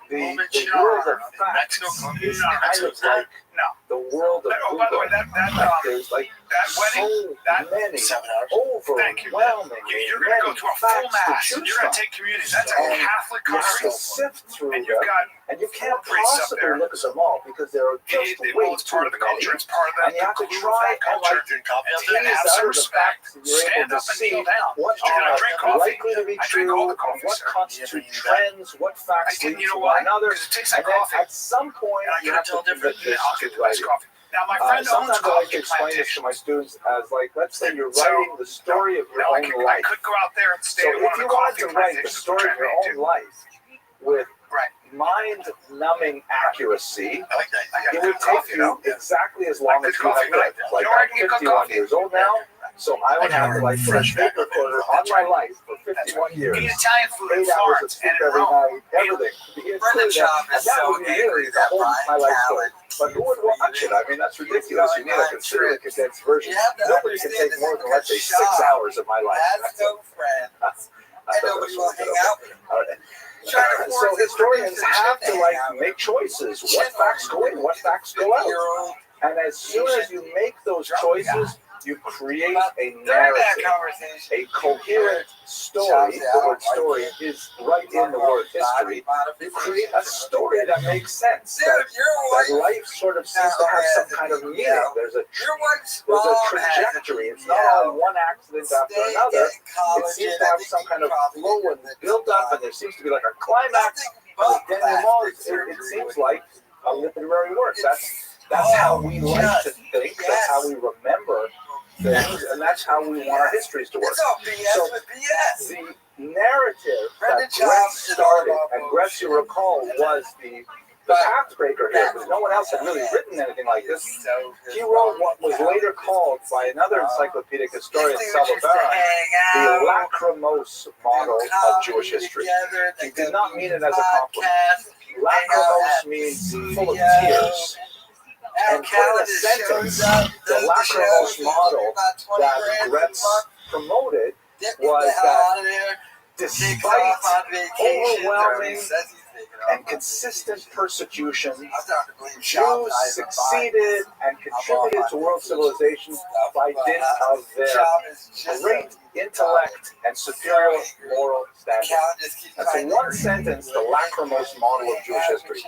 The Movement, world of facts Mexico, is no, kind of like No. the world of Oh, by the way, Google. There's like that wedding, so many Thank you. overwhelming You're going to go to a full facts mass. to choose You're going from. to take communion. That's a And Catholic you have country. to sift through And you've them, got and you can't priests up possibly there. look at them all because there are just way it's part of too the culture. many. It's part of And you have to try and like tease tease out of the facts that you're Stand able to up and see kneel down. what You're gonna drink are coffee. likely to be I drink true, all the and coffee, what sir. constitute trends, what facts lead You to know one why? another, Because it tastes and like then coffee. at some point And I you can't have to tell different. convert this I'll to get the best writing. coffee. Now, my friend owns Sometimes I like to coffee explain this to plantation. my students as like, let's say you're So, writing the story of your own I life. could go out there and stay So at one if of you the wanted coffee to write the plantations. story of your own life with mind-numbing accuracy, it would take you exactly as long as you have lived. Like I'm 51 years old now, so I would have to like put a tape recorder on my life for 51 years. Eat Italian food in 8 hours of Florence sleep and in every Rome. night, everything. To get through that, and that would be really the whole my life story. But who would watch it? I mean, that's ridiculous. You need a considerably condensed version. Nobody can take more than, let's say, 6 hours of my life. Has no friends, and nobody will hang out with him. So historians have to like make choices. What facts go in, what facts go out. And as soon as you make those choices, you create a narrative, a coherent story. The word story is right in the word history. You create a story that makes sense. That life sort of seems to have some kind of meaning. There's a trajectory. It's not all one accident after another. It seems to have some kind of flow and build up, and there seems to be like a climax. And the denouement, it seems like a literary work. That's how we like to think. That's how we remember things, and that's how we want our histories to work. So the narrative that Gretz started, and Gretz, you recall, was the pathbreaker here, because no one else had really written anything like this. He wrote what was later called by another encyclopedic historian, Salvabaran, the lachrymose model of Jewish history. He did not mean it as a compliment. Lachrymose means full of tears. And put in a sentence, the lachrymose model that Gretz promoted was that despite overwhelming and consistent persecution, Jews succeeded and contributed to world civilization by dint of their great intellect and superior moral standards. That's in one sentence the lachrymose model of Jewish history.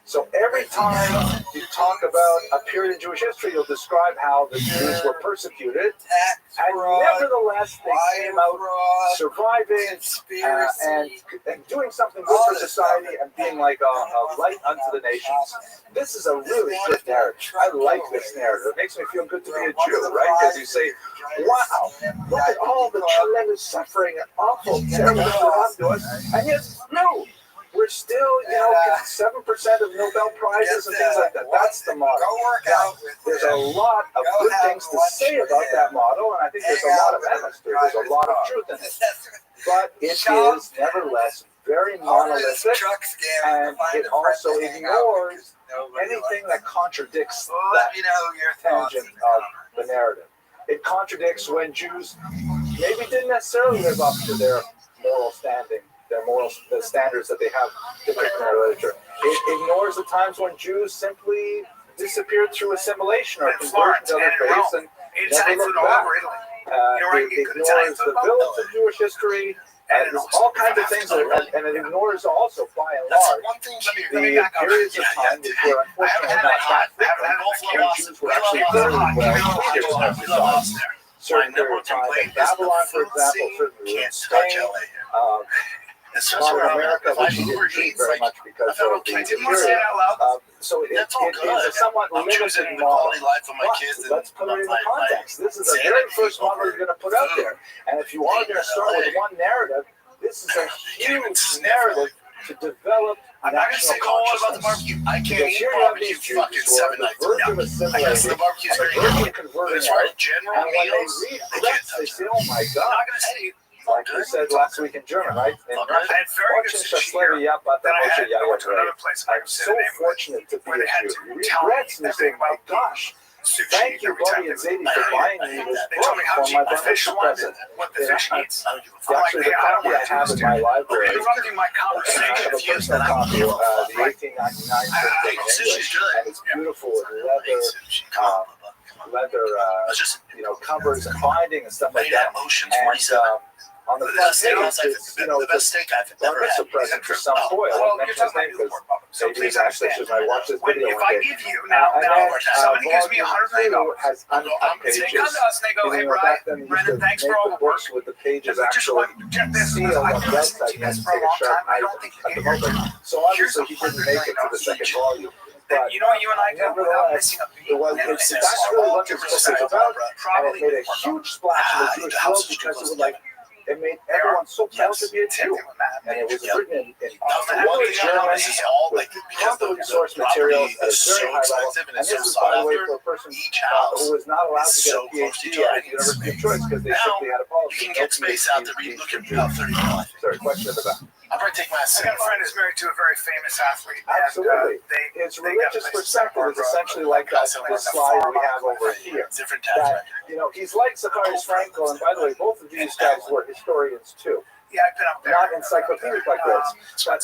So every time you talk about a period in Jewish history, you'll describe how the Jews were persecuted, and nevertheless they came out surviving and doing something good for society and being like a light unto the nations. This is a really good narrative. I like this narrative. It makes me feel good to be a Jew, right? Because you say, wow, look at all the tremendous suffering and awful, terrible that brought to us, and yet, no. We're still, 7% of Nobel Prizes and things like that. That's the model. Now, there's a lot of good things to say about that model, and I think there's a lot of evidence there. There's a lot of truth in it. But it is, nevertheless, very monolithic, and it also ignores anything that contradicts that tangent of the narrative. It contradicts when Jews maybe didn't necessarily live up to their moral standing, the standards that they have depicted in their literature. It ignores the times when Jews simply disappeared through assimilation or conversion to other faiths and never looked back. It ignores the villains of Jewish history. There's all kinds of things, and it ignores also, by and large, the periods of time which were unfortunately not that frequent, where Jews were actually very well treated in their society. Certain period of time in Babylon, for example, certainly in Spain, modern America, which he didn't treat very much because of the period. So it is a somewhat limited model. But let's put it in context. This is the very first model you're going to put out there. And if you are going to start with one narrative, this is a huge narrative to develop national consciousness. Because here you have these Jews who are on the verge of assimilating, on the verge of converting out, and when they read Kretz, they say, oh my God. Like you said last week in German, right? In Russian, I'm so fortunate to be a Jew. You read Kretz and you say, my gosh, thank you, Buddy and Zadie, for buying me this book for my birthday present. Actually, the copy I have in my library, I have a personal copy of the 1899 printing in English, and it's beautiful with leather covers and binding and stuff like that. And on the front page, it's a bar mitzvah present for some boy. I won't mention his name because maybe he's actually should I watch this video one day. And then volume 2 has uncut pages. Back then they used to make the books with the pages actually sealed on the outside. You had to take a sharp knife and cut them open. So obviously he didn't make it to the second volume. But nevertheless, that's really what this book is about, and it made a huge splash in the Jewish world because it made everyone so proud to be a Jew. And it was written in fluent German with properly sourced materials at a very high level. And this is, by the way, for a person who was not allowed to get a PhD at the University of Choice because they simply had a policy. You can get space out there, but you look at about 35. Sorry, question at the back. I got a friend who's married to a very famous athlete. Absolutely. His religious perspective is essentially like this slide we have over here. Different tax that, he's like Zacharias Frankel, and by the way, both of these guys were historians too. Yeah, I've been up there. Not encyclopedic like this, but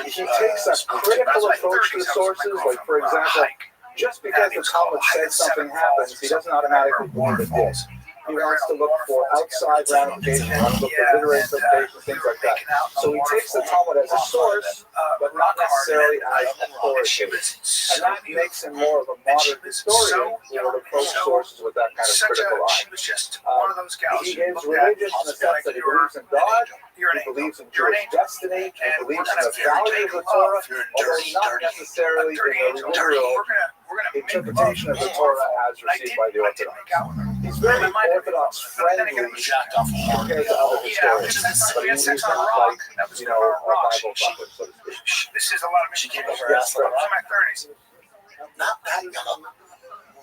he takes a critical approach to the sources. Like, for example, just because the Talmud says something happens, he doesn't automatically believe it did. He wants to look for outside ramifications, he wants to look for literary interpretations, things like that. So he takes the Talmud as a source, but not necessarily as authoritative. And that makes him more of a modern historian who would approach sources with that kind of critical eye. He is religious in the sense that he believes in God, he believes in Jewish destiny, he believes in the value of the Torah, although not necessarily in the literal interpretation of the Torah as received by the Orthodox. He's very Orthodox friendly compared to other historians, but he's not like, a Bible thumper, so to speak. This is a lot of Michigan. I'm in my 30s. Not that young.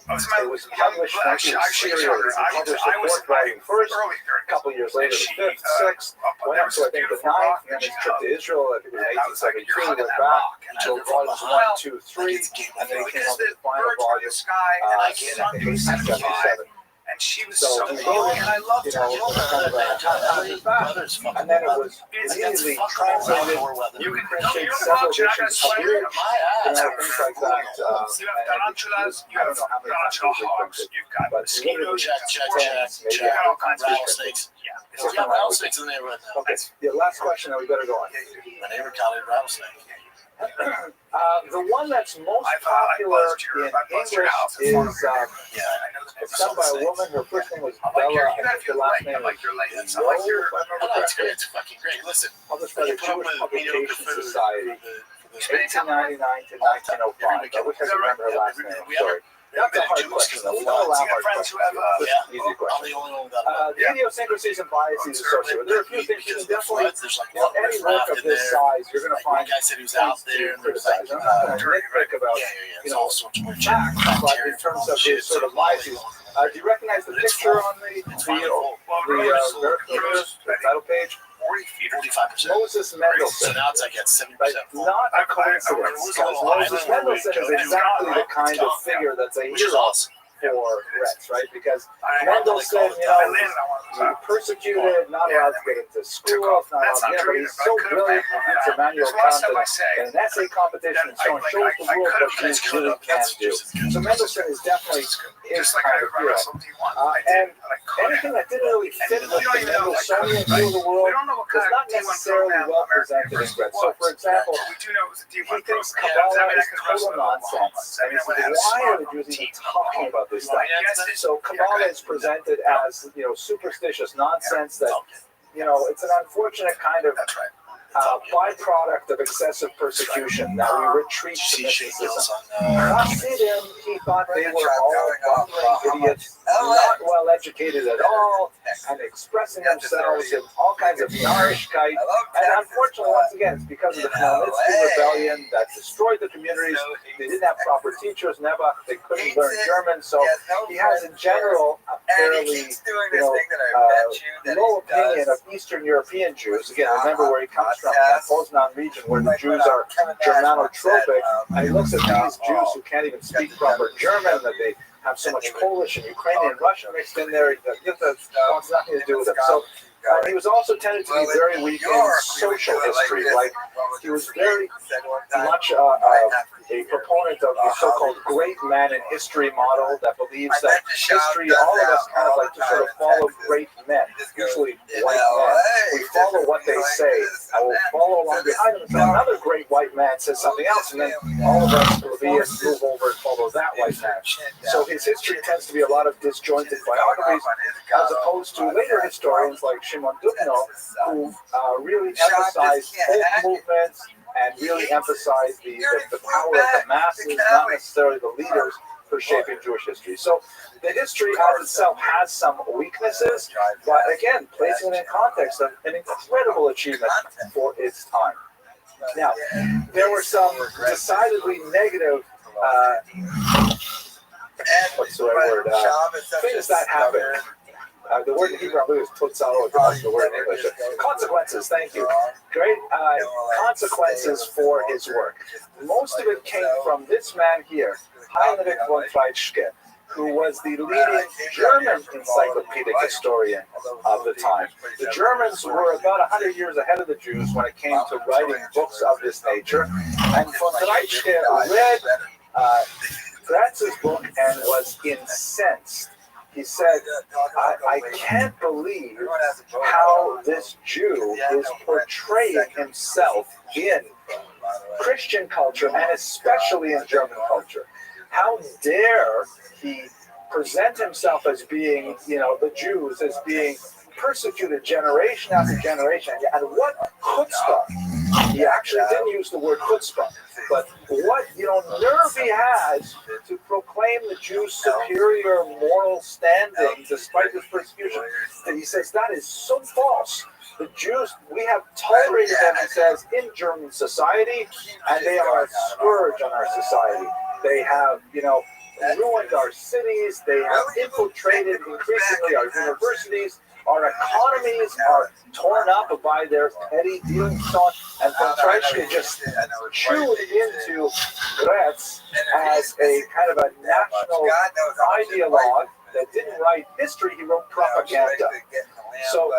It was published in series. He published the fourth volume first, a couple of years later the fifth, sixth, went up to I think the ninth, and then his trip to Israel, I think it was 1872, he went back until volumes 1, 2, 3, and then he came up with the final volume in 1877. And she was so young, and I loved her. And then it was immediately translated, printed several editions of Greek, things like that. I don't know how many times they printed, but literally tens, maybe all kinds of rattlesnakes. Rattlesnakes in the neighborhood. Okay, the last question, and we better go on. My neighbor caught a rattlesnake. The one that's most popular in English is it's done by a woman. Her first name was Bella. I think her last name was It's fucking great. Listen, published by the Jewish Publication Society, 1899 to 1905. I wish I could remember her last name. I'm sorry. That's a hard question, though. We don't allow hard questions. Easy question. The idiosyncrasies and biases associated with it. There are a few things you can definitely, any work of this size, you're going to find guy said he was out there and criticize. I'm not going to nitpick about, facts, but in terms of his sort of biases. Do you recognize the picture on the title page? 45%. Moses Mendelssohn. So now it's like at 70%. Not a coincidence, because Moses Mendelssohn is exactly the kind of figure that's a hero for Retz, right? Because Mendelssohn, he persecuted, not allowed to get into school, not allowed to but he's so brilliant, he beats Immanuel Kant in an essay competition and so on, shows the world what he really can do. So Mendelssohn is definitely his kind of hero. And anything that didn't really fit with the Mendelssohnian view of the world is not necessarily well presented in Retz. So, for example, he thinks Kabbalah is total nonsense. And he says, why are the Jews even talking about this stuff? So Kabbalah is presented as, superstitious nonsense that, it's an unfortunate kind of byproduct of excessive persecution that we retreat to mysticism. Hasidim, he thought they were all bumbling idiots, not well educated at all, and expressing themselves in all kinds of narishkeit. And unfortunately, once again, it's because of the Khmelnytsky rebellion that destroyed the communities. They didn't have proper teachers, they couldn't learn German, so he has in general a fairly low opinion of Eastern European Jews. Again, remember where he comes from, in the Poznan region, where the Jews are Germanotropic, and he looks at these Jews who can't even speak proper German, that they have so much Polish and Ukrainian and Russian mixed in there, that wants nothing to do with them. So he was also tended to be very weak in social history. Like, he was very much a proponent of the so-called great man in history model that believes that history, all of us kind of like to sort of follow great men, usually white men. We follow what they say, and we'll follow along behind them until another great white man says something else, and then all of us Levians move over and follow that white man. So his history tends to be a lot of disjointed biographies, as opposed to later historians like Shimon Dubno, who really emphasized folk movements and really emphasized the power of the masses, not necessarily the leaders, for shaping Jewish history. So the history as itself has some weaknesses, but again, placing it in context of an incredible achievement for its time. Now, there were some decidedly negative what's the right word? Things that happened. The word in Hebrew, I believe, is totzalo, the word in English. Consequences, thank you. Great consequences for his work. Most of it came from this man here, Heinrich von Treitschke, who was the leading German encyclopedic historian of the time. The Germans were about 100 years ahead of the Jews when it came to writing books of this nature. And von Treitschke read Gratz's book and was incensed. He said, I can't believe how this Jew is portraying himself in Christian culture and especially in German culture. How dare he present himself as being, the Jews as being persecuted generation after generation. And what chutzpah, he actually didn't use the word chutzpah, but what, nerve he has to proclaim the Jews' superior moral standing despite this persecution. And he says that is so false. The Jews, we have tolerated them, he says, in German society, and they are a scourge on our society. They have, ruined our cities. They have infiltrated increasingly our universities. Our economies are torn up by their petty dealings and so on. And von Treitschke just chewed into Gretz as a kind of a national ideologue that didn't write history, he wrote propaganda. So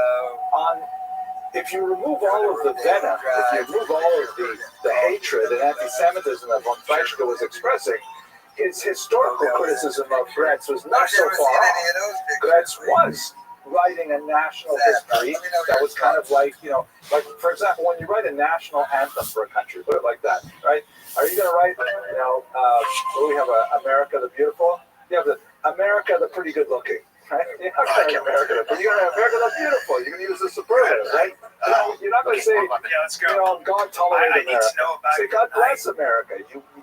if you remove all of the venom, if you remove all of the hatred and anti-Semitism that von Treitschke was expressing, his historical criticism of Gretz was not so far off. Gretz was writing a national history that was kind of like, like, for example, when you write a national anthem for a country, put it like that, right? Are you going to write, we have America the Beautiful? You have the America the Pretty Good Looking, right? You're not going to America, but you're going to America the Beautiful. You're going to use the superlative, right? You're not going to say, God tolerated America. Say, God bless America.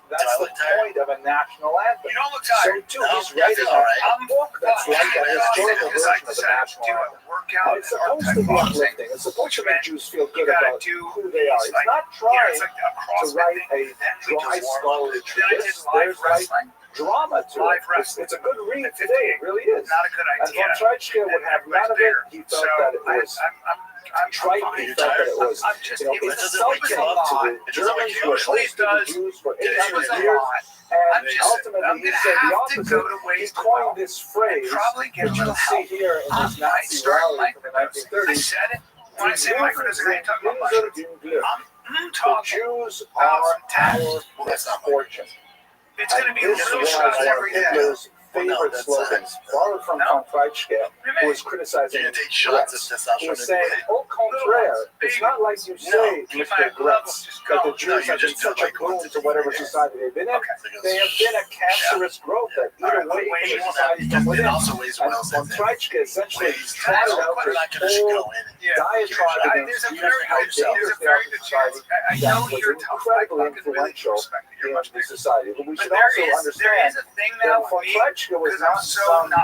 That's the point of a national anthem. You don't look tired. So, too, he's writing a book that's like a historical version of the national anthem. And it's supposed to be uplifting. It's supposed to make Jews feel good about who they are. He's not trying to write a dry scholarly treatise. There's like drama to it. It's a good read today. It really is. And von Treitschke would have none of it. He felt that it was trite. He felt that it was insulting to the Germans who hosted the Jews for 800 years. And ultimately, he said the opposite. He coined this phrase, which you can see here in this Nazi rally from the 1930s. When I say my friend is a great talk about the Jews are our misfortune. It's going to be this was one of Hitler's favorite slogans, borrowed from von Treitschke, who was criticizing Gretz. He was saying, au contraire, it's not like you say, Mr. Gretz, that the Jews have been such a boon to whatever society they've been in. They have been a cancerous growth that eat away from the society from within. And von Treitschke essentially trotted out this whole diatribe against Jews, how dangerous they are to society, that was incredibly influential in the society. But we should also understand that von Treitschke was not some, I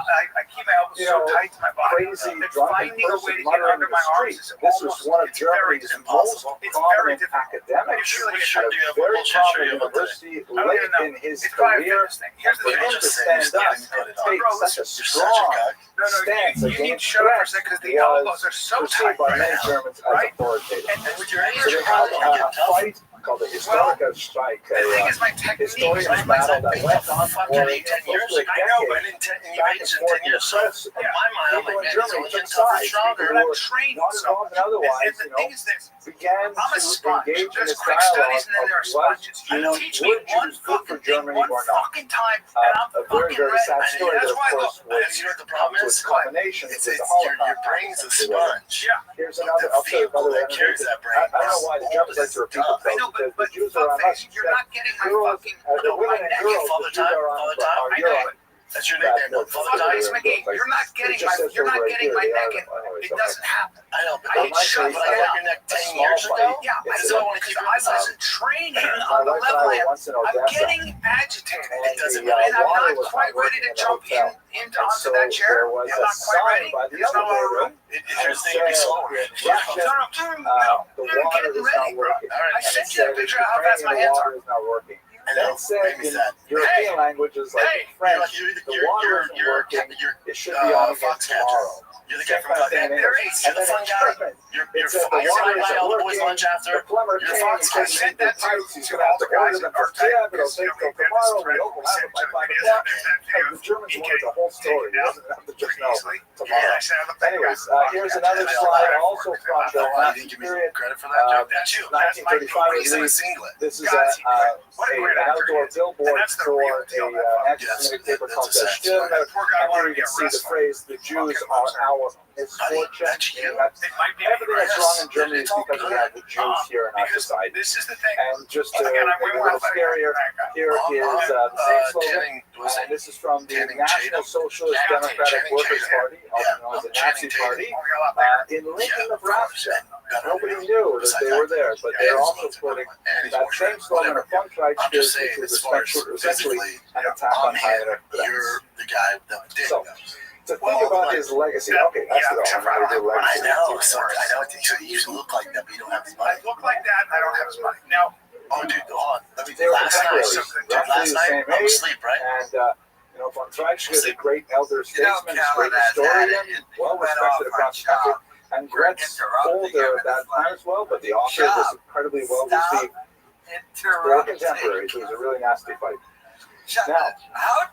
keep my elbows so tight to my body. crazy drunken person muttering in the street. This was one of Germany's most prominent academics at a very prominent university late in his career. And for him to stand up and take such a strong stance against threats was perceived by many Germans as authoritative. So they had a fight called the Historiker Strike, a historian's battle that went on for close to a decade. Back and forth in the press, and people in Germany took sides. People who were not involved and otherwise, began to engage in this dialogue of was Jews good for Germany or not. A very, very sad story that, of course, was to its culmination with the Holocaust. Your brain's a sponge. Here's another, I'll tell you another one. I don't know why the Germans like to repeat themselves. Because the Jews are on us. You're not getting my fucking. The women and girls, the Jews are on Europe. That's your nickname. You're not getting my neck. It doesn't happen. I know, but I like your neck 10 years ago. Yeah, I wasn't training on the level I'm getting agitated. And I'm not quite ready to jump onto that chair. I'm not quite ready. There's no more room. It's your thing to be slower. The water is not working. I sent you a picture of how fast my hands are. The water is not working. And that said, in European languages like French, the water isn't working. It should be on again tomorrow. You're the guy from Goddamn Aries. You're the fun guy. You're fun. You're the all the boys lunch after. You're Fox. I sent that to all the guys at our yeah, but it'll take till tomorrow. We open up by 5 o'clock. The Germans wanted the whole story. He doesn't have to just know tomorrow. Anyways, here's another slide also from the Nazi period. 1935, this is an outdoor billboard for an anti-Semitic paper called the Stimme. And here you can see the phrase, the Jews are our misfortune. Everything that's wrong in Germany is because we have the Jews here in our society. This is the thing. And just to make it a little scarier, here is the same slogan. And this is from the National Socialist Democratic Workers' Party, also known as the Nazi Party, in Lincoln, Nebraska. Nobody knew that they were there, but they're also putting that same slogan of von Treitschke, which was essentially an attack on higher class. You're the guy that did. So, to think about his legacy, okay, that's the one. I know, you look like that, but you don't have his money. I look like that, and I don't have his money. Now, oh, dude, hold on. Last night, I was asleep, right? And, von Treitschke is a great elder statesman, great historian, well-respected across the country. And Gretz older at that time as well, but the author was incredibly well-received. They were contemporaries. It was a really nasty fight. Now, how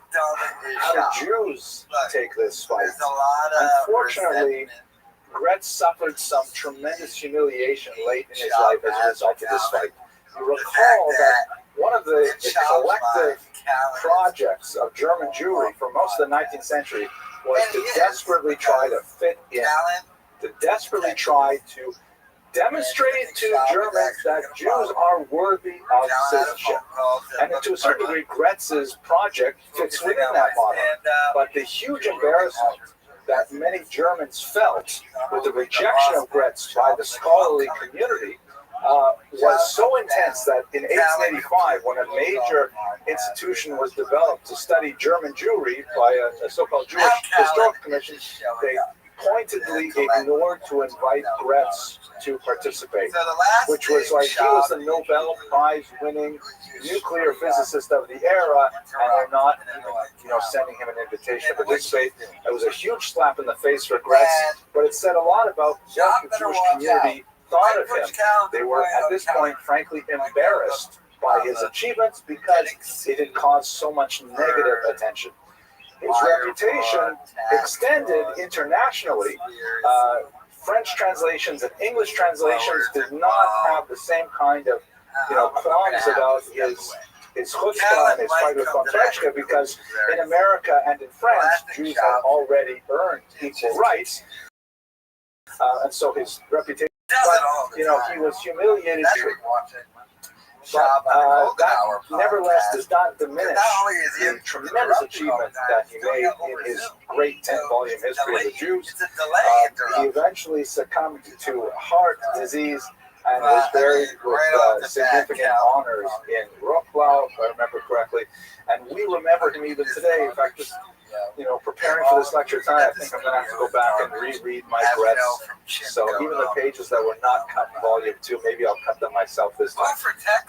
do Jews take this fight? Unfortunately, Gretz suffered some tremendous humiliation late in his life as a result of this fight. You recall that one of the collective projects of German Jewry for most of the 19th century was to desperately try to fit in, to desperately try to demonstrate to Germans that Jews are worthy of citizenship. And to a certain degree, Gretz's project fits within that model. But the huge embarrassment that many Germans felt with the rejection of Gretz by the scholarly community was so intense that in 1885, when a major institution was developed to study German Jewry by a so-called Jewish Historical Commission, they pointedly ignored to invite Gretz to participate, which was like he was the Nobel Prize-winning nuclear physicist of the era, and they're not even, sending him an invitation to participate. It was a huge slap in the face for Gretz, but it said a lot about what the Jewish community thought of him. They were, at this point, frankly embarrassed by his achievements because it had caused so much negative attention. His reputation extended internationally. French translations and English translations did not have the same kind of, qualms about his chutzpah and his fight with Kontrachka, because in America and in France, Jews had already earned equal rights, and so his reputation. But, he was humiliated. But that nevertheless does not diminish the tremendous achievement that he made in his great 10-volume history of the Jews. He eventually succumbed to heart disease and was buried with significant honors in Wrocław, if I remember correctly. And we remember him even today. In fact, just preparing for this lecture tonight, I think I'm going to have to go back and reread my Gretz. So even the pages that were not cut in volume 2, maybe I'll cut them myself this time.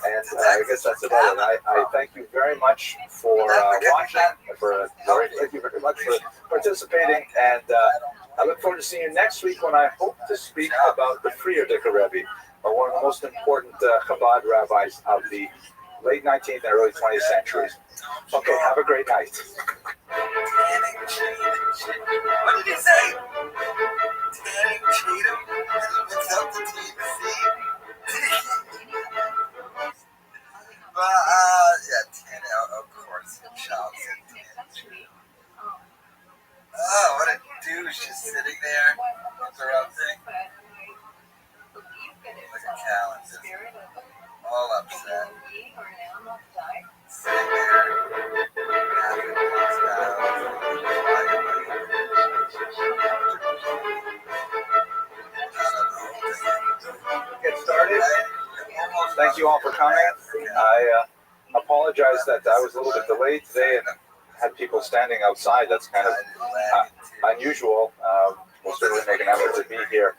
And I guess that's about it. I thank you very much for watching, thank you very much for participating, and I look forward to seeing you next week when I hope to speak about the Friedricher Rebbe, one of the most important Chabad rabbis of the late 19th and early 20th centuries. Okay, have a great night. What did he say? Tanning Cheatham? Mix up the T and C? But, Tanning, of course. Child said Tanning Cheatham. Oh, what a douche just sitting there interrupting. Look at Callan, all upset. Sitting there, having his Get started. Thank you all for coming. I apologize that I was a little bit delayed today and had people standing outside. That's kind of unusual. We'll certainly make an effort to be here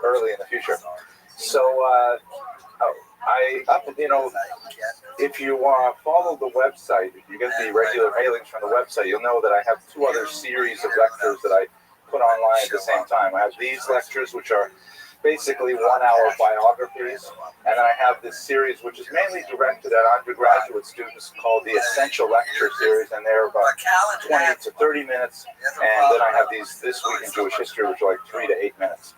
early in the future. So, if you follow the website, if you get the regular mailings from the website, you'll know that I have 2 other series of lectures that I put online at the same time. I have these lectures, which are basically 1-hour biographies, and I have this series, which is mainly directed at undergraduate students, called the Essential Lecture Series, and they're about 20 to 30 minutes, and then I have these This Week in Jewish History, which are like 3 to 8 minutes.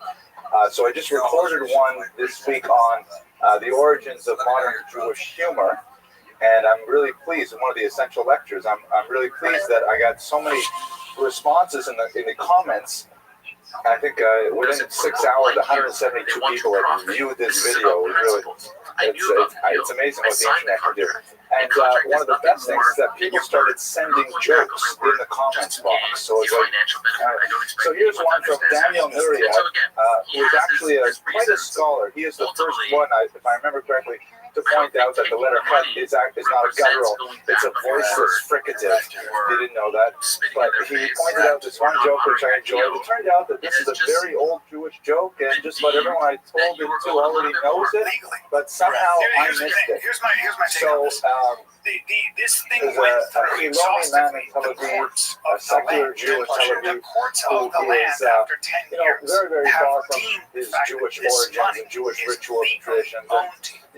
So I just recorded one this week on the origins of modern Jewish humor, and I'm really pleased. In one of the essential lectures, I'm really pleased that I got so many responses in the comments. I think within 6 hours, 172 people have viewed this video. It's amazing what the internet can do. And one of the best things is that people started sending jokes in the comments box. So it's like, so here's one from Daniel Nuria, who is actually quite a scholar. He is the first one, if I remember correctly, to point out that the letter cut is not a guttural, it's a voiceless fricative. He didn't know that. But he pointed out this one joke which I enjoyed. It turned out that this is a very old Jewish joke, and just about everyone I told it to already knows it, but somehow I missed it. Here's my So, this thing there's went a through Hiloni man in Tel Aviv, a secular Jew in Tel Aviv, who is very, very far from his Jewish origins and Jewish rituals and traditions. And,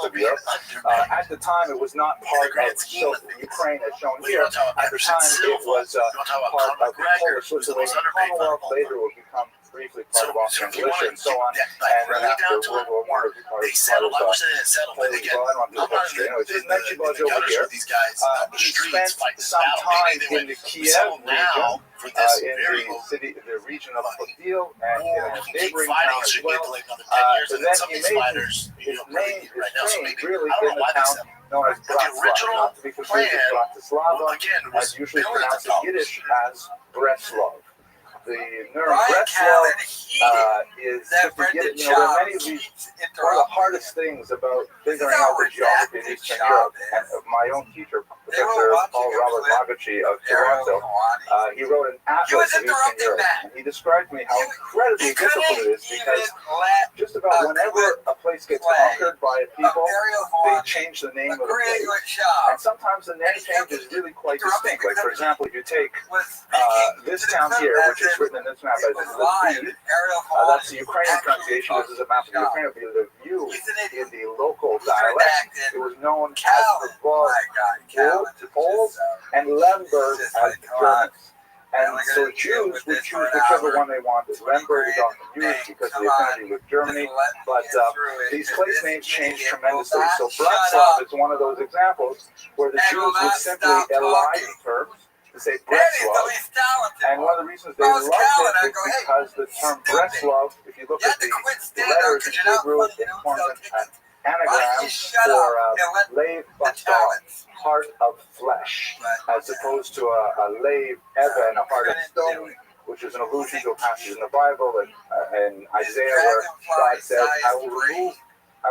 rest of Europe. At the time, it was not part of Ukraine as shown here. At the time, it was part of the Polish-Lithuanian Commonwealth. Later, it would become briefly part of Austrian militia and so on. And then after World War I, it was part of Polish. Well, I don't want to do history. Anyway, this is Menchibaj over here. He spent some time in the Kiev region, in the city, the region of Podil, and in a neighboring town as well. And then he made his name really in the town known as Bratslav. original not to be confused with Bratislava, again, and was usually billions pronounced of in dollars. Yiddish as Breslov. The Nurem Brian Breslov Callen heated is that if you Brendan get, there are many Schaub of these. keeps One of the interrupting. hardest things about This is figuring how out the geography of redacted Eastern Schaub Europe, is. and of my own teacher, They were Professor watching Paul a Robert clip Magachi of Ariel Toronto, Hawani. he wrote an He was atlas of Eastern interrupting Europe, Matt. and he described to me how He incredibly difficult couldn't it is even because let just about whenever a place gets conquered by a people, Ariel they Hawani change the name of the agree place. with Schaub. And sometimes the name change is really quite distinct. Like, for example, if you take Was speaking this to the town clip here, as which is if written in this map it as was Lviv, live. Ariel that's Hawani the Ukrainian pronunciation. This is a map of the Ukraine. It would be Lviv in the local dialect. It was known as the Poles and Lemberg as the Germans. And so Jews would choose whichever one they wanted. Lemberg is often used because of the affinity with Germany, but these place names change tremendously. So Bratslav is one of those examples where the Jews would simply elide the terms to say Breslov. And one of the reasons they loved it is because the term Breslov, if you look at the letters in Hebrew, it forms an anagram for Lev Basar, heart of flesh, as opposed to a Lev Even, a heart of stone, which is an allusion to a passage in the Bible in Isaiah where God says, I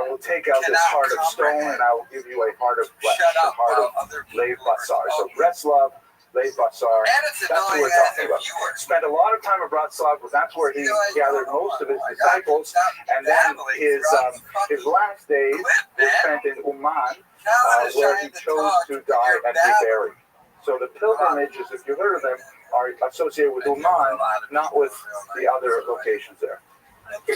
will take out this heart of stone and I will give you a heart of flesh, a heart of Lev Basar. So Breslov, Lev Basar, that's what we're talking about. Spent a lot of time at Bratislava, but that's where he gathered most of his disciples. And then his last days were spent in Uman, where he chose to die and be buried. So the pilgrimages, if you heard of them, are associated with Uman, not with the other locations there.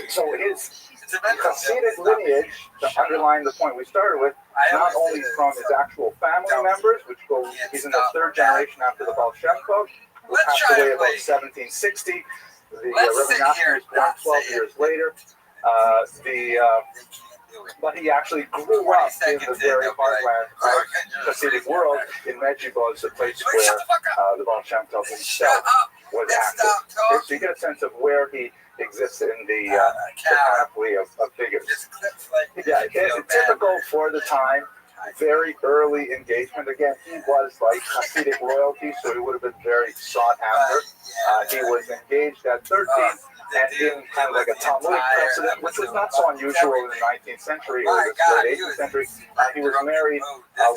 So his Hasidic lineage, to underline the point we started with, not only from his actual family members, which go, he's in the third generation after the Baal Shem Tov, who passed away about 1760. The Rabbi Rothschild was born 12 years later. But he actually grew up in the very heartland of the Hasidic world in Medjugorje, the place where the Baal Shem Tov himself was active. Okay, so you get a sense of where he exists in the panoply of figures. Yeah, it's typical for the time. Very early engagement. Again, he was like Hasidic royalty, so he would have been very sought after. He was engaged at 13 and in kind of like a Talmudic precedent, which was not so unusual in the 19th century or the late 18th century. He was married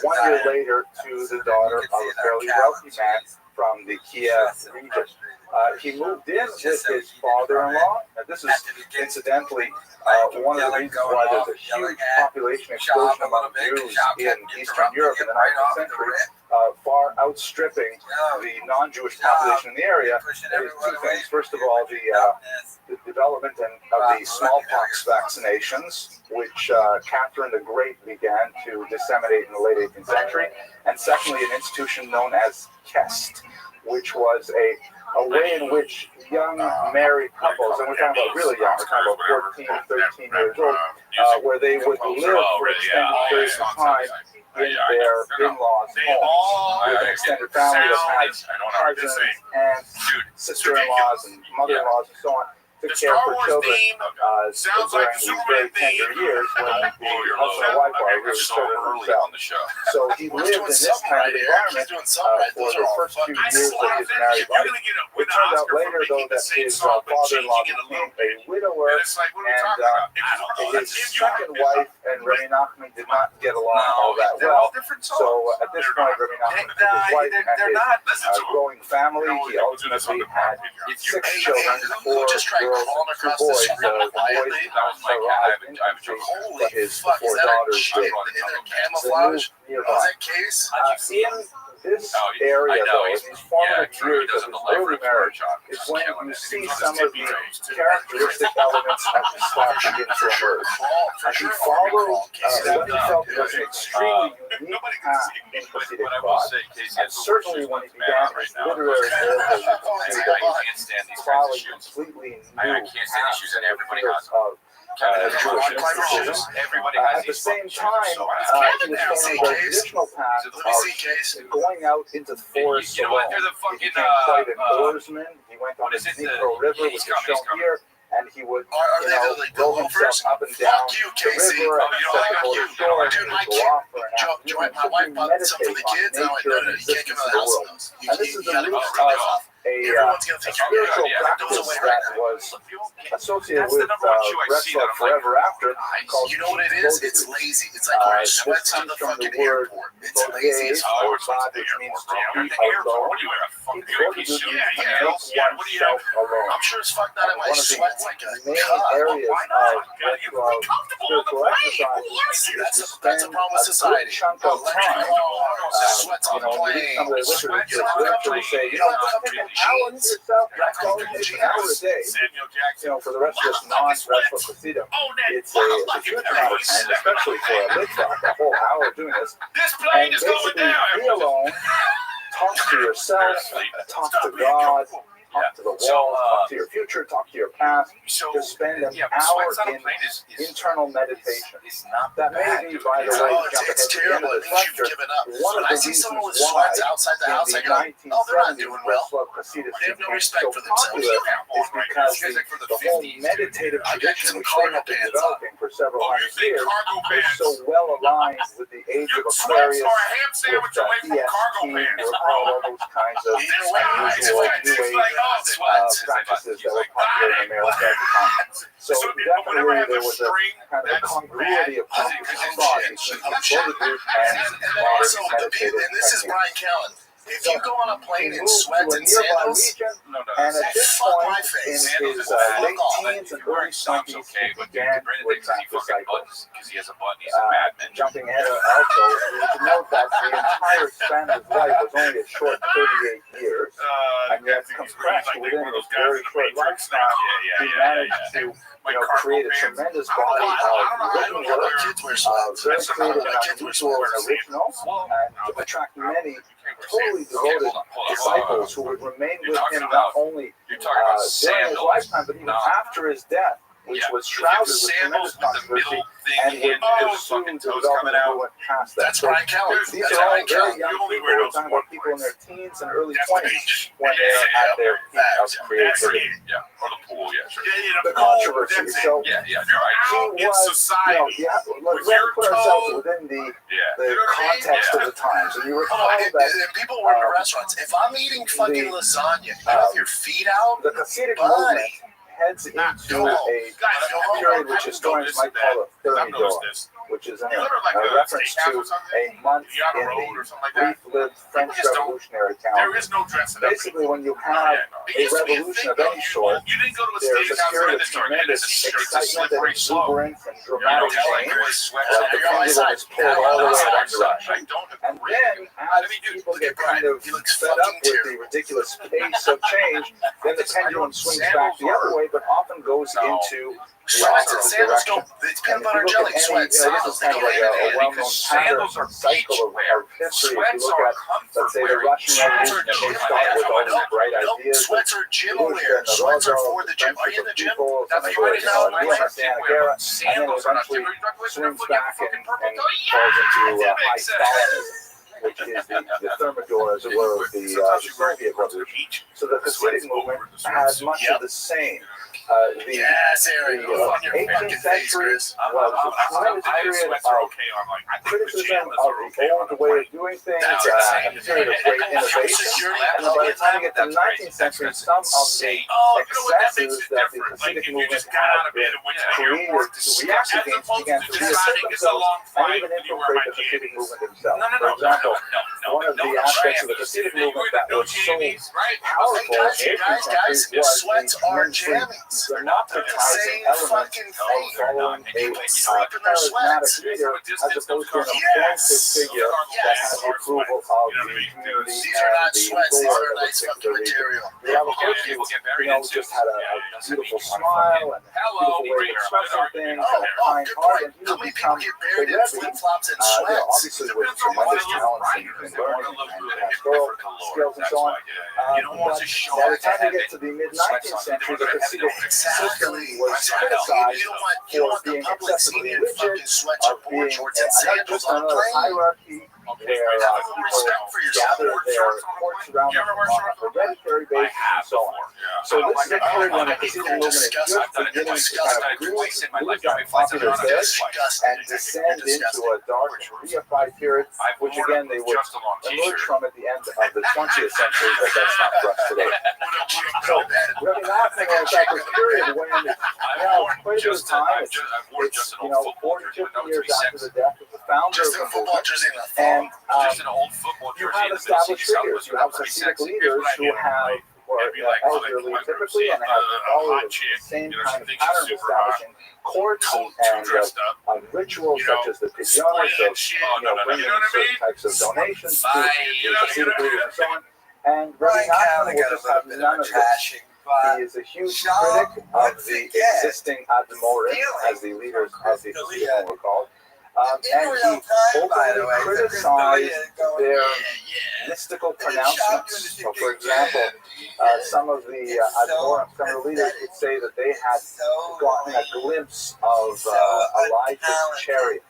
1 year later to the daughter of a fairly wealthy man from the Kiev region. He moved in with his father-in-law, and this is incidentally one of the reasons why there's a huge population explosion among Jews in Eastern Europe in the 19th century, far outstripping the non-Jewish population in the area. There's two things. First of all, the development of the smallpox vaccinations, which Catherine the Great began to disseminate in the late 18th century, and secondly, an institution known as KEST, which was a way in which young married couples, and we're talking about really young, we're talking about 14, 13 years old, where they would live for extended periods of time in their in-laws' homes with an extended family that has cousins, aunts, sister-in-laws, and mother-in-laws, and so on. To care for children during these very tender years when the husband and wife are really children themselves. So he lived in this kind of environment for the first few years of his married life. It turned out later, though, that his father-in-law became a widower, and his second wife and Rabbi Nachman did not get along all that well. So at this point, Rabbi Nachman, his wife and his growing family, he ultimately had 6 children, 4 girls and 2 boys. The boys arrived in infancy, but his 4 daughters did. Camouflage. Nearby. In this area, though, in these formative years of his early marriage, is when you see some of the characteristic elements of Islam begin to emerge. He followed what he felt was an extremely unique path in Hasidic thought, and certainly when he began his literary career, you can see that he followed completely new paths in the fields of Jewish mysticism. At the same time, he was following the traditional path of going out into the forest alone. He became quite an oarsman. He went on the Dnipro River, which is shown here, and he would, Are they like the roll himself loafers? up and down Fuck you, the Casey. river Oh, and you know, set I the got boat you. ashore and Dude, he my would go kid, off for an afternoon my and wife simply bought something for the meditate on kids. I'm like, nature no, and no, the you can't existence come of to the the house world. with us. And this is the root gotta of go. a Everyone's gonna think you're spiritual weird. That goes practice away right that now. was associated That's the with number one shoe I see Wrestler that I'm Forever like, After, called You know what it is? It's lazy. It's like wearing sweats to the fucking airport. It's lazy as fuck. or bod, which means to be alone. What do you wear? A He fucking quoted piece this of to make What do you have? oneself alone. I'm sure as fuck not in my One of the sweats like a main cup. areas Why not? of spiritual exercise is to That's spend the problem with a society. good chunk of time. Sweats on the When you read some of the plane. literature, say, take an hour to yourself, that's all it takes, an hour a day. Samuel Jackson. For the rest of this non-wrestler procedure, it's a huge amount of time, especially for a lift-off, a whole hour doing this. This And plane is going basically, down. be alone, talk to yourself, talk to God, talk to the wall, talk to your future, talk to your past. Just spend an hour in internal meditation. That may be, by the way, jumping It's into the end terrible. of It this means you've lecture, given up. one of When I the see reasons someone with why sweats outside the house, I in go, the oh, they're not 1970s doing well. wrestler procedures They have no became respect so for themselves. popular is because the whole meditative I got tradition, some which they cargo have been pants developing for several hundred years, Cargo is pants. so well aligned with the age of Sweats Aquarius, are a ham with sandwich away from cargo EST, pants, with bro. all those kinds of unusual New Age practices that were popular in America at the time. So definitely there was a kind of a congruity of thought between both the group and Also, modern the people, meditative and this is techniques. Brian Callen. If you go on a plane He in moved to sweats a and nearby sandals, region, and at this fuck my point in face. his late teens and early 20s, he began to attack the cycle. Because he has a button, he's a madman. Jumping ahead also, you should note that the entire span of his life was only a short 38 years, and yet compressed within this very short lifespan, he managed to create a tremendous body of written work, very creative and unusual and original, and to attract many totally devoted disciples who would remain with him not only during his lifetime, but even after his death, which was shrouded with tremendous controversy, and would pursue the development of went past that. That's Brian Callen. These are all very young people. We're talking about people in their teens and early 20s when they're at their peak of creativity. Or the pool, sure. The controversy. So you're right. he was, let's put ourselves within the context of the times. And you recall that people work in restaurants. If I'm eating fucking lasagna, you have your feet out, the Hasidic movement heads into a period which historians might call a thermidor, which is a reference to a month in the brief-lived French Revolutionary calendar. There is no dressing. Basically, when you have a revolution of any sort, there's a period of tremendous excitement and exuberance and dramatic change, like the pendulum is pulled all the way in one direction. And then, as people get kind of fed up with the ridiculous pace of change, then the pendulum swings back the other way, but often goes into the opposite direction. It's peanut butter and jelly. Sweats. This is kind of like a well-known pattern cycle of history. If you look at, let's say, the Russian Revolution, they start with all these bright ideas. Sweats are gym wear. Sweats are for the gym. Are you in the gym? That's right. And then eventually swings back and falls into high Stalinism, which is the thermidor, as it were, of the Soviet Revolution. So the Hasidic movement has much of the same. The 18th century was a tremendous period of criticism of the old way of doing things, a period of great innovation, and then by the time you get to the 19th century, some of the excesses that the Hasidic movement had created to react against began to reassert themselves and even infiltrate the Hasidic movement itself. For example, one of the aspects of the Hasidic movement that was so powerful in the 18th century was the tremendously democratizing element of following a charismatic leader as opposed to an offensive figure that has the approval of the community and the board of a particular region. The other person, just had a beautiful smile and a beautiful way of expressing things and a kind heart, and he would become the Rebbe, obviously with tremendous talents and learning and pastoral skills and so on. But by the time you get to the mid-19th century, the Hasidic system was criticized for being excessively rigid, of being not just another hierarchy people gather their courts around them on a hereditary basis and so on. So this is a period when the Hasidic movement is just beginning to kind of lose that popular buzz and descend into a dark and reified period, which again they would emerge from at the end of the 20th century, but that's not for us today. So Rabbi Nachman was at this period when now quite a bit of time, it's 40, 50 years after the death of the founder of the movement, and you have established figures, you have Hasidic leaders who have elderly typically and have followed the same kind of pattern of establishing courts and rituals such as the pidyonos, so bringing certain types of donations to the Hasidic leaders and so on. And Rabbi Nachman will just have none of this. He is a huge critic of the existing Admorim, as the leaders of the Hasidim were called. And he openly criticized their mystical pronouncements. So, for example, some of the Admorim, some of the leaders would say that they had gotten a glimpse of Elijah's chariot.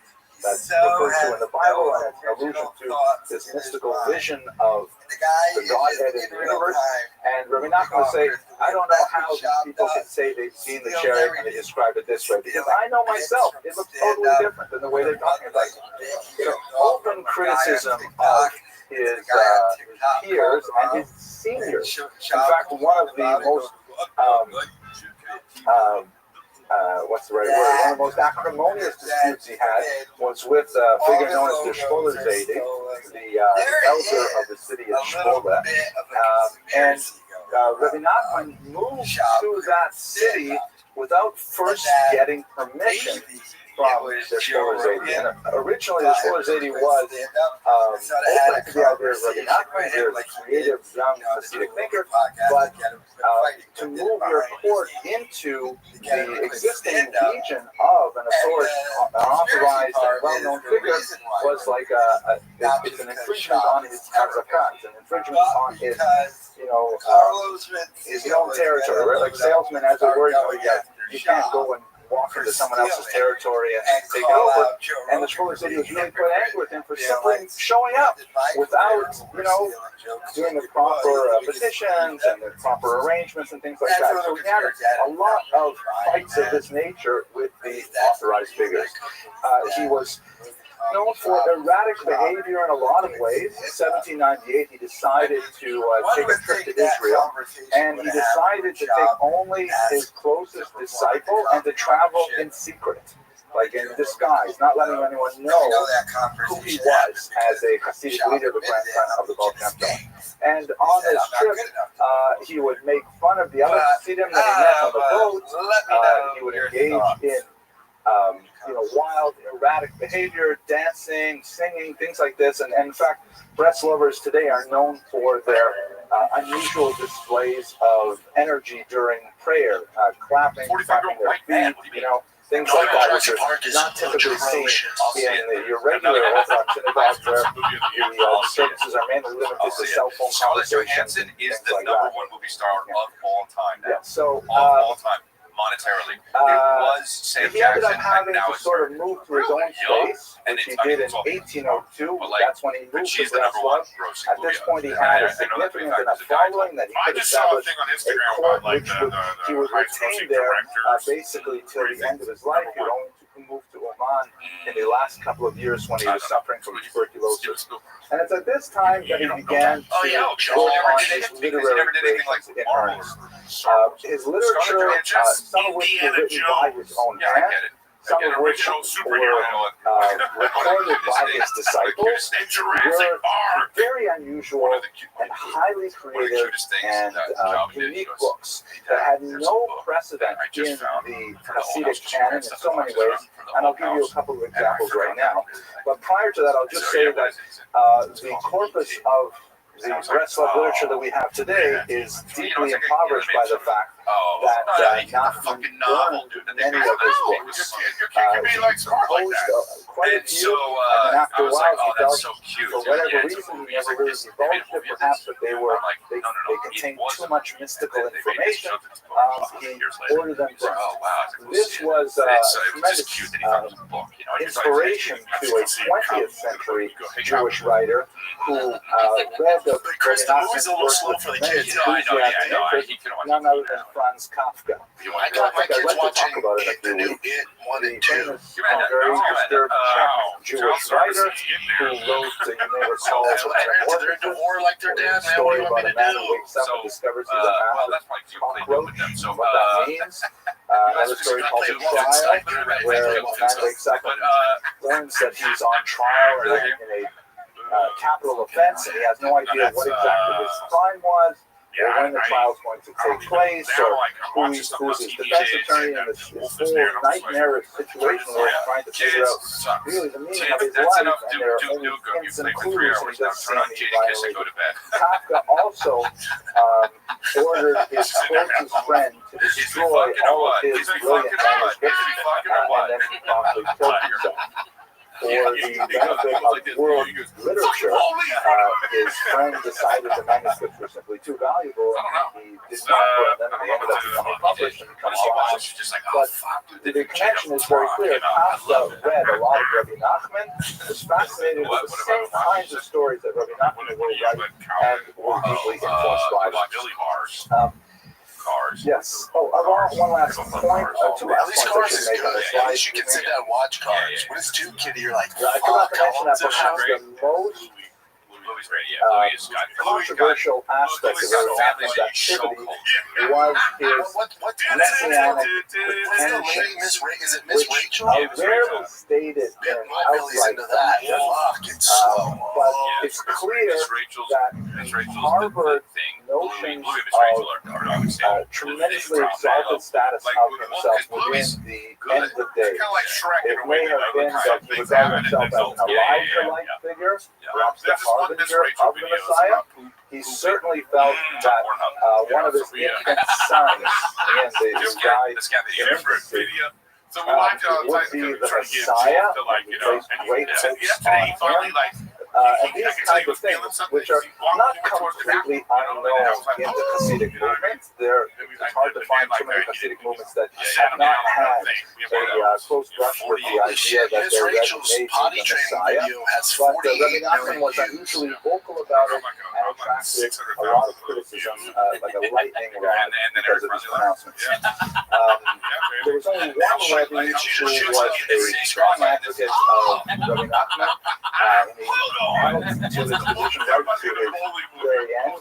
That's referred to in the Bible, and it's an allusion to this mystical vision of the Godhead in the universe. And Rabbi Nachman would say, I don't know how these people can say they've seen the chariot and they describe it this way, because I know myself, it looks totally different than the way they're talking about it. So, open criticism of his peers and his seniors. In fact, one of the most what's the right word? One of the most acrimonious disputes he had was with a figure known as the Shpoler Zaydi, the elder of the city of Shpoler. And Rabbi Nachman moved to that city without first getting permission from the Shpoler Zaydi. And originally, the Shpoler Zaydi was open to the idea of Rabbi Nachman, they're a creative young Hasidic thinker, but to move your court into the existing region of an authorized and well-known figure was like it's an infringement on his chazakat, an infringement on his his known territory, right? Like salesmen, as it were, you can't go and walk into someone else's territory and take it over. And the Shpoler City was really quite angry with him for simply showing up without, doing the proper petitions and the proper arrangements and things like that. So we had a lot of fights of this nature with the authorized figures. He was known for erratic behavior in a lot of ways. In 1798, he decided to take a trip to Israel, and he decided to take only his closest disciple and to travel in secret, like in disguise, not letting anyone know who he was as a Hasidic leader, the grandson of the Baal Shem Tov. And on this trip, he would make fun of the other Hasidim that he met on the boat. He would engage in wild, erratic behavior, dancing, singing, things like this. And in fact, Breslovers today are known for their unusual displays of energy during prayer, clapping their feet, things like that, which are not typically seen in your regular Orthodox synagogues where the services are mainly limited to cell phone conversations. Hansen is the number one movie star of all time now. Yeah, so of all time. Monetarily, it was Sam he ended Jackson, up having and now to it's sort of move to his own space, which he did in 1802. That's when he moved to Breslov. At this point, he had a significant enough following that he could establish a court which he would retain there basically till the end of his life. He would only move to Oman in the last couple of years when he was suffering from tuberculosis. And it's at this time that he began to work on his literary creations in earnest. His literature, some of which were written by his own hand, some of which were recorded by his disciples, were very unusual and highly creative and unique books that had no precedent in the Hasidic canon in so many ways. And I'll give you a couple of examples right now. But prior to that, I'll just say that the corpus of the Breslov literature that we have today is deeply impoverished by the fact that Nachman burned many of his books. He composed quite a few, and then after a while he felt the whatever reason, he never really divulged it, perhaps, but they contained too much mystical information. He ordered them burned. This was a tremendous inspiration to a 20th century Jewish writer who read the Renaissance works with tremendous enthusiasm and interest, none other than Franz Kafka. I got my kids watching the new It 1 and 2. Very disturbed Jewish writer who wrote, you may recall, They're into war like their dad, man. What do you want me to man who wakes up and discovers he's a massive cockroach, and what that means. Another story called The Trial, where a man wakes up and learns that he's on trial in a capital offense, and he has no idea what exactly his crime was, or when the trial's going to take place, or who's his defense attorney, and this whole nightmarish situation where he's trying to figure out really the meaning of his life, and there are only hints and clues, and he doesn't see any violation. Kafka also ordered his closest friend to destroy all of his brilliant manuscripts, and then he promptly killed himself. For the benefit of world literature, his friend decided the manuscripts were simply too valuable, and he did not burn them, and they ended up becoming published and becoming lives. But the connection is very clear. Kafka read a lot of Rabbi Nachman, was fascinated with the same kinds of stories that Rabbi Nachman would write, and were deeply influenced by them. Yes. Oh, one last point. Two At least last Cars points I is should make on good. this At slide. least you can sit down and watch Cars. When it's too kiddie, you're like, I forgot to mention that perhaps the most controversial aspect of Rabbi Nachman's activity was his messianic pretension, which are rarely stated in outright fashion. But it's clear that he harbored notions of tremendously exalted status of himself within the end of days. It may have been that he regarded himself as an Elijah-like figure, perhaps the harbinger of the Messiah. He certainly felt that one of his infant sons, again, the guy in infancy, would be the Messiah, and he placed great hopes on him. And these kinds of things, which are not completely unknown in the Hasidic movement. It's hard to find too many Hasidic movements that have not had a close brush with the idea that their Rebbe may be the Messiah. But Rabbi Nachman was unusually vocal about it and attracted a lot of criticism, like a lightning rod, because of his pronouncements. There was only one Rebbe who was a strong advocate of Rabbi Nachman, and he held to his position right to his very end.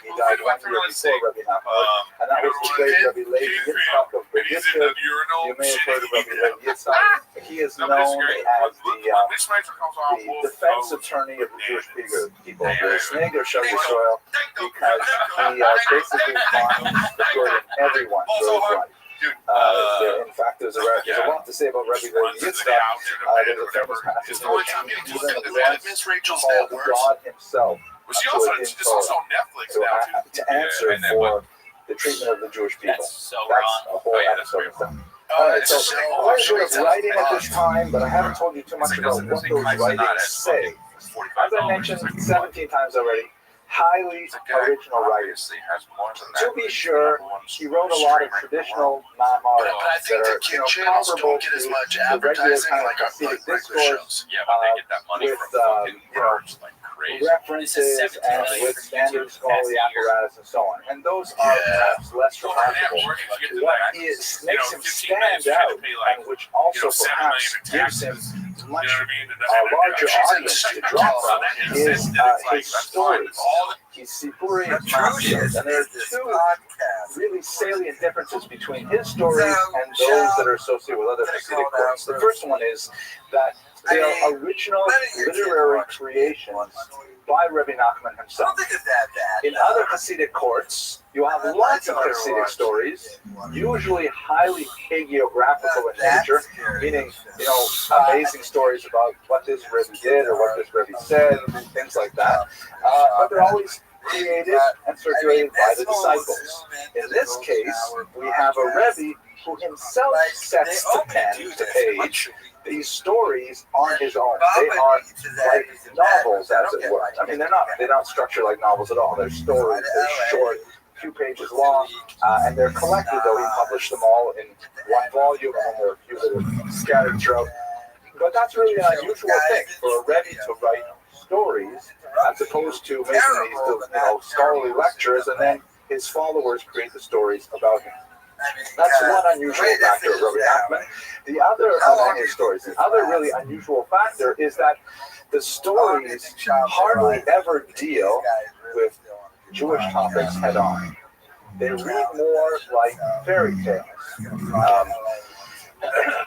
He died 1 year before Rabbi Nachman, and that was the great Rabbi Levi Yitzchak of Berdichev. You may have heard of Rabbi Levi Yitzchak. He is known as the defense attorney of the Jewish people, the Sneger Shel Yisrael, because he basically finds the good in everyone goes right. In fact, there's a lot to say about Rabbi Levi Yitzchak. There's a famous passage in which he even called God himself to answer for the treatment of the Jewish people. That's a whole episode of them. Alright, so quite a bit of writing at this time, but I haven't told you too much about what those writings say. As I mentioned 17 times already, highly original writers. To be sure, he wrote a lot of traditional non-art that are comparable to the regular kind of Hasidic discourse with references and with standard scholarly apparatus and so on. And those are perhaps less remarkable. What makes him stand out, and which also perhaps gives him much larger audience to draw from, is his stories. He's Sipuri Masios, and there are two really salient differences between his stories and those that are associated with other Hasidic courts. The first one is that they are original literary creations by Rabbi Nachman himself. In other Hasidic courts, you have lots of Hasidic stories, usually highly hagiographical in nature, meaning, amazing stories about what this Rebbe did or what this Rebbe said, things like that. But they're always created and circulated by the disciples. In this case, we have a Rebbe who himself sets the pen to page these stories aren't his own. They are like novels, as it were. I mean, they're not structured like novels at all. They're stories. They're short, few pages long, and they're collected, though he published them all in one volume, and there are a few that are scattered throughout. But that's really an unusual thing for a Rebbe to write stories, as opposed to making these scholarly lectures, and then his followers create the stories about him. That's one unusual factor of Rabbi Nachman. The other really unusual factor is that the stories hardly ever deal with Jewish topics head on. They read more like fairy tales,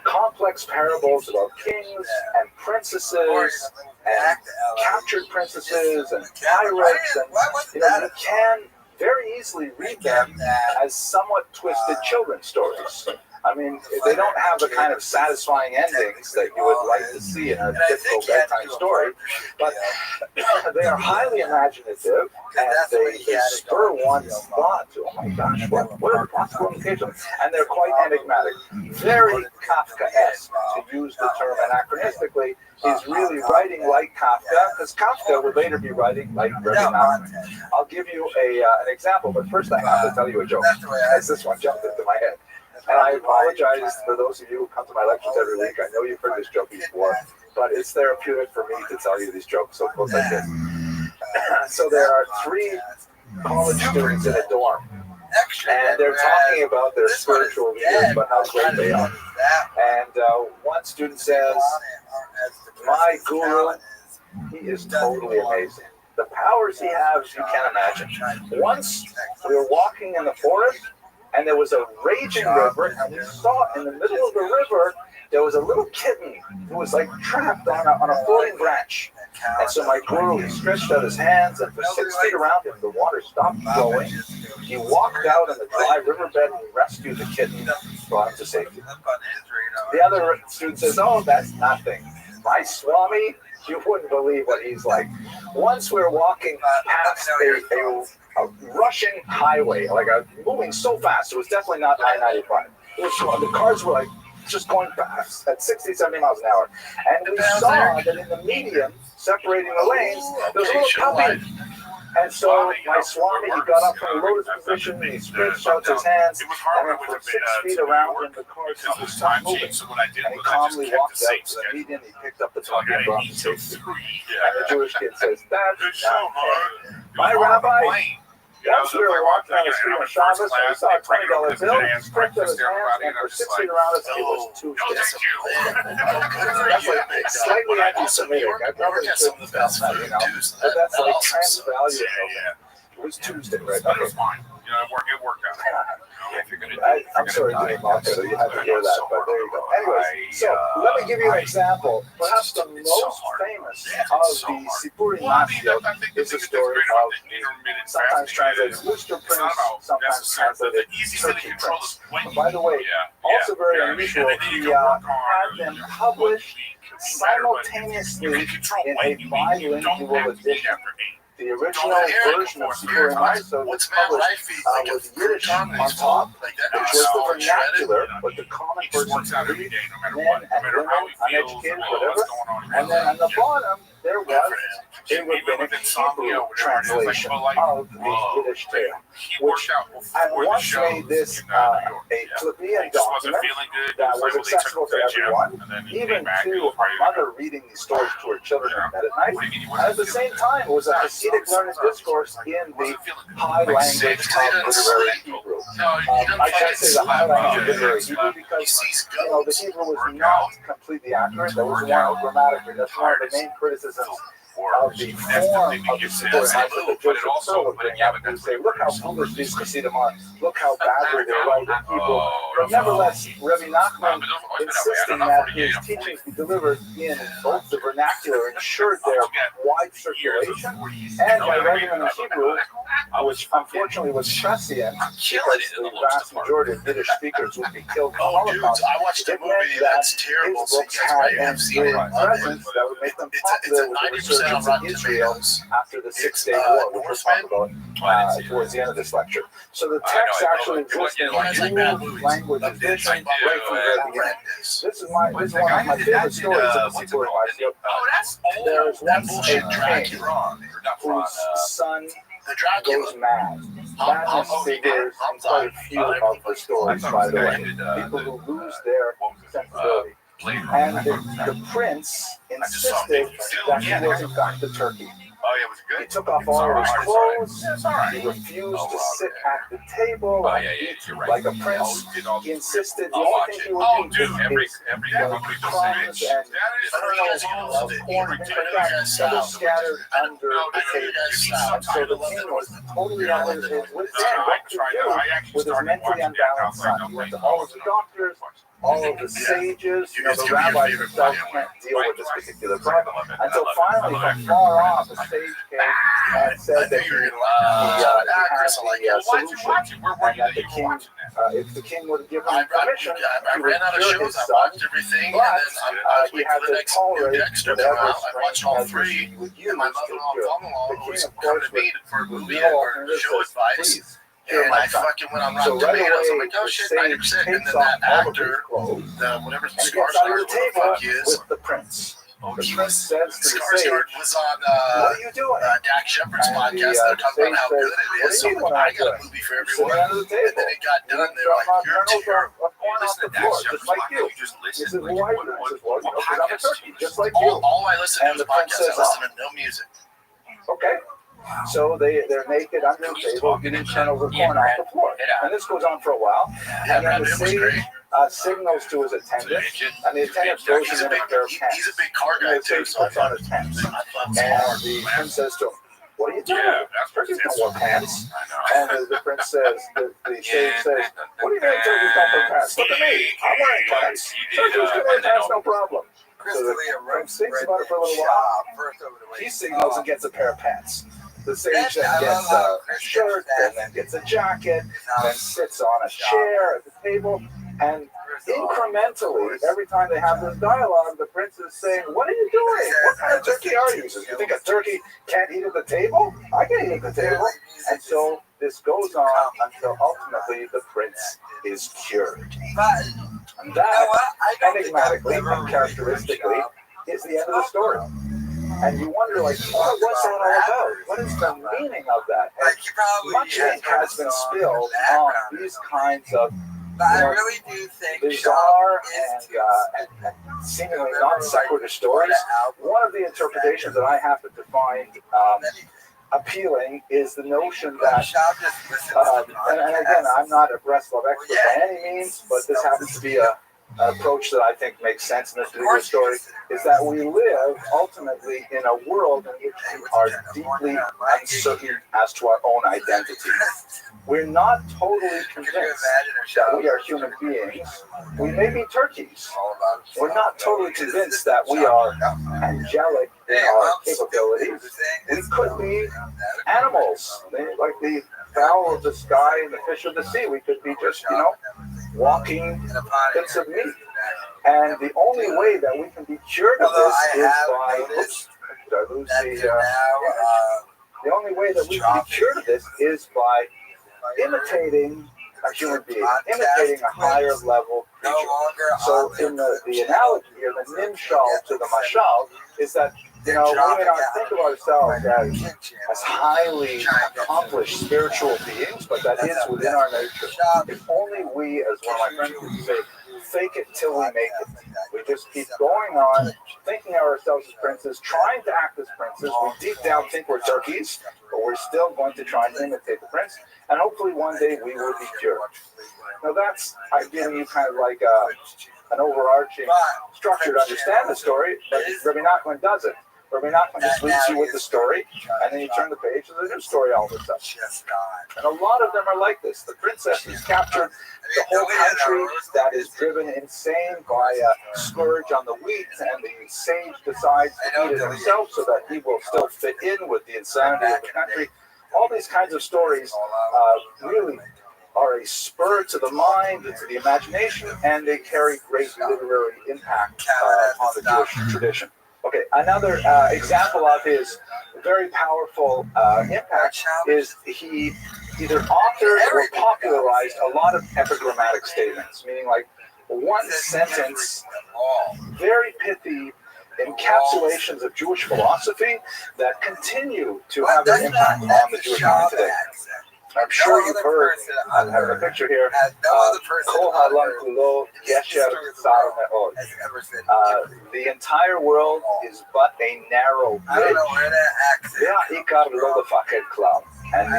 complex parables about kings and princesses and captured princesses and pirates, and you can very easily read them as somewhat twisted children's stories. I mean, they don't have the kind of satisfying endings that you would like to see in a typical bedtime story, but they are highly imaginative, and they spur one's thought to, oh my gosh, what are the possible implications? And they're quite enigmatic. Very Kafka-esque, to use the term anachronistically. He's really writing like Kafka, because Kafka would later be writing like Rabbi Nachman. I'll give you an example, but first I have to tell you a joke, as this one jumped into my head. And I apologize for those of you who come to my lectures every week. I know you've heard this joke before, but it's therapeutic for me to tell you these jokes, so it goes like this. So there are 3 college students in a dorm, and they're talking about their spiritual views, about how great they are. And one student says, my guru, he is totally amazing. The powers he has, you can't imagine. Once we were walking in the forest, and there was a raging river, and we saw in the middle of the river, there was a little kitten who was like trapped on a floating branch. And so my guru, he stretched out his hands, and for 6 feet around him, the water stopped flowing. He walked out on the dry riverbed and he rescued the kitten, brought him to safety. The other student says, oh, that's nothing. My Swami, you wouldn't believe what he's like. Once we're walking past a rushing highway, moving so fast, it was definitely not I-95. The cars were just going fast at 60, 70 miles an hour. And we saw that in the median, separating the lanes, there was a little puppy. And so my Swami, he got up from the lotus position, and he stretched out his hands, and then for 6 feet around him, the car stopped moving. And he calmly walked out to the median, he picked up the puppy and brought him to safety. And the Jewish kid says, that's not fair. My rabbi, once we were walking on the street on Shabbos, and we saw a $20 bill, stretched out his hands, and for 6 feet around us, it was Tuesday. That's slightly anti-Semitic. I've never seen the best, but that's trans-value. It was Tuesday, right? It was fine. It worked out. I'm sorry to make mock, so you had to hear that, but there you go. Anyways, so let me give you an example. Perhaps the most famous of the Sipurim Mafiot is the story of sometimes translated Rooster Prince, sometimes translated Turkey Prince. And by the way, also very unusual, he had them published simultaneously in a bilingual edition. The original version of Sipurim Mafiot was published with Yiddish on top, which was the vernacular, but the common person could read, men and women, uneducated, whatever. And then on the bottom, there was a rabbinic Hebrew translation of the Yiddish tale, which I once made this a plebeian document that was accessible to everyone, even to a mother reading these stories to her children in bed at night. And at the same time, it was a Hasidic learned discourse in the high language of literary Hebrew. I can't say the high language of literary Hebrew because the Hebrew was not completely accurate. There was one grammatically. That's one of the main criticisms of the form of the Sipurim Mafiot that Joseph Searle would bring up and say, look how foolish these Hasidim are. Look how badly they write in Hebrew. But nevertheless, Rabbi Nachman, insisting that his teachings be delivered in both the vernacular, ensured their wide circulation, and by writing them in Hebrew, which unfortunately was prescient because the vast majority of Yiddish speakers would be killed in the Holocaust. I watched a movie that's terrible, so you guys might have seen it. Presence that would make them popular with the resurgence of Israel after the Six-Day War, which we'll talk about towards the end of this lecture. So the text actually exists in dual language edition right from the very beginning. This is one of my favorite stories of the Sipur Maasiyot. There is once a king whose son goes mad. Madness figures in quite a few of the stories, by the way. People who lose their sensibility. And the prince insisted that he was in fact a turkey. He took off all of his clothes. He refused to sit at the table and eat like a prince. He insisted the only thing he would eat is crumbs and kernels of corn and things like that that were scattered under the table. And so the king was totally out of his wits end what to do with his mentally unbalanced son. He went to all of the doctors, all of the sages, the rabbis themselves can't deal with this particular problem. Until finally, from far off, a sage came and said that he had the solution, and that the king, if the king would give him permission, he would cure his son, but he had to tolerate whatever strength he would use to cure. The king, of course, with no alternative, says, please. And I fucking went on Rotten Tomatoes. I'm like, oh shit, 90%. And then that actor, whatever Skarsgård is, with the prince. The prince says to the sage, was on what are you doing? Dak Shepard's podcast. They're talking about how good it is. So I got a movie for everyone. And then it got done. They're like, you're terrible. Just like you. He says, well, why are you doing this? Well, because I'm a turkey, just like you. All I listen to is podcasts. I listen to no music. Okay. So they're naked under the table, getting kernels of corn off the floor. And this goes on for a while. And then the sage signals to his attendant, and the attendant throws him in a pair of pants. He's a big car guy, too. So puts on his pants. And the prince says to him, what are you doing? Turkeys don't wear pants. And the prince says, the sage says, what do you mean turkeys don't wear pants? Look at me, I'm wearing pants. Turkeys can wear pants, no problem. So the prince thinks about it for a little while. He signals and gets a pair of pants. The sage then gets a shirt, and then gets a jacket, and then sits on a chair at the table, and incrementally, every time they have this dialogue, the prince is saying, what are you doing? What kind of turkey are you? You think a turkey can't eat at the table? I can eat at the table. And so this goes on until ultimately the prince is cured. And that, enigmatically and characteristically, is the end of the story. And you wonder, like, what was that all about? What is the meaning of that? And much ink has been spilled on these kinds of bizarre and seemingly non sequitur stories. One of the interpretations that I happen to find appealing is the notion that, and again, I'm not a breast love expert by any means, but this happens to be an approach that I think makes sense in this particular story, is that we live ultimately in a world in which we are deeply uncertain as to our own identity. We're not totally convinced that we are human beings. We may be turkeys. We're not totally convinced that we are angelic in our capabilities. We could be animals, like the fowl of the sky and the fish of the sea. We could be just, walking bits of meat. And the only way that we can be cured of this is by, the only way that we can be cured of this is by imitating a human being, imitating a higher level creature. So in the analogy here, the nimshal to the mashal is that, we may not think of ourselves as highly accomplished spiritual beings, but that is within our nature. If only we, as one of my friends would say, fake it till we make it. We just keep going on, thinking of ourselves as princes, trying to act as princes. We deep down think we're turkeys, but we're still going to try and imitate the prince, and hopefully one day we will be cured. Now I've given you kind of like an overarching structure to understand the story, but Rabbi Nachman does it. Rabbi Nachman just leaves you with the story, and then you turn the page, and there's a new story all of a sudden. And a lot of them are like this. The princess is captured, the whole country that is driven insane by a scourge on the wheat, and the sage decides to eat it himself so that he will still fit in with the insanity of the country. all these kinds of stories really are a spur to the mind, to the imagination, and they carry great literary impact on the Jewish tradition. Okay, another example of his very powerful impact is he either authored or popularized a lot of epigrammatic statements, meaning like one sentence, very pithy encapsulations of Jewish philosophy that continue to have an impact on the Jewish mind today. I'm sure you've heard, I have a picture here, Kol ha'olam kulo gesher tzar me'od. The entire world is but a narrow bridge. Ve'ha'ikar lo lefaked klal. And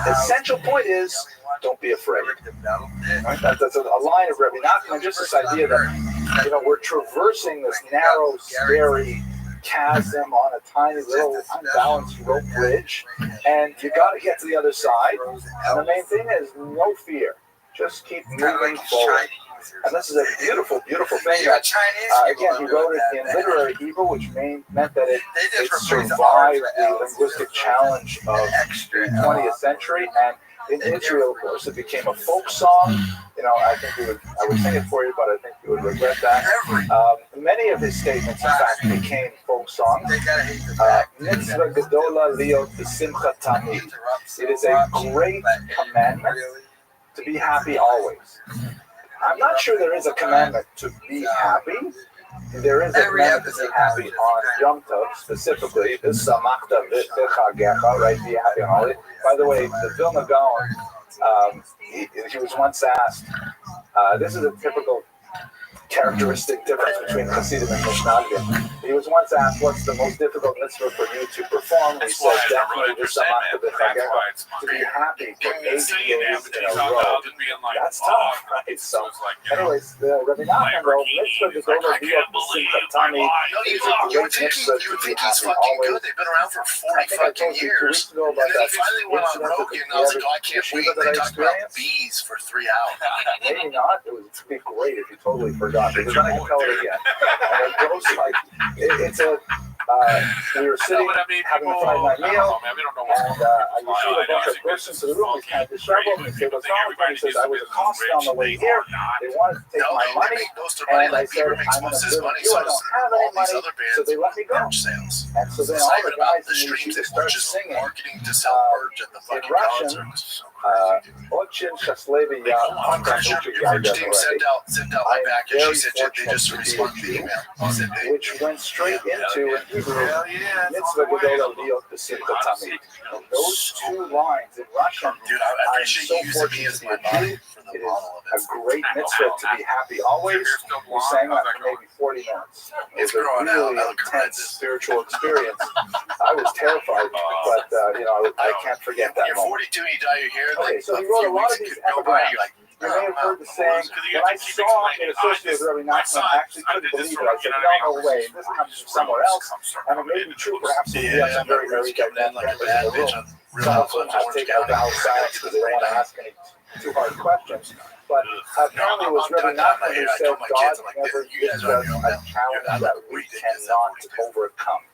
the essential point is, don't be afraid. Right? That's a line of Rabbi Nachman, just this idea that, we're traversing this narrow, scary chasm on a tiny little unbalanced rope bridge, and you got to get to the other side. And the main thing is no fear. Just keep moving forward. And this is a beautiful, beautiful thing that, again, he wrote it in literary Hebrew, which meant that it survived the linguistic challenge of the 20th century. And in Israel, of course, it became a folk song. I would sing it for you, but I think you would regret that. Many of his statements, in fact, became folk songs. Mitzvah gedola liot b'simcha tamid. It is a great commandment to be happy always. I'm not sure there is a commandment to be happy. There is a commandment to be happy on Yom Tov specifically. This Samachta v'chagecha, right? Be happy on holiday. By the way, the Vilna Gaon, he was once asked, this is a typical characteristic difference between Hasidim and Mishnagdim. He was once asked, what's the most difficult mitzvah for you to perform? He said, definitely the Samachta v'chagecha, to be happy for 8 days in a row. That's tough, right? So, anyways, Rabbi Nachman wrote, mitzvah gedola liot b'simcha tamid. You think he's fucking good? They've been around for 40 fucking years. And then he finally went on Rogan, and I was like, I can't wait. They talked about bees for 3 hours. Maybe not. It would be great if you totally forgot. Because then I can tell it again. And it goes like, we were sitting having a Friday night meal, and I received a bunch of bursts into the room. We kind of disheveled, and he said, what's wrong with me? He says, I was accosted on the way here. They wanted to take my money, and I said, I'm an observant Jew. I don't have any money, so they let me go. And so then all the guys in the yeshiva started singing in Russian, Ochin Shaslevi Your team sent out my back, and she said they just responded to the email. Which went straight into Mitzvah Gedola Liot B'Simcha Tamid. Those 2 lines in Russian, dude, I appreciate you using me as my body for the bottle of it. A great mitzvah to be happy always. We sang that for maybe 40 minutes. It was a really intense spiritual experience. I was terrified, but I can't forget that You're moment. 42 and you dye your hair. Okay, so he wrote a lot of these epigrams. You may have heard the saying, when I saw it associated with Rabbi Nachman, I actually couldn't believe it. I said, no way, this comes from somewhere else. And it may be true, perhaps, if we have some very, very dynamic members in the room. So I'll have to take out vow silence because they don't want to ask any too hard questions. But apparently it was Rabbi Nachman who said God never gives us a challenge that we cannot overcome.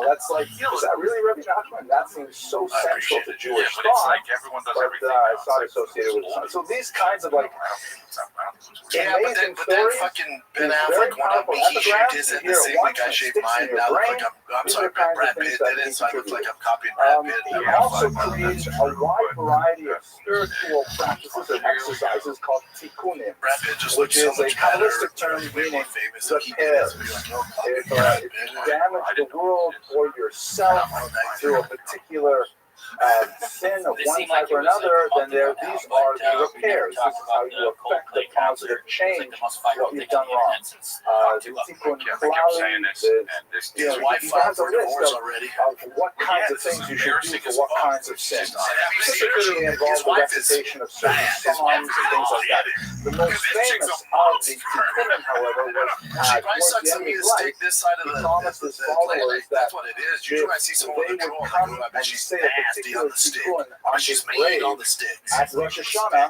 That's like, is that really Rabbi Rothschild? That seems so central to Jewish thought, but it's not associated with it. So these kinds of like amazing stories, fucking Ben Affleck went up and he shaved his head the same like I shaved mine. Now I look like I'm sorry, Brad Pitt did it, so I look like I'm copying Brad Pitt. He also creates a wide variety of spiritual practices and exercises called tikkunim, which is a Kabbalistic term meaning repair. If you damage the world or yourself through a particular sin of one type or another, then these are the repairs. This is how you affect the positive change what you've done wrong. The tikkun klali, he has a list of what kinds of things you should do for what kinds of sins. Typically involve the recitation of certain psalms and things like that. The most famous of the tikkunim, however, was towards the end of his life, he promised his followers that if they would come and say a particular tikkun on his grave at Rosh Hashanah,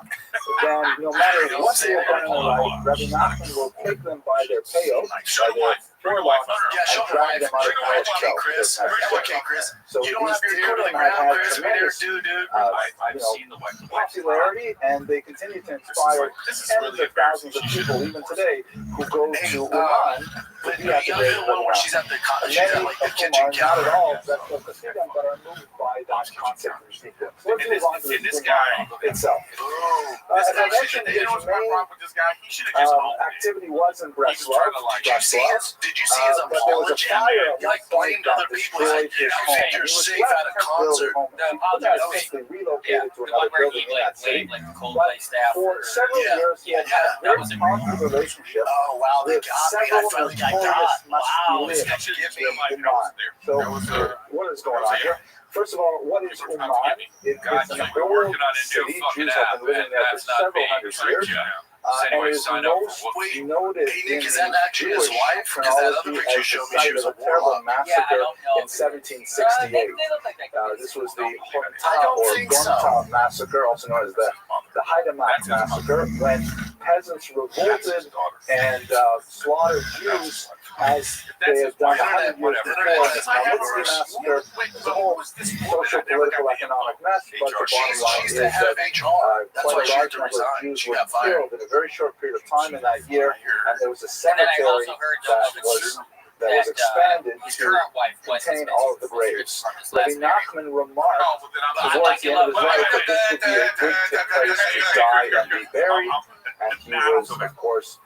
then no matter what they have done in their life, Rabbi Nachman will take them by their peyot, by their wife, Hunter. Yeah, show my wife. Bring your wife, Chris. Bring your wife, Chris. So You don't these have your two ear to the women have ground, had Chris. Right there, tremendous, I've seen the wife. popularity, and they continue to inspire tens of thousands of people even today who go to Oman to be at the You grave know of the one where Imam. she's at the Many like the of whom kitchen are not counter. at all Bethel Hasidim, but are moved by that concept of sequence. Let's move on to this the guy itself. This As I guy mentioned, you his know what's my main problem with this guy? He should have just owned it. activity was in He was trying to like. Did you see his but there was a apology? fire He like blamed other people. He's like, his "I home. think He you're was safe left at a concert." The He apology was was simply yeah, relocated to the one another where building he in that city. blamed like the Coldplay staff. For several Yeah. years, he had had a that very was a positive relationship Oh wow, they with got me. I several finally got notorious got. Wow, masculine That should have just been like, in I was Oman. there. So, That was what is going on here? First of all, what is Oman? It's God, an you're working old on a new city. fucking Jews have app, been living and there for that's not several being hundred psyched years. yet. And Anyway, it is sign up most for what? noted Hey, Nick, in is that the actually his Jewish wife? Because that other chronology picture as showed the me she site was of a a terrible warlock. Yeah, I massacre don't know. in 1768. This was the I don't Horta or think so. Gonta massacre, also known as the Heidemark massacre, when peasants revolted and slaughtered Jews as they had done 100 years before. Now, this massacre was a whole social, political, economic mess, but the bottom line She's is the head of that HR. That's why quite a she had large to number of resign. Jews She were got fired. killed in a very short period of time in that year, and there was a And then I cemetery also heard that was expanded his to current wife was contain all of the graves. from his Rabbi last marriage. Nachman remarked I towards like the it, end of his love life it. that this would be a good place to die and be buried, and he was, of course,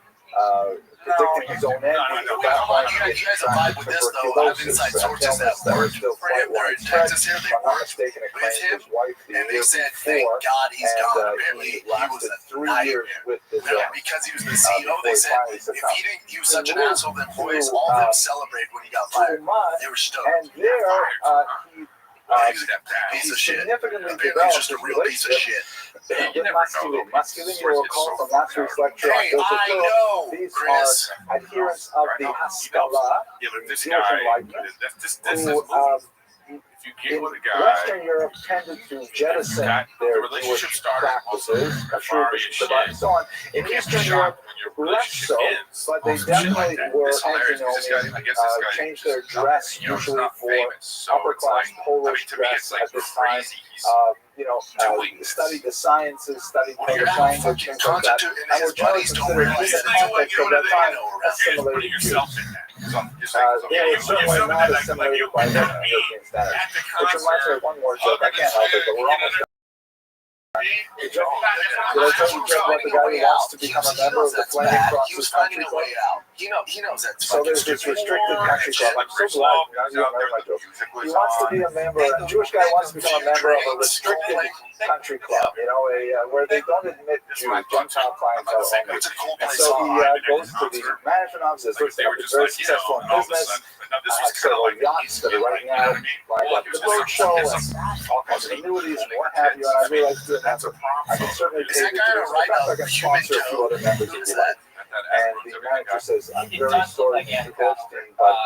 predicting his own end. At that point, he had You guys are vibe with this though. I have inside sources that work for him. They're in Texas here. They work with him, and they said, "Thank God he's gone." Apparently, he was a 3 years with this. because he was the CEO. They said if he didn't, he was such an asshole to employees. All of them celebrated when he got fired. They were stoked. And there, He's a piece of shit. significantly Apparently, developed he's just a real piece of shit. with masculine. Masculine, you will recall from last week's lecture on Hey, Joseph I Hill. know, These Chris. are adherents of the Haskalah, Yeah, but this Jewish guy, enlightenment, this is who if you get in with a guy, Western Europe tended to jettison the their relationship Jewish started practices, Kafari and shit. and so on. In you can't be Eastern Europe, shocked when your less relationship so, ends. but they Some shit definitely like that. were It's hilarious because this guy, I guess this guy changed their dress you know, he's usually not for famous, so upper it's class like, I Polish mean, to me, dress it's like at this time. crazy. He's Studied the sciences, studied When you're Polish not language, fucking things like that. constitute, and And his were generally buddies don't considered realize in the that. context of that time you're assimilated putting Jews. yourself in that. They were certainly not assimilated by Western European standards. Which reminds me of one more joke. I can't help it, but we're almost done. Did I tell you about the guy who wants to become a member of the Flaming He Crosses was Country finding a Club? way out. He knows that's So there's this restricted country club. I'm so glad you remember my joke. He wants to be a member. A Jewish guy wants to become a member of a restricted country club. Where they don't admit Jews, Gentile clientele only. And so he goes to these management offices. Looks like he's very successful in business. Has several yachts that are right now like the boat show and all kinds of annuities and what have you. And I realized that I can certainly pay you to do I can sponsor a few other members if you like. And the manager says, I'm very sorry, Mr. Goldstein, but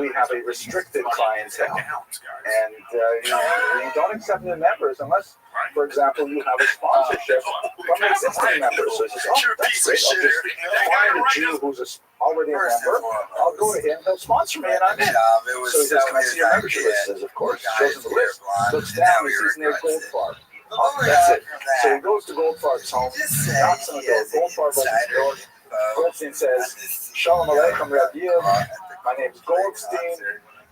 we have a restricted clientele. And you don't accept new members unless, for example, you have a sponsorship from existing members. So he says, oh, that's great. I'll just find a Jew who's already a member. I'll go to him. He'll sponsor me, and I'm in. So he says, can I see your membership list? He says, of course. Shows him the list. Looks down. He sees near Goldfarb. Oh, that's it. So he goes to Goldfarb's home, knocks on the door. Goldfarb opens the door. Goldstein says, Shalom Aleichem, Reb Yiv. My name is Goldstein,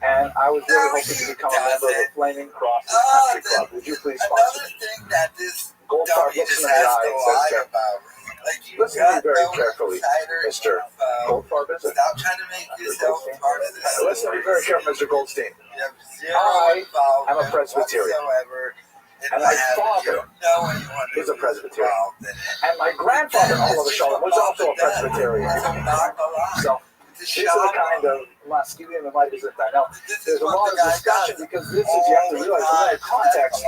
and I was really hoping to become a member of the Flaming Crosses Country Club. Would you please sponsor me? Goldfarb looks him in the eye and says, listen to me very carefully, Mr. Goldfarb, is it? Listen to me very carefully, Mr. Goldstein. I am a Presbyterian. And my father is a Presbyterian. And my grandfather, all of a sudden, was also a Presbyterian. So, these are the kind of masculine and light isn't that. Now, there's a lot of discussion because this is, you have to realize, the context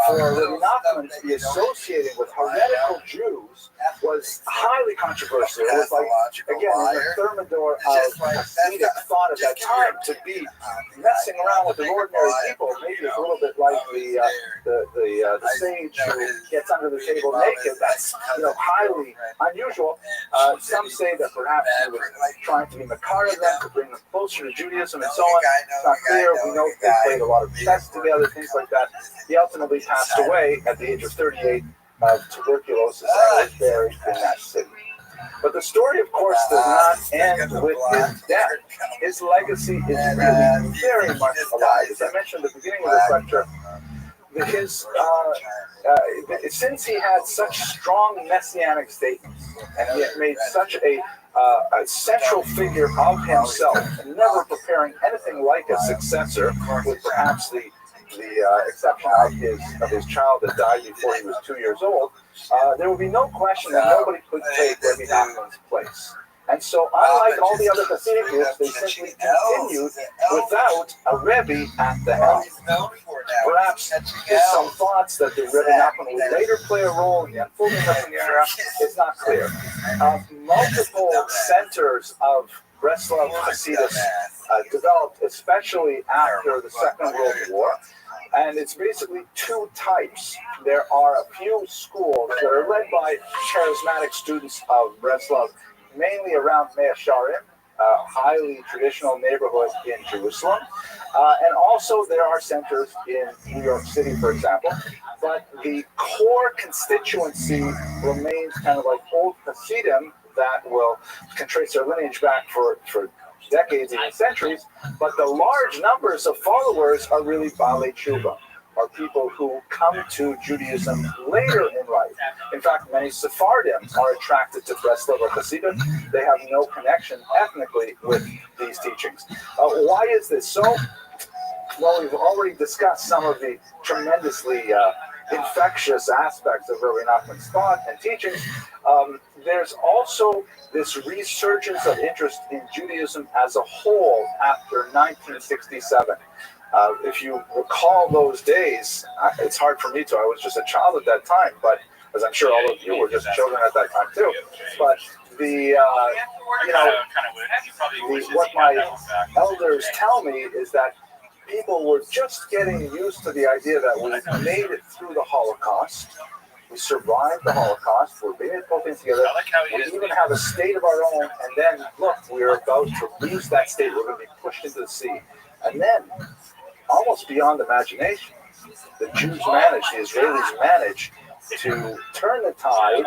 for Rabbi Nachman to be associated with heretical Jews was highly controversial. It was like, again, in the thermidor of Hasidic thought at that time, to be messing around with the ordinary people, maybe it's a little bit like the sage who gets under the table naked. That's highly unusual. Some say that perhaps he was trying to be Makar of them to bring them closer to Judaism and so on. It's not clear. We know they played a lot of chess together, things like that. He ultimately passed away at the age of 38 of tuberculosis and was buried in that city. But the story, of course, does not end with his death. His legacy is really very much alive. As I mentioned at the beginning of this lecture, since he had such strong messianic statements, and he had made such a central figure of himself, and never preparing anything like a successor, with perhaps the exception of his child that died before he was 2 years old, there would be no question that nobody could take Rabbi Nachman's place. And so, unlike all the other Hasidic groups, they simply continued without a Rebbe at the helm. Perhaps there's some thoughts that the Rebbe Nachman would later play a role in the unfolding of the era. It's not clear. Multiple centers of Breslov Hasidus developed, especially after the Second World War. And it's basically two types. There are a few schools that are led by charismatic students of Breslov, mainly around Mea Sharim, a highly traditional neighborhood in Jerusalem. And also there are centers in New York City, for example. But the core constituency remains kind of like old Hasidim that can trace their lineage back for decades, even centuries, but the large numbers of followers are really Balei Tshuva, are people who come to Judaism later in life. In fact, many Sephardim are attracted to Breslov or Hasidut. They have no connection ethnically with these teachings. Why is this so? Well, we've already discussed some of the tremendously infectious aspects of Rabbi Nachman's thought and teachings. There's also this resurgence of interest in Judaism as a whole after 1967. If you recall those days, it's hard for me to. I was just a child at that time, but as I'm sure all of you were just children at that time too. But what my elders tell me is that people were just getting used to the idea that we made it through the Holocaust. We survived the Holocaust. We're being put together. We even have a state of our own. And then, look, we're about to lose that state. We're going to be pushed into the sea. And then, almost beyond imagination, the Jews managed, the Israelis managed to turn the tide,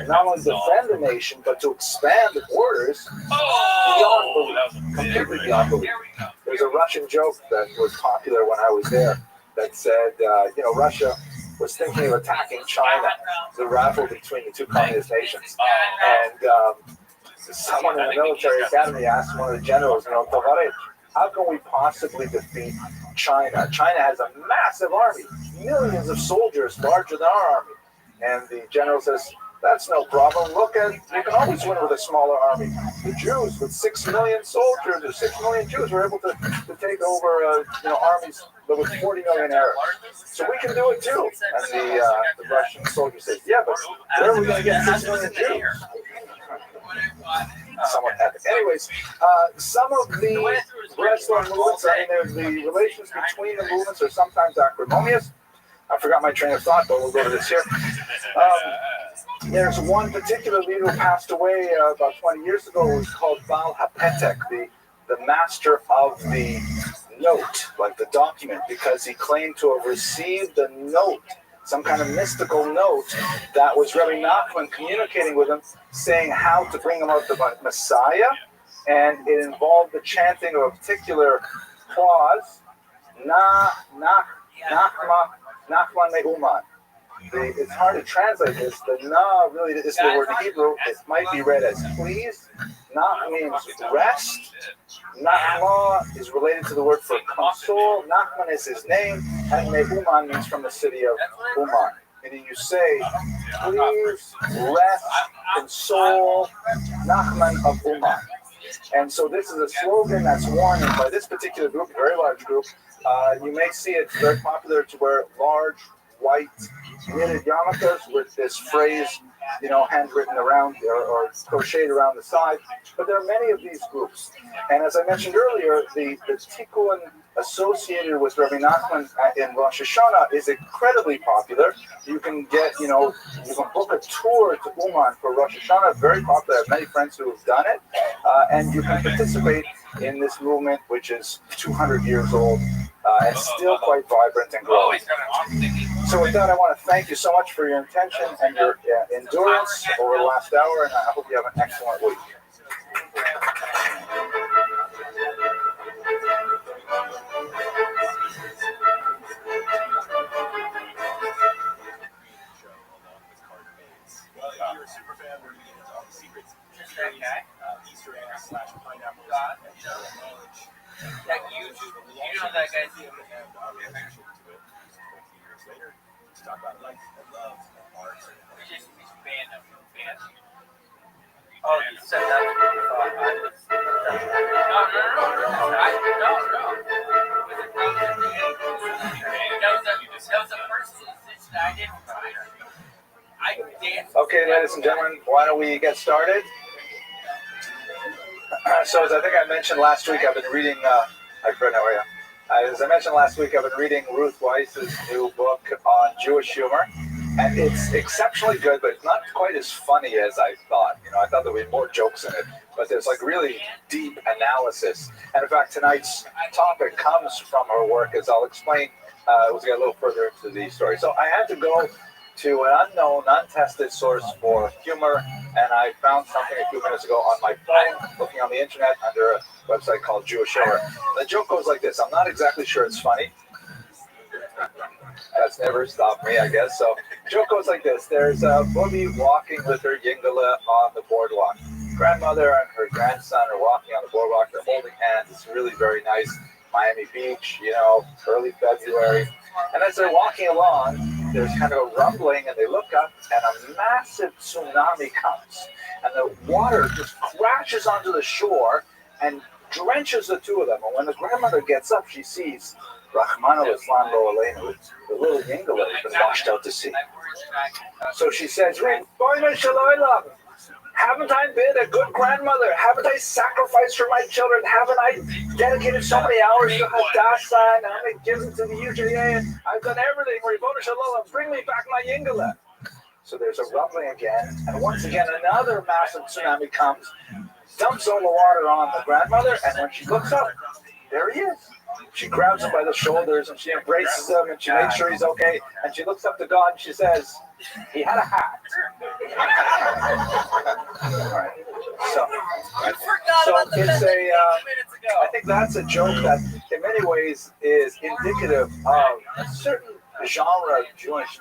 not only defend the nation, but to expand the borders beyond belief, completely beyond belief. There's a Russian joke that was popular when I was there that said, Russia was thinking of attacking China, the rival between the two communist nations. And someone in the military academy asked one of the generals, how can we possibly defeat China? China has a massive army, millions of soldiers larger than our army. And the general says, that's no problem. You can always win with a smaller army. The Jews, with 6 million soldiers, or 6 million Jews, were able to take over armies with 40 million Arabs. So we can do it too. And the Russian soldier says, yeah, but where are we going to get 6 million Jews? Somewhat epic. Anyways, some of the Breslov movements, the relations between the movements are sometimes acrimonious. I forgot my train of thought, but we'll go to this here. There's one particular leader who passed away about 20 years ago who was called Baal HaPetek, the master of the note, like the document, because he claimed to have received a note, some kind of mystical note that was Rabbi Nachman communicating with him, saying how to bring him out the Messiah, and it involved the chanting of a particular clause, Nachman Me'uman. It's hard to translate this. The Na really is the word in Hebrew. It might be read as please. Nach means rest. Nachma is related to the word for console. Nachman is his name. And Me'uman means from the city of Uman. Meaning you say, please rest, console, Nachman of Uman. And so this is a slogan that's worn by this particular group, a very large group. You may see it very popular to wear large white knitted yarmulkes with this phrase, handwritten around or crocheted around the side. But there are many of these groups. And as I mentioned earlier, the Tikkun associated with Rabbi Nachman in Rosh Hashanah is incredibly popular. You can get, you can book a tour to Uman for Rosh Hashanah, very popular. I have many friends who have done it, and you can participate in this movement, which is 200 years old and still quite vibrant and growing. So with that, I want to thank you so much for your attention and your endurance over the last hour, and I hope you have an excellent week. Well, if you're a super fan, we're going to get into all the secrets, Easter eggs / pineapples, knowledge. That huge. You know that guy's and reaction to it 20 years later to talk about life and love and art. Just fan of fans. Oh, you said that. Okay, ladies and gentlemen, why don't we get started? So, as I think I mentioned last week, I've been reading. Hi, Fred, how are you? As I mentioned last week, I've been reading Ruth Weiss's new book on Jewish humor, and it's exceptionally good, but it's not quite as funny as I thought. I thought there would be more jokes in it, but there's like really deep analysis. And in fact, tonight's topic comes from her work, as I'll explain. We'll get a little further into the story. So I had to go to an unknown, untested source for humor, and I found something a few minutes ago on my phone, looking on the internet under a website called Jewish Humor. The joke goes like this. I'm not exactly sure it's funny. That's never stopped me, I guess. So the joke goes like this. There's a woman walking with her yingala on the boardwalk. Grandmother and her grandson are walking on the boardwalk. They're holding hands. It's really very nice. Miami Beach, early February. And as they're walking along, there's kind of a rumbling, and they look up, and a massive tsunami comes. And the water just crashes onto the shore and drenches the two of them. And when the grandmother gets up, she sees Rahman al-Islam lo aleinu, the little yingala has been washed out to sea. So she says, haven't I been a good grandmother? Haven't I sacrificed for my children? Haven't I dedicated so many hours to Hadassah and how many given to the UJA? And I've done everything. Bring me back my yingala. So there's a rumbling again. And once again, another massive tsunami comes, dumps all the water on the grandmother. And when she looks up, there he is. She grabs him by the shoulders and she embraces him and she makes sure he's okay. And she looks up to God and she says, he had a hat. All right. So it's I think that's a joke that in many ways is indicative of a certain genre of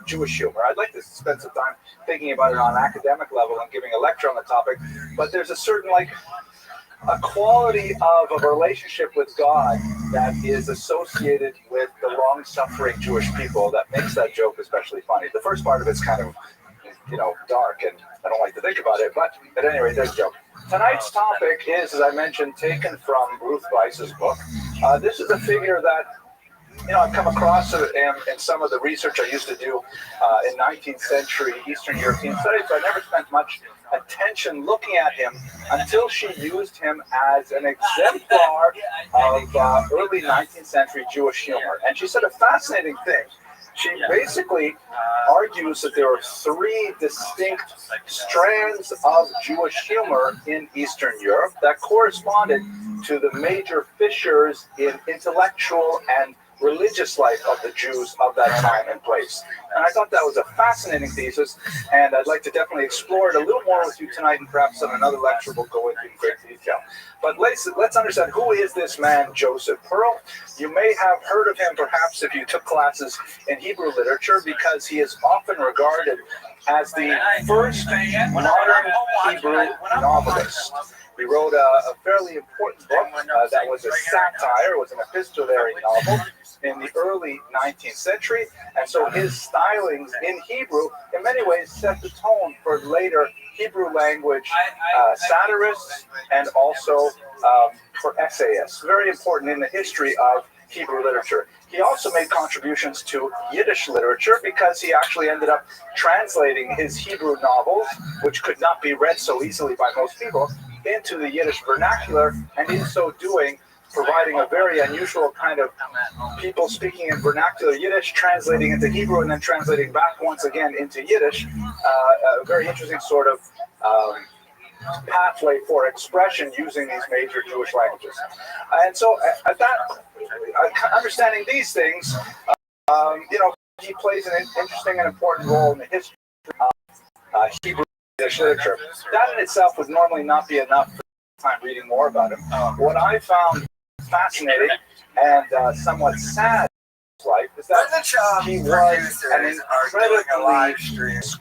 Jewish humor. I'd like to spend some time thinking about it on an academic level and giving a lecture on the topic, but there's a certain a quality of a relationship with God that is associated with the long-suffering Jewish people that makes that joke especially funny. The first part of it's kind of, dark, and I don't like to think about it, but at any rate, there's a joke. Tonight's topic is, as I mentioned, taken from Ruth Weiss's book. This is a figure that I've come across in some of the research I used to do in 19th century Eastern European studies, but I never spent much attention looking at him until she used him as an exemplar of early 19th century Jewish humor. And she said a fascinating thing. She basically argues that there are three distinct strands of Jewish humor in Eastern Europe that corresponded to the major fissures in intellectual and religious life of the Jews of that time and place. And I thought that was a fascinating thesis, and I'd like to definitely explore it a little more with you tonight, and perhaps in another lecture we'll go into in great detail. But let's understand, who is this man, Joseph Pearl? You may have heard of him perhaps if you took classes in Hebrew literature, because he is often regarded as the first modern Hebrew novelist. He wrote a fairly important book that was a satire, was an epistolary novel in the early 19th century. And so his stylings in Hebrew, in many ways, set the tone for later Hebrew language satirists and also for essayists. Very important in the history of Hebrew literature. He also made contributions to Yiddish literature because he actually ended up translating his Hebrew novels, which could not be read so easily by most people, into the Yiddish vernacular, and in so doing providing a very unusual kind of people speaking in vernacular Yiddish, translating into Hebrew, and then translating back once again into Yiddish. A very interesting sort of pathway for expression using these major Jewish languages. And so at that, understanding these things, he plays an interesting and important role in the history of Hebrew Yiddish literature. That in itself would normally not be enough for time reading more about him. What I found fascinating and somewhat sad in life is that he was an incredibly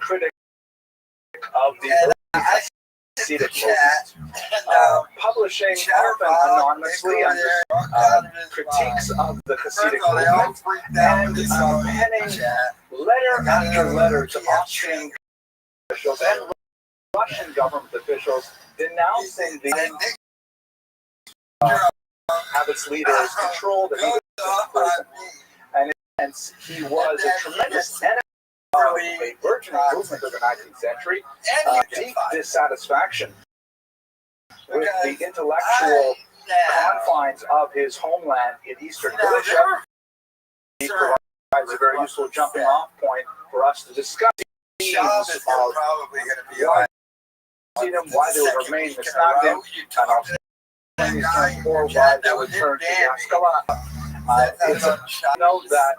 critic of the Hasidic movement, publishing often anonymously under critiques of the Hasidic movement, and penning letter after letter to Austrian officials and Russian government officials denouncing the have its leaders controlled and even prison. And he was a tremendous enemy of a burgeoning movement of the 19th century, deep dissatisfaction with the intellectual confines of his homeland in eastern Galicia. He provides a very useful jumping off point for us to discuss themes of why they would remain misnagdim, and why they would turn to the Haskalah. It's a note that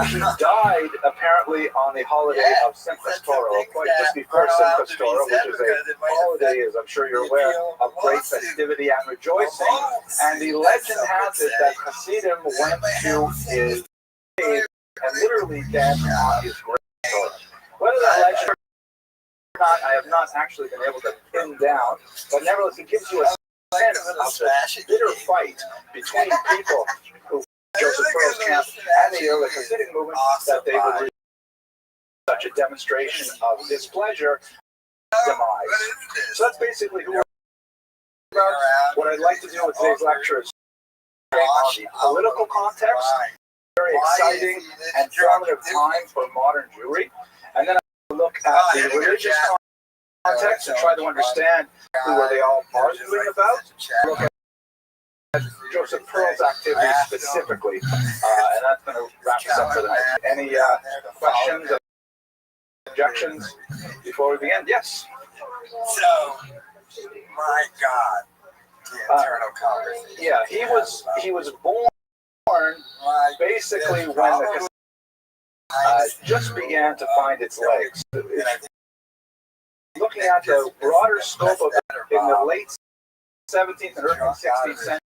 he died apparently on the holiday of Simchas Torah, quite just before Simchas Torah, which is a holiday, as I'm sure you're aware, of great festivity and rejoicing. And the legend has it that Hasidim went to his grave and literally danced on his grave. Whether that legend or not, I have not actually been able to pin down, but nevertheless, it gives you a sense of the bitter fight between people who Joseph Pearl's camp and the early Hasidic movement, that they would reach such a demonstration of displeasure, demise. So that's basically who we're about. What I'd like to do with today's lecture is on the political context, very exciting and formative time for modern Jewry, and then I'll look at the religious context and try to understand who are they all arguing about. Look at Joseph Pearl's activities specifically, and that's going to wrap us up for the night. Any questions, objections before we begin? Yes. So, my God, the internal conversation. Yeah, he was born basically when the just began to find its legs. Looking at the broader scope of it in the late 17th and early 16th century,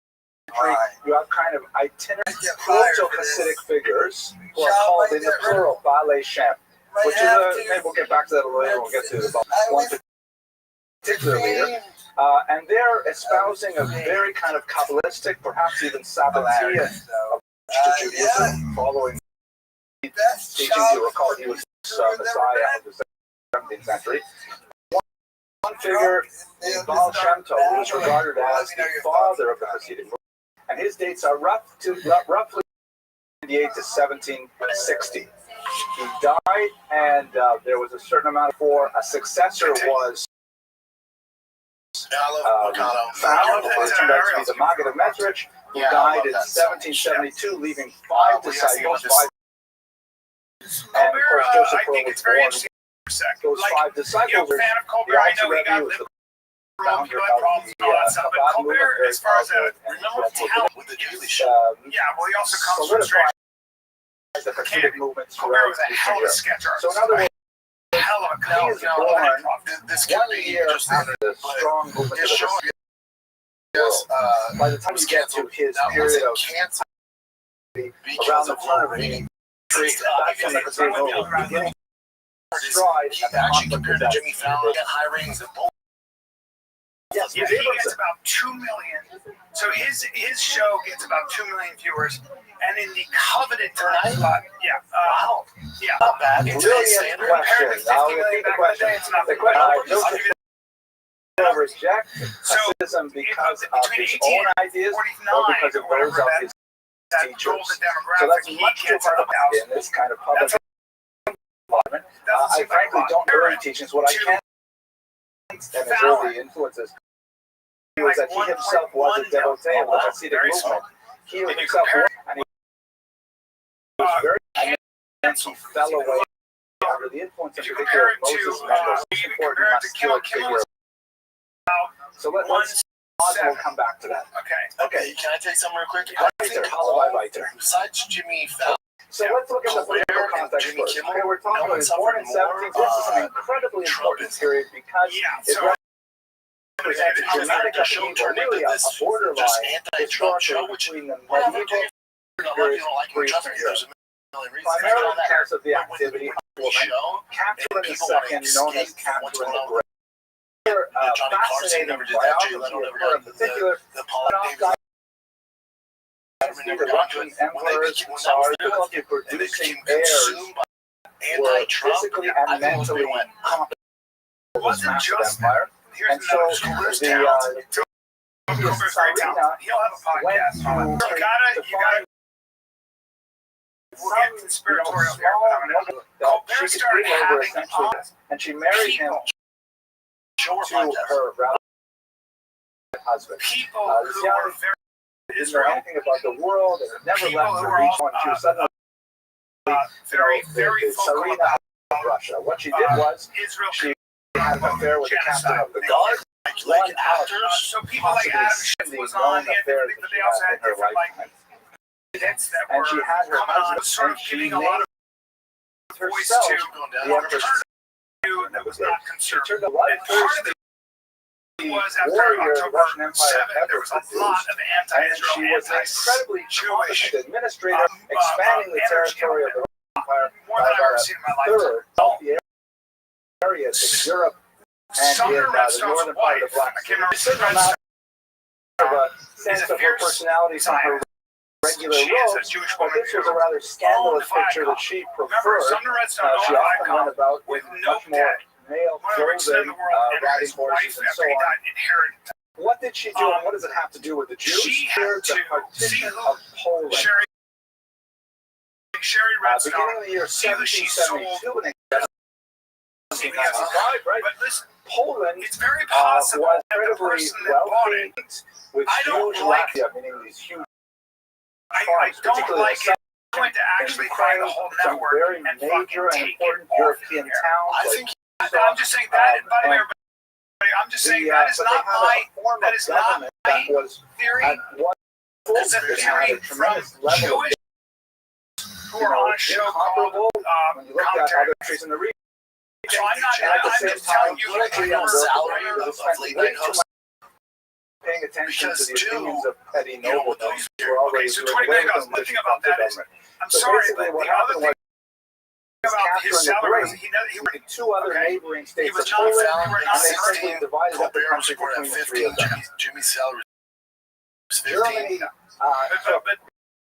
you have kind of itinerant proto-Hasidic figures who are called in the plural Balei Shem, which is maybe we'll get back to that a little later. We'll get to about one particular leader. And they're espousing a very kind of Kabbalistic, perhaps even Sabbatean approach to Judaism, following teachings. You recall he was Messiah of the 17th century. One figure is Baal Shem Tov, who is regarded as the father of the Hasidic movement, and his dates are roughly 98 to 1760. He died, and there was a certain amount for a successor was found, who turned out to be the Maggid of Metrich, who died in 1772, leaving 5 disciples. And of course, Joseph Pearl was born. Those 5 disciples are the Alter Rebbe, was the founder of the Chabad movement, as far as talent with the Jewish, he also comes from straight the Hasidic movement Colbert was a hell of a sketch artist. So in other words, hell of a he is born 1 year after the strong movement of the Hasidic. By the time you get to his period of around the turn of the that's when the Hasidic movement was beginning stride and actually compared to Jimmy Fallon, get high ratings of both. Yes, he gets about 2 million. So his show gets about 2 million viewers, and in the coveted time slot, Not bad. Brilliant question. I'll repeat the question. The question reject Hasidism because of his own ideas or because of those of his teachers. So that's much too hard to in this kind of public environment. I frankly don't know any teachings. What I can and his early influences was that he himself was a devotee of the Hasidic movement. He himself was, and he was very and he fell away under the influence in particular of Moses Mendel, most important masculine figure. So let's we'll come back to that. Okay, can I tell you something real quick? Besides Jimmy Fallon. So let's look at the political context first. Okay, we're talking about his born in 17. This is an incredibly important period because it represents a dramatic upheaval, really a borderline historically between the medieval period primarily because of the activity of women, Catherine II, known as Catherine the Great. Fascinating biography of her in particular, the Russian emperors and tsars, difficulty producing heirs, were physically and mentally competent to this massive empire. And so the Tsarina went to find some small woman that she could bring over essentially, and she married him to her husband. This young didn't know anything about the world and never left her reach when she was suddenly the Tsarina of Russia. What she did was she had an affair with the captain of the guard. One out so people like Adam Schiff was on, but they also had different hits that and she had her husband sort of giving a lot of voice to the empress that was not conservative. She turned a bloodthirsty warrior Russian Empire ever produced, and she was an incredibly competent administrator, expanding the territory of the Russian Empire by about a third of the areas in Europe and in the northern part of the Black Sea. A certain amount of a sense of her personality from her regular roles, but this was a rather scandalous picture that she preferred. She often went about with much more male clothing, riding horses, and so on. What did she do, and what does it have to do with the Jews? Here, the partition of Poland. Beginning of the year 1772, and 1795, right? Poland was incredibly wealthy, with huge Latvia, meaning these huge farms, particularly going to actually find the whole network very major and important European towns. I'm just saying that, by the way, everybody, I'm just saying that is not my theory. It's a theory from Jewish who are on a show called Commentary. So I'm just telling you that paying attention to the opinions of petty noblemen who were already so 20 million dollars. The thing about that is, I'm sorry, but the other thing about his salary was he worked in two other neighboring states of Poland, and they simply divided up the country between the three of them. Jimmy's salary was 15. Germany,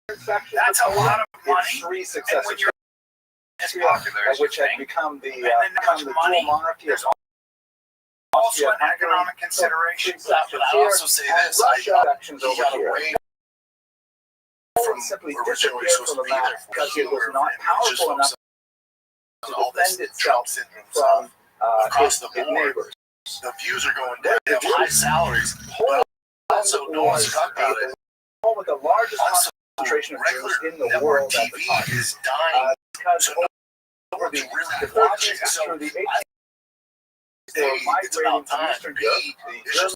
that's a lot of money. Three successive popular, which had become the dual monarchy of also an economic consideration. I'll also say this: Russia actions he over got here. away Poland simply disappeared from the map because it was not powerful enough to defend itself from across the its board. neighbors. The views are going down. They have high salaries. Poland also, no one's talking about it. Home with the largest concentration of Jews in the world at the time. Is dying. Because over the 13th through the 18th, they were migrating from Eastern Europe. The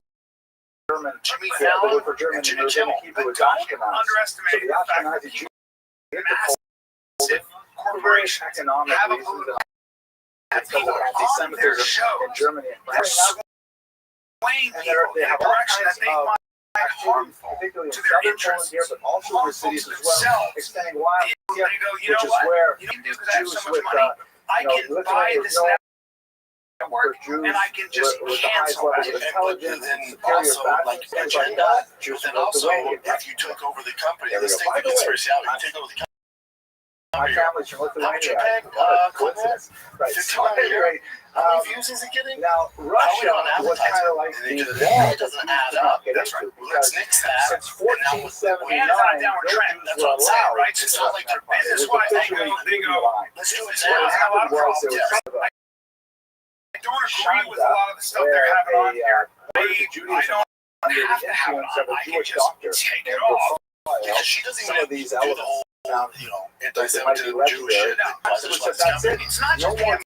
German, the word for German in Rabbinic Hebrew is Ashkenaz. So the Ashkenazi Jews into Poland for various economic reasons and because of anti-Semitism in Germany and France. And they have all kinds of activities, particularly in southern Poland here, but also in the cities as well, extending wild, which is where Jews with Lithuania is known for Jews with the highest levels of intelligence and superior values, things like that. Jews and from also, Lithuania. if you took over the company, this thing that gets very salary, you take over the company. My family's from Lithuania. Coincidence. Right. So anyway, how many views is it getting? Now, Russia was kind of like the wall that doesn't add up. That's right. Let's nix that. Since 1479, no Jews were allowed. Right? It's not like their business. It was officially legalized. Let's do it So what happened was there was kind of a I don't agree with a lot of the stuff they're having on here. Judaism under the have to have it influence on. of a I can Jewish just doctor take it named off. Because she doesn't some even of these do the elements whole, found anti-Semitism, Jewish shit. that's it. It's not No just more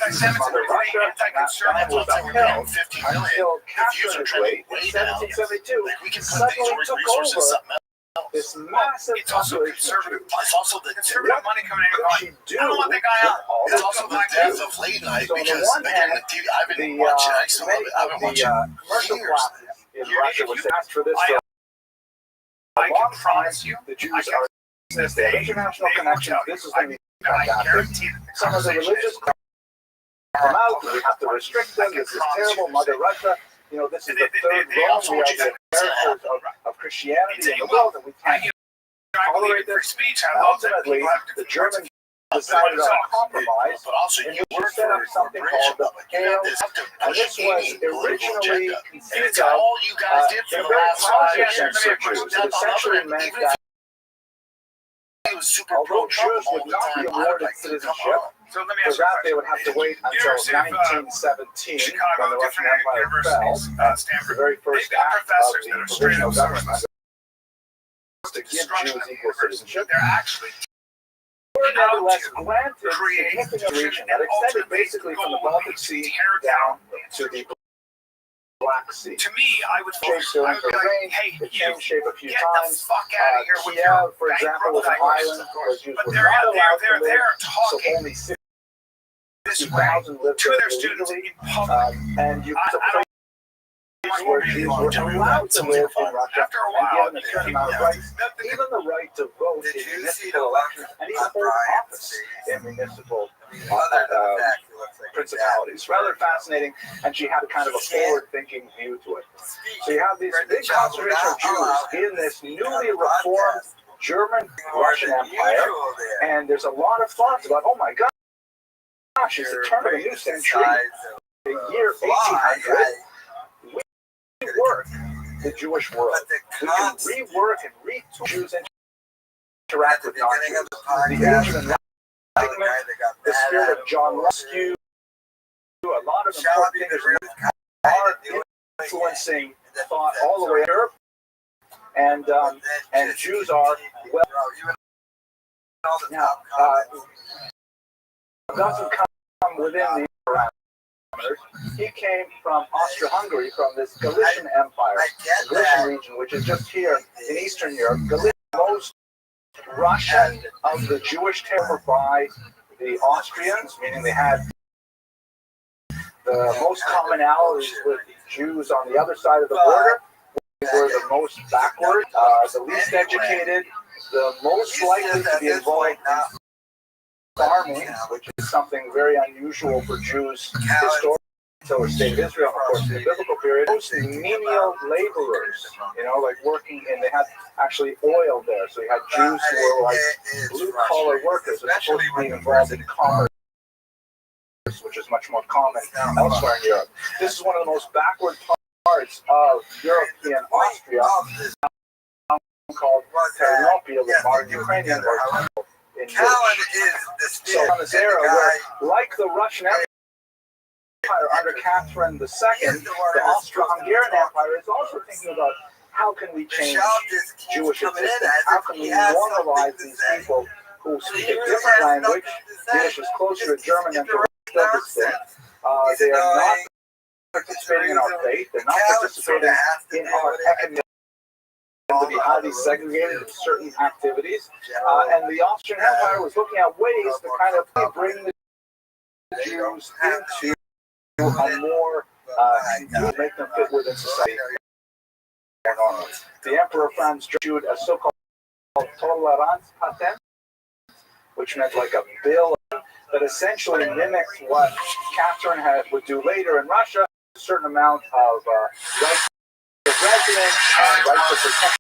anti-Semitism, Mother Russia, anti-conservative. was upheld 50 million. until The views Catherine are the trending Great in way down. 1772 Like we can put these suddenly took resources over something else. this massive It's also population of conservative. Jews. It's also the Conservative money coming in and What going, she do I don't want that guy with out. all It's this also the death of late night So on the because one again hand, the TV I've been the watching. I used to love many it. I've of been the watching commercial years. classes in Russia was asked for this I for a can long time. promise you, The I Jews can are this day. International connections. This is going to be I fantastic. guarantee that the Some of the conversation religious is come out. We have to restrict them. This is terrible. Mother Russia. You know, this is the third Rome. We are the inheritors of Christianity in the world, and we can't tolerate this. speech. I love that Ultimately, people have the different Germans points decided on a compromise, But also in you which work set for up something called the Pale. And this was originally and conceived it's of all you guys did in for a the very last 5 positive years. sense for Jews. It essentially meant that He was super although pro-Trump Jews all would the not be time. awarded Like, come citizenship, on. So let me for ask you a that they question. would have to wait until University of, 1917 Chicago, when the Russian different Empire universities, fell. The Stanford. very first They've got act of professors the that are straight provisional up government socialists. to give Destruction Jews of equal citizenship. They're actually Were nevertheless granted create significant region that extended basically from the Baltic Sea down to the Black Sea. To me, I would Changed during be her like, reign. hey, It you changed shape a few get times. the fuck out of here with your Kiev, for example, was an bankrupt island where Jews But were they're not allowed to live, there so talking only this way 60,000 lived to there their students illegally. in public. And you I could don't place where Jews were allowed to live in Russia After a and while, given a certain amount of rights, even the right to vote in municipal elections and even hold office in municipal principalities. Rather fascinating, and she had a kind of a forward-thinking view to it. So you have this big concentration of Jews in this newly reformed German-Russian Empire, and there's a lot of thoughts about, oh my gosh, it's the turn of a new century, the year 1800, we rework the Jewish world. We can rework and retool Jews interact with non-Jews. The age of enlightenment, the spirit of John Ruskin, a lot of important things are influencing thought all the way to Europe, and Jews are well. Now, doesn't come within the parameters. He came from Austria-Hungary, from this Galician Empire, the Galician region, which is just here in Eastern Europe. Galicia, most Russian of the Jewish terror by the Austrians, meaning they had the most commonalities with Jews on the other side of the border. They were the most backward, the least educated, the most likely to be involved in farming, which is something very unusual for Jews historically. So the state of Israel, of course, in the biblical period, most menial laborers, like working in, they had actually oil there. So you had Jews who were like blue-collar workers, as opposed to being involved in commerce, which is much more common elsewhere in Europe. This is one of the most backward parts of European Austria, called Ternopil, the modern Ukrainian word in Yiddish. So on this era where, like the Russian Empire under Catherine II, the Austro-Hungarian Empire is also thinking about how can we change Jewish existence? How can we normalize these people who speak a different language? Yiddish is closer to German than to Uzbekistan. They are not participating in our faith. They're not participating in our economic. To be highly segregated in certain activities, and the Austrian Empire was looking at ways to kind of bring the Jews into a more, make them fit within society. The Emperor Franz issued a so-called tolerance patent, which meant like a bill that essentially mimicked what Catherine would do later in Russia, a certain amount of rights of residence and rights of protection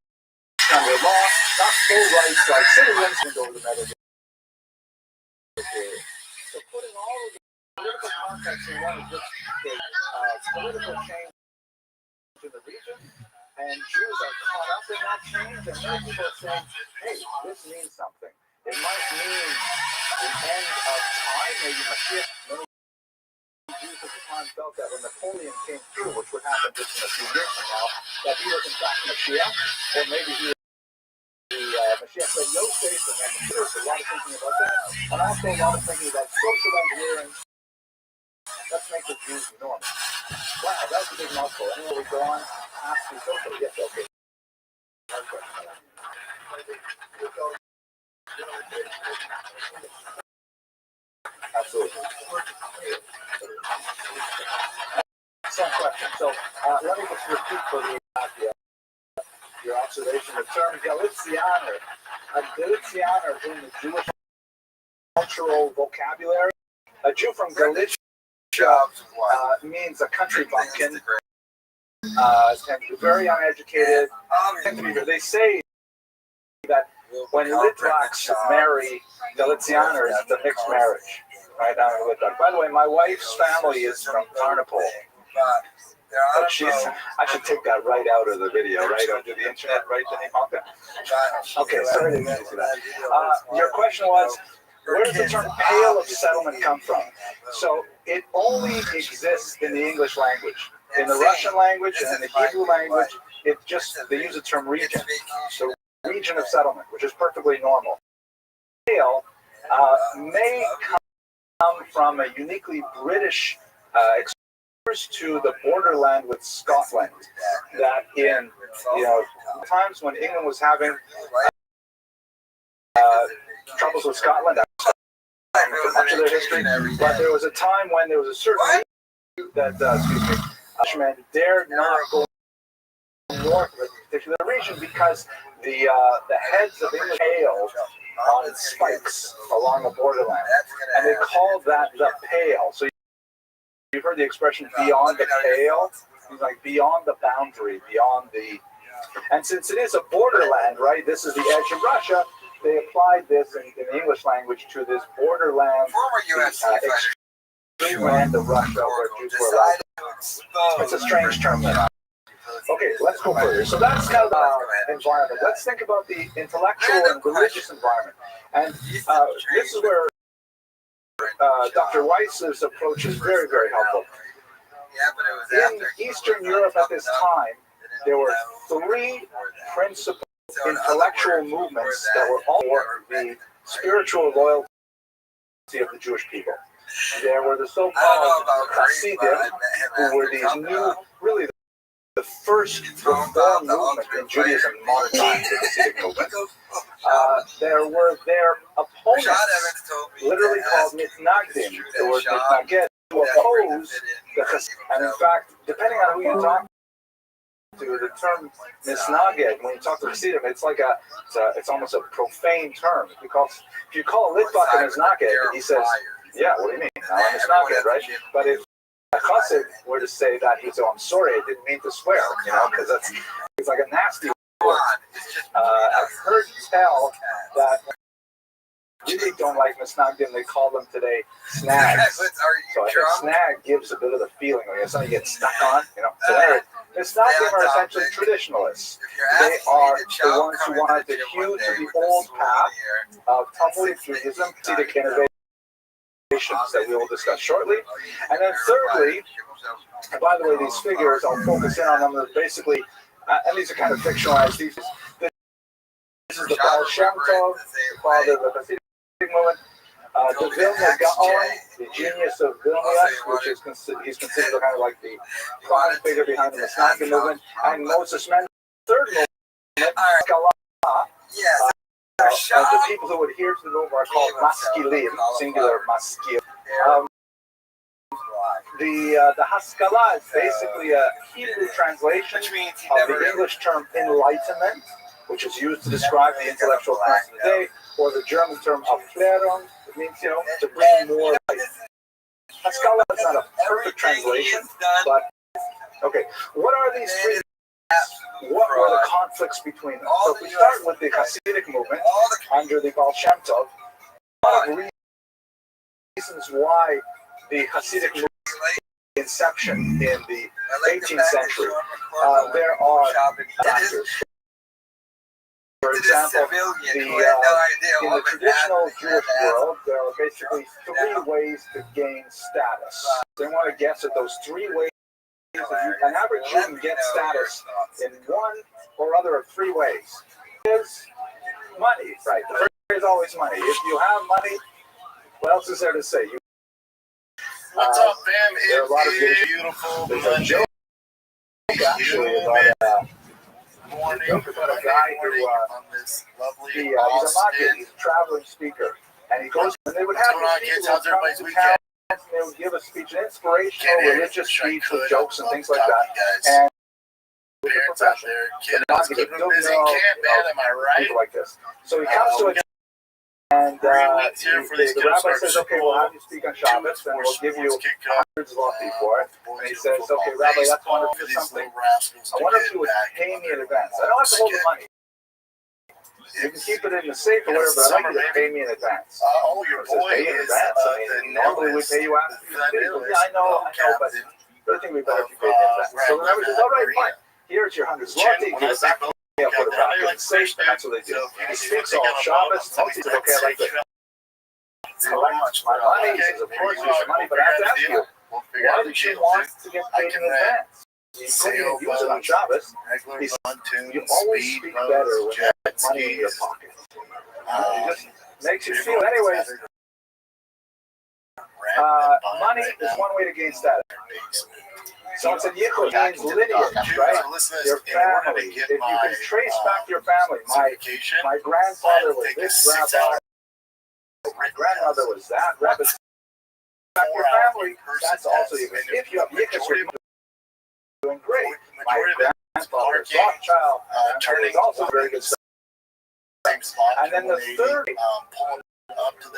under law, not full rights like citizens can go to the Mediterranean. So putting all of the political context in one is just the political change in the region, and Jews are caught up in that change, and many people are saying, hey, this means something. It might mean the end of time, maybe Mashiach, many Jews at the time Iran felt that when Napoleon came through, which would happen just in a few years from now, that he was in fact Mashiach, or maybe he was Mashiach said no faith, and then there's a lot of thinking about that, and also a lot of thinking about social engineering. Let's make the Jews enormous. Wow, that was a big mouthful. Anyway, we go on, ask me social. Yes, okay. Absolutely. Excellent question. So let me just repeat for you your observation. The term Galitzianer, a Galitzianer in the Jewish cultural vocabulary, a Jew from Galicia means a country bumpkin, and very uneducated. They say that when Litvaks marry Galizianers, it's a mixed marriage. Right down in Litvak. By the way, my wife's family is from Tarnopol. But I should take that right out of the video, right? Onto the internet, right? Okay, sorry to use that. Your question was, where does the term Pale of Settlement come from? So it only exists in the English language. In the Russian language and in the Hebrew language, they use the term region. So region of settlement, which is perfectly normal. Pale may come from a uniquely British to the borderland with Scotland, that in times when England was having troubles with Scotland, for much of their history, but there was a time when there was a certain that Englishmen dared not go north of a particular region because the heads of English hailed on spikes along the borderland, and they called that the Pale. So you've heard the expression "beyond the pale," like beyond the boundary, beyond the. And since it is a borderland, right? This is the edge of Russia. They applied this in the English language to this borderland, extreme land of Russia, where Jews were allowed. It's a strange term. Okay, let's go further. So that's kind of the environment. Let's think about the intellectual and religious environment, and this is where Dr. Weiss's approach is very, very helpful. In Eastern Europe at this time, there were three principal intellectual movements that were all for the spiritual loyalty of the Jewish people. There were the so-called Hasidim, who were these new, really the first reform movement in Judaism in modern times, the Hasidic movement. There were their opponents, literally called mitnagdim, the word mitnaged, to oppose the Hasidim. And in fact, depending on who you talk to, the term misnaged, when you talk to Hasidim, it's like it's almost a profane term. Because if you call a Litvak a misnaged, he says, yeah, what do you mean? I'm a misnaged, right? But if a chassid were to say that, he'd say, oh, I'm sorry, I didn't mean to swear, because it's like a nasty word. I've heard tell that really don't like misnagdim. They call them today snags. So I think snag gives a bit of the feeling when something gets stuck on, So anyway, misnagdim are essentially traditionalists. They are the ones who wanted to hew to the old path of Talmudic Judaism, Hasidic innovation that we will discuss shortly. And then thirdly, and by the way, these figures, I'll focus in on them, basically, and these are kind of fictionalized. This is the Baal Shem Tov, the father of the Hasidic movement. The Vilna Gaon, the genius of Vilnius, which is he's considered kind of like the prime figure behind the Misnagdim movement. And Moses Mendel, third movement, Skalah. And the people who adhere to the movement are called maskilim, singular maskil. The Haskalah is basically a Hebrew translation of the English term enlightenment, which is used to describe the intellectual class of the day, or the German term Aufklärung, it means, to bring more light. Haskalah is not a perfect translation, but, okay, what are these three? What were the conflicts between them? So if we start with the Hasidic movement under the Baal Shem Tov, a lot of reasons why the Hasidic movement inception in the 18th century. There are factors. For example, in the traditional Jewish world, there are basically 3 ways to gain status. They want to guess at those 3 ways that an average Jew can get status in one or other of 3 ways. Is money, right? The first is always money. If you have money, what else is there to say? What's up, fam? There are a lot of beautiful. There's a joke actually about morning. About a guy who on this lovely he's a market, he's a traveling speaker, and he goes and they would have these people who come to town and they would give a speech, an inspirational religious speech with jokes and things like that. And parents out there, kiddos, keep them busy, can't man, am I right? People like this. So he comes to it. And the rabbi says, okay, we'll have you speak on Shabbos, and we'll give you hundreds of zloty for it. And he says, okay, Rabbi, that's wonderful for something. I wonder if you would pay me in advance. I don't have to hold the money. You can keep it in the safe or whatever, but I'd like you to pay me in advance. Oh, your boy pay in advance. I mean, normally we pay you after you speak. Yeah, I know, but I think we better if you pay me in advance. So the rabbi says, all right, fine. Here's your 100 zloty. Give it back. Yeah, put it back in the safe, and that's what they do. He speaks all Shabbos, and he says, okay, I'd like to collect my money. He says, of course, there's money, but I have to ask you, why did you want to get paid in advance? You couldn't even use it on Shabbos. He says, you always speak better when you have money in your pocket. It just makes you feel, anyways, money is one way to gain status. So it's a yichud means lineage, right? Your family. If you can trace back your family, my grandfather was this rabbi, my grandmother was that rabbi. Back your family, that's also yichud. If you have yichud, you're doing great. My grandfather, Rothschild, is also very good. And then the third.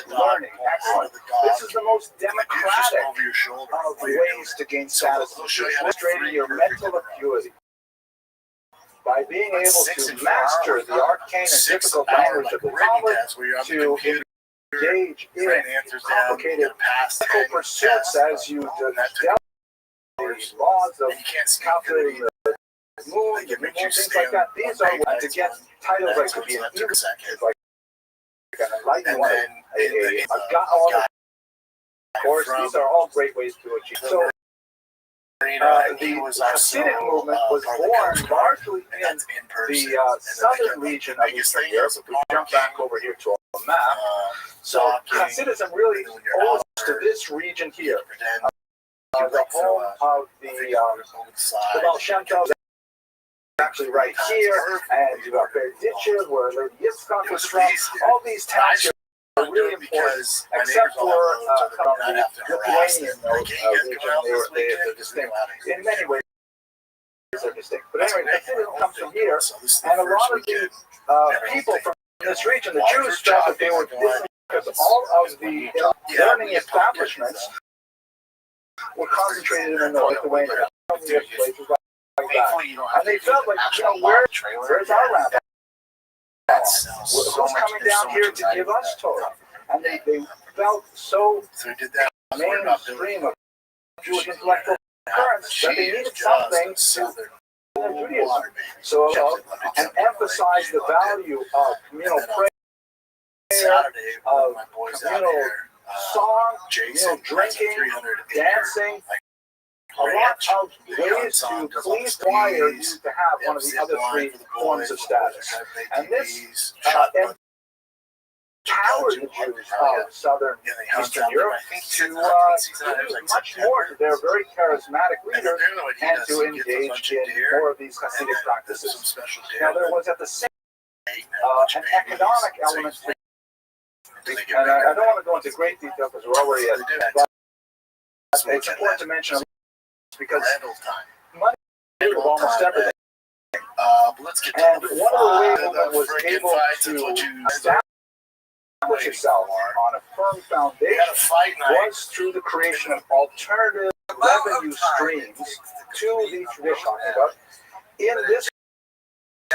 Learning, excellent. This is the most democratic of ways to gain status, demonstrating your mental acuity. By being able to master the arcane and difficult language of the Talmud, to engage in complicated practical pursuits as you delve these laws of calculating the moon, things like that. These are to get titles like to be an like of course, these are all great ways to achieve. So, the Hasidic movement was born largely in the southern region of Eastern Europe. If we jump back over here to a map, so Hasidism really owes to this region here. The home of the Baal Shem Tov actually right here, and you got Berditchev, where Lady Yitzchak was from. All these towns here are really important, except for the Lithuanian region. They're distinct. In many ways, they're distinct. But anyway, Hasidism comes from here, and a lot of the people from this region, the Jews, felt that they were different because all of the learning establishments were concentrated in the Lithuania. And they felt like, where's our rabbi? Who's coming down here to give us Torah? And they felt so mainstream of Jewish intellectual currents that they needed something to their Judaism. So, and emphasize the value of communal prayer, of communal song, drinking, dancing. A lot of ways to please choir used to have one of the other 3 forms of status. And this empowered the Jews of southern Eastern Europe to do much more to their very charismatic leaders and to engage in more of these Hasidic practices. Now, there was at the same an economic element, and I don't want to go into great detail because we're already at it, but it's important to mention because money is almost everything. And one of the ways that was able to establish itself on a firm foundation was through the creation of alternative revenue streams to the traditional. In this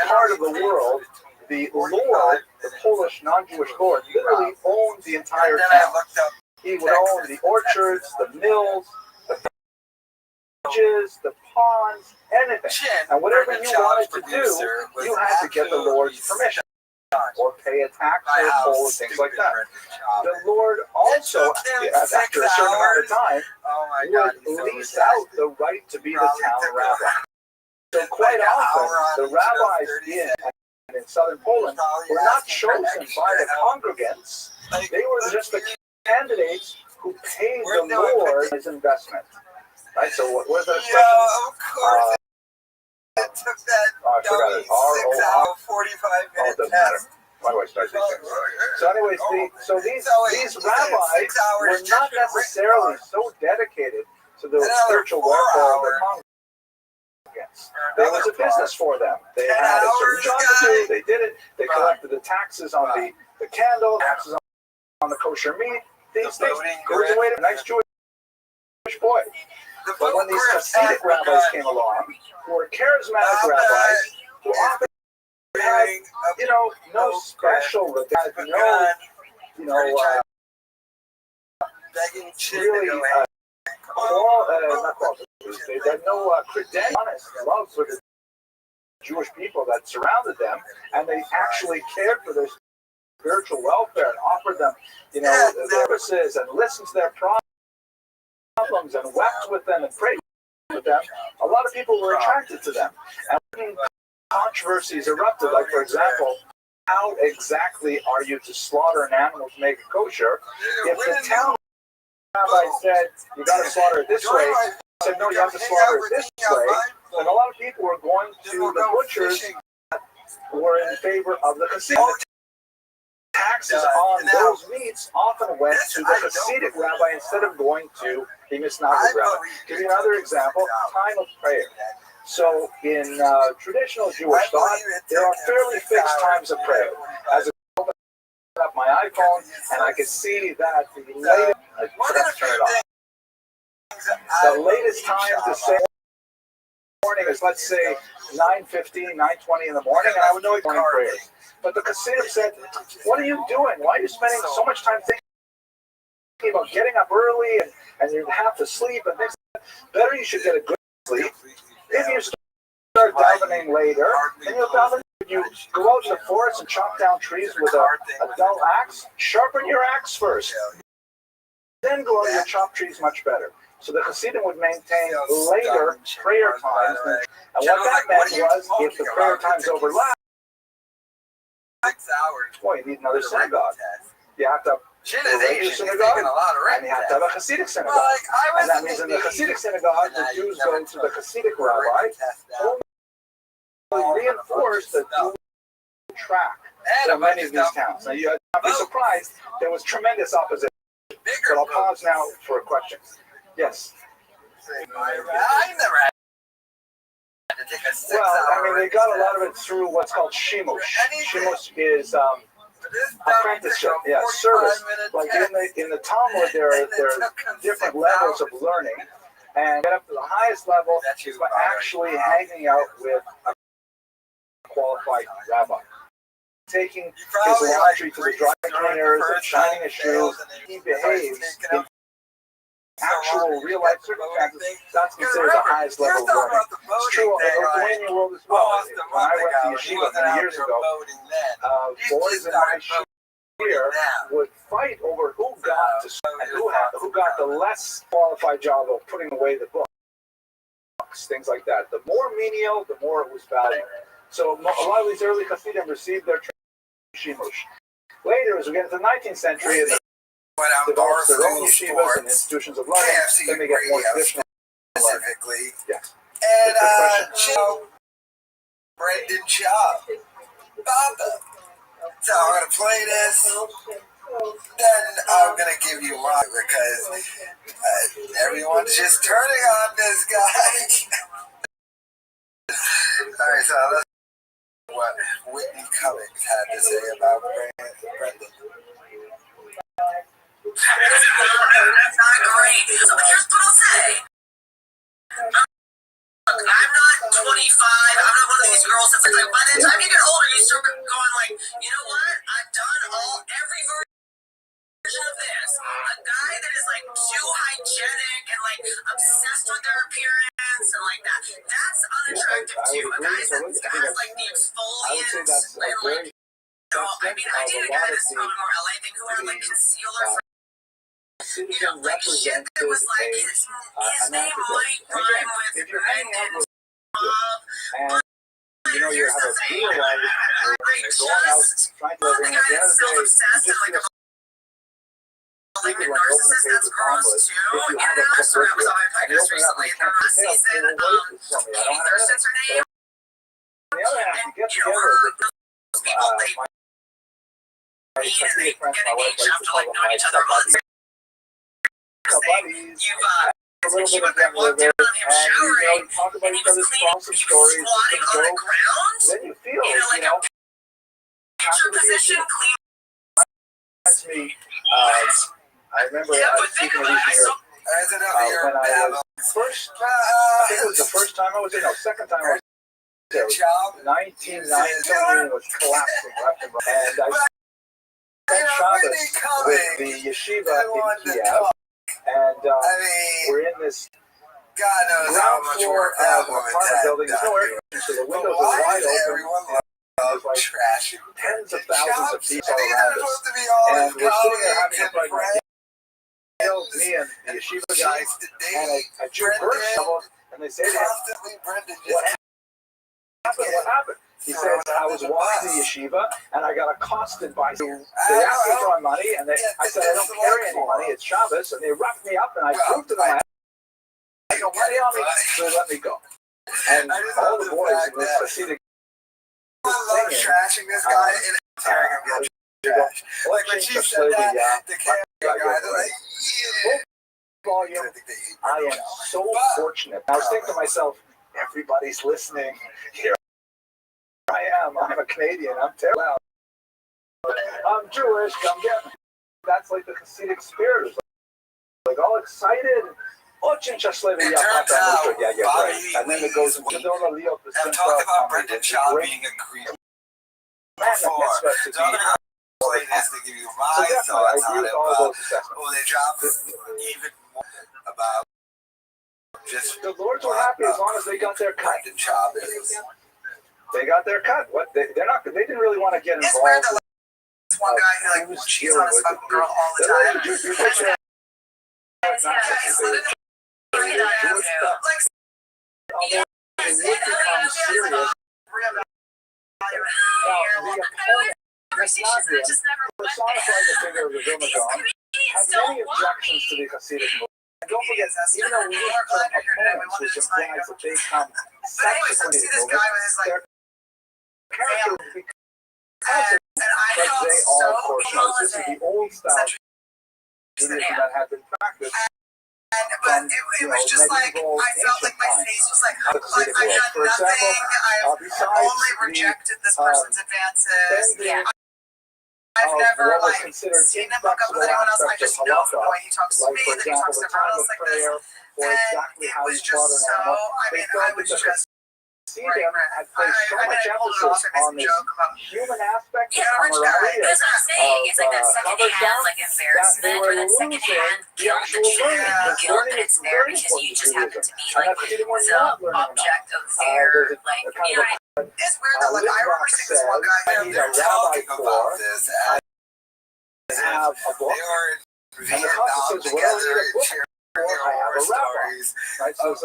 part of the world, the Lord, the Polish non-Jewish Lord, literally owned the entire town. He would own the orchards, the mills, the ponds, anything. And whatever you wanted to do, you had to get the Lord's permission. or pay a tax or a toll and things like that. The Lord also, after a certain amount of time, would lease out the right to be the town rabbi. So quite often, the rabbis in southern Poland were not chosen by the congregants. They were just the candidates who paid the Lord his investment. Right? So what was that expression? Yeah, of course. It took that I forgot it. 6-hour, 45-minute test. Why do I start these things? So anyways, these rabbis were not necessarily so dedicated to the spiritual welfare of their congregants. There was a business for them. They had a certain job to do. They did it. They collected the taxes on the candle, taxes on the kosher meat. These things. It was a way to nice Jewish boy. But when these Hasidic rabbis came along, who were charismatic rabbis, who often had, no special, had they had no credentials, honest love for the Jewish people that surrounded them, and they actually cared for their spiritual welfare and offered them, services and listened to their problems and wept with them and prayed with them. A lot of people were attracted to them. And when controversies erupted, like for example, how exactly are you to slaughter an animal to make it kosher? If the town rabbi said, you got to slaughter it this way, said, no, you have to slaughter it this way, then a lot of people were going to the butchers that were in favor of the Hasidim. Taxes on those meats often went to the Hasidic rabbi instead of going to the Misnagdic rabbi. Give you another example, time of prayer. So in traditional Jewish thought, there are fairly fixed times of prayer. As I open up my iPhone and I can see that the latest, I forgot to turn it off. The latest time to say morning is, let's say, 9:15, 9:20 in the morning, and I would know morning prayers. But the Hasidim said, what are you doing? Why are you spending so much time thinking about getting up early and you have to sleep and things like that? Better you should get a good sleep. If you start davening later, then you'll daven. You go out in the forest and chop down trees with a dull axe. Sharpen your axe first. Then go out and chop trees much better. So the Hasidim would maintain later prayer times. And what that meant was, if the prayer times overlap, 6 hours. Boy, you need another synagogue. You have to have a regular synagogue, and you have to have a Hasidic synagogue. And that means in the Hasidic synagogue, the Jews go to the Hasidic rabbi, who reinforce the Jewish track in many of these towns. Now, you'll be surprised, there was tremendous opposition. But I'll pause now for a question. Yes? I never had to take a 6 hour. They got a lot of it through what's called shimush. Shimush is apprenticeship, service. Like in the Talmud, there are different levels of learning, and get up to the highest level is by actually hanging out with a qualified rabbi, taking his laundry to the dry cleaners and shining his shoes. He behaves in actual real life circumstances. That's considered the highest level of learning. It's true in the Lithuanian world as well. When I went to yeshiva many years ago, boys in my here would fight over who got to and who got the less qualified job of putting away the books, things like that. The more menial, the more it was valued. So a lot of these early Hasidim received their training shimush. Later, as we get into the 19th century, and developed their own yeshivas and institutions of learning, then they get more traditional specifically. Yes. And Brendan Shaw, Papa. So I'm gonna play this. Then I'm gonna give you mine because everyone's just turning on this guy. Alright, so let's see what Whitney Cummings had to say about Brendan. That's not great. So here's what I'll say. I'm not 25. I'm not one of these girls that's like, by the time you get older, you start going like, you know what? I've done every version of this. A guy that is like too hygienic and like obsessed with their appearance and like that. That's unattractive too. A guy that has like the exfoliants and like I mean, I dated a guy that's probably more LA thing who had like concealer for, you know, like shit that was like his name might rhyme with Brendan Bob. You know, you have a real life, and you're going out, trying to live, and at the end of the day, you just feel like a narcissist, that's gross too. You know, so I was on my podcast recently, season, Katie Thurston's her name. on the other hand, you get You know, together, those people, they my meet and they get engaged after like knowing each other months. buddies, You've she went there, walked down on him showering, and he was cleaning, he was squatting on the ground, then you feel, in a, like a picture position, clean. I remember speaking with you when I was first, I think it was the first time I was there, no, second time I was there, 1990, was collapsing left and right, and I spent Shabbos with the yeshiva in Kiev, and we're in this ground floor of an apartment building, there's no air conditioning, so the windows are wide open. There's like tens of thousands of people all around us, and we're sitting there having a break. Me and the yeshiva guys, and a Jew burst someone, and they say to him, what happened? What happened? He says, I was walking the yeshiva, and I got accosted by them. They asked me for my money, and I said, I don't carry any money, it's Shabbos, and they roughed me up, and I proved to them I had no money on me, so they let me go. And all the boys in this Hasidic trashing this guy and tearing him up. Like when she said that, the camera guy, they're like, yeah. Volume. I am so fortunate. I was thinking to myself, everybody's listening. Here I am. I'm a Canadian. I'm terrible. I'm Jewish. Come get me. That's like the Hasidic spirit. Like all excited. Очень счастливый я, потому что я еврей. And then it goes into the Leo. I've talked about Brendan Shaw being a Greek before. So I'm going to play this to give you my thoughts on it. Well, they dropped even more about just the Lords were happy as long as they got their cut. Brendan Shaw is. They got their cut. What they're not. They didn't really want to get involved. It's weird that like, one guy who like cheats on his fucking girl all the time. Many objections to the Hasidic movement. And don't forget, even though we have some opponents which implies that they come subsequently to the movement, their character because they all, of course, know this is the old style Judaism that had been practiced. But it was just like, I felt like my face was like I had nothing, I've only rejected this person's advances. I've never like seen him hook up with anyone else, I just know from the way he talks to me, that he talks to everyone else like this. And it was just so, I mean, I was just Stephen had placed so much emphasis on this human aspect of camaraderie, That's what I'm saying. It's like that second-hand, like embarrassment, or that second-hand guilt that you feel guilt that it's there because you just happen to be like the object of their, like, you know what I mean? It's weird that, like, I remember seeing this one guy, they're talking about this as have a book, they were in and the Vietnam concept says, well, together and sharing their horror stories. right? So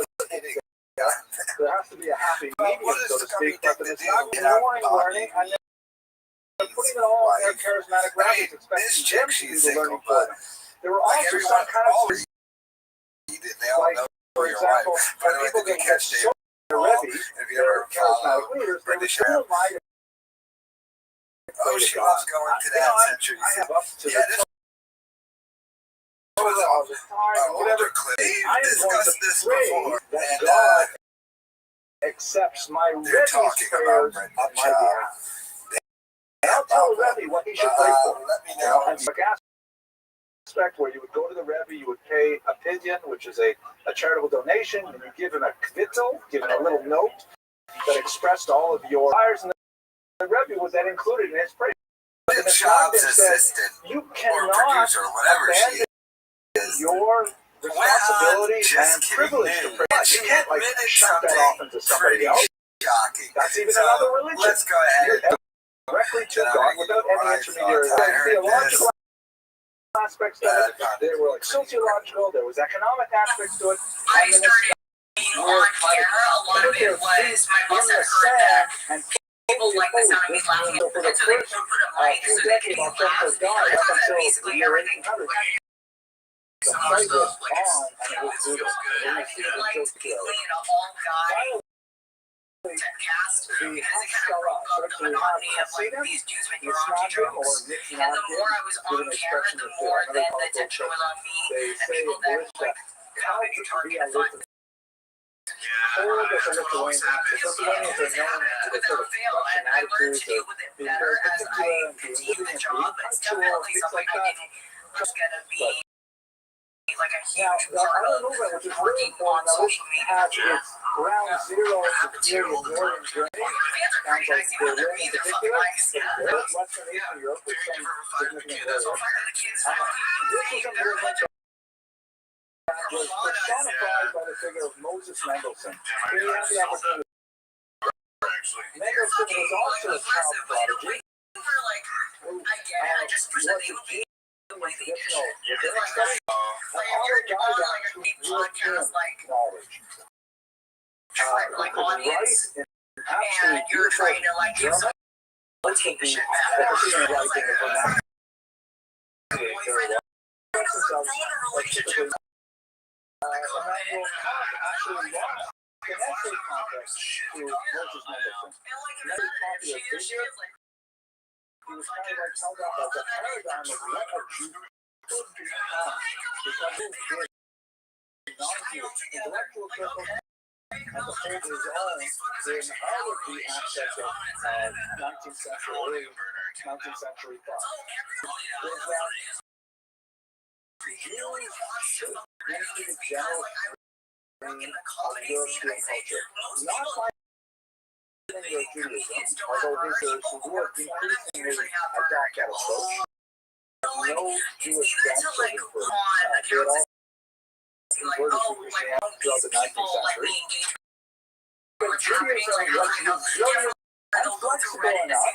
there has to be a happy medium, so to speak, but it's not ignoring learning and then putting it all on their charismatic rabbits, expecting them to do the learning for them. There were also some kind of, like, for example, when people can get so Rebbe, their charismatic leaders, they would still lie to oh, she loves going to that century. I have up to the all the time, whatever clip. I am going to pray that God accepts my Rebbe's prayers on my behalf. And I'll tell Rebbe what he should pray for. Let me know. And the aspect where you would go to the Rebbe, you would pay a pidyon, which is a charitable donation, and you give him a kvittel, give him a little note that expressed all of your desires, and the Rebbe would then include it in his prayer. The job's assistant you or cannot producer, whatever she is. Your responsibility and privilege to pray. You can't like shut that off into somebody else. Shocking. That's even so another religion. Let's go ahead. directly to God without any intermediary. Theological aspects to it. There were like sociological, there was economic aspects to it. I started being on camera. A lot of it was my boss had heard that people like the sound of me laughing, and so they put a mic so they could laugh. Basically everything. So much stuff, like it's feels good. I liked being an all guy cast because it kind of broke up the monotony of like these dudes making raunchy jokes. And the more I was on camera, the more then the attention was on me, and people then like found a new target and thought. Without fail, and I learned to deal with it better as I continued the job. It's definitely something I didn't was gonna be like a huge part of working on social media. Ground zero The fans are crazy. I see them. They're either fucking nice. Western Eastern Europe, which So fire the kids. was personified by the figure of Moses Mendelssohn. He had the opportunity. Mendelssohn was also a child prodigy. I just wish that they would be like the edition. Because like you're on like a big podcast like audience, and you're trying to like give some take the shit back. Emmanuel Kant actually lost connection context to Moses Mendelssohn. Very popular figure. He was kind of like held up as a paradigm of what a Jew could become. Because he did non-Jewish intellectual circles and to hold his own in all of the aspects of 19th century thought. Is that Jews should into the general of European culture. Not by their Judaism, although visitors who would increasingly adopt that approach. No Jewish grandchildren for they had all converted to Christianity throughout the 19th century. But Judaism was resilient and flexible enough to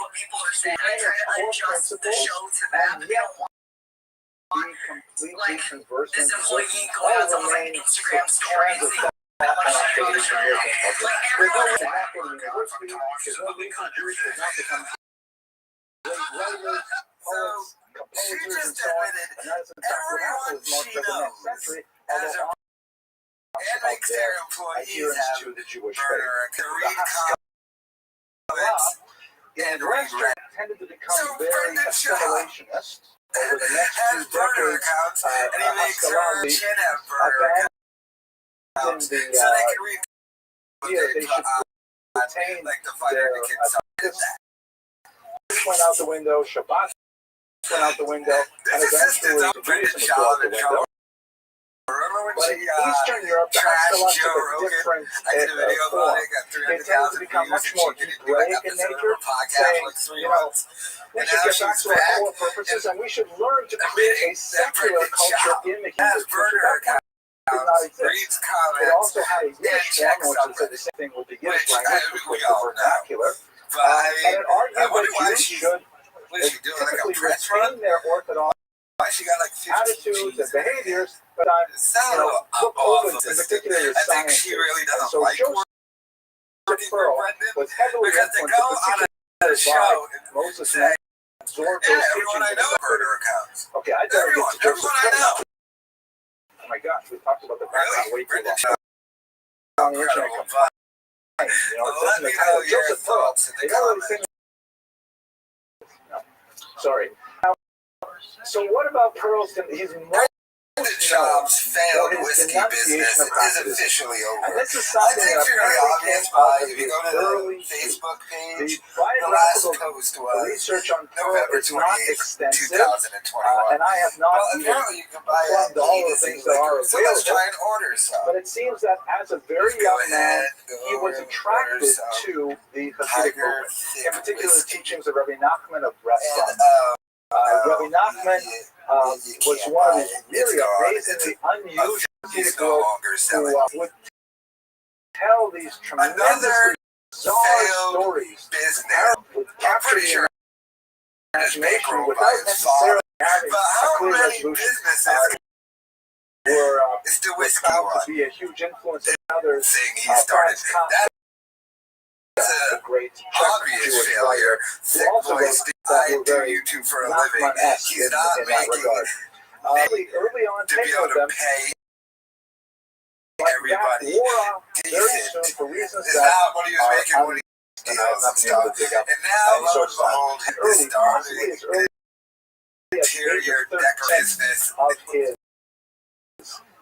manage core principles and yet be completely conversant this employee going on someone's like Instagram stories. There's no way to happen in university. There's no reason Jews would not become great writers, poets, composers, and so on. And that is in fact what happened with most of the next century, although and makes their employees to the Jewish faith. read comments and restaurant tended to become very assimilationist. Over the next few decades, and he makes her chin have burner accounts, so they can read they should retain like the fighter kids. This went out the window, Shabbat went out the window, and eventually Judaism would go out the window. But in Eastern Europe, the Haskalah took a different form. They tended to become much more Hebraic in nature, saying, we should get back to our core purposes, and we should learn to create a secular culture in the Hebrew culture. That did not exist. It also had a Yiddish form, which is the same thing with the Yiddish language, which was the vernacular. And it argued that Jews should typically retain their Orthodox attitudes and behaviors, but look over in particular your science. So Joseph Pearl was heavily influenced by Moses and absorbed those teachings. Okay, I better get to Joseph Pearl. Oh my gosh, we talked about the background way too long. On the internet, it says in the title, Joseph Pearl. They got all these things. No, sorry. So what about Pearl's? He's Jobs failed whiskey business is officially over. And this is something I think fairly obvious by if you go to the Facebook page, the last post was research on November 28th, 2021. And I have not apparently you can buy plugged all the things that are so let's available. try and order some. But it seems that as a very young man, he was attracted to the Hasidic movement, in particular the teachings of Rabbi Nachman of Breslau. Rabbi Nachman was one of these really amazingly unusual people who would tell these tremendously bizarre stories with capturing imagination without necessarily having a clear resolution. Were found to be a huge influence in others. He started. That's a great obvious Jewish failure. who also wrote I do YouTube for a living. He's not making early on to be able to pay everybody decent. For reasons Is not what he was making when he deals and stuff. And now, lo and behold, he started interior decorativeness of his.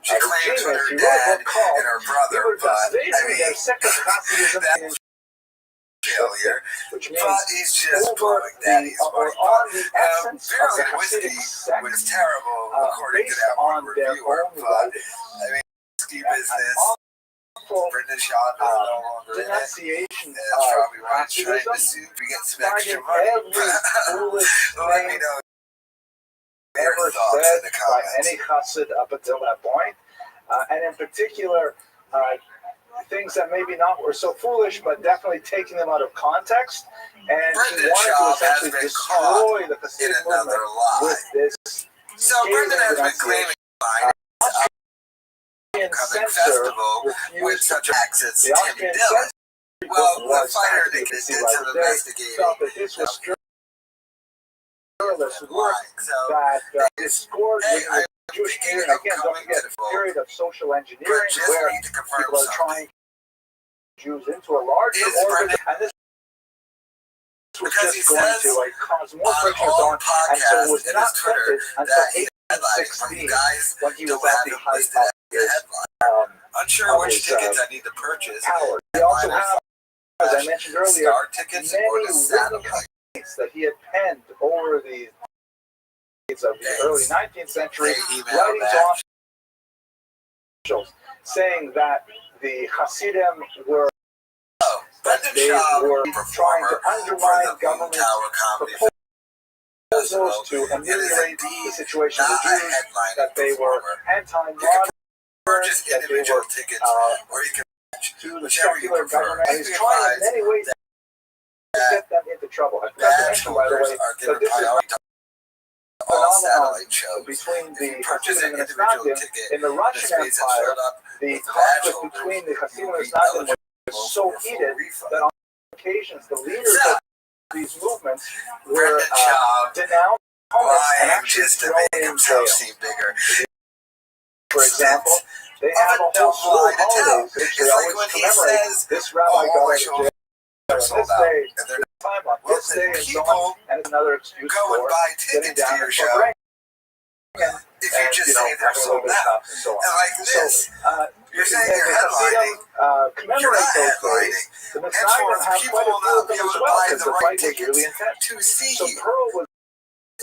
She claims with her dad and her brother, but I mean, that's failure. But he's just blowing daddy's money. Barrel and whiskey was terrible, according to that one reviewer. But I mean, whiskey business. Brendan Shaw is no longer in it. That's probably why he's trying to see if we get some extra money. Let me know. Ever said by any chassid up until that point, and in particular, things that maybe not were so foolish, but definitely taking them out of context, and he wanted to essentially destroy the Hasidic movement with this. So Brendan has been claiming upcoming festival with such access to Tim Dillon. Well, the fighter that did some investigating felt that this was work that is scored with the Jewish period. Again, don't forget the period of social engineering where people are trying Jews into a larger orbit, and this was just going to cause more friction on, and so it was not printed until 1816 when he was at the height of his unsure which tickets I need to purchase. Power. He also have, as I mentioned earlier, Star tickets many or the satellite that he had penned over the of the early 19th century, writings off saying that the Hasidim were trying to undermine government proposals to ameliorate the situation of the Jews, that they were anti-modern, that they were to the secular government, and he's trying in many ways to get them into trouble. I forgot to mention, by the way, that this is phenomenon between the Hasidim and the Isnagdim. In the Russian Empire, the conflict between the Hasidim and the Isnagdim was so heated that on occasions the leaders of these movements were denounced and actually thrown in jail. For example, they have a whole slew of holidays which they always commemorate. This rabbi got out of jail on this day, time on this day, and so on, and it's another excuse for sitting down and for break. If you just say they're sold out, and like this, you're saying you're headlining, commemorate those days. The Messiah have quite a few of them as well, because the fight was really intense. So Pearl was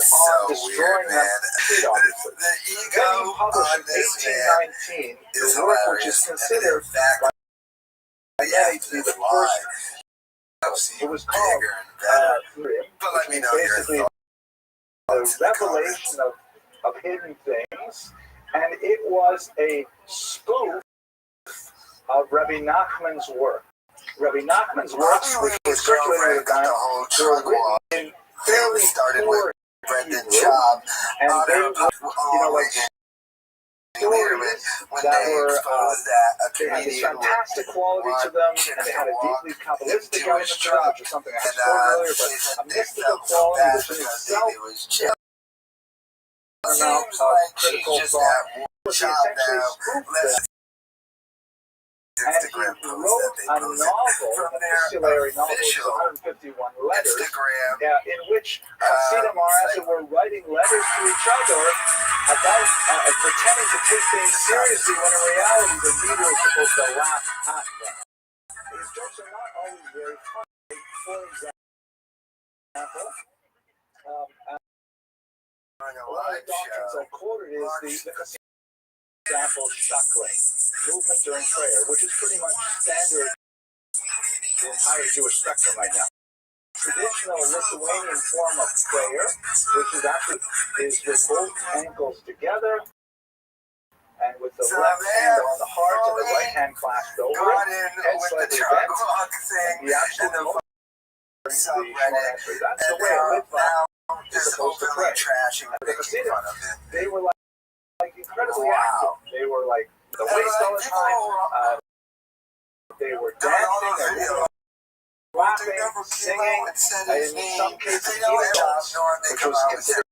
on destroying them. The ego on this man 1819, the work which is considered by many to be the first. It was called which means basically the revelation of hidden things, and it was a spoof of Rabbi Nachman's work. Rabbi Nachman's works, which were circulated at the time, were written in fairly poor Brendan Job, and they were, like stories that were, they had this fantastic quality to them, and they had a deeply Kabbalistic element to them, which is something I explored earlier, but a mystical quality which in itself amount of critical thought was essentially spoofed. And he wrote a novel, an epistolary novel, with 151 letters, in which Hasidim are, as it were, writing letters to each other about pretending to take things seriously when in reality the reader is supposed to laugh at them. These jokes are not always very funny. For example, one of the doctrines I quoted is the example shakle, movement during prayer, which is pretty much standard in the entire Jewish spectrum right now. Traditional Lithuanian form of prayer, which is actually with both ankles together and with the left hand on the heart and the right hand clasped over it, head slightly bent, and the absolute most that's the way I live by. is just supposed to openly pray. trashing and The making Hasidim, fun of it. they were like incredibly active. They were like the waist all the time. They were dancing, they were laughing, singing, and in some cases even dance, which was considered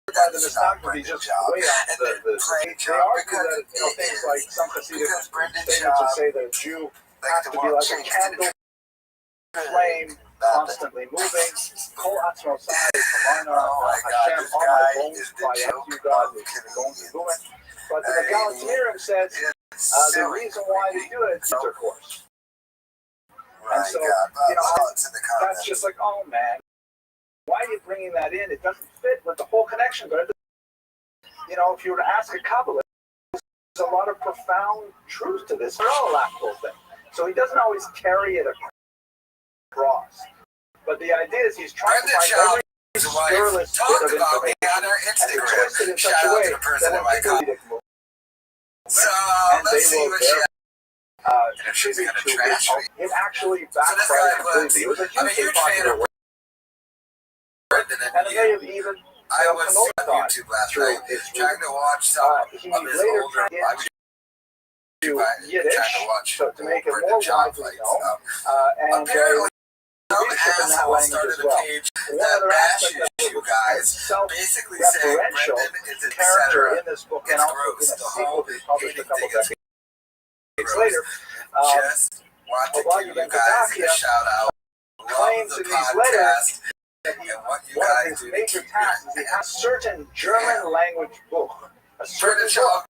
by the nostalgia to be just way off the they argue that things like some Hasidic statements would say that a Jew has to be like a candle flame, constantly moving. Kol atzmo sa'ai kamarna Hashem on my bones by you, God, the bones is moving. But the Egalitarian says the reason why they do it is intercourse. And so, that's just like, oh man, why are you bringing that in? It doesn't fit with the whole connection. But if you were to ask a Kabbalist, there's a lot of profound truth to this whole thing. So he doesn't always carry it across. But the idea is he's trying to find every scurrilous bit of information and twist it in such a way that when people read it, and they will contribute to it actually backfired completely. It was a hugely popular work. And it may have even I was on YouTube last night trying to watch some of his older Yiddish to make it more widely known. Apparently, some asshole started a page that bashes you guys, basically saying Brendan is a character in this book, and also in a sequel to be published a couple decades later. Just want to give you guys a shout out. Claims in these letters that one of his major tasks is he has a certain German language book, a certain book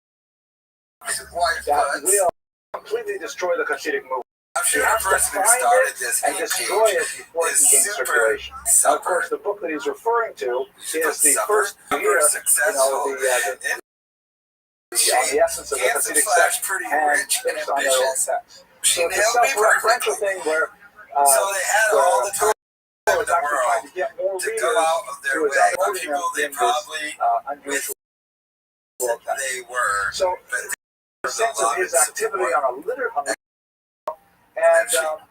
that will completely destroy the Hasidic movement. I'm sure the person who started this and destroy it before it can gain circulation. Now, of course, the book that he's referring to is the first year, on the essence of the Hasidic sect and finished on their own text. So it's a self-referential thing where so they had all the time in the world trying to get more to go out of their way. People they probably unusual they were. So the sense of his activity on a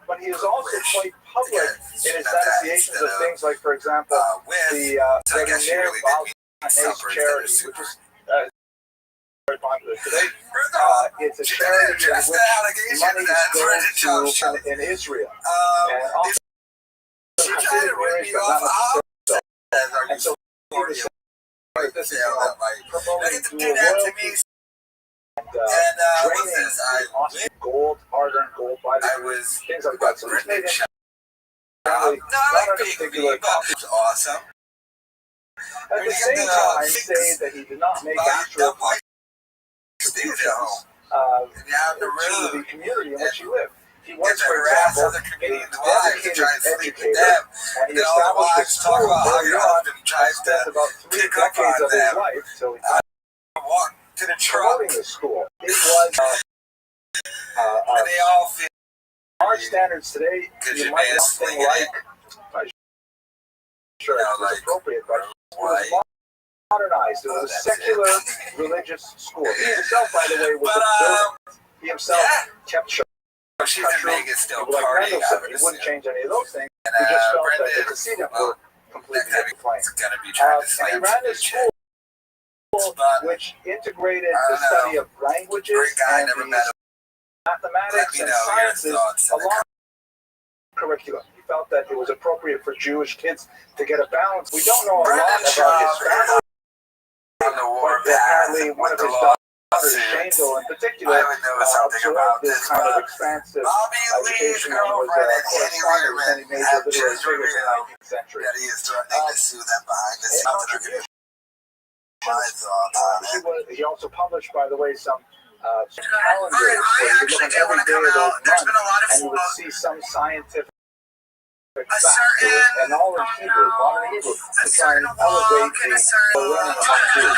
but he is also quite public in his denunciations of things like, for example, the charity, which is very popular today. It's a charity in which money goes to in Israel. And also, Hasidic marriage, but not necessarily so. And so he was saying this is promoting dual loyalty. Training gold, hard-earned gold, things like that. So he's made him awesome. At the same time, say that he did not make actual contributions to the community in which he lived. He was, for example, a dedicated educator, and he established a school early on and spent about 3 decades of his life till he died to the promoting the school. It was our standards today. You might not think like, sure it's appropriate, but it was modernized. It was a secular religious school. He himself, by the way, was a builder. He himself kept church. She's in Vegas still like partying. He wouldn't change any of those things. He just felt that the Hasidim were completely plain. And he ran this school which integrated the study of languages and mathematics and sciences along with curriculum. He felt that it was appropriate for Jewish kids to get a balance. We don't know a lot about his family, but apparently one of his daughters, Shandel in particular, absorbed this kind of expansive education and was correspondent with many major literary figures in the 19th century. That he is threatening to sue them behind the scenes. He also published, by the way, some calendars where you could look at every day of those months and you would see some scientific facts and all in Hebrew, modern Hebrew, to try and elevate the learning among Jews.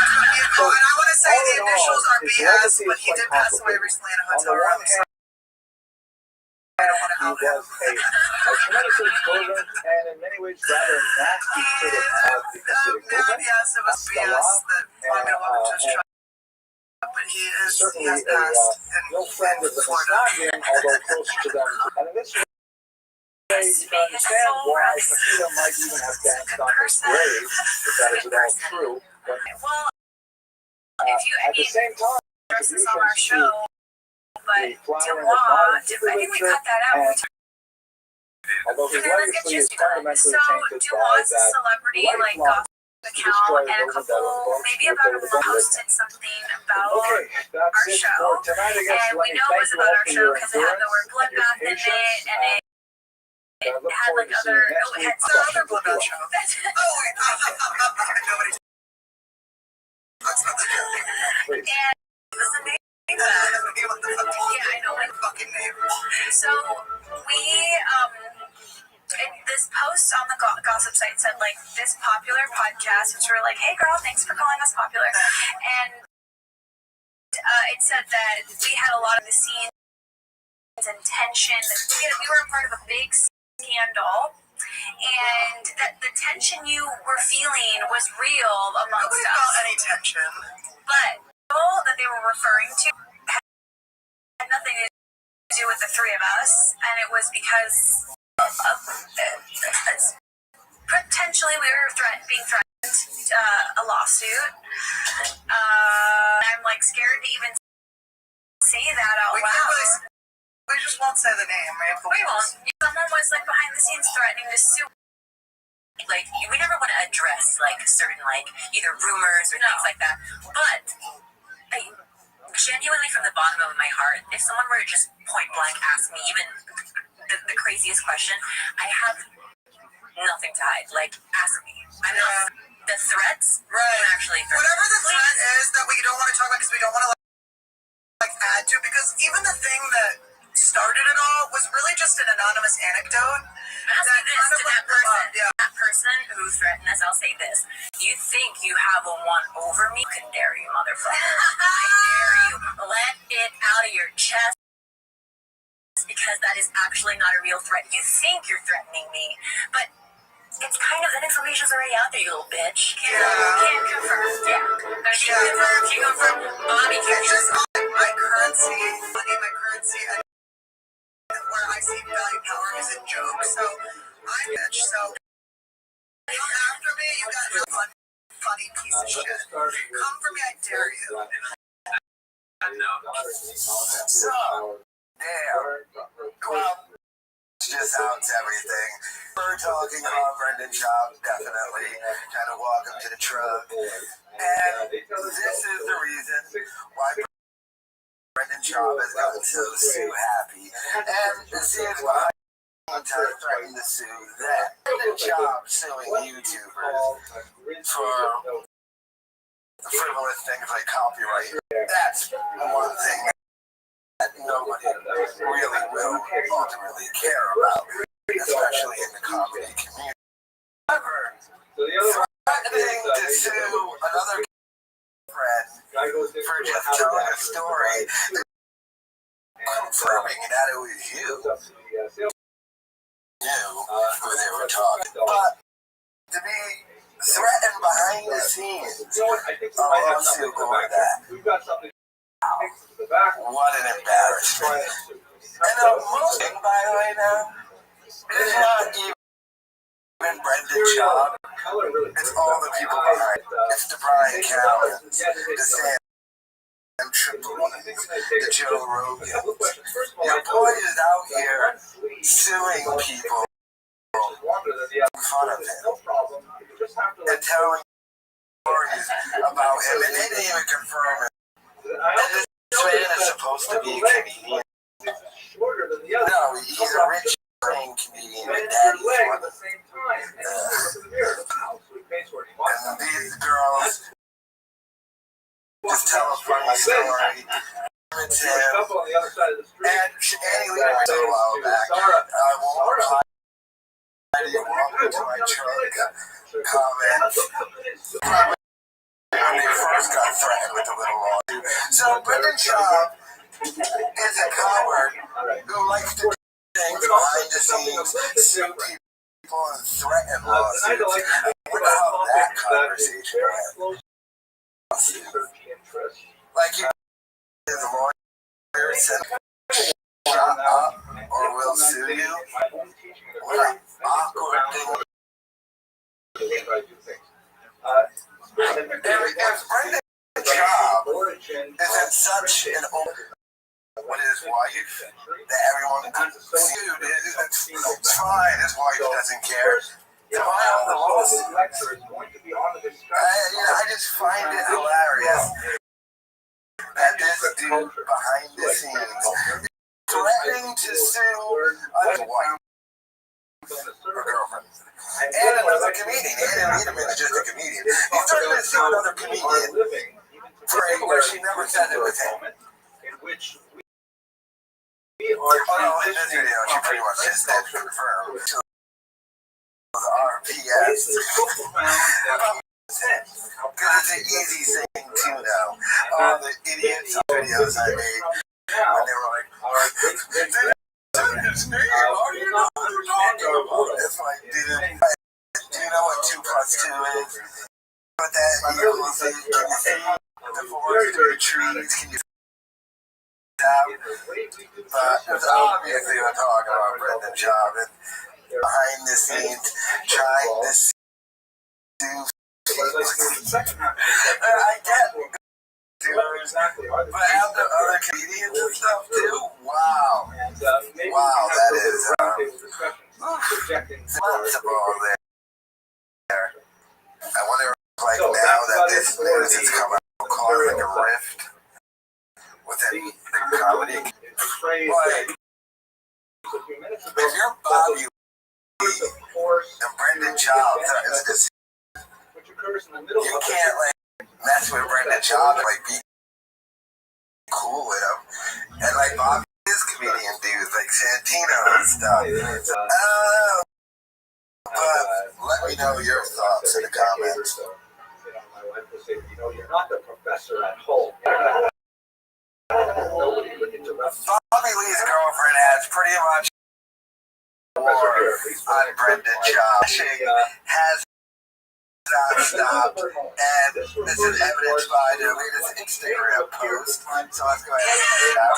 So, all in all, his legacy is quite complicated. On the one hand, he was a tremendously fervent and in many ways rather nasty critic of the Hasidic movement, and certainly a real friend of the Messiah, although closer to them. And in this way, just make his soul rest. Casita might even have danced on his grave, if that is at all true. But Well, if you, at the same time, address this on our show, but the flowering of Dubois, modern I think we literature, cut that out. and although his legacy is fundamentally So tainted by Dubois' that celebrity, like lifelong gossip account, and a couple, maybe about a month posted something about okay, that's our it show. for tonight. I guess And let we me know it thank was you about all our for show your because it had the word endurance and your bloodbath in patience. it, and it Look had forward like to seeing other, you next it week. had some other bloodbath show. Oh, wait. Nobody's. That's not the joke. And it was amazing. Yeah, I know, like Fucking name. so we this post on the gossip site said like this popular podcast, which we're like, hey girl, thanks for calling us popular, and it said that we had a lot of the scenes and tension. We were a part of a big scandal, and that the tension you were feeling was real amongst Nobody us. felt any tension. But all that they were referring to had nothing to do with the three of us, and it was because potentially we were being threatened a lawsuit. I'm like scared to even say that out loud. We just won't say the name. We won't. Someone was like behind the scenes threatening to sue. Like, we never want to address like certain like either rumors or things like that. But genuinely, from the bottom of my heart, if someone were to just point blank ask me even the craziest question, I have nothing to hide. Like, ask me. I'm not. The threats, right? Actually, Whatever the threat is that we don't want to talk about because we don't want to like add to, because even the thing that started it all was really just an anonymous anecdote. I'll say this to that person. Yeah. That person who threatened us, I'll say this. You think you have a one over me? I can dare you, motherfucker. I dare you. Let it out of your chest, because that is actually not a real threat. You think you're threatening me, but it's kind of, that information's already out there, you little bitch. Can't confirm. Yeah. She confirmed. Bobby can just my currency, money, my currency, and where I see value power is in jokes. So I'm bitch. So come after me, you got your funny piece of shit. Come for me, I dare you. So, damn. Well, just outs everything. We're talking about Brendan Schaub, definitely. Kind of welcome to the truck. And this is the reason why Brendan Schaub has gotten so happy. And this is why I'm threatening to sue them. Brendan Schaub suing YouTubers for frivolous things like copyright. That's one thing that nobody really will ultimately care about, especially in the comedy community. However, threatening to sue another friend for just telling a story, confirming that it was you, knew who they were talking. But to be threatened behind the scenes, a lawsuit over that. What an embarrassment. And the most thing, by the way, now, it's not even Brendan Schaub. It's all the people behind it. It's the Brian Callens, the Sam Triplins, the Joe Rogans. Your boy is out here suing people in front of him and telling stories about him, and they didn't even confirm it. And this man is supposed to be a comedian. No, he's a rich playing comedian, and daddy's one. And these girls just tell a funny story. It's him. And Annie Lee went a while back. I won't reply to you. Welcome to my truck comment. When they first got threatened with a little lawsuit. So Brendan Schaub is a coward who likes to do things behind the scenes, sue people and threaten lawsuits. I wonder how that conversation went. Like you, the lawyer said, shut up or or we'll sue you. What an awkward thing. If Brendan's job is in such an open with his wife that everyone sued, it's fine. His wife doesn't care. Why all the lawsuits? I just find it hilarious that this dude behind the scenes threatening to sue his wife or girlfriend and another comedian. He didn't meet him as just a comedian. He's threatening to sue another comedian for where she never said it was him. Oh, in this video, she pretty much just said confirmed to the RPS. Because it's an easy thing to know. All the idiots videos I made when they were like, his name, how do you know what they're talking about? It's like, dude, do you know what 2 plus 2 is? What that equals? Can you see the forest or the trees? Can you but it's obviously we're talking about Brendan Schaub and behind the scenes trying to do I get but after other comedians and stuff too, wow, that is responsible there. I wonder like now that this news has come out causing a rift within the comedy. Like, if you're Bobby Lee and Brendan Schaub, you can't like mess with Brendan Schaub and like be cool with him. And like Bobby is comedian dudes like Santino and stuff. But let me know your thoughts in the comments. You're not the professor at home. Bobby Lee's girlfriend has pretty much on Brendan Schaub. She has not stopped, and this is evidenced by their latest Instagram post. So let's go ahead and check it out.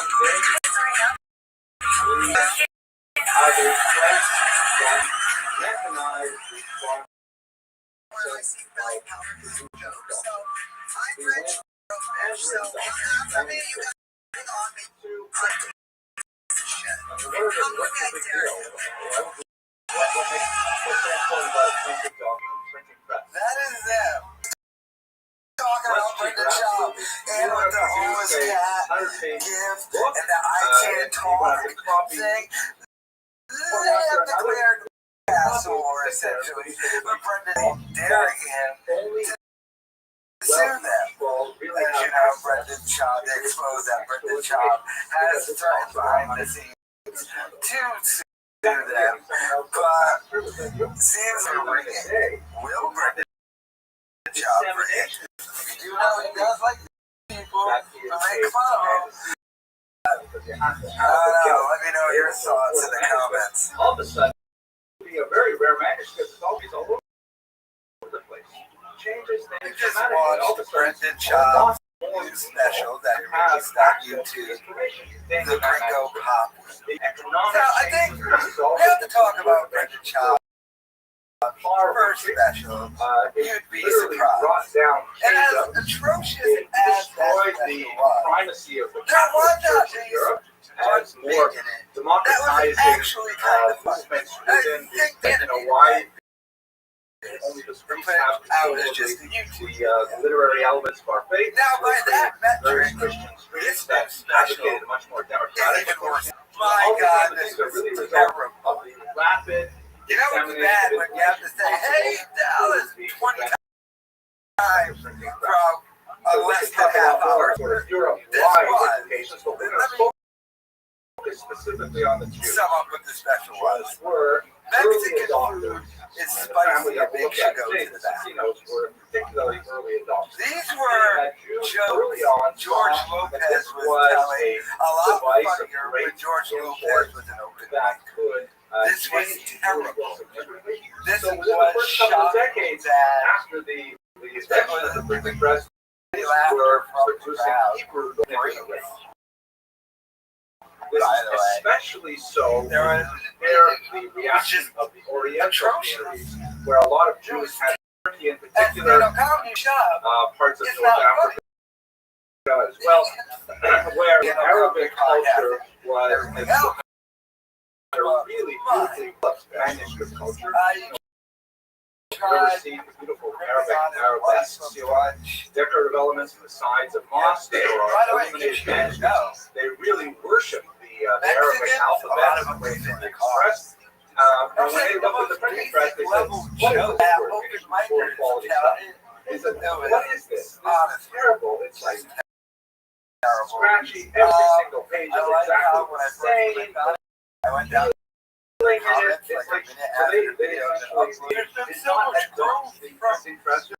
That is them. Talking about Brendan Schaub and with the homeless cat gift and the I can't talk thing. They have declared castle war essentially, but Brendan daring him to sue them. As you know, Brendan Schaub, they exposed that Brendan Schaub has threatened behind the scenes to sue them, but seems to ring it. Will Brendan Schaub ring it? You do know he does like people to make fun of him. Let me know your thoughts in the comments. All of a sudden, it'll be a very rare manuscript. It's always all over the place. Changes things. You just watched Brendan Schaub's new special that released on YouTube, The Gringo Pop. So I think we have to talk about Brendan Schaub's first special. You'd be surprised. And as atrocious as that special was, there was not these more in it. That was actually kind of fun. I think that only the streets have out as just the YouTube. The literary elements of our faith. Now, by that metric, this special is much more democratic. even worse. My God, this is terrible. Rapid. You know it's bad when you have to say, hey, Dallas, 20 times from a less than half hour. This was. Let me specifically on the two. Sum up what the special was. Mexican food is spicy and makes you go to the bathroom. These were jokes George Lopez was telling, a lot funnier when George Lopez was an open mic. This was terrible. This was shocking that after the printing press laughter from the crowd. This is especially so the reaction of the Oriental communities, where a lot of Jews had Turkey in particular, parts of North Africa as well, where Arabic culture was a really beautifully manuscript culture. You've ever seen the beautiful arabesques, decorative elements on the sides of mosques, or illuminated manuscripts. They really worship the Arabic alphabet and ways they express. And when they looked at the printing press, they said, what is this word? Poor quality stuff. They said, what is this? This is terrible. It's like scratchy. Every single page is exactly the same. I went down. It's like, so they essentially, it's not much growth in printing press. You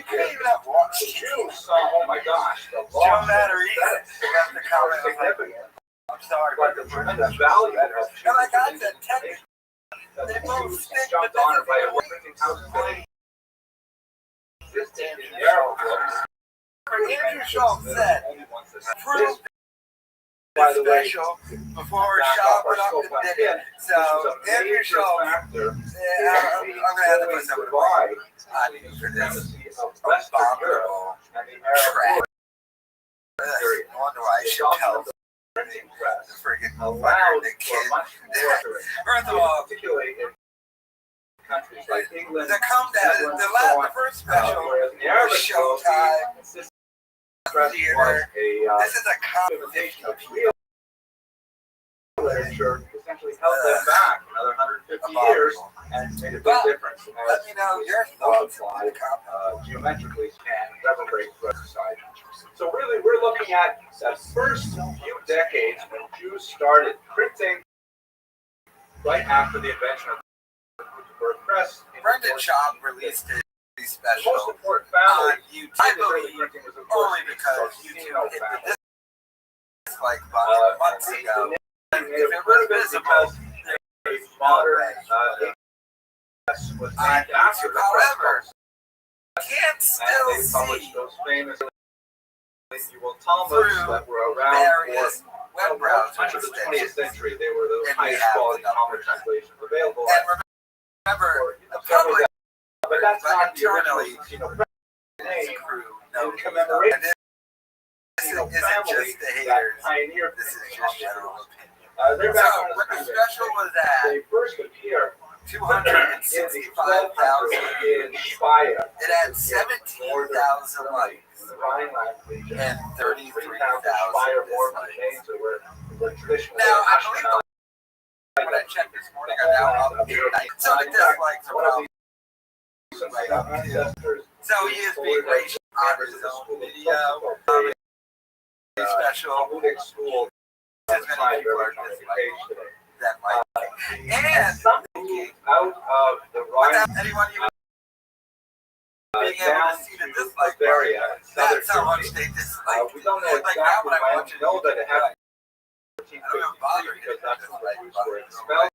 can't even have watched. The Jews saw, oh my gosh, the law left the comment significant. I'm sorry, but the tremendous value of it. And like I said, they both jumped on it by a printing house. Just in narrow books. Andrew Schultz said, proof by the way, before Shaw went up and did it. So, Andrew Schultz, I'm going to have to put some of why for this Western Europe and the Arab I wonder why I should tell the friggin' allowed the kid. First of all, particularly in countries like England, the first special was Showtime. Theater. This is a combination of real literature, essentially held them back another 150 years and made a big difference. Let me know your thoughts on geometrically and reverberate throughout society. So really, we're looking at the first few decades when Jews started printing right after the invention of the Gutenberg press. Brendan Schaub released it. Special most important on YouTube, I believe, only because YouTube hit the like about months ago. If it was visible, there's modern was named after the however, can't still see published those famous Talmuds that were around various web browsers of the 20th century. They were the highest quality Talmud translations available. And remember, the public. But that's not internally, crew. No, commemoration. This isn't just the haters. This is just general opinion. So, when the special was at, they first appear 265,000 in Spire. It had 17,000 likes and 33,000 dislikes. Now, I believe when I checked this morning, I now up 89. So the dislikes are probably. So he is being racial on his own video. Special school. As many people are disliking that might. And something out of the right. Anyone you being able to see the dislike area. That's how much they dislike. We don't know exactly. I want to know that it happened. I don't bother because that's what I were expelled.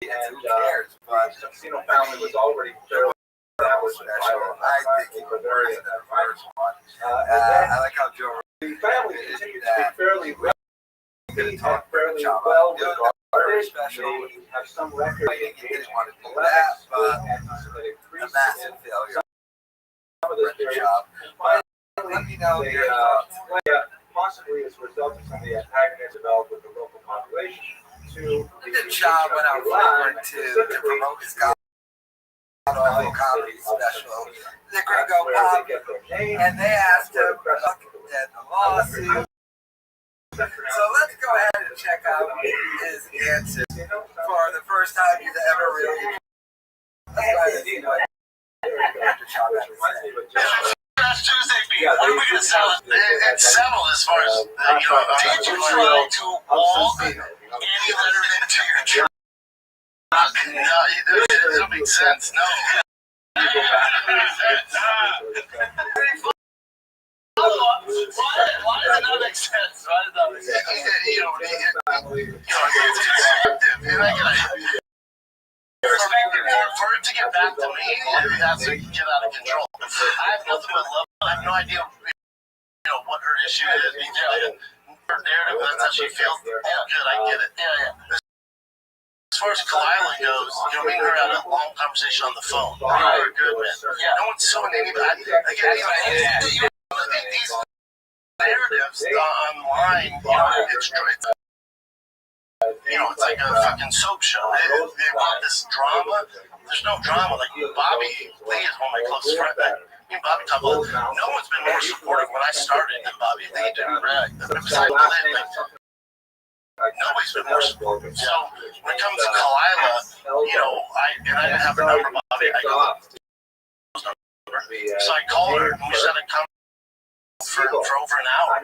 And who cares? But the Sino family was already fairly. That was special. I think he was very in that first one. I like how Joe. The family continued to be fairly well. Fairly well regarded. Special. They have some record. They didn't want to do that, but a massive failure. Some of this job. Let me know your thoughts. Possibly as a result of some of the antagonists developed with the local population. To the job when I was to promote his gospel. Comedy special, the Gringo Pop, and they asked him at the lawsuit. So let's go ahead and check out his answer for the first time he's ever really. Tuesday beat. What are we gonna sell? It's settled as far as did you try to walk any letter into your truck? No, it doesn't make sense. No. Why does it not make sense? Why does that make sense? For it to get back to me, it has to get out of control. I have nothing but love. I have no idea, what her issue is. narrative, that's how she feels. Yeah, good, I get it. Yeah. As far as Kalila goes, me and her had a long conversation on the phone. We were good, man. Yeah. No one's suing anybody. Again, these narratives online, it's like a fucking soap show. They want this drama. There's no drama. Like Bobby Lee is one of my closest friends. Me and Bobby talk about. No one's been more supportive when I started than Bobby Lee did. Right. Besides nobody's been more supportive. So when it comes to Kalila, I didn't have her number, Bobby. I go. So I called her and we set a conversation for over an hour.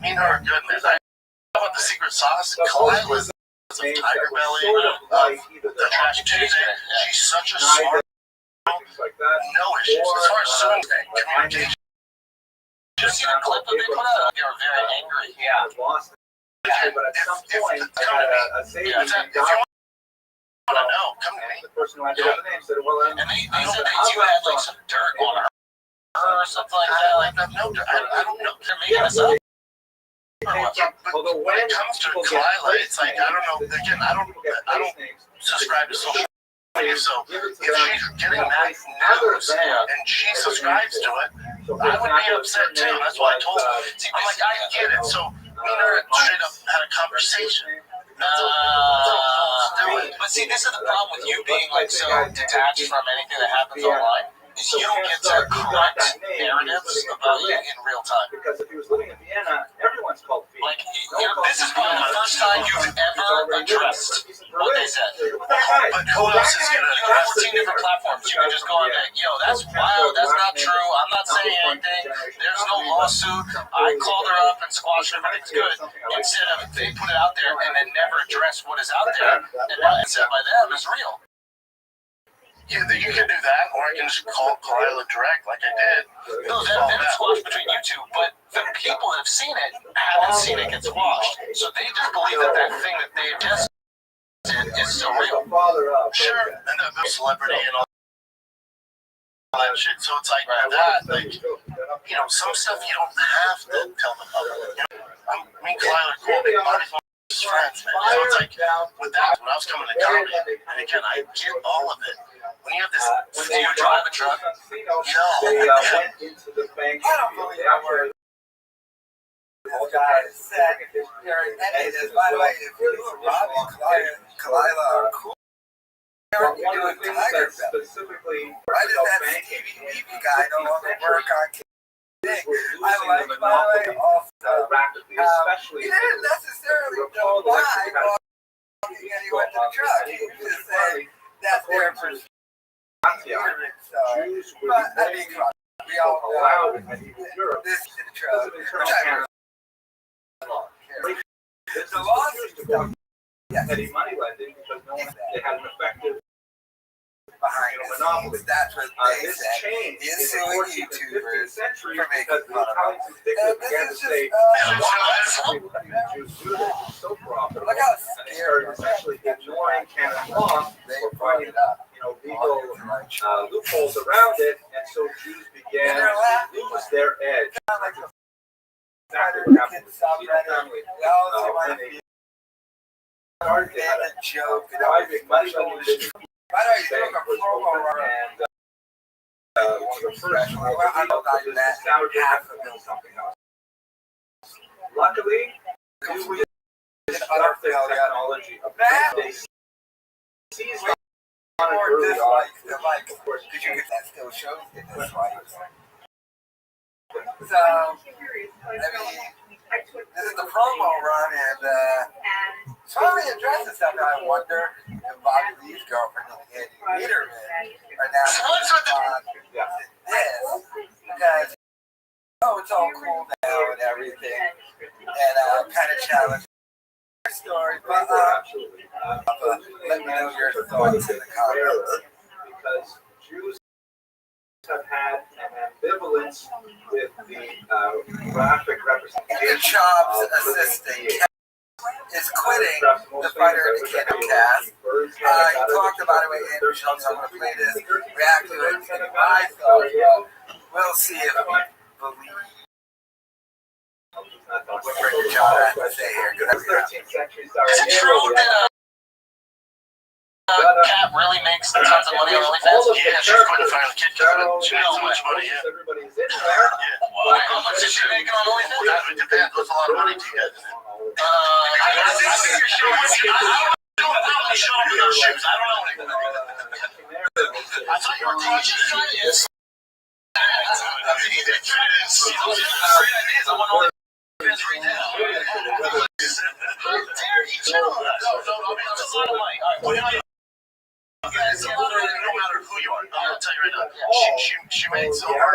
Me and her are good, man. I know about the secret sauce. Kalila is of Tiger Belly, the Trash Tuesday. She's such a smart girl. No issues. As far as suing communication. Did you see the clip that they put out? They were very angry. Yeah. But at some point, if you want to know, come to me. The person who had the name said, well, and they said that you had like some dirt on her or something like that. Like, no dirt. I don't know. They're making this up. But when it comes to Kalila, it's like, I don't know. Again, I don't subscribe to social media. So if she's getting that news and she subscribes to it, I would be upset too. That's why I told her. See, I'm like, I get it. So me and her straight up had a conversation. But see, this is the problem with you being like so detached from anything that happens online. Is you don't get to correct narratives about you in real time. Because if he was living in Vienna, everyone's called Vienna. Like, this is probably the first time you've ever addressed what they said. But who else is going to address 14 different platforms? You can just go on and that's wild, that's not true, I'm not saying anything, there's no lawsuit, I called her up and squashed everything's good. Instead of they put it out there and then never address what is out there, and what is said by them is real. Yeah, you can do that, or I can just call Kalila direct like I did. No, that's squashed between you two, but the people that have seen it haven't seen it get squashed. So they just believe that thing that they tested is still real. Sure, and the celebrity and all that shit. So it's like that, some stuff you don't have to tell the public. Me and Kalila are cool, Bobby's one of his friends, man. So it's like, with that, when I was coming to comedy, and again, I get all of it. When you have this, do you drive a truck? No. They went into the bank. I don't believe that word. This guy said, by the way, if you and Robbie and Kalila are cool, you're doing Tiger Belly. I just had a TV guy no longer work on thing. I like, by the way, also, he didn't necessarily know why he went to the truck. He just said, that's their perspective. Jews were we all allowed this in the truck. The law is heavy money lending because no one had an effective behind monopoly. That's what they said. Change is suing YouTubers for making fun of them. This is just Jews do this. It's so profitable. Look how scared essentially ignoring canon law. They brought it up. Legal loopholes around it, and so Jews began to lose their edge. Exactly what happened with the family. They had a joke. By the way, you took a promo and one of the first, I know that half of them something else. Luckily, we discovered the technology of they seized or dislikes the like, of course, because you get that still shows the dislikes. So, I mean, this is the promo run, and finally addresses something. I wonder if Bobby Lee's girlfriend and Andy Peterman are now on this, because, it's all cool now and everything, and kind of challenge story, but let me know your thoughts in the comments. Because Jews have had an ambivalence with the graphic representation. Job's assistant is quitting the fighter in the Kingdom cast. He talked about it with Andrew Schultz. I'm going to play this, react to it, and my thoughts. We'll see if we believe. Brendan John has to say here. Because 13th century Is it true that Cat really makes tons of money on OnlyFans? Yeah, she's going to find a kid because she makes so much money. Yeah. Everybody's in there. How much is she making on OnlyFans? That would depend. There's a lot of money to get. I thought you were teaching science. I want OnlyFans right now. How dare you tell her? No, I mean, that's a lot of money. All right, no matter who you are, I'll tell you right now. She makes over $100,000 a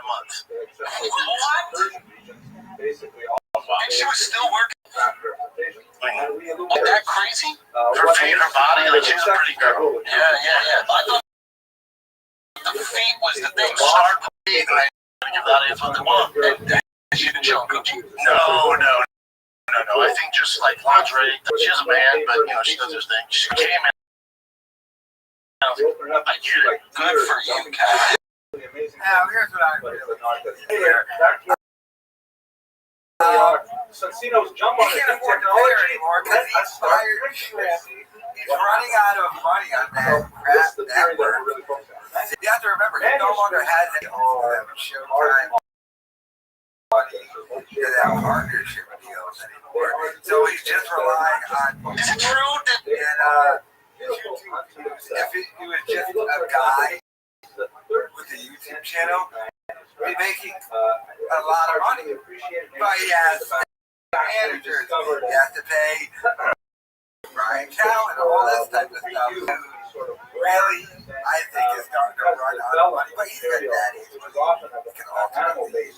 month. What? And she was still working. That crazy? Her feet, her body, like she's a pretty girl. Yeah. I thought the feet was the thing. Sharp feet, and I give that is what they want. She didn't show Gucci. No. I think just like lingerie. She's a man, but you know she does her thing. She came in. I get it. Good for you, Kat. now, here's what I really want to say. Sensino's jump on He the can't afford to pay her anymore because he's fired shit. He's running out of money on that crap network. You have to remember, he no longer has any Showtime money to that partnership deals anymore. So he's just relying on. Is it true that? And if he was just a guy with a YouTube channel, he'd be making a lot of money. But he has managers, he has to pay Brian Cow and all this type of stuff. Really, I think is starting to run out of money. But he's got daddy. He can ultimately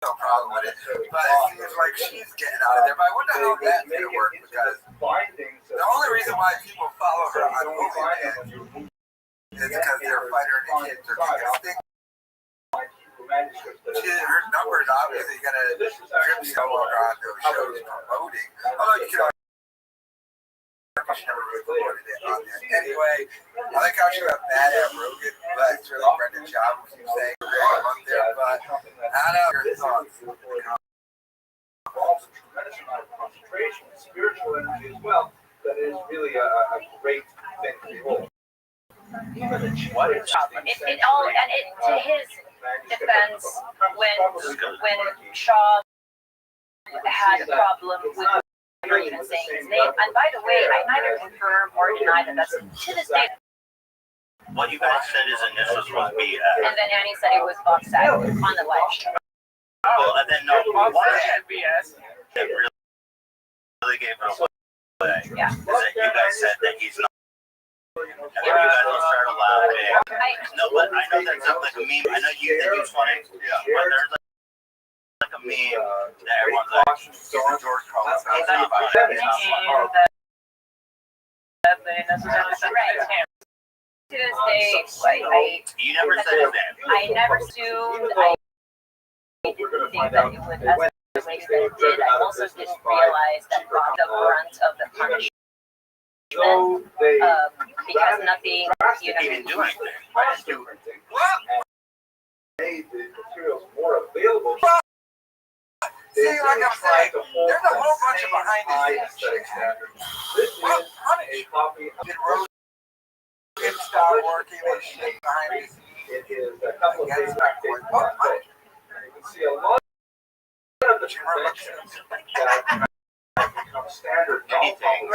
no problem with it. But it seems like she's getting out of there. But I wonder how that's going to work because the only reason why people follow her on OnlyFans is because they're fighter and kids are taking a stick. Her numbers obviously going to drip so longer on those shows promoting. Although you can never really promoted it on there. Anyway, I like how she got mad at Rogan, but it's really Brendan John who keeps saying great up there. But I don't know your thoughts. Tremendous amount of concentration, spiritual energy as well. That is really a great thing to behold. Even the It all, and it to his defense, when Shaw had a problem with or even saying his name, and by the way, I neither confirm or deny that that's to this day. What you guys said his initials was BS. And then Annie said it was Bob Saget on the live show. Well, and then no, why BS? that really gave it away. Yeah. Is that you guys said that he's not. And then you guys all started laughing. No, but I know there's like a meme. I know you think it's funny. Yeah. But there's like a meme that everyone's like, he's a George Carlin. He's not about it. He's not That they necessarily said right. To this day, you never said his name. I never assumed. I didn't think that it would escalate the way that it did. I also didn't realize that the brunt of the punishment. Because nothing, He didn't do anything. What? made the materials more available. See, like I'm saying, there's a whole bunch of behind the scenes shit happening. This is a copy of Did Rogan start working and shit behind the scenes? it is a couple of days back. You can see a lot of the conventions that become standard. Anything.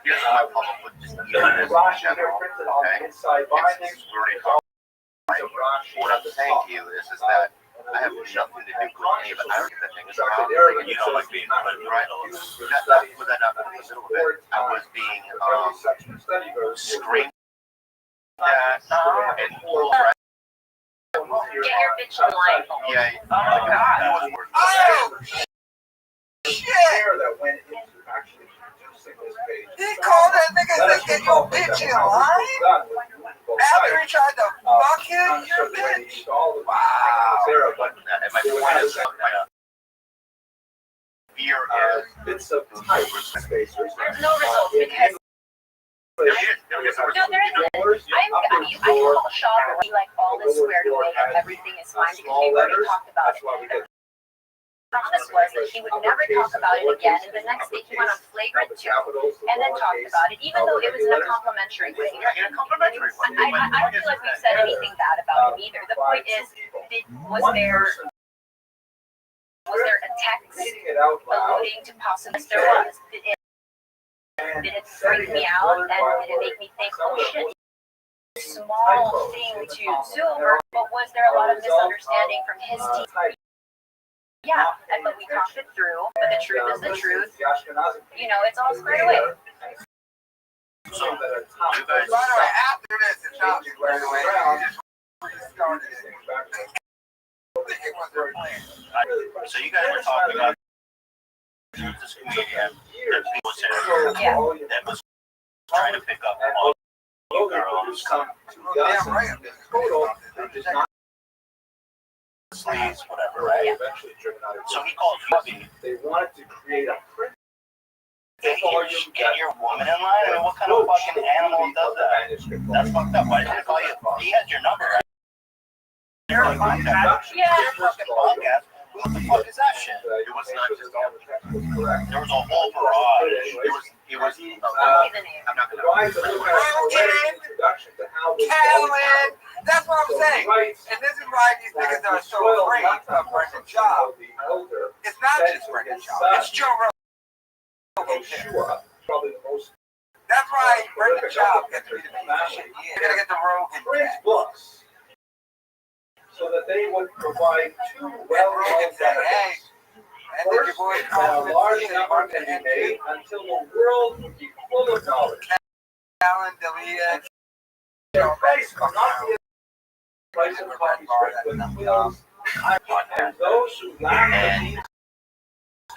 Here's my problem with this. Rashi here printed on the inside bindings. What I'm saying to you is that I have nothing to do with any of it. I don't get that thing is about you don't like being put right on. That was not in the middle of it. I was being screamed at and get your bitch in line. yeah. Oh my God. Oh! Shit! He called that nigga and said, get your bitch in line? After he tried to fuck him, your bitch? Wow. And my point is fear Bits of type space. There's no results because no, there is no. I mean, I call Shaw like all this squared away and everything is fine because we already talked about it. promise was that he would never talk about it again, and the next day he went on flagrant 2 and then talked about it, even though it was in a complimentary way. In a complimentary way. I don't feel like we've said anything bad about him either. The point is, was there a text alluding to possibly? There was. Did it freak me out, and did it make me think, oh shit, small thing to Zoom, but was there a lot of misunderstanding from his team? Yeah, but we talked it through, but the truth is the truth. You know, it's all squared away. So, you guys, By the way, after this, it's not squared away. so you guys were talking about this comedian that people said that was trying to pick up all you girls. Sleeves, whatever, right? So he called you. They wanted to create a print. Get your woman in line? I mean, what kind of fucking animal does that? That's fucked up. Why didn't he call you? He has your number, right? Yeah. Fucking podcast. What the fuck is that shit? It was not just all the text was correct. There was a whole barrage. It was I'm not gonna introduction to how Calvin. That's what I'm saying. And this is why these niggas are so afraid of Brendan Schaub. It's not just Brendan Schaub. It's Joe Rogan. Probably the most. That's why Brendan Schaub gets to be the piece of shit. You're gonna get the Rogan books. So that they would provide 2 well-known benefits. First, a large number can be made until the world would be full of knowledge. Alan Delia. Their price will not be a price of coffee spread, but wills, and those who lack the means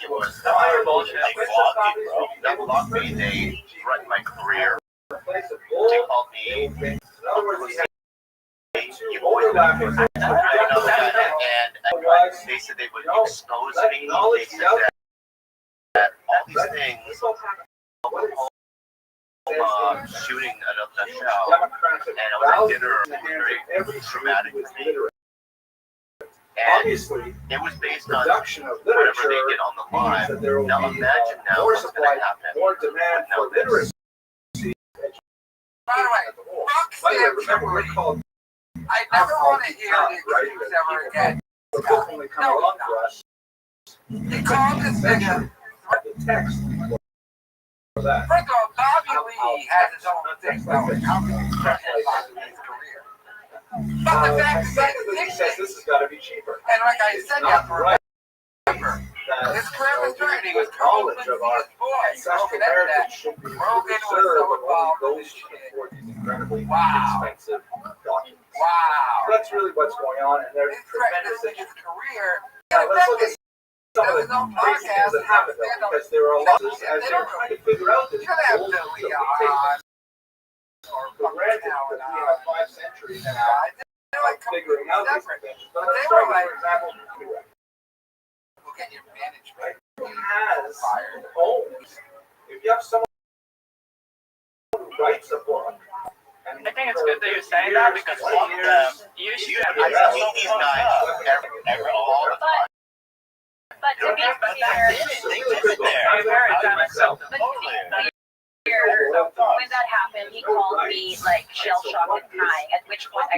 it was bullshit. They blocked me, bro. They blocked me. They threatened my career. They called me. In other words, You overlapping. And they said they would expose me. They said that all these things, shooting a show, and I was at dinner, it was very traumatic for me. And it was based on whatever they did on the line. Now imagine now what's going to happen. More demand for literacy. By the way, fuck Sam Tripoli. I never want to hear the excuse ever again. The book only come along for us. He called this nigga. The text. First of all, Bobby Lee has his own thing going. How can you question Bobby Lee's career? But the fact is, he says this has got to be cheaper. And like I said, remember, his career was great. He was calling his voice. Rogan ended that. Rogan was so involved in this shit. Wow. Expensive documents. Wow. That's really what's going on, and there's tremendous his career. Let's look at some of the crazy things that happen, though, because there are a lot of, as they're trying to figure out this, or for granted that we have 5 centuries now of figuring out these inventions. But let's start with, for example, look at your management. who has homes? If you have someone who writes a book, I think it's good that you're saying that because all of them usually I meet these guys all the time. But to be fair, They live in there. when that happened, he called me like shell shocked and crying. At which point I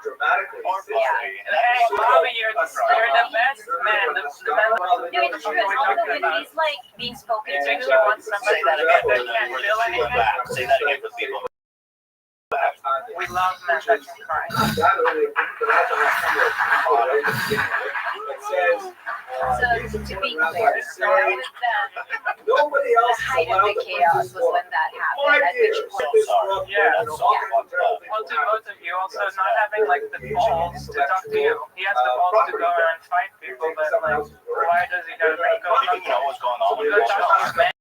dramatically. Hey, Bobby, you're the best man. The best. No, it's true. It's all the way he's like being spoken to. Makes you want somebody that again that can't feel anything. Say that again for people. We love men that can cry. So to be clear, starting with them, Nobody the else height of the chaos was when that happened. At which point, Well, to both of you, also not having like the balls to talk to you. He has the balls to go around and fight people, but like, why does he gotta go talk to You know what's going on? you? Go talk to man.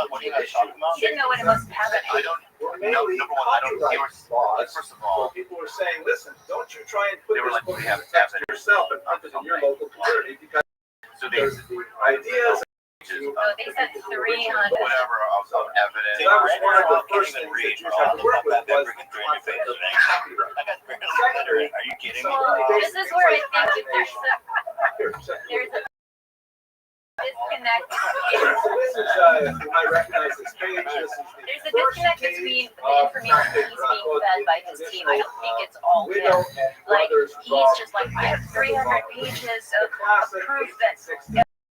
What are you guys talking about? he didn't know what it was happening. I don't. No, number one, I don't hear. First of all, people were saying, listen, don't you try and put they were this like, book we in have text evidence. yourself and put it in your local community because So they there's the ideas. So they said 300. whatever of evidence. So that was one of the I can't first even things read, that you bro. had to work with That was freaking 300 pages. copyright. I got barely Are you kidding me? This is where I think there's a disconnect. I recognize this page. There's a disconnect between the information he's being fed by his team. I don't think it's all him. Like, he's just like, I have 300 pages of proof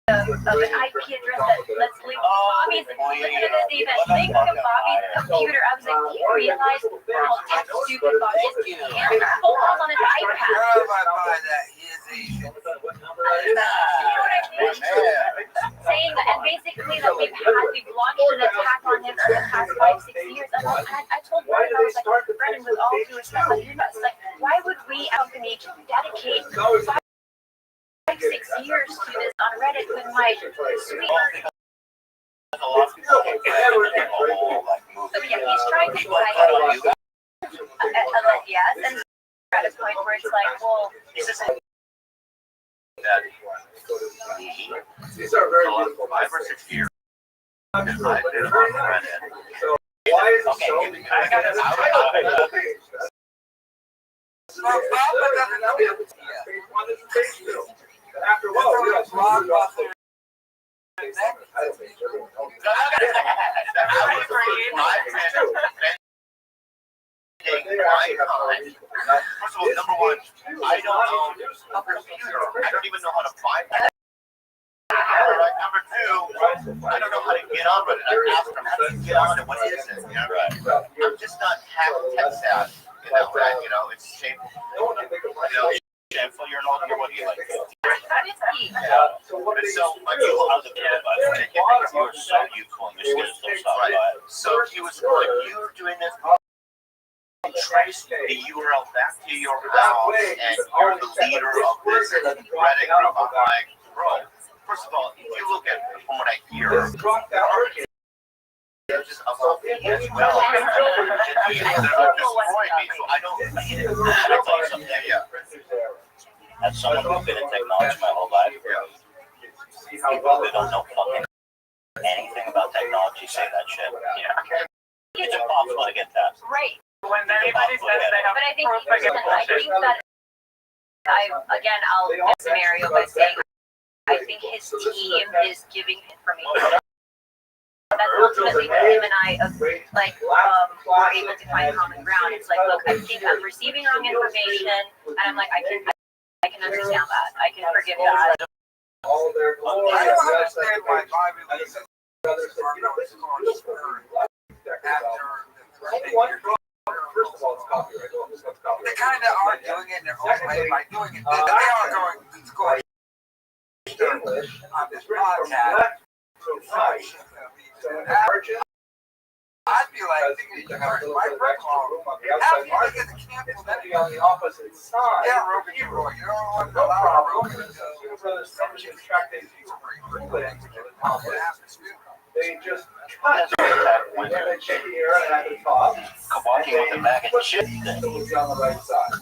of an IP address that lets leak Bobby's identity, that link to Bobby's computer. I was like, do you realize how stupid Bobby is? He has photos on his iPad. You know what I mean? Saying that, and basically that we've launched an attack on him for the past 5-6 years. And I told Brendan, I was like, Brendan, with all due respect, like, why would we company dedicate 5-6 years to this on Reddit when my sweet. So yeah, he's trying to buy yes, and at a point where it's like, well, is this these are very beautiful. 5 or 6 years. I've been on Reddit. Why is it so? After a while, we don't talk about the First of all, number one, I don't own a computer. I don't even know how to find that. Number two, I don't know how to get on Reddit. I asked them, how do you get on it? What is it? You know, I'm just not tech savvy. You know, it's shameful. Shameful, you're not here. What do you like? So, like, you are so youthful and you're still so soft. So he was like, you're doing this. Trace the URL back to your house, and you're the leader of this Reddit group. I'm like, bro, first of all, if you look at from what I hear, there's just a puppy as well. They're destroying me, so I don't need it. I'll tell you something, As someone who's been in technology my whole life, people that don't know fucking anything about technology say that shit. Yeah. It's impossible to get that. Right. When anybody says they have proof, I get bullshit. I'll get a scenario by saying I think his team is giving information. That's ultimately what him and I were able to find common ground. It's like, look, I think I'm receiving wrong information, and I'm like, I can understand that. I can forgive that. I don't understand why Bobby Lee said, first of all, it's copyright. They kind of are doing it in their own way by doing it. They are going English on this podcast. I'd be like, thinking you guys my friend call. How do you get the cancel that on the opposite side? Yeah, Rogan, you don't want to allow Rogan to They just cut the image here at the top. Walking with a bag of shit. It was on the right side.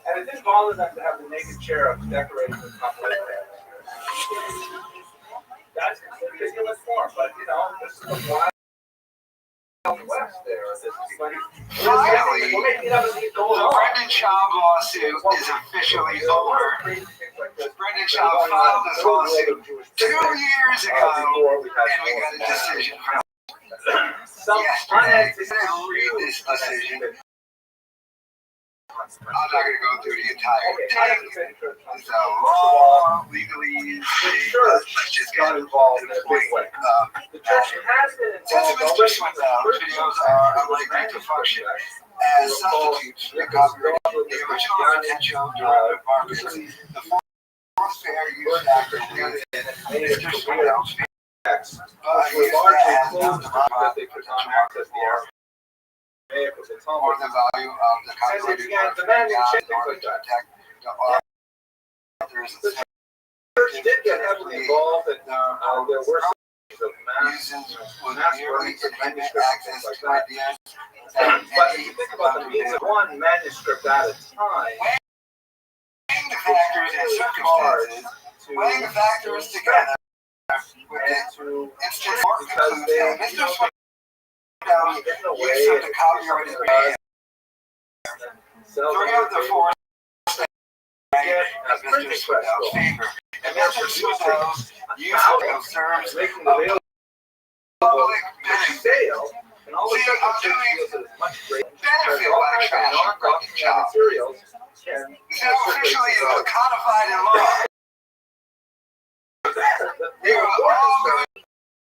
And it didn't bother them to have the naked cherub decorated with copper. That's a ridiculous form, but this is a wild west there. Finally, the Brendan Schaub lawsuit is officially over. Brendan Schaub filed this lawsuit 2 years ago, and we got a decision from yesterday. I'm read this decision. I'm not going to go through the entire thing. It's a long legally thing. Let's just get involved in a big way. Since administration videos are unlikely to function as substitutes for the copyright, the original potential derivative markets, the fourth fair use act is just someone else. Or the value of the copyrighted work in order to protect the authors. Church did get heavily involved, and there were some users with merely independent access to ideas. But if you think about the means of one manuscript at a time, weighing the factors and circumstances, weighing the factors together with the instant conclusion that Mr. Swindell's use of the copyrighted media Three of the four of Mr. Swindell's favor. And Mr. Swindell's use of those terms making available public benefit. sale, and all the See, I'm doing much greater benefit like trash and breaking jobs. materials. It's now officially codified in law. You are all going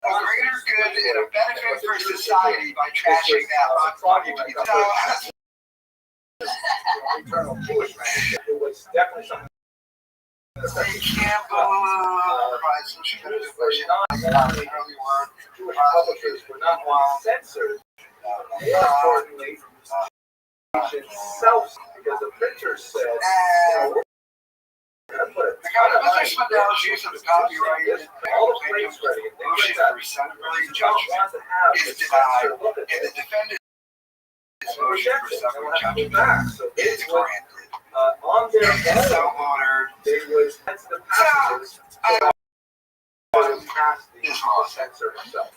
a greater good and a benefit for society by trashing that unfunny people. Eternal Jewish man. It was definitely something. They can't provide social benefit early work. Jewish publishers were not only censored, more importantly, itself, because the printer said, Mr. Swindell's use of copyright all the claims ready, motion for summary judgment is denied, and the defendant's motion for summary judgment is granted. On their And so own, ordered. they would censor the passages to pass the This law. censor himself.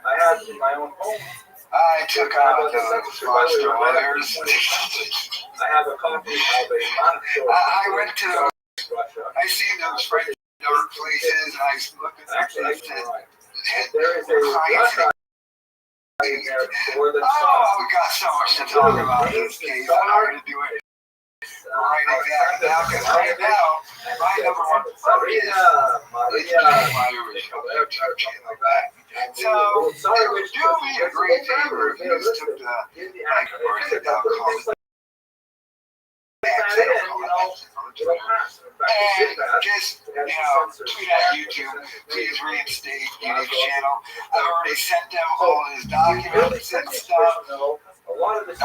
I have in my own home. I took out those monster lawyers. I have a copy of a monitor. I went to Russia. I see those French dark places, and I looked at their Actually, faces. there is a Russia in there for the Oh, we got so much to talk about in this case. I'm not going to do it right exactly now, because right now, my number one focus is my original YouTube channel back. So, it would do me a great favor if you just took the, like, or is it now called and just, tweet at YouTube, please reinstate Unique channel. I've already sent them all his documents and stuff. Hopefully, I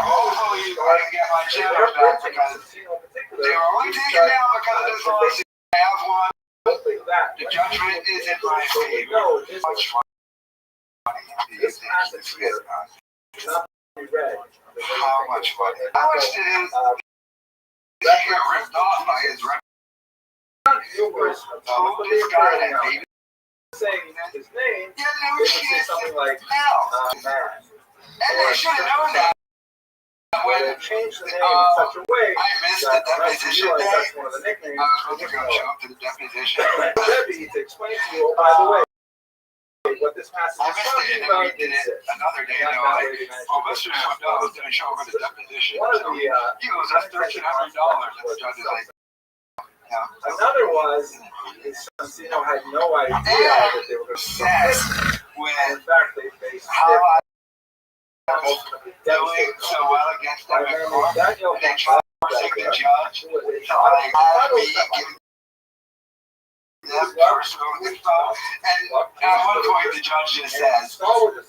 can get my channel back because they were only taken down because of this lawsuit. I have one. The judgment is in my favor. How much money do you think you spent on it? How much money? How much did he get ripped off by his rep? This guy that baby saying his name, yeah, no shit. something like Now. And they should have known that when they changed the name in such a way. I missed the deposition day. That's one of the nicknames. I was supposed to go show up to the deposition. Debbie to explain to you, oh, by the way, what this passage I is missed it, talking and then about. we did it another day. And they were like, oh, Mr. Swindell was going to show up at the deposition. One of So the, he owes us $1,300. And the judge is like, no. Another was, Santino had no idea that they were going to Yes. When, in fact, they faced how I was doing so well against them in court, and they tried forcing the judge to like have me give them personal info. And at one point, the judge just says, to Brendan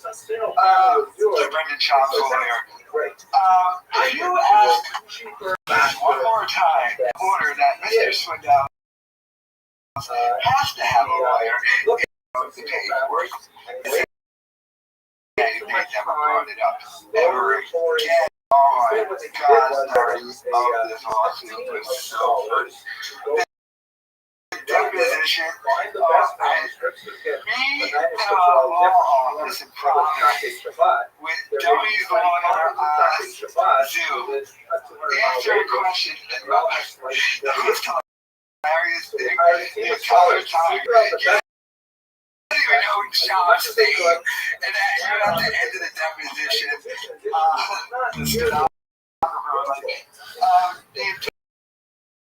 Schaub's lawyer, if you ask one more time, order that Mr. Swindell has to have a lawyer to pay for it. They never brought it up ever again. Oh my God, the story of this lawsuit was so funny. The deposition of me in a law office in Providence with W's lawyer on Zoom answering questions about the most hilarious thing. The entire time. I didn't even know Sean's name, and even at the end of the deposition,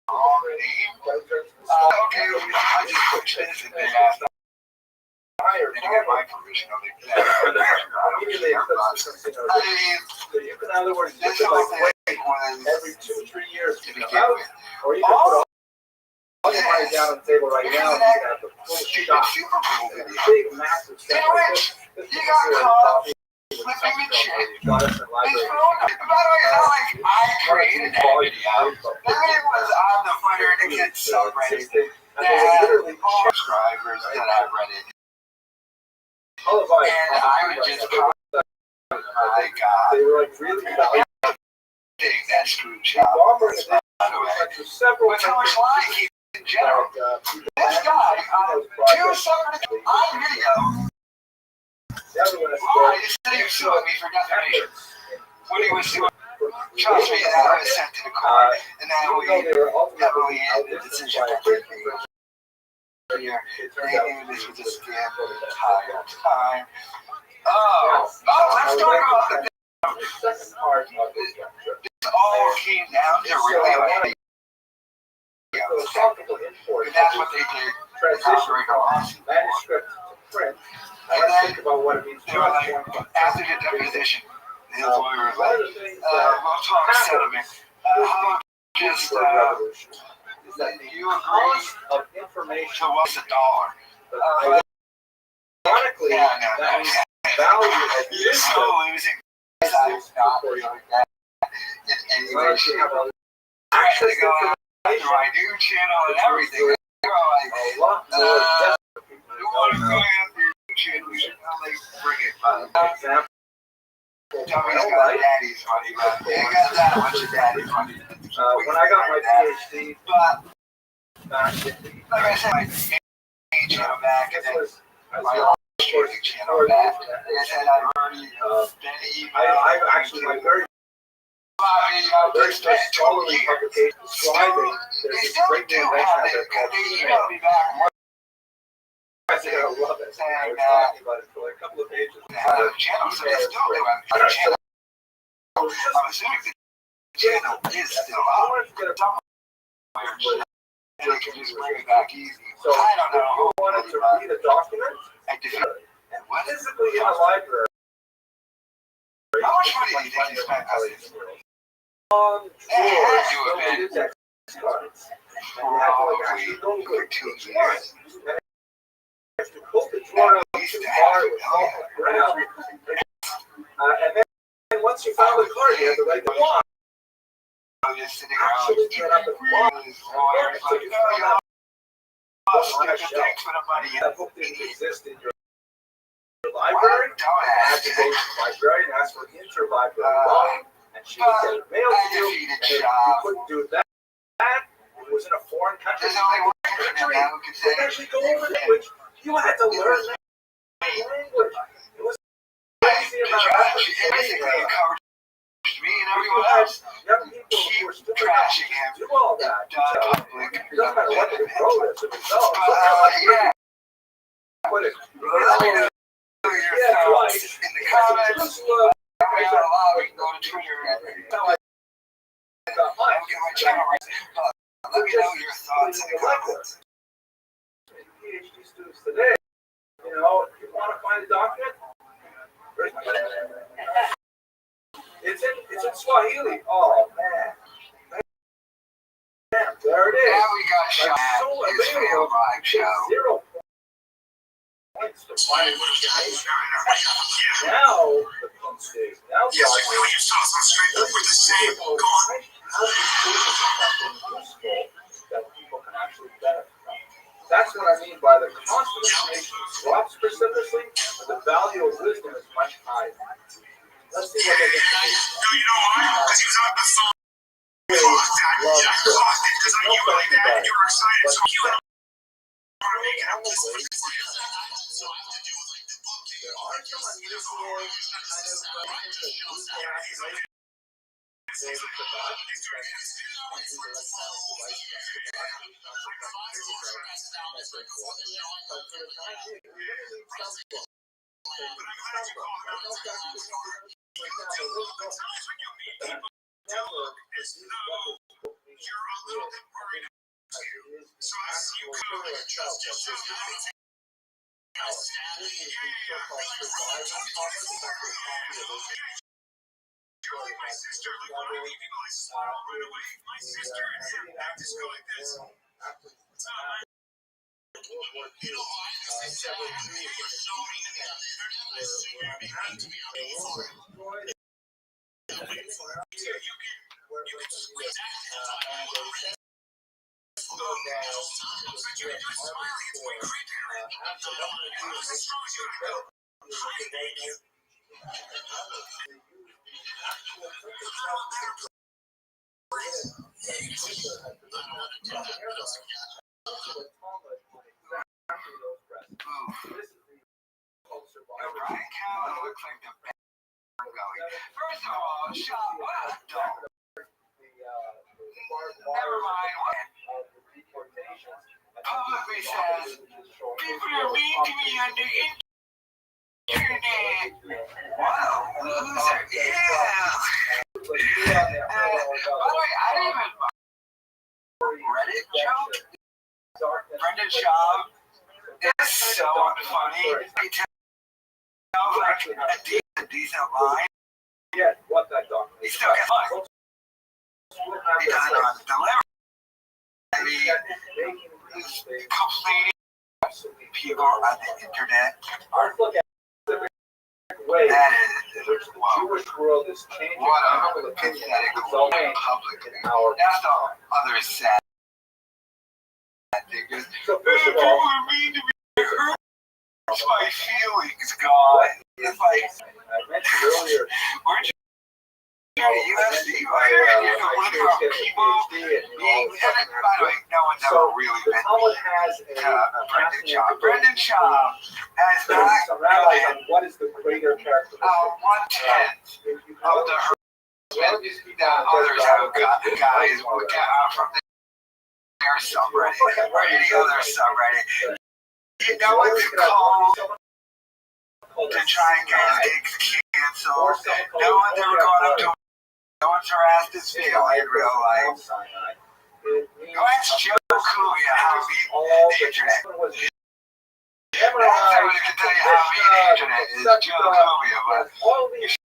wrong name. Okay, I just pushed this and they asked and to get my permission on the exam. I mean, this whole thing was every 2-3 years to begin with. Or you can put all your money down on the table right now, and you can have the full shot. Super Bowl video. Big, massive In which you got caught flipping the chick. His phone, by the way, it's not like I created that video. That video was on the Fighter and Against subreddit that had subscribers that I read it. And I would just comment, my God. They were like really Thing that screwed Chop. With how much lying he in general. This guy on 2 separate on video. He said he was suing me for defamation. When he was suing Trust me, that was sent to the court, and then we heavily had the decision here. They knew this was a scam the entire time. Let's talk about the this all came down to really like that's what they did. Transition from manuscript to print. And then Think about what it means. they were like, after the deposition, his lawyer was like, we'll talk settlement. How just you agree of information to what's $1? Ironically, that means value of You're so losing. It's not really that in any way, shape, or actually going to my new channel and everything. You're like, you want to go after your channel, you should probably bring it by. Tommy's got daddy's money, but he ain't got that much of daddy's money. When I got my PhD, but back in like I said, my main channel back, and then my illustrating channel back. Like I said, I've already been emailed. I actually my very they still do have it, because they emailed me back. I love it. Saying talking about it for like a couple of pages. the channel, so they still do have the channel. I'm assuming the channel is still up. And they can just bring it back easy. So I don't know. you wanted to read a document And physically in a library. how much money do you think you spent on this? Long It had to drawers have filled been with index cards. And you had to like actually go for with 2 years. to pull the drawer out At least too to far, have it would fall to the ground. And then once you found the card, you had to write the block. I'm just sitting around. Actually get up and walk. Lawyers like, stupid thanks for the money. That book didn't exist in your library. Don't You had ask. to go to the librarian, ask for interlibrary loan, and she would get it mailed to you. And if you couldn't do that, it was in a foreign country. There's only one person now who can say They actually go over language. You had to learn that language. It was crazy amount of effort. basically encouraged me and everyone else Young people who were still trashing him. do all that. Public. It doesn't matter what they wrote as a result. Yeah. But it, Let me know your thoughts in the comments. We got a lot. We can go to Twitter and I'll get my channel right. Let me know your thoughts in the comments. PhD students today, you know, if you want to find a document, it's in Swahili. Oh man, there it is. Now we got shot. So His failed live show. 0 points to find information. Now the fun stage. Now the how do something useful that people can actually benefit from? That's what I mean by the cost of information drops precipitously, but the value of wisdom is much higher. Let's see what they can do. You know why? Because he was on the phone. Because I knew like that and you were excited. So you want to make it up. There are some unusual kind of questions that you can actually My sister, like, when I'm leaving, I swore I'll run away. My sister and him back to school like this. You know, I just said, you're showing the internet. So you're behind to be okay for it. You can squeeze that. You're smiling. It's way creepier. You're as strong as you go. High naked. Brian Callen looks like the First of all, Sean, what a dog. Never mind what publicly says people are mean to me on the internet. What a loser. Yeah. By the way, I didn't even Reddit joke. Brendan Schaub is so funny. He tells like a decent line. He still gets fun. He doesn't know how to deliver. I mean, complaining people on the internet. That is, Jewish world is changing. What a pathetic public. That's all other sad things. So first of all, it hurts my feelings, God. It's like, I mentioned earlier, weren't you at USC? You're complaining about people being, and by the way, no one's ever really been Brendan Schaub. Brendan Schaub has not gotten what is the greater character? 1/10 of the harassment that others have gotten. Guys will get from their subreddit or any other subreddit. You know what's called to try and get things canceled. No one's ever gone up to him. No one's harassed his family in real life. Go ask Joe Kulia how mean the internet is. That's someone who can tell you how mean the internet is, Joe Kulia, but you should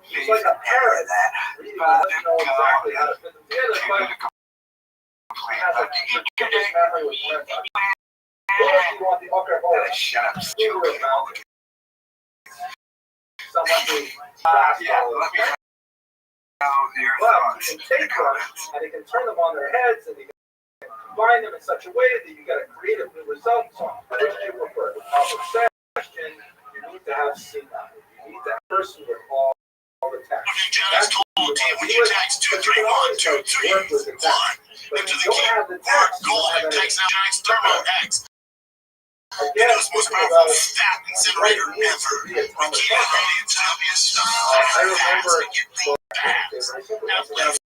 face that. But to go to complain about the internet. Shut up, Joe Kulia. Yeah, let me your thoughts in the comments. And he can turn them on their heads and he can combine them in such a way that you get a creative new result. So, which do you prefer? Question, you need to have seen that. You need that person with all the text. That's when you text 231-231 into the key or golden text Giants Thermo X. You know, it's most powerful fat incinerator ever. You can't really tell me a stuff. I remember now left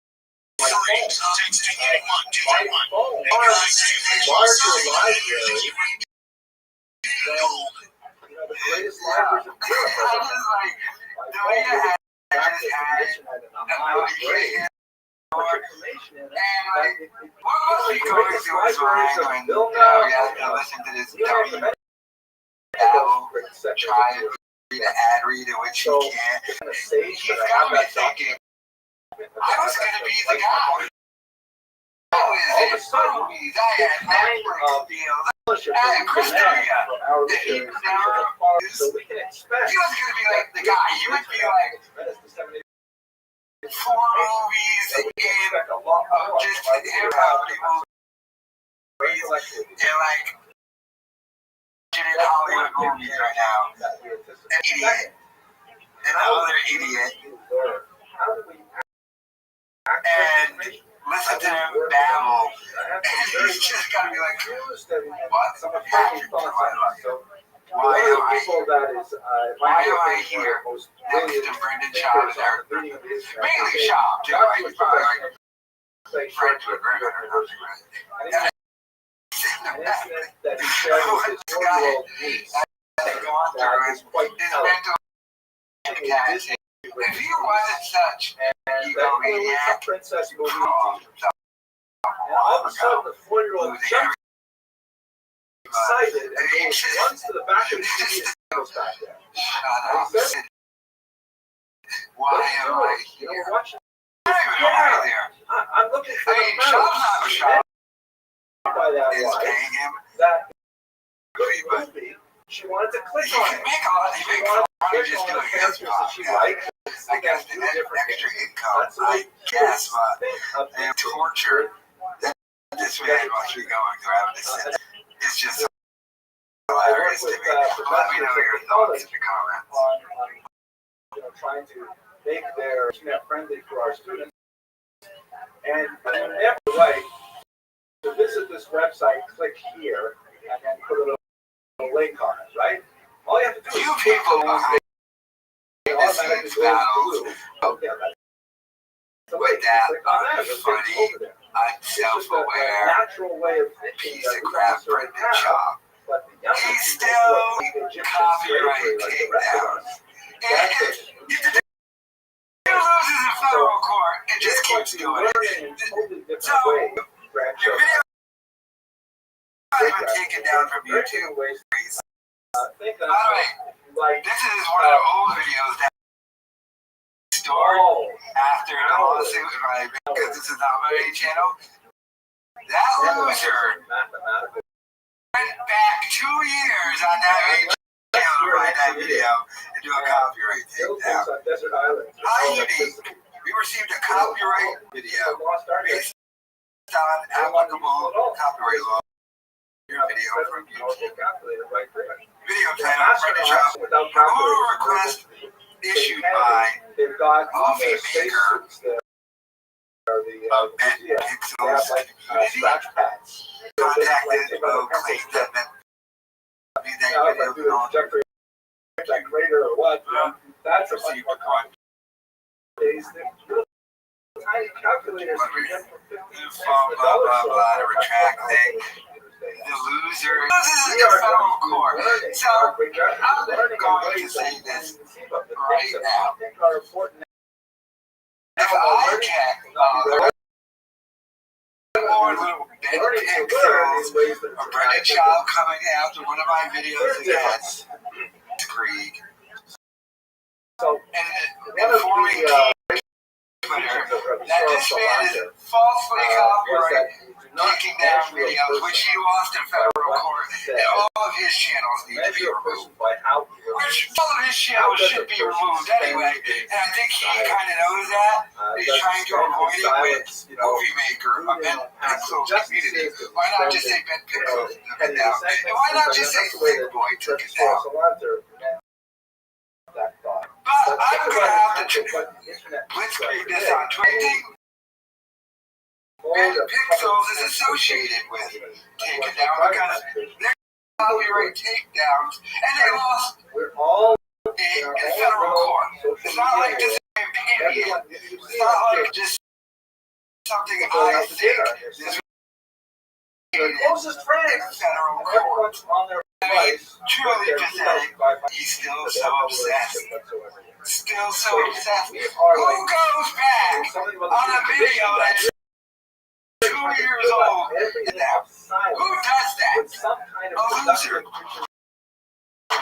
3 text 231-231 and your eyes 231. The greatest libraries of Europe. The way you had information in it. And what was he going to do his mind when you have to listen to this dummy try and read an ad read in which he can't. He's got me thinking, I was going to be the guy. All of a sudden, I had Netflix deals. And Christina, he was going to be like the guy. He would be like 4 movies in just hip-hop movies and like in Hollywood movies right now. An idiot. Another idiot. And listen to him babble. And he's just got to be like, what? Why am I here next to Brendan Schaub and Eric Griffin? Mainly Schaub, too. He's probably like friends with Griffin or something, right? And that he shared with his 4-year-old niece that is quite mental. If he wasn't such an egomaniac, princess movie, and all of a sudden the 4-year-old jumps excited and runs to the back of the TV and goes back there. And he says, why am I here? We're watching. I'm looking for the mouse. By that wife, that movie, she wanted to click on it. She wanted to click on the characters that she liked. I guess the extra income, I guess, but the torture that this man must be going through having to sit. It's just hilarious to me. Let me know your thoughts in the comments. Trying to make their internet friendly for our students. And every way, to visit this website, click here, and then put a little link on it, right? All you have to do is people automatically dance battles with that unfunny, unself-aware piece of crap Brendan Shaw. He's still copyright takedowns. And he loses in federal court and just keeps doing it. So, your video has been taken down from YouTube. By the way, this is one of the old videos that stored after the lawsuit, right? Because this is not my main channel. That loser went back 2 years on that main channel to write that video and do a copyright takedown. How unique. We received a copyright video based on applicable copyright law. Your video from YouTube. Video title, Brendan Shaw. Removal request issued by Coffee Maker of Ben Pixels Community. Contacted Bo Clayton that video belonged greater or what? That's received a contract. Tiny calculators blah blah blah to retract thing. The loser loses in federal court. So I'm going to say this right now. If I get more little pixels of Brendan Shaw coming after one of my videos against Creed, and informing Twitter that this man is falsely copyright taking down videos which he lost in federal court, and all of his channels need to be removed. Which all of his channels should be removed anyway, and I think he kind of knows that. He's trying to avoid it with Movie Maker, a Ben Pixels community. Why not just say Ben Pixels took it down? And why not just say Thick Boy took it down? But I'm going to have to blitzkrieg this on Twitter. Ben Pixels is associated with taking down because they're copyright takedowns and they lost in federal court. It's not like just an opinion. It's not like just something I think is closest friend in federal court. Truly pathetic. He's still so obsessed. Still so obsessed. Who goes back on a video that's 2 years old now? Who does that? A loser. A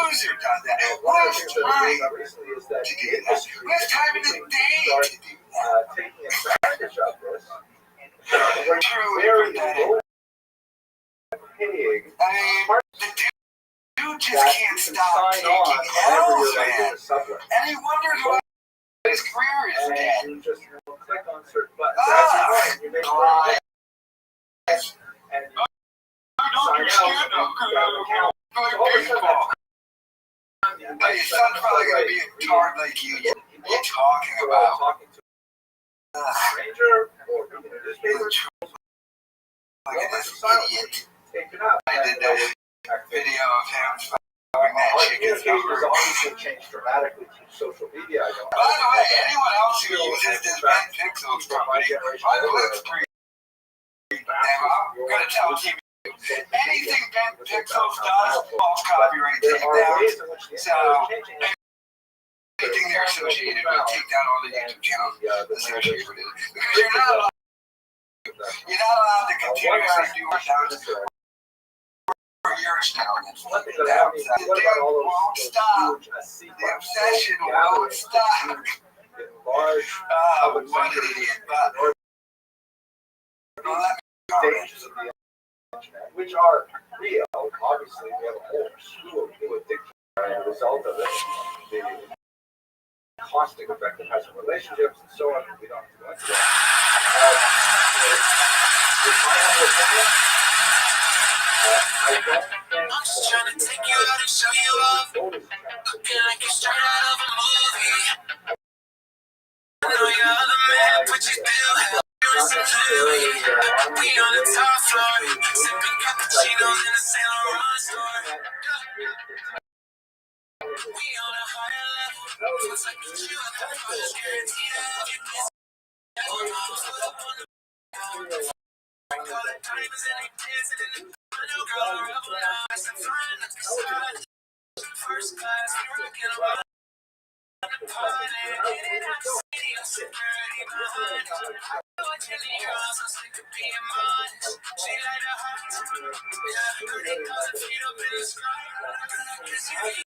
loser does that. Who has time to do that? Who has time in the day to do that? Truly pathetic. I mean, the dude just can't stop taking L's, man. And he wonders why his career is dead. And you don't understand baseball. But your son's probably going to be a tard like you. What are you talking about? Look at this idiot. I did that video of him fucking that chicken's number. By the way, anyone else who uses this Ben Pixels company, I'm going to tell TV. Anything Ben Pixels does, false copyright takedowns. So, anything they're associated with, take down all the YouTube channels associated with it. Because you're not allowed to continuously do it for your channel. The dude won't stop. The obsession won't stop. What an idiot. But let me which are real. Obviously, we have a whole slew of addictions as a result of it. The caustic effect it has on relationships and so on. We don't have to go into that. I'm just trying to take you out and show you off. Looking like you're straight out of a movie. I know you're other man, but you still have. We on the top floor, sipping cappuccinos in a Saint Laurent store. We on a higher level. First class, rockin' around the party. Security behind it. Watching the girls, I'm sick of being modest. She like the hot. Yeah, 30,000 feet up in the sky. Cause you need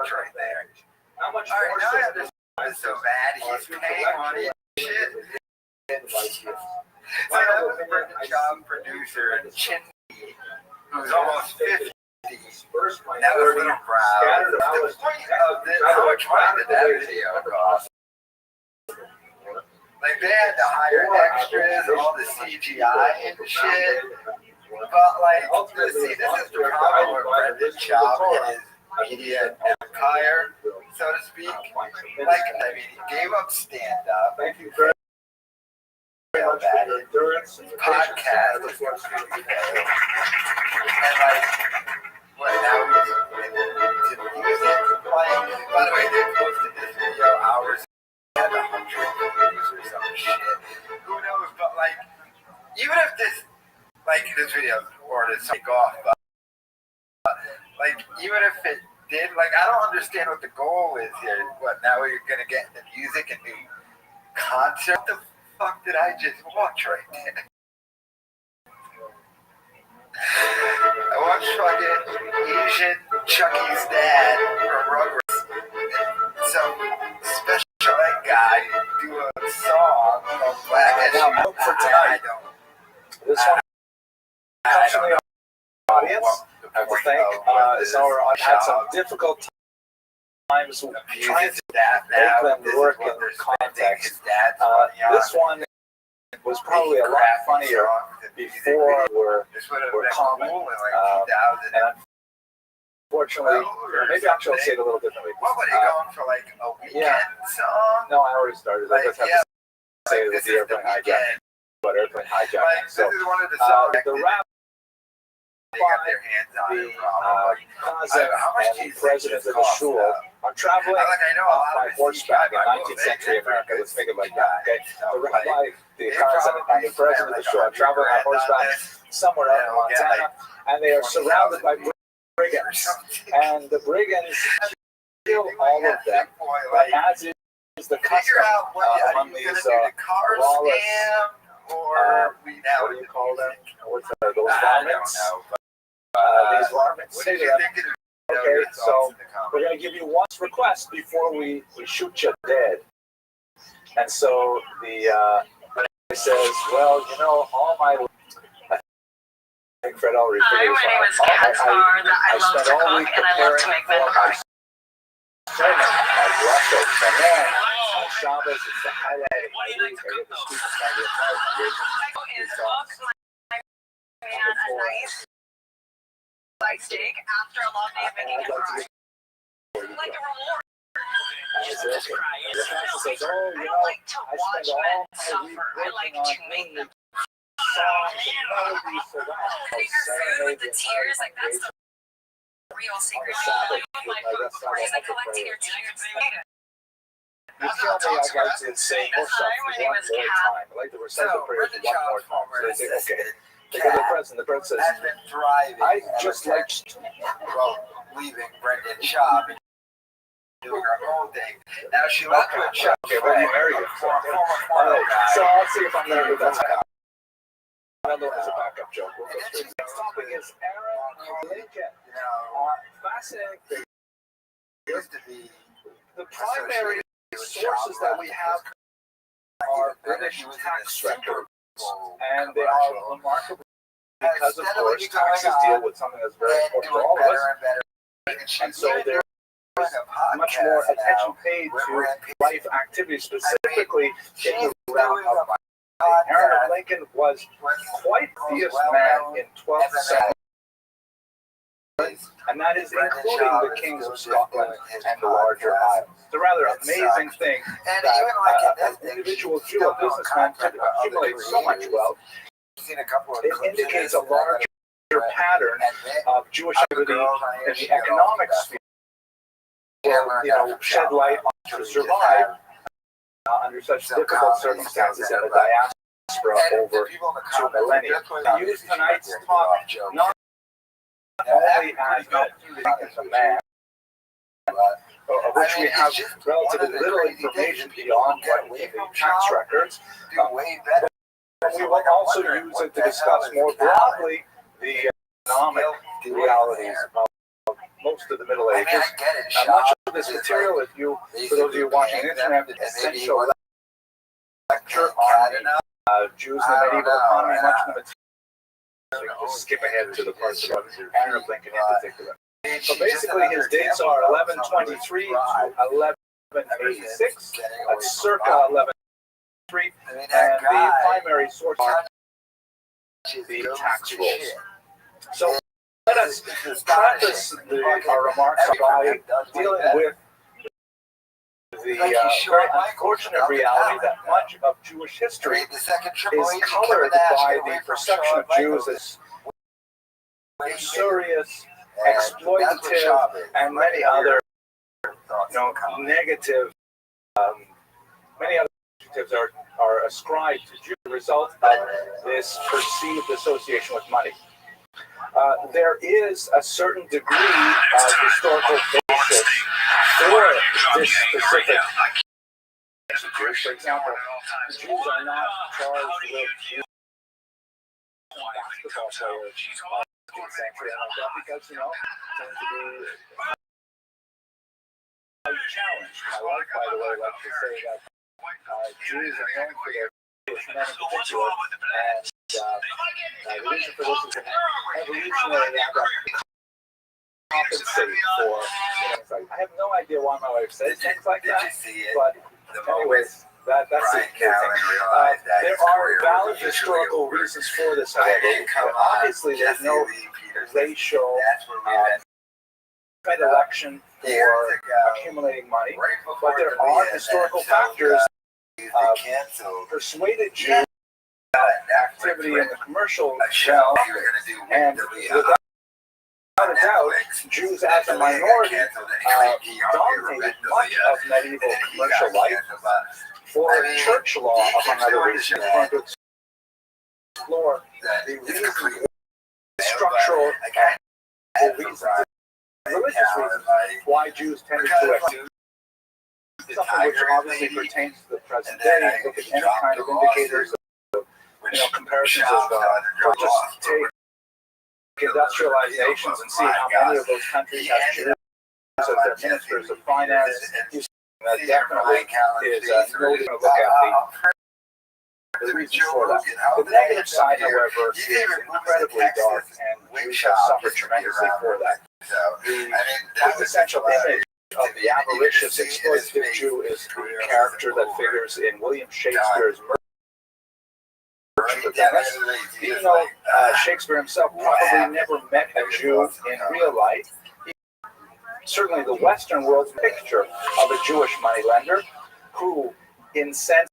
right there. How much? All right, now I understand it's so bad. He's paying money and shit. So that was a job producer, Chindy, who's almost 50. That was a little proud. The point of this, how much money did that video cost? Like, they had to hire extras, all the CGI and shit. But, like, see, this is the problem with Brendan Schaub and his media empire, so to speak. Like, I mean, he gave up stand-up. Thank you for podcast is what's going to be better. And, like, what, now he's into music. Like, by the way, they posted this video hours. Had 100 views or some shit. Who knows? But, like, even if this, like, this video or this take off, like, even if it did, like, I don't understand what the goal is here. What, now you're gonna get into music and do concert? What the fuck did I just watch right there? I watched fucking Asian Chucky's dad from Rugrats. Some special ed guy do a song called Black and Now, for tonight, this one comes from the audience. I have to thank our audience had some difficult times trying to make them work in context. This one was probably a lot funnier before we're common. And unfortunately, maybe I'll try to say it a little differently. What were they going for, like a weekend song? No, I already started. I just have to say it with the airplane hijack. But airplane hijack. So, this is one of the songs the rap they got their hands on it. and the president of the shul are traveling by horseback in 19th century America. Let's think of it like that, okay? The rabbi, the Kazan, and the president of the shul are traveling on horseback somewhere out in Montana, and they are surrounded by brigands. And the brigands kill all of them, as is the custom among these lawless, what do you call them? What's those varmints? These varmints. Okay, so we're going to give you one request before we shoot you dead. And so the guy says, well, you know, all my... I think Fred already figured this one out. I love to cook and I love to make men cry. And then on Shabbos, it's the highlight of my week. I get the students trying to get a nice like steak after a long day of making him cry. Like a reward. Just cry. I don't like to watch men suffer. I like to make them food, the tears, like that's the real secret. He's like collecting your tears. You tell me I'd like to say more stuff one more time. I'd like to recite the prayers one more time. So they say, okay. Because the president says, I just like, well, leaving Brendan Schaub and doing her own thing. Now she left with Chuck. Okay, well, you married her. So I'll see if I'm there with that. Another as a backup joke. Next topic is Aaron Lincoln. Fascinating thing. Used to be the primary sources that we have are British tax records, and they are remarkable because, of course, taxes deal with something that's very important to all of us, and so there's much more attention paid to life activities, specifically in the realm of money. Aaron Lincoln was quite a fierce man in 12th century, and that is including the kings of Scotland and the larger isles. It's a rather amazing thing that an individual Jew, a businessman, could accumulate so much wealth. It indicates a larger pattern of Jewish activity in the economic sphere. Will, shed light on to survive under such difficult circumstances in the diaspora over 2 millennia. I use tonight's talk not only as a man, of which we have relatively little information beyond what we have in tax records, but we will also use it to discuss more broadly the economic realities of most of the Middle Ages. Much of this material, for those of you watching the internet, essential lecture on Jews and the medieval economy, much of the material. So you can just skip ahead to the parts about Aaron Lincoln in particular. So basically, his dates are 1123 to 1186, that's circa 1103, and the primary source is the tax rolls. So let us preface our remarks by dealing with the very unfortunate reality that much of Jewish history is colored by the perception of Jews as usurious, exploitative, and many other negative, many other adjectives are ascribed to Jews as a result of this perceived association with money. There is a certain degree of historical basis for this specific Jews. For example, the Jews are not charged with basketball players of the 18th century and like that because, tend to be challenged. My wife, by the way, likes to say that Jews are known for their Jewish men in particular, and the reason for this is an evolutionary aspect. Compensate for things like I have no idea why my wife says things like that, but anyways, that's it. There are valid historical reasons for this, however. Obviously, there's no racial predilection for accumulating money, but there are historical factors persuaded Jews activity in the commercial realm, and without a doubt, Jews as a minority dominated much of medieval commercial life. For church law, among other reasons, we're going to explore the reasons, structural and reasons, religious reasons why Jews tended to exist. Something which obviously pertains to the present day. Look at any kind of indicators of comparisons of just take industrialized nations and see how many of those countries have Jews as their ministers of finance. That definitely is noting to look at the reasons for that. The negative side, however, is incredibly dark, and Jews have suffered tremendously for that. The essential image of the avaricious, exploitative Jew is the character that figures in William Shakespeare's Merchant of Venice. Even though Shakespeare himself probably never met a Jew in real life, certainly the Western world's picture of a Jewish moneylender who, incensed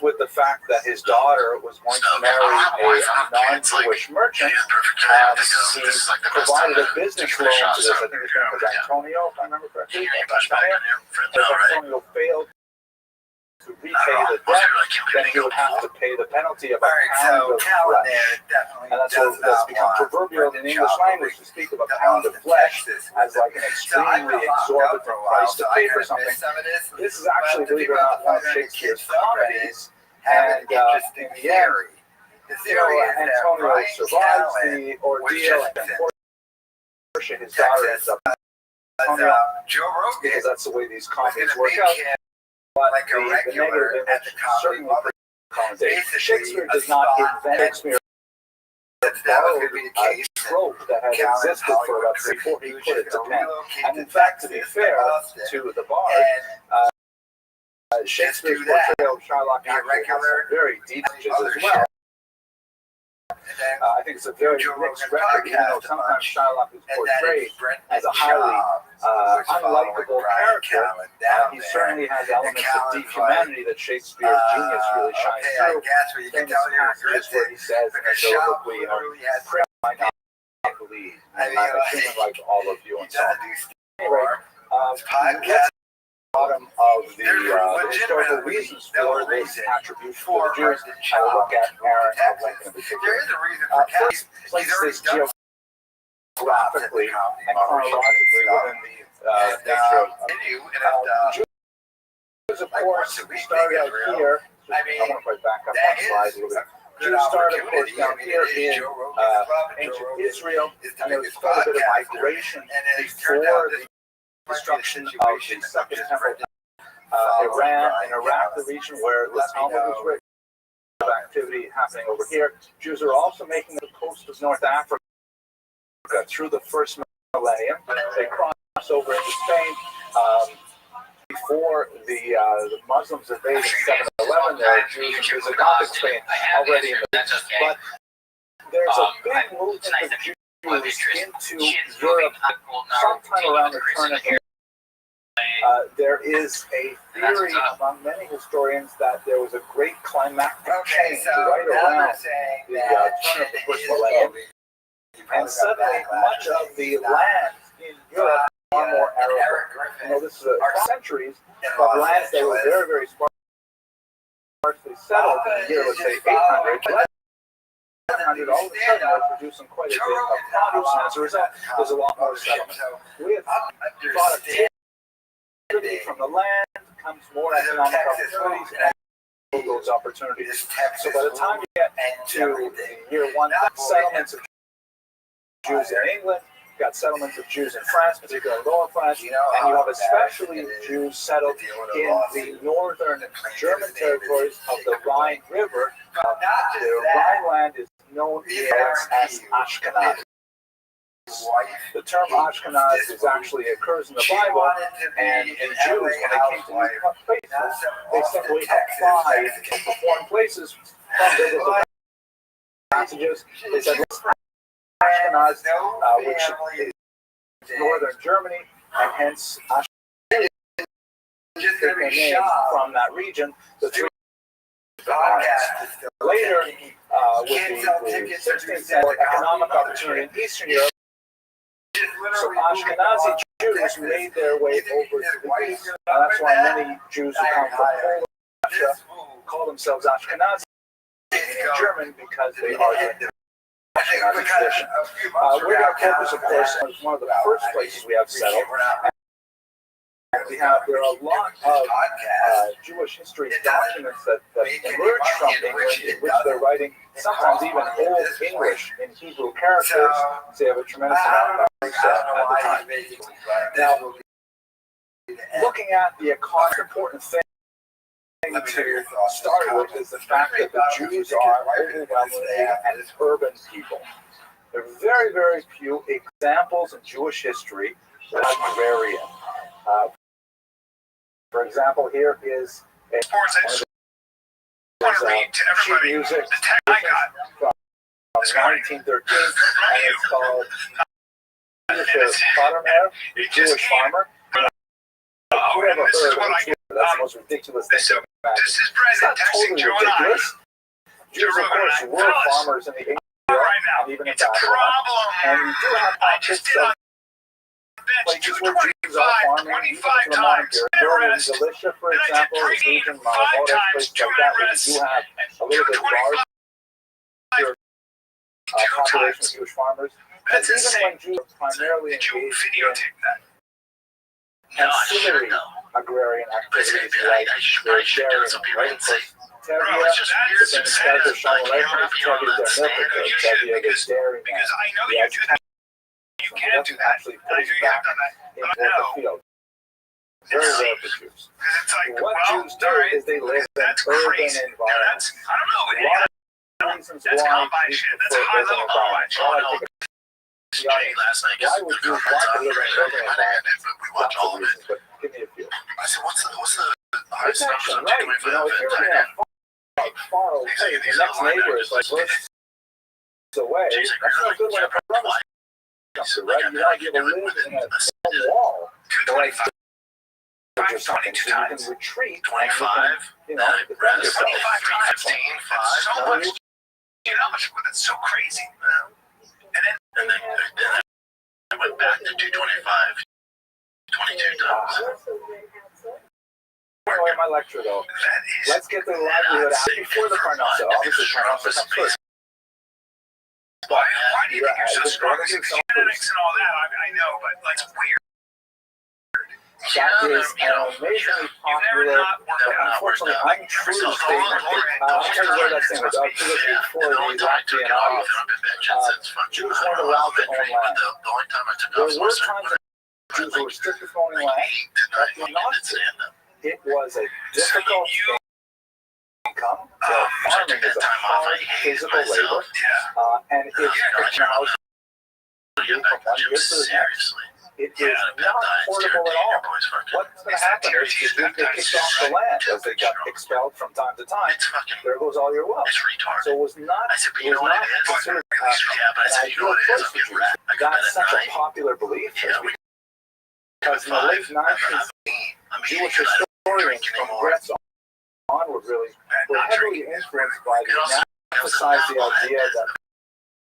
with the fact that his daughter was going to marry a non-Jewish merchant, he provided a business loan to this. I think his name was Antonio, if I remember correctly. Antonio failed to repay the debt, then he would have to pay the penalty of a pound of flesh. And that's become proverbial in English language to speak of a pound of flesh as like an extremely exorbitant price to pay for something. This is actually, believe it or not, one of Shakespeare's comedies. And in the end, Antonio survives the ordeal, and Portia, his daughter, ends up Antonio, because that's the way these comedies work out. But the negative image certainly Shakespeare does not invent Shakespeare. That would be the case. Trope that had existed for about before he put it to pen. And in fact, to be fair to the bard, Shakespeare's portrayal of Shylock actually has some very deep images as well. I think it's a very mixed record, even though sometimes Shylock is portrayed as a highly unlikable character. He certainly has elements of deep humanity that Shakespeare's genius really shines through. Famous passages where he says in a soliloquy, "Pray I not believe, and I'm a human like all of you," and so on. Anyway, bottom of the historical reasons for this attribute for the Jews. I will look at Aaron of Lincoln in particular. First, place this geographically and chronologically within the nature of Jews, of course, started out here. I want to back up one slide a little bit. Jews started, of course, down here in ancient Israel, and there was quite a bit of migration before the destruction of the Second Temple, Iran and Iraq, the region where the Talmud was written. Activity happening over here. Jews are also making the coast of North Africa through the first millennium. They cross over into Spain. Before the Muslims invaded 711, there are Jews in Byzantine Spain already in the but there's a big movement of Jews into Europe sometime around the turn of the there is a theory among many historians that there was a great climactic change right around the turn of the first millennium, and suddenly much of the land in Europe are more Arab. You know, this is centuries of lands that were very, very sparsely settled in the year, let's say 800. 700, all of a sudden they're producing quite a bit of produce, and as a result, there's a lot more settlement. With productivity from the land comes more economic opportunities, and those opportunities. So by the time you get to year 1, settlements of Jews in England, you've got settlements of Jews in France, particularly Lower France, and you have especially Jews settled in the northern German territories of the Rhine River. The Rhineland is known as Ashkenaz. The term Ashkenaz actually occurs in the Bible, and in Jews, when they came to these places, they simply applied to foreign places from biblical passages. They said, Ashkenaz, which is northern Germany, and hence Ashkenaz took their name from that region. The three later, with the 16th century economic opportunity in Eastern Europe, so Ashkenazi Jews made their way over to the east. That's why many Jews who come from Poland, Russia, call themselves Ashkenazi in German, because they are the Ashkenazi tradition. We're going to focus, of course, on one of the first places we have settled. There are a lot of Jewish history documents that emerge from England, in which they're writing sometimes even Old English in Hebrew characters. So they have a tremendous amount of at the time. Now, looking at the important thing to start with is the fact that the Jews are overwhelmingly an urban people. There are very, very few examples in Jewish history that are agrarian. For example, here is a sheet music the text I got from 1913, and it's called Jewish Farmer. Who ever heard of it? That's the most ridiculous thing to imagine. It's not totally ridiculous. Jews, of course, were farmers in the Ancient World, and even in Babylon. And you do have pockets of bench places where Jews are farming, even to the modern period. Northern Galicia, for example, this region, Maramotas, places like that, where you do have a little bit larger population of Jewish farmers. But even when Jews are primarily engaged in ancillary agrarian activities like their dairying, right? Tevye, the famous character Shalom Aleichem, is Tevye their milk cooker, Tevye the dairy man. You can't do that. Actually putting back into the field. Very rare for Jews. What Jews do is they live in urban environments. I don't know. A lot of reasons why Jews prefer urban environments. Last night, why would Jews want to live in urban environments? we watch all of it. But give me a few. I said, what's the It's actually right. You know, if you're living in a far away, the next neighbor is like months away. That's not a good way to run something, right? You want to be able to live in a stone wall, like or something, so you can retreat. 25, you know, defend yourself. 15, 5. So much. You know how much? That's so crazy. And then I went back to 225, 22 times. Anyway, my lecture though. Let's get the livelihood out before the Parnassa. Obviously, Parnassa comes first. Why do you think you're so strong? Genetics and all that, I know, but like, it's weird. That is an amazingly popular, but unfortunately untrue statement. I'll tell you where that thing was. To the week for the Latvian audience, Jews weren't allowed to own land. There were times when Jews were restricted from owning land, but were not. It was a difficult income. Farming is a hard physical labor, and it's from 1 year to the next. It is not portable at all. What's going to happen is the Jews get kicked off the land as they got expelled from time to time. There goes all your wealth. So it was not considered an ideal choice for Jews. That's such a popular belief because in the late 19th, Jewish historians from Gretz onward really were heavily influenced by the emphasize the idea that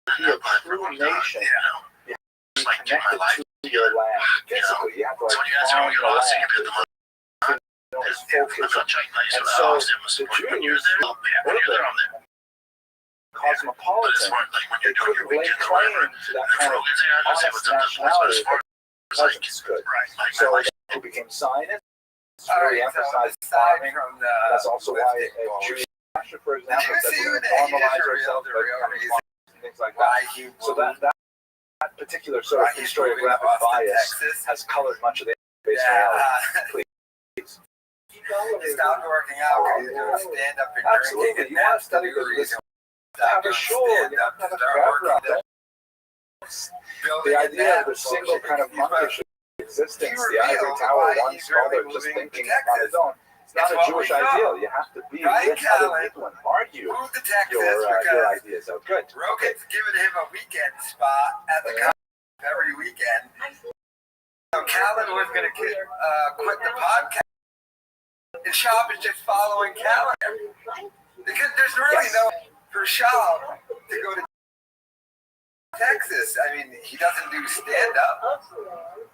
to be a true nation, you have to be connected to your land. Physically, you have to farm the land. And so the Jews were there. Cosmopolitan, they couldn't lay claim to that kind of honest nationality as peasants could. So they became Zionists. Really emphasized farming. That's also why Jewish passion, for example, said we're going to normalize ourselves by becoming farmers and things like that. So that particular sort of historiographic bias has colored much of the base reality. Please. He stopped working out because he was doing stand-up and absolutely. You want to study this? Have a show. You have to have a background. The idea of the single kind of monkish existence, the ivory tower, one scholar just thinking on his own. It's not a Jewish ideal. You have to be with other people and argue your ideas out. Good. Rogan's giving him a weekend spot at the conference every weekend. So Calvin was going to quit the podcast, and Shab is just following Calvin because there's really no for Shab to go to Texas. I mean, he doesn't do stand-up.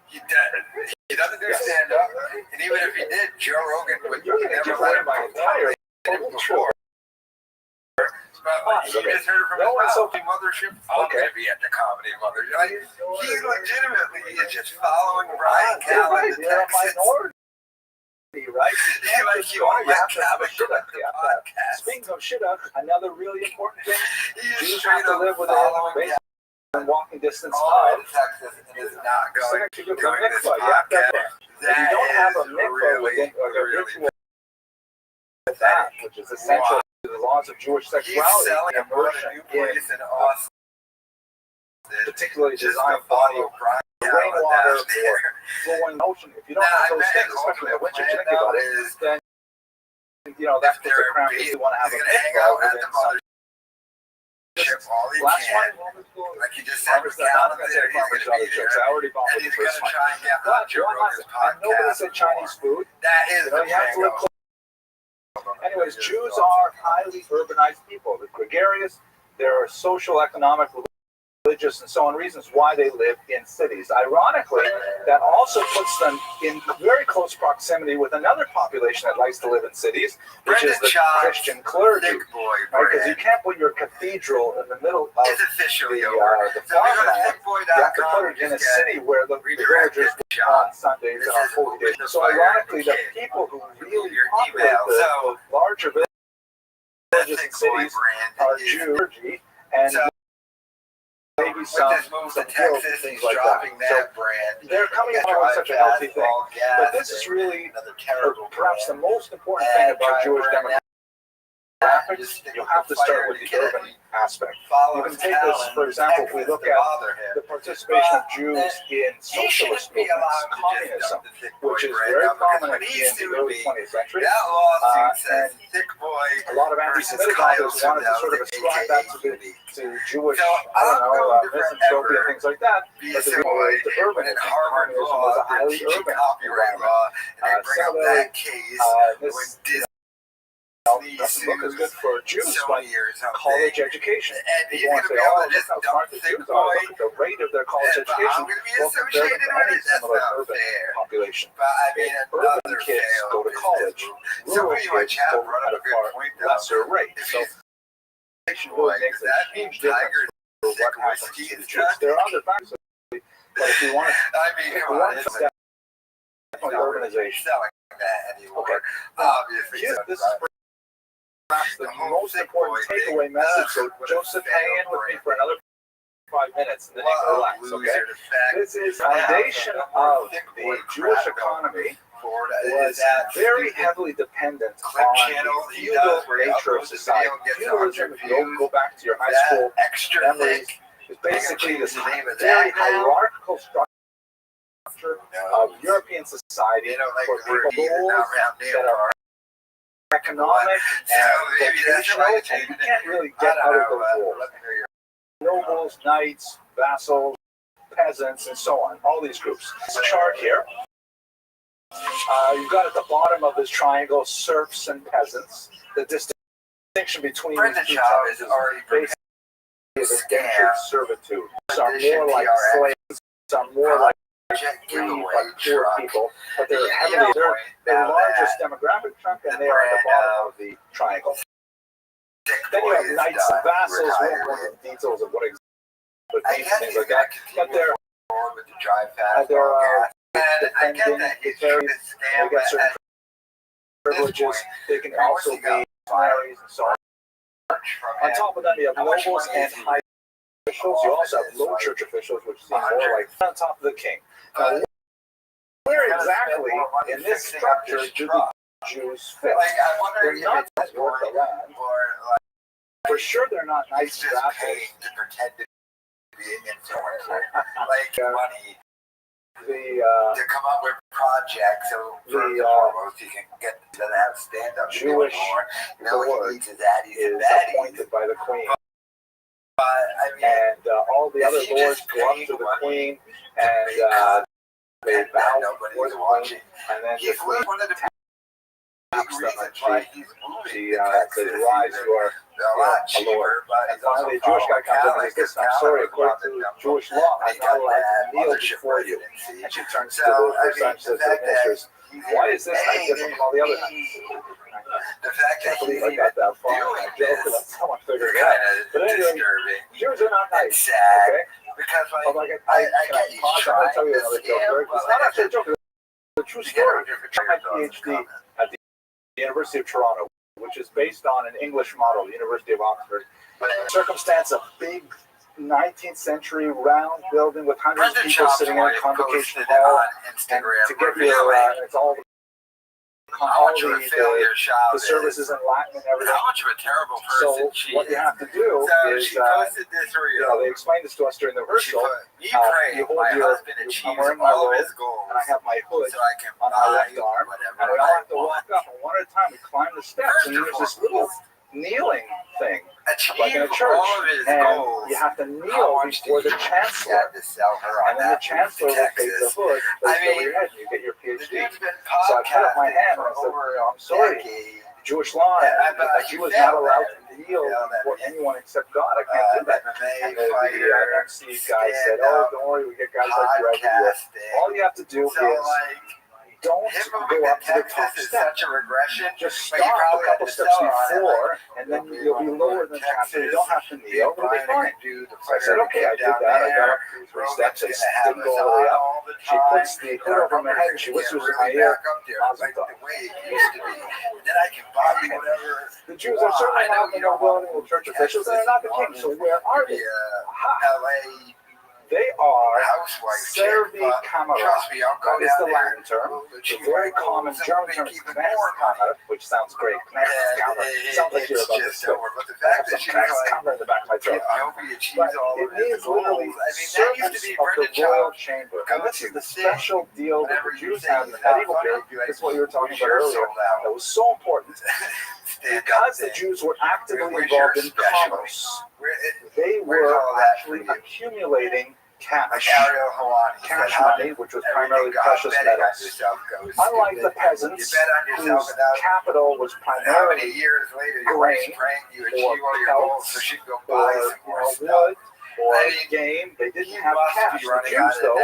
He doesn't do stand-up, and even if he did, Joe Rogan would never let him before. But you just heard from his mouth, Mothership. I'm going to be at the Comedy Mothership. Like, he legitimately is just following Brian Callen to Texas. Right? Like you have to have a shidduch. Speaking of shidduch, another really important thing, Jews have to live within walking distance of Texas and is not going to do this podcast. If you don't have a mikvah within a ritual that, which is essential to the laws of Jewish sexuality, immersion in particularly designed body of rainwater or flowing ocean. If you don't have those things, especially in the winter, think about it, then that's the crap if you want to have a mikvah within some. Last one, like you just said, I already bought and he's going to try and get on Joe Rogan's podcast. Nobody said Chinese food. That is the you have to live close. Anyways, Jews are highly urbanized people. They're gregarious. They're social, economic, religious religious and so on reasons why they live in cities. Ironically, that also puts them in very close proximity with another population that likes to live in cities, which is the Christian clergy. Because you can't put your cathedral in the middle of the farmland. You have to put it in a city where the villagers on Sundays and on holy days. So ironically, the people who really populate the larger villages and cities are Jews and maybe some hills and things like that. So they're coming along such a healthy thing. But this is really perhaps the most important thing about Jewish demographics. You have to start with the urban aspect. You can take this, for example, if we look at the participation of Jews in socialist movements, communism, which is very prominent in the early 20th century. And a lot of anti-Semitic authors wanted to sort of ascribe that to Jewish, misanthropy and things like that, but the way to urban and communism was a highly urban environment. Similarly, doesn't look as good for Jews, but college education. People want to say, oh, look how smart the Jews are. Look at the rate of their college education. Well, compared to any similar urban population. Urban kids go to college. Rural kids go at a far lesser rate. So, education really makes a huge difference for what happens to the Jews. There are other factors, but if you want to step on the organization. Okay. This is perhaps the most important takeaway message. So Joseph, hang in with me for another 5 minutes and then you can relax, okay? This is the foundation of the Jewish economy was very heavily dependent on the feudal nature of society. Feudalism, if you go back to your high school memories, is basically this very hierarchical structure of European society where people rules that are economic and vocational, and you can't really get out of those roles. Nobles, knights, vassals, peasants, and so on. All these groups. This chart here, you've got at the bottom of this triangle serfs and peasants. The distinction between these two terms is basically indentured servitude. Some are more like slaves, some more like free, like poor people, but they're the largest demographic chunk, and they are at the bottom of the triangle. Then you have knights and vassals. We won't go into the details of what exactly things like that, but they're defending the ferries. They get certain privileges. They can also be fieries and so on. On top of that, you have nobles and high officials. You also have low church officials, which seem more like on top of the king. Now, where exactly in this structure do the Jews fit? They're not worth the land. For sure, they're not nice vassals. To pretend to be an influencer, like money. To come up with projects, so first and foremost, you can get to have stand-up Jewish lord is appointed by the queen. And all the other lords go up to the queen, and they bow before the queen, and then the queen taps them on the cheek. She says, rise, you are a lord. And finally, the Jewish guy comes up and says, listen, I'm sorry, according to Jewish law, I'm not allowed to kneel before you. And she turns to the person and says to the ministers, why is this night different from all the other nights? I can't believe I got that far. I joke that someone figured it out. But anyway, Jews are not nice, okay? I'm like, I pause, I'm going to tell you another joke. It's not actually a joke, it's a true story. I got my PhD at the University of Toronto, which is based on an English model, the University of Oxford. Circumstance, a big 19th century round building with hundreds of people sitting in a convocation hall, and to get your, it's all the services in Latin and everything. How much of a terrible person she is. So what you have to do is, they explained this to us during the rehearsal. You hold your, I'm wearing my robe, and I have my hood on my left arm, and we all have to walk up, and one at a time we climb the steps, and there's this little kneeling thing, like in a church, and you have to kneel before the chancellor, and then the chancellor will take the hood, place it over your head, and you get your PhD. So I put up my hand and I said, I'm sorry, Jewish law, a Jew is not allowed to kneel before anyone except God. I can't do that. And the MC guy said, "Oh, don't worry, we get guys like you every year. All you have to do is don't go up to the top step. Just stop a couple steps before, and then you'll be lower than chapter. You don't have to kneel. It'll be fine." So I said, "Okay, I did that. I got up 3 steps. I didn't go all the way up. She puts the hood over my head and she whispers in my ear, Mazel tov." The Jews are certainly not the nobility or church officials, and they're not the king. So where are they? They are servi camera. That is the Latin term. The very common German term is Knechtskammer, which sounds great. Knechtskammer. Sounds like you're about to spill. I have some Knechtskammer in the back of my throat. But it means literally servants of the royal chamber. And this is the special deal that the Jews had in the medieval period. This is what you were talking about earlier. That was so important. Because the Jews were actively involved in commerce, they were actually accumulating cash money, which was primarily precious metals. Unlike the peasants, whose capital was primarily grain or pelts or wood or game, they didn't have cash. The Jews, though,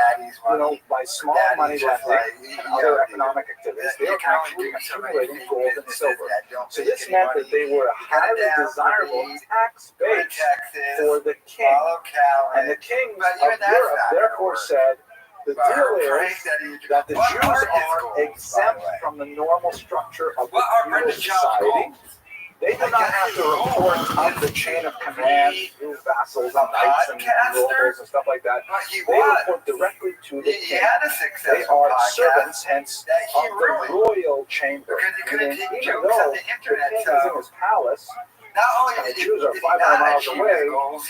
by small money lending and other economic activities, they were actually accumulating gold and silver. So this meant that they were a highly desirable tax base for the king. And the kings of Europe therefore said, the deal is that the Jews are exempt from the normal structure of the feudal society. They do not have to report up the chain of command through vassals and knights and nobles and stuff like that. They report directly to the king. They are servants, hence, of the royal chamber. Meaning, even though the king is in his palace, and the Jews are 500 miles away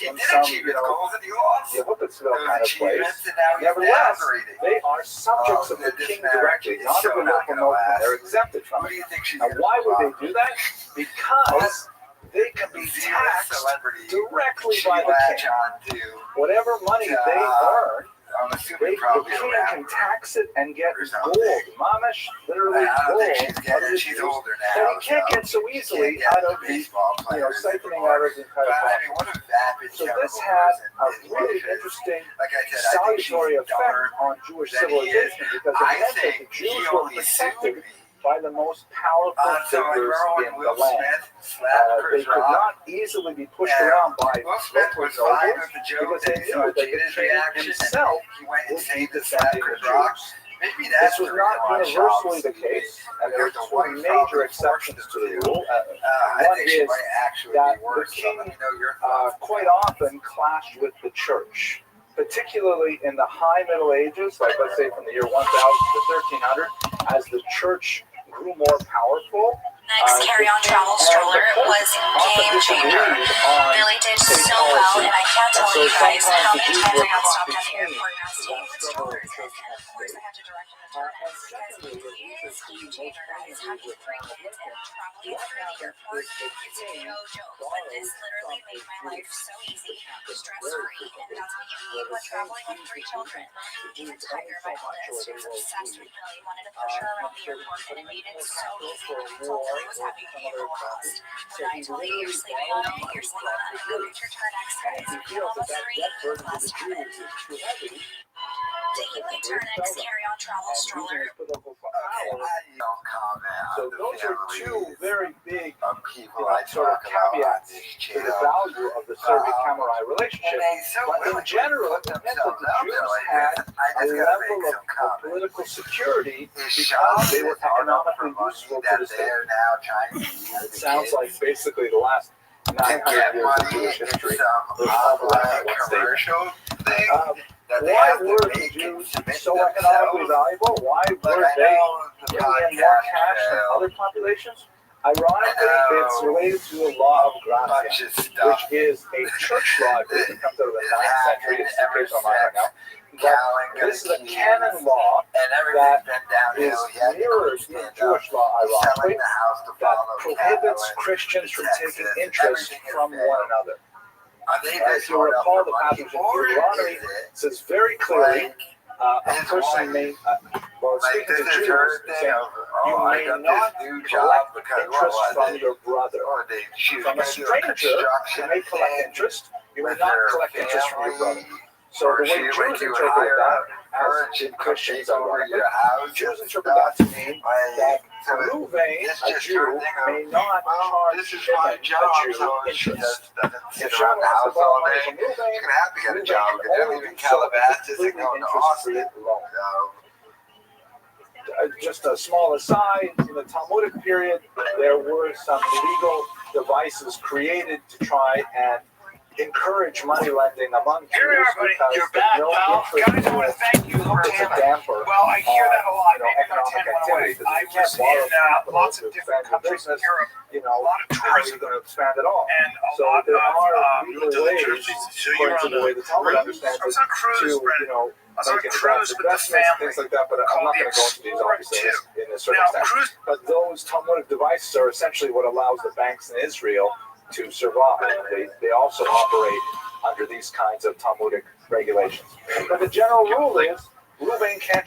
in some, Yehupitzville kind of place, nevertheless, they are subjects of the king directly, not of the local nobleman. They're exempted from it. Now, why would they do that? Because they can be taxed directly by the king. Whatever money they earn, the king can tax it and get gold, mamish, literally gold, that he can't get so easily out of the, siphoning out of the entire process. So this had a really interesting salutary effect on Jewish civilization because it meant that the Jews were protected by the most powerful figures in the land. They could not easily be pushed around by local nobles because they knew that the king himself would be defending the Jews. This was not universally the case, and there are 2 major exceptions to the rule. One is that the king quite often clashed with the church, particularly in the high Middle Ages, like let's say from the year 1000 to 1300, as the church grew more powerful. Next carry-on travel stroller was game changer. Billy did so well, and I can't tell you guys how many times I got stopped at the airport and asked, "Hey, with strollers?" And of course, I had to direct him to Target because it is game changer, guys. Having 3 kids and traveling through the airport, it's no joke. But this literally made my life so easy, stress-free, and that's what you need when traveling with 3 children. Even Tiger, my oldest, was obsessed with Billy, wanted to push her around the airport, and it made it so easy when I told Billy was having vehicle lost. When I told you you're sleeping on it, you're sleeping on it. Go get your turn next, guys. We had almost 3 plus cabin. Taking my Turn X carry-on travel stroller. So those are 2 very big sort of caveats to the value of the Servi-Camerai relationship. But in general, it meant that the Jews had a level of political security because they were economically useful to the state. It sounds like basically the last 900 years of Jewish history was all around one statement. Why were the Jews so economically valuable? Why were they bringing in more cash than other populations? Ironically, it's related to the law of gratia, which is a church law. It comes out of the 9th century. It's the case online right now. But this is a canon law that is mirrored in Jewish law, ironically, that prohibits Christians from taking interest from one another. If you recall, the passage in Deuteronomy says very clearly, a person may, Well, like speaking this to is Jews, her thing saying, of, you I may got not this new collect job because interest from your brother. she was From a gonna do stranger, you construction may collect thing interest. You may with not her collect interest from your brother. family, So or the way she Jews like you would interpret hire that, her as to in Christians, take over ironically, your house. Jews and interpret that stuff. to mean Like, that so Ruvain, it's a just Jew, her thing of, may not well, charge this is Shimon, my a job, Jew, so she interest. just doesn't sit If around Shimon the wants to house borrow all money day. from Ruvain, She's gonna have to get a Ruvain job can because they don't only live in do so with a Calabasas and completely going to interest-free Austin. loan. So, Just a small aside, in the Talmudic period, there were some legal devices created to try and encourage money lending among Here we Jews are, buddy. because You're the back, no pal. interest Guys, I want to thank you for puts a damper Well, I hear that a lot. on, economic activity. Because I you can't was borrow in capital lots to of different expand your countries in business. Europe. A lot of how are you tourism. going to expand it all? And a So lot there of are you legal went to the ways, church, so you were according to on the way the Talmud cruise? understands I was it, on a cruise, to Brent. I was on a making cruise with the investments, family. things like that. But I'm not going to go into these obviously in this circumstance. But those Talmudic devices are essentially what allows the banks in Israel to survive. They also operate under these kinds of Talmudic regulations. But the general rule is Ruvain can't